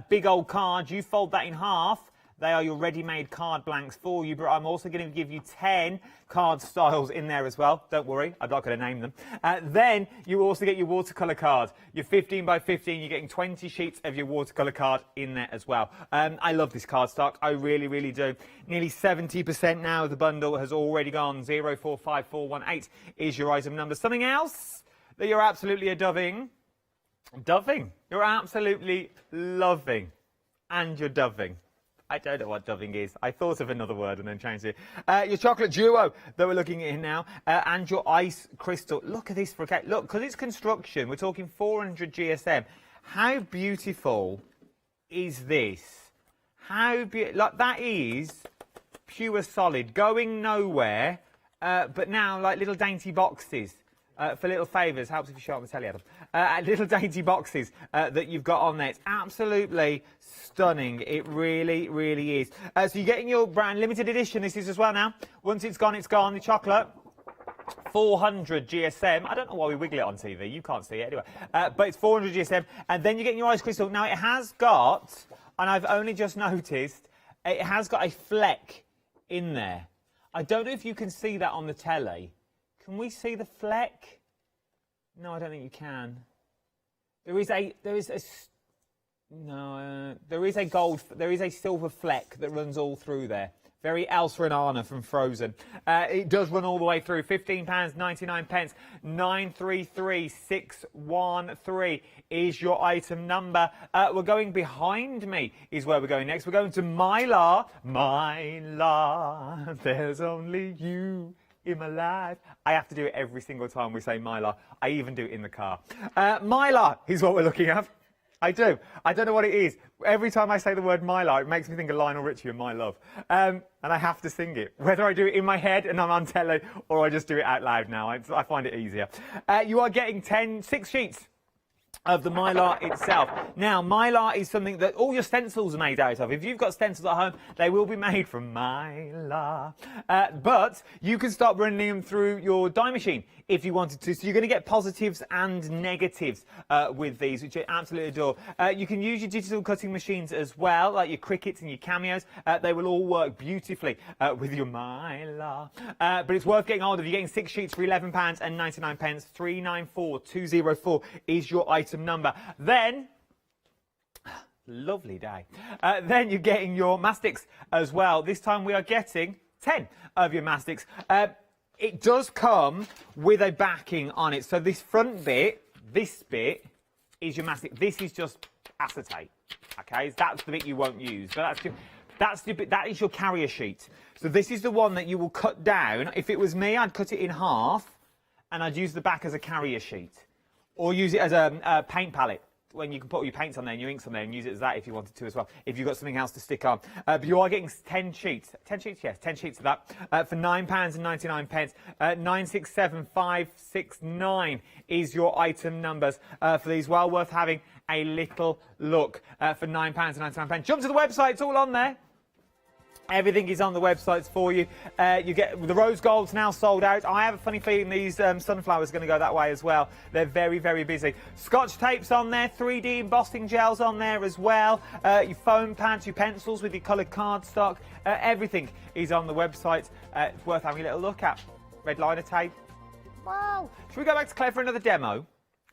Big old card. You fold that in half. They are your ready-made card blanks for you, but I'm also going to give you 10 card styles in there as well. Don't worry, I'm not going to name them. Then you also get your watercolour card. Your 15 by 15, you're getting 20 sheets of your watercolour card in there as well. I love this card stock. I really, really do. Nearly 70% now of the bundle has already gone. 045418 is your item number. Something else that you're absolutely adoving. Doving. You're absolutely loving. And you're doving. I don't know what doving is. I thought of another word and then changed it. Your chocolate duo that we're looking at here now, and your ice crystal. Look at this for a cake. Look, because it's construction, we're talking 400 GSM. How beautiful is this? Like, that is pure solid, going nowhere, but now like little dainty boxes. For little favours, helps if you show up the telly, Adam. Little dainty boxes that you've got on there. It's absolutely stunning. It really, really is. So you're getting your brand limited edition. This is as well now. Once it's gone, it's gone. The chocolate. 400 GSM. I don't know why we wiggle it on TV. You can't see it anyway. But it's 400 GSM. And then you're getting your ice crystal. Now, it has got, and I've only just noticed, it has got a fleck in there. I don't know if you can see that on the telly. Can we see the fleck? No, I don't think you can. There is a silver fleck that runs all through there. Very Elsa and Anna from Frozen. It does run all the way through. £15.99. 933613 is your item number. We're going behind me is where we're going next. We're going to Mylar. Mylar, there's only you in my life. I have to do it every single time we say Mylar. I even do it in the car. Mylar is what we're looking at. I do. I don't know what it is. Every time I say the word Mylar, it makes me think of Lionel Richie and My Love. And I have to sing it. Whether I do it in my head and I'm on telly, or I just do it out loud now. I find it easier. You are getting 6 sheets of the Mylar itself. Now, Mylar is something that all your stencils are made out of. If you've got stencils at home, they will be made from Mylar. But you can start running them through your die machine if you wanted to. So you're going to get positives and negatives with these, which I absolutely adore. You can use your digital cutting machines as well, like your Cricuts and your Cameos. They will all work beautifully with your Mylar. But it's worth getting hold of. You're getting 6 sheets for £11.99. 394204 is your item number. Then, lovely day. Then you're getting your mastics as well. This time we are getting 10 of your mastics. It does come with a backing on it. So this front bit, this bit, is your mastic. This is just acetate. Okay, that's the bit you won't use. But that's the bit, that is your carrier sheet. So this is the one that you will cut down. If it was me, I'd cut it in half and I'd use the back as a carrier sheet. Or use it as a paint palette, when you can put all your paints on there and your inks on there, and use it as that if you wanted to as well, if you've got something else to stick on. But you are getting 10 sheets. 10 sheets, yes, 10 sheets of that for £9.99. 967569 is your item numbers for these. Well worth having a little look for £9.99. Jump to the website, it's all on there. Everything is on the websites for you. You get the rose gold's now sold out. I have a funny feeling these sunflowers are going to go that way as well. They're very, very busy. Scotch tapes on there, 3D embossing gels on there as well. Your foam pads, your pencils with your coloured cardstock. Everything is on the website. It's worth having a little look at. Red liner tape. Wow. Should we go back to Claire for another demo?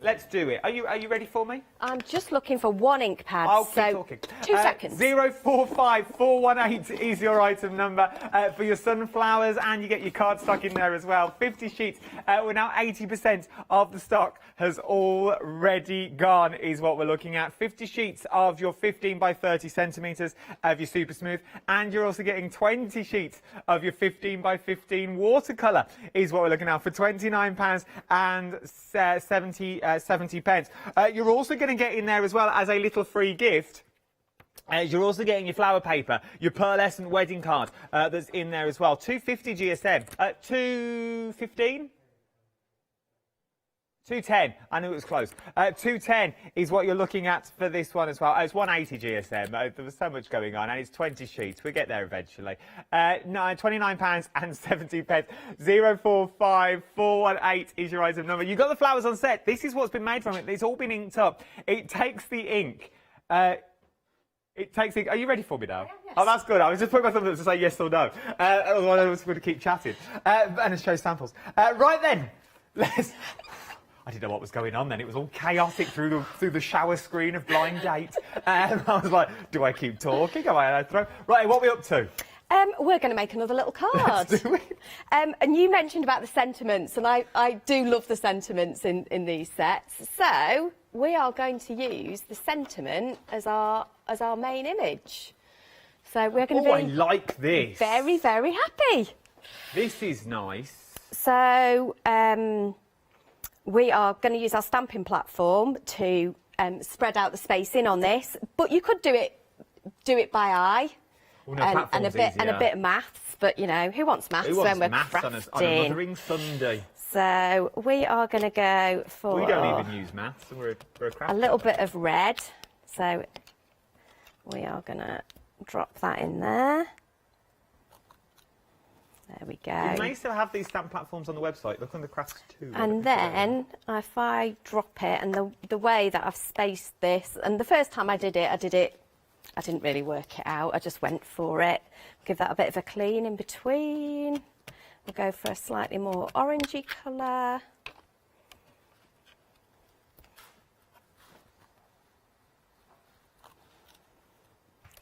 Let's do it. Are you ready for me?
I'm just looking for one ink pad.
I'll keep talking.
2 seconds.
045418 is your item number for your sunflowers, and you get your cardstock in there as well. 50 sheets. We're now 80% of the stock has already gone, is what we're looking at. 50 sheets of your 15 by 30 centimetres of your super smooth, and you're also getting 20 sheets of your 15 by 15 watercolour, is what we're looking at for £29 and 70 pence. You're also going to get in there as well as a little free gift. You're also getting your flower paper, your pearlescent wedding card that's in there as well. 250 GSM. 215? 210. I knew it was close. 210 is what you're looking at for this one as well. It's 180 GSM. There was so much going on, and it's 20 sheets. We'll get there eventually. £29.70. 045418 is your item number. You've got the flowers on set. This is what's been made from it. It's all been inked up. It takes the ink. Are you ready for me now? Yes. Oh, that's good. I was just putting my thumb up to say yes or no. Otherwise, I was going to keep chatting and show samples. Right then, I didn't know what was going on then. It was all chaotic through the shower screen of Blind Date. I was like, do I keep talking? Am I throw? Right, what are we up to?
We're going to make another little card.
Let's do it.
And you mentioned about the sentiments, and I do love the sentiments in these sets. So we are going to use the sentiment as our main image. So we're going to be
I like this.
Very, very happy.
This is nice.
So we are going to use our stamping platform to spread out the spacing on this, but you could do it by eye.
Well, no,
and a bit of maths, but you know, who wants maths when we're crafting?
On a Mothering Sunday?
So we are going to go for.
We don't even use maths, and we're a craft.
A little bit of red. So we are going to drop that in there. There we go.
You may still have these stamp platforms on the website. Look on the crafts too.
And then if I drop it, and the way that I've spaced this, and the first time I didn't really work it out. I just went for it. Give that a bit of a clean in between. We'll go for a slightly more orangey colour.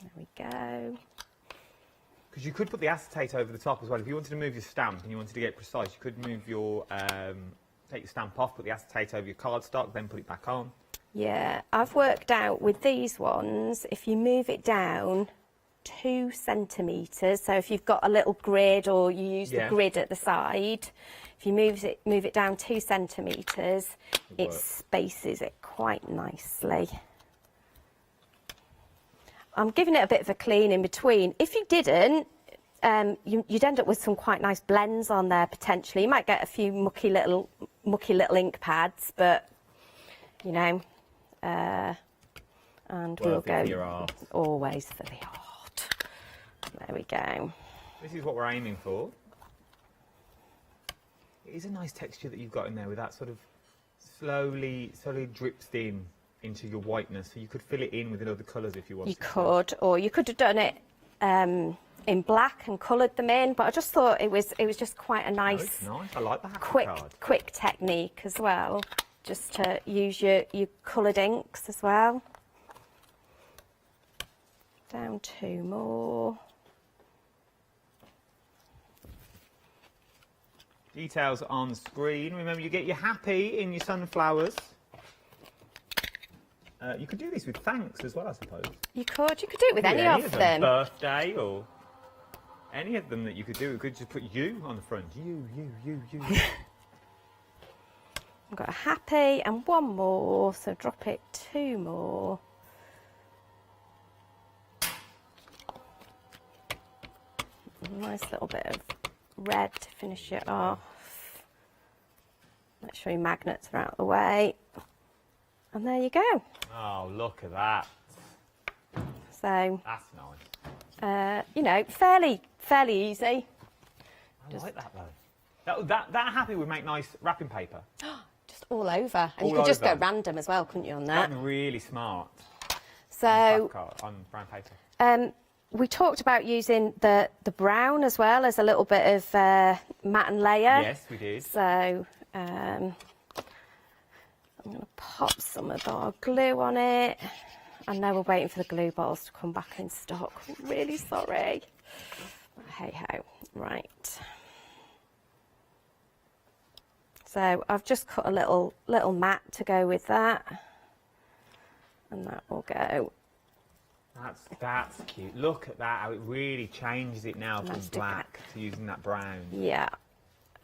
There we go.
Because you could put the acetate over the top as well. If you wanted to move your stamp and you wanted to get precise, you could move your take your stamp off, put the acetate over your cardstock, then put it back on.
Yeah, I've worked out with these ones, if you move it down 2 centimetres, so if you've got a little grid or you use the grid at the side, if you move it down 2 centimetres, it spaces it quite nicely. I'm giving it a bit of a clean in between. If you didn't, you'd end up with some quite nice blends on there potentially. You might get a few mucky little ink pads, but you know. And we'll go always for the art. There we go.
This is what we're aiming for. It is a nice texture that you've got in there with that sort of slowly drips into your whiteness. So you could fill it in with other colours if you wanted.
You could, or you could have done it in black and coloured them in. But I just thought it was just quite a nice,
nice. I like the
quick technique as well. Just to use your coloured inks as well. Down 2 more.
Details on screen. Remember, you get your happy in your sunflowers. You could do this with thanks as well, I suppose.
You could do it with any of them.
Birthday or any of them that you could do. You could just put you on the front. You.
I've got a happy and 1 more, so drop it 2 more. A nice little bit of red to finish it off. Make sure your magnets are out of the way. And there you go.
Oh, look at that.
So
that's nice.
You know, fairly easy.
I like that though. That happy would make nice wrapping paper.
Just all over. And you could just go random as well, couldn't you, on that?
That's really smart.
So
on brown paper.
We talked about using the brown as well as a little bit of matte and layer.
Yes, we did.
So I'm going to pop some of our glue on it. I know we're waiting for the glue bottles to come back in stock. I'm really sorry. Hey ho. Right. So I've just cut a little mat to go with that, and that will go.
That's cute. Look at that, how it really changes it now from black to using that brown.
Yeah.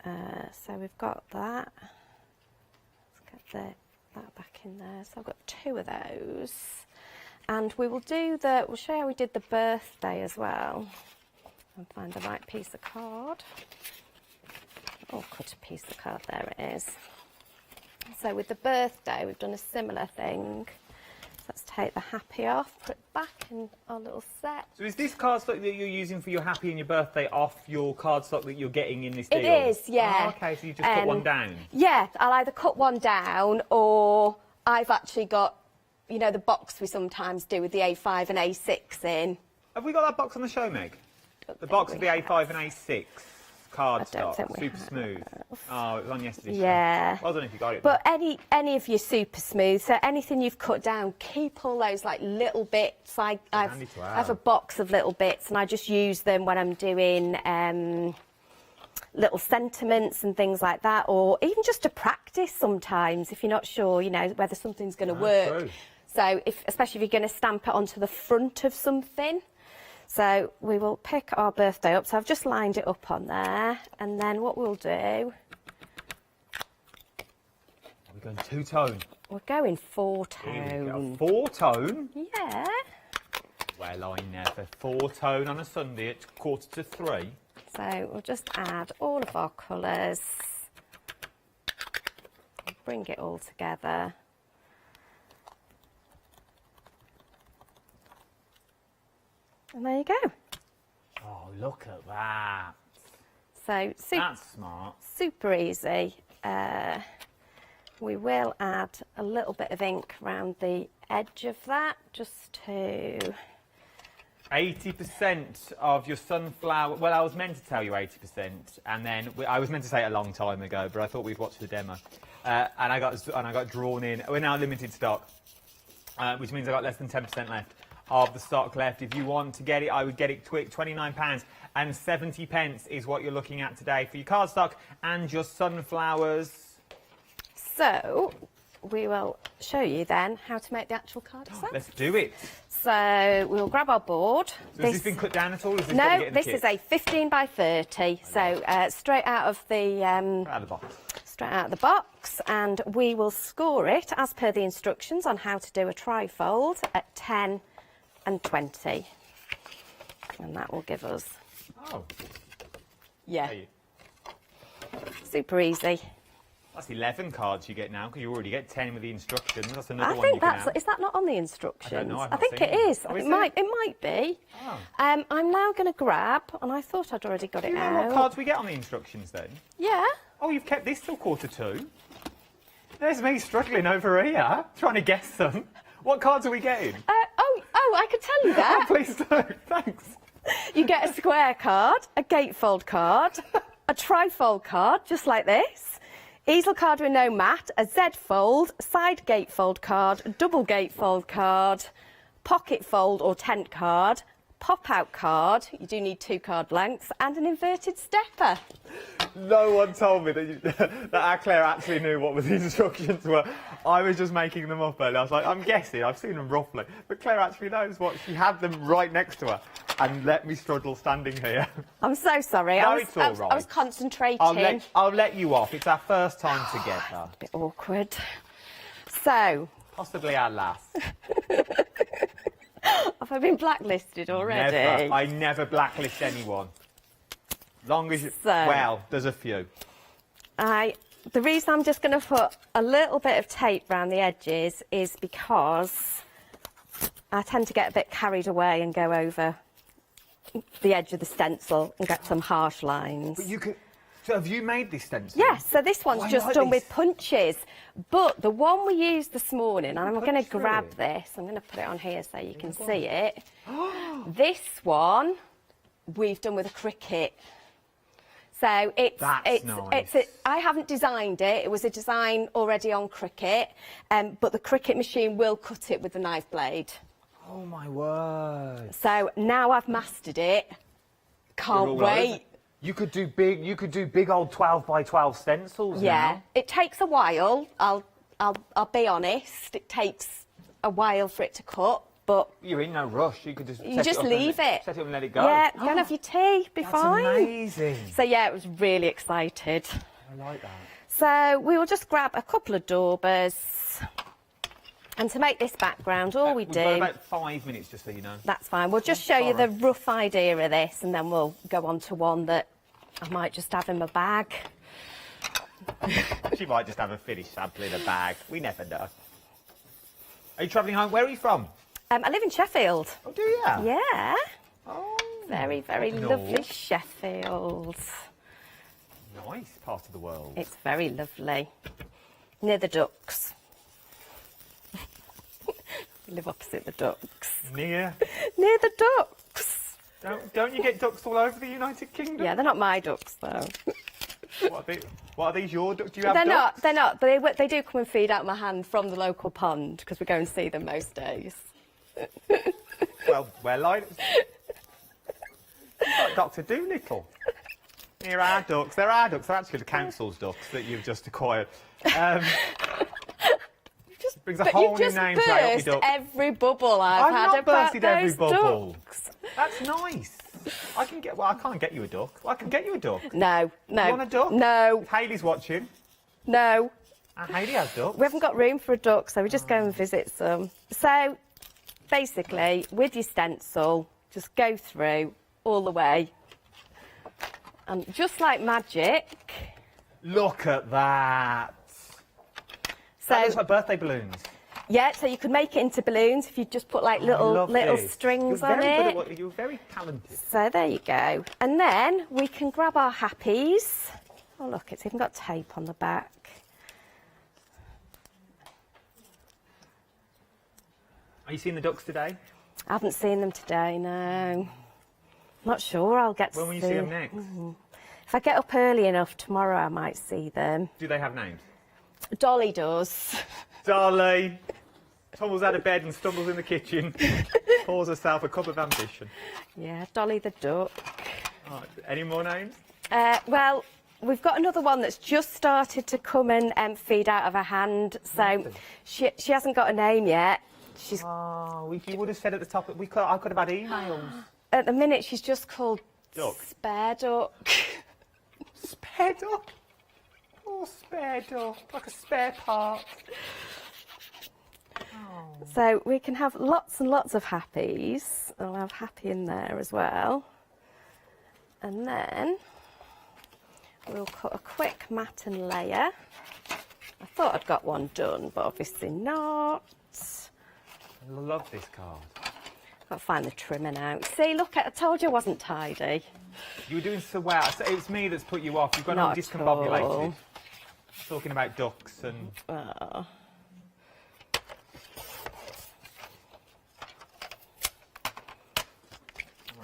So we've got that. Let's get that back in there. So I've got 2 of those, and we will do we'll show you how we did the birthday as well. And find the right piece of card. Oh, cut a piece of card. There it is. So with the birthday, we've done a similar thing. Let's take the happy off, put it back in our little set.
So is this cardstock that you're using for your happy and your birthday off your cardstock that you're getting in this deal?
It is, yeah.
Oh, okay, so you just cut one down?
Yeah, I'll either cut one down or I've actually got, you know, the box we sometimes do with the A5 and A6 in.
Have we got that box on the show, Meg? The box of the A5 and A6 cardstock, super smooth. Oh, it was on yesterday's
Yeah.
show. Well done if you got it.
But any of your super smooth, so anything you've cut down, keep all those like little bits. I have a box of little bits and I just use them when I'm doing little sentiments and things like that, or even just to practice sometimes if you're not sure, you know, whether something's going to work.
True.
So especially if you're going to stamp it onto the front of something. So we will pick our birthday up. So I've just lined it up on there. And then what we'll do...
Are we going two-tone?
We're going four-tone.
Four-tone?
Yeah.
Well, I never. Four-tone on a Sunday at 2:45.
So we'll just add all of our colours. Bring it all together. And there you go.
Oh, look at that.
So
that's smart.
Super easy. We will add a little bit of ink around the edge of that, just to...
80% of your sunflower... Well, I was meant to tell you 80%, and then I was meant to say it a long time ago, but I thought we'd watch the demo. And I got drawn in. We're now limited stock, which means I got less than 10% left of the stock left. If you want to get it, I would get it quick. £29 and 70 pence is what you're looking at today for your cardstock and your sunflowers.
So we will show you then how to make the actual card itself.
Let's do it.
So we'll grab our board.
So has this been cut down at all? Is this
No, this is a 15 by 30. So straight out of the
box.
Straight out of the box, and we will score it as per the instructions on how to do a trifold at 10 and 20, and that will give us.
Oh.
Yeah. Super easy.
That's 11 cards you get now, because you already get 10 with the instructions. That's another
I
one
think
you can
that's.
have.
Is that not on the instructions?
I don't know.
I think it is.
Oh,
It might be.
Oh.
I'm now going to grab, and I thought I'd already got
Do
it
you know
out.
what cards we get on the instructions then?
Yeah.
Oh, you've kept this till 1:45. There's me struggling over here, trying to guess them. What cards are we getting?
I could tell you that.
Oh, please don't. Thanks.
You get a square card, a gatefold card, a trifold card, just like this, easel card with no mat, a Z fold, side gatefold card, double gatefold card, pocket fold or tent card, pop-out card, you do need 2 card blanks, and an inverted stepper.
No one told me that our Claire actually knew what the instructions were. I was just making them up earlier. I was like, I'm guessing, I've seen them roughly. But Claire actually knows what. She had them right next to her and let me struggle standing here.
I'm so sorry.
No,
I
it's all right.
was concentrating.
I'll let you off. It's our first time together.
A bit awkward. So.
Possibly our last.
Have I been blacklisted already?
Never. I never blacklist anyone. Long as you... Well, there's a few.
The reason I'm just going to put a little bit of tape around the edges is because I tend to get a bit carried away and go over the edge of the stencil and get some harsh lines.
But you can... So have you made this stencil?
Yes, so this one's
I
just
like
done
this.
with punches. But the one we used this morning, and I'm going to grab this, I'm going to put it on here so you can see it. This one, we've done with a Cricut. So it's I haven't designed it. It was a design already on Cricut, but the Cricut machine will cut it with the knife blade.
Oh my word!
So now I've mastered it. Can't wait.
You could do big old 12 by 12 stencils.
Yeah,
now.
it takes a while. I'll be honest. It takes a while for it to cut, but
you're in no rush. You could just
leave it.
Set it up and let it go.
Yeah, go and have your tea. Be fine.
That's amazing.
So yeah, I was really excited.
I like that.
So we will just grab a couple of daubers, and to make this background, all we do.
We've got about 5 minutes, just so you know.
That's fine. We'll just show you the rough idea of this, and then we'll go on to one that I might just have in my bag.
She might just have a finished sample in a bag. We never know. Are you travelling home? Where are you from?
I live in Sheffield.
Oh, do you?
Yeah.
Oh,
very, very lovely Sheffield.
Nice part of the world.
It's very lovely. Near the ducks. We live opposite the ducks.
Near
the ducks.
Don't you get ducks all over the United Kingdom?
Yeah, they're not my ducks though.
What are these? Your ducks? Do you have
They're
ducks?
not. They're not. They do come and feed out my hand from the local pond because we go and see them most days.
Well, like Dr. Dolittle. Here are our ducks. They're our ducks. They're actually the council's ducks that you've just acquired. Brings a whole new name to our duck.
Every bubble I've had
not
about
bursted
those
every bubble.
ducks.
That's nice. I can't get you a duck. Well, I can get you a duck.
No.
You want a duck?
No.
If Hayley's watching.
No.
Hayley has ducks.
We haven't got room for a duck, so we just go and visit some. So, basically, with your stencil, just go through all the way. And just like magic...
Look at that.
So,
that looks like birthday balloons.
Yeah, so you could make it into balloons if you just put like little strings on it.
You're very talented.
So there you go. And then we can grab our happies. Oh look, it's even got tape on the back.
Are you seeing the ducks today?
I haven't seen them today, no. Not sure I'll get to see them.
When will you see them next?
If I get up early enough tomorrow, I might see them.
Do they have names?
Dolly does.
Dolly tumbles out of bed and stumbles in the kitchen, pours herself a cup of ambition.
Yeah, Dolly the duck.
Oh, any more names?
Well, we've got another one that's just started to come and feed out of her hand. So she hasn't got a name yet. She's.
Oh, if you would have said at the top, I could have had emails.
At the minute, she's just called
Duck.
Spare Duck.
Spare Duck? Oh, Spare Duck, like a spare part. Oh.
So we can have lots and lots of happies. I'll have happy in there as well. And then we'll cut a quick mat and layer. I thought I'd got one done, but obviously not.
I love this card.
Got to find the trimming out. See, look, I told you I wasn't tidy.
You were doing so well. So it's me that's put you off. You've got
Not
all discombobulated.
all.
Talking about ducks and...
Oh.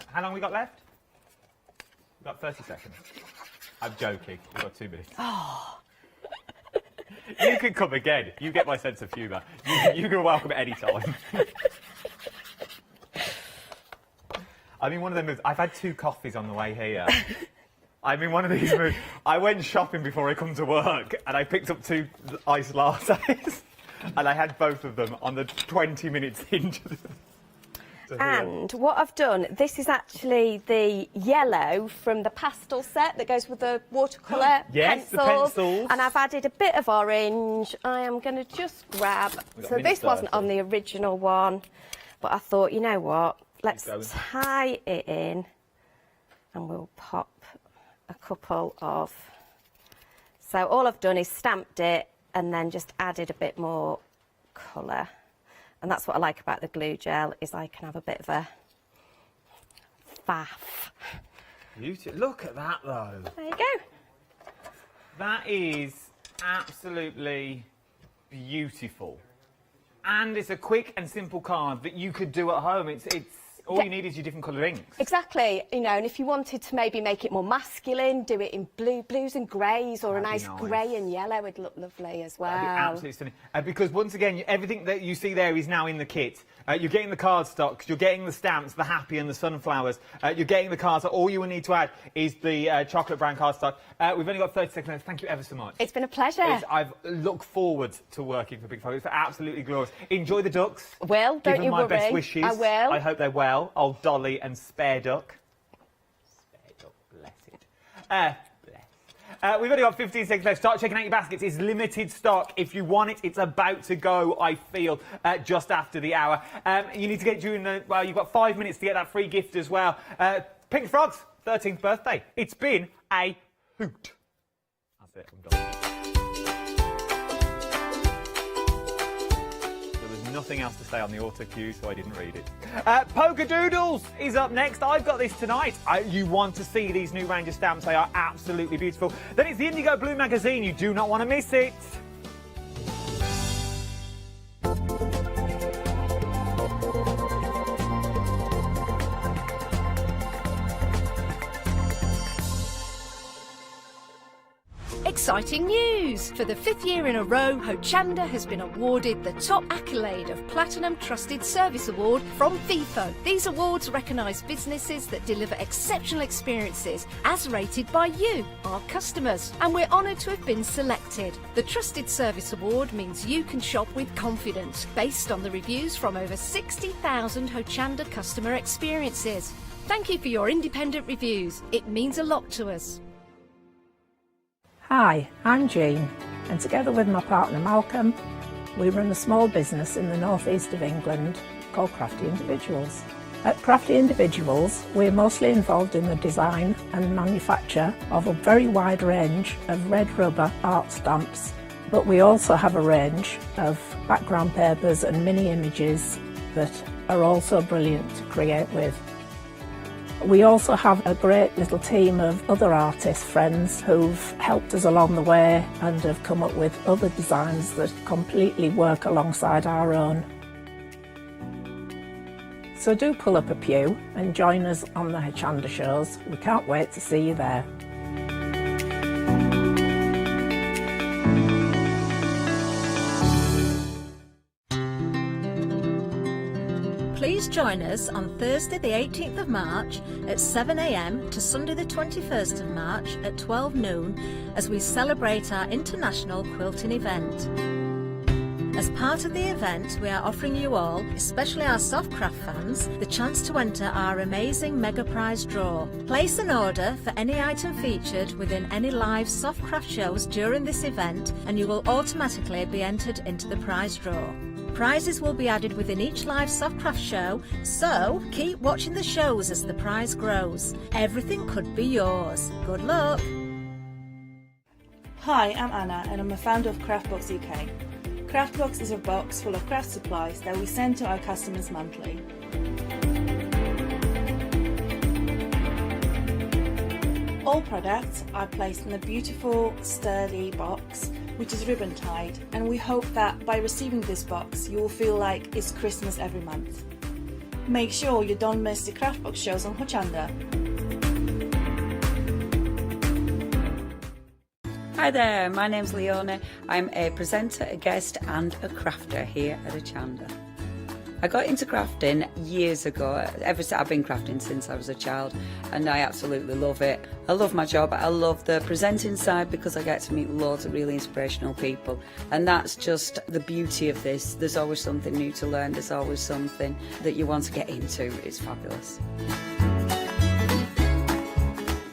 How long we got left? We've got 30 seconds. I'm joking. We've got 2 minutes.
Oh.
You can come again. You get my sense of humour. You're welcome at any time. I'm in one of them moves. I've had 2 coffees on the way here. I'm in one of these moves. I went shopping before I come to work and I picked up 2 iced lattes and I had both of them on the 20 minutes into the...
And what I've done, this is actually the yellow from the pastel set that goes with the watercolour
yes,
pencils.
the pencils.
And I've added a bit of orange. I am going to just grab... So this wasn't on the original one, but I thought, you know what, let's tie it in and we'll pop a couple of... So all I've done is stamped it and then just added a bit more colour. And that's what I like about the glue gel, is I can have a bit of a faff.
Look at that, though.
There you go.
That is absolutely beautiful. And it's a quick and simple card that you could do at home. It's all you need is your different coloured inks.
Exactly, you know, and if you wanted to maybe make it more masculine, do it in blues and greys, or a nice grey and yellow would look lovely as well.
That'd be absolutely stunning. Because once again, everything that you see there is now in the kit. You're getting the cardstock, you're getting the stamps, the happy and the sunflowers. You're getting the cards. All you will need to add is the chocolate brown cardstock. We've only got 30 seconds left. Thank you ever so much.
It's been a pleasure.
I've looked forward to working for Big Fog. It's absolutely glorious. Enjoy the ducks.
Will, don't you worry.
Give them my best wishes.
I will.
I hope they're well. Old Dolly and Spare Duck. Spare Duck, bless it. We've only got 15 seconds left. Start checking out your baskets. It's limited stock. If you want it, it's about to go, I feel, just after the hour. You need to get during the... Well, you've got 5 minutes to get that free gift as well. Pink Frog's 13th birthday. It's been a hoot. That's it. I'm done. nothing else to say on the auto cue, so I didn't read it. Polka Doodles is up next. I've got this tonight. You want to see these new range of stamps. They are absolutely beautiful. Then it's the Indigo Blue magazine. You do not want to miss it.
Exciting news! For the 5th year in a row, Hochanda has been awarded the top accolade of Platinum Trusted Service Award from Feefo. These awards recognise businesses that deliver exceptional experiences as rated by you, our customers. And we're honoured to have been selected. The Trusted Service Award means you can shop with confidence, based on the reviews from over 60,000 Hochanda customer experiences. Thank you for your independent reviews. It means a lot to us.
Hi, I'm Jean, and together with my partner Malcolm, we run a small business in the northeast of England called Crafty Individuals. At Crafty Individuals, we're mostly involved in the design and manufacture of a very wide range of red rubber art stamps, but we also have a range of background papers and mini images that are also brilliant to create with. We also have a great little team of other artist friends who've helped us along the way and have come up with other designs that completely work alongside our own. So do pull up a pew and join us on the Hochanda shows. We can't wait to see you there.
Please join us on Thursday the 18th of March at 7 a.m. to Sunday the 21st of March at 12 noon as we celebrate our international quilting event. As part of the event, we are offering you all, especially our Softcraft fans, the chance to enter our amazing mega prize draw. Place an order for any item featured within any live Softcraft shows during this event and you will automatically be entered into the prize draw. Prizes will be added within each live Softcraft show, so keep watching the shows as the prize grows. Everything could be yours. Good luck!
Hi, I'm Anna and I'm a founder of Craftbox UK. Craftbox is a box full of craft supplies that we send to our customers monthly. All products are placed in a beautiful, sturdy box which is ribbon tied, and we hope that by receiving this box you will feel like it's Christmas every month. Make sure you don't miss the Craftbox shows on Hochanda.
Hi there, my name's Leona. I'm a presenter, a guest and a crafter here at Hochanda. I got into crafting years ago. I've been crafting since I was a child and I absolutely love it. I love my job. I love the presenting side because I get to meet loads of really inspirational people, and that's just the beauty of this. There's always something new to learn. There's always something that you want to get into. It's fabulous.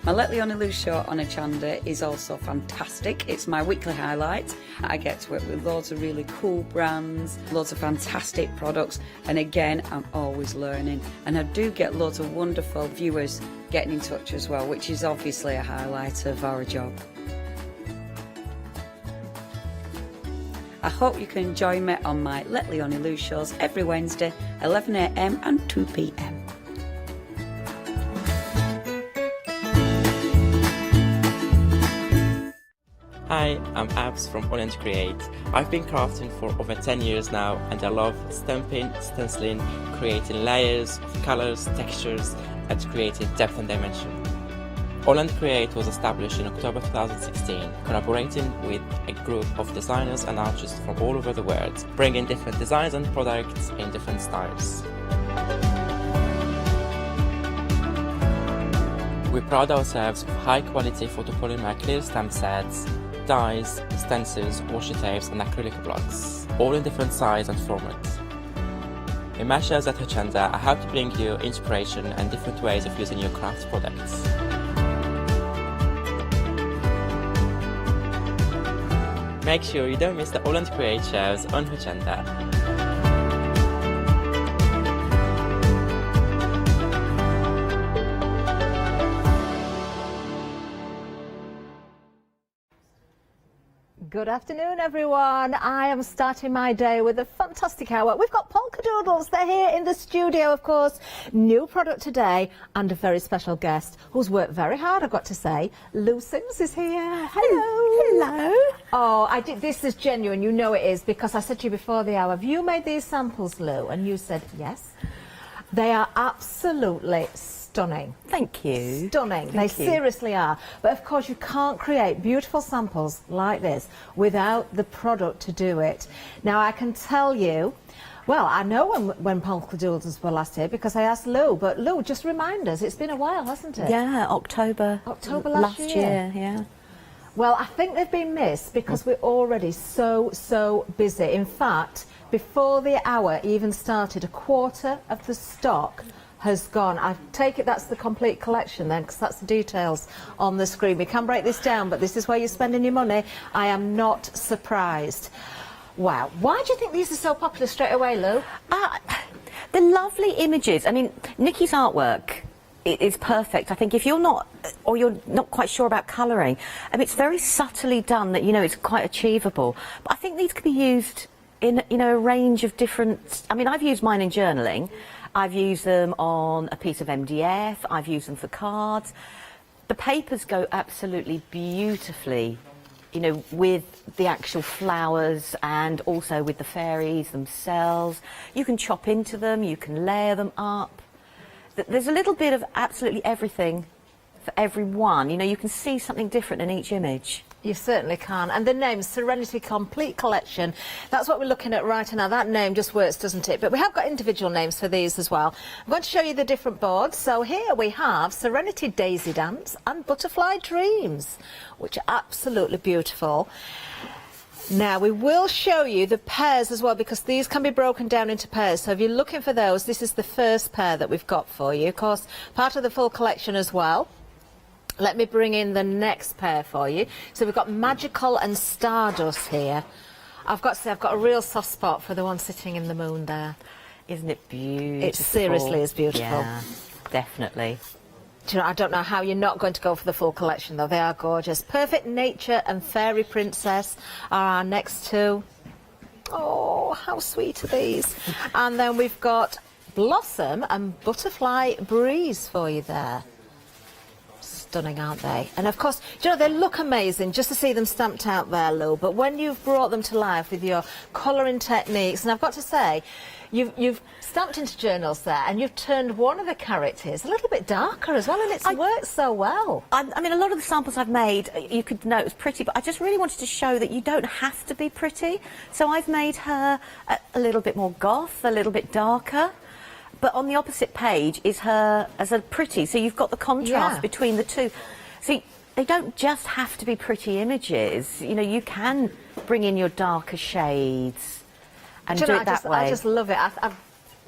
My Let Leona Loose show on Hochanda is also fantastic. It's my weekly highlight. I get to work with loads of really cool brands, loads of fantastic products, and again, I'm always learning. And I do get loads of wonderful viewers getting in touch as well, which is obviously a highlight of our job. I hope you can join me on my Let Leona Loose shows every Wednesday, 11 a.m. and 2 p.m.
Hi, I'm Abs from Woodland Create. I've been crafting for over 10 years now and I love stamping, stenciling, creating layers of colours, textures and creating depth and dimension. Woodland Create was established in October 2016, collaborating with a group of designers and artists from all over the world, bringing different designs and products in different styles. We pride ourselves with high quality photopolymer clear stamp sets, dies, stencils, washi tapes and acrylic blocks, all in different size and formats. In my shows at Hochanda, I hope to bring you inspiration and different ways of using your craft products. Make sure you don't miss the Woodland Create shows on Hochanda.
Good afternoon, everyone. I am starting my day with a fantastic hour. We've got polka doodles. They're here in the studio, of course. New product today and a very special guest who's worked very hard, I've got to say. Lou Sims is here. Hello.
Hello.
Oh, this is genuine. You know it is, because I said to you before the hour, have you made these samples, Lou? And you said yes. They are absolutely stunning.
Thank you.
Stunning. They seriously are. But of course you can't create beautiful samples like this without the product to do it. Now I can tell you, well, I know when polka doodles were last here because I asked Lou, but Lou, just remind us, it's been a while, hasn't it?
Yeah, October
last
year, yeah.
Well, I think they've been missed because we're already so busy. In fact, before the hour even started, a quarter of the stock has gone. I take it that's the complete collection then, because that's the details on the screen. We can break this down, but this is where you're spending your money. I am not surprised. Wow. Why do you think these are so popular straight away, Lou?
The lovely images. I mean, Nikki's artwork is perfect. I think if you're not quite sure about colouring, it's very subtly done that, you know, it's quite achievable. But I think these can be used in, you know, a range of different... I mean, I've used mine in journaling. I've used them on a piece of MDF, I've used them for cards. The papers go absolutely beautifully, you know, with the actual flowers and also with the fairies themselves. You can chop into them, you can layer them up. There's a little bit of absolutely everything for everyone. You know, you can see something different in each image.
You certainly can. And the name, Serenity Complete Collection, that's what we're looking at right now. That name just works, doesn't it? But we have got individual names for these as well. I'm going to show you the different boards. So here we have Serenity Daisy Dance and Butterfly Dreams, which are absolutely beautiful. Now, we will show you the pairs as well, because these can be broken down into pairs. So if you're looking for those, this is the first pair that we've got for you. Of course, part of the full collection as well. Let me bring in the next pair for you. So we've got Magical and Stardust here. I've got to say, I've got a real soft spot for the one sitting in the moon there.
Isn't it beautiful?
It seriously is beautiful.
Yeah, definitely.
Do you know, I don't know how you're not going to go for the full collection, though. They are gorgeous. Perfect Nature and Fairy Princess are our next two. Oh, how sweet are these? And then we've got Blossom and Butterfly Breeze for you there. Stunning, aren't they? And of course, do you know, they look amazing just to see them stamped out there, Lou, but when you've brought them to life with your colouring techniques, and I've got to say, you've stamped into journals there, and you've turned one of the characters a little bit darker as well, and it's worked so well.
I mean, a lot of the samples I've made, you could know it was pretty, but I just really wanted to show that you don't have to be pretty. So I've made her a little bit more goth, a little bit darker. But on the opposite page is her as a pretty, so you've got the contrast between the two. See, they don't just have to be pretty images. You know, you can bring in your darker shades and do it that way.
I just love it.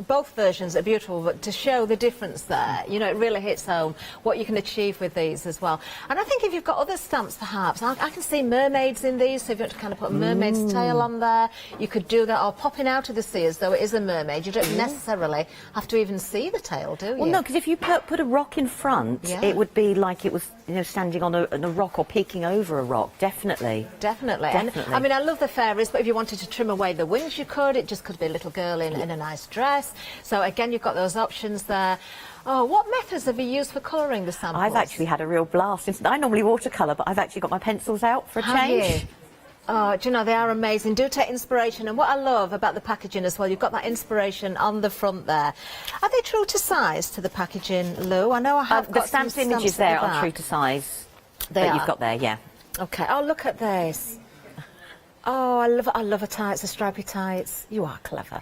Both versions are beautiful, but to show the difference there, you know, it really hits home what you can achieve with these as well. And I think if you've got other stamps, perhaps, I can see mermaids in these, so if you want to kind of put a mermaid's tail on there, you could do that, or popping out of the sea as though it is a mermaid. You don't necessarily have to even see the tail, do you?
Well, no, because if you put a rock in front, it would be like it was, you know, standing on a rock or peeking over a rock, definitely.
Definitely. And, I mean, I love the fairies, but if you wanted to trim away the wings, you could. It just could be a little girl in a nice dress. So again, you've got those options there. Oh, what methods have you used for colouring the samples?
I've actually had a real blast. I normally watercolour, but I've actually got my pencils out for a change.
Have you? Oh, do you know, they are amazing. Do take inspiration. And what I love about the packaging as well, you've got that inspiration on the front there. Are they true to size to the packaging, Lou? I know I have got
the stamped images there are true to size that you've got there, yeah.
OK. Oh, look at this. Oh, I love a tights, a stripy tights. You are clever.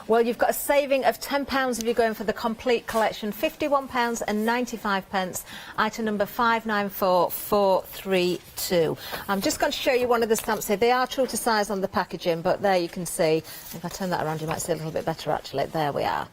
Well, you've got a saving of £10 if you're going for the complete collection, £51.95, item number 594432. I'm just going to show you one of the stamps here. They are true to size on the packaging, but there you can see, if I turn that around you might see a little bit better actually. There we are.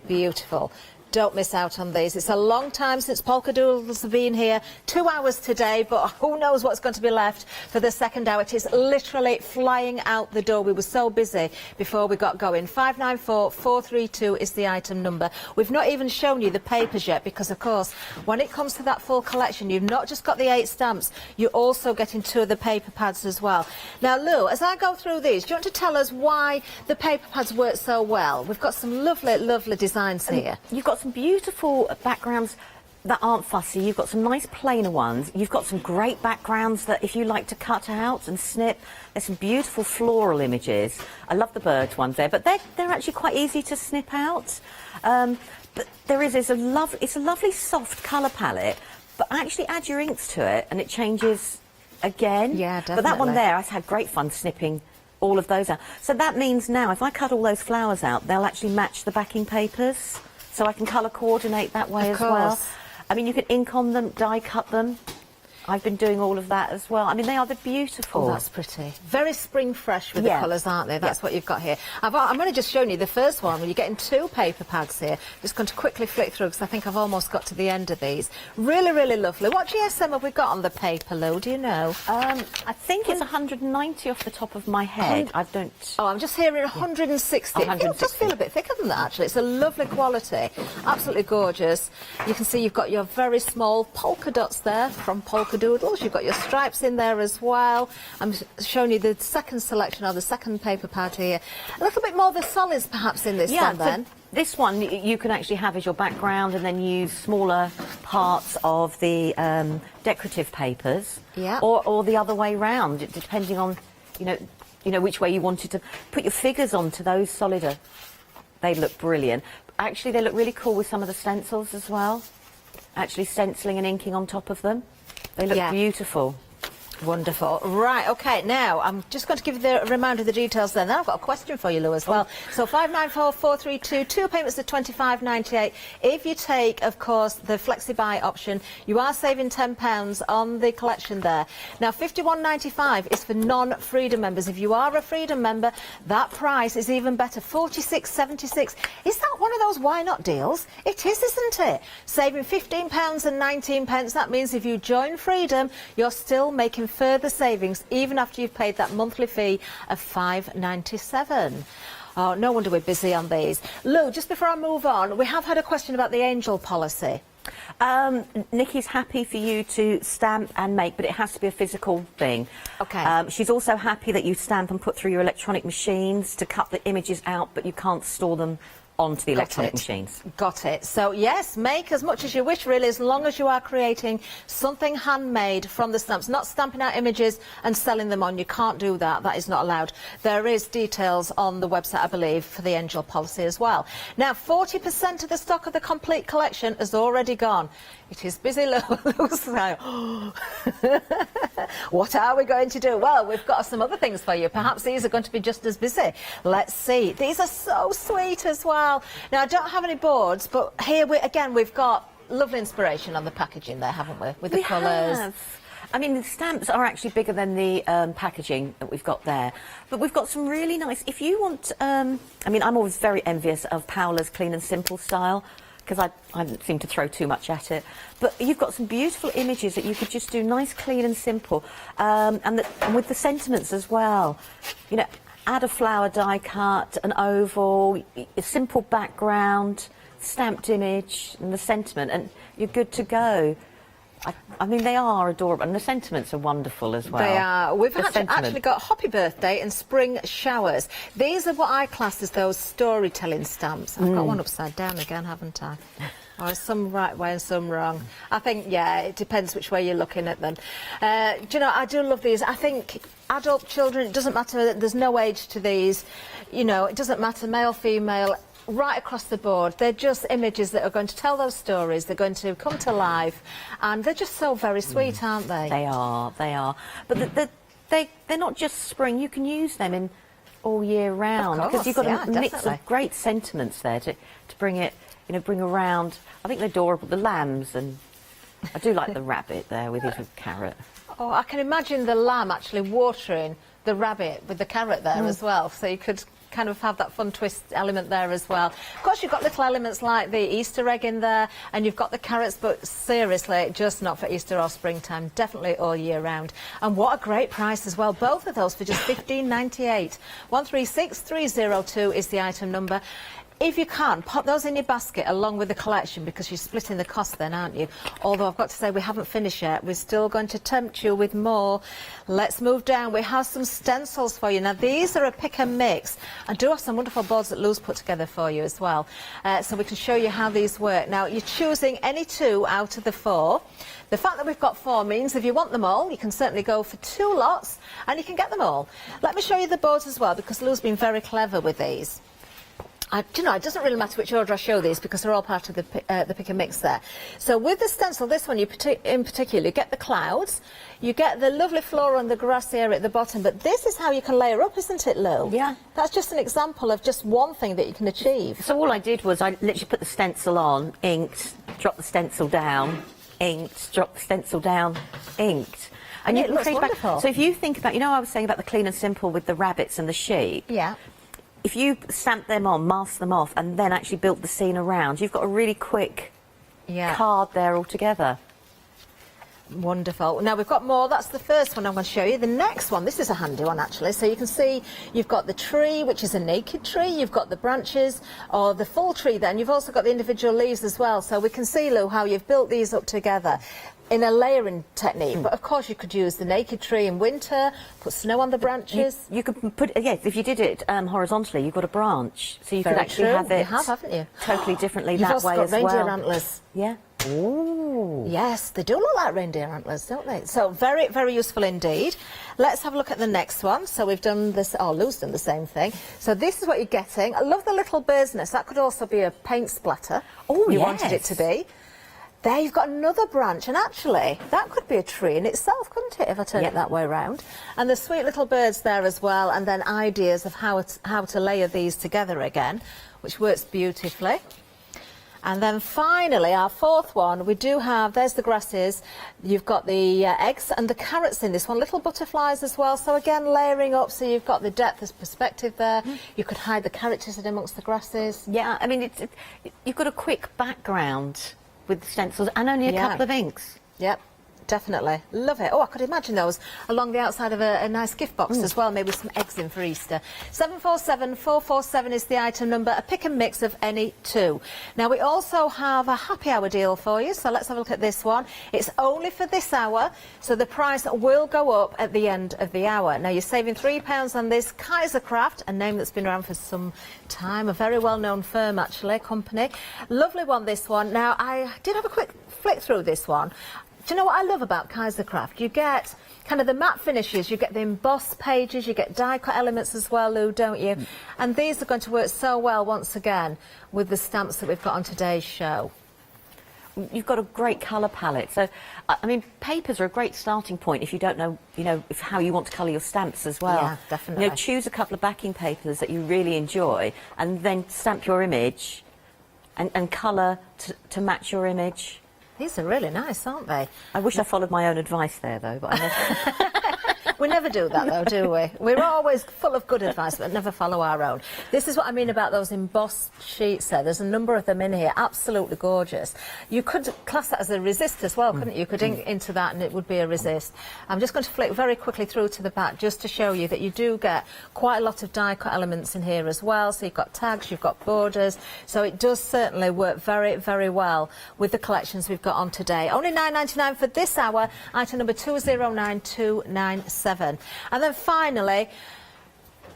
Beautiful. Don't miss out on these. It's a long time since polka doodles have been here. 2 hours today, but who knows what's going to be left for the second hour. It is literally flying out the door. We were so busy before we got going. 594432 is the item number. We've not even shown you the papers yet because, of course, when it comes to that full collection, you've not just got the 8 stamps, you're also getting 2 of the paper pads as well. Now, Lou, as I go through these, do you want to tell us why the paper pads work so well? We've got some lovely, lovely designs here.
You've got some beautiful backgrounds that aren't fussy. You've got some nice plainer ones. You've got some great backgrounds that if you like to cut out and snip, there's some beautiful floral images. I love the birds ones there, but they're actually quite easy to snip out. But it's a lovely soft colour palette, but actually add your inks to it and it changes again.
Yeah, definitely.
But that one there, I've had great fun snipping all of those out. So that means now if I cut all those flowers out, they'll actually match the backing papers. So I can colour coordinate that way as well. I mean, you can ink on them, die cut them. I've been doing all of that as well. I mean, they are beautiful.
Oh, that's pretty. Very spring fresh with the colours, aren't they? That's what you've got here. I'm going to just show you the first one. You're getting 2 paper pads here. Just going to quickly flick through because I think I've almost got to the end of these. Really, really lovely. What GSM have we got on the paper, Lou? Do you know?
I think it's 190 off the top of my head. I don't...
Oh, I'm just hearing 160. It does feel a bit thicker than that, actually. It's a lovely quality. Absolutely gorgeous. You can see you've got your very small polka dots there from Polka Doodles. You've got your stripes in there as well. I'm showing you the second selection of the second paper pad here. A little bit more of the solids perhaps in this one then.
This one you can actually have as your background and then use smaller parts of the decorative papers.
Yeah.
Or the other way round, depending on you know which way you wanted to put your figures onto those solider. They look brilliant. Actually, they look really cool with some of the stencils as well. Actually stenciling and inking on top of them. They look beautiful.
Wonderful. Right, OK, now I'm just going to give you the reminder of the details then. Then I've got a question for you, Lou, as well. So 594432, 2 payments of £25.98. If you take, of course, the flexi-buy option, you are saving £10 on the collection there. Now, £51.95 is for non-Freedom members. If you are a Freedom member, that price is even better, £46.76. Is that one of those why not deals? It is, isn't it? Saving £15.19. That means if you join Freedom, you're still making further savings even after you've paid that monthly fee of £5.97. Oh, no wonder we're busy on these. Lou, just before I move on, we have had a question about the angel policy.
Nikki's happy for you to stamp and make, but it has to be a physical thing.
Okay.
She's also happy that you stamp and put through your electronic machines to cut the images out, but you can't store them onto the electronic machines.
Got it. So yes, make as much as you wish really, as long as you are creating something handmade from the stamps, not stamping out images and selling them on. You can't do that. That is not allowed. There is details on the website, I believe, for the angel policy as well. Now, 40% of the stock of the complete collection has already gone. It is busy, Lou. What are we going to do? Well, we've got some other things for you. Perhaps these are going to be just as busy. Let's see. These are so sweet as well. Now, I don't have any boards, but here, we've got lovely inspiration on the packaging there, haven't we? With the colours.
I mean, the stamps are actually bigger than the packaging that we've got there. But we've got some really nice... If you want... I mean, I'm always very envious of Paola's Clean and Simple style, because I don't seem to throw too much at it. But you've got some beautiful images that you could just do nice, clean and simple. And with the sentiments as well. You know, add a flower die cut, an oval, a simple background, stamped image and the sentiment, and you're good to go. I mean, they are adorable, and the sentiments are wonderful as well.
They are. We've actually got Happy Birthday and Spring Showers. These are what I class as those storytelling stamps. I've got one upside down again, haven't I? Or some right way and some wrong. I think, yeah, it depends which way you're looking at them. Do you know, I do love these. I think adult children, it doesn't matter, there's no age to these. You know, it doesn't matter, male, female, right across the board. They're just images that are going to tell those stories. They're going to come to life, and they're just so very sweet, aren't they?
They are, they are. But they're not just spring. You can use them in all year round, because you've got a mix of great sentiments there to bring it, you know, bring around. I think they're adorable. The lambs, and I do like the rabbit there with his carrot.
Oh, I can imagine the lamb actually watering the rabbit with the carrot there as well. So you could kind of have that fun twist element there as well. Of course, you've got little elements like the Easter egg in there, and you've got the carrots, but seriously, just not for Easter or springtime, definitely all year round. And what a great price as well, both of those for just $15.98. 136302 is the item number. If you can, pop those in your basket along with the collection, because you're splitting the cost then, aren't you? Although I've got to say we haven't finished yet. We're still going to tempt you with more. Let's move down. We have some stencils for you. Now, these are a pick and mix. I do have some wonderful boards that Lou's put together for you as well. So we can show you how these work. Now, you're choosing any 2 out of the 4. The fact that we've got 4 means if you want them all, you can certainly go for 2 lots and you can get them all. Let me show you the boards as well, because Lou's been very clever with these. Do you know, it doesn't really matter which order I show these, because they're all part of the pick and mix there. So with the stencil, this one in particular, you get the clouds, you get the lovely flora and the grassy area at the bottom, but this is how you can layer up, isn't it, Lou?
Yeah.
That's just an example of just one thing that you can achieve.
So all I did was I literally put the stencil on, inked, dropped the stencil down, inked, dropped the stencil down, inked. And you
it
can
looks
create
wonderful.
So if you think about, you know, I was saying about the clean and simple with the rabbits and the sheep.
Yeah.
If you stamp them on, mask them off, and then actually build the scene around, you've got a really quick card there altogether.
Wonderful. Now we've got more. That's the first one I'm going to show you. The next one, this is a handy one actually. So you can see you've got the tree, which is a naked tree. You've got the branches or the full tree then. You've also got the individual leaves as well. So we can see, Lou, how you've built these up together in a layering technique. But of course you could use the naked tree in winter, put snow on the branches.
You could put, yes, if you did it horizontally, you've got a branch. So you could actually have it
haven't you?
Totally differently
You've
that
also
way
got
as well.
reindeer antlers.
Yeah. Ooh.
Yes, they do look like reindeer antlers, don't they? So very, very useful indeed. Let's have a look at the next one. So we've done this, Lou's done the same thing. So this is what you're getting. I love the little bird's nest. That could also be a paint splatter.
Oh,
you wanted it to be. There you've got another branch, and actually that could be a tree in itself, couldn't it, if I turn it that way around? And the sweet little birds there as well, and then ideas of how to layer these together again, which works beautifully. And then finally, our fourth one, we do have, there's the grasses, you've got the eggs and the carrots in this one, little butterflies as well. So again, layering up, so you've got the depth of perspective there. You could hide the characters in amongst the grasses.
Yeah, I mean, you've got a quick background with the stencils and only a couple of inks.
Yep. Definitely. Love it. Oh, I could imagine those along the outside of a nice gift box as well, maybe with some eggs in for Easter. 747447 is the item number, a pick and mix of any 2. Now, we also have a happy hour deal for you, so let's have a look at this one. It's only for this hour, so the price will go up at the end of the hour. Now, you're saving £3 on this Kaisercraft, a name that's been around for some time, a very well-known firm, actually, company. Lovely one, this one. Now, I did have a quick flick through this one. Do you know what I love about Kaisercraft? You get kind of the matte finishes, you get the embossed pages, you get die-cut elements as well, Lou, don't you? And these are going to work so well, once again, with the stamps that we've got on today's show.
You've got a great colour palette. So, I mean, papers are a great starting point if you don't know, how you want to colour your stamps as well.
Yeah, definitely.
Choose a couple of backing papers that you really enjoy and then stamp your image and colour to match your image.
These are really nice, aren't they?
I wish I followed my own advice there, though, but I never...
We never do that, though, do we? We're always full of good advice, but never follow our own. This is what I mean about those embossed sheets there. There's a number of them in here, absolutely gorgeous. You could class that as a resist as well, couldn't you? You could ink into that and it would be a resist. I'm just going to flick very quickly through to the back just to show you that you do get quite a lot of die-cut elements in here as well. So you've got tags, you've got borders. So it does certainly work very, very well with the collections we've got on today. Only £9.99 for this hour, item number 209297. And then finally,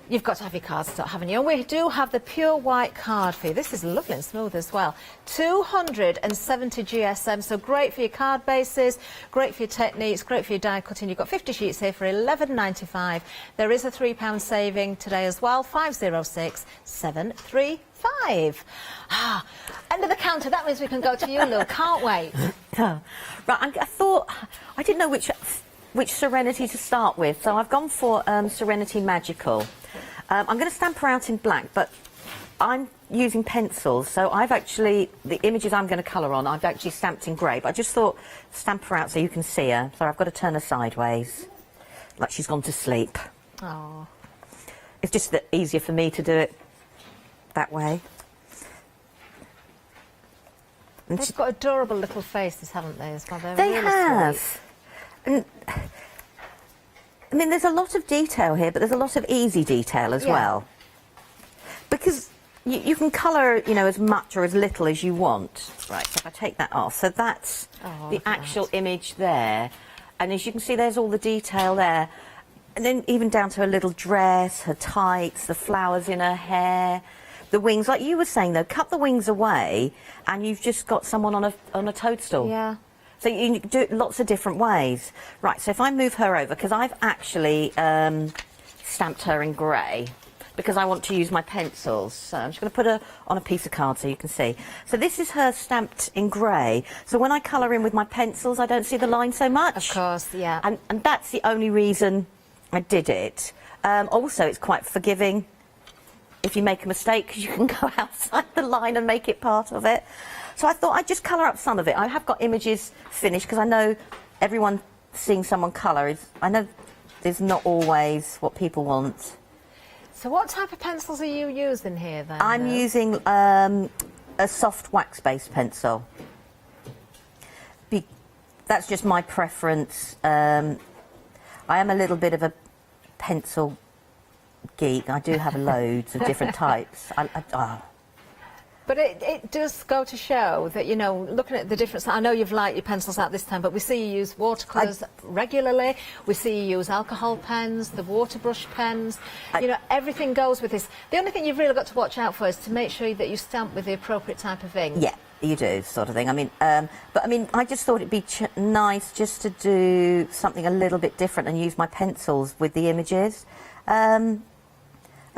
you've got to have your card stock, haven't you? And we do have the pure white card for you. This is lovely and smooth as well. 270 GSM, so great for your card bases, great for your techniques, great for your die cutting. You've got 50 sheets here for £11.95. There is a £3 saving today as well, 506735. End of the counter. That means we can go to you, Lou. Can't wait.
Right, I thought, I didn't know which Serenity to start with, so I've gone for Serenity Magical. I'm going to stamp her out in black, but I'm using pencils, so I've actually, the images I'm going to colour on, I've actually stamped in grey, but I just thought stamp her out so you can see her. So I've got to turn her sideways, like she's gone to sleep.
Oh.
it's just easier for me to do it that way. And
They've got adorable little faces, haven't they, as well? They're
they
really
have.
sweet.
And, I mean, there's a lot of detail here, but there's a lot of easy detail as well. Because you can colour, you know, as much or as little as you want. Right, so if I take that off, so that's the actual image there. And as you can see, there's all the detail there. And then even down to her little dress, her tights, the flowers in her hair, the wings. Like you were saying, though, cut the wings away and you've just got someone on a toadstool.
Yeah.
So you can do it lots of different ways. Right, so if I move her over, because I've actually stamped her in grey, because I want to use my pencils. So I'm just going to put her on a piece of card so you can see. So this is her stamped in grey. So when I colour in with my pencils, I don't see the line so much.
Of course, yeah.
And that's the only reason I did it. Also, it's quite forgiving if you make a mistake, because you can go outside the line and make it part of it. So I thought I'd just colour up some of it. I have got images finished, because I know everyone seeing someone colour I know there's not always what people want.
So what type of pencils are you using here then?
I'm using a soft wax-based pencil. That's just my preference. I am a little bit of a pencil geek. I do have loads of different types.
But it does go to show that, you know, looking at the difference, I know you've lighted your pencils out this time, but we see you use watercolours regularly. We see you use alcohol pens, the water brush pens. You know, everything goes with this. The only thing you've really got to watch out for is to make sure that you stamp with the appropriate type of ink.
Yeah, you do, sort of thing. I mean, but I mean, I just thought it'd be nice just to do something a little bit different and use my pencils with the images. I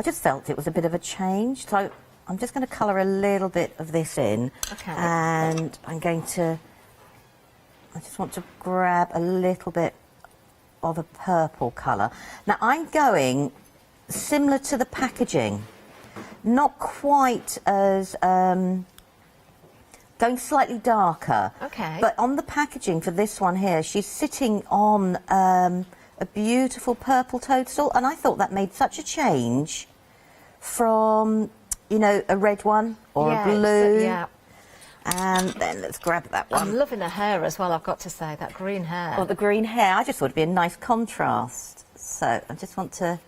just felt it was a bit of a change. So I'm just going to colour a little bit of this in, and I just want to grab a little bit of a purple colour. Now I'm going similar to the packaging, not quite as, going slightly darker.
Okay.
But on the packaging for this one here, she's sitting on a beautiful purple toadstool, and I thought that made such a change from, you know, a red one or a blue.
Yeah.
And then let's grab that one.
I'm loving her hair as well, I've got to say, that green hair.
Well, the green hair, I just thought it'd be a nice contrast. So I just want to...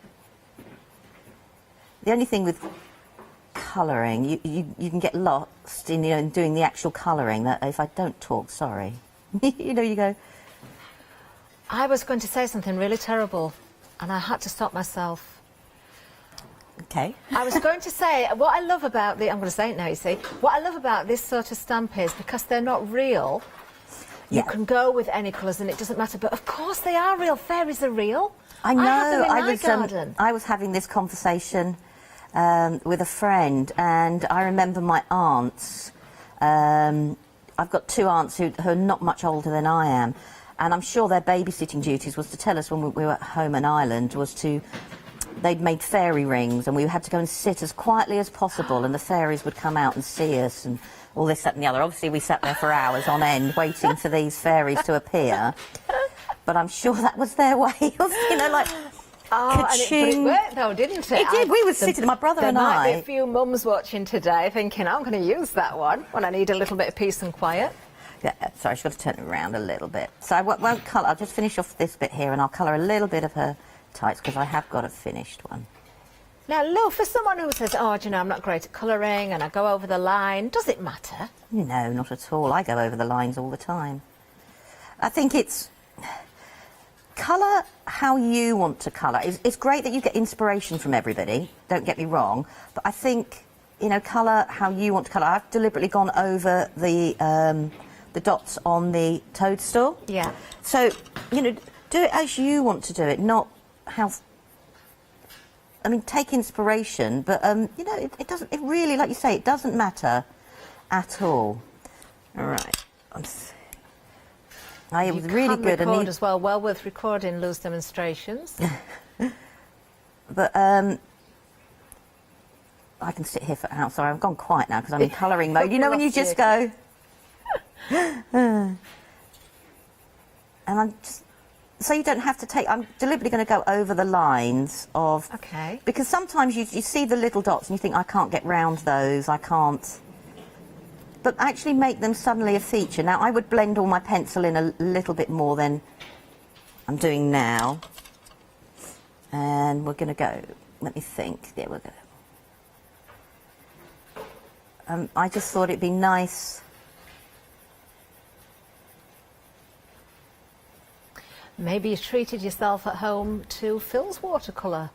The only thing with colouring, you can get lost in, you know, in doing the actual colouring. That if I don't talk, sorry. You know, you go...
I was going to say something really terrible, and I had to stop myself.
Okay.
I was going to say, what I love about I'm going to say it now, you see. What I love about this sort of stamp is, because they're not real, you can go with any colours and it doesn't matter. But of course they are real. Fairies are real.
I know.
I have them in my garden.
I was having this conversation with a friend, and I remember my aunts. I've got two aunts who are not much older than I am, and I'm sure their babysitting duties was to tell us when we were at home in Ireland was to... They'd made fairy rings, and we had to go and sit as quietly as possible, and the fairies would come out and see us and all this, that and the other. Obviously, we sat there for hours on end waiting for these fairies to appear. But I'm sure that was their way of, you know, like...
but it worked though, didn't it?
It did. We were sitting, my brother and I...
There might be a few mums watching today thinking, I'm going to use that one when I need a little bit of peace and quiet.
Yeah, sorry, I've got to turn it around a little bit. So I won't colour, I'll just finish off this bit here, and I'll colour a little bit of her tights, because I have got a finished one.
Now, Lou, for someone who says, oh, do you know, I'm not great at colouring and I go over the line, does it matter?
No, not at all. I go over the lines all the time. I think it's... Colour how you want to colour. It's great that you get inspiration from everybody, don't get me wrong, but I think, you know, colour how you want to colour. I've deliberately gone over the dots on the toadstool.
Yeah.
So, you know, do it as you want to do it, not how... I mean, take inspiration, but, you know, it doesn't... It really, like you say, it doesn't matter at all. All right. It was really good.
You can record as well. Well worth recording Lou's demonstrations.
But I can sit here for hours. Sorry, I've gone quiet now because I'm in colouring mode. You know when you just go... And I'm just so you don't have to take, I'm deliberately going to go over the lines of...
Okay.
Because sometimes you see the little dots and you think, I can't get round those, I can't... But actually make them suddenly a feature. Now, I would blend all my pencil in a little bit more than I'm doing now. And we're going to go, let me think, there we go. I just thought it'd be nice...
Maybe you treated yourself at home to Phil's watercolour.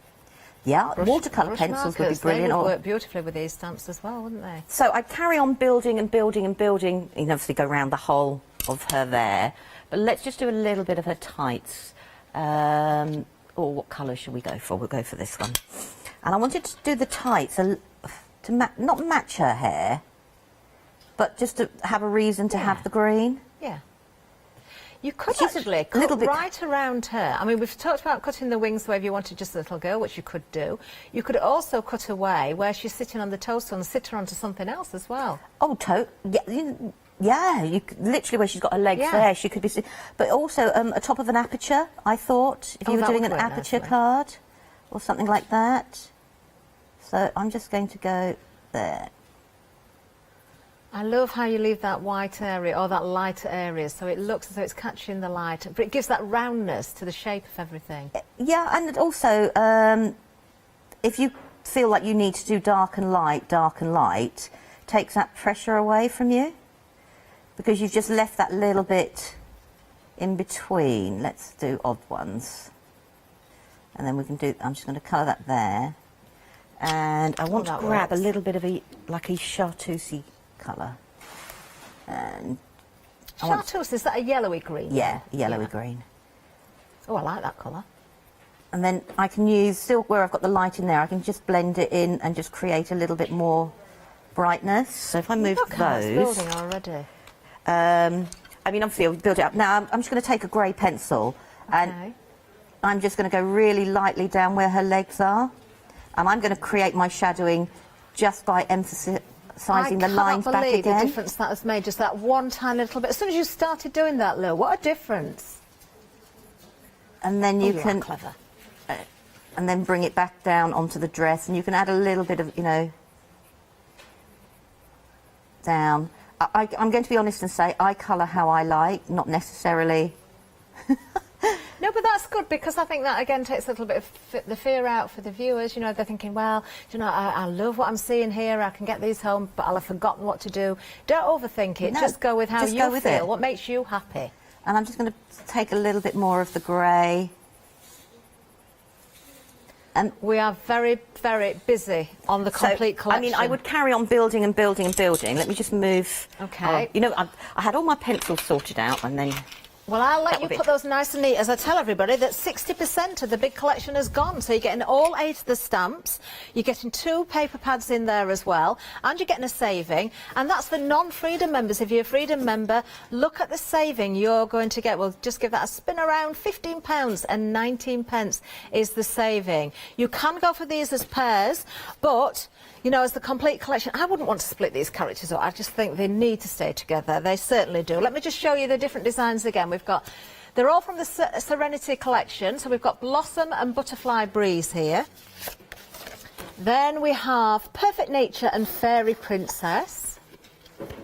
Yeah, watercolour pencils would be brilliant.
They would work beautifully with these stamps as well, wouldn't they?
So I'd carry on building and building and building. You can obviously go around the whole of her there. But let's just do a little bit of her tights. Or what colour should we go for? We'll go for this one. And I wanted to do the tights to not match her hair, but just to have a reason to have the green.
Yeah. You could actually cut right around her. I mean, we've talked about cutting the wings the way if you wanted just a little girl, which you could do. You could also cut away where she's sitting on the toaster and sit her onto something else as well.
Oh, yeah, you could, literally where she's got her legs there, she could be... But also atop of an aperture, I thought, if you were doing an aperture card or something like that. So I'm just going to go there.
I love how you leave that white area or that lighter area so it looks as though it's catching the light, but it gives that roundness to the shape of everything.
Yeah, and also if you feel like you need to do dark and light, takes that pressure away from you because you've just left that little bit in between. Let's do odd ones. And then we can do, I'm just going to colour that there. And I want to grab a little bit of a chartreusey colour. And
chartreuse, is that a yellowy green?
Yeah, yellowy green.
Oh, I like that colour.
And then I can use, still where I've got the light in there, I can just blend it in and just create a little bit more brightness. So if I move
Look how it's
those...
building already.
I mean, obviously I'll build it up. Now I'm just going to take a grey pencil and I'm just going to go really lightly down where her legs are. And I'm going to create my shadowing just by emphasising the lines back again.
I cannot believe the difference that has made, just that one tiny little bit. As soon as you started doing that, Lou, what a difference.
And then you can...
clever.
And then bring it back down onto the dress, and you can add a little bit of, you know, down. I'm going to be honest and say I colour how I like, not necessarily...
No, but that's good because I think that again takes a little bit of the fear out for the viewers. You know, they're thinking, well, you know, I love what I'm seeing here. I can get these home, but I'll have forgotten what to do. Don't overthink it.
No,
just go with how
just
you
go with
feel.
it.
What makes you happy?
And I'm just going to take a little bit more of the grey. And
we are very, very busy on the complete collection.
I mean, I would carry on building and building and building. Let me just move.
Okay.
You know, I had all my pencils sorted out and then...
Well, I'll let you put those nice and neat. As I tell everybody, that 60% of the big collection has gone. So you're getting all 8 of the stamps. You're getting 2 paper pads in there as well. And you're getting a saving. And that's the non-Freedom members. If you're a Freedom member, look at the saving you're going to get. We'll just give that a spin around. £15 and 19 pence is the saving. You can go for these as pairs, but... You know, as the complete collection, I wouldn't want to split these characters up. I just think they need to stay together. They certainly do. Let me just show you the different designs again. They're all from the Serenity collection. So we've got Blossom and Butterfly Breeze here. Then we have Perfect Nature and Fairy Princess.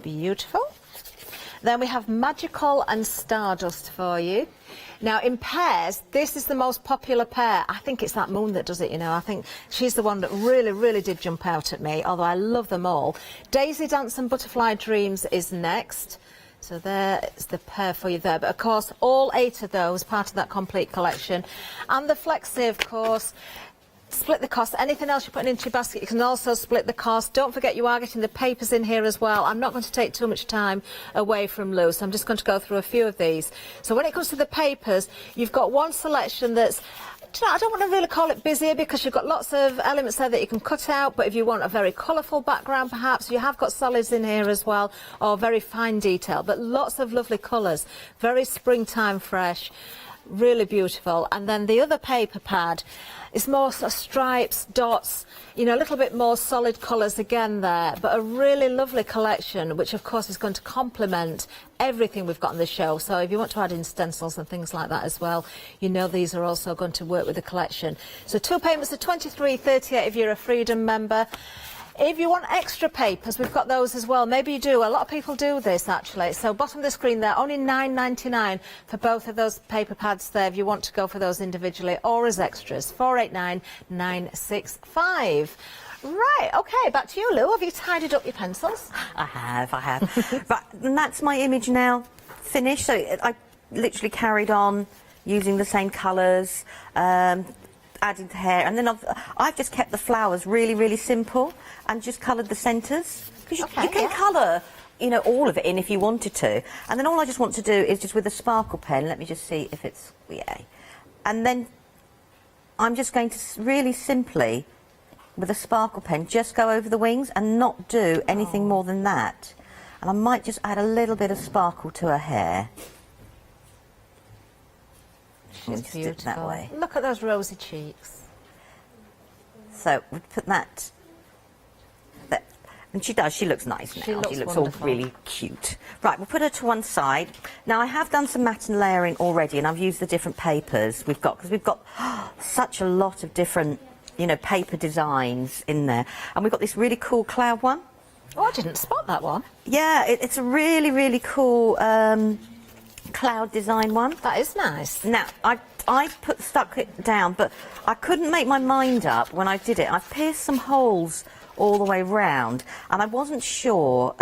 Beautiful. Then we have Magical and Stardust for you. Now, in pairs, this is the most popular pair. I think it's that Moon that does it, you know. I think she's the one that really, really did jump out at me, although I love them all. Daisy Dance and Butterfly Dreams is next. So there's the pair for you there. But, of course, all 8 of those, part of that complete collection. And the Flexi, of course... Split the cost. Anything else you're putting into your basket, you can also split the cost. Don't forget you are getting the papers in here as well. I'm not going to take too much time away from Lou, so I'm just going to go through a few of these. So when it comes to the papers, you've got one selection that's... I don't want to really call it busier because you've got lots of elements there that you can cut out, but if you want a very colourful background perhaps, you have got solids in here as well, or very fine detail, but lots of lovely colours, very springtime fresh. Really beautiful. And then the other paper pad is more sort of stripes, dots, you know, a little bit more solid colours again there, but a really lovely collection, which of course is going to complement everything we've got on the show. So if you want to add in stencils and things like that as well, you know these are also going to work with the collection. So 2 payments of $23.38 if you're a Freedom member. If you want extra papers, we've got those as well. Maybe you do. A lot of people do this, actually. So bottom of the screen there, only $9.99 for both of those paper pads there if you want to go for those individually or as extras. $489,965. Right, OK, back to you, Lou. Have you tidied up your pencils?
I have. Right, and that's my image now finished. So I literally carried on using the same colours, adding the hair, and then I've just kept the flowers really, really simple and just coloured the centres. Because you can colour, you know, all of it in if you wanted to. And then all I just want to do is just with a sparkle pen, let me just see if it's, yeah. And then I'm just going to really simply, with a sparkle pen, just go over the wings and not do anything more than that. And I might just add a little bit of sparkle to her hair.
She's beautiful. That way. Look at those rosy cheeks.
So we put that, and she does. She looks nice now. She looks all really cute. Right, we'll put her to one side. Now I have done some matte layering already, and I've used the different papers we've got because we've got such a lot of different, you know, paper designs in there, and we've got this really cool cloud one.
Oh, I didn't spot that one.
Yeah, it's a really, really cool cloud design one.
That is nice.
Now, I stuck it down, but I couldn't make my mind up when I did it. I've pierced some holes all the way round, and I wasn't sure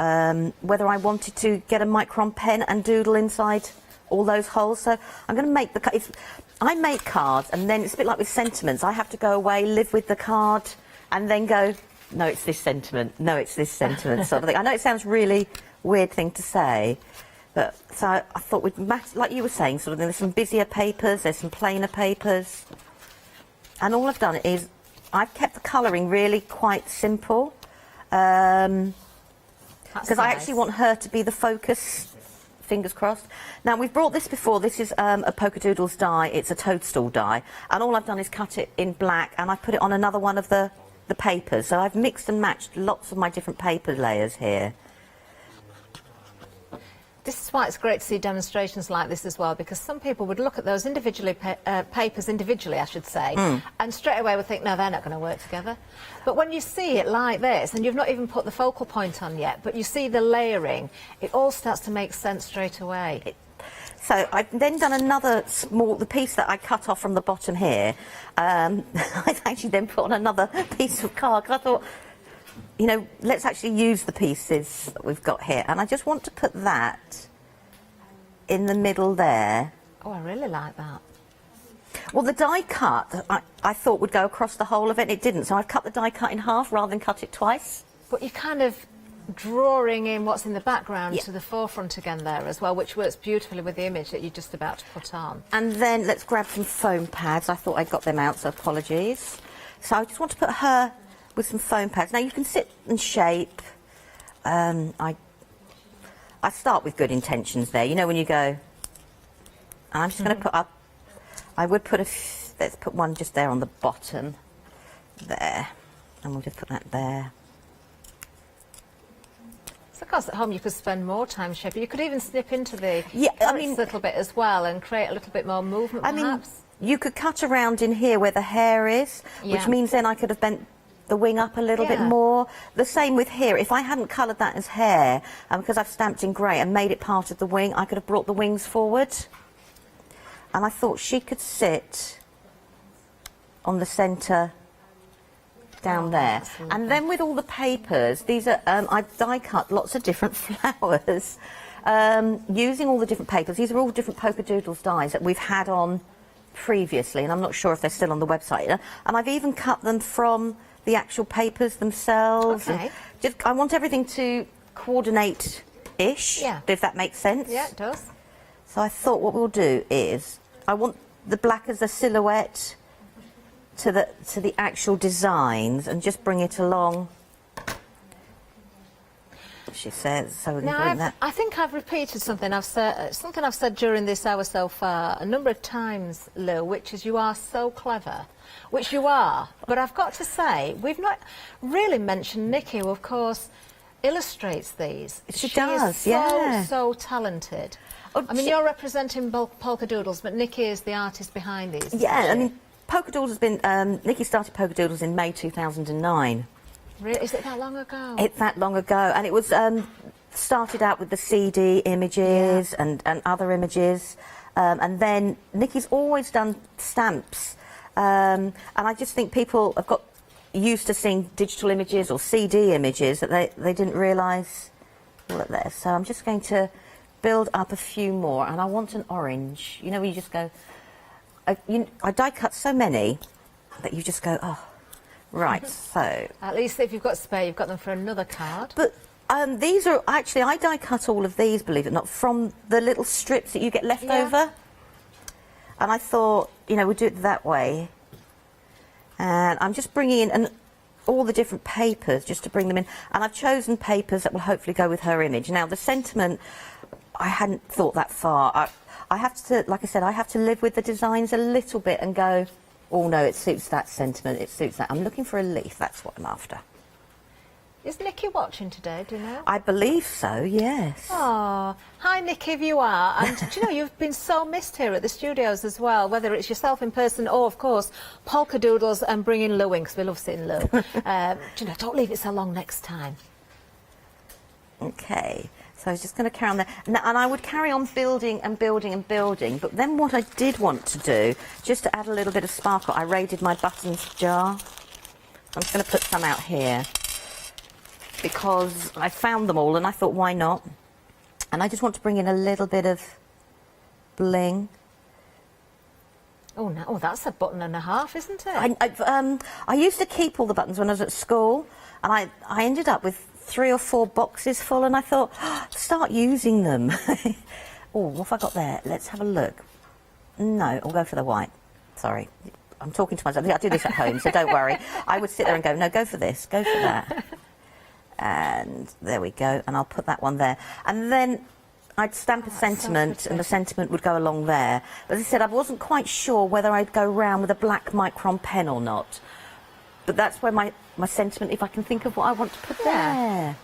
whether I wanted to get a micron pen and doodle inside all those holes. So I'm going to make I make cards, and then it's a bit like with sentiments. I have to go away, live with the card, and then go, no, it's this sentiment, no, it's this sentiment, sort of thing. I know it sounds really weird thing to say, but so I thought with like you were saying, sort of, there's some busier papers, there's some plainer papers, and all I've done is I've kept the colouring really quite simple, because I actually want her to be the focus. Fingers crossed. Now, we've brought this before. This is a Polka Doodles die. It's a toadstool die, and all I've done is cut it in black, and I put it on another one of the papers. So I've mixed and matched lots of my different paper layers here.
This is why it's great to see demonstrations like this as well, because some people would look at those papers individually, I should say, and straight away would think, no, they're not going to work together. But when you see it like this, and you've not even put the focal point on yet, but you see the layering, it all starts to make sense straight away.
So I've then done another the piece that I cut off from the bottom here, I've actually then put on another piece of card, because I thought, you know, let's actually use the pieces that we've got here. And I just want to put that in the middle there.
Oh, I really like that.
Well, the die cut, I thought would go across the whole of it, and it didn't. So I've cut the die cut in half rather than cut it twice.
But you're kind of drawing in what's in the background to the forefront again there as well, which works beautifully with the image that you're just about to put on.
And then let's grab some foam pads. I thought I got them out, so apologies. So I just want to put her with some foam pads. Now you can sit and shape. I start with good intentions there. You know when you go, and I'm just going to put up. I would put let's put one just there on the bottom, there, and we'll just put that there.
So of course at home you could spend more time shaping. You could even snip into the
I mean,
a little bit as well and create a little bit more movement. Perhaps.
You could cut around in here where the hair is, which means then I could have bent the wing up a little bit more. The same with here. If I hadn't coloured that as hair, because I've stamped in grey and made it part of the wing, I could have brought the wings forward. And I thought she could sit on the centre down there. And then with all the papers, these are, I've die cut lots of different flowers using all the different papers. These are all different Polka Doodles dies that we've had on previously, and I'm not sure if they're still on the website. And I've even cut them from the actual papers themselves.
Okay.
And I want everything to coordinate-ish, if that makes sense.
Yeah, it does.
So I thought what we'll do is, I want the black as a silhouette to the actual designs, and just bring it along. she says. So we can
Now,
bring that.
I think I've repeated something I've said during this hour so far a number of times, Lou, which is you are so clever, which you are. But I've got to say, we've not really mentioned Nikki, who, of course, illustrates these.
She does,
is so,
yeah.
so talented. I mean, you're representing Polka Doodles, but Nikki is the artist behind these.
Yeah, I mean, Polka Doodles has been... Nikki started Polka Doodles in May 2009.
Really? Is it that long ago?
It's that long ago, and it was started out with the CD images and other images, and then Nikki's always done stamps, and I just think people have got used to seeing digital images or CD images that they didn't realise all at there. So I'm just going to build up a few more, and I want an orange. You know, where you just go... I die cut so many that you just go, oh, right, so...
At least if you've got spare, you've got them for another card.
But these are... Actually, I die cut all of these, believe it or not, from the little strips that you get left over. And I thought, you know, we'll do it that way. And I'm just bringing in all the different papers just to bring them in. And I've chosen papers that will hopefully go with her image. Now, the sentiment... I hadn't thought that far. I have to, like I said, I have to live with the designs a little bit and go, oh no, it suits that sentiment, it suits that. I'm looking for a leaf, that's what I'm after.
Is Nikki watching today, do you know?
I believe so, yes.
Oh, hi Nikki if you are. And do you know, you've been so missed here at the studios as well, whether it's yourself in person or, of course, Polka Doodles and bringing Lou in, because we love seeing Lou. Do you know, don't leave it so long next time.
Okay. So I was just going to carry on there. And I would carry on building and building and building. But then what I did want to do, just to add a little bit of sparkle, I raided my buttons jar. I'm just going to put some out here. Because I found them all and I thought, why not? And I just want to bring in a little bit of bling.
Oh, no, oh, that's a button and a half, isn't it?
I used to keep all the buttons when I was at school. And I ended up with 3 or 4 boxes full, and I thought, oh, start using them. Oh, what have I got there? Let's have a look. No, I'll go for the white. Sorry, I'm talking to myself. I do this at home, so don't worry. I would sit there and go, no, go for this, go for that. And there we go, and I'll put that one there. And then I'd stamp a sentiment, and the sentiment would go along there. But as I said, I wasn't quite sure whether I'd go round with a black micron pen or not. But that's where my sentiment, if I can think of what I want to put there.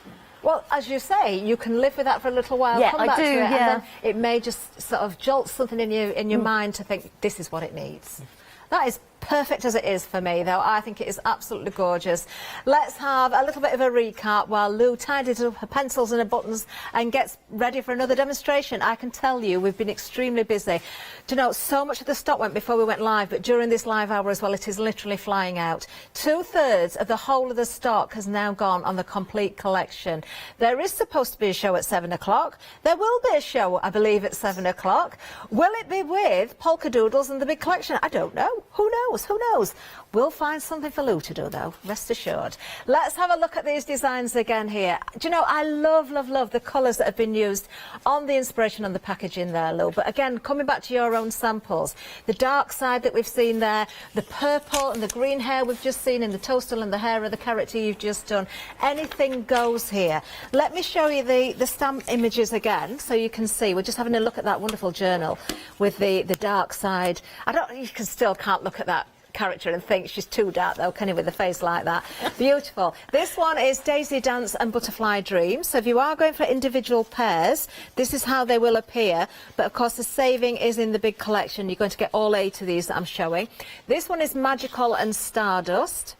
Well, as you say, you can live with that for a little while.
Yeah,
come
I
back
do,
to it,
yeah.
And then it may just sort of jolt something in your mind to think, this is what it needs. That is perfect as it is for me, though. I think it is absolutely gorgeous. Let's have a little bit of a recap while Lou tidies up her pencils and her buttons and gets ready for another demonstration. I can tell you we've been extremely busy. Do you know, so much of the stock went before we went live, but during this live hour as well, it is literally flying out. 2/3 of the whole of the stock has now gone on the complete collection. There is supposed to be a show at 7 o'clock. There will be a show, I believe, at 7 o'clock. Will it be with Polka Doodles and the big collection? I don't know. Who knows? Who knows? We'll find something for Lou to do, though, rest assured. Let's have a look at these designs again here. Do you know, I love, love, love the colours that have been used on the inspiration on the packaging there, Lou. But again, coming back to your own samples, the dark side that we've seen there, the purple and the green hair we've just seen in the toastal and the hair of the character you've just done. Anything goes here. Let me show you the stamp images again so you can see. We're just having a look at that wonderful journal with the dark side. You can't look at that character and think she's too dark, though, can you, with a face like that? Beautiful. This one is Daisy Dance and Butterfly Dream. So if you are going for individual pairs, this is how they will appear. But of course, the saving is in the big collection. You're going to get all 8 of these that I'm showing. This one is Magical and Stardust.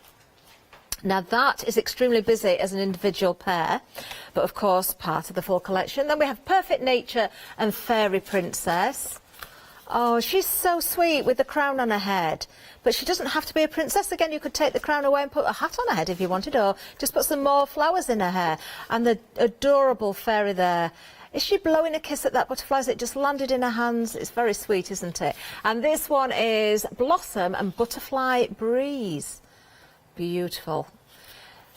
Now that is extremely busy as an individual pair, but of course part of the full collection. Then we have Perfect Nature and Fairy Princess. Oh, she's so sweet with the crown on her head. But she doesn't have to be a princess. Again, you could take the crown away and put a hat on her head if you wanted, or just put some more flowers in her hair. And the adorable fairy there. Is she blowing a kiss at that butterfly as it just landed in her hands? It's very sweet, isn't it? And this one is Blossom and Butterfly Breeze. Beautiful.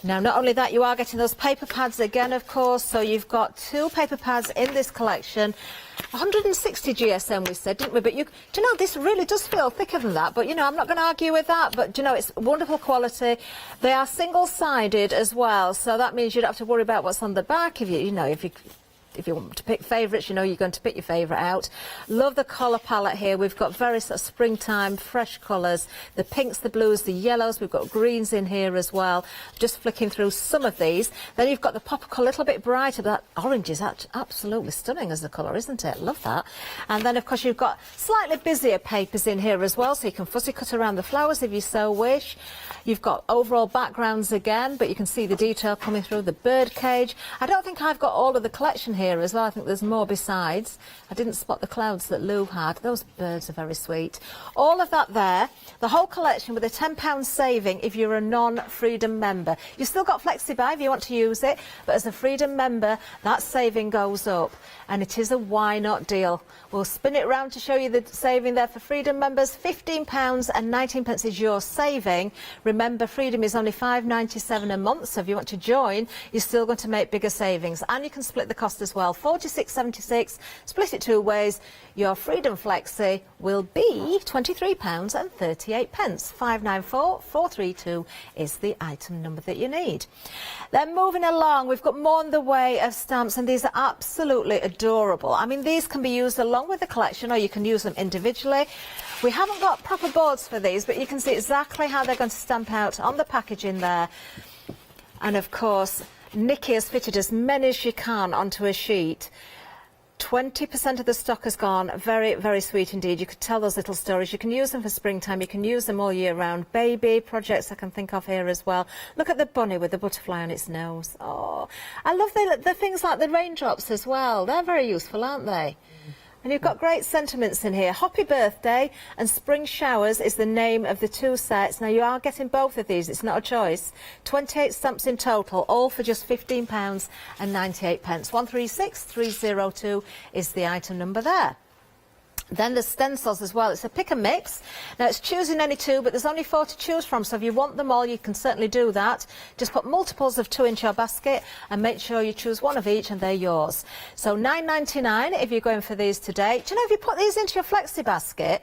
Now, not only that, you are getting those paper pads again, of course. So you've got 2 paper pads in this collection. 160 GSM we said, didn't we? But do you know, this really does feel thicker than that. But, you know, I'm not going to argue with that. But, you know, it's wonderful quality. They are single-sided as well. So that means you don't have to worry about what's on the back. If you want to pick favourites, you know you're going to pick your favourite out. Love the colour palette here. We've got very sort of springtime, fresh colours. The pinks, the blues, the yellows. We've got greens in here as well. Just flicking through some of these. Then you've got the pop colour, a little bit brighter. But that orange is absolutely stunning as a colour, isn't it? Love that. And then, of course, you've got slightly busier papers in here as well, so you can fussy cut around the flowers if you so wish. You've got overall backgrounds again, but you can see the detail coming through. The bird cage. I don't think I've got all of the collection here as well. I think there's more besides. I didn't spot the clouds that Lou had. Those birds are very sweet. All of that there. The whole collection with a £10 saving if you're a non-Freedom member. You've still got FlexiBuy if you want to use it, but as a Freedom member, that saving goes up. And it is a why not deal. We'll spin it round to show you the saving there for Freedom members. £15.19 is your saving. Remember, Freedom is only £5.97 a month, so if you want to join, you're still going to make bigger savings. And you can split the cost as well. £46.76, split it 2 ways. Your Freedom Flexi will be £23.38. £594,432 is the item number that you need. Then moving along, we've got more in the way of stamps, and these are absolutely adorable. I mean, these can be used along with the collection, or you can use them individually. We haven't got proper boards for these, but you can see exactly how they're going to stamp out on the packaging there. And of course, Nikki has fitted as many as she can onto a sheet. 20% of the stock has gone. Very, very sweet indeed. You could tell those little stories. You can use them for springtime. You can use them all year round. Baby projects I can think of here as well. Look at the bunny with the butterfly on its nose. Oh, I love the things like the raindrops as well. They're very useful, aren't they? And you've got great sentiments in here. Happy Birthday and Spring Showers is the name of the 2 sets. Now, you are getting both of these. It's not a choice. 28 stamps in total, all for just £15.98. 136302 is the item number there. Then the stencils as well. It's a pick and mix. Now, it's choosing any 2, but there's only 4 to choose from. So if you want them all, you can certainly do that. Just put multiples of 2 into your basket and make sure you choose 1 of each and they're yours. So £9.99 if you're going for these today. Do you know, if you put these into your flexi basket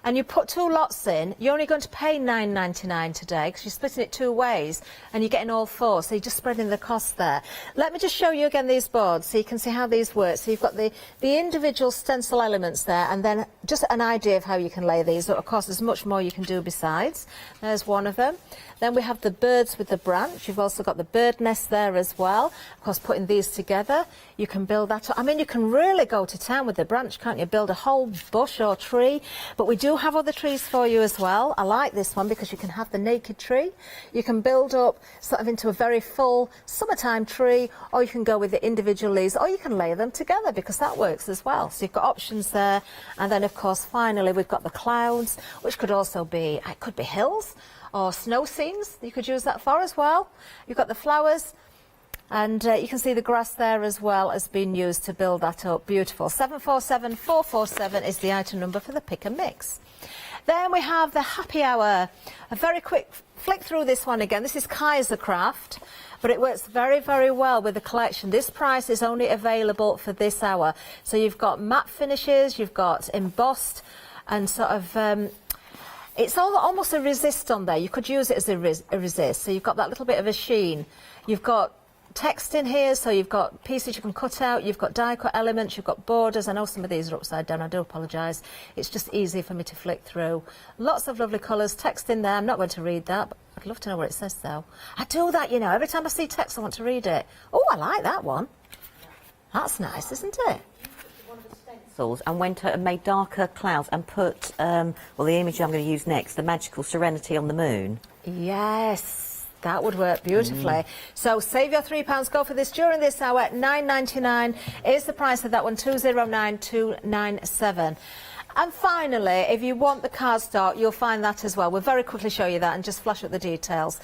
and you put 2 lots in, you're only going to pay £9.99 today because you're splitting it 2 ways and you're getting all 4, so you're just spreading the cost there. Let me just show you again these boards so you can see how these work. So you've got the individual stencil elements there, and then just an idea of how you can lay these. Of course, there's much more you can do besides. There's one of them. Then we have the birds with the branch. You've also got the bird nest there as well. Of course, putting these together, you can build that up. I mean, you can really go to town with the branch, can't you? Build a whole bush or tree. But we do have other trees for you as well. I like this one because you can have the naked tree. You can build up sort of into a very full summertime tree, or you can go with the individual leaves, or you can lay them together because that works as well. So you've got options there. And then, of course, finally, we've got the clouds, which could also be, it could be hills or snow scenes. You could use that for as well. You've got the flowers. And you can see the grass there as well as being used to build that up. Beautiful. 747447 is the item number for the pick and mix. Then we have the happy hour. A very quick flick through this one again. This is Kaiser Craft, but it works very, very well with the collection. This price is only available for this hour. So you've got matte finishes, you've got embossed, and sort of it's almost a resist on there. You could use it as a resist. So you've got that little bit of a sheen. You've got text in here, so you've got pieces you can cut out, you've got die cut elements, you've got borders. I know some of these are upside down, I do apologise. It's just easy for me to flick through. Lots of lovely colours, text in there. I'm not going to read that, but I'd love to know what it says though. I do that, you know, every time I see text I want to read it. Oh, I like that one. That's nice, isn't it?
And went and made darker clouds and put, well, the image I'm going to use next, the magical serenity on the moon.
Yes, that would work beautifully. So save your £3, go for this during this hour. £9.99 is the price of that one, 209297. And finally, if you want the cardstock, you'll find that as well. We'll very quickly show you that and just flash up the details,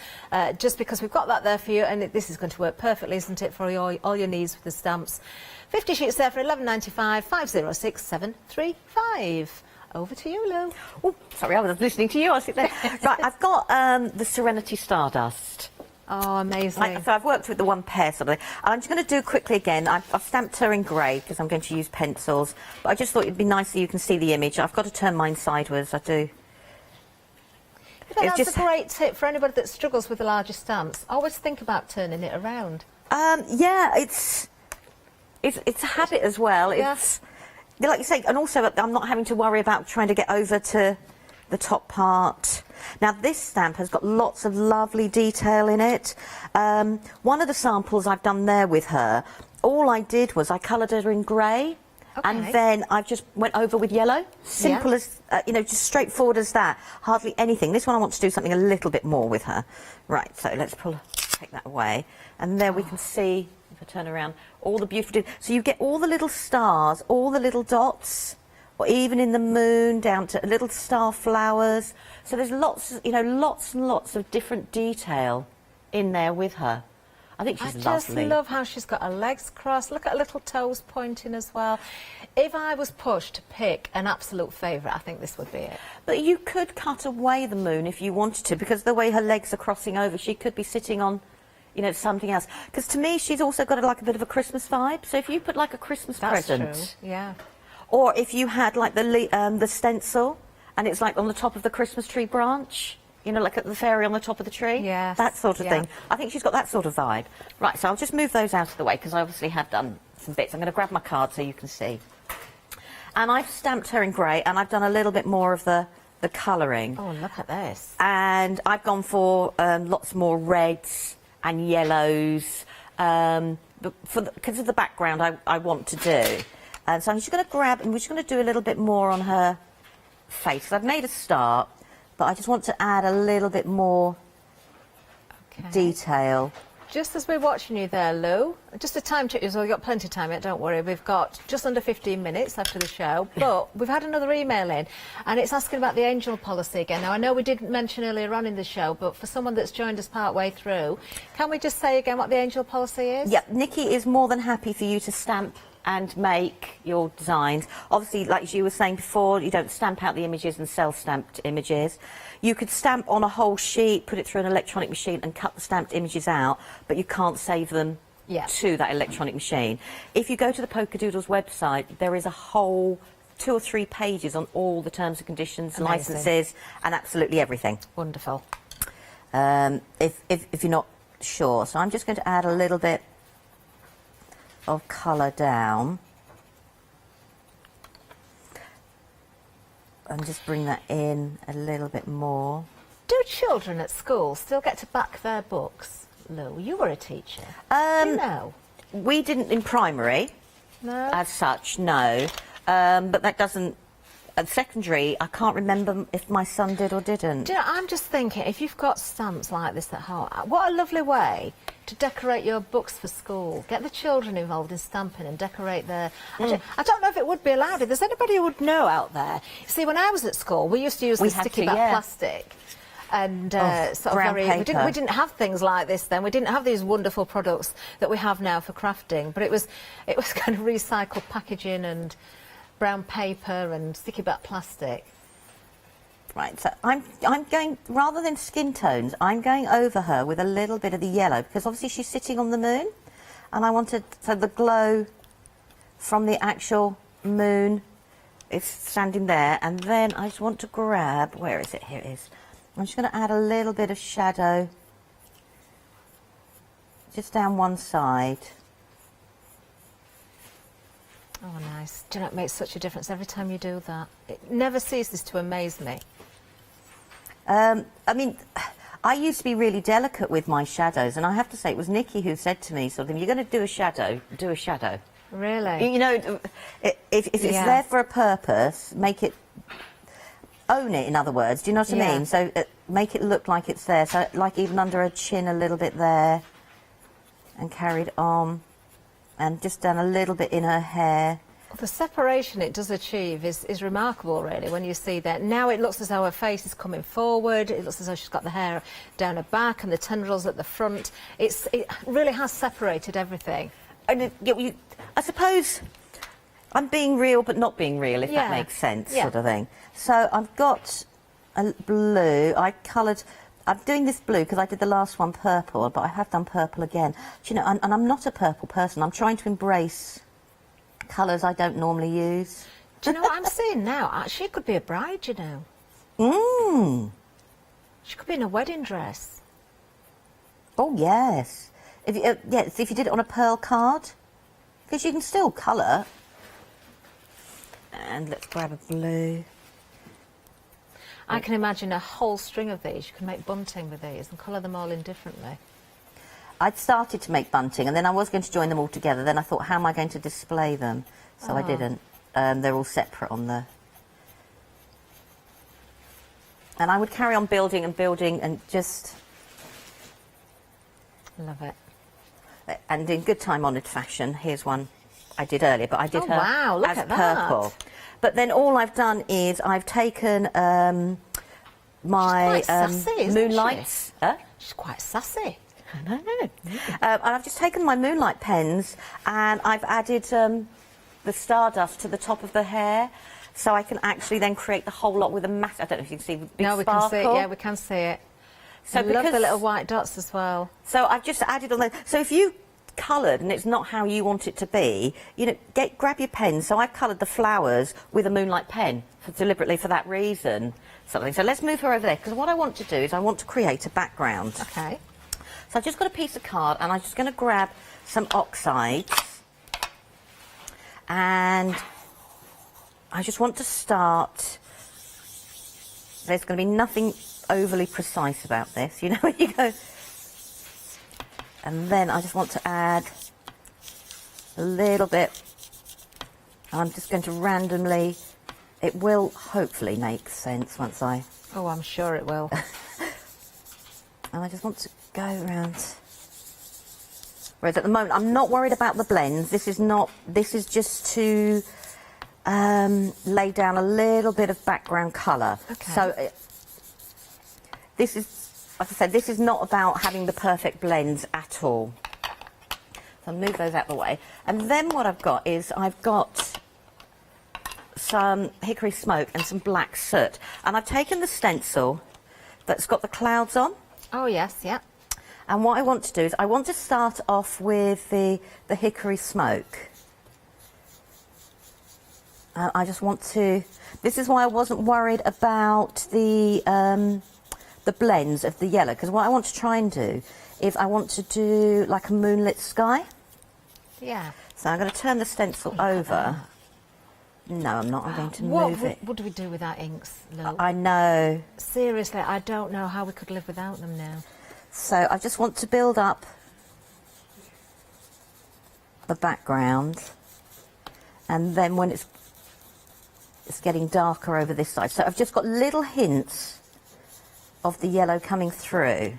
just because we've got that there for you, and this is going to work perfectly, isn't it, for all your needs with the stamps. 50 sheets there for £11.95, 506735. Over to you, Lou.
Oh, sorry, I was listening to you. I was sitting there. Right, I've got the Serenity Stardust.
Oh, amazing.
So I've worked with the one pair sort of thing. I'm just going to do quickly again. I've stamped her in grey because I'm going to use pencils. But I just thought it'd be nice so you can see the image. I've got to turn mine sideways, I do.
That's a great tip for anybody that struggles with the larger stamps. Always think about turning it around.
Yeah, it's a habit as well. It's like you say, and also I'm not having to worry about trying to get over to the top part. Now this stamp has got lots of lovely detail in it. One of the samples I've done there with her, all I did was I coloured her in grey. Okay. And then I just went over with yellow. Simple as, you know, just straightforward as that. Hardly anything. This one I want to do something a little bit more with her. Right, so let's take that away. And there we can see, if I turn around, all the beautiful... So you get all the little stars, all the little dots, or even in the moon, down to little star flowers. So there's lots, you know, lots and lots of different detail in there with her. I think she's lovely. I just
love how she's got her legs crossed. Look at her little toes pointing as well. If I was pushed to pick an absolute favourite, I think this would be it.
But you could cut away the moon if you wanted to, because the way her legs are crossing over, she could be sitting on, you know, something else. Because to me, she's also got like a bit of a Christmas vibe. So if you put like a Christmas present,
true. Yeah.
Or if you had like the stencil, and it's like on the top of the Christmas tree branch. You know, like at the fairy on the top of the tree?
Yeah.
That sort of thing. I think she's got that sort of vibe. Right, so I'll just move those out of the way, because I obviously have done some bits. I'm going to grab my card so you can see. And I've stamped her in grey, and I've done a little bit more of the colouring.
Oh, look at this.
And I've gone for lots more reds and yellows, because of the background I want to do. And so I'm just going to grab, and we're just going to do a little bit more on her face. I've made a start. But I just want to add a little bit more detail.
Just as we're watching you there, Lou, just a time check, so we've got plenty of time yet, don't worry. We've got just under 15 minutes after the show, but we've had another email in, and it's asking about the angel policy again. Now, I know we didn't mention earlier on in the show, but for someone that's joined us part way through, can we just say again what the angel policy is?
Yeah, Nikki is more than happy for you to stamp and make your designs. Obviously, like you were saying before, you don't stamp out the images and sell stamped images. You could stamp on a whole sheet, put it through an electronic machine and cut the stamped images out, but you can't save them to that electronic machine. If you go to the Polka Doodles website, there is a whole 2 or 3 pages on all the terms and conditions, licenses, and absolutely everything.
Wonderful.
If you're not sure. So I'm just going to add a little bit of colour down and just bring that in a little bit more.
Do children at school still get to back their books? Lou, you were a teacher. No.
We didn't in primary, as such, no. But that doesn't... At secondary, I can't remember if my son did or didn't.
Do you know, I'm just thinking, if you've got stamps like this at home, what a lovely way to decorate your books for school. Get the children involved in stamping and decorate their... I don't know if it would be allowed. If there's anybody who would know out there. You see, when I was at school, we used to use the sticky back plastic. And sort of we didn't have things like this then. We didn't have these wonderful products that we have now for crafting. But it was kind of recycled packaging and brown paper and sticky back plastic.
Right, so I'm going, rather than skin tones, I'm going over her with a little bit of the yellow, because obviously she's sitting on the moon, and I wanted, so the glow from the actual moon is standing there, and then I just want to grab, where is it? Here it is. I'm just going to add a little bit of shadow just down one side.
Oh, nice. Do you know, it makes such a difference every time you do that. It never ceases to amaze me.
I mean, I used to be really delicate with my shadows, and I have to say, it was Nikki who said to me, sort of, you're going to do a shadow, do a shadow.
Really?
You know, if it's there for a purpose, make it... Own it, in other words. Do you know what I mean? So make it look like it's there. So, like, even under her chin a little bit there, and carried on. And just done a little bit in her hair.
The separation it does achieve is remarkable, really, when you see that. Now it looks as though her face is coming forward, it looks as though she's got the hair down her back and the tendrils at the front. It really has separated everything.
And I suppose I'm being real but not being real, if that makes sense, sort of thing. So I've got a blue, I coloured... I'm doing this blue because I did the last one purple, but I have done purple again. Do you know, and I'm not a purple person. I'm trying to embrace colours I don't normally use.
Do you know what I'm seeing now? Actually, it could be a bride, you know. She could be in a wedding dress.
Oh, yes. If you, yes, if you did it on a pearl card, because you can still colour. And let's grab a blue.
I can imagine a whole string of these. You can make bunting with these and colour them all in differently.
I'd started to make bunting, and then I was going to join them all together. Then I thought, how am I going to display them? So I didn't. They're all separate on the... And I would carry on building and building and just...
Love it.
And in good time-honoured fashion, here's one I did earlier, but I did her
wow, look
as
at that.
purple. But then all I've done is I've taken my moonlights.
She's quite sassy.
I know. And I've just taken my moonlight pens and I've added the stardust to the top of the hair, so I can actually then create the whole lot with a massive. I don't know if you can see. Big
no, we
sparkle.
can see it. Yeah, we can see it. So I love the little white dots as well.
So I've just added on those. So if you coloured and it's not how you want it to be, you know, grab your pen. So I've coloured the flowers with a moonlight pen deliberately for that reason. So let's move her over there, because what I want to do is I want to create a background.
Okay.
So I've just got a piece of card and I'm just going to grab some oxides and I just want to start. There's going to be nothing overly precise about this, you know, when you go. And then I just want to add a little bit. I'm just going to randomly, it will hopefully make sense once I...
Oh, I'm sure it will.
And I just want to go around. Whereas at the moment, I'm not worried about the blends. This is just to lay down a little bit of background colour.
Okay.
So this is, like I said, this is not about having the perfect blends at all. So I'll move those out of the way. And then what I've got is I've got some hickory smoke and some black soot. And I've taken the stencil that's got the clouds on.
Oh, yes, yeah.
And what I want to do is I want to start off with the hickory smoke. I just want to... This is why I wasn't worried about the blends of the yellow, because what I want to try and do is I want to do like a moonlit sky.
Yeah.
So I'm going to turn the stencil over. No, I'm not. I'm going to move it.
What do we do with our inks, Lou?
I know.
Seriously, I don't know how we could live without them now.
So I just want to build up the background, and then when it's getting darker over this side. So I've just got little hints of the yellow coming through.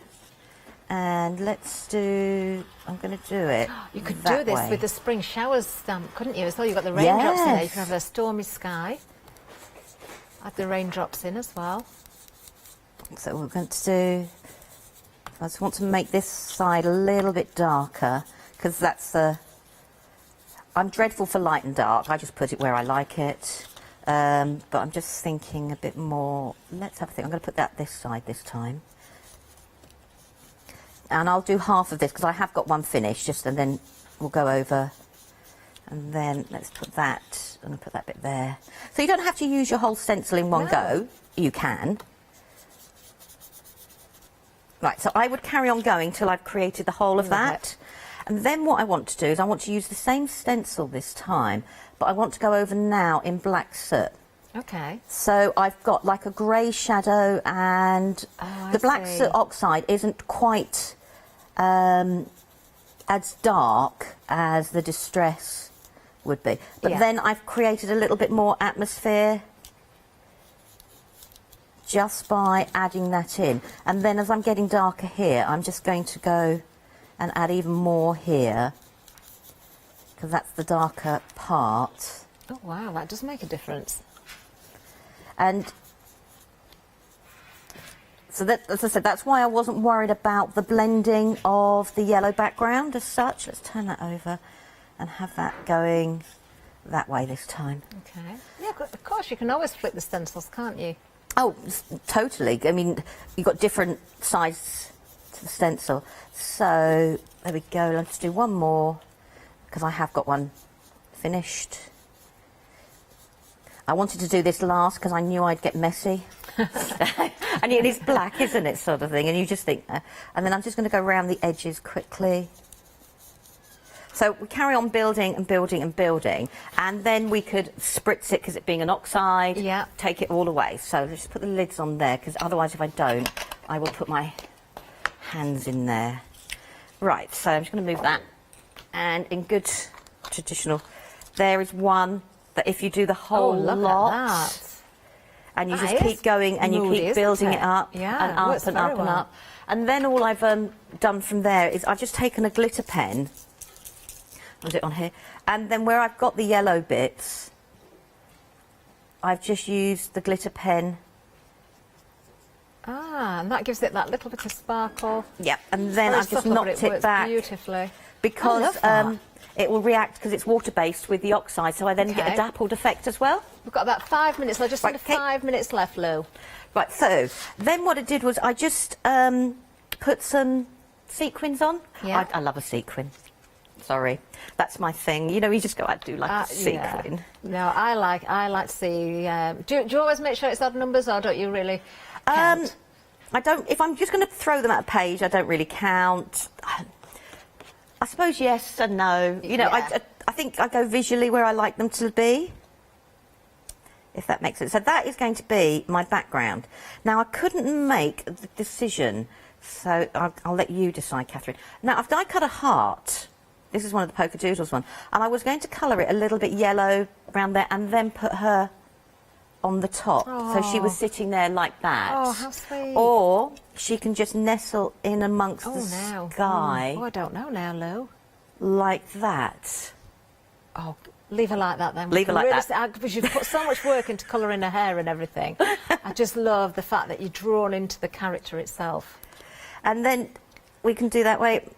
And let's do, I'm going to do it.
You could
that
do this
way.
with the spring showers stamp, couldn't you? As well, you've got the raindrops in there. You
Yes.
can have a stormy sky. Add the raindrops in as well.
So we're going to do, I just want to make this side a little bit darker, because that's the, I'm dreadful for light and dark. I just put it where I like it. But I'm just thinking a bit more, let's have a think. I'm going to put that this side this time. And I'll do half of this because I have got one finished, just, and then we'll go over. And then let's put that, I'm going to put that bit there. So you don't have to use your whole stencil in one go. You can. Right, so I would carry on going till I've created the whole of that. And then what I want to do is I want to use the same stencil this time, but I want to go over now in black soot.
Okay.
So I've got like a grey shadow, and the black soot oxide isn't quite as dark as the distress would be. But then I've created a little bit more atmosphere just by adding that in. And then as I'm getting darker here, I'm just going to go and add even more here, because that's the darker part.
Oh, wow, that does make a difference.
And so that, as I said, that's why I wasn't worried about the blending of the yellow background as such. Let's turn that over and have that going that way this time.
Okay. Yeah, of course, you can always flip the stencils, can't you?
Oh, totally. I mean, you've got different size to the stencil. So there we go. Let's do one more because I have got one finished. I wanted to do this last because I knew I'd get messy. And it is black, isn't it, sort of thing? And you just think, and then I'm just going to go around the edges quickly. So we carry on building and building and building, and then we could spritz it because it being an oxide, take it all away. So let's just put the lids on there because otherwise if I don't, I will put my hands in there. Right, so I'm just going to move that. And in good traditional, there is one that if you do the whole lot, and you just keep going and you keep building it up and up and up and up. And then all I've done from there is I've just taken a glitter pen, I'll do it on here, and then where I've got the yellow bits, I've just used the glitter pen.
Ah, and that gives it that little bit of sparkle.
Yep, and then I've just knocked it back
beautifully
because it will react because it's water-based with the oxide, so I then get a dappled effect as well.
We've got about 5 minutes, so just under 5 minutes left, Lou.
Right, so then what I did was I just put some sequins on.
Yeah.
I love a sequin. Sorry, that's my thing. You know, you just go, I do like a sequin.
Yeah. No, I like to see. Do you always make sure it's odd numbers, or don't you really count?
I don't. If I'm just going to throw them at a page, I don't really count. I suppose yes and no. You know, I think I go visually where I like them to be, if that makes sense. So that is going to be my background. Now, I couldn't make the decision, so I'll let you decide, Catherine. Now, I've die cut a heart. This is one of the polka doodles one. And I was going to colour it a little bit yellow around there and then put her on the top. So she was sitting there like that.
Oh, how sweet.
Or she can just nestle in amongst the sky.
Oh, I don't know now, Lou.
Like that.
Oh, leave her like that then.
Leave her like
that. Because you've put so much work into colouring her hair and everything. I just love the fact that you're drawn into the character itself.
And then we can do that way.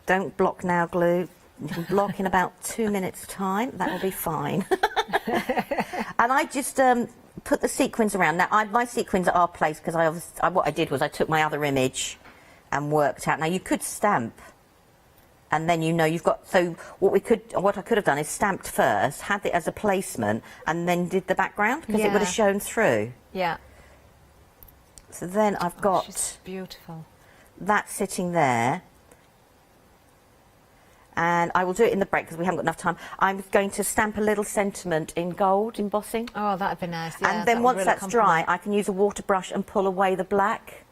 Don't block now, glue. You can block in about 2 minutes' time. That will be fine. And I just put the sequins around. Now, my sequins are placed because what I did was I took my other image and worked out. Now, you could stamp, and then you know you've got. So what I could have done is stamped first, had it as a placement, and then did the background because it would have shown through.
Yeah.
So then I've got
she's beautiful.
That sitting there. And I will do it in the break because we haven't got enough time. I'm going to stamp a little sentiment in gold embossing.
Oh, that'd be nice. Yeah,
and then once that's dry, I can use a water brush and pull away the black.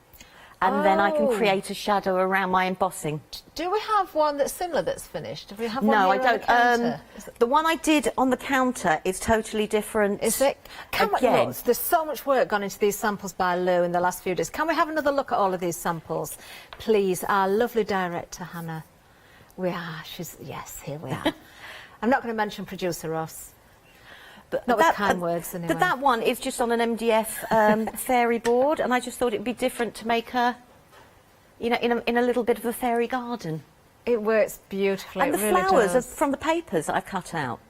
And then I can create a shadow around my embossing.
Do we have one that's similar that's finished? Do we have one
No, I
here on the
don't.
counter?
The one I did on the counter is totally different.
Is it?
Again.
Look, there's so much work gone into these samples by Lou in the last few days. Can we have another look at all of these samples? Please, our lovely director, Hannah. Yes, here we are. I'm not going to mention producer Ross. But not with kind words, anyway.
But that one is just on an MDF fairy board, and I just thought it'd be different to make her, you know, in a little bit of a fairy garden.
It works beautifully.
And the flowers are from the papers that I've cut out.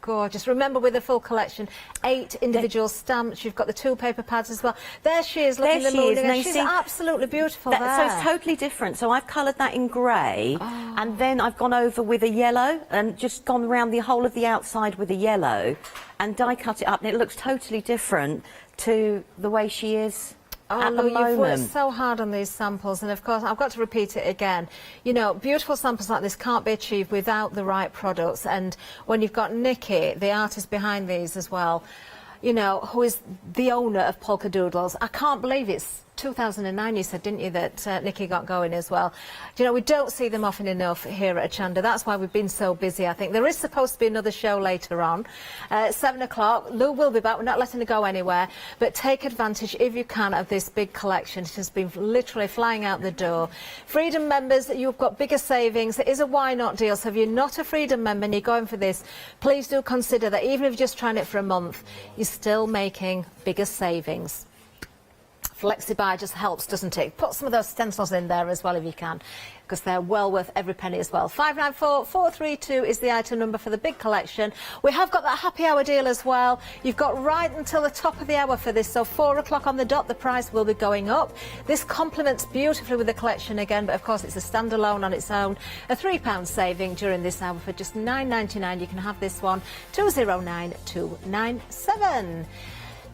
Gorgeous. Remember, with the full collection, 8 individual stamps. You've got the 2 paper pads as well. There she is, looking at the moon again. She's absolutely beautiful there.
So it's totally different. So I've coloured that in grey, and then I've gone over with a yellow and just gone around the whole of the outside with a yellow and die cut it up, and it looks totally different to the way she is. At the moment.
You've worked so hard on these samples, and of course I've got to repeat it again. You know, beautiful samples like this can't be achieved without the right products, and when you've got Nikki, the artist behind these as well, you know, who is the owner of Polka Doodles. I can't believe it's 2009, you said, didn't you, that Nikki got going as well. Do you know, we don't see them often enough here at Hochanda. That's why we've been so busy, I think. There is supposed to be another show later on, 7 o'clock. Lou will be back. We're not letting her go anywhere. But take advantage, if you can, of this big collection. It has been literally flying out the door. Freedom members, you've got bigger savings. It is a why not deal. So if you're not a Freedom member and you're going for this, please do consider that even if you're just trying it for a month, you're still making bigger savings. FlexiBuy just helps, doesn't it? Put some of those stencils in there as well if you can, because they're well worth every penny as well. 594432 is the item number for the big collection. We have got that happy hour deal as well. You've got right until the top of the hour for this, so 4 o'clock on the dot, the price will be going up. This complements beautifully with the collection again, but of course it's a standalone on its own. A £3 saving during this hour for just £9.99. You can have this one, 209297.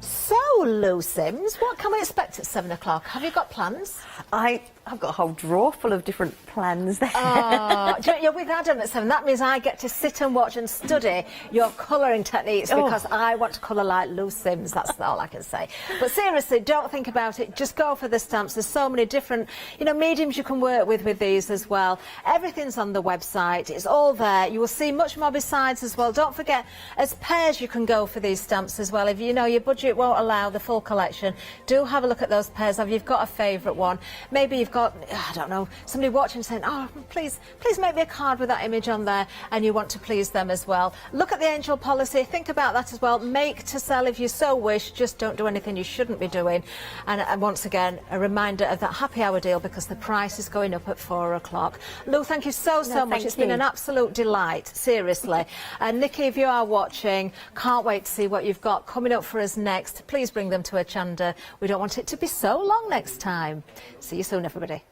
So, Lou Sims, what can we expect at 7 o'clock? Have you got plans?
I've got a whole drawer full of different plans there.
Oh, you're with Adam at 7. That means I get to sit and watch and study your colouring techniques because I want to colour like Lou Sims. That's all I can say. But seriously, don't think about it. Just go for the stamps. There's so many different, mediums you can work with these as well. Everything's on the website. It's all there. You will see much more besides as well. Don't forget, as pairs you can go for these stamps as well. If you know your budget won't allow the full collection, do have a look at those pairs. If you've got a favourite one, maybe you've got, I don't know, somebody watching saying, oh, please make me a card with that image on there, and you want to please them as well. Look at the angel policy, think about that as well. Make to sell if you so wish, just don't do anything you shouldn't be doing. And once again, a reminder of that happy hour deal because the price is going up at 4 o'clock. Lou, thank you so much. It's been an absolute delight, seriously. And Nikki, if you are watching, can't wait to see what you've got coming up for us next. Please bring them to Hochanda. We don't want it to be so long next time. See you soon, everybody.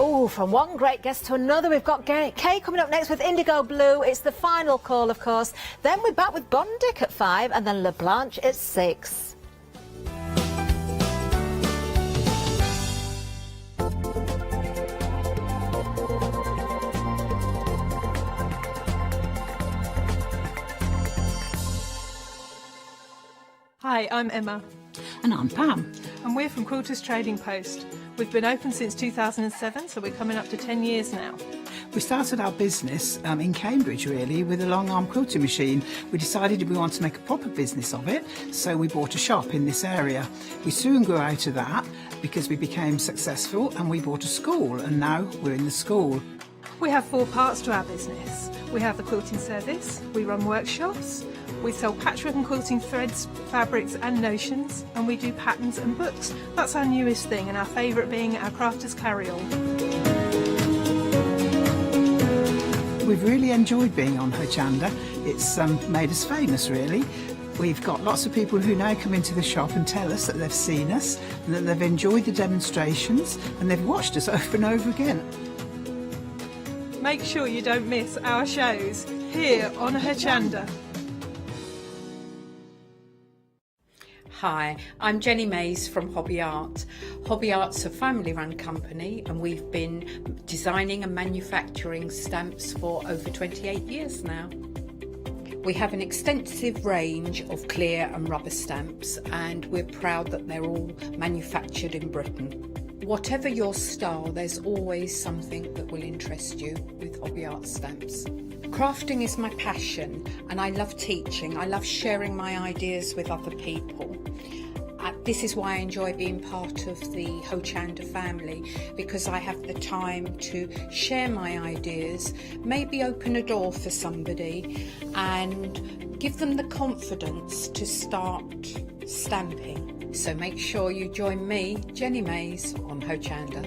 Oh, from one great guest to another, we've got Kay coming up next with Indigo Blue. It's the final call, of course. Then we're back with Bunting at 5 and then LeBlanche at 6.
Hi, I'm Emma.
And I'm Pam.
And we're from Quilters Trading Post. We've been open since 2007, so we're coming up to 10 years now.
We started our business in Cambridge, really, with a long arm quilting machine. We decided we wanted to make a proper business of it, so we bought a shop in this area. We soon grew out of that because we became successful and we bought a school, and now we're in the school.
We have 4 parts to our business. We have the quilting service, we run workshops, we sell patchwork and quilting threads, fabrics and notions, and we do patterns and books. That's our newest thing, and our favourite being our crafters carry-all.
We've really enjoyed being on Hochanda. It's made us famous, really. We've got lots of people who now come into the shop and tell us that they've seen us and that they've enjoyed the demonstrations and they've watched us over and over again.
Make sure you don't miss our shows here on Hochanda.
Hi, I'm Jenny Mays from Hobby Art. Hobby Art's a family-run company and we've been designing and manufacturing stamps for over 28 years now. We have an extensive range of clear and rubber stamps and we're proud that they're all manufactured in Britain. Whatever your style, there's always something that will interest you with Hobby Art stamps. Crafting is my passion and I love teaching. I love sharing my ideas with other people. This is why I enjoy being part of the Hochanda family, because I have the time to share my ideas, maybe open a door for somebody and give them the confidence to start stamping. So make sure you join me, Jenny Mays, on Hochanda.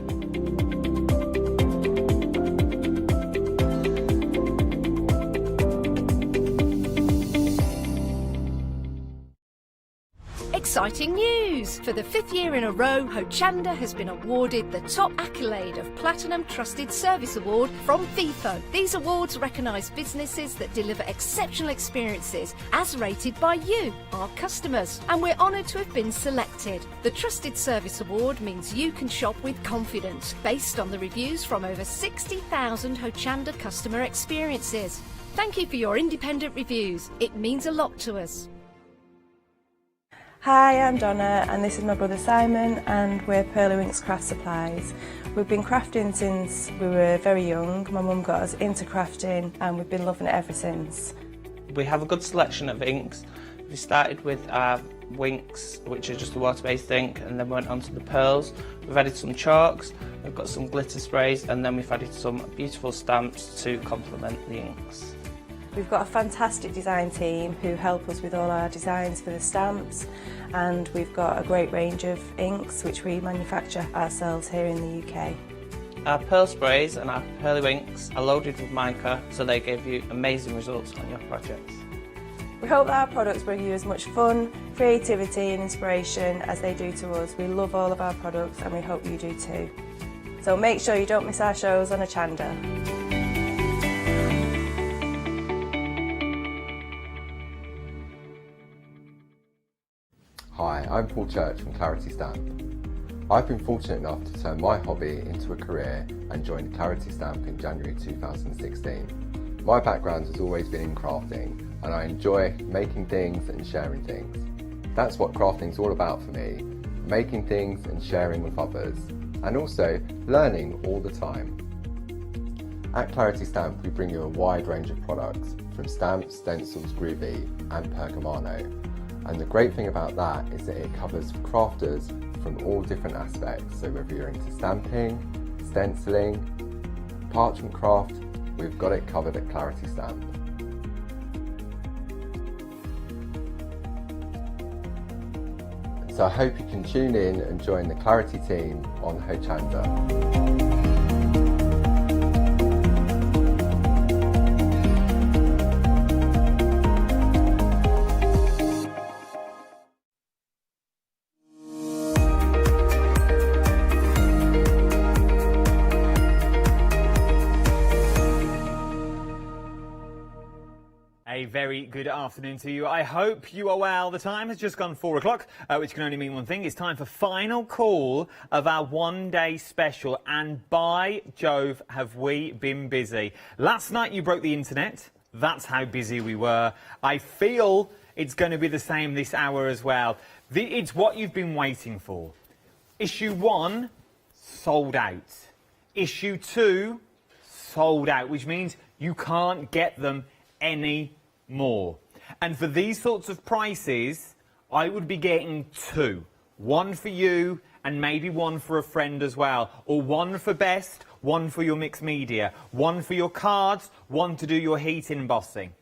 Exciting news! For the 5th year in a row, Hochanda has been awarded the top accolade of Platinum Trusted Service Award from Feefo. These awards recognise businesses that deliver exceptional experiences as rated by you, our customers. And we're honoured to have been selected. The Trusted Service Award means you can shop with confidence, based on the reviews from over 60,000 Hochanda customer experiences. Thank you for your independent reviews. It means a lot to us.
Hi, I'm Donna and this is my brother Simon and we're Pearlywinks Craft Supplies. We've been crafting since we were very young. My mum got us into crafting and we've been loving it ever since.
We have a good selection of inks. We started with our Winks, which are just a water-based ink, and then went on to the pearls. We've added some chalks, we've got some glitter sprays, and then we've added some beautiful stamps to complement the inks.
We've got a fantastic design team who help us with all our designs for the stamps, and we've got a great range of inks which we manufacture ourselves here in the UK.
Our pearl sprays and our pearly inks are loaded with mica, so they give you amazing results on your projects.
We hope that our products bring you as much fun, creativity and inspiration as they do to us. We love all of our products and we hope you do too. So make sure you don't miss our shows on Hochanda.
Hi, I'm Paul Church from Clarity Stamp. I've been fortunate enough to turn my hobby into a career and joined Clarity Stamp in January 2016. My background has always been in crafting and I enjoy making things and sharing things. That's what crafting's all about for me, making things and sharing with others, and also learning all the time. At Clarity Stamp we bring you a wide range of products from stamps, stencils, groovy and pergamano. And the great thing about that is that it covers crafters from all different aspects. So whether you're into stamping, stenciling, parchment craft, we've got it covered at Clarity Stamp. So I hope you can tune in and join the Clarity team on Hochanda.
A very good afternoon to you. I hope you are well. The time has just gone 4 o'clock, which can only mean one thing. It's time for final call of our one-day special. And by Jove, have we been busy. Last night you broke the internet. That's how busy we were. I feel it's going to be the same this hour as well. It's what you've been waiting for. Issue 1, sold out. Issue 2, sold out, which means you can't get them any more. And for these sorts of prices, I would be getting 2. One for you and maybe one for a friend as well. Or one for best, one for your mixed media, one for your cards, one to do your heat embossing.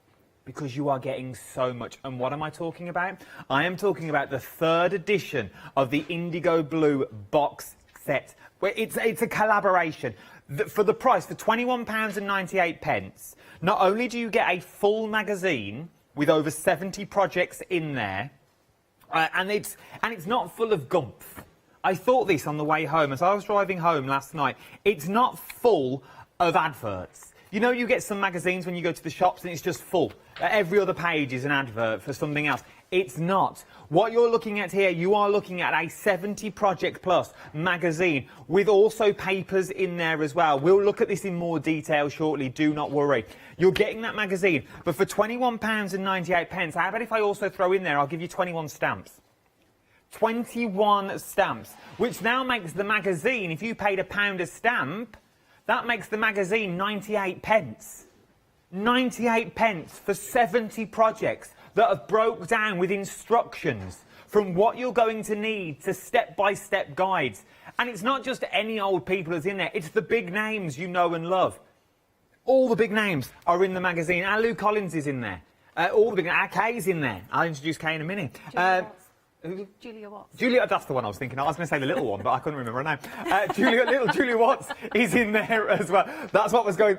Because you are getting so much. And what am I talking about? I am talking about the 3rd edition of the Indigo Blue box set. Where it's a collaboration. For the price, for £21.98, not only do you get a full magazine with over 70 projects in there, and it's not full of gumph. I thought this on the way home as I was driving home last night. It's not full of adverts. You know, you get some magazines when you go to the shops and it's just full. Every other page is an advert for something else. It's not. What you're looking at here, you are looking at a 70 project plus magazine with also papers in there as well. We'll look at this in more detail shortly, do not worry. You're getting that magazine, but for £21.98, how about if I also throw in there, I'll give you 21 stamps. 21 stamps, which now makes the magazine, if you paid £1 a stamp, that makes the magazine 98 pence. 98 pence for 70 projects that have broke down with instructions from what you're going to need to step-by-step guides. And it's not just any old people that's in there, it's the big names you know and love. All the big names are in the magazine. Our Lou Collins is in there. All the big names. Our Kay's in there. I'll introduce Kay in a minute.
Julia Watts.
Julia, that's the one I was thinking of. I was going to say the little one, but I couldn't remember her name. Little Julia Watts is in there as well. That's what was going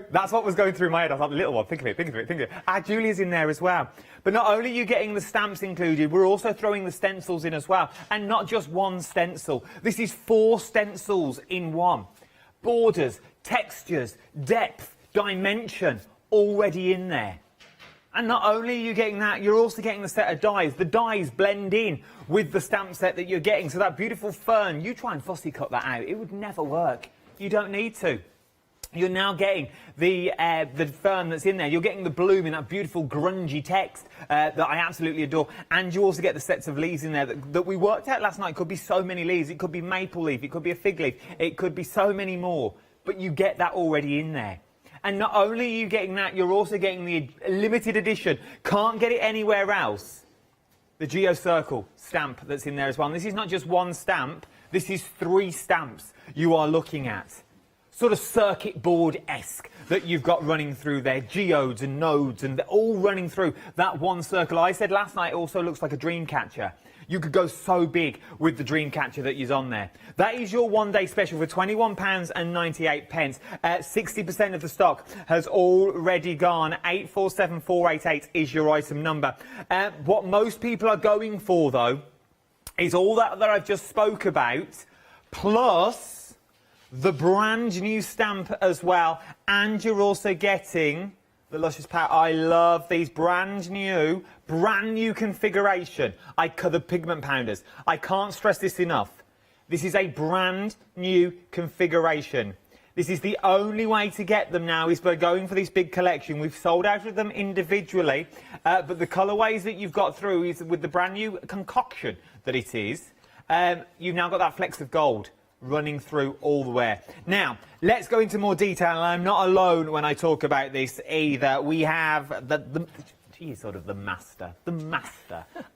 through my head. I thought, the little one. Think of it. Julia's in there as well. But not only are you getting the stamps included, we're also throwing the stencils in as well. And not just one stencil. This is 4 stencils in one. Borders, textures, depth, dimension, already in there. And not only are you getting that, you're also getting the set of dies. The dies blend in with the stamp set that you're getting. So that beautiful fern, you try and fussy cut that out. It would never work. You don't need to. You're now getting the fern that's in there. You're getting the bloom in that beautiful grungy text that I absolutely adore. And you also get the sets of leaves in there that we worked out last night. It could be so many leaves. It could be maple leaf. It could be a fig leaf. It could be so many more. But you get that already in there. And not only are you getting that, you're also getting the limited edition. Can't get it anywhere else. The Geo Circle stamp that's in there as well. And this is not just one stamp. This is 3 stamps you are looking at. sort of circuit board-esque that you've got running through there, geodes and nodes, and they're all running through that one circle. I said last night it also looks like a dream catcher. You could go so big with the dream catcher that is on there. That is your one-day special for £21.98. 60% of the stock has already gone. 847488 is your item number. What most people are going for, though, is all that I've just spoke about, plus the brand new stamp as well. And you're also getting the Luscious Powder. I love these brand new configuration. The pigment powders. I can't stress this enough. This is a brand new configuration. This is the only way to get them now, is by going for this big collection. We've sold out of them individually, but the colourways that you've got through is with the brand new concoction that it is. You've now got that flecks of gold running through all the way. Now, let's go into more detail, and I'm not alone when I talk about this either. We have she is sort of the master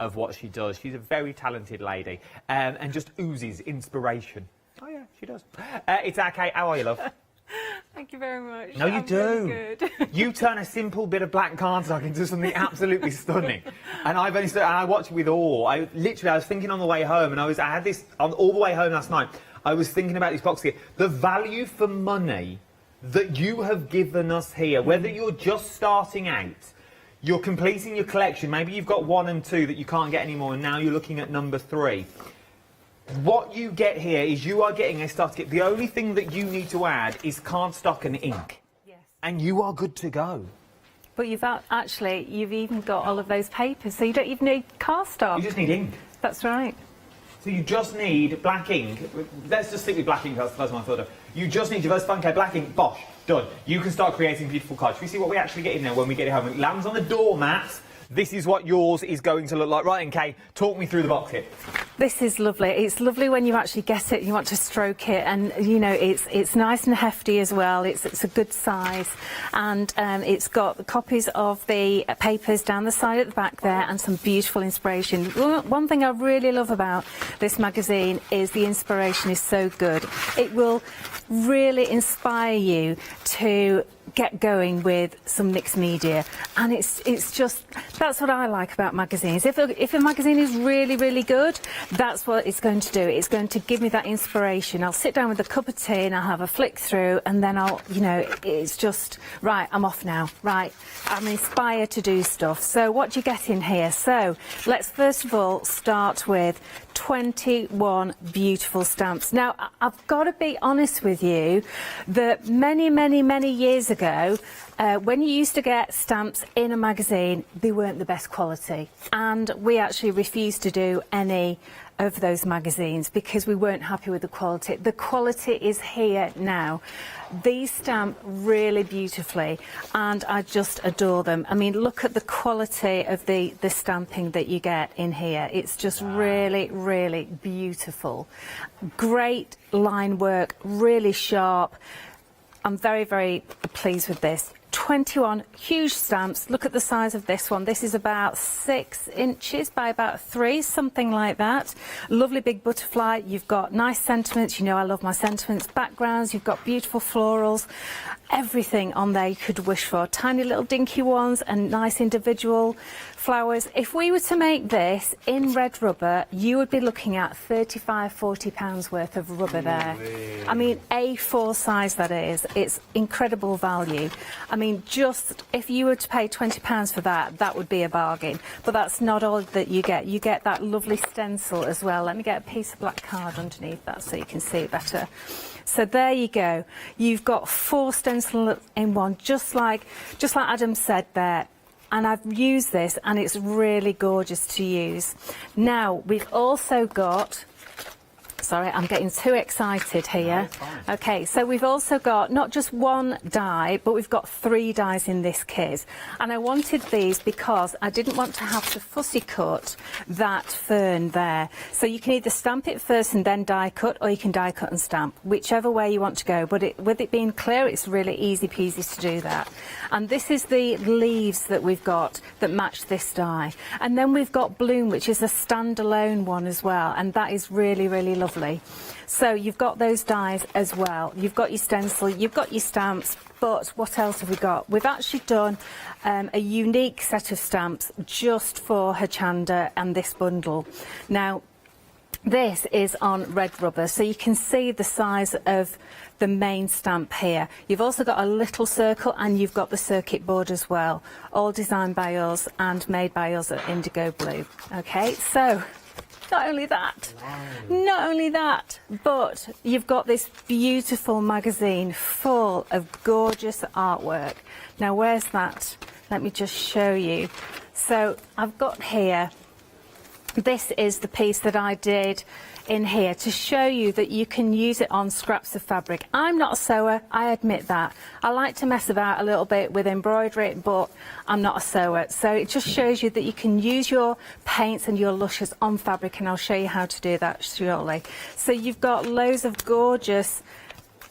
of what she does. She's a very talented lady, and just oozes inspiration. Oh yeah, she does. It's our Kate. How are you, love?
Thank you very much.
No, you
I'm
do.
really good.
You turn a simple bit of black cardstock into something absolutely stunning. And I watched with awe. I was thinking on the way home, and I had this on all the way home last night. I was thinking about this box here. The value for money that you have given us here, whether you're just starting out, you're completing your collection, maybe you've got 1 and 2 that you can't get anymore, and now you're looking at number 3. What you get here is you are getting a starter kit. The only thing that you need to add is cardstock and ink. Yes. And you are good to go.
But you've even got all of those papers, so you don't even need cardstock.
You just need ink.
That's right.
So you just need black ink. Let's just stick with black ink, that's my thought of. You just need your Funko black ink, bosh, done. You can start creating beautiful cards. We see what we actually get in there when we get it home. It lands on the doormat. This is what yours is going to look like. Right, and Kay, talk me through the box here.
This is lovely. It's lovely when you actually get it, you want to stroke it, and you know it's nice and hefty as well. It's a good size, and it's got copies of the papers down the side at the back there, and some beautiful inspiration. One thing I really love about this magazine is the inspiration is so good. It will really inspire you to get going with some mixed media, and it's just, that's what I like about magazines. If a magazine is really good, that's what it's going to do. It's going to give me that inspiration. I'll sit down with a cup of tea and I'll have a flick through, and then it's just, right, I'm off now. Right, I'm inspired to do stuff. So what do you get in here? So let's first of all start with 21 beautiful stamps. Now, I've got to be honest with you that many years ago, when you used to get stamps in a magazine, they weren't the best quality, and we actually refused to do any of those magazines because we weren't happy with the quality. The quality is here now. These stamp really beautifully, and I just adore them. I mean, look at the quality of the stamping that you get in here. It's just really beautiful. Great line work, really sharp. I'm very pleased with this. 21 huge stamps. Look at the size of this one. This is about 6 inches by about 3, something like that. Lovely big butterfly. You've got nice sentiments. You know I love my sentiments. Backgrounds. You've got beautiful florals. Everything on there you could wish for. Tiny little dinky ones and nice individual flowers. If we were to make this in red rubber, you would be looking at £35–40 worth of rubber there. I mean, A4 size that is. It's incredible value. I mean, just if you were to pay £20 for that, that would be a bargain. But that's not all that you get. You get that lovely stencil as well. Let me get a piece of black card underneath that so you can see it better. So there you go. You've got 4 stencils in one, just like Adam said there. And I've used this, and it's really gorgeous to use. Now, we've also got... Sorry, I'm getting too excited here. No, okay, so we've also got not just 1 die, but we've got 3 dies in this kit. And I wanted these because I didn't want to have to fussy cut that fern there. So you can either stamp it first and then die cut, or you can die cut and stamp, whichever way you want to go. But with it being clear, it's really easy peasy to do that. And this is the leaves that we've got that match this die. And then we've got Bloom, which is a standalone one as well, and that is really lovely. lovely. So you've got those dies as well. You've got your stencil, you've got your stamps, but what else have we got? We've actually done a unique set of stamps just for Hochanda and this bundle. Now, this is on red rubber, so you can see the size of the main stamp here. You've also got a little circle and you've got the circuit board as well, all designed by us and made by us at Indigo Blue. Okay, so not only that, but you've got this beautiful magazine full of gorgeous artwork. Now, where's that? Let me just show you. So I've got here, this is the piece that I did in here to show you that you can use it on scraps of fabric. I'm not a sewer, I admit that. I like to mess about a little bit with embroidery, but I'm not a sewer. So it just shows you that you can use your paints and your lushes on fabric, and I'll show you how to do that shortly. So you've got loads of gorgeous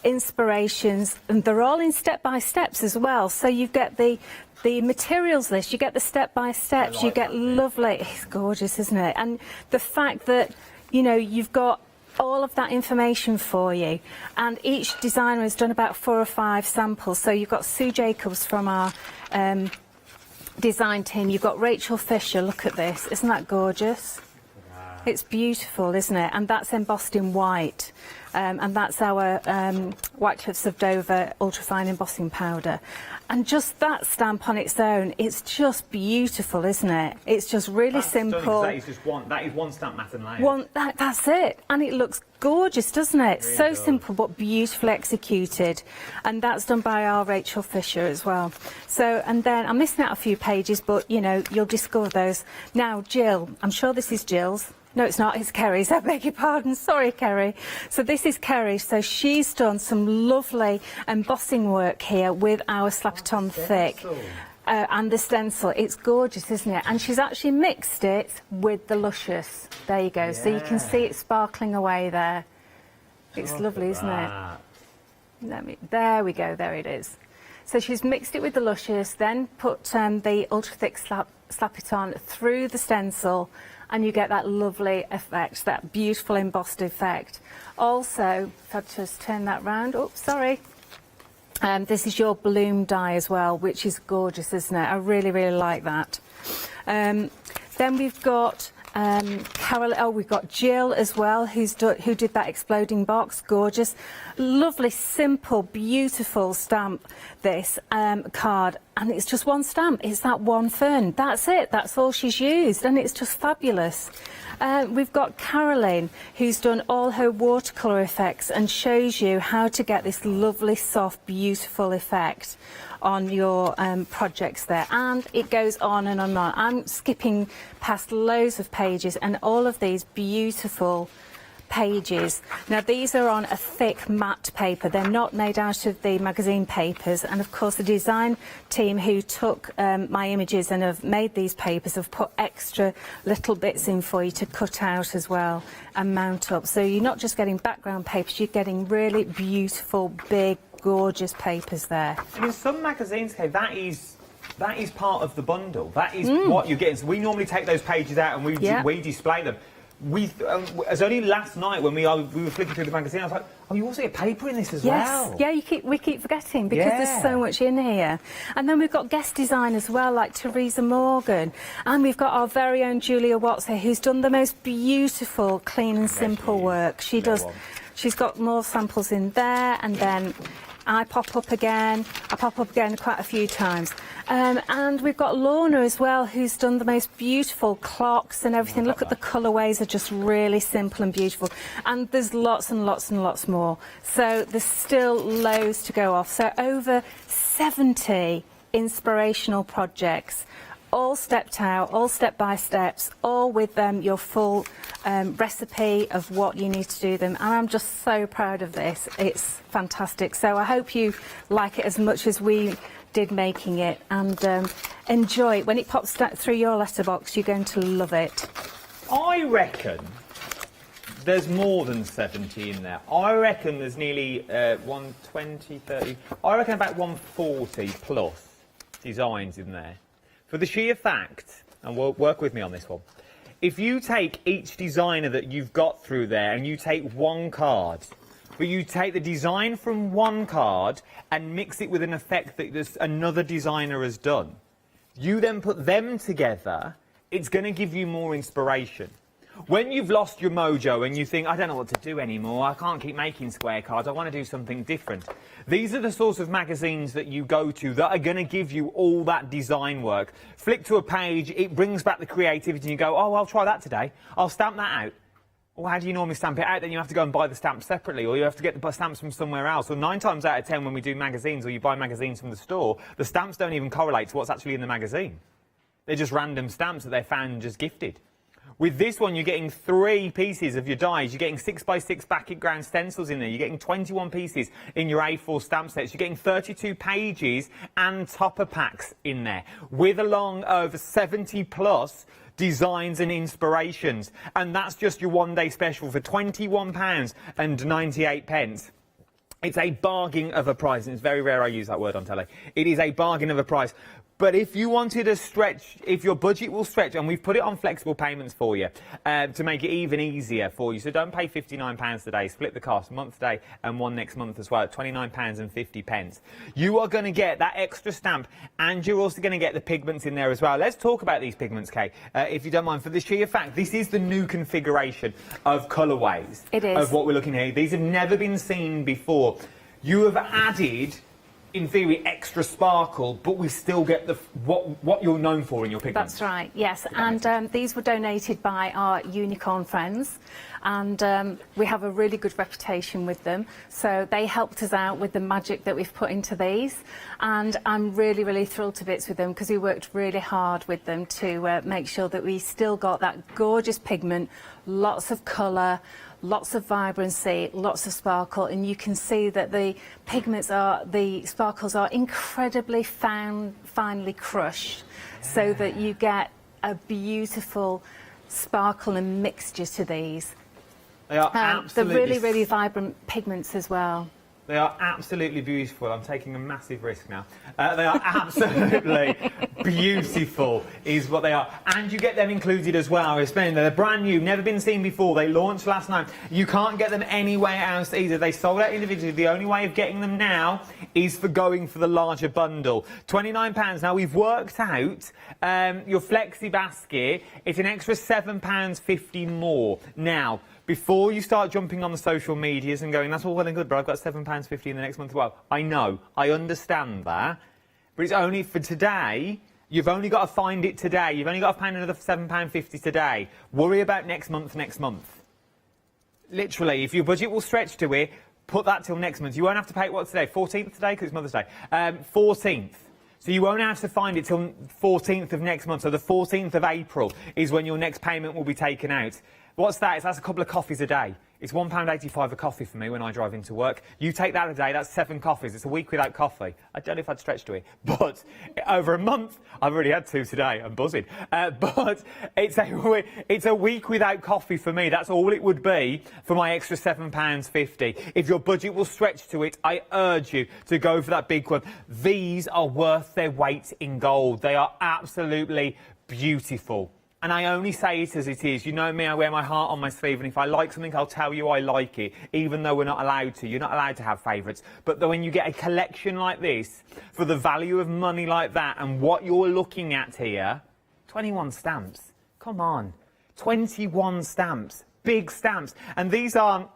inspirations, and they're all in step-by-steps as well. So you get the materials list, you get the step-by-steps, you get lovely, it's gorgeous, isn't it? And the fact that, you know, you've got all of that information for you, and each designer has done about 4 or 5 samples. So you've got Sue Jacobs from our design team, you've got Rachel Fisher, look at this, isn't that gorgeous? It's beautiful, isn't it? And that's embossed in white. And that's our White Cliffs of Dover ultrafine embossing powder. And just that stamp on its own, it's just beautiful, isn't it? It's just really simple.
That is just one stamp mat and layer.
That's it. And it looks gorgeous, doesn't it? Really so does. Simple but beautifully executed. And that's done by our Rachel Fisher as well. So, and then I'm missing out a few pages, but, you know, you'll discover those. Now, Jill, I'm sure this is Jill's. No, it's not, it's Kerry's, I beg your pardon, sorry Kerry. So this is Kerry, so she's done some lovely embossing work here with our Slap-It-On Thick and the stencil. It's gorgeous, isn't it? And she's actually mixed it with the luscious. There you go, so you can see it sparkling away there. It's lovely, isn't it? There we go, there it is. So she's mixed it with the luscious, then put the ultra thick Slap-It-On through the stencil, and you get that lovely effect, that beautiful embossed effect. Also, if I just turn that round, oops, sorry. This is your bloom die as well, which is gorgeous, isn't it? I really, really like that. Then we've got we've got Jill as well, who did that exploding box, gorgeous, lovely, simple, beautiful stamp. This card, and it's just one stamp. It's that one fern. That's it. That's all she's used, and it's just fabulous. We've got Caroline, who's done all her watercolour effects and shows you how to get this lovely, soft, beautiful effect on your projects there, and it goes on and on and on. I'm skipping past loads of pages and all of these beautiful pages. Now these are on a thick matte paper, they're not made out of the magazine papers, and of course the design team who took my images and have made these papers have put extra little bits in for you to cut out as well and mount up. So you're not just getting background papers, you're getting really beautiful, big, gorgeous papers there.
In some magazines, Kay, that is part of the bundle. That is what you're getting. So we normally take those pages out and we display them. As only last night when we were flicking through the magazine, I was like, oh, you also get paper in this as well.
Yeah, we keep forgetting because there's so much in here. And then we've got guest design as well, like Teresa Morgan. And we've got our very own Julia Watts here, who's done the most beautiful, clean and simple work. She's got more samples in there, and then I pop up again quite a few times. And we've got Lorna as well, who's done the most beautiful clocks and everything. Look at the colourways, are just really simple and beautiful. And there's lots and lots and lots more. So there's still loads to go off. So over 70 inspirational projects, all stepped out, all step-by-steps, all with your full recipe of what you need to do them. And I'm just so proud of this. It's fantastic. So I hope you like it as much as we did making it, and enjoy it. When it pops through your letterbox, you're going to love it.
I reckon there's more than 70 in there. I reckon there's nearly 120, 30... I reckon about 140 plus designs in there. For the sheer fact, and work with me on this one, if you take each designer that you've got through there and you take one card, but you take the design from one card and mix it with an effect that another designer has done, you then put them together, it's going to give you more inspiration. When you've lost your mojo and you think, I don't know what to do anymore, I can't keep making square cards, I want to do something different. These are the sorts of magazines that you go to that are going to give you all that design work. Flick to a page, it brings back the creativity and you go, oh, I'll try that today, I'll stamp that out. Well, how do you normally stamp it out? Then you have to go and buy the stamps separately, or you have to get the stamps from somewhere else. Or 9 times out of 10 when we do magazines or you buy magazines from the store, the stamps don't even correlate to what's actually in the magazine. They're just random stamps that they found and just gifted. With this one, you're getting 3 pieces of your dies. You're getting 6x6 background stencils in there. You're getting 21 pieces in your A4 stamp sets. You're getting 32 pages and topper packs in there, with along over 70 plus designs and inspirations. And that's just your one-day special for £21.98. It's a bargain of a price, and it's very rare I use that word on telly. It is a bargain of a price. But if you wanted to stretch, if your budget will stretch, and we've put it on flexible payments for you to make it even easier for you, so don't pay £59 today, split the cost, month today and one next month as well, at £29.50. You are going to get that extra stamp, and you're also going to get the pigments in there as well. Let's talk about these pigments, Kay, if you don't mind. For the sheer fact, this is the new configuration of colourways.
It is.
Of what we're looking at here. These have never been seen before. You have added, in theory, extra sparkle, but we still get the what you're known for in your pigments.
That's right, yes. And these were donated by our unicorn friends, and we have a really good reputation with them. So they helped us out with the magic that we've put into these, and I'm really, really thrilled to bits with them because we worked really hard with them to make sure that we still got that gorgeous pigment, lots of colour, lots of vibrancy, lots of sparkle, and you can see that the sparkles are incredibly finely crushed, so that you get a beautiful sparkle and mixture to these.
They are absolutely...
They're really, really vibrant pigments as well.
They are absolutely beautiful. I'm taking a massive risk now. They are absolutely beautiful, is what they are. And you get them included as well. They're brand new, never been seen before. They launched last night. You can't get them anywhere else either. They sold out individually. The only way of getting them now is for going for the larger bundle. £29. Now, we've worked out your flexi basket. It's an extra £7.50 more. Now, before you start jumping on the social medias and going, that's all well and good, but I've got £7.50 in the next month. Well, I know, I understand that, but it's only for today. You've only got to find it today. You've only got to pay another £7.50 today. Worry about next month. Literally, if your budget will stretch to it, put that till next month. You won't have to pay, what's today, 14th today, because it's Mother's Day? 14th. So you won't have to find it till 14th of next month. So the 14th of April is when your next payment will be taken out. What's that? That's a couple of coffees a day. It's £1.85 a coffee for me when I drive into work. You take that a day, that's 7 coffees. It's a week without coffee. I don't know if I'd stretch to it, but over a month, I've already had 2 today. I'm buzzing. But it's a week without coffee for me. That's all it would be for my extra £7.50. If your budget will stretch to it, I urge you to go for that big one. These are worth their weight in gold. They are absolutely beautiful. And I only say it as it is. You know me, I wear my heart on my sleeve, and if I like something, I'll tell you I like it, even though we're not allowed to. You're not allowed to have favourites. But when you get a collection like this, for the value of money like that, and what you're looking at here, 21 stamps. Come on. 21 stamps. Big stamps. And these aren't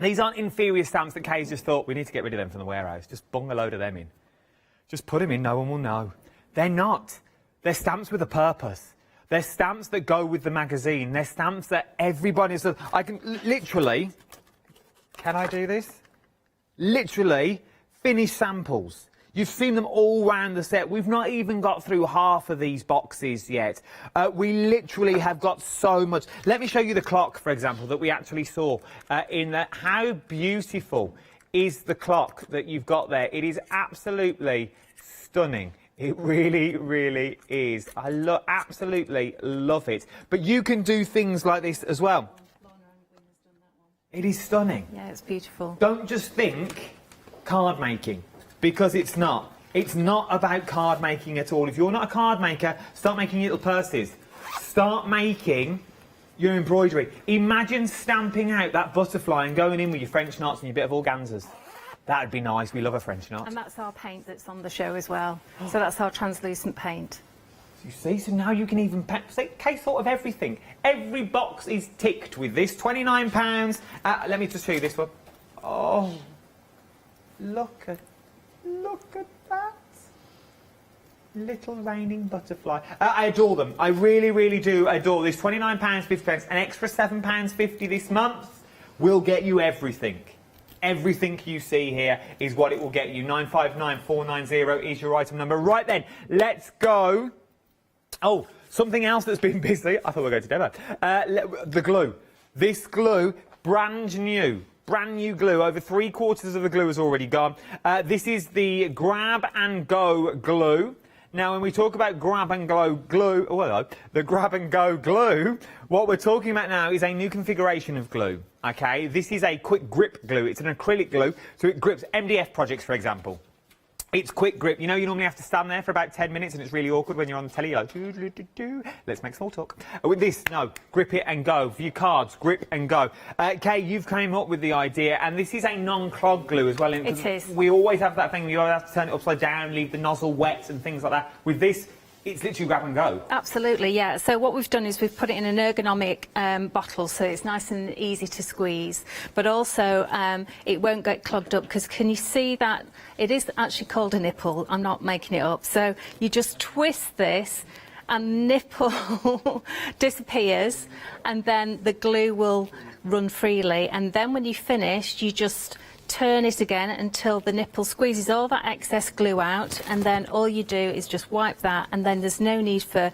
inferior stamps that Kay's just thought, we need to get rid of them from the warehouse. Just bung a load of them in. Just put them in, no one will know. They're not. They're stamps with a purpose. They're stamps that go with the magazine. They're stamps that everybody's... I can literally... Can I do this? Literally finish samples. You've seen them all round the set. We've not even got through half of these boxes yet. We literally have got so much. Let me show you the clock, for example, that we actually saw in there. How beautiful is the clock that you've got there? It is absolutely stunning. It really, really is. I absolutely love it. But you can do things like this as well. It is stunning.
Yeah, it's beautiful.
Don't just think card making, because it's not. It's not about card making at all. If you're not a card maker, start making little purses. start making your embroidery. Imagine stamping out that butterfly and going in with your French knots and your bit of organzas. That'd be nice. We love a French knot.
And that's our paint that's on the show as well. So that's our translucent paint.
You see, so now you can even Kay thought of everything. Every box is ticked with this. £29. Let me just show you this one. Oh, look at that. Little raining butterfly. I adore them. I really, really do adore this. £29.50. An extra £7.50 this month will get you everything. Everything you see here is what it will get you. 959490 is your item number. Right then, let's go. Oh, something else that's been busy. I thought we were going to demo. The glue. This glue, brand new glue. Over 3/4 of the glue has already gone. This is the grab and go glue. Now, when we talk about grab and go glue, the grab and go glue, what we're talking about now is a new configuration of glue. Okay, this is a quick grip glue. It's an acrylic glue, so it grips MDF projects, for example. It's quick grip. You know, you normally have to stand there for about 10 minutes and it's really awkward when you're on the telly. You're like, let's make small talk. With this, no, grip it and go. For your cards, grip and go. Kay, you've came up with the idea, and this is a non-clog glue as well.
It is.
We always have that thing, you always have to turn it upside down, leave the nozzle wet and things like that. With this, it's literally grab and go.
Absolutely, yeah. So what we've done is we've put it in an ergonomic bottle, so it's nice and easy to squeeze. But also, it won't get clogged up, because can you see that it is actually called a nipple? I'm not making it up. So you just twist this, and nipple disappears, and then the glue will run freely. And then when you've finished, you just turn it again until the nipple squeezes all that excess glue out, and then all you do is just wipe that, and then there's no need for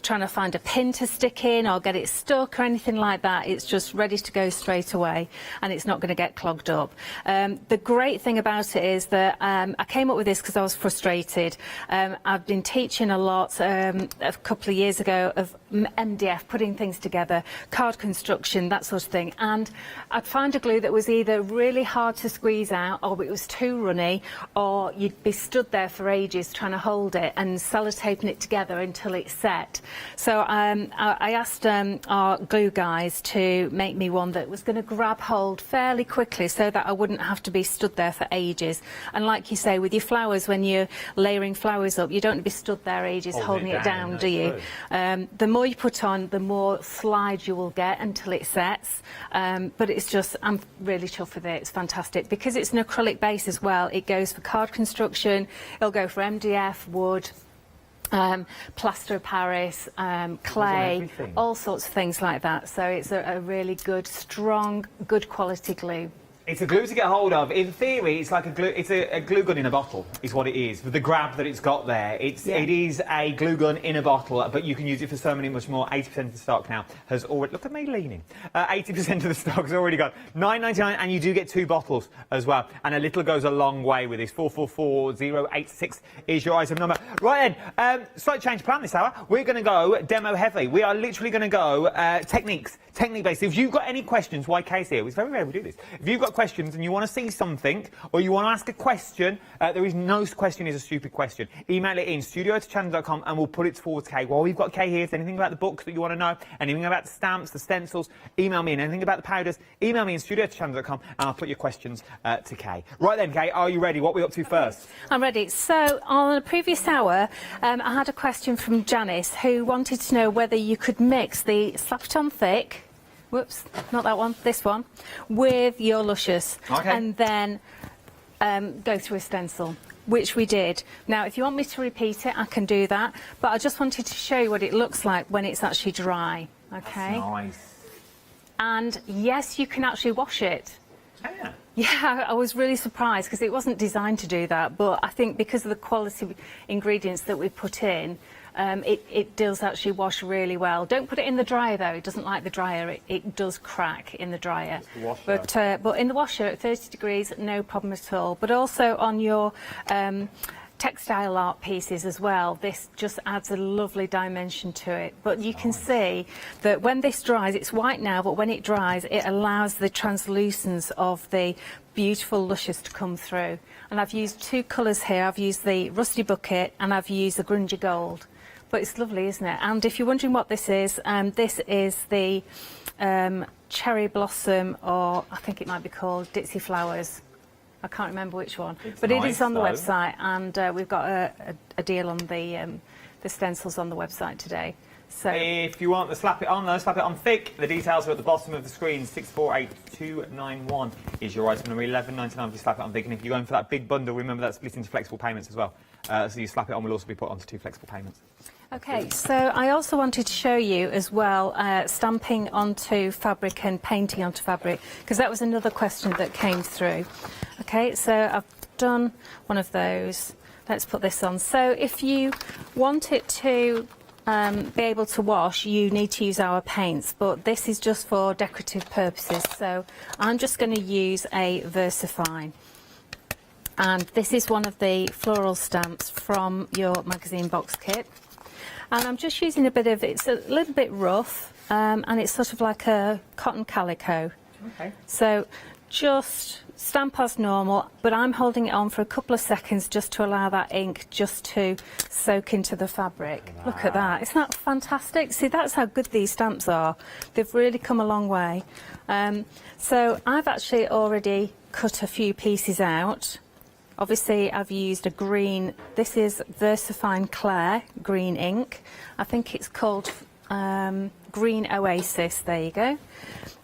trying to find a pin to stick in or get it stuck or anything like that. It's just ready to go straight away, and it's not going to get clogged up. The great thing about it is that I came up with this because I was frustrated. I've been teaching a lot a couple of years ago of MDF, putting things together, card construction, that sort of thing, and I'd find a glue that was either really hard to squeeze out, or it was too runny, or you'd be stood there for ages trying to hold it and sellotaping it together until it's set. So I asked our glue guys to make me one that was going to grab hold fairly quickly, so that I wouldn't have to be stood there for ages. And like you say, with your flowers, when you're layering flowers up, you don't want to be stood there ages holding it down, do you? The more you put on, the more slide you will get until it sets. But it's just, I'm really chuffed with it. It's fantastic. Because it's an acrylic base as well, it goes for card construction, it'll go for MDF, wood, plaster of Paris, clay, all sorts of things like that. So it's a really good, strong, good quality glue.
It's a glue to get hold of. In theory, it's like a glue. It's a glue gun in a bottle, is what it is. With the grab that it's got there, it is a glue gun in a bottle. But you can use it for so many much more. 80% of the stock now has already. Look at me leaning. 80% of the stock has already gone. £9.99, and you do get 2 bottles as well. And a little goes a long way with this. 444086 is your item number. Right then, slight change of plan this hour. We're going to go demo heavy. We are literally going to go technique based. If you've got any questions, why Kay's here? It's very rare we do this. If you've got questions and you want to see something, or you want to ask a question, there is no question is a stupid question. Email it in studio@hochanda.com and we'll put it forward to Kay. While we've got Kay here, if anything about the books that you want to know, anything about the stamps, the stencils, email me, and anything about the powders, email me in studio@hochanda.com and I'll put your questions to Kay. Right then, Kay, are you ready? What are we up to first?
I'm ready. So on a previous hour, I had a question from Janice, who wanted to know whether you could mix the Slap It On Thick, whoops, not that one, this one, with your Luscious, and then go through a stencil, which we did. Now, if you want me to repeat it, I can do that, but I just wanted to show you what it looks like when it's actually dry, okay?
That's nice.
And yes, you can actually wash it. Yeah, I was really surprised because it wasn't designed to do that, but I think because of the quality ingredients that we put in, it does actually wash really well. Don't put it in the dryer though, it doesn't like the dryer, it does crack in the dryer. But in the washer at 30 degrees, no problem at all. But also on your textile art pieces as well, this just adds a lovely dimension to it. But you can see that when this dries, it's white now, but when it dries, it allows the translucence of the beautiful Luscious to come through. And I've used 2 colours here. I've used the Rusty Bucket and I've used the Grungy Gold. But it's lovely, isn't it? And if you're wondering what this is the cherry blossom, or I think it might be called Ditsy Flowers. I can't remember which one. But
nice,
it is on the
though.
website, and we've got a deal on the stencils on the website today. So
if you want to slap it on, though, slap it on thick. The details are at the bottom of the screen. 648291 is your item number. 11.99 if you slap it on thick. And if you're going for that big bundle, remember that's split into flexible payments as well. So you slap it on will also be put onto 2 flexible payments.
Okay, so I also wanted to show you as well stamping onto fabric and painting onto fabric, because that was another question that came through. Okay, so I've done one of those. Let's put this on. So if you want it to be able to wash, you need to use our paints, but this is just for decorative purposes. So I'm just going to use a VersaFine. And this is one of the floral stamps from your magazine box kit. And I'm just using a bit of, it's a little bit rough, and it's sort of like a cotton calico.
Okay.
So just stamp as normal, but I'm holding it on for a couple of seconds just to allow that ink just to soak into the fabric. Look at that, isn't that fantastic? See, that's how good these stamps are. They've really come a long way. So I've actually already cut a few pieces out. Obviously, I've used a green, this is VersaFine Claire green ink. I think it's called Green Oasis, there you go.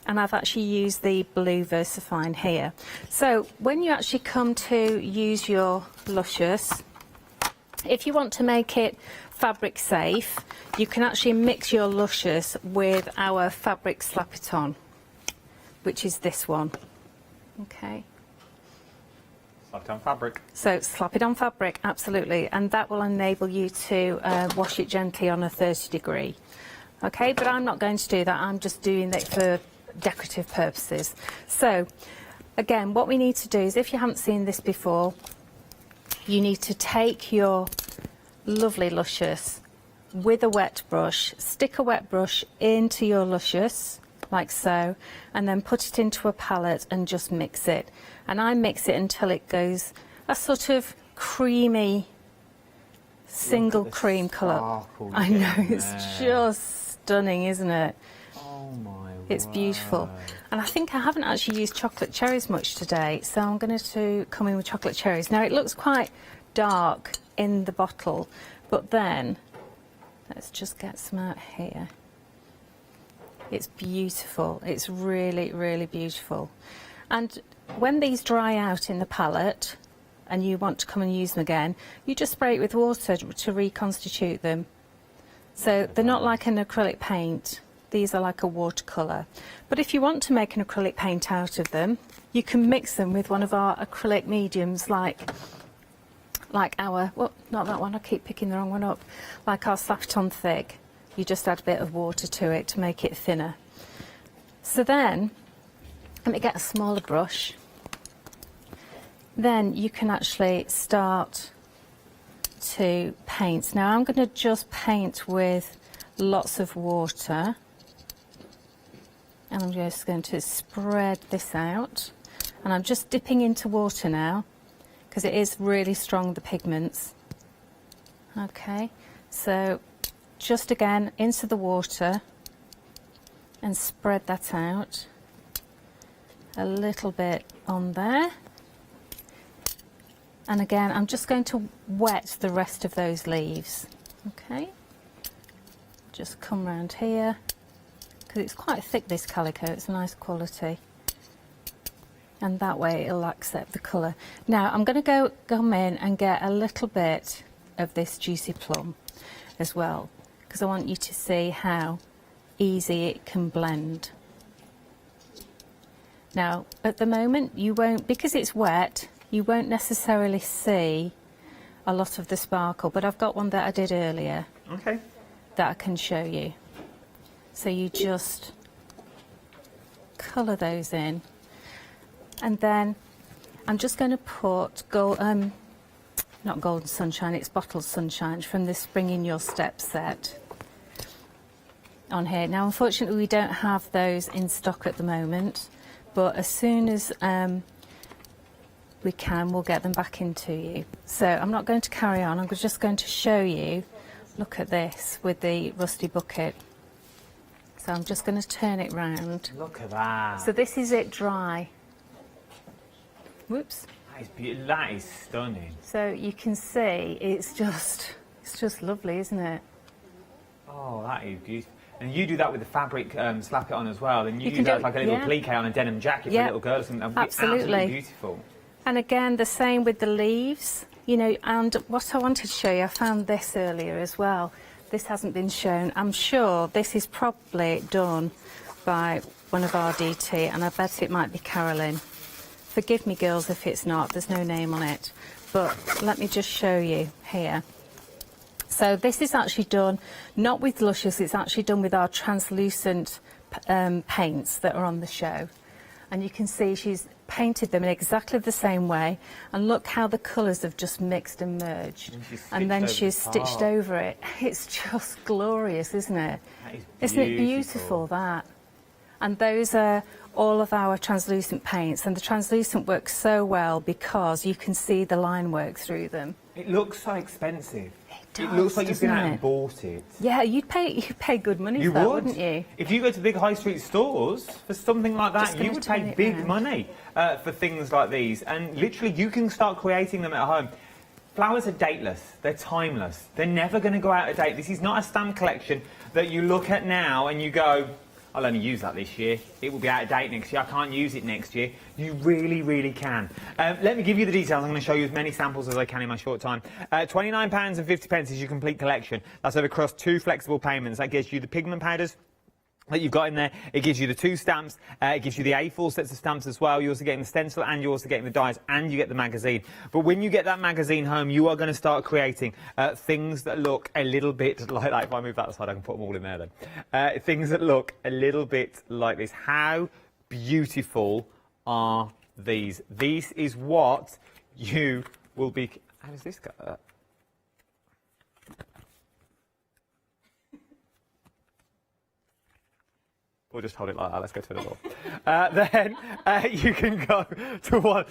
And I've actually used the blue VersaFine here. So when you actually come to use your luscious, if you want to make it fabric safe, you can actually mix your luscious with our fabric slap it on, which is this one. Okay.
Slap it on fabric.
So slap it on fabric, absolutely, and that will enable you to wash it gently on a 30 degree. Okay, but I'm not going to do that, I'm just doing it for decorative purposes. So again, what we need to do is, if you haven't seen this before, you need to take your lovely luscious with a wet brush, stick a wet brush into your luscious like so, and then put it into a palette and just mix it. And I mix it until it goes a sort of creamy single cream colour. I know, it's just stunning, isn't it?
Oh my
It's beautiful. And I think I haven't actually used chocolate cherries much today, so I'm going to come in with chocolate cherries. Now it looks quite dark in the bottle, but then let's just get some out here. It's beautiful. It's really, really beautiful. And when these dry out in the palette and you want to come and use them again, you just spray it with water to reconstitute them. So they're not like an acrylic paint. These are like a watercolour. But if you want to make an acrylic paint out of them, you can mix them with one of our acrylic mediums like our, well, not that one, I keep picking the wrong one up, like our Slap It On Thick. You just add a bit of water to it to make it thinner. So then, let me get a smaller brush. Then you can actually start to paint. Now I'm going to just paint with lots of water. And I'm just going to spread this out. And I'm just dipping into water now, because it is really strong, the pigments. Okay, so just again into the water and spread that out. A little bit on there. And again, I'm just going to wet the rest of those leaves. Okay, just come round here, because it's quite thick, this calico, it's a nice quality. And that way it'll accept the colour. Now I'm going to come in and get a little bit of this Juicy Plum as well, because I want you to see how easy it can blend. Now at the moment you won't, because it's wet, you won't necessarily see a lot of the sparkle, but I've got one that I did earlier.
Okay.
That I can show you. So you just colour those in. And then I'm just going to put not Golden Sunshine, it's Bottled Sunshine from the Spring in Your Step set on here. Now unfortunately we don't have those in stock at the moment, but as soon as we can, we'll get them back into you. So I'm not going to carry on, I'm just going to show you look at this with the rusty bucket. So I'm just going to turn it round.
Look at that.
So this is it dry. Whoops.
That is stunning.
So you can see it's just lovely, isn't it?
Oh, that is beautiful. And you do that with the fabric, slap it on as well. And you
can
use that
do
as like a little
yeah.
applique on a denim jacket for little girls. And absolutely beautiful.
And again, the same with the leaves. You know, and what I wanted to show you, I found this earlier as well. This hasn't been shown. I'm sure this is probably done by one of our DT, and I bet it might be Carolyn. Forgive me, girls, if it's not. There's no name on it. But let me just show you here. So this is actually done not with luscious, it's actually done with our translucent paints that are on the show. And you can see she's painted them in exactly the same way. And look how the colours have just mixed and merged. And then she's stitched over it. It's just glorious, isn't it? Isn't it beautiful, that? And those are all of our translucent paints. And the translucent works so well because you can see the line work through them.
It looks so expensive.
It
looks like you've been out and bought it.
Yeah, you'd pay good money for that, wouldn't you?
If you go to big high street stores for something like that, you would pay big money for things like these. And literally, you can start creating them at home. Flowers are dateless. They're timeless. They're never going to go out of date. This is not a stamp collection that you look at now and you go, I'll only use that this year. It will be out of date next year. I can't use it next year. You really, really can. Let me give you the details. I'm going to show you as many samples as I can in my short time. £29.50 is your complete collection. That's over across 2 flexible payments. That gives you the pigment powders that you've got in there. It gives you the 2 stamps. It gives you the A4 sets of stamps as well. You're also getting the stencil and you're also getting the dies and you get the magazine. But when you get that magazine home, you are going to start creating things that look a little bit like that. If I move that aside, I can put them all in there then. Things that look a little bit like this. How beautiful are these? This is what you will be... How does this go? We'll just hold it like that. Let's go to the door. Then you can go to one.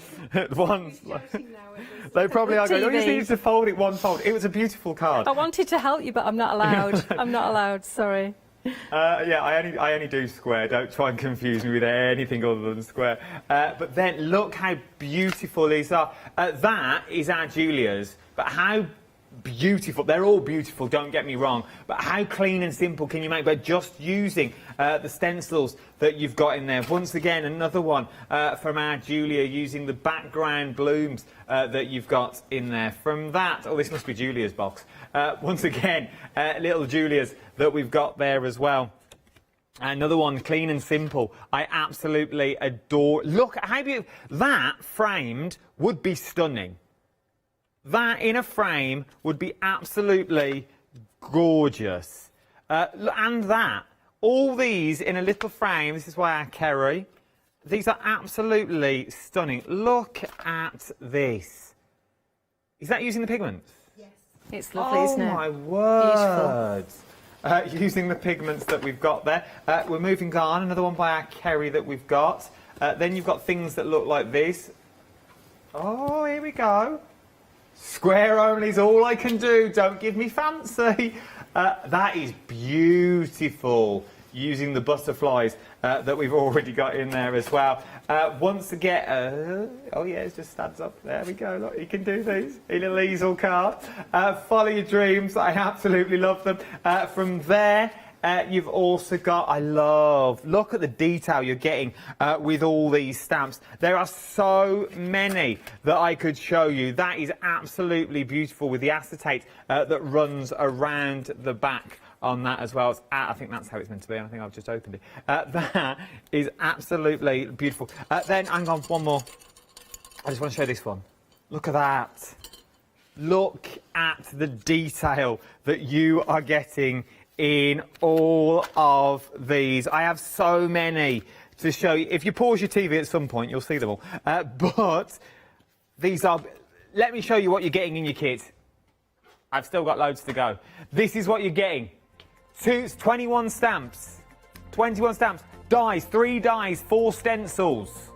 They probably are going, oh, you just need to fold it one fold. It was a beautiful card.
I wanted to help you, but I'm not allowed. I'm not allowed, sorry.
Yeah, I only do square. Don't try and confuse me with anything other than square. But then look how beautiful these are. That is our Julia's, but how beautiful. They're all beautiful, don't get me wrong, but how clean and simple can you make by just using the stencils that you've got in there? Once again, another one from our Julia, using the background blooms that you've got in there. From that, oh, this must be Julia's box. Once again, little Julia's that we've got there as well. Another one, clean and simple. I absolutely adore. Look how beautiful. That framed would be stunning. That in a frame would be absolutely gorgeous. And that, all these in a little frame, this is why I carry. These are absolutely stunning. Look at this. Is that using the pigments?
Yes. It's lovely, isn't it?
Oh my word. Using the pigments that we've got there. We're moving on, another one by our Kerry that we've got. Then you've got things that look like this. Oh, here we go. Square only is all I can do. Don't give me fancy. That is beautiful. Using the butterflies that we've already got in there as well. Once again, oh yeah, it just stands up. There we go. Look, you can do these. A little easel card. Follow your dreams. I absolutely love them. From there, you've also got, look at the detail you're getting with all these stamps. There are so many that I could show you. That is absolutely beautiful with the acetate that runs around the back on that as well. I think that's how it's meant to be. I think I've just opened it. That is absolutely beautiful. Then, hang on, one more. I just want to show this one. Look at that. Look at the detail that you are getting in all of these. I have so many to show you. If you pause your TV at some point, you'll see them all. But these are... Let me show you what you're getting in your kit. I've still got loads to go. This is what you're getting. 21 stamps. 21 stamps. Dies, 3 dies, 4 stencils.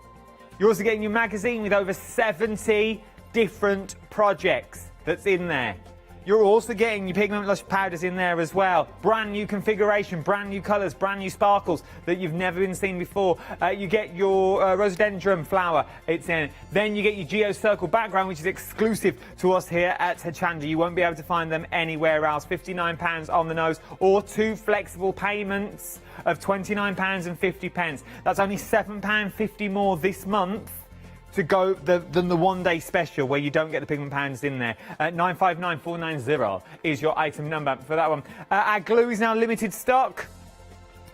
You're also getting your magazine with over 70 different projects that's in there. You're also getting your Pigment Lush powders in there as well. Brand new configuration, brand new colours, brand new sparkles that you've never been seen before. You get your rhododendron flower, it's in. Then you get your Geo-Circle background, which is exclusive to us here at Hochanda. You won't be able to find them anywhere else. £59 on the nose, or 2 flexible payments of £29.50. That's only £7.50 more this month to go than the one-day special where you don't get the pigment pounds in there. 959490 is your item number for that one. Our glue is now limited stock.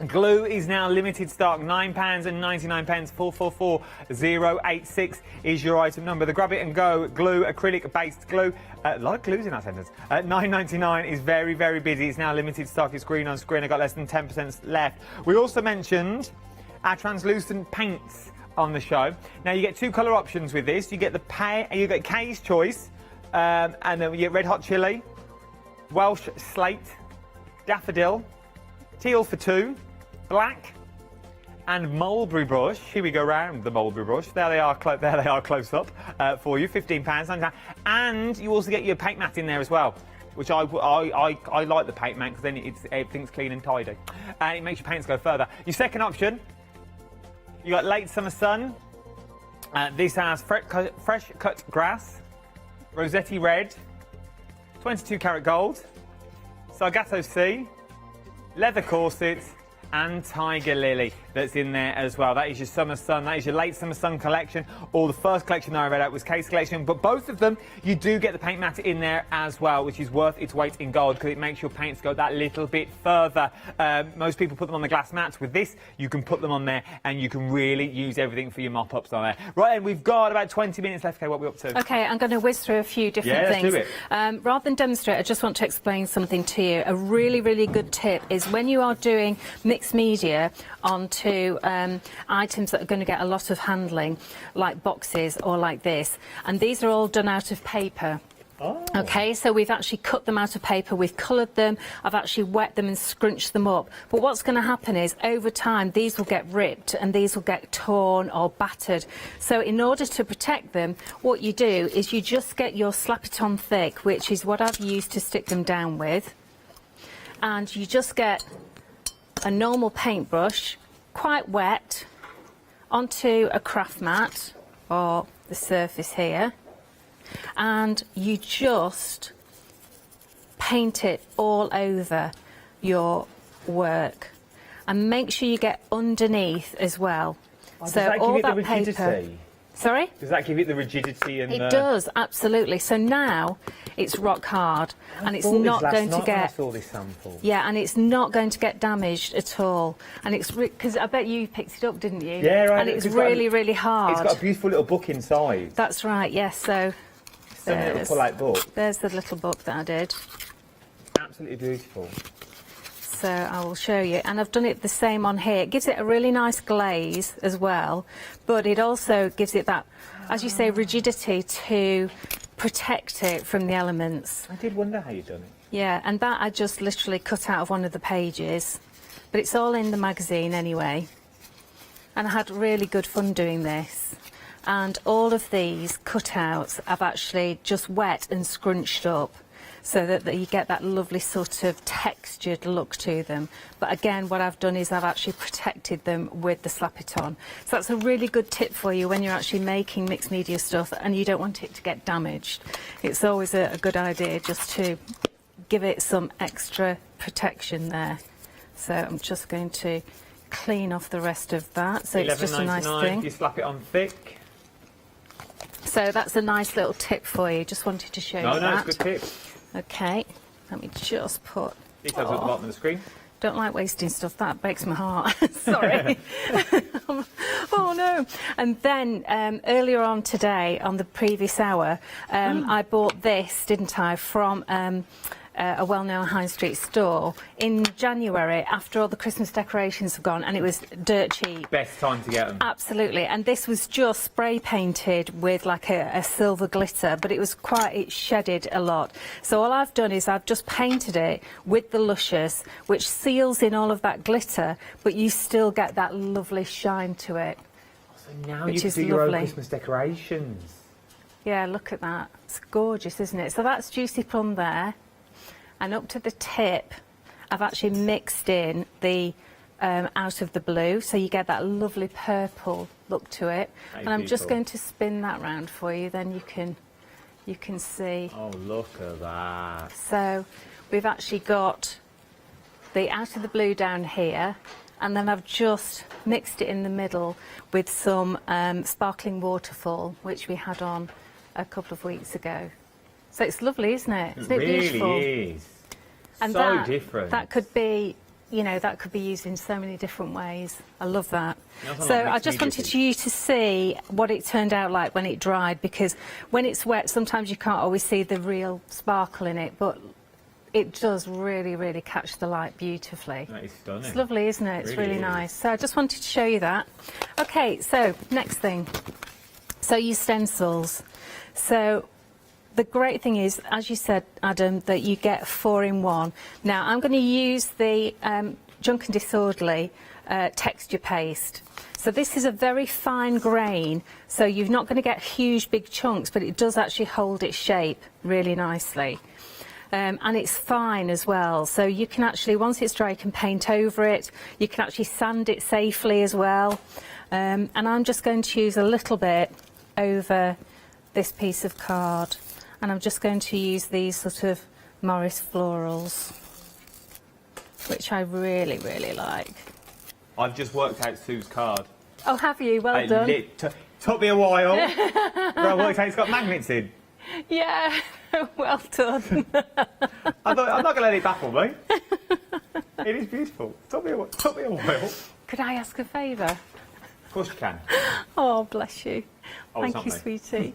Glue is now limited stock, £9.99, 444086 is your item number. The Grab It and Go glue, acrylic-based glue, like glues in that sentence, £9.99 is very, very busy. It's now limited stock, it's green on screen, I've got less than 10% left. We also mentioned our translucent paints on the show. Now you get 2 colour options with this. You get you get Kay's Choice, and then you get Red Hot Chili, Welsh Slate, Daffodil, Teal for 2, Black, and Mulberry Brush. Here we go round the Mulberry Brush. There they are close up for you. £15. And you also get your paint mat in there as well, which I like the paint mat because then everything's clean and tidy, and it makes your paints go further. Your second option, you got Late Summer Sun. This has fresh cut grass, Rossetti Red, 22 karat gold, Sargasso Sea, leather corset, and Tiger Lily that's in there as well. That is your Summer Sun, that is your Late Summer Sun collection, or the first collection that I read out was Case collection, but both of them you do get the paint mat in there as well, which is worth its weight in gold because it makes your paints go that little bit further. Most people put them on the glass mats. With this, you can put them on there and you can really use everything for your mop-ups on there. Right, and we've got about 20 minutes left. Okay, what are we up to?
Okay, I'm going to whiz through a few different things.
Let's do it.
Rather than demonstrate, I just want to explain something to you. A really, really good tip is when you are doing mixed media onto items that are going to get a lot of handling, like boxes or like this, and these are all done out of paper. Oh. Okay, so we've actually cut them out of paper, we've coloured them, I've actually wet them and scrunched them up. But what's going to happen is, over time, these will get ripped and these will get torn or battered. So in order to protect them, what you do is you just get your Slap It On Thick, which is what I've used to stick them down with, and you just get a normal paintbrush, quite wet, onto a craft mat or the surface here, and you just paint it all over your work, and make sure you get underneath as well.
So all that paper.
Sorry?
Does that give it the rigidity and
It does, absolutely. So now it's rock hard, and it's not going to get.
I saw this sample.
Yeah, and it's not going to get damaged at all. And it's because I bet you picked it up, didn't you?
Yeah, right.
And it's really, really hard.
It's got a beautiful little book inside.
That's right. Yes. So
There's a little pull-out book.
There's the little book that I did.
Absolutely beautiful.
So I will show you, and I've done it the same on here. It gives it a really nice glaze as well, but it also gives it that, as you say, rigidity to protect it from the elements.
I did wonder how you'd done it.
Yeah, and that I just literally cut out of one of the pages, but it's all in the magazine anyway. And I had really good fun doing this. And all of these cutouts I've actually just wet and scrunched up, so that you get that lovely sort of textured look to them. But again, what I've done is I've actually protected them with the Slap It On. So that's a really good tip for you when you're actually making mixed media stuff and you don't want it to get damaged. It's always a good idea just to give it some extra protection there. So I'm just going to clean off the rest of that. So it's just a nice thing.
You slap it on thick.
So that's a nice little tip for you. Just wanted to show you that.
No, it's a good tip.
Okay, let me just put...
Details at the bottom of the screen.
Don't like wasting stuff, that breaks my heart. Sorry. Oh no. And then earlier on today, on the previous hour, I bought this, didn't I, from a well-known high street store in January after all the Christmas decorations have gone, and it was dirt cheap.
Best time to get them.
Absolutely, and this was just spray painted with like a silver glitter, but it shedded a lot. So all I've done is I've just painted it with the Luscious, which seals in all of that glitter, but you still get that lovely shine to it.
So now you can do your own Christmas decorations.
Yeah, look at that. It's gorgeous, isn't it? So that's juicy plum there. And up to the tip, I've actually mixed in the out of the blue, so you get that lovely purple look to it. And I'm just going to spin that round for you, then you can see.
Oh, look at that.
So we've actually got the out of the blue down here, and then I've just mixed it in the middle with some sparkling waterfall, which we had on a couple of weeks ago. So it's lovely, isn't it? Isn't it beautiful?
It really is.
And
so different.
That could be, you know, that could be used in so many different ways. I love that.
That's
So
not
I just wanted you to see what it turned out like when it dried, because when it's wet, sometimes you can't always see the real sparkle in it, but it does really, really catch the light beautifully.
That is stunning.
It's lovely, isn't it? It's
Really
really
is.
nice. So I just wanted to show you that. Okay, so next thing. So your stencils. So the great thing is, as you said, Adam, that you get 4-in-1. Now, I'm going to use the Junk and Disorderly texture paste. So this is a very fine grain, so you're not going to get huge, big chunks, but it does actually hold its shape really nicely. And it's fine as well, so you can actually, once it's dry, you can paint over it. You can actually sand it safely as well. And I'm just going to use a little bit over this piece of card. And I'm just going to use these sort of Morris florals, which I really, really like.
I've just worked out Sue's card.
Oh, have you? Well done.
It took me a while, but I worked out it's got magnets in.
Yeah, well done.
I'm not going to let it baffle me. It is beautiful. Took me a while.
Could I ask a favour?
Of course you can.
Oh, bless you.
Oh,
Thank
it's
you,
not me.
sweetie.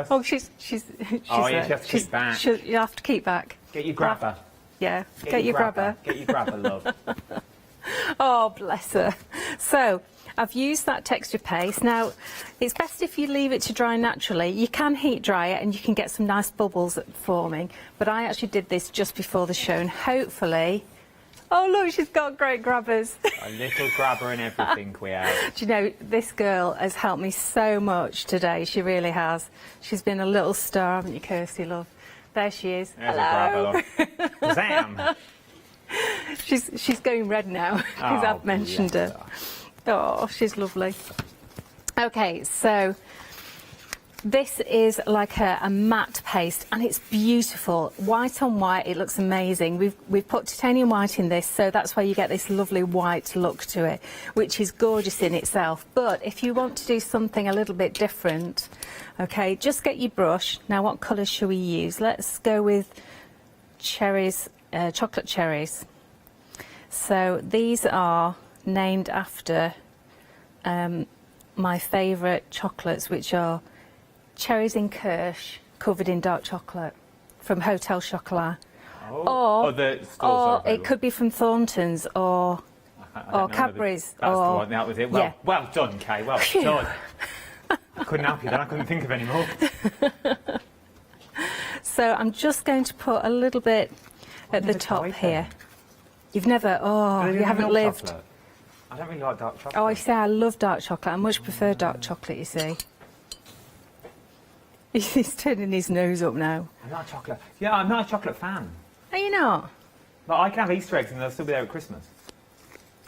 Oh, she's
oh, yeah, you have to keep back.
You have to keep back.
Get your grabber.
Yeah, get your grabber.
Get your grabber, love.
Oh, bless her. So, I've used that texture paste. Now, it's best if you leave it to dry naturally. You can heat dry it and you can get some nice bubbles forming, but I actually did this just before the show, and hopefully... Oh, look, she's got great grabbers.
A little grabber and everything we have.
Do you know, this girl has helped me so much today. She really has. She's been a little star, haven't you, Kirsty, love? There she is.
There's
Hello.
a grabber, love. Zam!
She's going red now because I've mentioned her. Oh, she's lovely. Okay, so this is like a matte paste, and it's beautiful. White on white, it looks amazing. We've put titanium white in this, so that's why you get this lovely white look to it, which is gorgeous in itself. But if you want to do something a little bit different, okay, just get your brush. Now, what colours should we use? Let's go with cherries, chocolate cherries. So these are named after my favourite chocolates, which are cherries in Kirsch covered in dark chocolate from Hotel Chocolat.
Oh.
Or it could be from Thornton's or Cadbury's.
That's the one, that was it. Well,
Yeah.
well done, Kay, well
Phew.
done. I couldn't help you then, I couldn't think of any more.
So I'm just going to put a little bit at the top here. You've never, you haven't lived.
Chocolate. I don't really like dark chocolate.
Oh, I say I love dark chocolate. I much prefer dark chocolate, you see. He's turning his nose up now.
I'm not a chocolate. Yeah, I'm not a chocolate fan.
Are you not?
But I can have Easter eggs and they'll still be there at Christmas.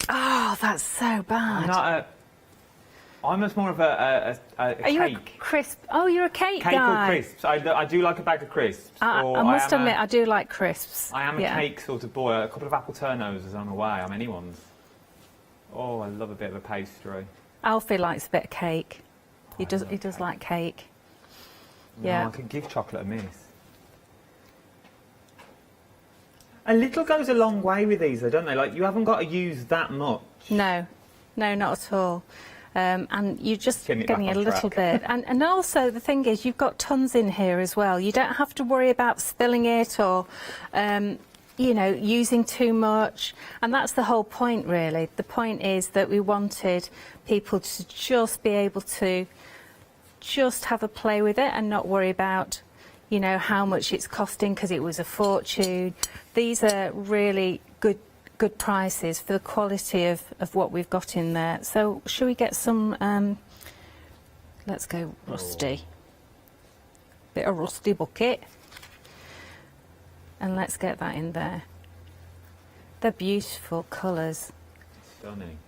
Oh, that's so bad.
I'm not I'm just more of a
Are
cake.
you a crisp? Oh, you're a cake
Cake
guy.
or crisps. I do like a bag of crisps.
I must admit, I do like crisps.
I am a
Yeah.
cake sort of boy. A couple of apple turnovers on the way. I'm anyone's. Oh, I love a bit of a pastry.
Alfie likes a bit of cake. He does like cake. Yeah.
No, I could give chocolate a miss. A little goes a long way with these, though, don't they? Like, you haven't got to use that much.
No, not at all. And you're just
Getting it back
getting a
on
little
track.
bit. And also, the thing is, you've got tons in here as well. You don't have to worry about spilling it or, you know, using too much. And that's the whole point, really. The point is that we wanted people to just be able to just have a play with it and not worry about, you know, how much it's costing, because it was a fortune. These are really good prices for the quality of what we've got in there. So should we get some Let's go rusty. Bit of rusty bucket. And let's get that in there. They're beautiful colours.
Stunning.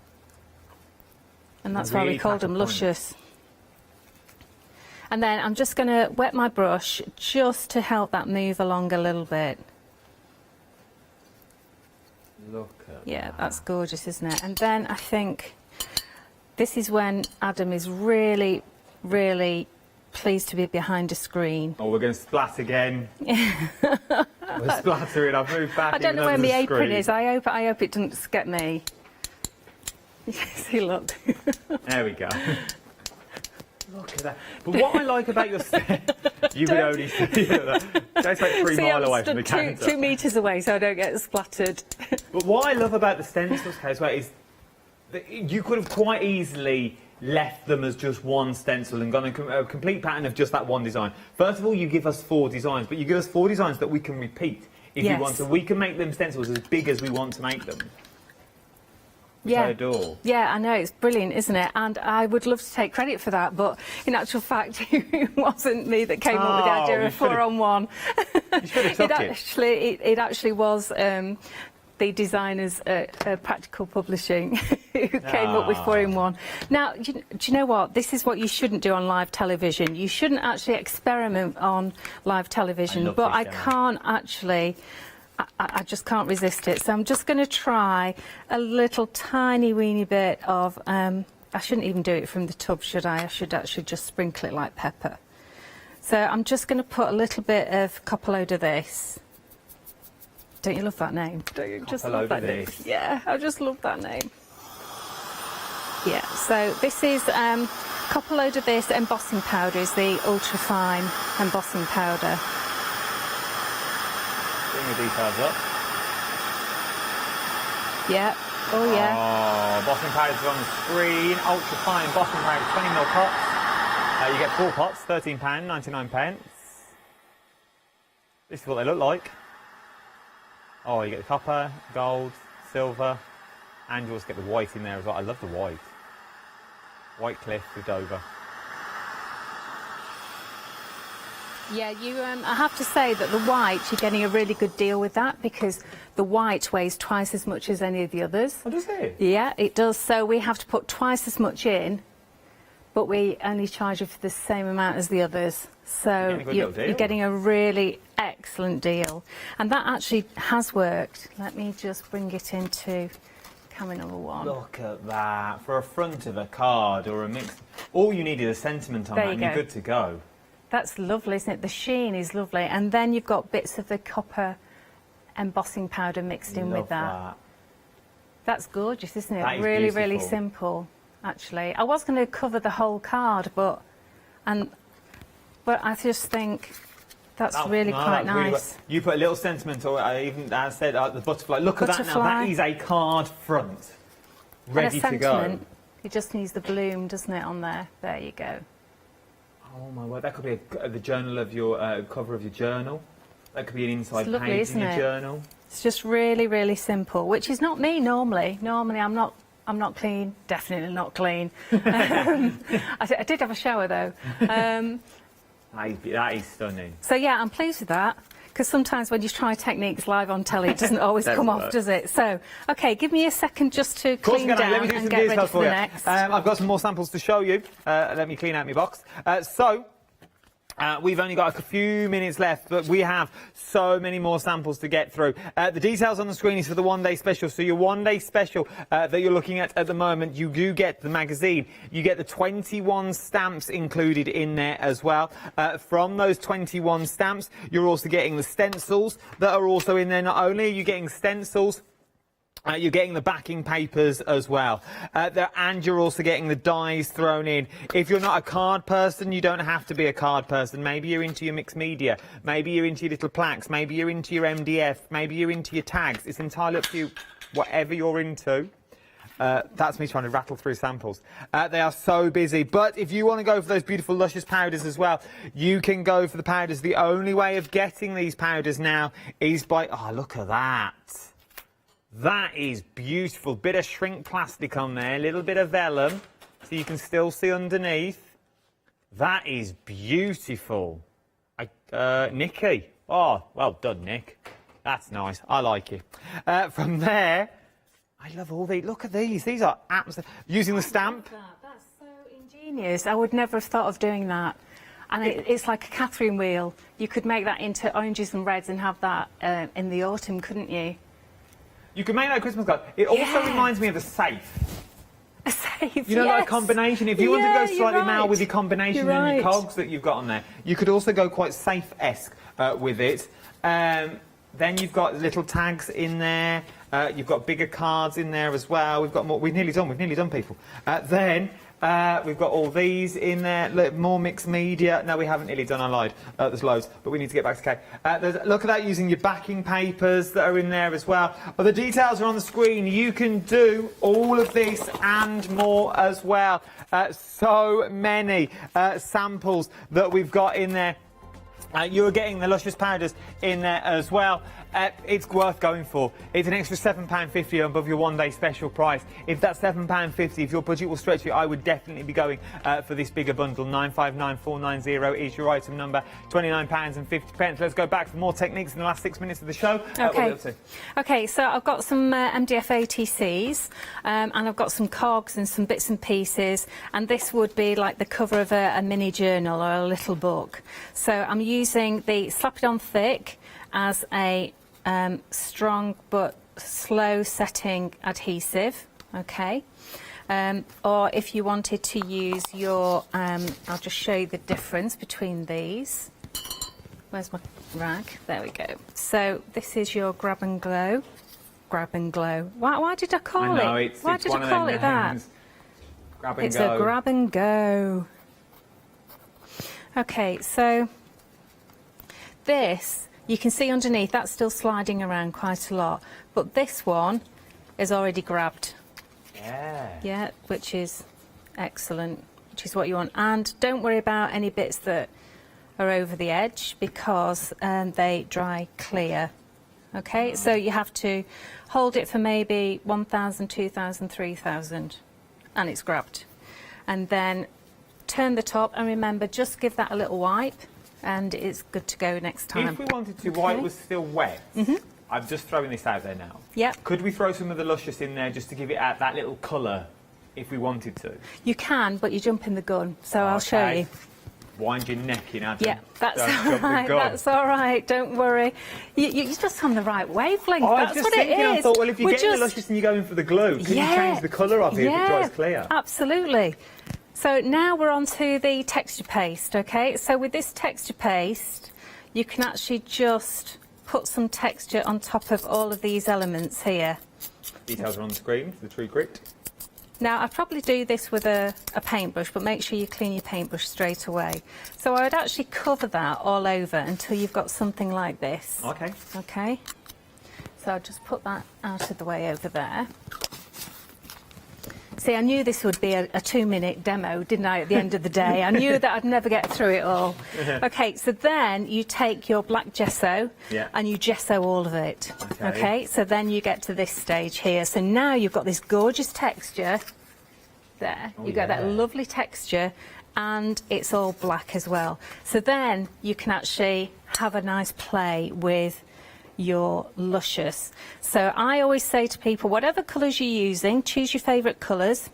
And that's
Really
why we called them luscious. And then I'm just going to wet my brush just to help that move along a little bit.
Look at
Yeah, that's gorgeous, isn't it? And then I think this is when Adam is really, really pleased to be behind a screen.
Oh, we're going to splat again. We're splattering. I've moved back.
I don't know where
over
my
the
apron
screen.
is. I hope it doesn't get me. See, look.
There we go. Look at that. But what I like about your you would only see that. That's like 3 miles away from the counter.
2 metres away, so I don't get splattered.
But what I love about the stencils, Kay, as well, is that you could have quite easily left them as just one stencil and gone a complete pattern of just that one design. First of all, you give us 4 designs, but you give us 4 designs that we can repeat if
Yes.
we want to. We can make them stencils as big as we want to make them. Which I adore.
Yeah, I know, it's brilliant, isn't it? And I would love to take credit for that, but in actual fact, it wasn't me that came up with the idea of 4-on-1.
You should have took it.
It actually was the designers at Practical Publishing who came up with 4-in-1. Now, do you know what? This is what you shouldn't do on live television. You shouldn't actually experiment on live television, but I can't actually... I just can't resist it. So I'm just going to try a little tiny weeny bit of... I shouldn't even do it from the tub, should I? I should actually just sprinkle it like pepper. So I'm just going to put a little bit of copper load of this. Don't you love that name? Don't you just love that name? Yeah, I just love that name. Yeah, so this is copper load of this embossing powder, is the ultra fine embossing powder.
Bring the details up.
Yeah. Oh, yeah.
Oh, embossing powders are on the screen. Ultra fine embossing powder, 20ml pots. You get 4 pots, £13.99. This is what they look like. Oh, you get the copper, gold, silver, and you also get the white in there as well. I love the white. White Cliff with Dover.
Yeah, I have to say that the white, you're getting a really good deal with that because the white weighs twice as much as any of the others.
Oh, does it?
Yeah, it does. So we have to put twice as much in, but we only charge you for the same amount as the others. So you're getting a really excellent deal. And that actually has worked. Let me just bring it into camera number 1.
Look at that. For a front of a card or a mix, all you need is a sentiment on that and you're good to go.
That's lovely, isn't it? The sheen is lovely. And then you've got bits of the copper embossing powder mixed in with that. That's gorgeous, isn't it?
That is
really, really
beautiful.
simple, actually. I was going to cover the whole card, but I just think that's really quite nice.
You put a little sentiment, or even, as I said, the butterfly. Look at that now. That is a card front. Ready to go.
It just needs the bloom, doesn't it, on there? There you go.
Oh my word, that could be the journal of your cover of your journal. That could be an inside page in your journal.
It's just really, really simple, which is not me normally. Normally, I'm not clean. Definitely not clean. I did have a shower though.
That is stunning.
So yeah, I'm pleased with that. Because sometimes when you try techniques live on telly, it doesn't always come off, does it? So, OK, give me a second just to clean down and get ready for the next.
I've got some more samples to show you. Let me clean out my box. We've only got a few minutes left, but we have so many more samples to get through. The details on the screen is for the one-day special. So your one-day special that you're looking at the moment, you do get the magazine. You get the 21 stamps included in there as well. From those 21 stamps, you're also getting the stencils that are also in there. Not only are you getting stencils, you're getting the backing papers as well. And you're also getting the dies thrown in. If you're not a card person, you don't have to be a card person. Maybe you're into your mixed media. Maybe you're into your little plaques. Maybe you're into your MDF. Maybe you're into your tags. It's entirely up to you, whatever you're into. That's me trying to rattle through samples. They are so busy. But if you want to go for those beautiful, luscious powders as well, you can go for the powders. The only way of getting these powders now is by... Oh, look at that. That is beautiful. Bit of shrink plastic on there, a little bit of vellum, so you can still see underneath. That is beautiful. Nikki. Oh, well done, Nick. That's nice. I like it. From there, I love all these. Look at these. These are absolutely... Using the stamp.
That's so ingenious. I would never have thought of doing that. And it's like a Catherine wheel. You could make that into oranges and reds and have that in the autumn, couldn't you?
You could make that a Christmas card. It also reminds me of a safe.
A safe,
You know, like a combination. If you want to go slightly mal with your combination and your cogs that you've got on there, you could also go quite safe-esque with it. Then you've got little tags in there. You've got bigger cards in there as well. We've got more. We've nearly done, people. Then we've got all these in there. Look, more mixed media. No, we haven't nearly done. I lied. There's loads, but we need to get back to Kay. Look at that, using your backing papers that are in there as well. Well, the details are on the screen. You can do all of this and more as well. So many samples that we've got in there. You're getting the luscious powders in there as well. It's worth going for. It's an extra £7.50 above your one-day special price. If that's £7.50, if your budget will stretch you, I would definitely be going for this bigger bundle. 959490 is your item number. £29.50. Let's go back for more techniques in the last 6 minutes of the show.
Okay, so I've got some MDF ATCs and I've got some cogs and some bits and pieces, and this would be like the cover of a mini journal or a little book. So I'm using the Slap It On Thick as a strong but slow setting adhesive, okay? Or if you wanted to use your, I'll just show you the difference between these. Where's my rag? There we go. So this is your Grab and Glow. Grab and Glow. Why did I call it? Why did I call it that?
Grab and
it's
go.
a Grab and Go. Okay, so this, you can see underneath, that's still sliding around quite a lot. But this one is already grabbed.
Yeah.
Yeah, which is excellent, which is what you want. And don't worry about any bits that are over the edge, because they dry clear. Okay, so you have to hold it for maybe 1,000, 2,000, 3,000, and it's grabbed. And then turn the top, and remember, just give that a little wipe, and it's good to go next time.
If we wanted to, while it was still wet, I'm just throwing this out there now.
Yep.
Could we throw some of the luscious in there just to give it that little colour, if we wanted to?
You can, but you jump in the gun, so I'll show you.
Wind your neck in, Adam.
Yeah, that's all right. That's all right. Don't worry. You're just on the right wavelength.
Oh,
that's
just
what
thinking,
it is.
I thought, well, if you're getting the luscious and you're going for the glue, can you change the colour of it if it dries clear?
Absolutely. So now we're on to the texture paste, okay? So with this texture paste, you can actually just put some texture on top of all of these elements here.
Details are on the screen for the tree grit.
Now, I'd probably do this with a paintbrush, but make sure you clean your paintbrush straight away. So I would actually cover that all over until you've got something like this.
Okay.
Okay. So I'll just put that out of the way over there. See, I knew this would be a 2-minute demo, didn't I, at the end of the day? I knew that I'd never get through it all. Okay, so then you take your black gesso and you gesso all of it. Okay, so then you get to this stage here. So now you've got this gorgeous texture there. You get that lovely texture, and it's all black as well. So then you can actually have a nice play with your luscious. So I always say to people, whatever colours you're using, choose your favourite colours,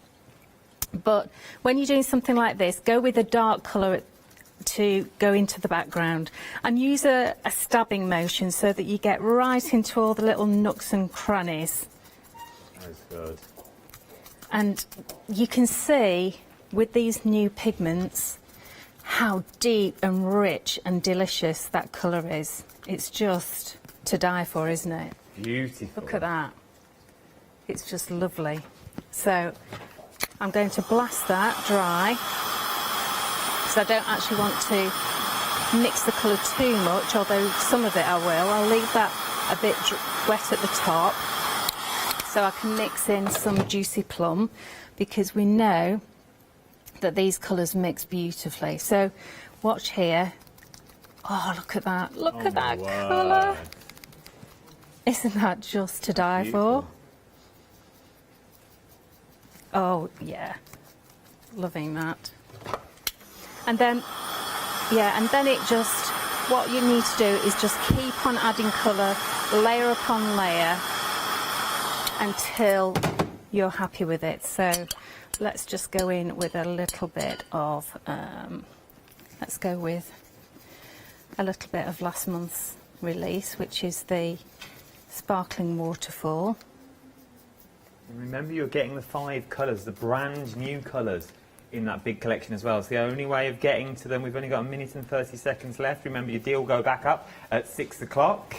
but when you're doing something like this, go with a dark colour to go into the background, and use a stabbing motion so that you get right into all the little nooks and crannies.
That's good.
And you can see with these new pigments how deep and rich and delicious that colour is. It's just to die for, isn't it?
Beautiful.
Look at that. It's just lovely. So I'm going to blast that dry, because I don't actually want to mix the colour too much, although some of it I will. I'll leave that a bit wet at the top so I can mix in some juicy plum, because we know that these colours mix beautifully. So watch here. Oh, look at that. Look at that colour. Isn't that just to die for? Oh, yeah. Loving that. And then, yeah, and then it just, what you need to do is just keep on adding colour, layer upon layer, until you're happy with it. So let's just go in with a little bit of, let's go with a little bit of last month's release, which is the Sparkling Waterfall.
And remember, you're getting the 5 colours, the brand new colours in that big collection as well. It's the only way of getting to them. We've only got 1 minute and 30 seconds left. Remember, your deal will go back up at 6 o'clock.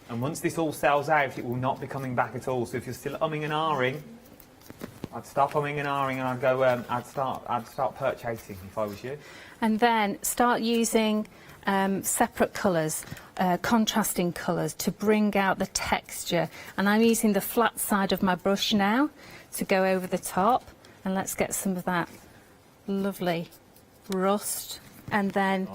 And once this all sells out, it will not be coming back at all. So if you're still umming and ahhing, I'd stop umming and ahhing, and I'd go. I'd start purchasing if I was you.
And then start using separate colours, contrasting colours, to bring out the texture. And I'm using the flat side of my brush now to go over the top. And let's get some of that lovely rust. And then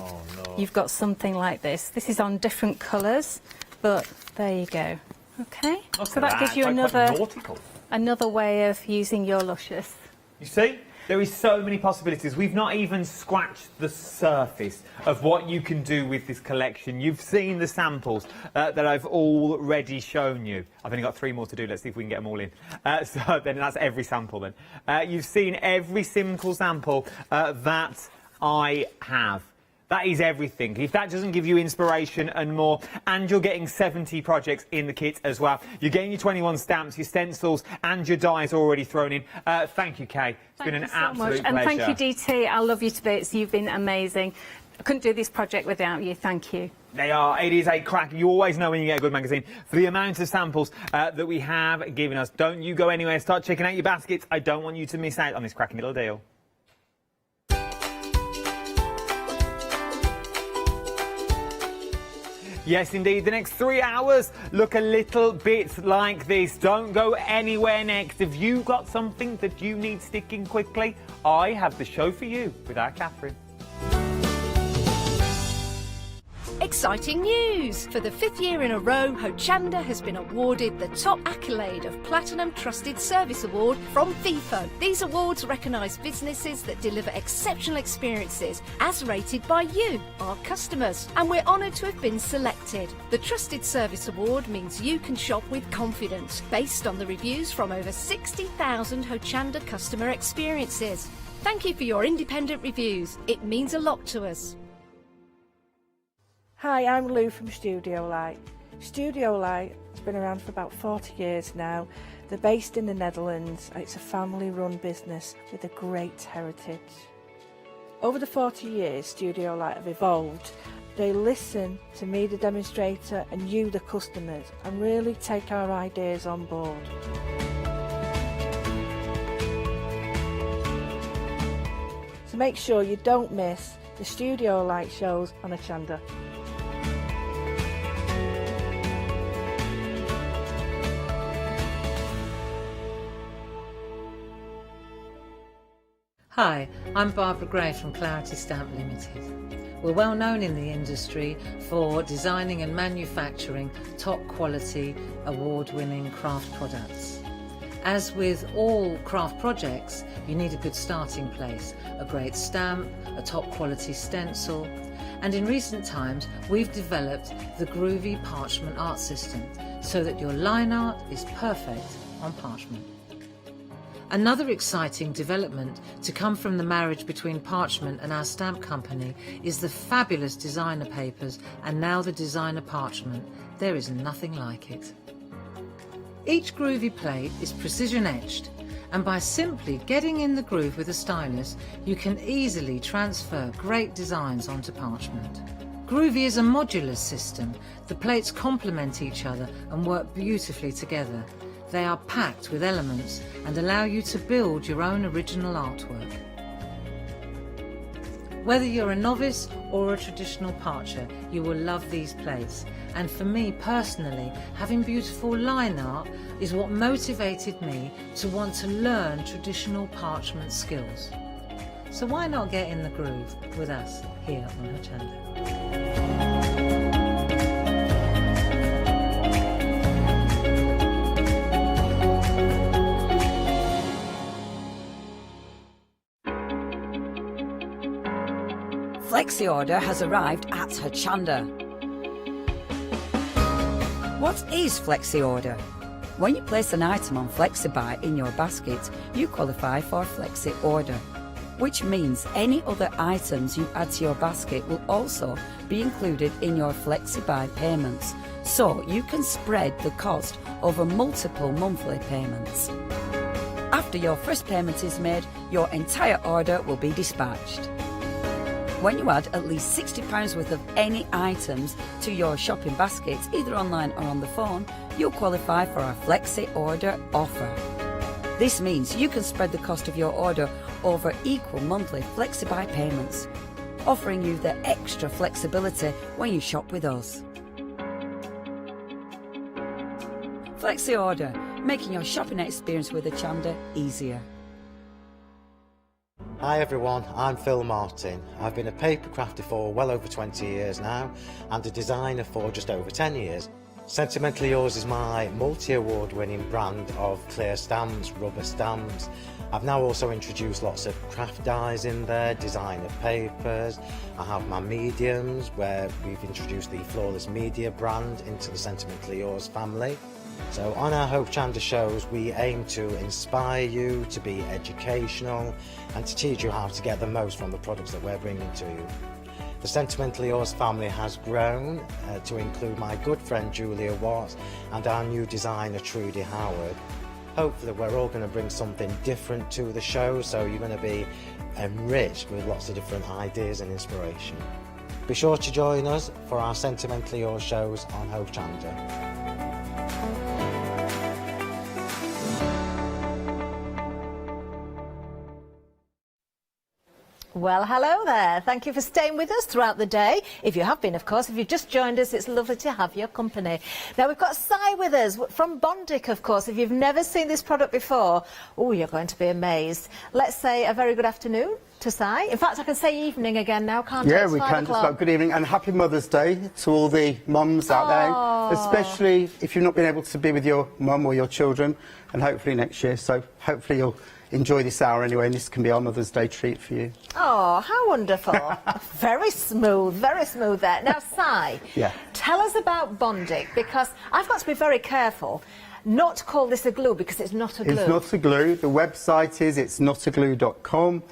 you've got something like this. This is on different colours, but there you go. Okay, so that gives you another way of using your luscious.
You see? There is so many possibilities. We've not even scratched the surface of what you can do with this collection. You've seen the samples that I've already shown you. I've only got 3 more to do. Let's see if we can get them all in. So then that's every sample then. You've seen every simple sample that I have. That is everything. If that doesn't give you inspiration and more, and you're getting 70 projects in the kit as well. You're getting your 21 stamps, your stencils, and your dies already thrown in. Thank you, Kay. It's been an absolute pleasure.
And thank you, DT. I love you to bits. You've been amazing. I couldn't do this project without you. Thank you.
They are. It is a crack. You always know when you get a good magazine. For the amount of samples that we have given us. Don't you go anywhere. Start checking out your baskets. I don't want you to miss out on this cracking little deal. Yes, indeed. The next 3 hours look a little bit like this. Don't go anywhere next. If you've got something that you need sticking quickly, I have the show for you with our Catherine.
Exciting news! For the 5th year in a row, Hochanda has been awarded the top accolade of Platinum Trusted Service Award from Feefo. These awards recognise businesses that deliver exceptional experiences as rated by you, our customers. And we're honoured to have been selected. The Trusted Service Award means you can shop with confidence, based on the reviews from over 60,000 Hochanda customer experiences. Thank you for your independent reviews. It means a lot to us.
Hi, I'm Lou from Studio Light. Studio Light has been around for about 40 years now. They're based in the Netherlands. It's a family-run business with a great heritage. Over the 40 years, Studio Light have evolved. They listen to me, the demonstrator, and you, the customers, and really take our ideas on board. So make sure you don't miss the Studio Light shows on Hochanda.
Hi, I'm Barbara Gray from Clarity Stamp Limited. We're well known in the industry for designing and manufacturing top quality, award-winning craft products. As with all craft projects, you need a good starting place, a great stamp, a top quality stencil, and in recent times we've developed the groovy parchment art system so that your line art is perfect on parchment. Another exciting development to come from the marriage between parchment and our stamp company is the fabulous designer papers and now the designer parchment. There is nothing like it. Each groovy plate is precision etched, and by simply getting in the groove with a stylus, you can easily transfer great designs onto parchment. Groovy is a modular system. The plates complement each other and work beautifully together. They are packed with elements and allow you to build your own original artwork. Whether you're a novice or a traditional parcher, you will love these plates. And for me personally, having beautiful line art is what motivated me to want to learn traditional parchment skills. So why not get in the groove with us here on Hochanda?
Flexi Order has arrived at Hochanda. What is Flexi Order? When you place an item on FlexiBuy in your basket, you qualify for Flexi Order, which means any other items you add to your basket will also be included in your FlexiBuy payments, so you can spread the cost over multiple monthly payments. After your first payment is made, your entire order will be dispatched. When you add at least £60 worth of any items to your shopping basket, either online or on the phone, you'll qualify for our Flexi Order offer. This means you can spread the cost of your order over equal monthly FlexiBuy payments, offering you the extra flexibility when you shop with us. Flexi Order, making your shopping experience with Hochanda easier.
Hi everyone, I'm Phil Martin. I've been a paper crafter for well over 20 years now and a designer for just over 10 years. Sentimentally Yours is my multi-award winning brand of clear stamps, rubber stamps. I've now also introduced lots of craft dyes in there, designer papers. I have my mediums where we've introduced the Flawless Media brand into the Sentimentally Yours family. So on our Hochanda shows we aim to inspire you, to be educational and to teach you how to get the most from the products that we're bringing to you. The Sentimentally Yours family has grown to include my good friend Julia Watts and our new designer Trudy Howard. Hopefully we're all going to bring something different to the show, so you're going to be enriched with lots of different ideas and inspiration. Be sure to join us for our Sentimentally Yours shows on Hochanda.
Well, hello there. Thank you for staying with us throughout the day. If you have been, of course. If you've just joined us, it's lovely to have your company. Now, we've got Si with us from Bunting, of course. If you've never seen this product before, oh, you're going to be amazed. Let's say a very good afternoon to Si. In fact, I can say evening again now, can't I?
Yeah,
It's
we
5
can. Just
o'clock.
like good evening and happy Mother's Day to all the mums out there, especially if you've not been able to be with your mum or your children, and hopefully next year. So hopefully you'll enjoy this hour anyway, and this can be our Mother's Day treat for you.
Oh, how wonderful. Very smooth there. Now, Si,
Yeah.
tell us about Bunting, because I've got to be very careful not to call this a glue, because it's not a glue.
It's not a glue. The website is itsnotaglue.com,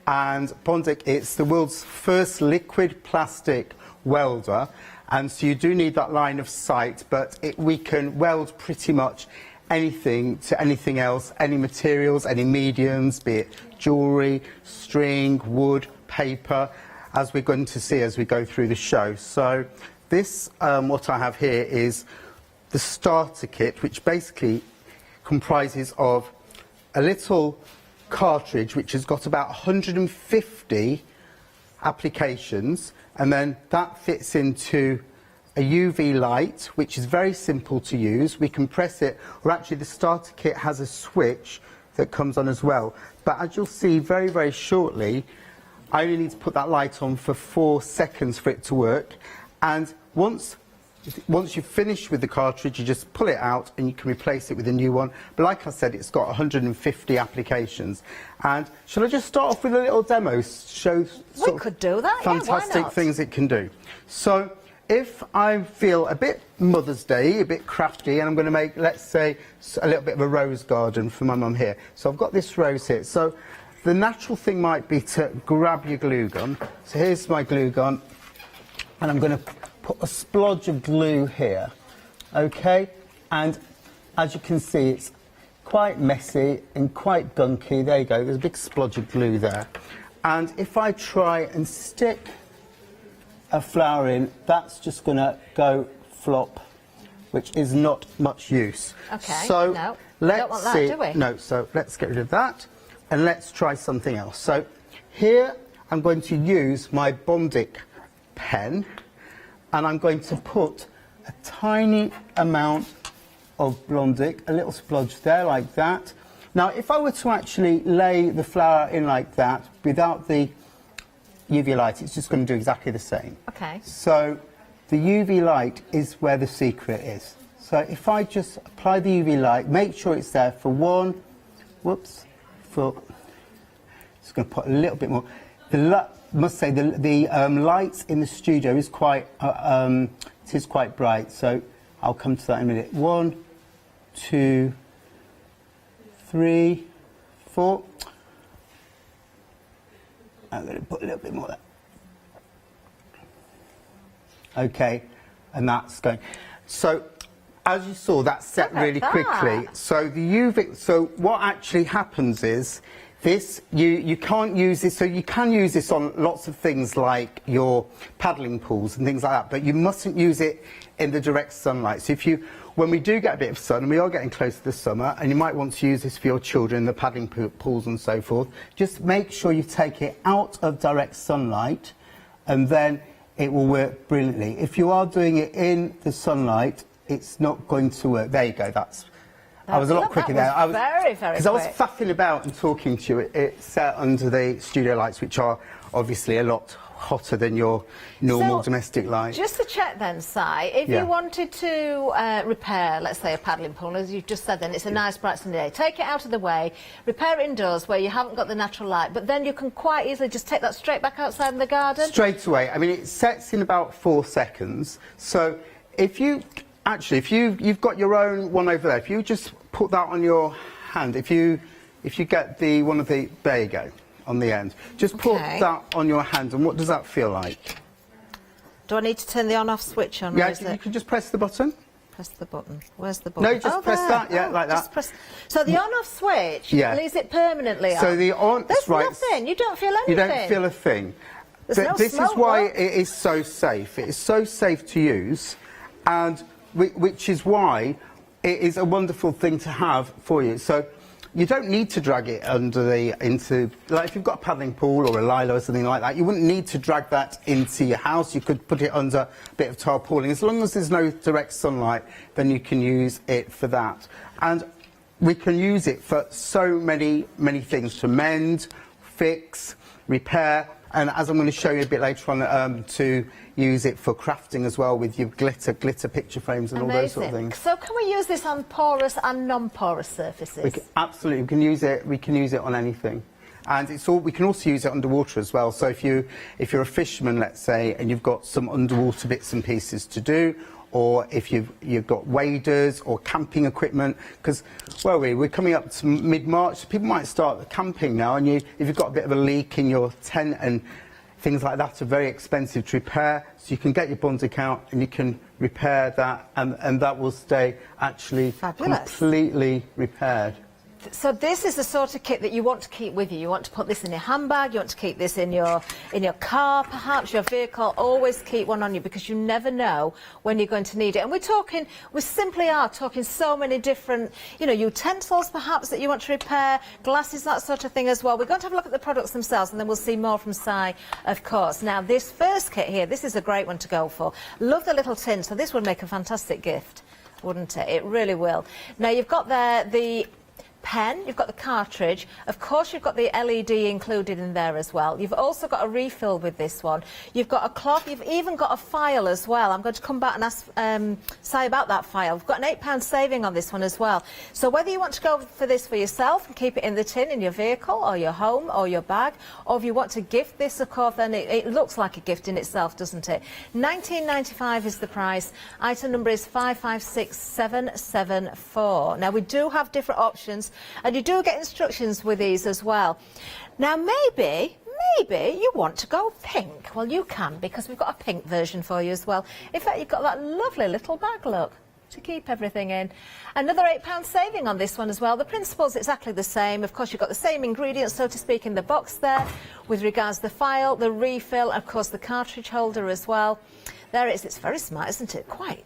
and Bunting, it's the world's first liquid plastic welder, and so you do need that line of sight, but we can weld pretty much anything to anything else, any materials, any mediums, be it jewellery, string, wood, paper, as we're going to see as we go through the show. So this, what I have here is the starter kit, which basically comprises of a little cartridge which has got about 150 applications, and then that fits into a UV light, which is very simple to use. We can press it, or actually the starter kit has a switch that comes on as well. But as you'll see very, very shortly, I only need to put that light on for 4 seconds for it to work. And once you've finished with the cartridge, you just pull it out and you can replace it with a new one. But like I said, it's got 150 applications. And shall I just start off with a little demo? Show
We could do that, yeah, why
fantastic
not?
things it can do. So if I feel a bit Mother's Day, a bit crafty, and I'm going to make, let's say, a little bit of a rose garden for my mum here. So I've got this rose here. So the natural thing might be to grab your glue gun. So here's my glue gun, and I'm going to put a splodge of glue here, okay? And as you can see, it's quite messy and quite gunky. There you go, there's a big splodge of glue there. And if I try and stick a flower in, that's just going to go flop, which is not much use.
Okay,
so
no,
let's
don't want that,
see.
do we?
No, so let's get rid of that and let's try something else. So here I'm going to use my Bunting pen, and I'm going to put a tiny amount of Bunting, a little splodge there like that. Now if I were to actually lay the flower in like that without the UV light, it's just going to do exactly the same.
Okay.
So the UV light is where the secret is. So if I just apply the UV light, make sure it's there for just going to put a little bit more. must say the light in the studio is quite bright, so I'll come to that in a minute. 1, 2, 3, 4. I'm going to put a little bit more there. Okay, and that's going. So, as you saw, that's set really quickly. So the UV. So what actually happens is this. You can't use this. So you can use this on lots of things like your paddling pools and things like that. But you mustn't use it in the direct sunlight. So when we do get a bit of sun, and we are getting close to the summer, and you might want to use this for your children, the paddling pools and so forth, just make sure you take it out of direct sunlight, and then it will work brilliantly. If you are doing it in the sunlight, it's not going to work. There you go. I was a lot quicker there.
I was very, very
because I was faffing about and talking to you. It's set under the studio lights, which are obviously a lot hotter than your normal domestic light.
Just to check then, Si, if you wanted to repair, let's say, a paddling pool, as you've just said then, it's a nice bright sunny day, take it out of the way, repair it indoors where you haven't got the natural light, but then you can quite easily just take that straight back outside in the garden? Straight
away. I mean, it sets in about 4 seconds. So if you've got your own one over there, if you just put that on your hand, if you get there you go, on the end. Just put that on your hand, and what does that feel like?
Do I need to turn the on-off switch on?
Yeah, you can just press the button.
Press the button. Where's the button?
No, just press that, like that.
So the on-off switch leaves it permanently on?
So the on...
There's nothing, you don't feel anything.
You don't feel a thing. This is why it is so safe. It is so safe to use, and which is why it is a wonderful thing to have for you. So you don't need to drag it like if you've got a paddling pool or a lilo or something like that, you wouldn't need to drag that into your house. You could put it under a bit of tarpaulin. As long as there's no direct sunlight, then you can use it for that. And we can use it for so many things, to mend, fix, repair, and as I'm going to show you a bit later on, to use it for crafting as well, with your glitter picture frames and all those sort of things.
So can we use this on porous and non-porous surfaces?
Absolutely, we can use it on anything. And we can also use it underwater as well. So if you're a fisherman, let's say, and you've got some underwater bits and pieces to do, or if you've got waders or camping equipment, because we're coming up to mid-March, so people might start camping now, and if you've got a bit of a leak in your tent, and things like that are very expensive to repair, so you can get your Bunting out and you can repair that, and that will stay actually completely repaired.
So this is the sort of kit that you want to keep with you. You want to put this in your handbag, you want to keep this in your car, perhaps your vehicle. Always keep one on you, because you never know when you're going to need it. And we simply are talking so many different, utensils perhaps that you want to repair, glasses, that sort of thing as well. We're going to have a look at the products themselves, and then we'll see more from Si, of course. Now, this first kit here, this is a great one to go for. Love the little tin, so this would make a fantastic gift, wouldn't it? It really will. Now, you've got there the pen, you've got the cartridge, of course you've got the LED included in there as well. You've also got a refill with this one. You've got a cloth, you've even got a file as well. I'm going to come back and ask Si about that file. We've got an £8 saving on this one as well. So whether you want to go for this for yourself and keep it in the tin in your vehicle or your home or your bag, or if you want to gift this, of course, then it looks like a gift in itself, doesn't it? £19.95 is the price. Item number is 556774. Now, we do have different options, and you do get instructions with these as well. Now, maybe you want to go pink. Well, you can, because we've got a pink version for you as well. In fact, you've got that lovely little bag, look, to keep everything in. Another £8 saving on this one as well. The principle's exactly the same. Of course, you've got the same ingredients, so to speak, in the box there, with regards to the file, the refill, and of course, the cartridge holder as well. There it is. It's very smart, isn't it? Quite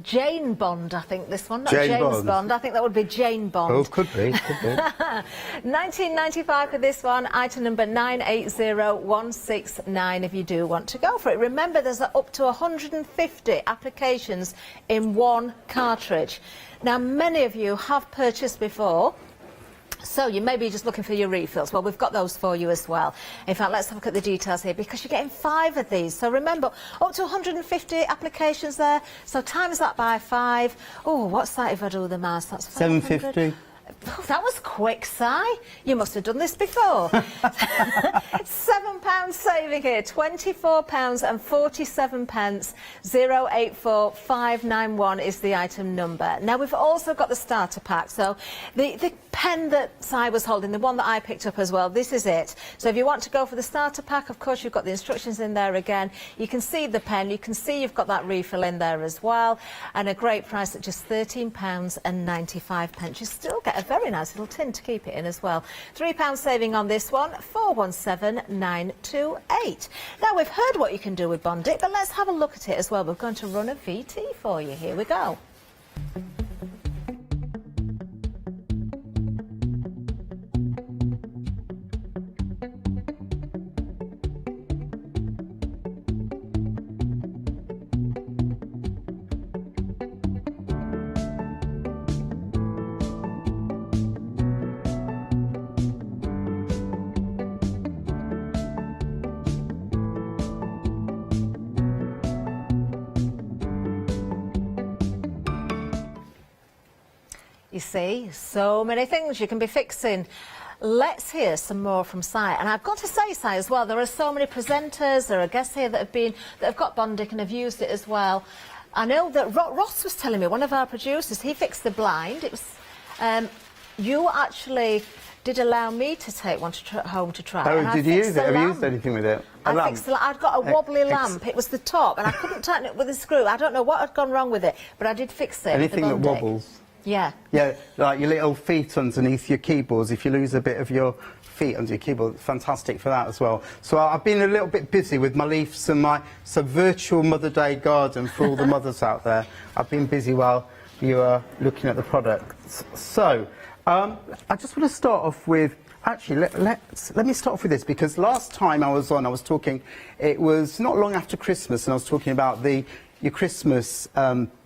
Jane Bond, I think, this one. Not James Bond. I think that would be Jane Bond.
Oh, could be.
£19.95 for this one. Item number 980169 if you do want to go for it. Remember, there's up to 150 applications in one cartridge. Now, many of you have purchased before, so you may be just looking for your refills. Well, we've got those for you as well. In fact, let's have a look at the details here, because you're getting 5 of these. So remember, up to 150 applications there. So times that by 5. Oh, what's that if I do the maths? That's
750.
Oh, that was quick, Si. You must have done this before. £7 saving here, £24.47. 084591 is the item number. Now we've also got the starter pack. So the pen that Si was holding, the one that I picked up as well, this is it. So if you want to go for the starter pack, of course you've got the instructions in there again. You can see the pen, you can see you've got that refill in there as well, and a great price at just £13.95. You still get a very nice little tin to keep it in as well. £3 saving on this one, 417928. Now we've heard what you can do with Bunting, but let's have a look at it as well. We're going to run a VT for you. Here we go. You see, so many things you can be fixing. Let's hear some more from Si. And I've got to say, Si, as well, there are so many presenters, there are guests here that have got Bunting and have used it as well. I know that Ross was telling me, one of our producers, he fixed the blind. It was you actually did allow me to take one home to try.
Oh, did you use it? Have you used anything with it?
I'd got a wobbly lamp. It was the top, and I couldn't tighten it with a screw. I don't know what had gone wrong with it, but I did fix it.
Anything that wobbles.
Yeah.
Yeah, like your little feet underneath your keyboards. If you lose a bit of your feet under your keyboard, fantastic for that as well. So I've been a little bit busy with my leaves and my virtual Mother Day garden for all the mothers out there. I've been busy while you are looking at the products. So I just want to start off with. Actually, let me start off with this, because last time I was on, I was talking. It was not long after Christmas, and I was talking about your Christmas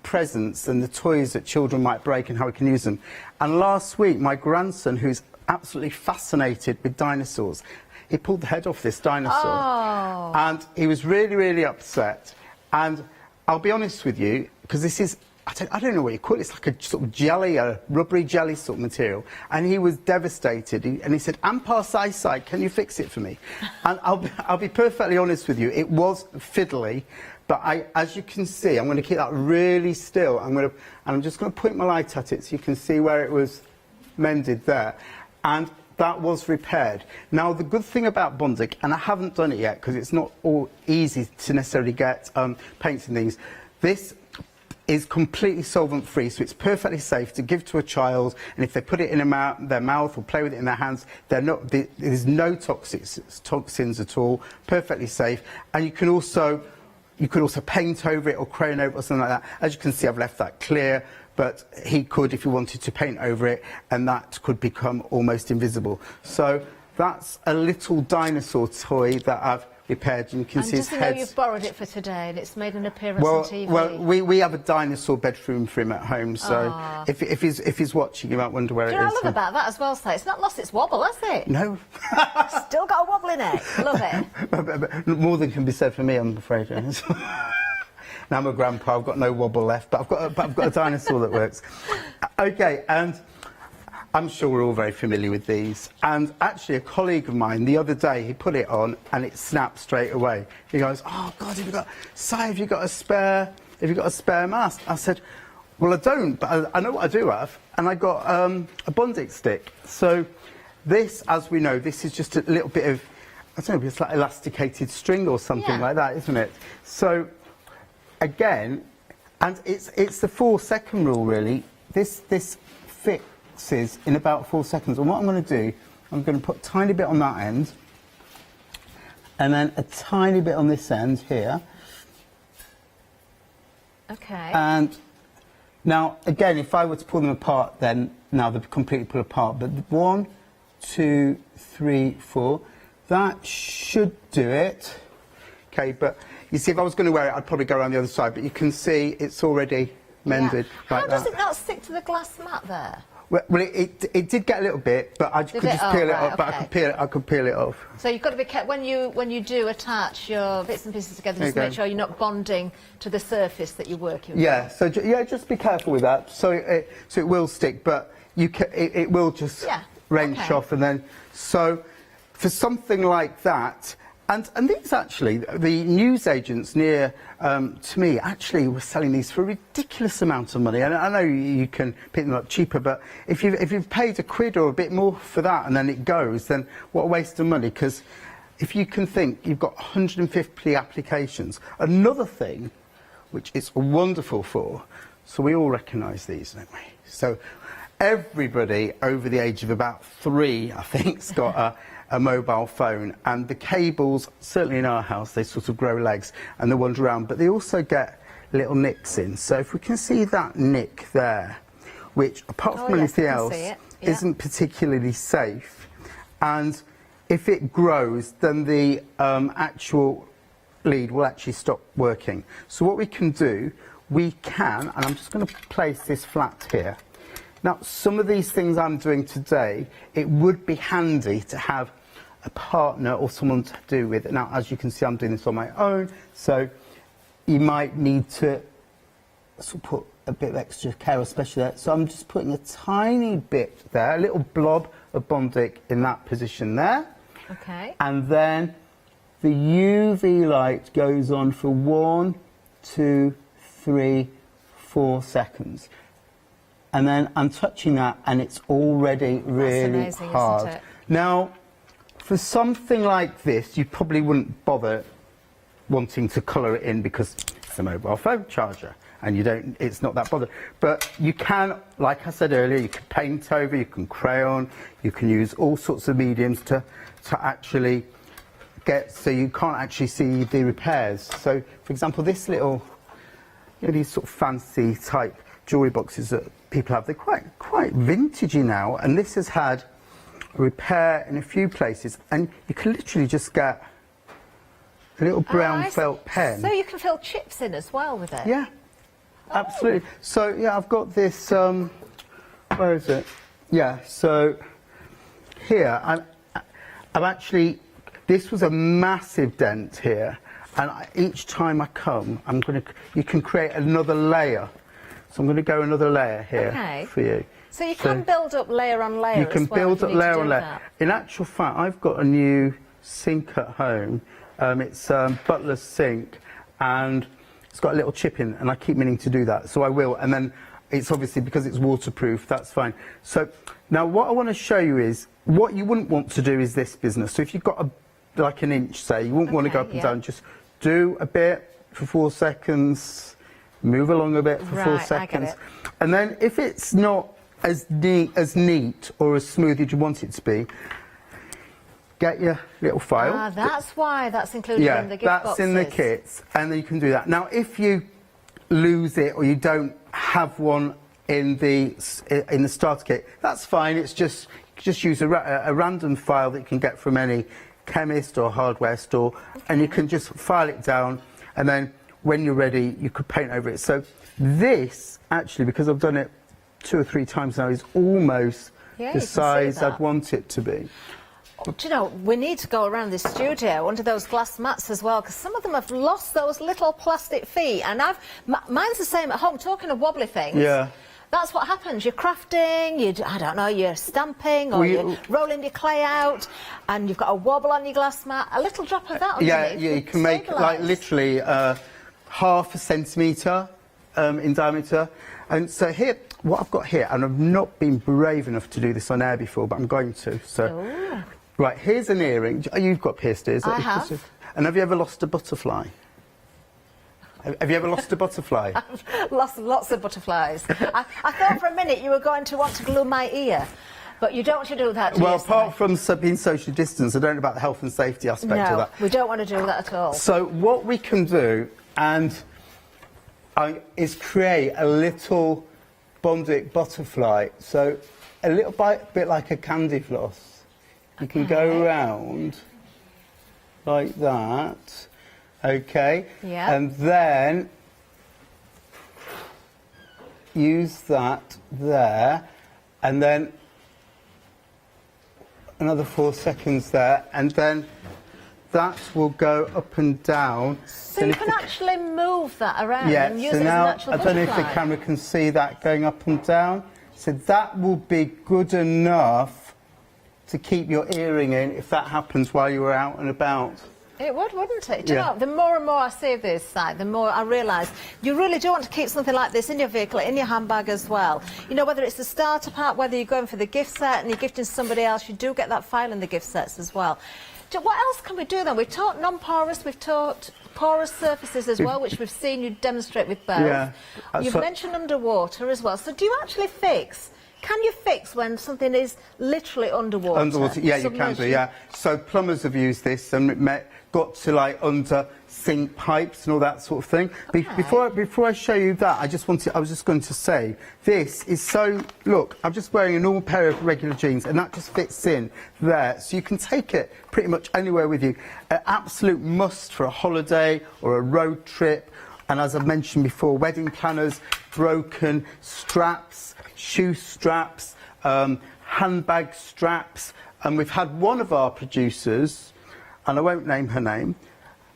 presents and the toys that children might break and how we can use them. And last week, my grandson, who's absolutely fascinated with dinosaurs, he pulled the head off this dinosaur.
Oh.
And he was really, really upset. And I'll be honest with you, because this is, I don't know what you call it, it's like a sort of jelly, a rubbery jelly sort of material. And he was devastated. And he said, Ampar Sai, can you fix it for me? And I'll be perfectly honest with you, it was fiddly. But as you can see, I'm going to keep that really still. And I'm just going to point my light at it so you can see where it was mended there. And that was repaired. Now, the good thing about Bunting, and I haven't done it yet because it's not all easy to necessarily get paints and things, this is completely solvent-free, so it's perfectly safe to give to a child, and if they put it in their mouth or play with it in their hands, there's no toxins at all, perfectly safe. And you could also paint over it or crayon over it or something like that. As you can see, I've left that clear, but he could, if he wanted to, paint over it, and that could become almost invisible. So that's a little dinosaur toy that I've repaired. You can see his head.
You've borrowed it for today, and it's made an appearance on TV.
Well, we have a dinosaur bedroom for him at home, so if he's watching, you might wonder where it is.
I love about that as well, Si. It's not lost its wobble, has it?
No.
Still got a wobble in it. Love it.
but more than can be said for me, I'm afraid. Now I'm a grandpa, I've got no wobble left, but I've got a dinosaur that works. Okay, and I'm sure we're all very familiar with these. And actually, a colleague of mine, the other day, he put it on and it snapped straight away. He goes, "Oh God, have you got a spare mask?" I said, "Well, I don't, but I know what I do have, and I got a Bunting stick." So this, as we know, this is just a little bit of, I don't know, it's like elasticated string or something like that, isn't it? So again, and it's the 4-second rule really. This fixes in about 4 seconds. And what I'm going to do, I'm going to put a tiny bit on that end, and then a tiny bit on this end here.
Okay.
And now, again, if I were to pull them apart, then now they're completely pulled apart. But 1, 2, 3, 4, that should do it. Okay, but you see, if I was going to wear it, I'd probably go around the other side. But you can see it's already mended.
How
like
does
that.
it not stick to the glass mat there?
Well, it did get a little bit, but I could just peel it off. But I could peel it off.
So you've got to be careful when you do attach your bits and pieces together. Just make sure you're not bonding to the surface that you're working with.
Yeah. So just be careful with that. So it will stick, but it will just wrench off, and then so for something like that. And these actually, the newsagents near to me actually were selling these for a ridiculous amount of money. And I know you can pick them up cheaper, but if you've paid £1 or a bit more for that and then it goes, then what a waste of money. Because if you can think, you've got 150 applications. Another thing, which it's wonderful for, so we all recognise these, don't we? So everybody over the age of about 3, I think, has got a mobile phone, and the cables, certainly in our house, they sort of grow legs and they wander around, but they also get little nicks in. So if we can see that nick there, which apart from anything else isn't particularly safe, and if it grows, then the actual lead will actually stop working. So what we can do, and I'm just going to place this flat here. Now, some of these things I'm doing today, it would be handy to have a partner or someone to do with it. Now, as you can see, I'm doing this on my own, so you might need to sort of put a bit of extra care, especially there. So I'm just putting a tiny bit there, a little blob of Bunting in that position there.
Okay.
And then the UV light goes on for 1, 2, 3, 4 seconds. And then I'm touching that, and it's already really
amazing,
hard.
isn't it?
Now, for something like this, you probably wouldn't bother wanting to colour it in because it's a mobile phone charger, and it's not that bothered. But you can, like I said earlier, you can paint over, you can crayon, you can use all sorts of mediums to actually get, so you can't actually see the repairs. So, for example, this little, these sort of fancy type jewellery boxes that people have, they're quite vintagey now, and this has had a repair in a few places, and you can literally just get a little brown felt pen.
So you can fill chips in as well with it?
Yeah, absolutely. So, yeah, I've got this, where is it? Yeah, so here, I'm actually, this was a massive dent here, and each time I come, you can create another layer. So I'm going to go another layer here for you.
So you can build up layer on layer.
You can build up layer on layer. In actual fact, I've got a new sink at home. It's Butler's sink, and it's got a little chip in, and I keep meaning to do that, so I will. And then it's obviously, because it's waterproof, that's fine. So now what I want to show you is, what you wouldn't want to do is this business. So if you've got like an inch, say, you wouldn't want to go up and down. Just do a bit for 4 seconds, move along a bit for 4 seconds. And then if it's not as neat or as smooth as you want it to be, get your little file.
Ah, that's why that's included in the gift boxes.
That's in the kits, and then you can do that. Now, if you lose it or you don't have one in the starter kit, that's fine. It's just use a random file that you can get from any chemist or hardware store, and you can just file it down, and then when you're ready, you could paint over it. So this, actually, because I've done it 2 or 3 times now, is almost the size I'd want it to be.
Do you know, we need to go around this studio under those glass mats as well, because some of them have lost those little plastic feet, and mine's the same at home. Talking of wobbly things, that's what happens. You're crafting, you're stamping, or you're rolling your clay out, and you've got a wobble on your glass mat. A little drop of that underneath.
Yeah, you can make like literally half a centimetre in diameter. And so here, what I've got here, and I've not been brave enough to do this on air before, but I'm going to. So, right, here's an earring. You've got pierced ears.
I have.
And have you ever lost a butterfly? Have you ever lost a butterfly?
I've lost lots of butterflies. I thought for a minute you were going to want to glue my ear, but you don't want to do that, do you?
Well, apart from being social distance, I don't know about the health and safety aspect of that.
No, we don't want to do that at all.
So what we can do is create a little Bunting butterfly. So a little bit like a candy floss. You can go around like that. Okay.
Yeah.
And then use that there, and then another 4 seconds there, and then that will go up and down.
So you can actually move that around
Yeah,
and use
so
it
now,
as a natural
I don't know if the
butterfly.
camera can see that going up and down. So that will be good enough to keep your earring in if that happens while you were out and about.
It would, wouldn't it? Do you
Yeah.
know, the more and more I see of this site, the more I realise you really do want to keep something like this in your vehicle, in your handbag as well. You know, whether it's the starter pack, whether you're going for the gift set and you're gifting somebody else, you do get that file in the gift sets as well. What else can we do then? We've taught non-porous, we've taught porous surfaces as well, which we've seen you demonstrate with both.
Yeah.
You've mentioned underwater as well. So do you actually fix? Can you fix when something is literally underwater?
Underwater, yeah, you can do, yeah. So plumbers have used this and got to like under sink pipes and all that sort of thing. Before I show you that, I was just going to say, this is so, look, I'm just wearing a normal pair of regular jeans and that just fits in there. So you can take it pretty much anywhere with you. An absolute must for a holiday or a road trip. And as I've mentioned before, wedding planners, broken straps, shoe straps, handbag straps. And we've had one of our producers, and I won't name her name,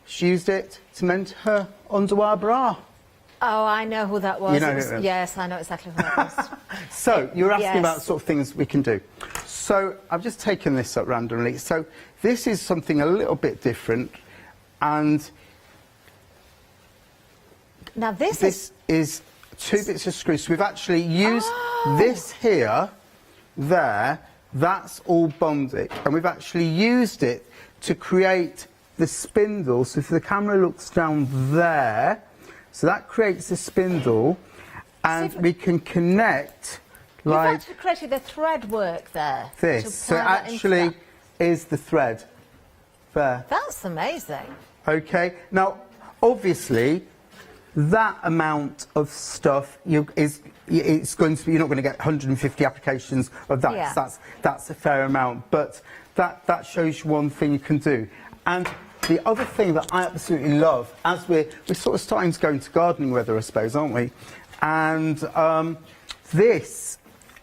she used it to mend her underwear bra.
Oh, I know who that was.
You know who it is?
Yes, I know exactly who it was.
So, you're asking
Yes.
about sort of things we can do. So, I've just taken this up randomly. So, this is something a little bit different, and
now
this is 2 bits of screw. So, we've actually used this here, there, that's all Bunting, and we've actually used it to create the spindle. So if the camera looks down there, so that creates a spindle, and we can connect like
You've actually created the thread work there.
this.
to
So it
plough that into
actually
that.
is the thread there.
That's amazing.
Okay. Now, obviously, that amount of stuff it's going to be, you're not going to get 150 applications of that.
Yeah.
That's a fair amount, but that shows you one thing you can do. And the other thing that I absolutely love, as we're sort of starting to go into gardening weather, I suppose, aren't we? And this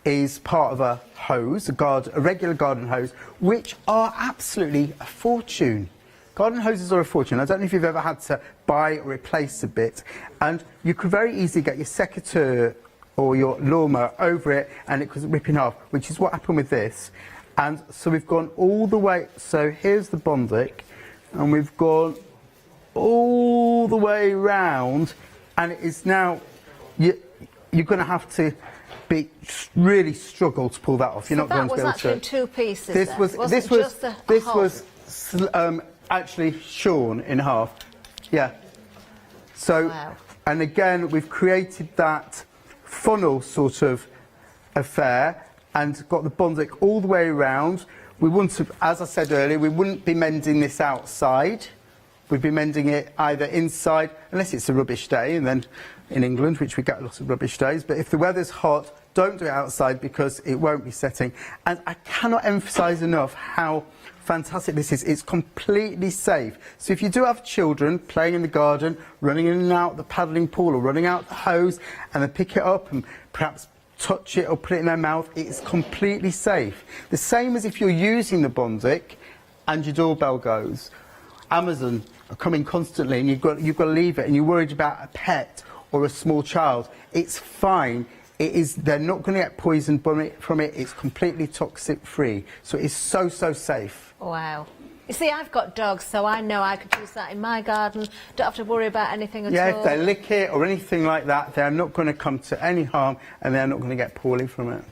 is part of a hose, a regular garden hose, which are absolutely a fortune. Garden hoses are a fortune. I don't know if you've ever had to buy or replace a bit, and you could very easily get your secateurs or your lawnmower over it and it could rip in half, which is what happened with this. And so we've gone all the way, so here's the Bunting, and we've gone all the way round, and it is now, you're going to have to really struggle to pull that off. You're not going to be able to.
That was actually in 2 pieces.
This
then.
was
Wasn't
this was
just a
this
whole.
was actually shorn in half. Yeah. So,
Wow.
and again, we've created that funnel sort of affair and got the Bunting all the way around. We wouldn't have, as I said earlier, we wouldn't be mending this outside. We'd be mending it either inside, unless it's a rubbish day, and then in England, which we get lots of rubbish days. But if the weather's hot, don't do it outside because it won't be setting. And I cannot emphasise enough how fantastic this is. It's completely safe. So if you do have children playing in the garden, running in and out the paddling pool or running out the hose, and they pick it up and perhaps touch it or put it in their mouth, it's completely safe. The same as if you're using the Bunting and your doorbell goes. Amazon are coming constantly and you've got to leave it and you're worried about a pet or a small child. It's fine. They're not going to get poisoned from it. It's completely toxic free. So it's so safe.
Wow. You see, I've got dogs, so I know I could use that in my garden. Don't have to worry about anything at all.
Yeah, if they lick it or anything like that, they're not going to come to any harm and they're not going to get poorly from it.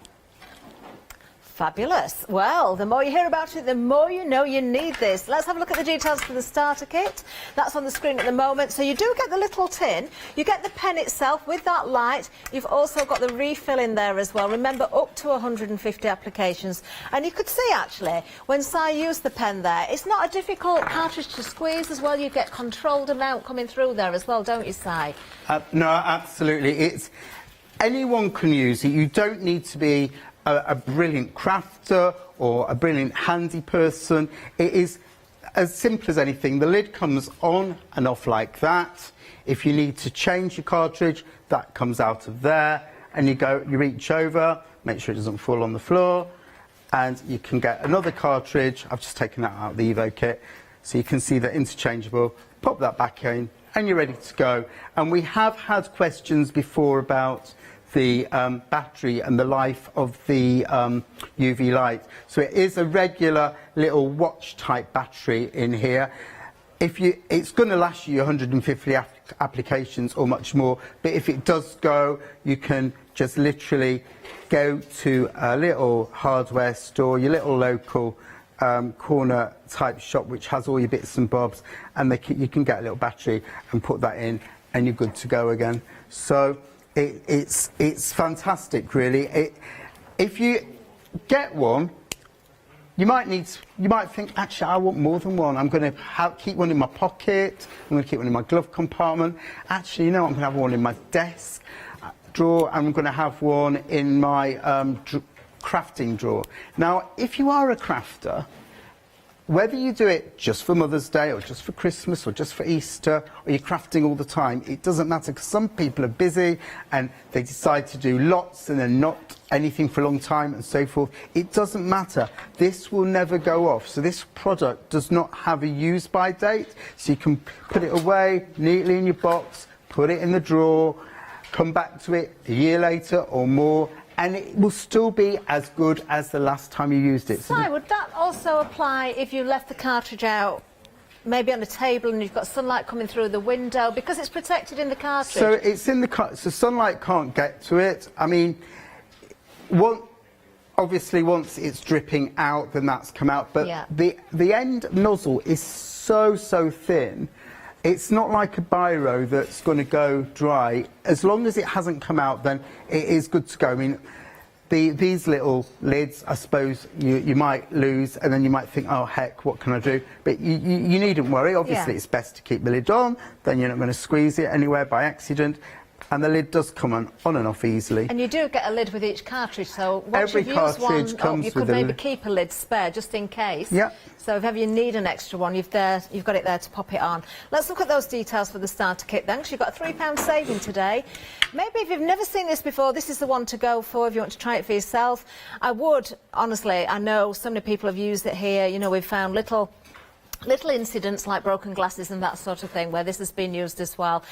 Fabulous. Well, the more you hear about it, the more you know you need this. Let's have a look at the details for the starter kit. That's on the screen at the moment. So you do get the little tin. You get the pen itself with that light. You've also got the refill in there as well. Remember, up to 150 applications. And you could see, actually, when Si used the pen there, it's not a difficult cartridge to squeeze as well. You get controlled amount coming through there as well, don't you, Si?
No, absolutely. Anyone can use it. You don't need to be a brilliant crafter or a brilliant handy person. It is as simple as anything. The lid comes on and off like that. If you need to change your cartridge, that comes out of there. and you reach over, make sure it doesn't fall on the floor, and you can get another cartridge. I've just taken that out of the Evo kit, so you can see they're interchangeable. Pop that back in, and you're ready to go. And we have had questions before about the battery and the life of the UV light. So it is a regular little watch type battery in here. It's going to last you 150 applications or much more, but if it does go, you can just literally go to a little hardware store, your little local corner type shop which has all your bits and bobs, and you can get a little battery and put that in, and you're good to go again. So it's fantastic, really. If you get one, you might think, actually, I want more than one. I'm going to keep one in my pocket. I'm going to keep one in my glove compartment. Actually, you know, I'm going to have one in my desk drawer. I'm going to have one in my crafting drawer. Now, if you are a crafter, whether you do it just for Mother's Day or just for Christmas or just for Easter, or you're crafting all the time, it doesn't matter, because some people are busy and they decide to do lots and then not anything for a long time and so forth. It doesn't matter. This will never go off. So this product does not have a use by date, so you can put it away neatly in your box, put it in the drawer, come back to it a year later or more, and it will still be as good as the last time you used it.
So would that also apply if you left the cartridge out, maybe on a table, and you've got sunlight coming through the window, because it's protected in the cartridge?
So it's in the so sunlight can't get to it. I mean, obviously once it's dripping out, then that's come out. But
yeah,
the end nozzle is so thin. It's not like a biro that's going to go dry. As long as it hasn't come out, then it is good to go. I mean, these little lids, I suppose you might lose, and then you might think, oh heck, what can I do? But you needn't worry. Obviously, it's best to keep the lid on. Then you're not going to squeeze it anywhere by accident. And the lid does come on and off easily.
And you do get a lid with each cartridge, so once
every
you've
cartridge
used one,
comes
you could
with
maybe keep a lid spare just in case.
Yeah.
So if ever you need an extra one, you've got it there to pop it on. Let's look at those details for the starter kit then, because you've got a £3 saving today. Maybe if you've never seen this before, this is the one to go for if you want to try it for yourself. I would, honestly, I know so many people have used it here. You know, we've found little incidents like broken glasses and that sort of thing where this has been used as well.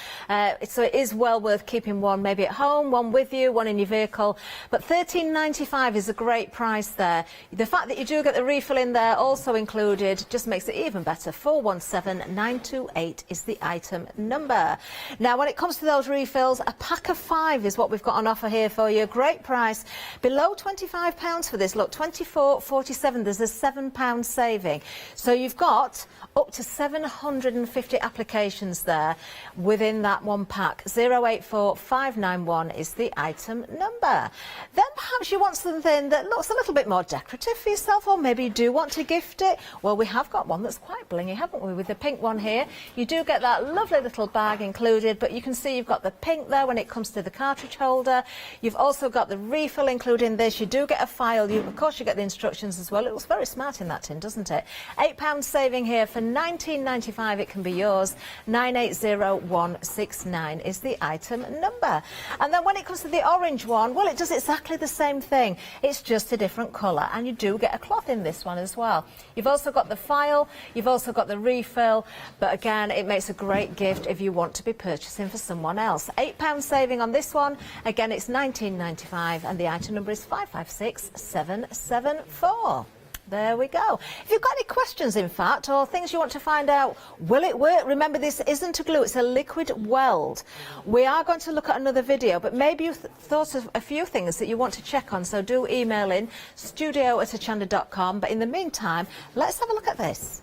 So it is well worth keeping one maybe at home, one with you, one in your vehicle. But £13.95 is a great price there. The fact that you do get the refill in there also included just makes it even better. 417928 is the item number. Now when it comes to those refills, a pack of 5 is what we've got on offer here for you. Great price. Below £25 for this, look, £24.47. There's a £7 saving. So you've got up to 750 applications there within that one pack. 084591 is the item number. Then perhaps you want something that looks a little bit more decorative for yourself, or maybe you do want to gift it. Well, we have got one that's quite blingy, haven't we, with the pink one here. You do get that lovely little bag included, but you can see you've got the pink there when it comes to the cartridge holder. You've also got the refill including this. You do get a file. Of course, you get the instructions as well. It looks very smart in that tin, doesn't it? £8 saving here for £19.95. It can be yours. 980169 is the item number. And then when it comes to the orange one, well, it does exactly the same thing. It's just a different colour, and you do get a cloth in this one as well. You've also got the file, you've also got the refill, but again, it makes a great gift if you want to be purchasing for someone else. £8 saving on this one. Again, it's £19.95, and the item number is 556774. There we go. If you've got any questions, in fact, or things you want to find out, will it work? Remember, this isn't a glue, it's a liquid weld. We are going to look at another video, but maybe you've thought of a few things that you want to check on, so do email in studio@hochanda.com. But in the meantime, let's have a look at this.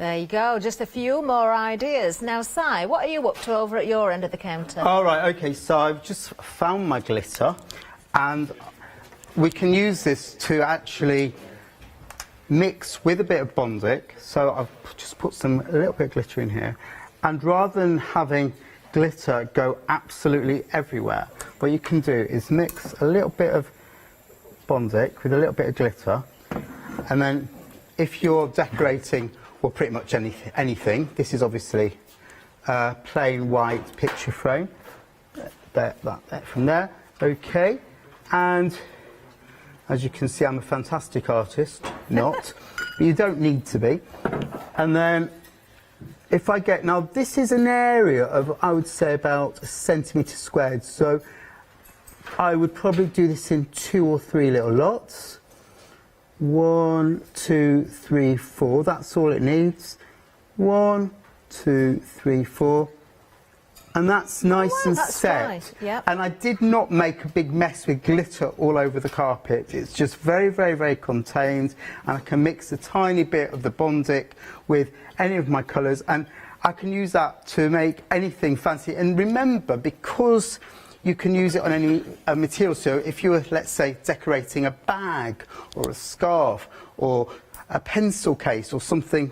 There you go, just a few more ideas. Now, Si, what are you up to over at your end of the counter?
All right, okay, so I've just found my glitter, and we can use this to actually mix with a bit of Bunting. So I've just put a little bit of glitter in here, and rather than having glitter go absolutely everywhere, what you can do is mix a little bit of Bunting with a little bit of glitter, and then if you're decorating, well, pretty much anything, this is obviously a plain white picture frame, that from there, okay, and as you can see, I'm a fantastic artist, not, but you don't need to be. And then if I get, now this is an area of, I would say, about a centimetre squared, so I would probably do this in 2 or 3 little lots. 1, 2, 3, 4, that's all it needs. 1, 2, 3, 4. And that's nice and set.
Right. Yep.
And I did not make a big mess with glitter all over the carpet. It's just very, very, very contained, and I can mix a tiny bit of the Bunting with any of my colours, and I can use that to make anything fancy. And remember, because you can use it on any material, so if you were, let's say, decorating a bag or a scarf or a pencil case or something,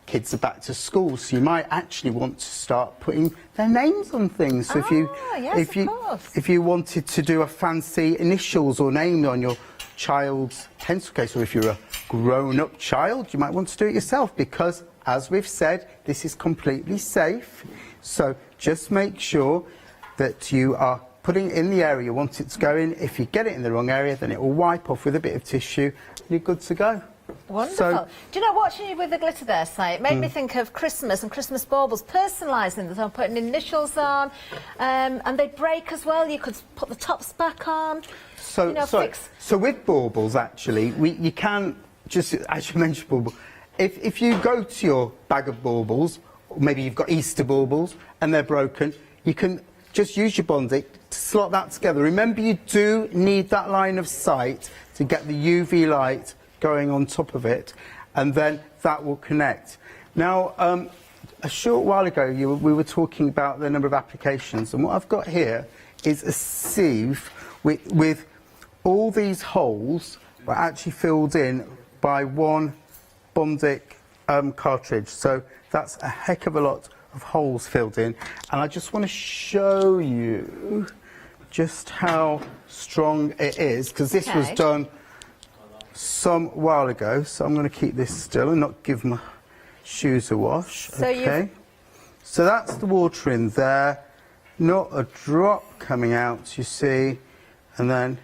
kids are back to school, so you might actually want to start putting their names on things. So if you wanted to do a fancy initials or name on your child's pencil case, or if you're a grown-up child, you might want to do it yourself, because, as we've said, this is completely safe. So just make sure that you are putting it in the area you want it to go in. If you get it in the wrong area, then it will wipe off with a bit of tissue and you're good to go.
Wonderful.
So,
do you know, watching you with the glitter there, Si, it made me think of Christmas and Christmas baubles, personalising them, so putting initials on, and they break as well. You could put the tops back on.
So,
you know,
so with baubles, actually, you can just, as you mentioned, bauble, if you go to your bag of baubles, or maybe you've got Easter baubles and they're broken, you can just use your Bunting to slot that together. Remember, you do need that line of sight to get the UV light going on top of it, and then that will connect. Now, a short while ago, we were talking about the number of applications, and what I've got here is a sieve with all these holes were actually filled in by one Bunting cartridge. So that's a heck of a lot of holes filled in, and I just want to show you just how strong it is, because this was done some while ago. So I'm going to keep this still and not give my shoes a wash.
So
okay, so that's the water in there, not a drop coming out, you see, and then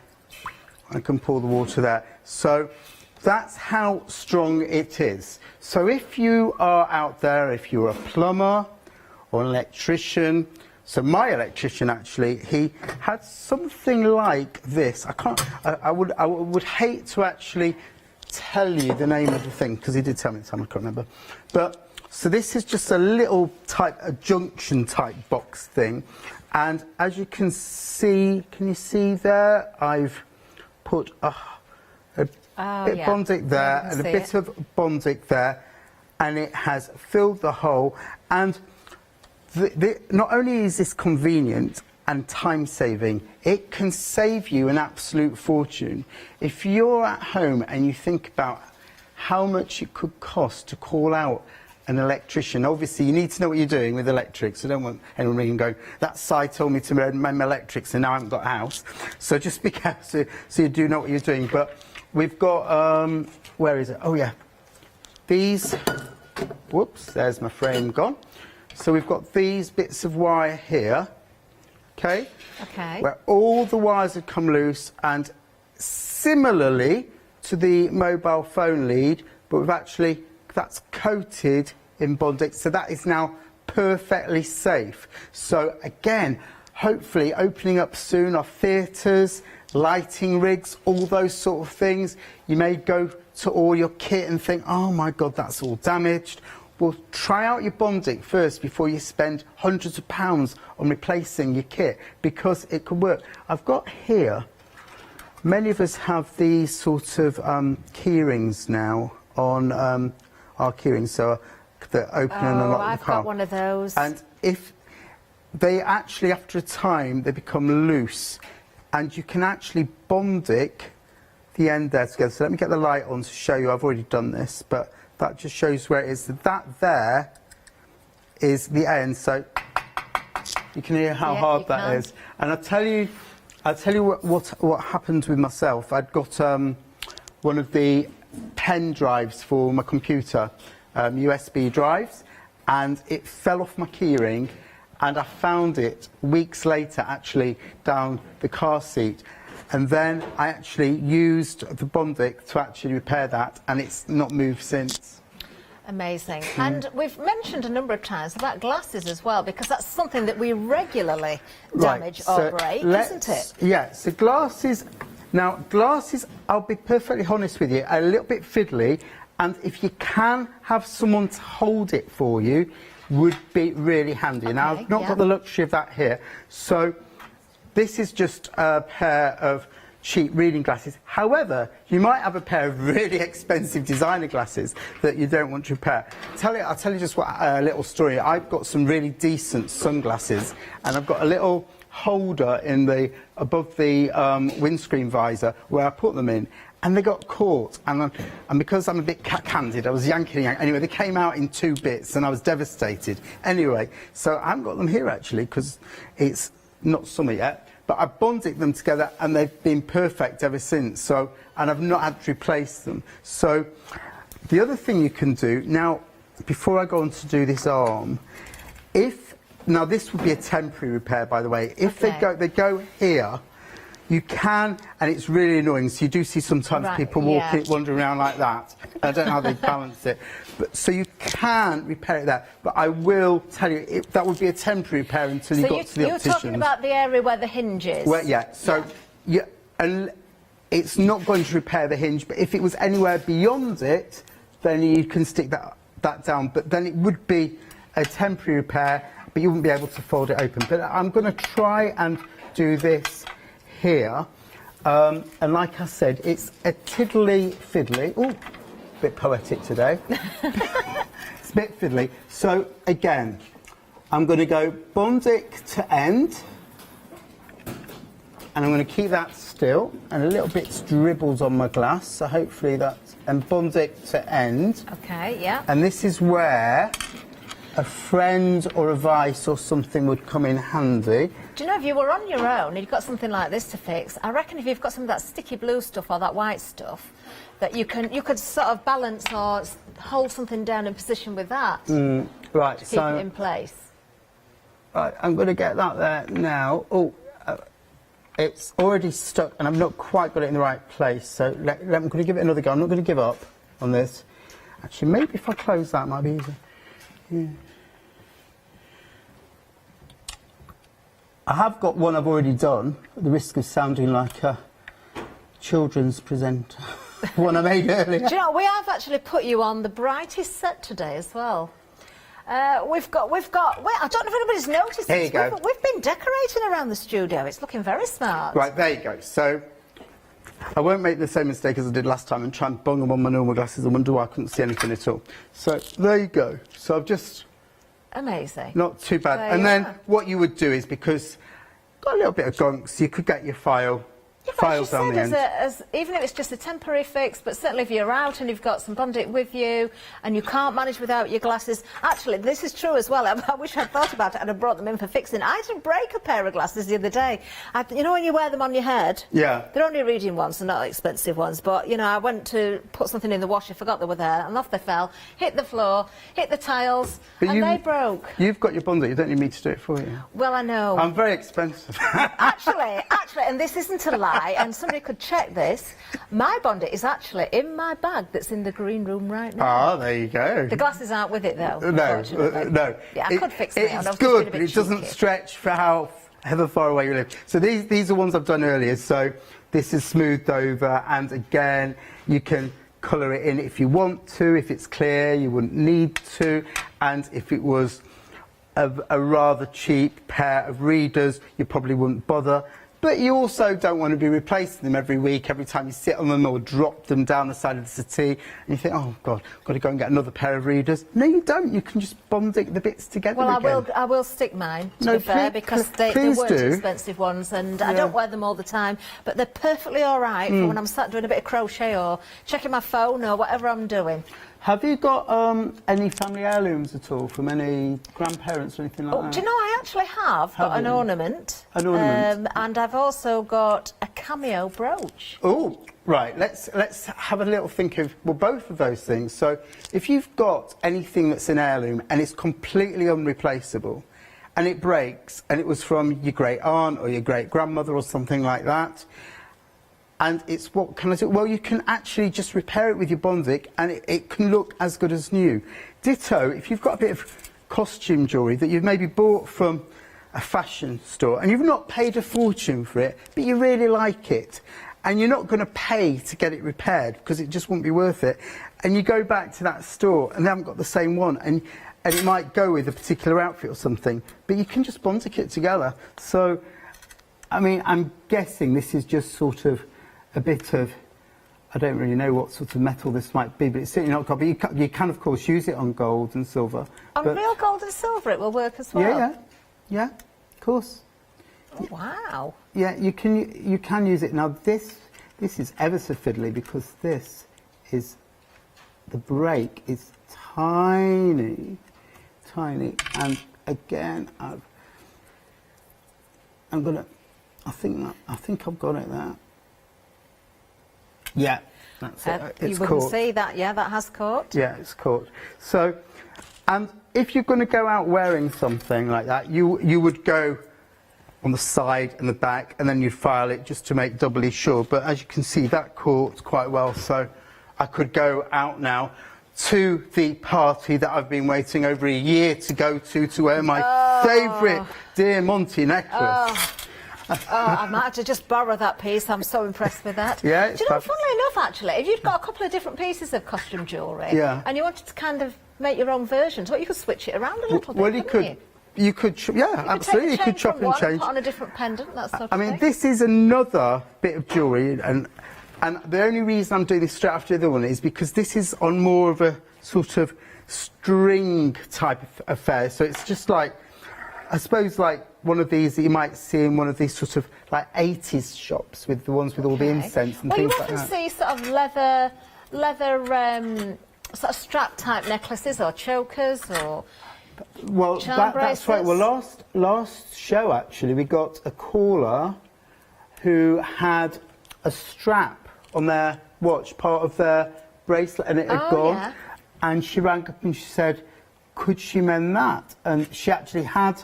I can pour the water there. So that's how strong it is. So if you are out there, if you're a plumber or an electrician, so my electrician actually, he had something like this. I would hate to actually tell you the name of the thing, because he did tell me the time, I can't remember. But so this is just a little type, a junction type box thing, and as you can see, can you see there? I've put a bit of Bunting there and a bit of Bunting there, and it has filled the hole. And not only is this convenient and time-saving, it can save you an absolute fortune. If you're at home and you think about how much it could cost to call out an electrician, obviously you need to know what you're doing with electrics. I don't want anyone ringing going, that side told me to mend my electrics and now I haven't got a house. So just be careful so you do know what you're doing. But we've got, where is it? Oh yeah, these, whoops, there's my frame gone. So we've got these bits of wire here, okay, where all the wires have come loose, and similarly to the mobile phone lead, but we've actually, that's coated in Bunting, so that is now perfectly safe. So again, hopefully opening up soon are theatres, lighting rigs, all those sort of things. You may go to all your kit and think, oh my God, that's all damaged. Well, try out your Bunting first before you spend hundreds of pounds on replacing your kit, because it could work. I've got here, many of us have these sort of key rings now on our key rings. So that open and unlock
I've
the car.
got one of those.
And if they actually, after a time, they become loose, and you can actually Bunting the end there together. So let me get the light on to show you. I've already done this, but that just shows where it is. That there is the end. So you can hear how hard that is. And I'll tell you what happened with myself. I'd got one of the pen drives for my computer, USB drives, and it fell off my keyring, and I found it weeks later actually down the car seat. And then I actually used the Bunting to actually repair that, and it's not moved since.
Amazing. And we've mentioned a number of times about glasses as well, because that's something that we regularly damage or break, isn't it?
Yeah, so glasses, now glasses, I'll be perfectly honest with you, are a little bit fiddly, and if you can have someone to hold it for you, would be really handy. Now, I've not got the luxury of that here, so this is just a pair of cheap reading glasses. However, you might have a pair of really expensive designer glasses that you don't want to repair. I'll tell you just a little story. I've got some really decent sunglasses, and I've got a little holder above the windscreen visor where I put them in, and they got caught. And because I'm a bit cat-handed, I was yanking. Anyway, they came out in 2 bits, and I was devastated. Anyway, so I haven't got them here actually because it's not summer yet. But I Bunting them together, and they've been perfect ever since. So, and I've not had to replace them. So, the other thing you can do now, before I go on to do this arm, now this would be a temporary repair, by the way. If they go here, you can, and it's really annoying. So you do see sometimes people wandering around like that. I don't know how they balance it. But so you can repair it there. But I will tell you, that would be a temporary repair until you got to the opticians.
So you're talking about the area where the hinge is?
Well, yeah. So and it's not going to repair the hinge. But if it was anywhere beyond it, then you can stick that down. But then it would be a temporary repair, but you wouldn't be able to fold it open. But I'm going to try and do this here, and like I said, it's a tiddly fiddly. Ooh, a bit poetic today. It's a bit fiddly. So again, I'm going to go Bunting to end, and I'm going to keep that still, and a little bit dribbles on my glass, so hopefully that's, and Bunting to end.
Okay, yeah.
And this is where a friend or a vice or something would come in handy.
Do you know, if you were on your own and you've got something like this to fix, I reckon if you've got some of that sticky blue stuff or that white stuff, that you could sort of balance or hold something down in position with that.
Right,
to keep it in place.
Right, I'm going to get that there now. Oh, it's already stuck, and I've not quite got it in the right place. So I'm going to give it another go. I'm not going to give up on this. Actually, maybe if I close that, it might be easier. Yeah. I have got one I've already done, at the risk of sounding like a children's presenter. One I made earlier.
Do you know, we have actually put you on the brightest set today as well. We've got. Wait, I don't know if anybody's noticed
There you
this.
go.
We've been decorating around the studio. It's looking very smart.
Right, there you go. So I won't make the same mistake as I did last time and try and bung them on my normal glasses and wonder why I couldn't see anything at all. So there you go. So I've just...
Amazing.
Not too bad.
There
And
you
then
are.
what you would do is, because got a little bit of gunk, so you could get your files down the end.
Even if it's just a temporary fix, but certainly if you're out and you've got some Bunting with you and you can't manage without your glasses. Actually, this is true as well. I wish I'd thought about it and I brought them in for fixing. I did break a pair of glasses the other day. You know when you wear them on your head?
Yeah.
They're only reading ones, they're not expensive ones, but, you know, I went to put something in the washer, forgot they were there, and off they fell, hit the floor, hit the tiles, and they broke.
You've got your Bunting, you don't need me to do it for you.
Well, I know.
I'm very expensive.
Actually, and this isn't a lie, and somebody could check this, my Bunting is actually in my bag that's in the green room right now.
Ah, there you go.
The glasses aren't with it, though.
No.
Yeah, I could fix it.
It's good, but it doesn't stretch for however far away you live. So these are ones I've done earlier. So this is smoothed over, and again, you can colour it in if you want to. If it's clear, you wouldn't need to. And if it was a rather cheap pair of readers, you probably wouldn't bother. But you also don't want to be replacing them every week, every time you sit on them or drop them down the side of the settee, and you think, oh God, I've got to go and get another pair of readers. No, you don't. You can just Bunting the bits together again.
I will stick mine, to be fair, because they weren't expensive ones, and I don't wear them all the time, but they're perfectly all right for when I'm sat doing a bit of crochet or checking my phone or whatever I'm doing.
Have you got any family heirlooms at all from any grandparents or anything like that?
Do you know, I actually have got an ornament.
An ornament?
And I've also got a cameo brooch.
Oh, right. Let's have a little think of, well, both of those things. So if you've got anything that's an heirloom and it's completely unreplaceable and it breaks and it was from your great aunt or your great grandmother or something like that, and it's what can I do? Well, you can actually just repair it with your Bunting and it can look as good as new. Ditto, if you've got a bit of costume jewellery that you've maybe bought from a fashion store and you've not paid a fortune for it, but you really like it, and you're not going to pay to get it repaired because it just won't be worth it, and you go back to that store and they haven't got the same one, and it might go with a particular outfit or something, but you can just Bunting it together. So, I mean, I'm guessing this is just sort of a bit of, I don't really know what sort of metal this might be, but it's certainly not gold. But you can of course use it on gold and silver.
On real gold and silver it will work as well?
Yeah, of course.
Oh, wow.
Yeah, you can use it. Now this is ever so fiddly because this is, the break is tiny, and again I think I've got it there. Yeah, that's it. It's
you wouldn't
caught.
see that, yeah, that has caught.
Yeah, it's caught. So, and if you're going to go out wearing something like that, you would go on the side and the back, and then you'd file it just to make doubly sure. But as you can see, that caught quite well, so I could go out now to the party that I've been waiting over a year to go to wear my favourite Diamante necklace.
I might have to just borrow that piece. I'm so impressed with that.
Yeah,
do you know, funnily enough, actually, if you've got a couple of different pieces of costume jewellery and you wanted to kind of make your own versions, well, you could switch it around a little bit.
Well, you could. You could, absolutely. You could chop and change.
Put on a different pendant, that sort of
I mean,
thing.
this is another bit of jewellery, and the only reason I'm doing this straight after the other one is because this is on more of a sort of string type of affair. So it's just like, I suppose, like one of these that you might see in one of these sort of like 80s shops with the ones with all the incense and things like that.
Well, you often see sort of leather sort of strap type necklaces or chokers or.
Well, that's right. Well, last show actually, we got a caller who had a strap on their watch, part of their bracelet, and it had gone. Yeah. And she rang up and she said, could she mend that? And she actually had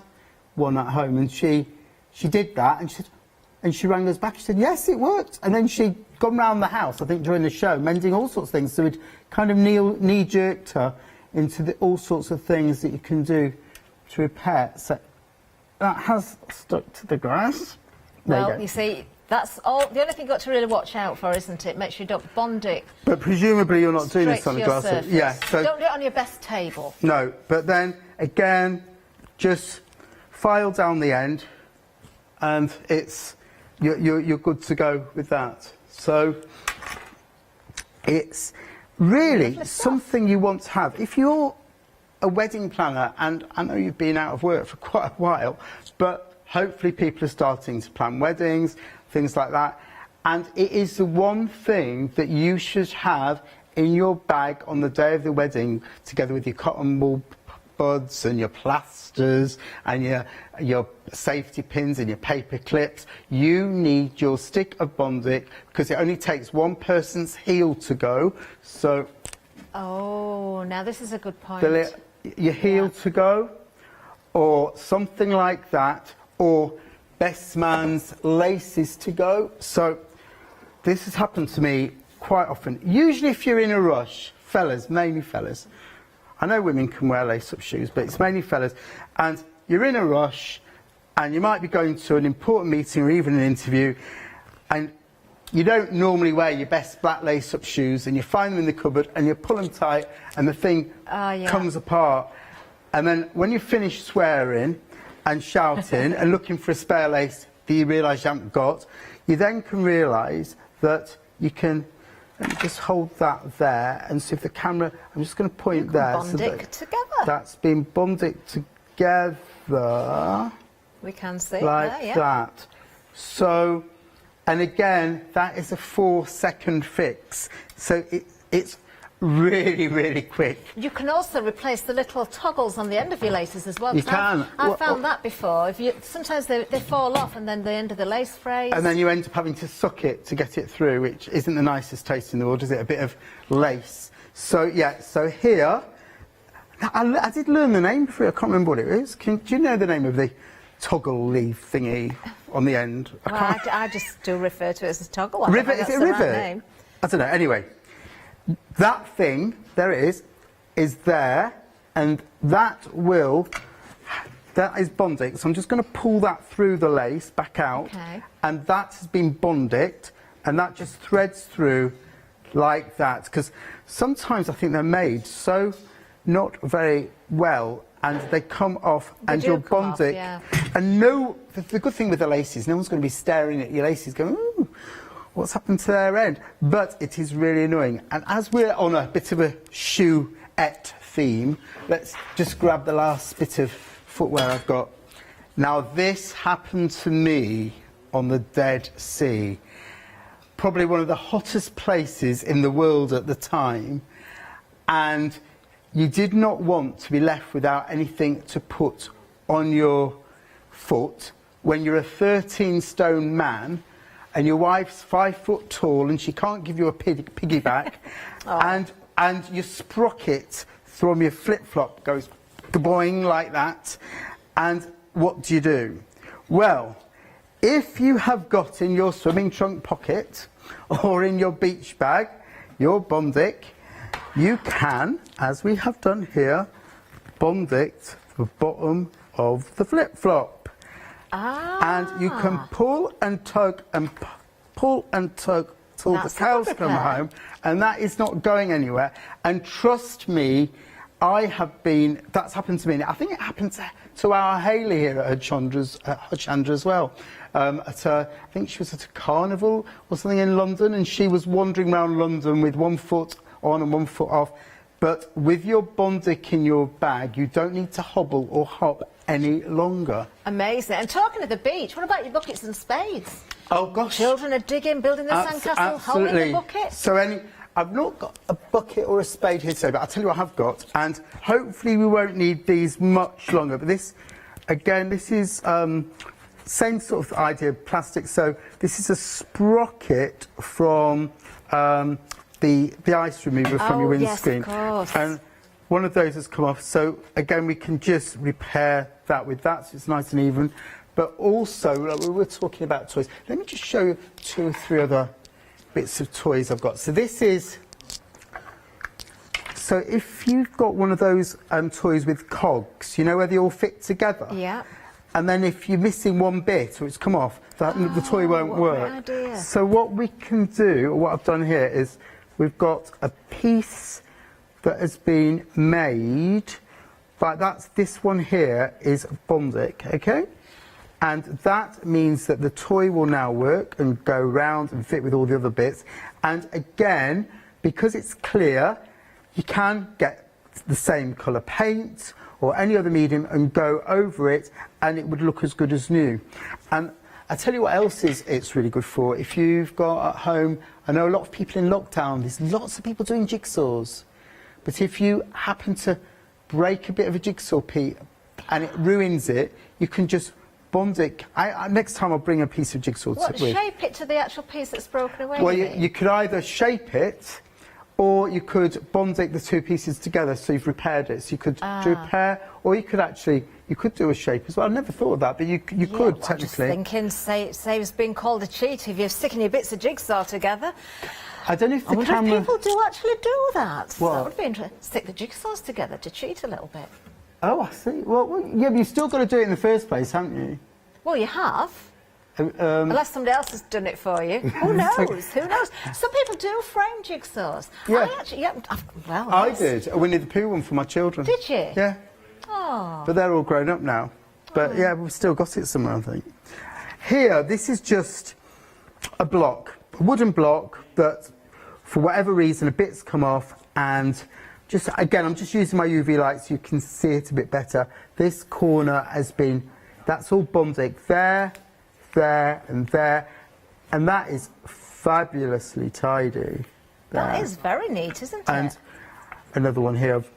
one at home, and she did that, and she rang us back. She said, yes, it worked. And then she'd gone round the house, I think, during the show, mending all sorts of things. So we'd kind of knee-jerked her into all sorts of things that you can do to repair. So that has stuck to the grass.
Well, you see, that's all. The only thing you've got to really watch out for, isn't it? Make sure you don't bond it.
But presumably you're not doing this on the glass. Yeah. So
don't do it on your best table.
No, but then again, just file down the end, and you're good to go with that. So it's really something you want to have. If you're a wedding planner, and I know you've been out of work for quite a while, but hopefully people are starting to plan weddings, things like that, and it is the one thing that you should have in your bag on the day of the wedding, together with your cotton wool buds and your plasters and your safety pins and your paper clips. You need your stick of Bunting, because it only takes one person's heel to go. So
now this is a good point.
Your heel to go, or something like that, or best man's laces to go. So this has happened to me quite often. Usually if you're in a rush, fellas, mainly fellas, I know women can wear lace-up shoes, but it's mainly fellas, and you're in a rush and you might be going to an important meeting or even an interview, and you don't normally wear your best black lace-up shoes, and you find them in the cupboard and you pull them tight and the thing comes apart. And then when you finish swearing and shouting and looking for a spare lace, that you realise you haven't got, you then can realise that you can just hold that there and see if the camera, I'm just going to point there.
Bond it together.
That's been bonded together.
We can see
like
there, yeah.
that. So, and again, that is a 4-second fix. So it's really, really quick.
You can also replace the little toggles on the end of your laces as well.
You can.
I've found that before. Sometimes they fall off and then the end of the lace phrase.
And then you end up having to suck it to get it through, which isn't the nicest taste in the world, is it? A bit of lace. So, yeah, so here, I did learn the name before, I can't remember what it is. Do you know the name of the toggle leaf thingy on the end?
Well, I just do refer to it as a toggle.
Rivet, is it a rivet?
Name.
I don't know, anyway. That thing, there it is there, and that is bonded. So I'm just going to pull that through the lace back out, and that has been bonded, and that just threads through like that. Because sometimes I think they're made so not very well, and they come off, and you're bonded. And the good thing with the laces, no one's going to be staring at your laces going, ooh, what's happened to their end? But it is really annoying. And as we're on a bit of a shoe-ette theme, let's just grab the last bit of footwear I've got. Now, this happened to me on the Dead Sea. Probably one of the hottest places in the world at the time. And you did not want to be left without anything to put on your foot when you're a 13-stone man and your wife's 5 foot tall and she can't give you a piggyback, and your sprocket from your flip-flop goes boing like that, and what do? Well, if you have got in your swimming trunk pocket or in your beach bag your bondic, you can, as we have done here, bondic the bottom of the flip-flop. And you can pull and tug and pull and tug till the cows come home, and that is not going anywhere. And trust me, that's happened to me. I think it happened to our Hayley here at Hochanda as well. I think she was at a carnival or something in London, and she was wandering around London with 1 foot on and 1 foot off. But with your bondic in your bag, you don't need to hobble or hop any longer.
Amazing. And talking of the beach, what about your buckets and spades?
Oh, gosh.
Children are digging, building the sandcastle, holding the bucket.
So I've not got a bucket or a spade here today, but I'll tell you what I have got. And hopefully we won't need these much longer. But this, again, this is same sort of idea of plastic. So this is a sprocket from the ice remover from your windscreen.
Yes, of course.
And one of those has come off. So again, we can just repair that with that, so it's nice and even. But also, we were talking about toys. Let me just show you 2 or 3 other bits of toys I've got. So this is, so if you've got one of those toys with cogs, you know, where they all fit together.
Yeah.
And then if you're missing one bit or it's come off, the toy won't work. So what we can do, or what I've done here, is we've got a piece that has been made, but this one here is bondic, okay? And that means that the toy will now work and go round and fit with all the other bits. And again, because it's clear, you can get the same colour paint or any other medium and go over it, and it would look as good as new. And I tell you what else it's really good for. If you've got at home, I know a lot of people in lockdown, there's lots of people doing jigsaws. But if you happen to break a bit of a jigsaw piece and it ruins it, you can just bond it. Next time I'll bring a piece of jigsaw with.
Shape it to the actual piece that's broken away?
Well, you could either shape it, or you could bond the 2 pieces together, so you've repaired it. So you could do a repair, or you could do a shape as well. I never thought of that, but you could technically.
I'm just thinking, it saves being called a cheat if you're sticking your bits of jigsaw together.
I don't know if the camera...
I wonder if people do actually do that.
What?
That would be interesting. Stick the jigsaws together to cheat a little bit.
Oh, I see. Well, yeah, but you've still got to do it in the first place, haven't you?
Well, you have. Unless somebody else has done it for you. Who knows? Who knows? Some people do frame jigsaws.
Yeah.
I
did a Winnie the Pooh one for my children.
Did you?
Yeah.
Oh.
But they're all grown up now. But yeah, we've still got it somewhere, I think. Here, this is just a block, a wooden block that, for whatever reason, a bit's come off, and just, again, I'm just using my UV light so you can see it a bit better. This corner has been, that's all Bunting, there, and there, and that is fabulously tidy.
That is very neat, isn't it?
And another one here, I've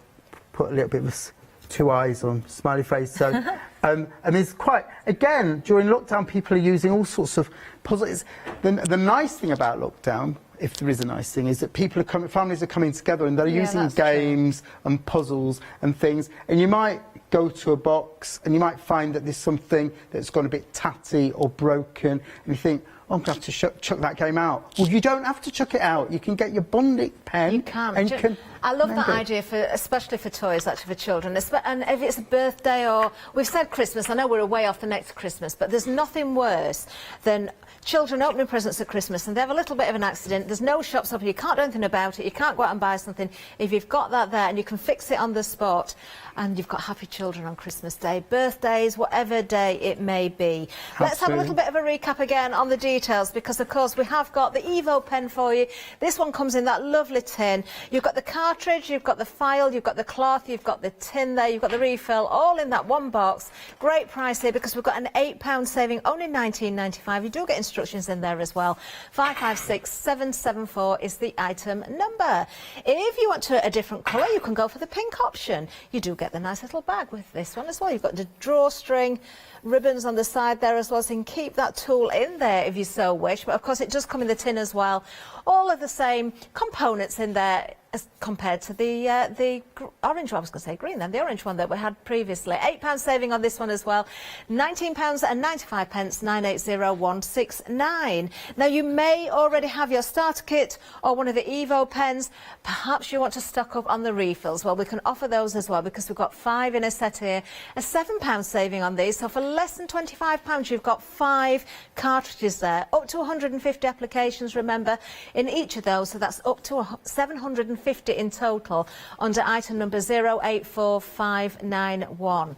put a little bit of 2 eyes on, smiley face. So, and there's quite, again, during lockdown, people are using all sorts of puzzles. The nice thing about lockdown, if there is a nice thing, is that people are coming, families are coming together and they're using games and puzzles and things. And you might go to a box and you might find that there's something that's gone a bit tatty or broken, and you think, oh, I'm going to have to chuck that game out. Well, you don't have to chuck it out. You can get your Bunting pen.
You can.
And you can
I love that idea, especially for toys, actually for children. And if it's a birthday or... We've said Christmas. I know we're away off the next Christmas, but there's nothing worse than children opening presents at Christmas and they have a little bit of an accident. There's no shops open. You can't do anything about it. You can't go out and buy something. If you've got that there and you can fix it on the spot, and you've got happy children on Christmas Day, birthdays, whatever day it may be. Let's have a little bit of a recap again on the details, because, of course, we have got the Evo pen for you. This one comes in that lovely tin. You've got the cartridge, you've got the file, you've got the cloth, you've got the tin there, you've got the refill, all in that one box. Great price here, because we've got an £8 saving, only £19.95. You do get instructions in there as well. 556774 is the item number. If you want a different colour, you can go for the pink option. You do get the nice little bag with this one as well. You've got the drawstring, ribbons on the side there as well, so you can keep that tool in there if you so wish. But of course it does come in the tin as well. All of the same components in there as compared to the orange one. I was going to say green then, the orange one that we had previously. £8 saving on this one as well. £19.95, 980169. Now you may already have your starter kit or one of the Evo pens. Perhaps you want to stock up on the refills. Well, we can offer those as well, because we've got 5 in a set here. A £7 saving on these. So for less than £25, you've got 5 cartridges there. Up to 150 applications, remember, in each of those. So that's up to 750 in total under item number 084591.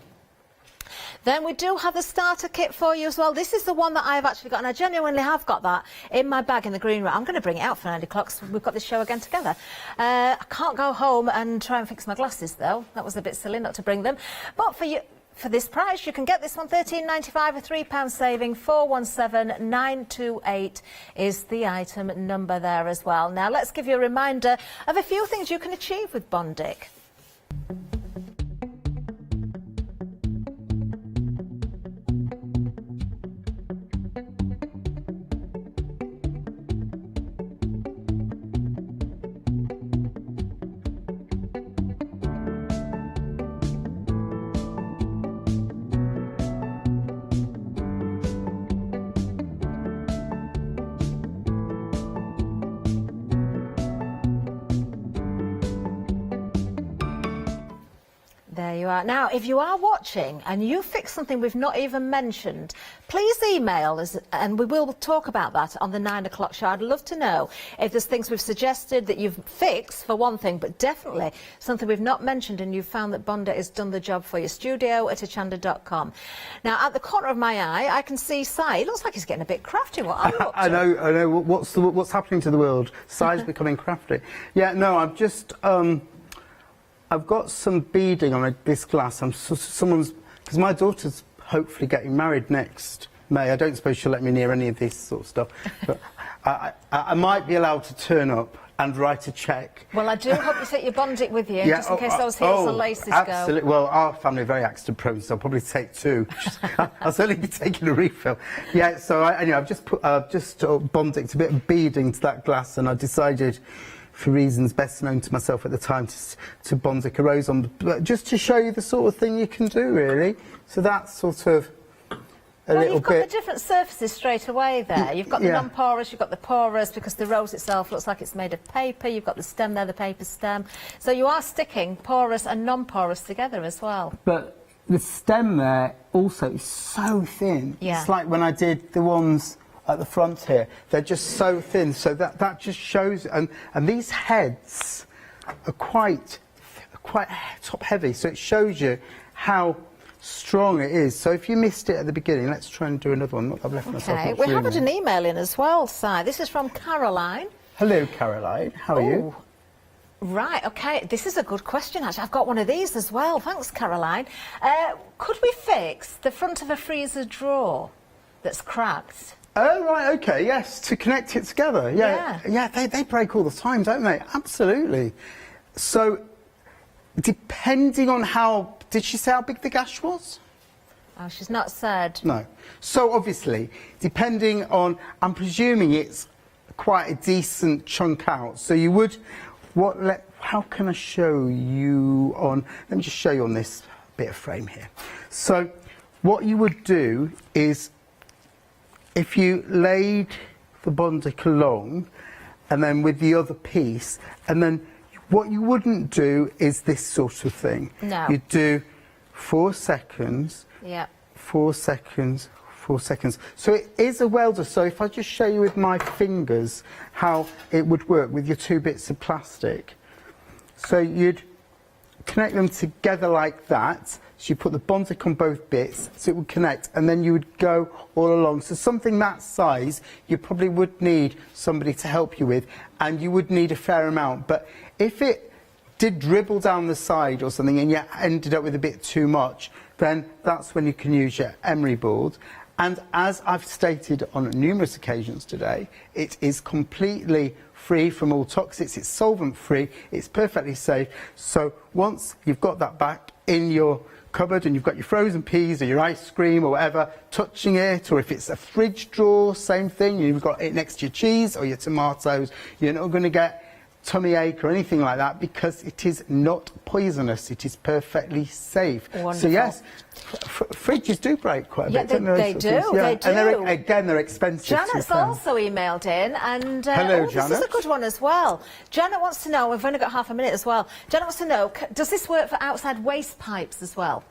Then we do have the starter kit for you as well. This is the one that I've actually got, and I genuinely have got that in my bag in the green room. I'm going to bring it out for 9 o'clock, so we've got this show again together. I can't go home and try and fix my glasses, though. That was a bit silly not to bring them. But for you, for this price, you can get this one £13.95, a £3 saving. 417928 is the item number there as well. Now, let's give you a reminder of a few things you can achieve with Bunting. There you are. Now, if you are watching and you fix something we've not even mentioned, please email us and we will talk about that on the 9 o'clock show. I'd love to know if there's things we've suggested that you've fixed, for one thing, but definitely something we've not mentioned and you've found that Bunting has done the job for you. Studio@hochanda.com. Now, at the corner of my eye, I can see Si. It looks like he's getting a bit crafty. What are you up to?
I know. What's happening to the world? Si's becoming crafty. Yeah, no, I've just... I've got some beading on this glass. Because my daughter's hopefully getting married next May. I don't suppose she'll let me near any of this sort of stuff. But I might be allowed to turn up and write a cheque.
Well, I do hope you take your Bunting with you, just in case those heels and laces
absolutely.
go.
Well, our family are very accident prone, so I'll probably take 2. I'll certainly be taking a refill. Yeah, so anyway, I've just put Bunting, a bit of beading to that glass, and I decided, for reasons best known to myself at the time, to Bunting a rose on, just to show you the sort of thing you can do, really. So that's sort of a little bit... Well,
you've got the different surfaces straight away there. You've got the non-porous, you've got the porous, because the rose itself looks like it's made of paper. You've got the stem there, the paper stem. So you are sticking porous and non-porous together as well.
But the stem there also is so thin.
Yeah.
It's like when I did the ones at the front here, they're just so thin, so that just shows, and these heads are quite top heavy, so it shows you how strong it is. So if you missed it at the beginning, let's try and do another one. Not that I've left myself
Okay,
much
we
room
have had
here.
an email in as well, Si. This is from Caroline.
Hello, Caroline. How are you?
Right, okay, this is a good question actually. I've got one of these as well. Thanks, Caroline. Could we fix the front of a freezer drawer that's cracked?
Oh, right, okay, yes, to connect it together. Yeah, they break all the time, don't they? Absolutely. So, depending on how... Did she say how big the gash was?
Oh, she's not said.
No. So, obviously, depending on... I'm presuming it's quite a decent chunk out. So you would... How can I show you on... Let me just show you on this bit of frame here. So, what you would do is... If you laid the Bunting along, and then with the other piece, and then what you wouldn't do is this sort of thing.
No.
You'd do 4 seconds,
Yeah.
4 seconds, 4 seconds. So it is a welder. So if I just show you with my fingers how it would work with your 2 bits of plastic. So you'd connect them together like that. So you put the Bunting on both bits, so it would connect, and then you would go all along. So something that size, you probably would need somebody to help you with, and you would need a fair amount. But if it did dribble down the side or something, and you ended up with a bit too much, then that's when you can use your emery board. And as I've stated on numerous occasions today, it is completely free from all toxics, it's solvent free, it's perfectly safe. So once you've got that back in your cupboard and you've got your frozen peas or your ice cream or whatever, touching it, or if it's a fridge drawer, same thing, you've got it next to your cheese or your tomatoes, you're not going to get tummy ache or anything like that because it is not poisonous, it is perfectly safe.
Wonderful.
So yes, fridges do break quite a bit, don't
they do, they do.
And again, they're expensive.
Janet's also emailed in, and
Hello,
this is a
Janet.
good one as well. Janet wants to know, we've only got half a minute as well, Janet wants to know, does this work for outside waste pipes as well?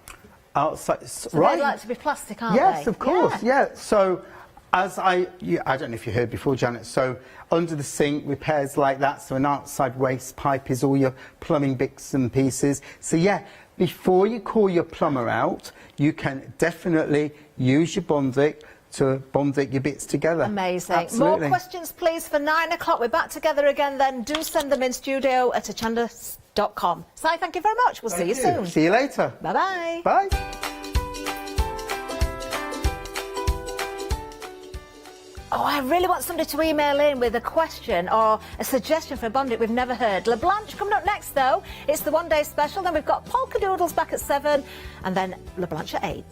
Outside,
So
right.
they like to be plastic, aren't
Yes,
they?
of course, yeah. So, as I don't know if you heard before, Janet, so under the sink, repairs like that, so an outside waste pipe is all your plumbing bits and pieces. So yeah, before you call your plumber out, you can definitely use your Bunting to Bunting your bits together.
Amazing.
Absolutely.
More questions, please, for 9 o'clock. We're back together again then. Do send them in studio@hochanda.com. Si, thank you very much. We'll see you soon.
See you later.
Bye-bye.
Bye.
Oh, I really want somebody to email in with a question or a suggestion for a Bunting we've never heard. LeBlanche coming up next, though. It's the one-day special. Then we've got Polka Doodles back at 7 and then LeBlanche at 8.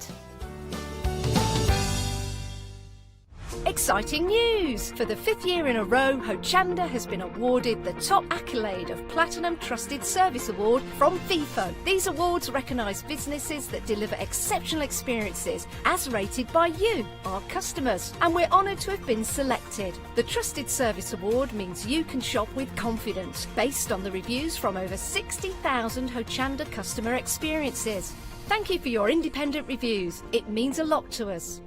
Exciting news! For the 5th year in a row, Hochanda has been awarded the top accolade of Platinum Trusted Service Award from Feefo. These awards recognise businesses that deliver exceptional experiences as rated by you, our customers. And we're honoured to have been selected. The Trusted Service Award means you can shop with confidence, based on the reviews from over 60,000 Hochanda customer experiences. Thank you for your independent reviews. It means a lot to us.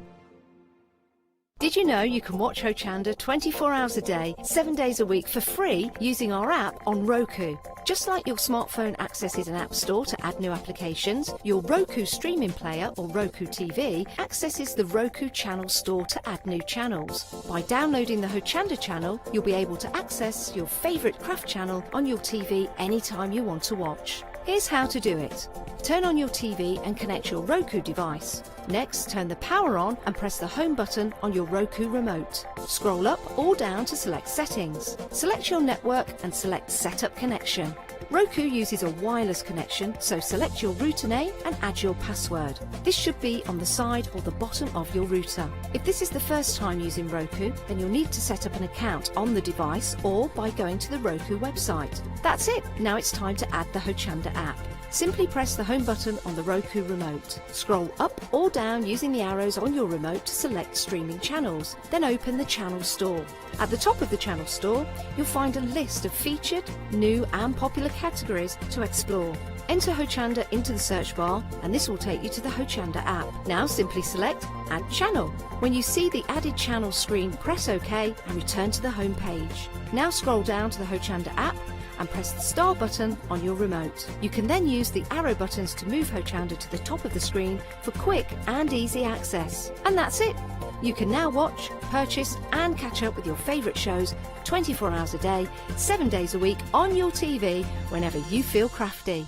Did you know you can watch Hochanda 24 hours a day, 7 days a week for free using our app on Roku? Just like your smartphone accesses an app store to add new applications, your Roku streaming player or Roku TV accesses the Roku channel store to add new channels. By downloading the Hochanda channel, you'll be able to access your favourite craft channel on your TV anytime you want to watch. Here's how to do it. Turn on your TV and connect your Roku device. Next, turn the power on and press the home button on your Roku remote. Scroll up or down to select settings. Select your network and select Setup Connection. Roku uses a wireless connection, so select your router name and add your password. This should be on the side or the bottom of your router. If this is the first time using Roku, then you'll need to set up an account on the device or by going to the Roku website. That's it. Now it's time to add the Hochanda app. Simply press the home button on the Roku remote. Scroll up or down using the arrows on your remote to select streaming channels. Then open the channel store. At the top of the channel store, you'll find a list of featured, new and popular categories to explore. Enter Hochanda into the search bar and this will take you to the Hochanda app. Now simply select Add Channel. When you see the added channel screen, press OK and return to the home page. Now scroll down to the Hochanda app and press the star button on your remote. You can then use the arrow buttons to move Hochanda to the top of the screen for quick and easy access. And that's it. You can now watch, purchase and catch up with your favourite shows 24 hours a day, 7 days a week on your TV whenever you feel crafty.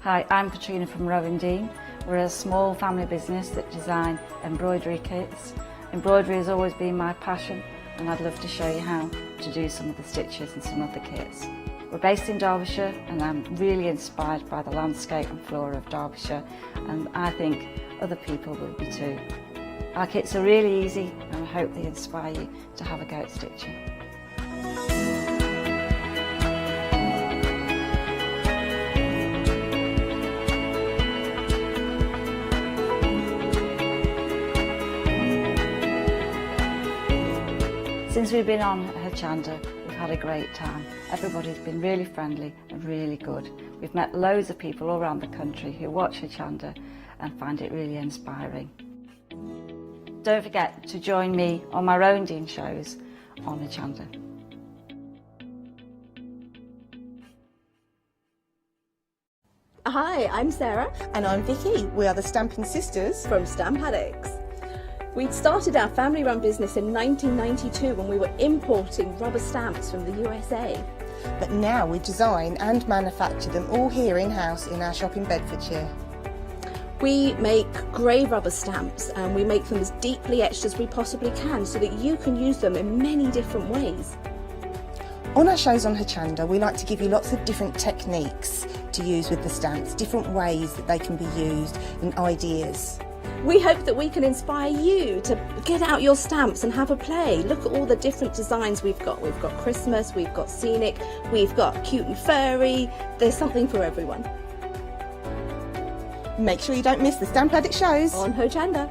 Hi, I'm Katrina from Rowan Dean. We're a small family business that design embroidery kits. Embroidery has always been my passion, and I'd love to show you how to do some of the stitches and some of the kits. We're based in Derbyshire, and I'm really inspired by the landscape and flora of Derbyshire, and I think other people will be too. Our kits are really easy, and I hope they inspire you to have a go at stitching. Since we've been on Hochanda, we've had a great time. Everybody's been really friendly and really good. We've met loads of people all around the country who watch Hochanda and find it really inspiring. Don't forget to join me on my Rowan Dean shows on Hochanda.
Hi, I'm Sarah.
And I'm Vicky. We are the Stamping Sisters
from Stamp Addicts. We'd started our family-run business in 1992 when we were importing rubber stamps from the USA.
But now we design and manufacture them all here in-house in our shop in Bedfordshire.
We make grey rubber stamps and we make them as deeply etched as we possibly can so that you can use them in many different ways.
On our shows on Hochanda, we like to give you lots of different techniques to use with the stamps, different ways that they can be used and ideas.
We hope that we can inspire you to get out your stamps and have a play. Look at all the different designs we've got. We've got Christmas, we've got scenic, we've got cute and furry. There's something for everyone.
Make sure you don't miss the Stamp Addict shows
on Hochanda.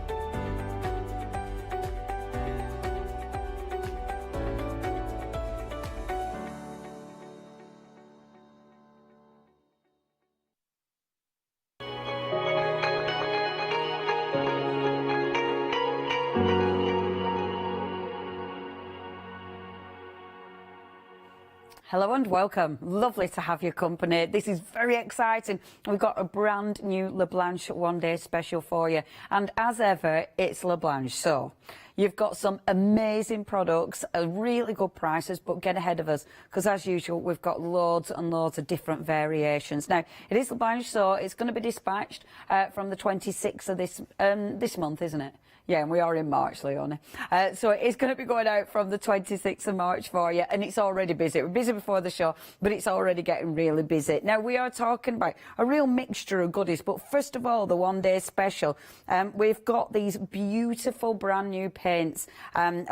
Hello and welcome. Lovely to have your company. This is very exciting. We've got a brand new Le Blanche one-day special for you. And as ever, it's Le Blanche. So you've got some amazing products, really good prices, but get ahead of us because, as usual, we've got loads and loads of different variations. Now, it is Le Blanche, so it's going to be dispatched from the 26th of this month, isn't it? Yeah, and we are in March, Leonie. So it's going to be going out from the 26th of March for you, and it's already busy. We're busy before the show, but it's already getting really busy. Now, we are talking about a real mixture of goodies, but first of all, the one-day special. We've got these beautiful brand new paints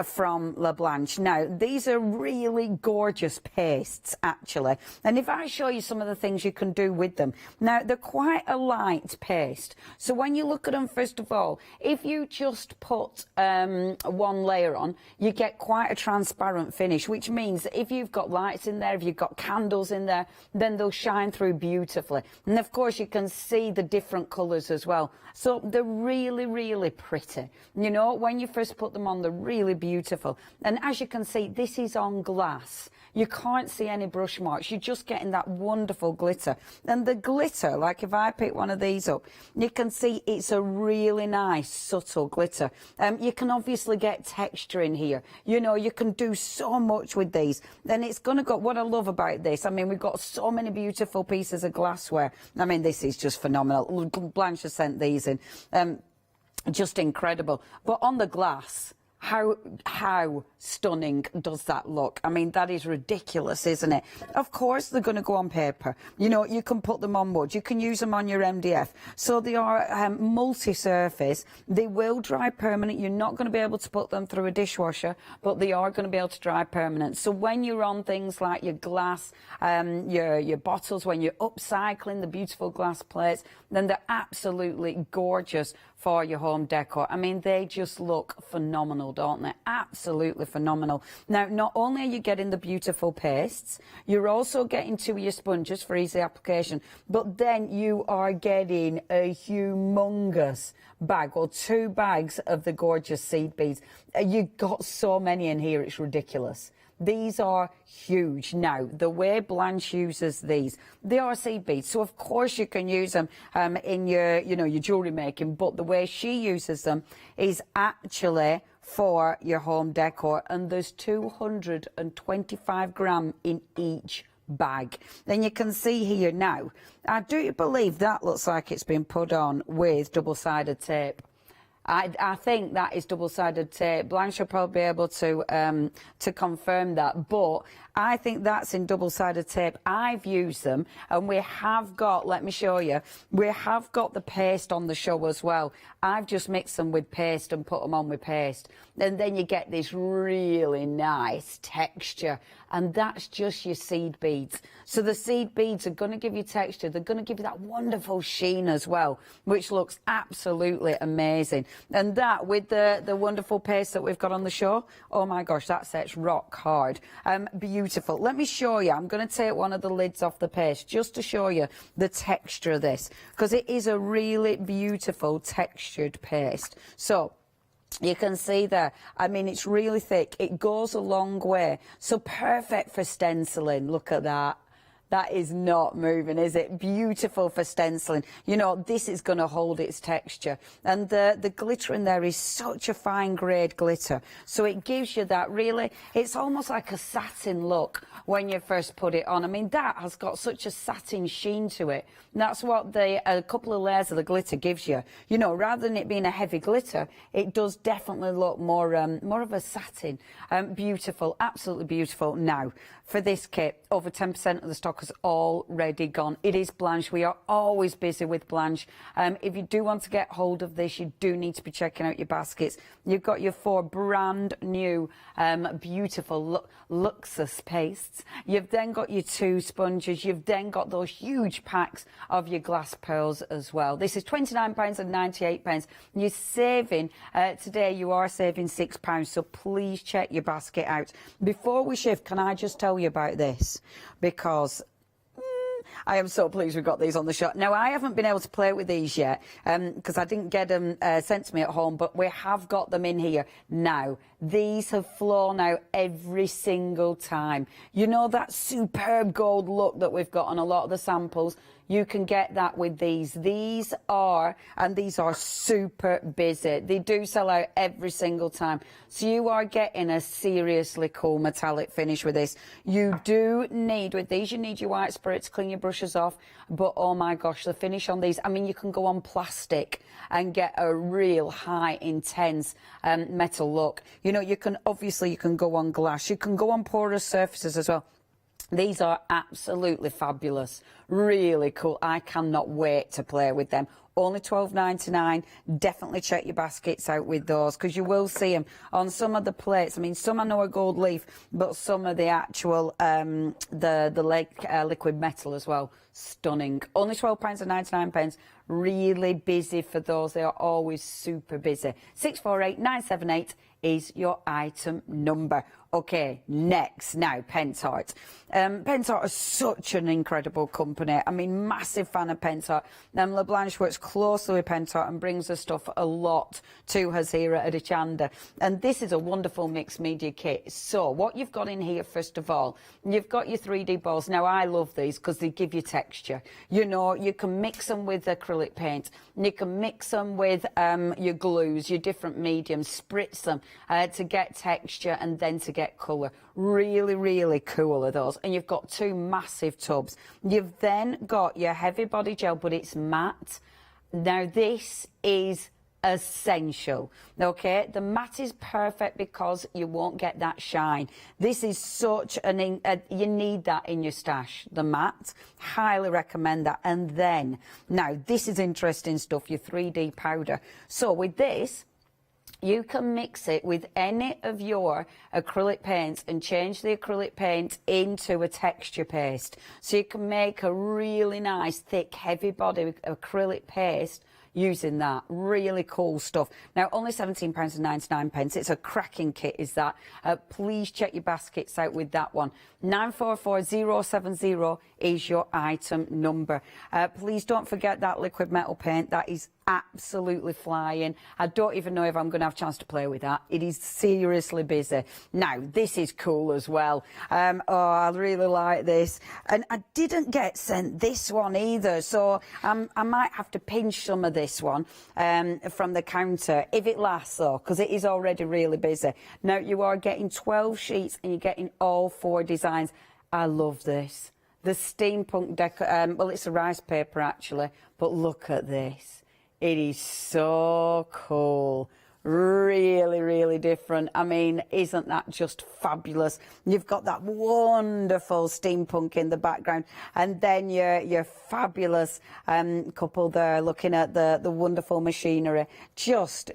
from Le Blanche. Now, these are really gorgeous pastes, actually. And if I show you some of the things you can do with them. Now, they're quite a light paste. So when you look at them, first of all, if you just put one layer on, you get quite a transparent finish, which means that if you've got lights in there, if you've got candles in there, then they'll shine through beautifully. And of course you can see the different colours as well. So they're really, really pretty. You know, when you first put them on, they're really beautiful. And as you can see, this is on glass. You can't see any brush marks. You're just getting that wonderful glitter. And the glitter, like if I pick one of these up, you can see it's a really nice, subtle glitter. You can obviously get texture in here. You know, you can do so much with these. Then it's going to go, what I love about this, I mean, we've got so many beautiful pieces of glassware. I mean, this is just phenomenal. Blanche has sent these in. Just incredible. But on the glass, How stunning does that look? I mean, that is ridiculous, isn't it? Of course they're going to go on paper. You know, you can put them on wood. You can use them on your MDF. So they are multi-surface. They will dry permanent. You're not going to be able to put them through a dishwasher, but they are going to be able to dry permanent. So when you're on things like your glass, your bottles, when you're upcycling the beautiful glass plates, then they're absolutely gorgeous for your home decor. I mean, they just look phenomenal, don't they? Absolutely phenomenal. Now, not only are you getting the beautiful pastes, you're also getting 2 of your sponges for easy application, but then you are getting a humongous bag, or 2 bags of the gorgeous seed beads. You've got so many in here, it's ridiculous. These are huge. Now, the way Blanche uses these, they are seed beads, so of course you can use them in your, you know, your jewellery making, but the way she uses them is actually for your home decor, and there's 225 gram in each bag. Then you can see here now, I do believe that looks like it's been put on with double-sided tape. I think that is double-sided tape. Blanche will probably be able to confirm that, but I think that's in double-sided tape. I've used them, and we have got, let me show you, we have got the paste on the show as well. I've just mixed them with paste and put them on with paste, and then you get this really nice texture, and that's just your seed beads. So the seed beads are going to give you texture. They're going to give you that wonderful sheen as well, which looks absolutely amazing. And that, with the wonderful paste that we've got on the show, oh my gosh, that sets rock hard. Beautiful. Let me show you. I'm going to take one of the lids off the paste just to show you the texture of this, because it is a really beautiful textured paste. So you can see there, I mean, it's really thick. It goes a long way. So perfect for stenciling. Look at that. That is not moving, is it? Beautiful for stenciling. You know, this is going to hold its texture. And the glitter in there is such a fine grade glitter. So it gives you that really, it's almost like a satin look when you first put it on. I mean, that has got such a satin sheen to it. And that's what a couple of layers of the glitter gives you. You know, rather than it being a heavy glitter, it does definitely look more of a satin. Beautiful, absolutely beautiful. Now, for this kit, over 10% of the stock has already gone. It is Blanche. We are always busy with Blanche. If you do want to get hold of this, you do need to be checking out your baskets. You've got your 4 brand new, beautiful Luxus pastes. You've then got your 2 sponges. You've then got those huge packs of your glass pearls as well. This is £29.98. You're saving, today you are saving £6, so please check your basket out. Before we shift, can I just tell you about this? Because I am so pleased we've got these on the shop. Now, I haven't been able to play with these yet because I didn't get them sent to me at home, but we have got them in here now. These have flown out every single time. You know that superb gold look that we've got on a lot of the samples? You can get that with these. These are super busy. They do sell out every single time. So you are getting a seriously cool metallic finish with this. You do need, with these, you need your white spirit to clean your brushes off. But oh my gosh, the finish on these, I mean, you can go on plastic and get a real high, intense metal look. You know, you can go on glass. You can go on porous surfaces as well. These are absolutely fabulous, really cool. I cannot wait to play with them. Only $12.99. Definitely check your baskets out with those, because you will see them on some of the plates. I mean, some I know are gold leaf, but some are the actual liquid metal as well. Stunning. Only £12.99. Really busy for those. They are always super busy. 648978 is your item number. Okay, next. Now, Pentart. Pentart is such an incredible company. I mean, massive fan of Pentart. LeBlanche works closely with Pentart and brings her stuff a lot to us here at Hochanda. And this is a wonderful mixed media kit. So, what you've got in here, first of all, you've got your 3D balls. Now, I love these because they give you texture. You know, you can mix them with acrylic paint. You can mix them with your glues, your different mediums, spritz them to get texture and then to get colour. Really, really cool are those. And you've got 2 massive tubs. You've then got your heavy body gel, but it's matte. Now, this is essential. Okay, the matte is perfect because you won't get that shine. This is such an you need that in your stash, the matte. Highly recommend that. And then now this is interesting stuff, your 3D powder. So with this, you can mix it with any of your acrylic paints and change the acrylic paint into a texture paste. So you can make a really nice, thick, heavy body acrylic paste using that. Really cool stuff. Now, only £17.99. It's a cracking kit, is that. Please check your baskets out with that one. 944070 is your item number. Please don't forget that liquid metal paint. That is absolutely flying. I don't even know if I'm going to have a chance to play with that. It is seriously busy. Now, this is cool as well. Oh, I really like this. And I didn't get sent this one either, so I might have to pinch some of this one from the counter, if it lasts though, because it is already really busy. Now, you are getting 12 sheets and you're getting all 4 designs. I love this. The steampunk well, it's a rice paper actually, but look at this. It is so cool. Really, really different. I mean, isn't that just fabulous? You've got that wonderful steampunk in the background, and then your fabulous couple there looking at the wonderful machinery. Just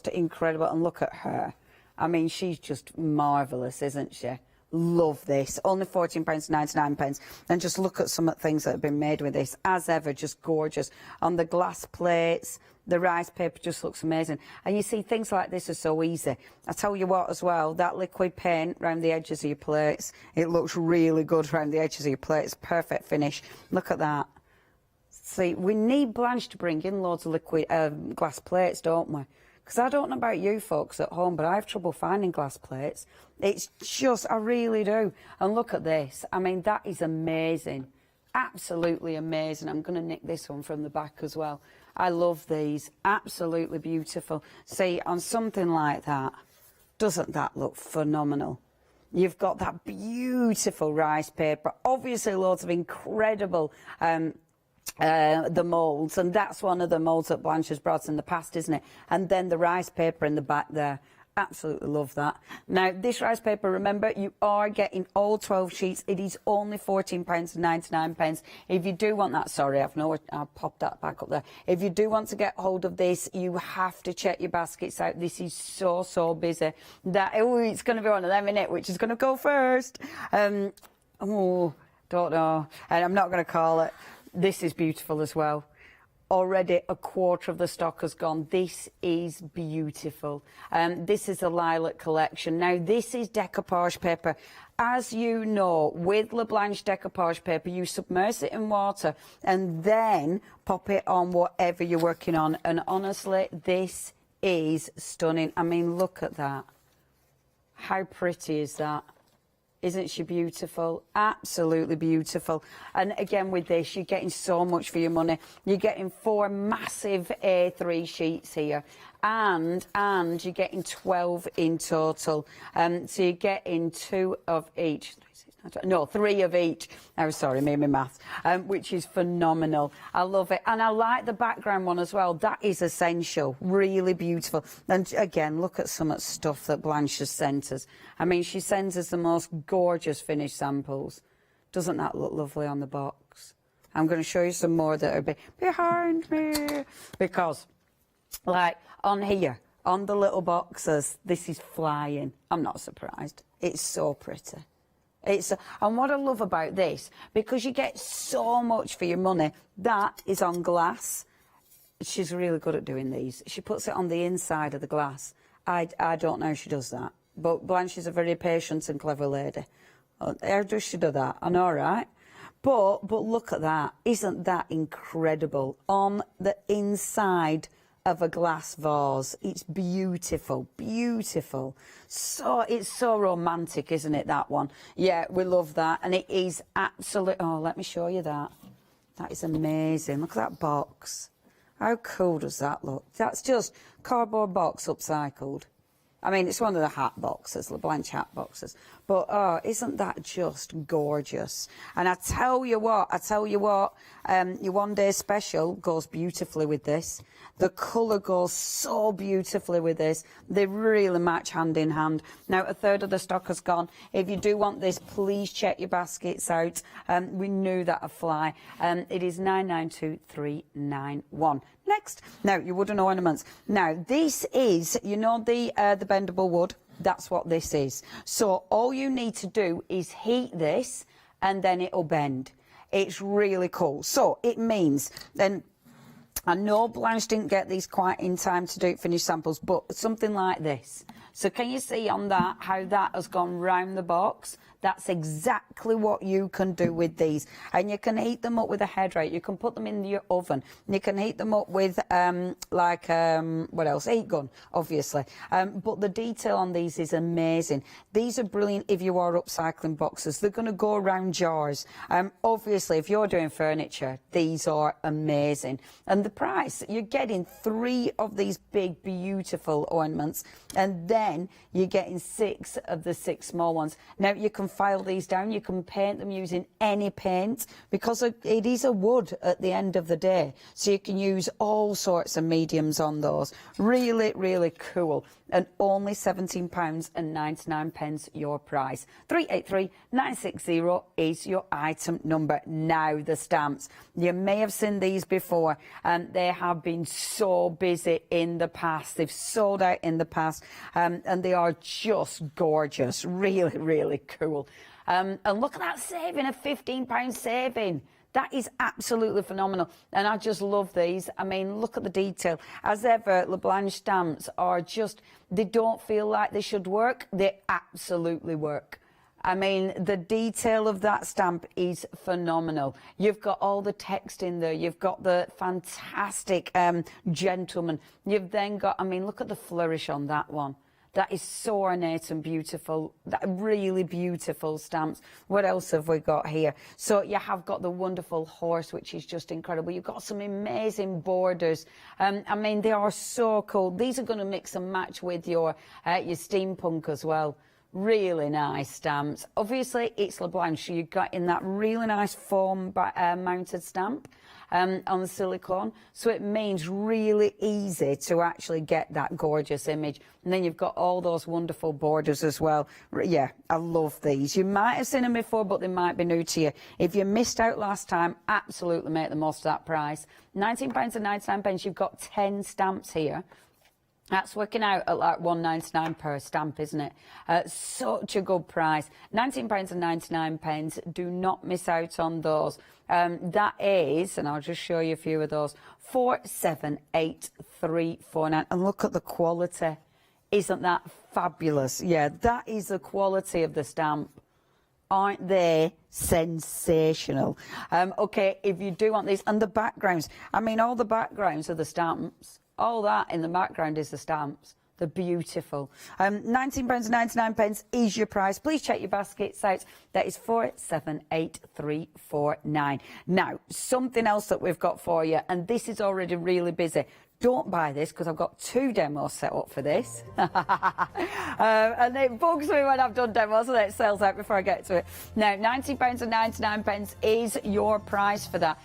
incredible. And look at her. I mean, she's just marvellous, isn't she? Love this. Only £14.99. And just look at some of the things that have been made with this. As ever, just gorgeous. On the glass plates, the rice paper just looks amazing. And you see, things like this are so easy. I tell you what as well, that liquid paint around the edges of your plates, it looks really good around the edges of your plates. Perfect finish. Look at that. See, we need Blanche to bring in loads of liquid glass plates, don't we? Because I don't know about you folks at home, but I have trouble finding glass plates. It's just, I really do. And look at this. I mean, that is amazing. Absolutely amazing. I'm going to nick this one from the back as well. I love these. Absolutely beautiful. See, on something like that, doesn't that look phenomenal? You've got that beautiful rice paper. Obviously, loads of incredible the moulds, and that's one of the moulds that Blanche has brought in the past, isn't it? And then the rice paper in the back there. Absolutely love that. Now, this rice paper, remember, you are getting all 12 sheets. It is only £14.99. If you do want that, sorry, I've popped that back up there. If you do want to get hold of this, you have to check your baskets out. This is so busy. It's going to be one of them, innit? Which is going to go first? Don't know. And I'm not going to call it. This is beautiful as well. Already a quarter of the stock has gone. This is beautiful. This is a lilac collection. Now, this is decoupage paper. As you know, with La Blanche decoupage paper, you submerge it in water and then pop it on whatever you're working on. And honestly, this is stunning. I mean, look at that. How pretty is that? Isn't she beautiful? Absolutely beautiful. And again, with this, you're getting so much for your money. You're getting 4 massive A3 sheets here. And you're getting 12 in total. So you're getting 2 of each. No, 3 of each. Oh, sorry, made me maths. Which is phenomenal. I love it. And I like the background one as well. That is essential. Really beautiful. And again, look at some of the stuff that Blanche has sent us. I mean, she sends us the most gorgeous finished samples. Doesn't that look lovely on the box? I'm going to show you some more that are behind me. Because, like, on here, on the little boxes, this is flying. I'm not surprised. It's so pretty. And what I love about this, because you get so much for your money, that is on glass. She's really good at doing these. She puts it on the inside of the glass. I don't know how she does that. But Blanche is a very patient and clever lady. How does she do that? I know, right? But look at that. Isn't that incredible? On the inside of a glass vase. It's beautiful, beautiful. So it's so romantic, isn't it, that one? Yeah, we love that. And it is absolute. Oh, let me show you that. That is amazing. Look at that box. How cool does that look? That's just cardboard box upcycled. I mean, it's one of the hat boxes, LeBlanc hat boxes. But, oh, isn't that just gorgeous? And I tell you what, your one day special goes beautifully with this. The colour goes so beautifully with this. They really match hand in hand. Now, a third of the stock has gone. If you do want this, please check your baskets out. We knew that'd fly. It is 992391. Next, now your wooden ornaments. Now, this is, you know, the bendable wood. That's what this is. So all you need to do is heat this, and then it'll bend. It's really cool. So it means then. I know Blanche didn't get these quite in time to do finished samples, but something like this. So can you see on that how that has gone round the box? That's exactly what you can do with these. And you can heat them up with a head rate. You can put them in your oven. You can heat them up with, what else? Heat gun, obviously. But the detail on these is amazing. These are brilliant if you are upcycling boxes. They're going to go around jars. Obviously, if you're doing furniture, these are amazing. And the price, you're getting 3 of these big, beautiful ornaments. And then you're getting 6 of the 6 small ones. Now, you can file these down. You can paint them using any paint because it is a wood at the end of the day. So you can use all sorts of mediums on those. Really, really cool. And only £17.99 your price. 383960 is your item number. Now the stamps. You may have seen these before, and they have been so busy in the past. They've sold out in the past, and they are just gorgeous. Really, really cool. And look at that saving, a £15 saving. That is absolutely phenomenal. And I just love these. I mean, look at the detail. As ever, LeBlanc stamps are just, they don't feel like they should work. They absolutely work. I mean, the detail of that stamp is phenomenal. You've got all the text in there. You've got the fantastic gentleman. You've then got, I mean, look at the flourish on that one. That is so ornate and beautiful. That really beautiful stamps. What else have we got here? So you have got the wonderful horse, which is just incredible. You've got some amazing borders. I mean, they are so cool. These are going to mix and match with your steampunk as well. Really nice stamps. Obviously, it's LeBlanc. So you've got in that really nice foam mounted stamp. On the silicone, so it means really easy to actually get that gorgeous image. And then you've got all those wonderful borders as well. Yeah, I love these. You might have seen them before, but they might be new to you. If you missed out last time, absolutely make the most of that price. £19.99. You've got 10 stamps here. That's working out at like £1.99 per stamp, isn't it? Such a good price. £19.99. Do not miss out on those. That is, and I'll just show you a few of those, 478349. And look at the quality. Isn't that fabulous? Yeah, that is the quality of the stamp. Aren't they sensational? Okay, if you do want these, and the backgrounds. I mean, all the backgrounds are the stamps. All that in the background is the stamps. They're beautiful. £19.99 is your price. Please check your baskets out. That is 478349. Now, something else that we've got for you, and this is already really busy. Don't buy this because I've got 2 demos set up for this. And it bugs me when I've done demos and it sells out before I get to it. Now, £19.99 is your price for that.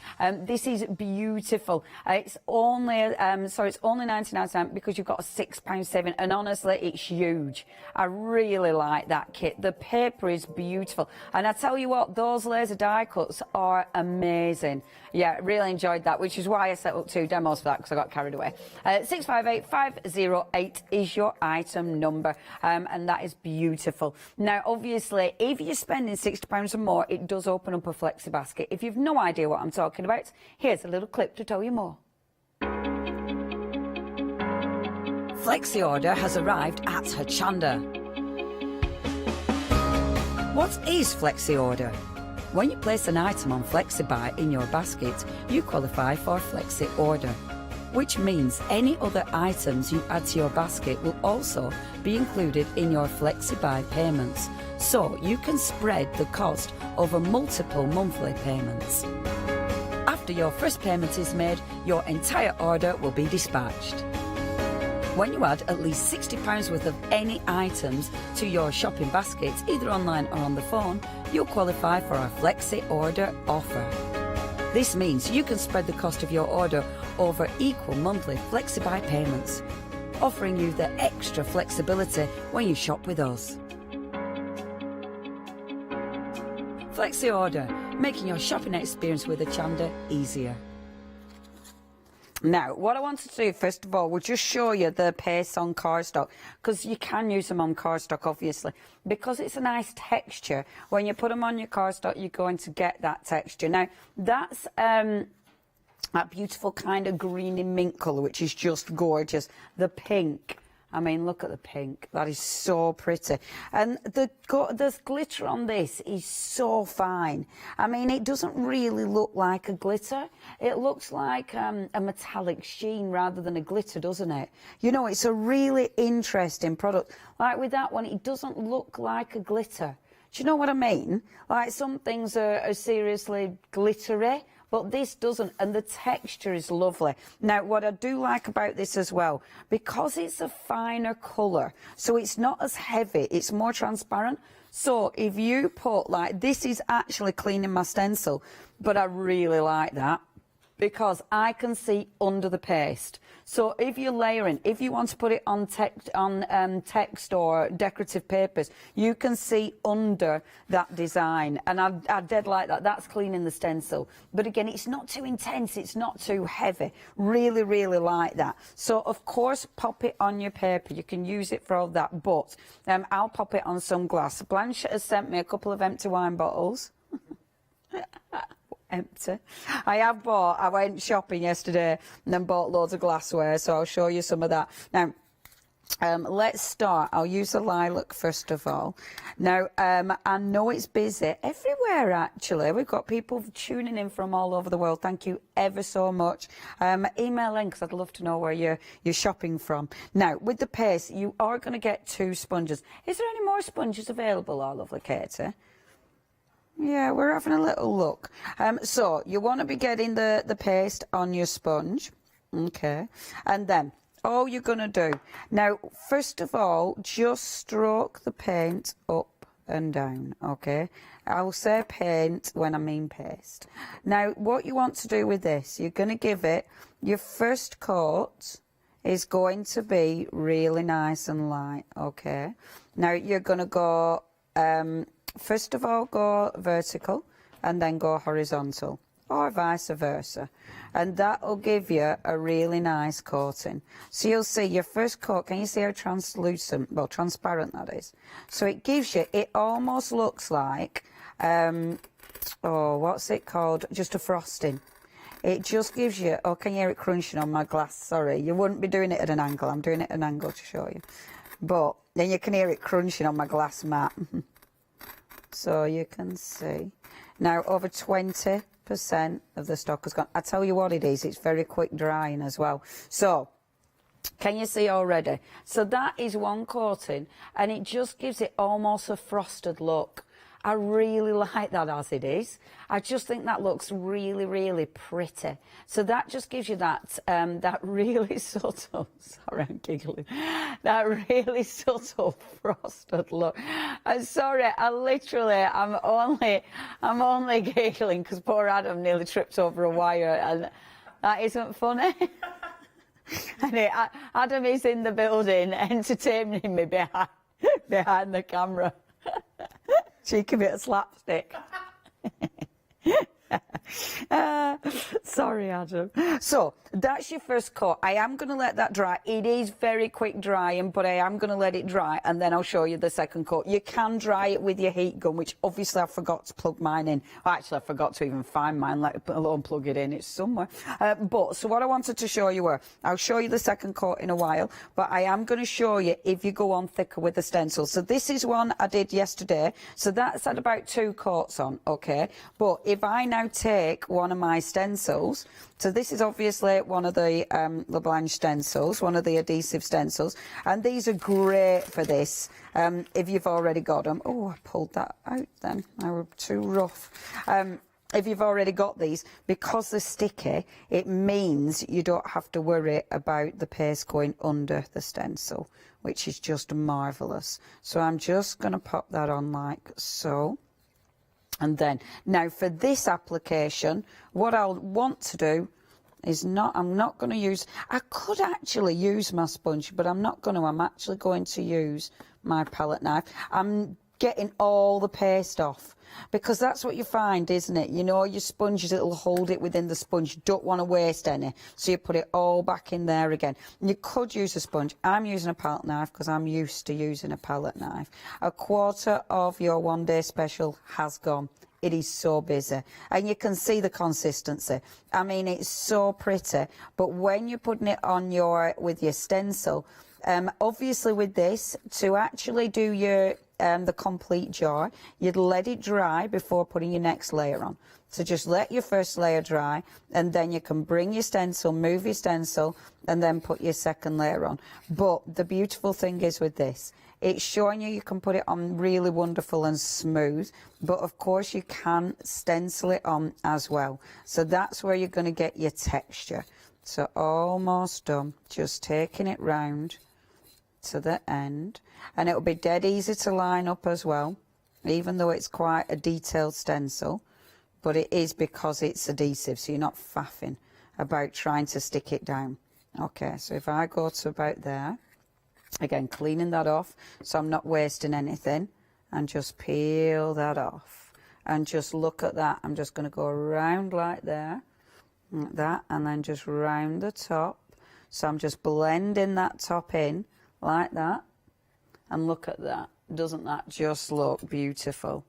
This is beautiful. It's only, it's only 99 because you've got a £6 saving. And honestly, it's huge. I really like that kit. The paper is beautiful. And I tell you what, those laser die cuts are amazing. Yeah, really enjoyed that, which is why I set up 2 demos for that because I got carried away. 658508 is your item number, and that is beautiful. Now, obviously, if you're spending £60 or more, it does open up a flexi basket. If you've no idea what I'm talking about, here's a little clip to tell you more. Flexi order has arrived at Hochanda. What is Flexi order? When you place an item on FlexiBuy in your basket, you qualify for Flexi order, which means any other items you add to your basket will also be included in your FlexiBuy payments, so you can spread the cost over multiple monthly payments. After your first payment is made, your entire order will be dispatched. When you add at least £60 worth of any items to your shopping basket, either online or on the phone, you'll qualify for our Flexi Order offer. This means you can spread the cost of your order over equal monthly Flexi-buy payments, offering you the extra flexibility when you shop with us. Flexi Order, making your shopping experience with Hochanda easier. Now, what I wanted to do, first of all, we'll just show you the paste on cardstock, because you can use them on cardstock, obviously. Because it's a nice texture, when you put them on your cardstock, you're going to get that texture. Now, that's that beautiful kind of greeny mint colour, which is just gorgeous. The pink. I mean, look at the pink. That is so pretty. And the glitter on this is so fine. I mean, it doesn't really look like a glitter. It looks like a metallic sheen rather than a glitter, doesn't it? You know, it's a really interesting product. Like with that one, it doesn't look like a glitter. Do you know what I mean? Like some things are seriously glittery, but this doesn't, and the texture is lovely. Now, what I do like about this as well, because it's a finer colour, so it's not as heavy, it's more transparent. So if you put, like, this is actually cleaning my stencil, but I really like that, because I can see under the paste. So if you're layering, if you want to put it on text or decorative papers, you can see under that design. And I dead like that. That's cleaning the stencil. But again, it's not too intense. It's not too heavy. Really, really like that. So, of course, pop it on your paper. You can use it for all that. But I'll pop it on some glass. Blanche has sent me a couple of empty wine bottles. Empty. I went shopping yesterday and then bought loads of glassware, so I'll show you some of that. Now, let's start. I'll use the lilac first of all. Now, I know it's busy everywhere, actually. We've got people tuning in from all over the world. Thank you ever so much. Email in, because I'd love to know where you're shopping from. Now, with the paste, you are going to get 2 sponges. Is there any more sponges available, our lovely Katie? Yeah, we're having a little look. So you want to be getting the paste on your sponge, okay? And then all you're going to do, now, first of all, just stroke the paint up and down, okay? I'll say paint when I mean paste. Now, what you want to do with this, you're going to give it, your first coat is going to be really nice and light, okay? Now, you're going to go... first of all, go vertical and then go horizontal, or vice versa. And that will give you a really nice coating. So you'll see your first coat, can you see how translucent, well, transparent that is? So it gives you, it almost looks like, what's it called? Just a frosting. It just gives you, oh, can you hear it crunching on my glass? Sorry, you wouldn't be doing it at an angle. I'm doing it at an angle to show you. But then you can hear it crunching on my glass mat. So you can see. Now, over 20% of the stock has gone. I tell you what it is, it's very quick drying as well. So, can you see already? So that is one coating, and it just gives it almost a frosted look. I really like that as it is. I just think that looks really, really pretty. So that just gives you that that really subtle, sorry, I'm giggling, that really subtle frosted look. I'm sorry, I'm only giggling because poor Adam nearly tripped over a wire, and that isn't funny. And Adam is in the building entertaining me behind the camera. Cheeky bit of slapstick. Sorry, Adam. So that's your first coat. I am going to let that dry. It is very quick drying, but I am going to let it dry, and then I'll show you the second coat. You can dry it with your heat gun, which obviously I forgot to plug mine in. Well, actually, I forgot to even find mine, let alone plug it in. It's somewhere. So what I wanted to show you were, I'll show you the second coat in a while, but I am going to show you if you go on thicker with the stencil. So this is one I did yesterday. So that's had about 2 coats on, okay? But if I now take one of my stencils, so this is obviously one of the Blanche stencils, one of the adhesive stencils, and these are great for this if you've already got them. Oh, I pulled that out then. They were too rough. if you've already got these, because they're sticky, it means you don't have to worry about the paste going under the stencil, which is just marvellous. So I'm just going to pop that on like so. And then, now for this application, what I'll want to do is I'm not going to use, I could actually use my sponge, but I'm not going to. I'm actually going to use my palette knife. I'm getting all the paste off, because that's what you find, isn't it? You know, your sponges, it'll hold it within the sponge. You don't want to waste any, so you put it all back in there again. And you could use a sponge. I'm using a palette knife because I'm used to using a palette knife. A quarter of your one day special has gone. It is so busy, and you can see the consistency. I mean, it's so pretty, but when you're putting it on with your stencil, obviously with this, to actually do your the complete jar, you'd let it dry before putting your next layer on. So just let your first layer dry, and then you can bring your stencil, move your stencil, and then put your second layer on. But the beautiful thing is with this, it's showing you can put it on really wonderful and smooth, but of course you can stencil it on as well. So that's where you're going to get your texture. So almost done, just taking it round to the end, and it'll be dead easy to line up as well, even though it's quite a detailed stencil, but it is because it's adhesive, so you're not faffing about trying to stick it down. Okay, so if I go to about there, again cleaning that off so I'm not wasting anything, and just peel that off, and just look at that. I'm just going to go around like there, like that, and then just round the top. So I'm just blending that top in like that, and look at that. Doesn't that just look beautiful?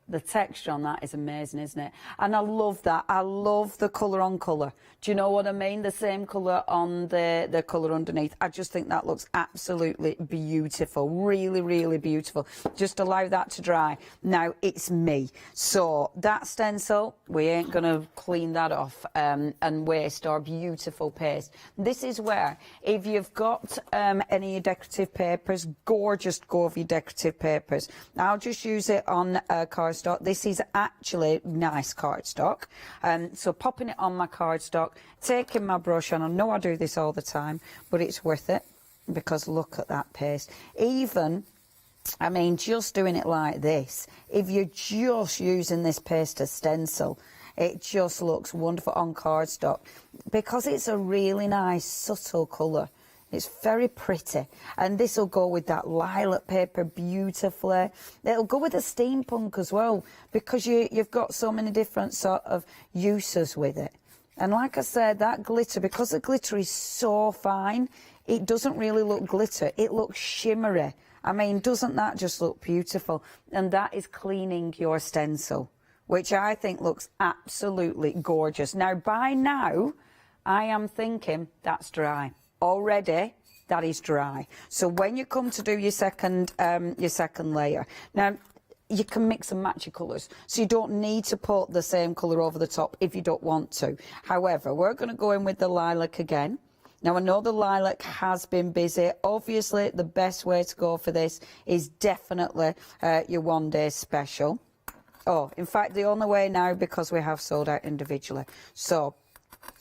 The texture on that is amazing, isn't it? And I love that. I love the colour on colour. Do you know what I mean? The same colour on the colour underneath. I just think that looks absolutely beautiful. Really, really beautiful. Just allow that to dry. Now, it's me. So that stencil, we ain't going to clean that off and waste our beautiful paste. This is where, if you've got any decorative papers, gorgeous go of your decorative papers. I'll just use it on cardstock. This is actually nice cardstock, so popping it on my cardstock, taking my brush, and I know I do this all the time, but it's worth it, because look at that paste. Even, I mean, just doing it like this, if you're just using this paste as stencil, it just looks wonderful on cardstock, because it's a really nice subtle colour. It's very pretty, and this will go with that lilac paper beautifully. It'll go with the steampunk as well, because you've got so many different sort of uses with it. And like I said, that glitter, because the glitter is so fine, it doesn't really look glitter, it looks shimmery. I mean, doesn't that just look beautiful? And that is cleaning your stencil, which I think looks absolutely gorgeous. Now, by now, I am thinking that's dry. Already that is dry. So when you come to do your second layer, now you can mix and match your colours, so you don't need to put the same colour over the top if you don't want to. However, we're going to go in with the lilac again. Now I know the lilac has been busy. Obviously the best way to go for this is definitely your one day special. Oh, in fact the only way now, because we have sold out individually. So,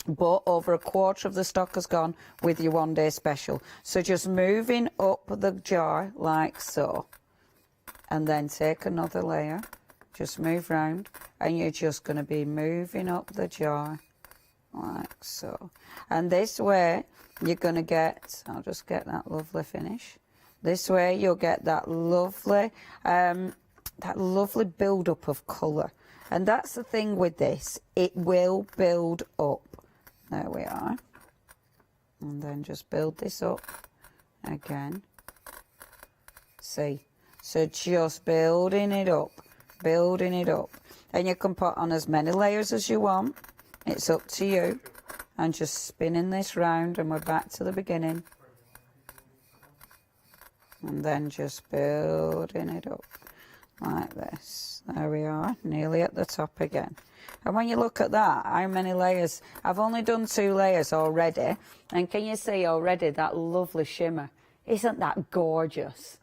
but over a quarter of the stock has gone with your one day special. So just moving up the jar like so, and then take another layer, just move round, and you're just going to be moving up the jar like so. And this way you're going to get, I'll just get that lovely finish. This way you'll get that lovely build up of colour. And that's the thing with this, it will build up. There we are. And then just build this up again. See? So just building it up, building it up. And you can put on as many layers as you want. It's up to you. And just spinning this round, and we're back to the beginning. And then just building it up like this. There we are, nearly at the top again. And when you look at that, how many layers? I've only done 2 layers already, and can you see already that lovely shimmer? Isn't that gorgeous?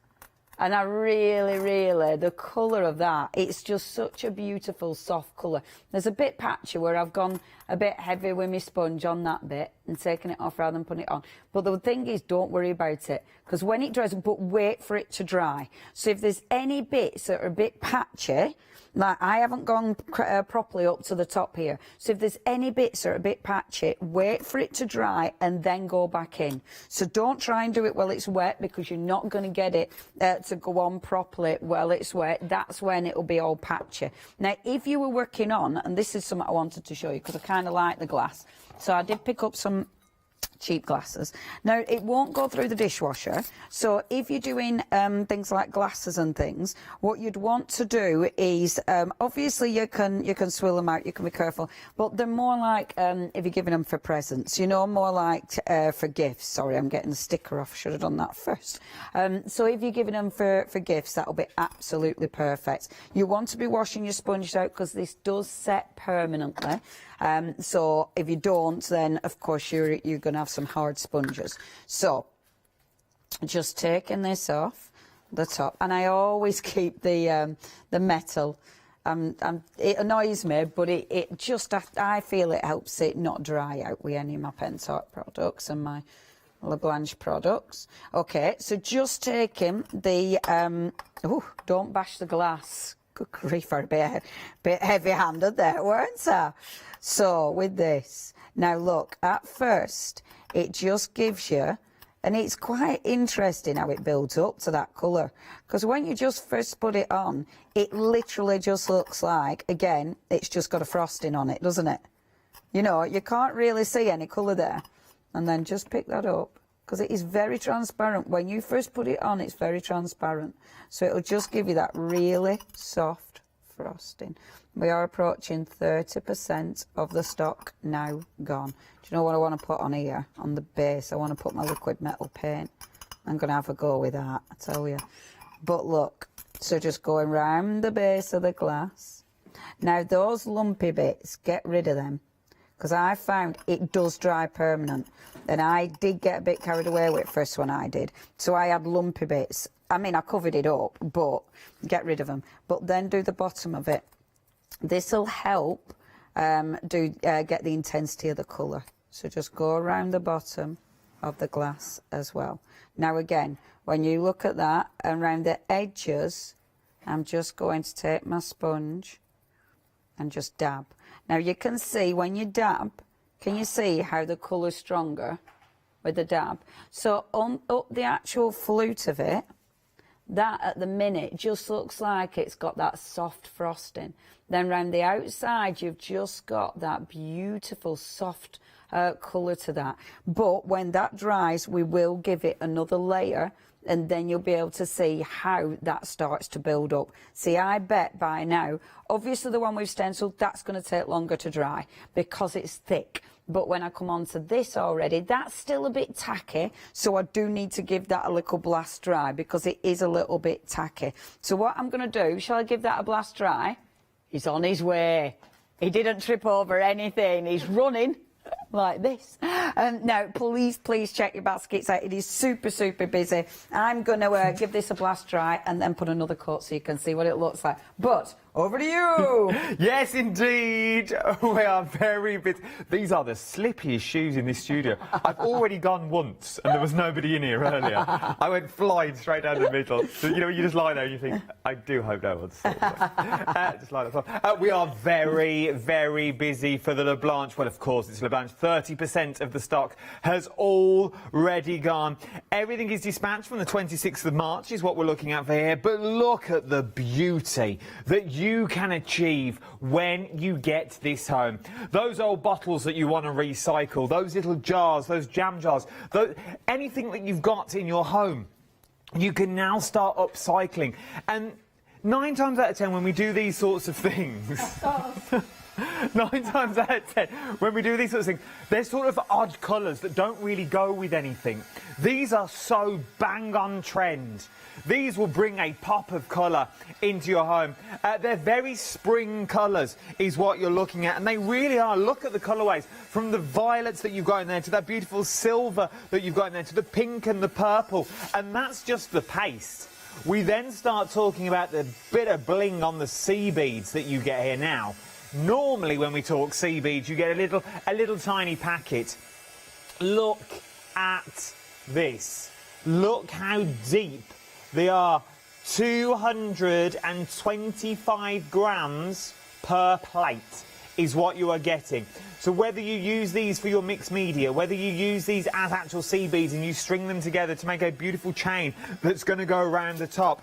And I really, the colour of that, it's just such a beautiful soft colour. There's a bit patchy where I've gone a bit heavy with my sponge on that bit and taken it off rather than putting it on. But the thing is, don't worry about it, because when it dries, but wait for it to dry. So if there's any bits that are a bit patchy, like I haven't gone properly up to the top here, so if there's any bits that are a bit patchy, wait for it to dry and then go back in. So don't try and do it while it's wet, because you're not going to get it to go on properly while it's wet. That's when it'll be all patchy. Now, if you were working on, and this is something I wanted to show you because I kind of like the glass, so I did pick up some cheap glasses. Now, it won't go through the dishwasher, so if you're doing things like glasses and things, what you'd want to do is, obviously you can swill them out, you can be careful, but they're more like if you're giving them for presents, you know, more like for gifts. Sorry, I'm getting the sticker off, should have done that first. So if you're giving them for gifts, that'll be absolutely perfect. You want to be washing your sponge out because this does set permanently. So if you don't, then of course you're going to have some hard sponges. So just taking this off the top, and I always keep the metal. It annoys me, but it just, I feel it helps it not dry out with any of my Pentart products and my LeBlanche products. Okay, so just taking the don't bash the glass. Good grief, I'm a bit heavy-handed there, weren't I? So with this, now look, at first it just gives you, and it's quite interesting how it builds up to that colour, because when you just first put it on, it literally just looks like, again, it's just got a frosting on it, doesn't it? You know, you can't really see any colour there. And then just pick that up, because it is very transparent. When you first put it on, it's very transparent. So it'll just give you that really soft frosting. We are approaching 30% of the stock now gone. Do you know what I want to put on here? On the base, I want to put my liquid metal paint. I'm going to have a go with that, I tell you. But look, so just going round the base of the glass. Now those lumpy bits, get rid of them, because I found it does dry permanent. And I did get a bit carried away with it first when I did. So I had lumpy bits. I mean, I covered it up, but get rid of them. But then do the bottom of it. This will help get the intensity of the colour. So just go around the bottom of the glass as well. Now again, when you look at that, around the edges, I'm just going to take my sponge and just dab. Now you can see when you dab, can you see how the colour's stronger with the dab? So up the actual flute of it, that at the minute just looks like it's got that soft frosting. Then round the outside, you've just got that beautiful soft colour to that. But when that dries, we will give it another layer, and then you'll be able to see how that starts to build up. See, I bet by now, obviously the one we've stenciled, that's going to take longer to dry because it's thick. But when I come on to this already, that's still a bit tacky, so I do need to give that a little blast dry because it is a little bit tacky. So what I'm going to do, shall I give that a blast dry? He's on his way. He didn't trip over anything. He's running like this. Now, please check your baskets out. It is super busy. I'm going to give this a blast dry and then put another coat so you can see what it looks like. But over to you.
Yes, indeed. We are very busy. These are the slippiest shoes in this studio. I've already gone once and there was nobody in here earlier. I went flying straight down the middle. So, you know, you just lie there and you think, I do hope no one saw that. Just like that. We are very busy for the LeBlanche. Well, of course, it's LeBlanche. 30% of the stock has already gone. Everything is dispatched from the 26th of March is what we're looking at for here. But look at the beauty that you can achieve when you get this home. Those old bottles that you want to recycle, those little jars, those jam jars, anything that you've got in your home, you can now start upcycling. And 9 times out of 10 when we do these sorts of things... 9 times out of 10, when we do these sorts of things, they're sort of odd colours that don't really go with anything. These are so bang on trend. These will bring a pop of colour into your home. They're very spring colours is what you're looking at, and they really are. Look at the colourways, from the violets that you've got in there to that beautiful silver that you've got in there to the pink and the purple, and that's just the paste. We then start talking about the bit of bling on the sea beads that you get here now. Normally when we talk sea beads, you get a little tiny packet. Look at this. Look how deep they are. 225 grams per plate is what you are getting. So whether you use these for your mixed media, whether you use these as actual sea beads and you string them together to make a beautiful chain that's going to go around the top,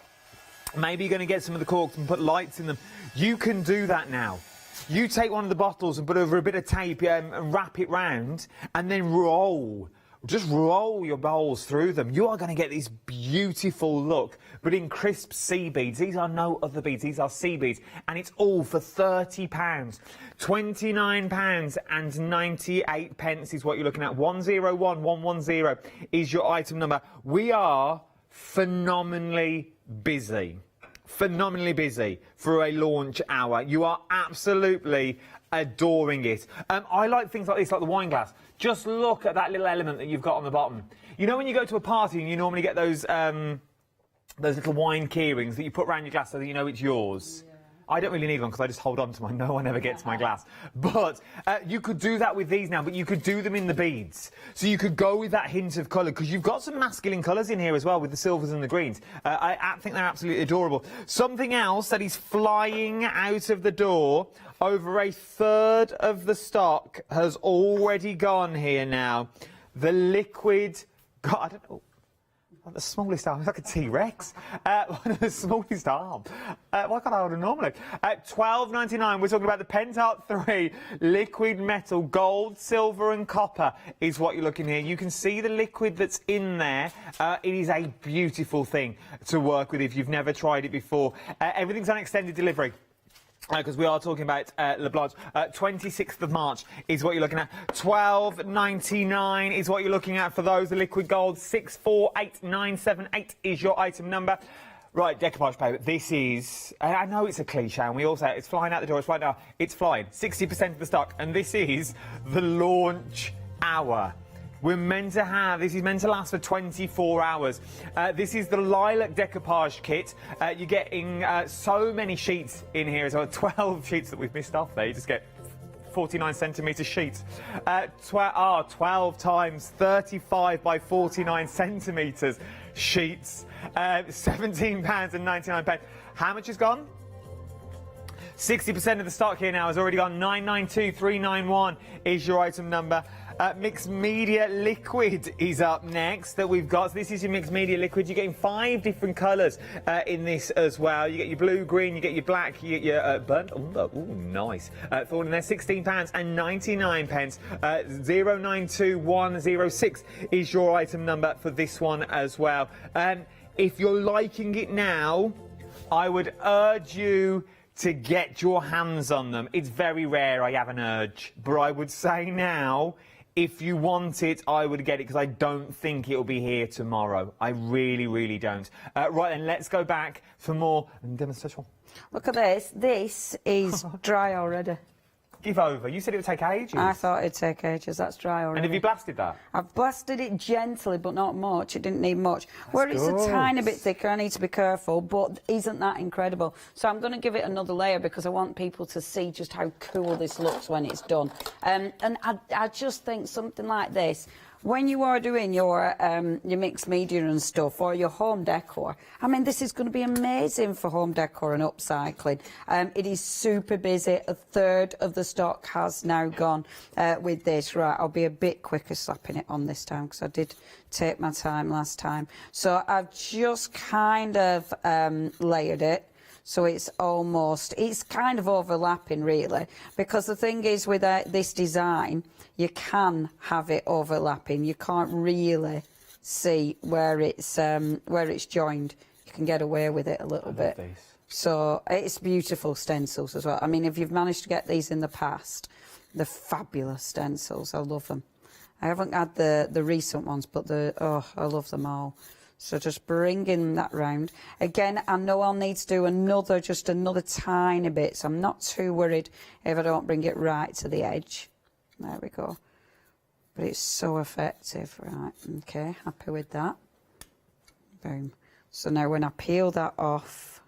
maybe you're going to get some of the corks and put lights in them, you can do that now. You take one of the bottles and put over a bit of tape and wrap it round and then roll. Just roll your bowls through them. You are going to get this beautiful look, but in crisp sea beads. These are no other beads, these are sea beads, and it's all for £30. £29.98 is what you're looking at. 101110 is your item number. We are phenomenally busy. Phenomenally busy for a launch hour. You are absolutely adoring it. I like things like this, like the wine glass. Just look at that little element that you've got on the bottom. You know when you go to a party and you normally get those little wine key rings that you put around your glass so that you know it's yours? Yeah. I don't really need one because I just hold on to mine. No one ever gets my glass. But you could do that with these now, but you could do them in the beads. So you could go with that hint of colour because you've got some masculine colours in here as well with the silvers and the greens. I think they're absolutely adorable. Something else that is flying out of the door, over a third of the stock has already gone here now. The liquid, God, I don't know. The smallest arm, it's like a T-Rex. The smallest arm. Why can't I hold it normally? £12.99, we're talking about the Pentart 3 liquid metal, gold, silver and copper is what you're looking here. You can see the liquid that's in there. It is a beautiful thing to work with if you've never tried it before. Everything's on extended delivery. Because we are talking about Leblanc. 26th of March is what you're looking at. £12.99 is what you're looking at for those. The liquid gold, 648978 is your item number. Right, decoupage paper. This is, I know it's a cliche, and we all say it's flying out the door. It's right now. It's flying. 60% of the stock, and this is the launch hour. We're meant to have, this is meant to last for 24 hours. This is the lilac decoupage kit. You're getting so many sheets in here as well. 12 sheets that we've missed off there. You just get 49 centimetre sheets. 12 times 35 by 49 centimetres sheets. £17.99. How much has gone? 60% of the stock here now has already gone. 992,391 is your item number. Mixed media liquid is up next that we've got. So this is your mixed media liquid. You're getting 5 different colours in this as well. You get your blue, green, you get your black, you get your burnt. Ooh, nice. Thorn in there, £16.99. 092106 is your item number for this one as well. If you're liking it now, I would urge you to get your hands on them. It's very rare, I have an urge, but I would say now, if you want it, I would get it because I don't think it'll be here tomorrow. I really, really don't. Right then, let's go back for more demonstration.
Look at this. This is dry already.
Give over. You said it would take ages.
I thought it'd take ages. That's dry already.
And have you blasted that?
I've blasted it gently, but not much. It didn't need much. Where it's a tiny bit thicker, I need to be careful, but isn't that incredible? So I'm going to give it another layer because I want people to see just how cool this looks when it's done. And I just think something like this, when you are doing your mixed media and stuff, or your home decor, I mean, this is going to be amazing for home decor and upcycling. It is super busy. A third of the stock has now gone with this. Right, I'll be a bit quicker slapping it on this time because I did take my time last time. So I've just kind of layered it. So it's kind of overlapping really, because the thing is with this design, you can have it overlapping. You can't really see where it's joined. You can get away with it a little bit. So it's beautiful stencils as well. I mean, if you've managed to get these in the past, they're fabulous stencils. I love them. I haven't had the recent ones, but I love them all. So just bringing that round. Again, I know I'll need to do just another tiny bit, so I'm not too worried if I don't bring it right to the edge. There we go. But it's so effective. Right, okay, happy with that. Boom. So now when I peel that off,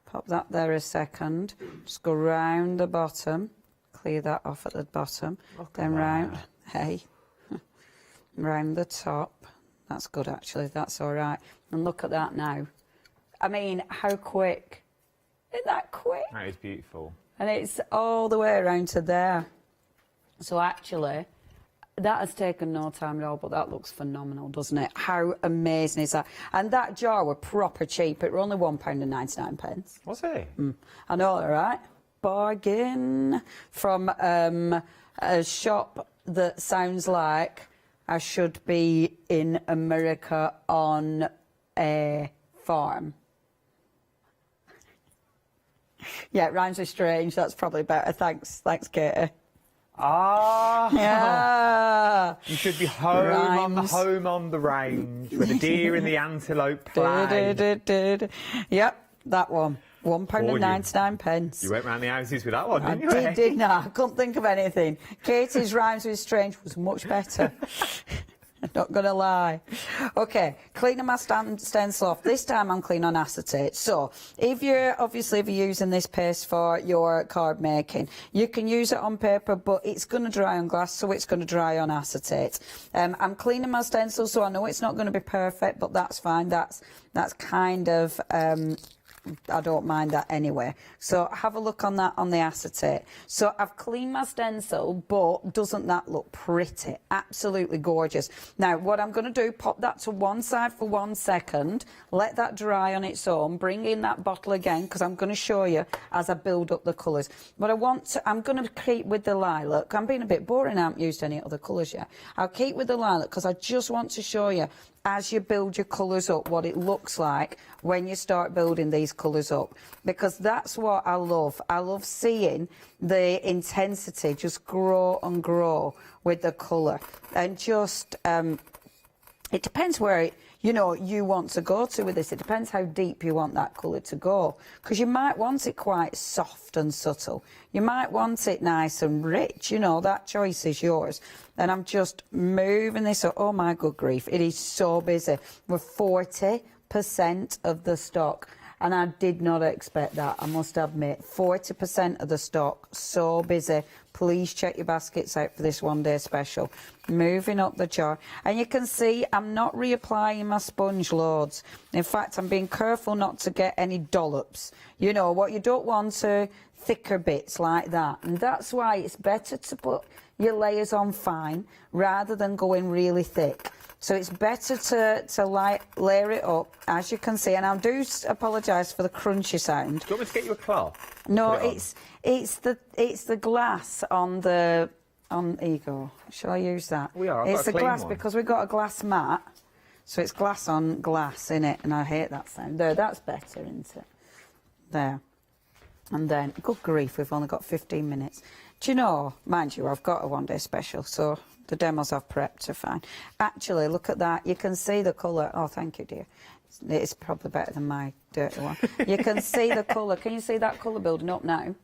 pop that there a second, just go round the bottom, clear that off at the bottom, then round, hey, round the top. That's good actually, that's all right. And look at that now. I mean, how quick? Isn't that quick?
That is beautiful.
And it's all the way around to there. So actually, that has taken no time at all, but that looks phenomenal, doesn't it? How amazing is that? And that jar were proper cheap. It were only £1.99.
Was it?
I know, all right? Bargain from a shop that sounds like I should be in America on a farm. Yeah, it rhymes with strange. That's probably better. Thanks, Katie.
Ah,
yeah.
You should be home on the range where the deer and the antelope play.
Yep, that one. £1.99.
You went round the houses with that one, didn't you?
I did not. I couldn't think of anything. Katie's rhymes with strange was much better. I'm not going to lie. Okay, cleaning my stencil off. This time I'm cleaning on acetate. So, if you're using this paste for your card making, you can use it on paper, but it's going to dry on glass, so it's going to dry on acetate. I'm cleaning my stencil, so I know it's not going to be perfect, but that's fine. That's kind of... I don't mind that anyway. So have a look on that on the acetate. So I've cleaned my stencil, but doesn't that look pretty? Absolutely gorgeous. Now what I'm going to do, pop that to one side for 1 second, let that dry on its own, bring in that bottle again, because I'm going to show you as I build up the colours. But I'm going to keep with the lilac. I'm being a bit boring, I haven't used any other colours yet. I'll keep with the lilac because I just want to show you as you build your colours up what it looks like when you start building these colours up, because that's what I love. I love seeing the intensity just grow and grow with the colour, and just it depends where you want to go to with this. It depends how deep you want that colour to go, because you might want it quite soft and subtle, you might want it nice and rich, that choice is yours. And I'm just moving this up. Oh my good grief, it is so busy. We're 40% of the stock, and I did not expect that, I must admit. 40% of the stock, so busy. Please check your baskets out for this one day special. Moving up the jar, and you can see I'm not reapplying my sponge loads. In fact, I'm being careful not to get any dollops. What you don't want to thicker bits like that, and that's why it's better to put your layers on fine rather than going really thick. So it's better to layer it up, as you can see. And I do apologise for the crunchy sound.
Do you want me to get you a cloth?
No, it's the glass on the here you go. Shall I use that?
We are.
It's the glass one, because we've got a glass mat, so it's glass on glass in it, and I hate that sound. There, that's better, isn't it? There. And then, good grief, we've only got 15 minutes. Do you know, mind you, I've got a one day special, so the demos I've prepped are fine. Actually, look at that. You can see the colour. Oh, thank you, dear. It's probably better than my dirty one. You can see the colour. Can you see that colour building up now?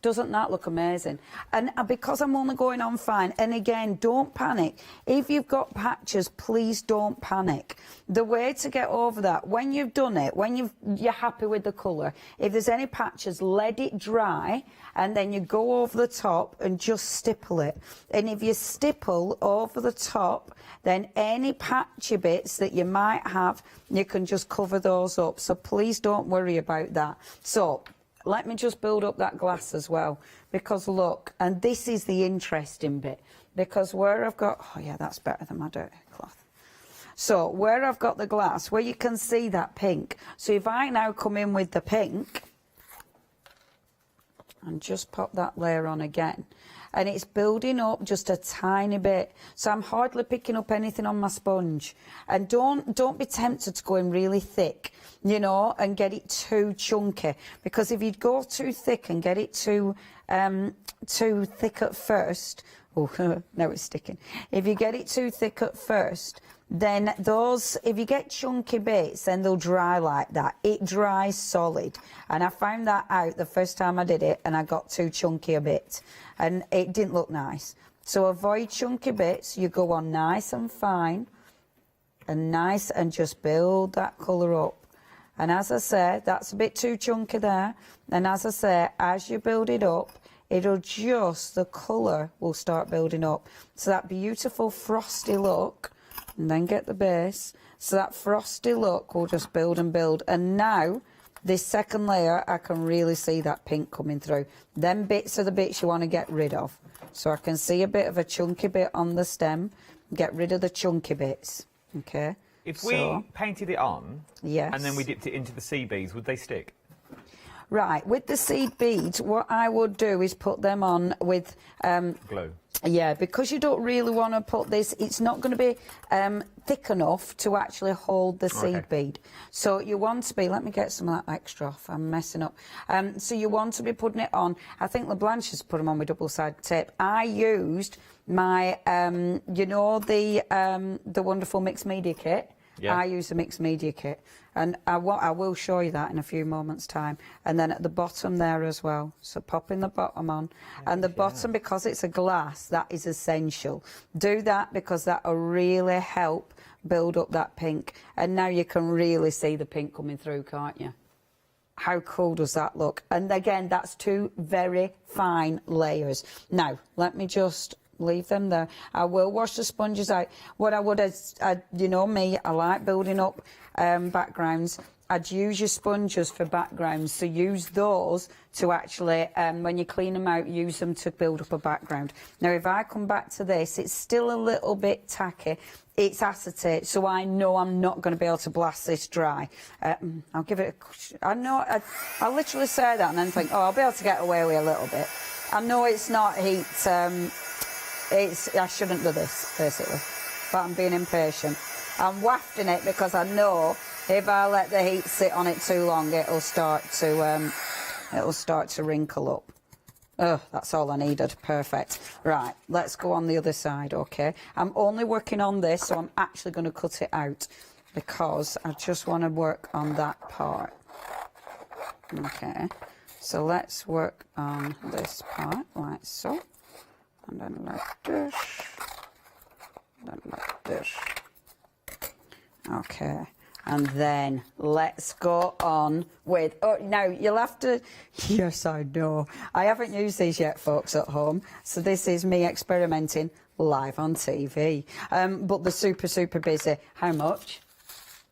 Doesn't that look amazing? And because I'm only going on fine, and again, don't panic. If you've got patches, please don't panic. The way to get over that, when you've done it, when you're happy with the colour, if there's any patches, let it dry, and then you go over the top and just stipple it. And if you stipple over the top, then any patchy bits that you might have, you can just cover those up. So please don't worry about that. So let me just build up that glass as well, because look, and this is the interesting bit, because where I've got, oh yeah, that's better than my dirty cloth. So where I've got the glass, where you can see that pink, so if I now come in with the pink and just pop that layer on again, and it's building up just a tiny bit, so I'm hardly picking up anything on my sponge. And don't be tempted to go in really thick, and get it too chunky, because if you go too thick and get it too thick at first, oh now it's sticking, if you get it too thick at first, then if you get chunky bits, then they'll dry like that. It dries solid, and I found that out the first time I did it, and I got too chunky a bit, and it didn't look nice. So avoid chunky bits. You go on nice and fine, and just build that colour up. And as I say, that's a bit too chunky there. And as I say, as you build it up, it'll just, the colour will start building up. So that beautiful frosty look, and then get the base. So that frosty look will just build and build. And now, this second layer, I can really see that pink coming through. Them bits are the bits you want to get rid of. So I can see a bit of a chunky bit on the stem. Get rid of the chunky bits, okay?
If we painted it on,
yes,
and then we dipped it into the seed beads, would they stick?
Right, with the seed beads, what I would do is put them on with...
glue.
Yeah, because you don't really want to put this, it's not going to be thick enough to actually hold the seed bead. So you want to be, let me get some of that extra off, I'm messing up. So you want to be putting it on, I think LeBlanche has put them on with double-sided tape. I used my, you know, the wonderful mixed media kit. Yeah. I use the mixed media kit, and I will show you that in a few moments' time. And then at the bottom there as well, so popping the bottom on. And the bottom, because it's a glass, that is essential. Do that because that will really help build up that pink. And now you can really see the pink coming through, can't you? How cool does that look? And again, that's 2 very fine layers. Now, let me just... leave them there. I will wash the sponges out. What I would, you know me, I like building up backgrounds. I'd use your sponges for backgrounds, so use those to actually, when you clean them out, use them to build up a background. Now, if I come back to this, it's still a little bit tacky. It's acetate, so I know I'm not going to be able to blast this dry. I'll give it a... I know, I literally say that and then think, oh, I'll be able to get away with a little bit. I know it's not heat... I shouldn't do this, basically, but I'm being impatient. I'm wafting it because I know if I let the heat sit on it too long, it'll start to wrinkle up. Oh, that's all I needed. Perfect. Right, let's go on the other side, okay? I'm only working on this, so I'm actually going to cut it out because I just want to work on that part. Okay, so let's work on this part, like so. And then like this, then like this. Okay, and then let's go on with, oh, now you'll have to, yes I know, I haven't used these yet folks at home, so this is me experimenting live on TV, but they're super busy. How much?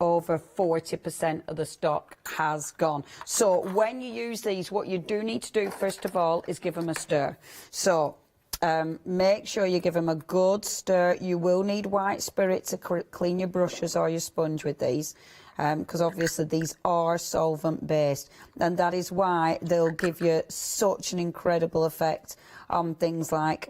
Over 40% of the stock has gone. So when you use these, what you do need to do first of all is give them a stir. So make sure you give them a good stir. You will need white spirit to clean your brushes or your sponge with these, because obviously these are solvent based, and that is why they'll give you such an incredible effect on things like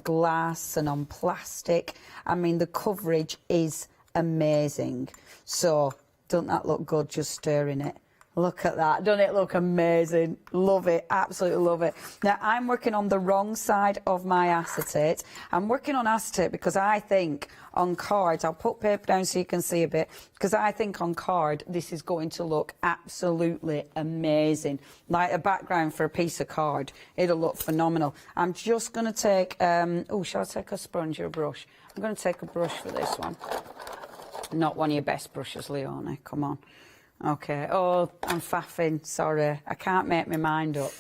glass and on plastic. I mean, the coverage is amazing. So doesn't that look good just stirring it? Look at that. Doesn't it look amazing? Love it. Absolutely love it. Now, I'm working on the wrong side of my acetate. I'm working on acetate because I think on cards, I'll put paper down so you can see a bit, because I think on card, this is going to look absolutely amazing. Like a background for a piece of card. It'll look phenomenal. I'm just going to take, oh, shall I take a sponge or a brush? I'm going to take a brush for this one. Not one of your best brushes, Leonie. Come on. Okay. Oh, I'm faffing. Sorry. I can't make my mind up.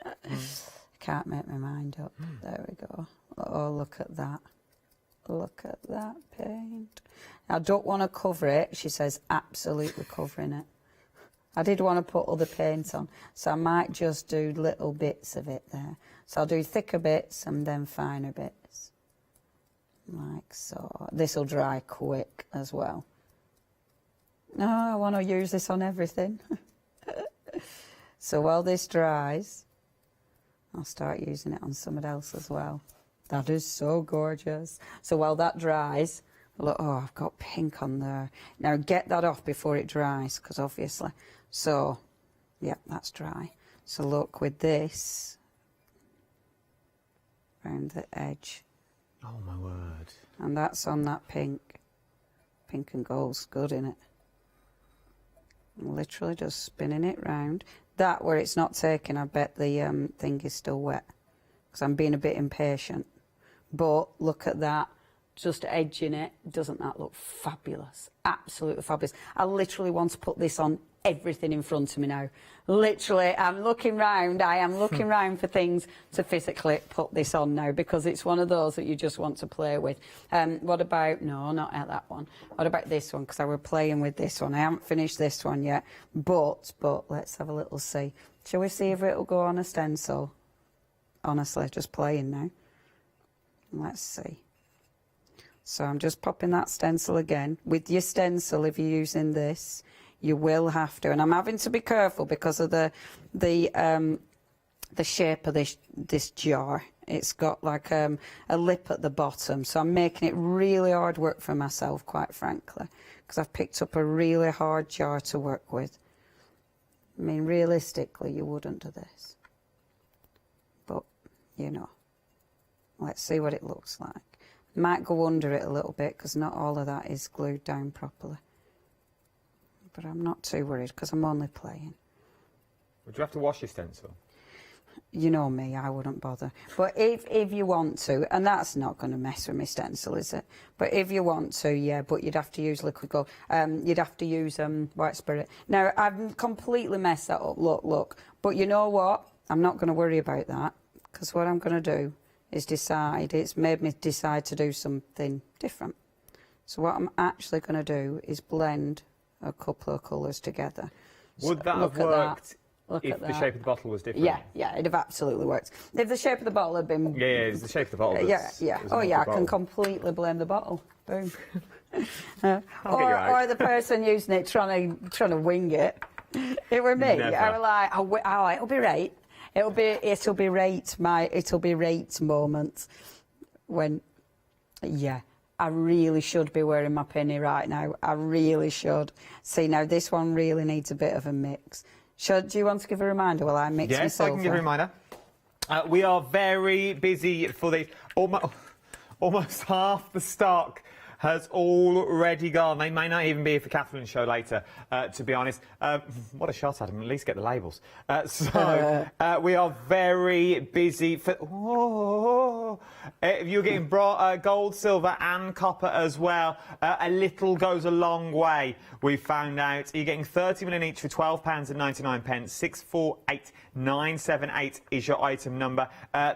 I can't make my mind up. There we go. Oh, look at that. Look at that paint. I don't want to cover it. She says absolutely covering it. I did want to put other paint on, so I might just do little bits of it there. So I'll do thicker bits and then finer bits. Like so. This will dry quick as well. No, I want to use this on everything. So while this dries, I'll start using it on something else as well. That is so gorgeous. So while that dries, look, oh, I've got pink on there. Now get that off before it dries, because obviously. So, yeah, that's dry. So look, with this, around the edge.
Oh, my word.
And that's on that pink. Pink and gold's good, innit? Literally just spinning it round. That, where it's not taking, I bet the thing is still wet, because I'm being a bit impatient. But look at that. just edging it. Doesn't that look fabulous? Absolutely fabulous. I literally want to put this on everything in front of me now. Literally, I'm looking round. I am looking round for things to physically put this on now, because it's one of those that you just want to play with. What about, no, not at that one. What about this one? Because I were playing with this one. I haven't finished this one yet, but let's have a little see. Shall we see if it'll go on a stencil? Honestly, just playing now. Let's see. So I'm just popping that stencil again. With your stencil, if you're using this, you will have to, and I'm having to be careful because of the shape of this jar. It's got like a lip at the bottom, so I'm making it really hard work for myself, quite frankly, because I've picked up a really hard jar to work with. I mean, realistically, you wouldn't do this, but you know, let's see what it looks like. Might go under it a little bit because not all of that is glued down properly. But I'm not too worried because I'm only playing.
Would you have to wash your stencil?
You know me, I wouldn't bother. But if you want to, and that's not going to mess with my stencil, is it? But if you want to, yeah, but you'd have to use liquid gold. You'd have to use white spirit. Now, I've completely messed that up, look. But you know what? I'm not going to worry about that, because what I'm going to do is decide, it's made me decide to do something different. So what I'm actually going to do is blend a couple of colours together.
Would that have worked if the shape of the bottle was different?
Yeah, it'd have absolutely worked. If the shape of the bottle had been...
Yeah, it's the shape of the bottle.
Yeah. Oh, yeah, I can completely blend the bottle. Boom. or the person using it trying to wing it. It were me.
Never.
I was like, oh, it'll be right. It'll be right moment when, yeah, I really should be wearing my penny right now. I really should. See, now this one really needs a bit of a mix. Do you want to give a reminder while I mix myself?
Yes, I can give a reminder. We are very busy for the... Almost half the stock has already gone. They may not even be here for Catherine's show later, to be honest. What a shot at him. At least get the labels. We are very busy for... if you're getting gold, silver and copper as well, a little goes a long way, we found out. You're getting 30 million each for £12.99. 648978 is your item number.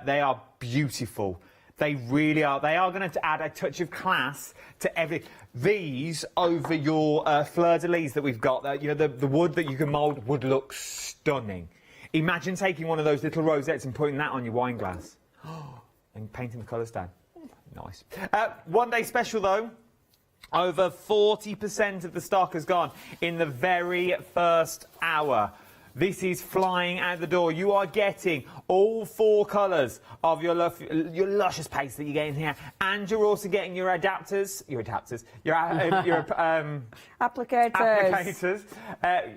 They are beautiful. They really are. They are going to add a touch of class to everything. These over your fleur-de-lis that we've got, you know, the wood that you can mould would look stunning. Imagine taking one of those little rosettes and putting that on your wine glass. And painting the colours down. Nice. One day special, though. Over 40% of the stock has gone in the very first hour. This is flying out the door. You are getting all 4 colours of your luscious paste that you get in here, and you're also getting your applicators.
Applicators.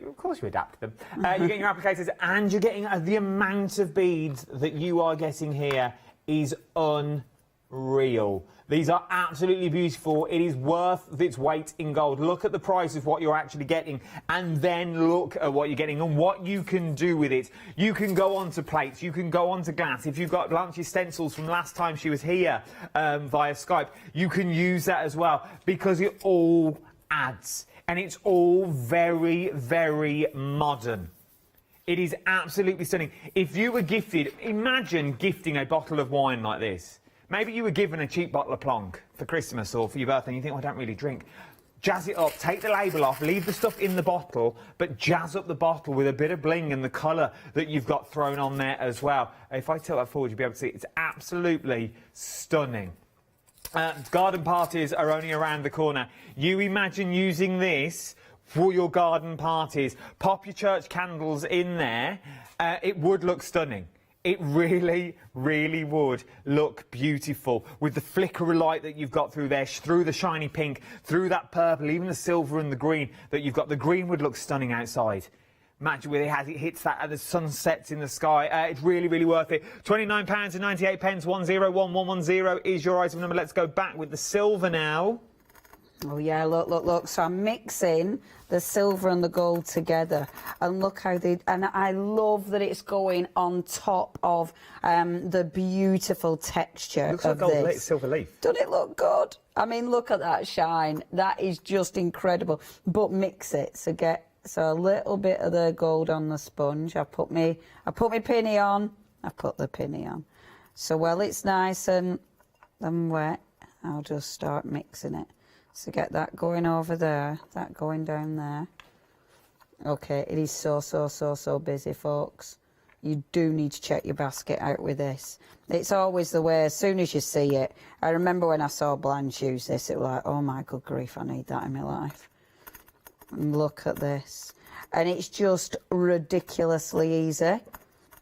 Of course, you adapt them. You're getting your applicators, and you're getting the amount of beads that you are getting here is unreal. These are absolutely beautiful. It is worth its weight in gold. Look at the price of what you're actually getting, and then look at what you're getting and what you can do with it. You can go onto plates, you can go onto glass. If you've got Blanche's stencils from last time she was here via Skype, you can use that as well, because it all adds, and it's all very, very modern. It is absolutely stunning. If you were gifted, imagine gifting a bottle of wine like this. Maybe you were given a cheap bottle of Plonk for Christmas or for your birthday and you think, oh, I don't really drink. Jazz it up, take the label off, leave the stuff in the bottle, but jazz up the bottle with a bit of bling and the colour that you've got thrown on there as well. If I tilt that forward, you'll be able to see it. It's absolutely stunning. Garden parties are only around the corner. You imagine using this for your garden parties. Pop your church candles in there. It would look stunning. It really, really would look beautiful with the flicker of light that you've got through there, through the shiny pink, through that purple, even the silver and the green that you've got. The green would look stunning outside. Imagine with it hits that as the sun sets in the sky. It's really, really worth it. £29.98. 101110 is your item number. Let's go back with the silver now.
Oh yeah, look, look, look. So I'm mixing the silver and the gold together, and look how and I love that it's going on top of the beautiful texture
Looks
of
like gold
this.
silver leaf.
Doesn't it look good? I mean, look at that shine. That is just incredible. But mix it. So get a little bit of the gold on the sponge. I put my pinny on. I put the pinny on. So while it's nice and wet, I'll just start mixing it. So get that going over there, that going down there. Okay, it is so busy, folks. You do need to check your basket out with this. It's always the way, as soon as you see it. I remember when I saw Blanche use this, it was like, oh my good grief, I need that in my life. And look at this. And it's just ridiculously easy.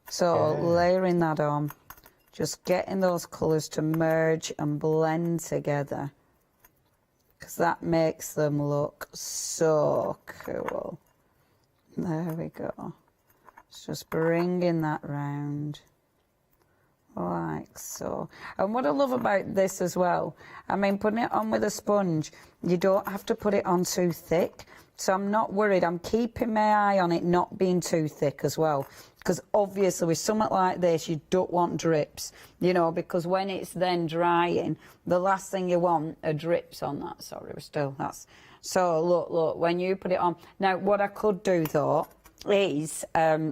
So layering that on, just getting those colours to merge and blend together, because that makes them look so cool. There we go. It's just bringing that round like so. And what I love about this as well, I mean, putting it on with a sponge, you don't have to put it on too thick. So I'm not worried. I'm keeping my eye on it not being too thick as well. Because obviously with something like this, you don't want drips, you know, because when it's then drying, the last thing you want are drips on that. Sorry, we're still, that's... So look, when you put it on. Now, what I could do though is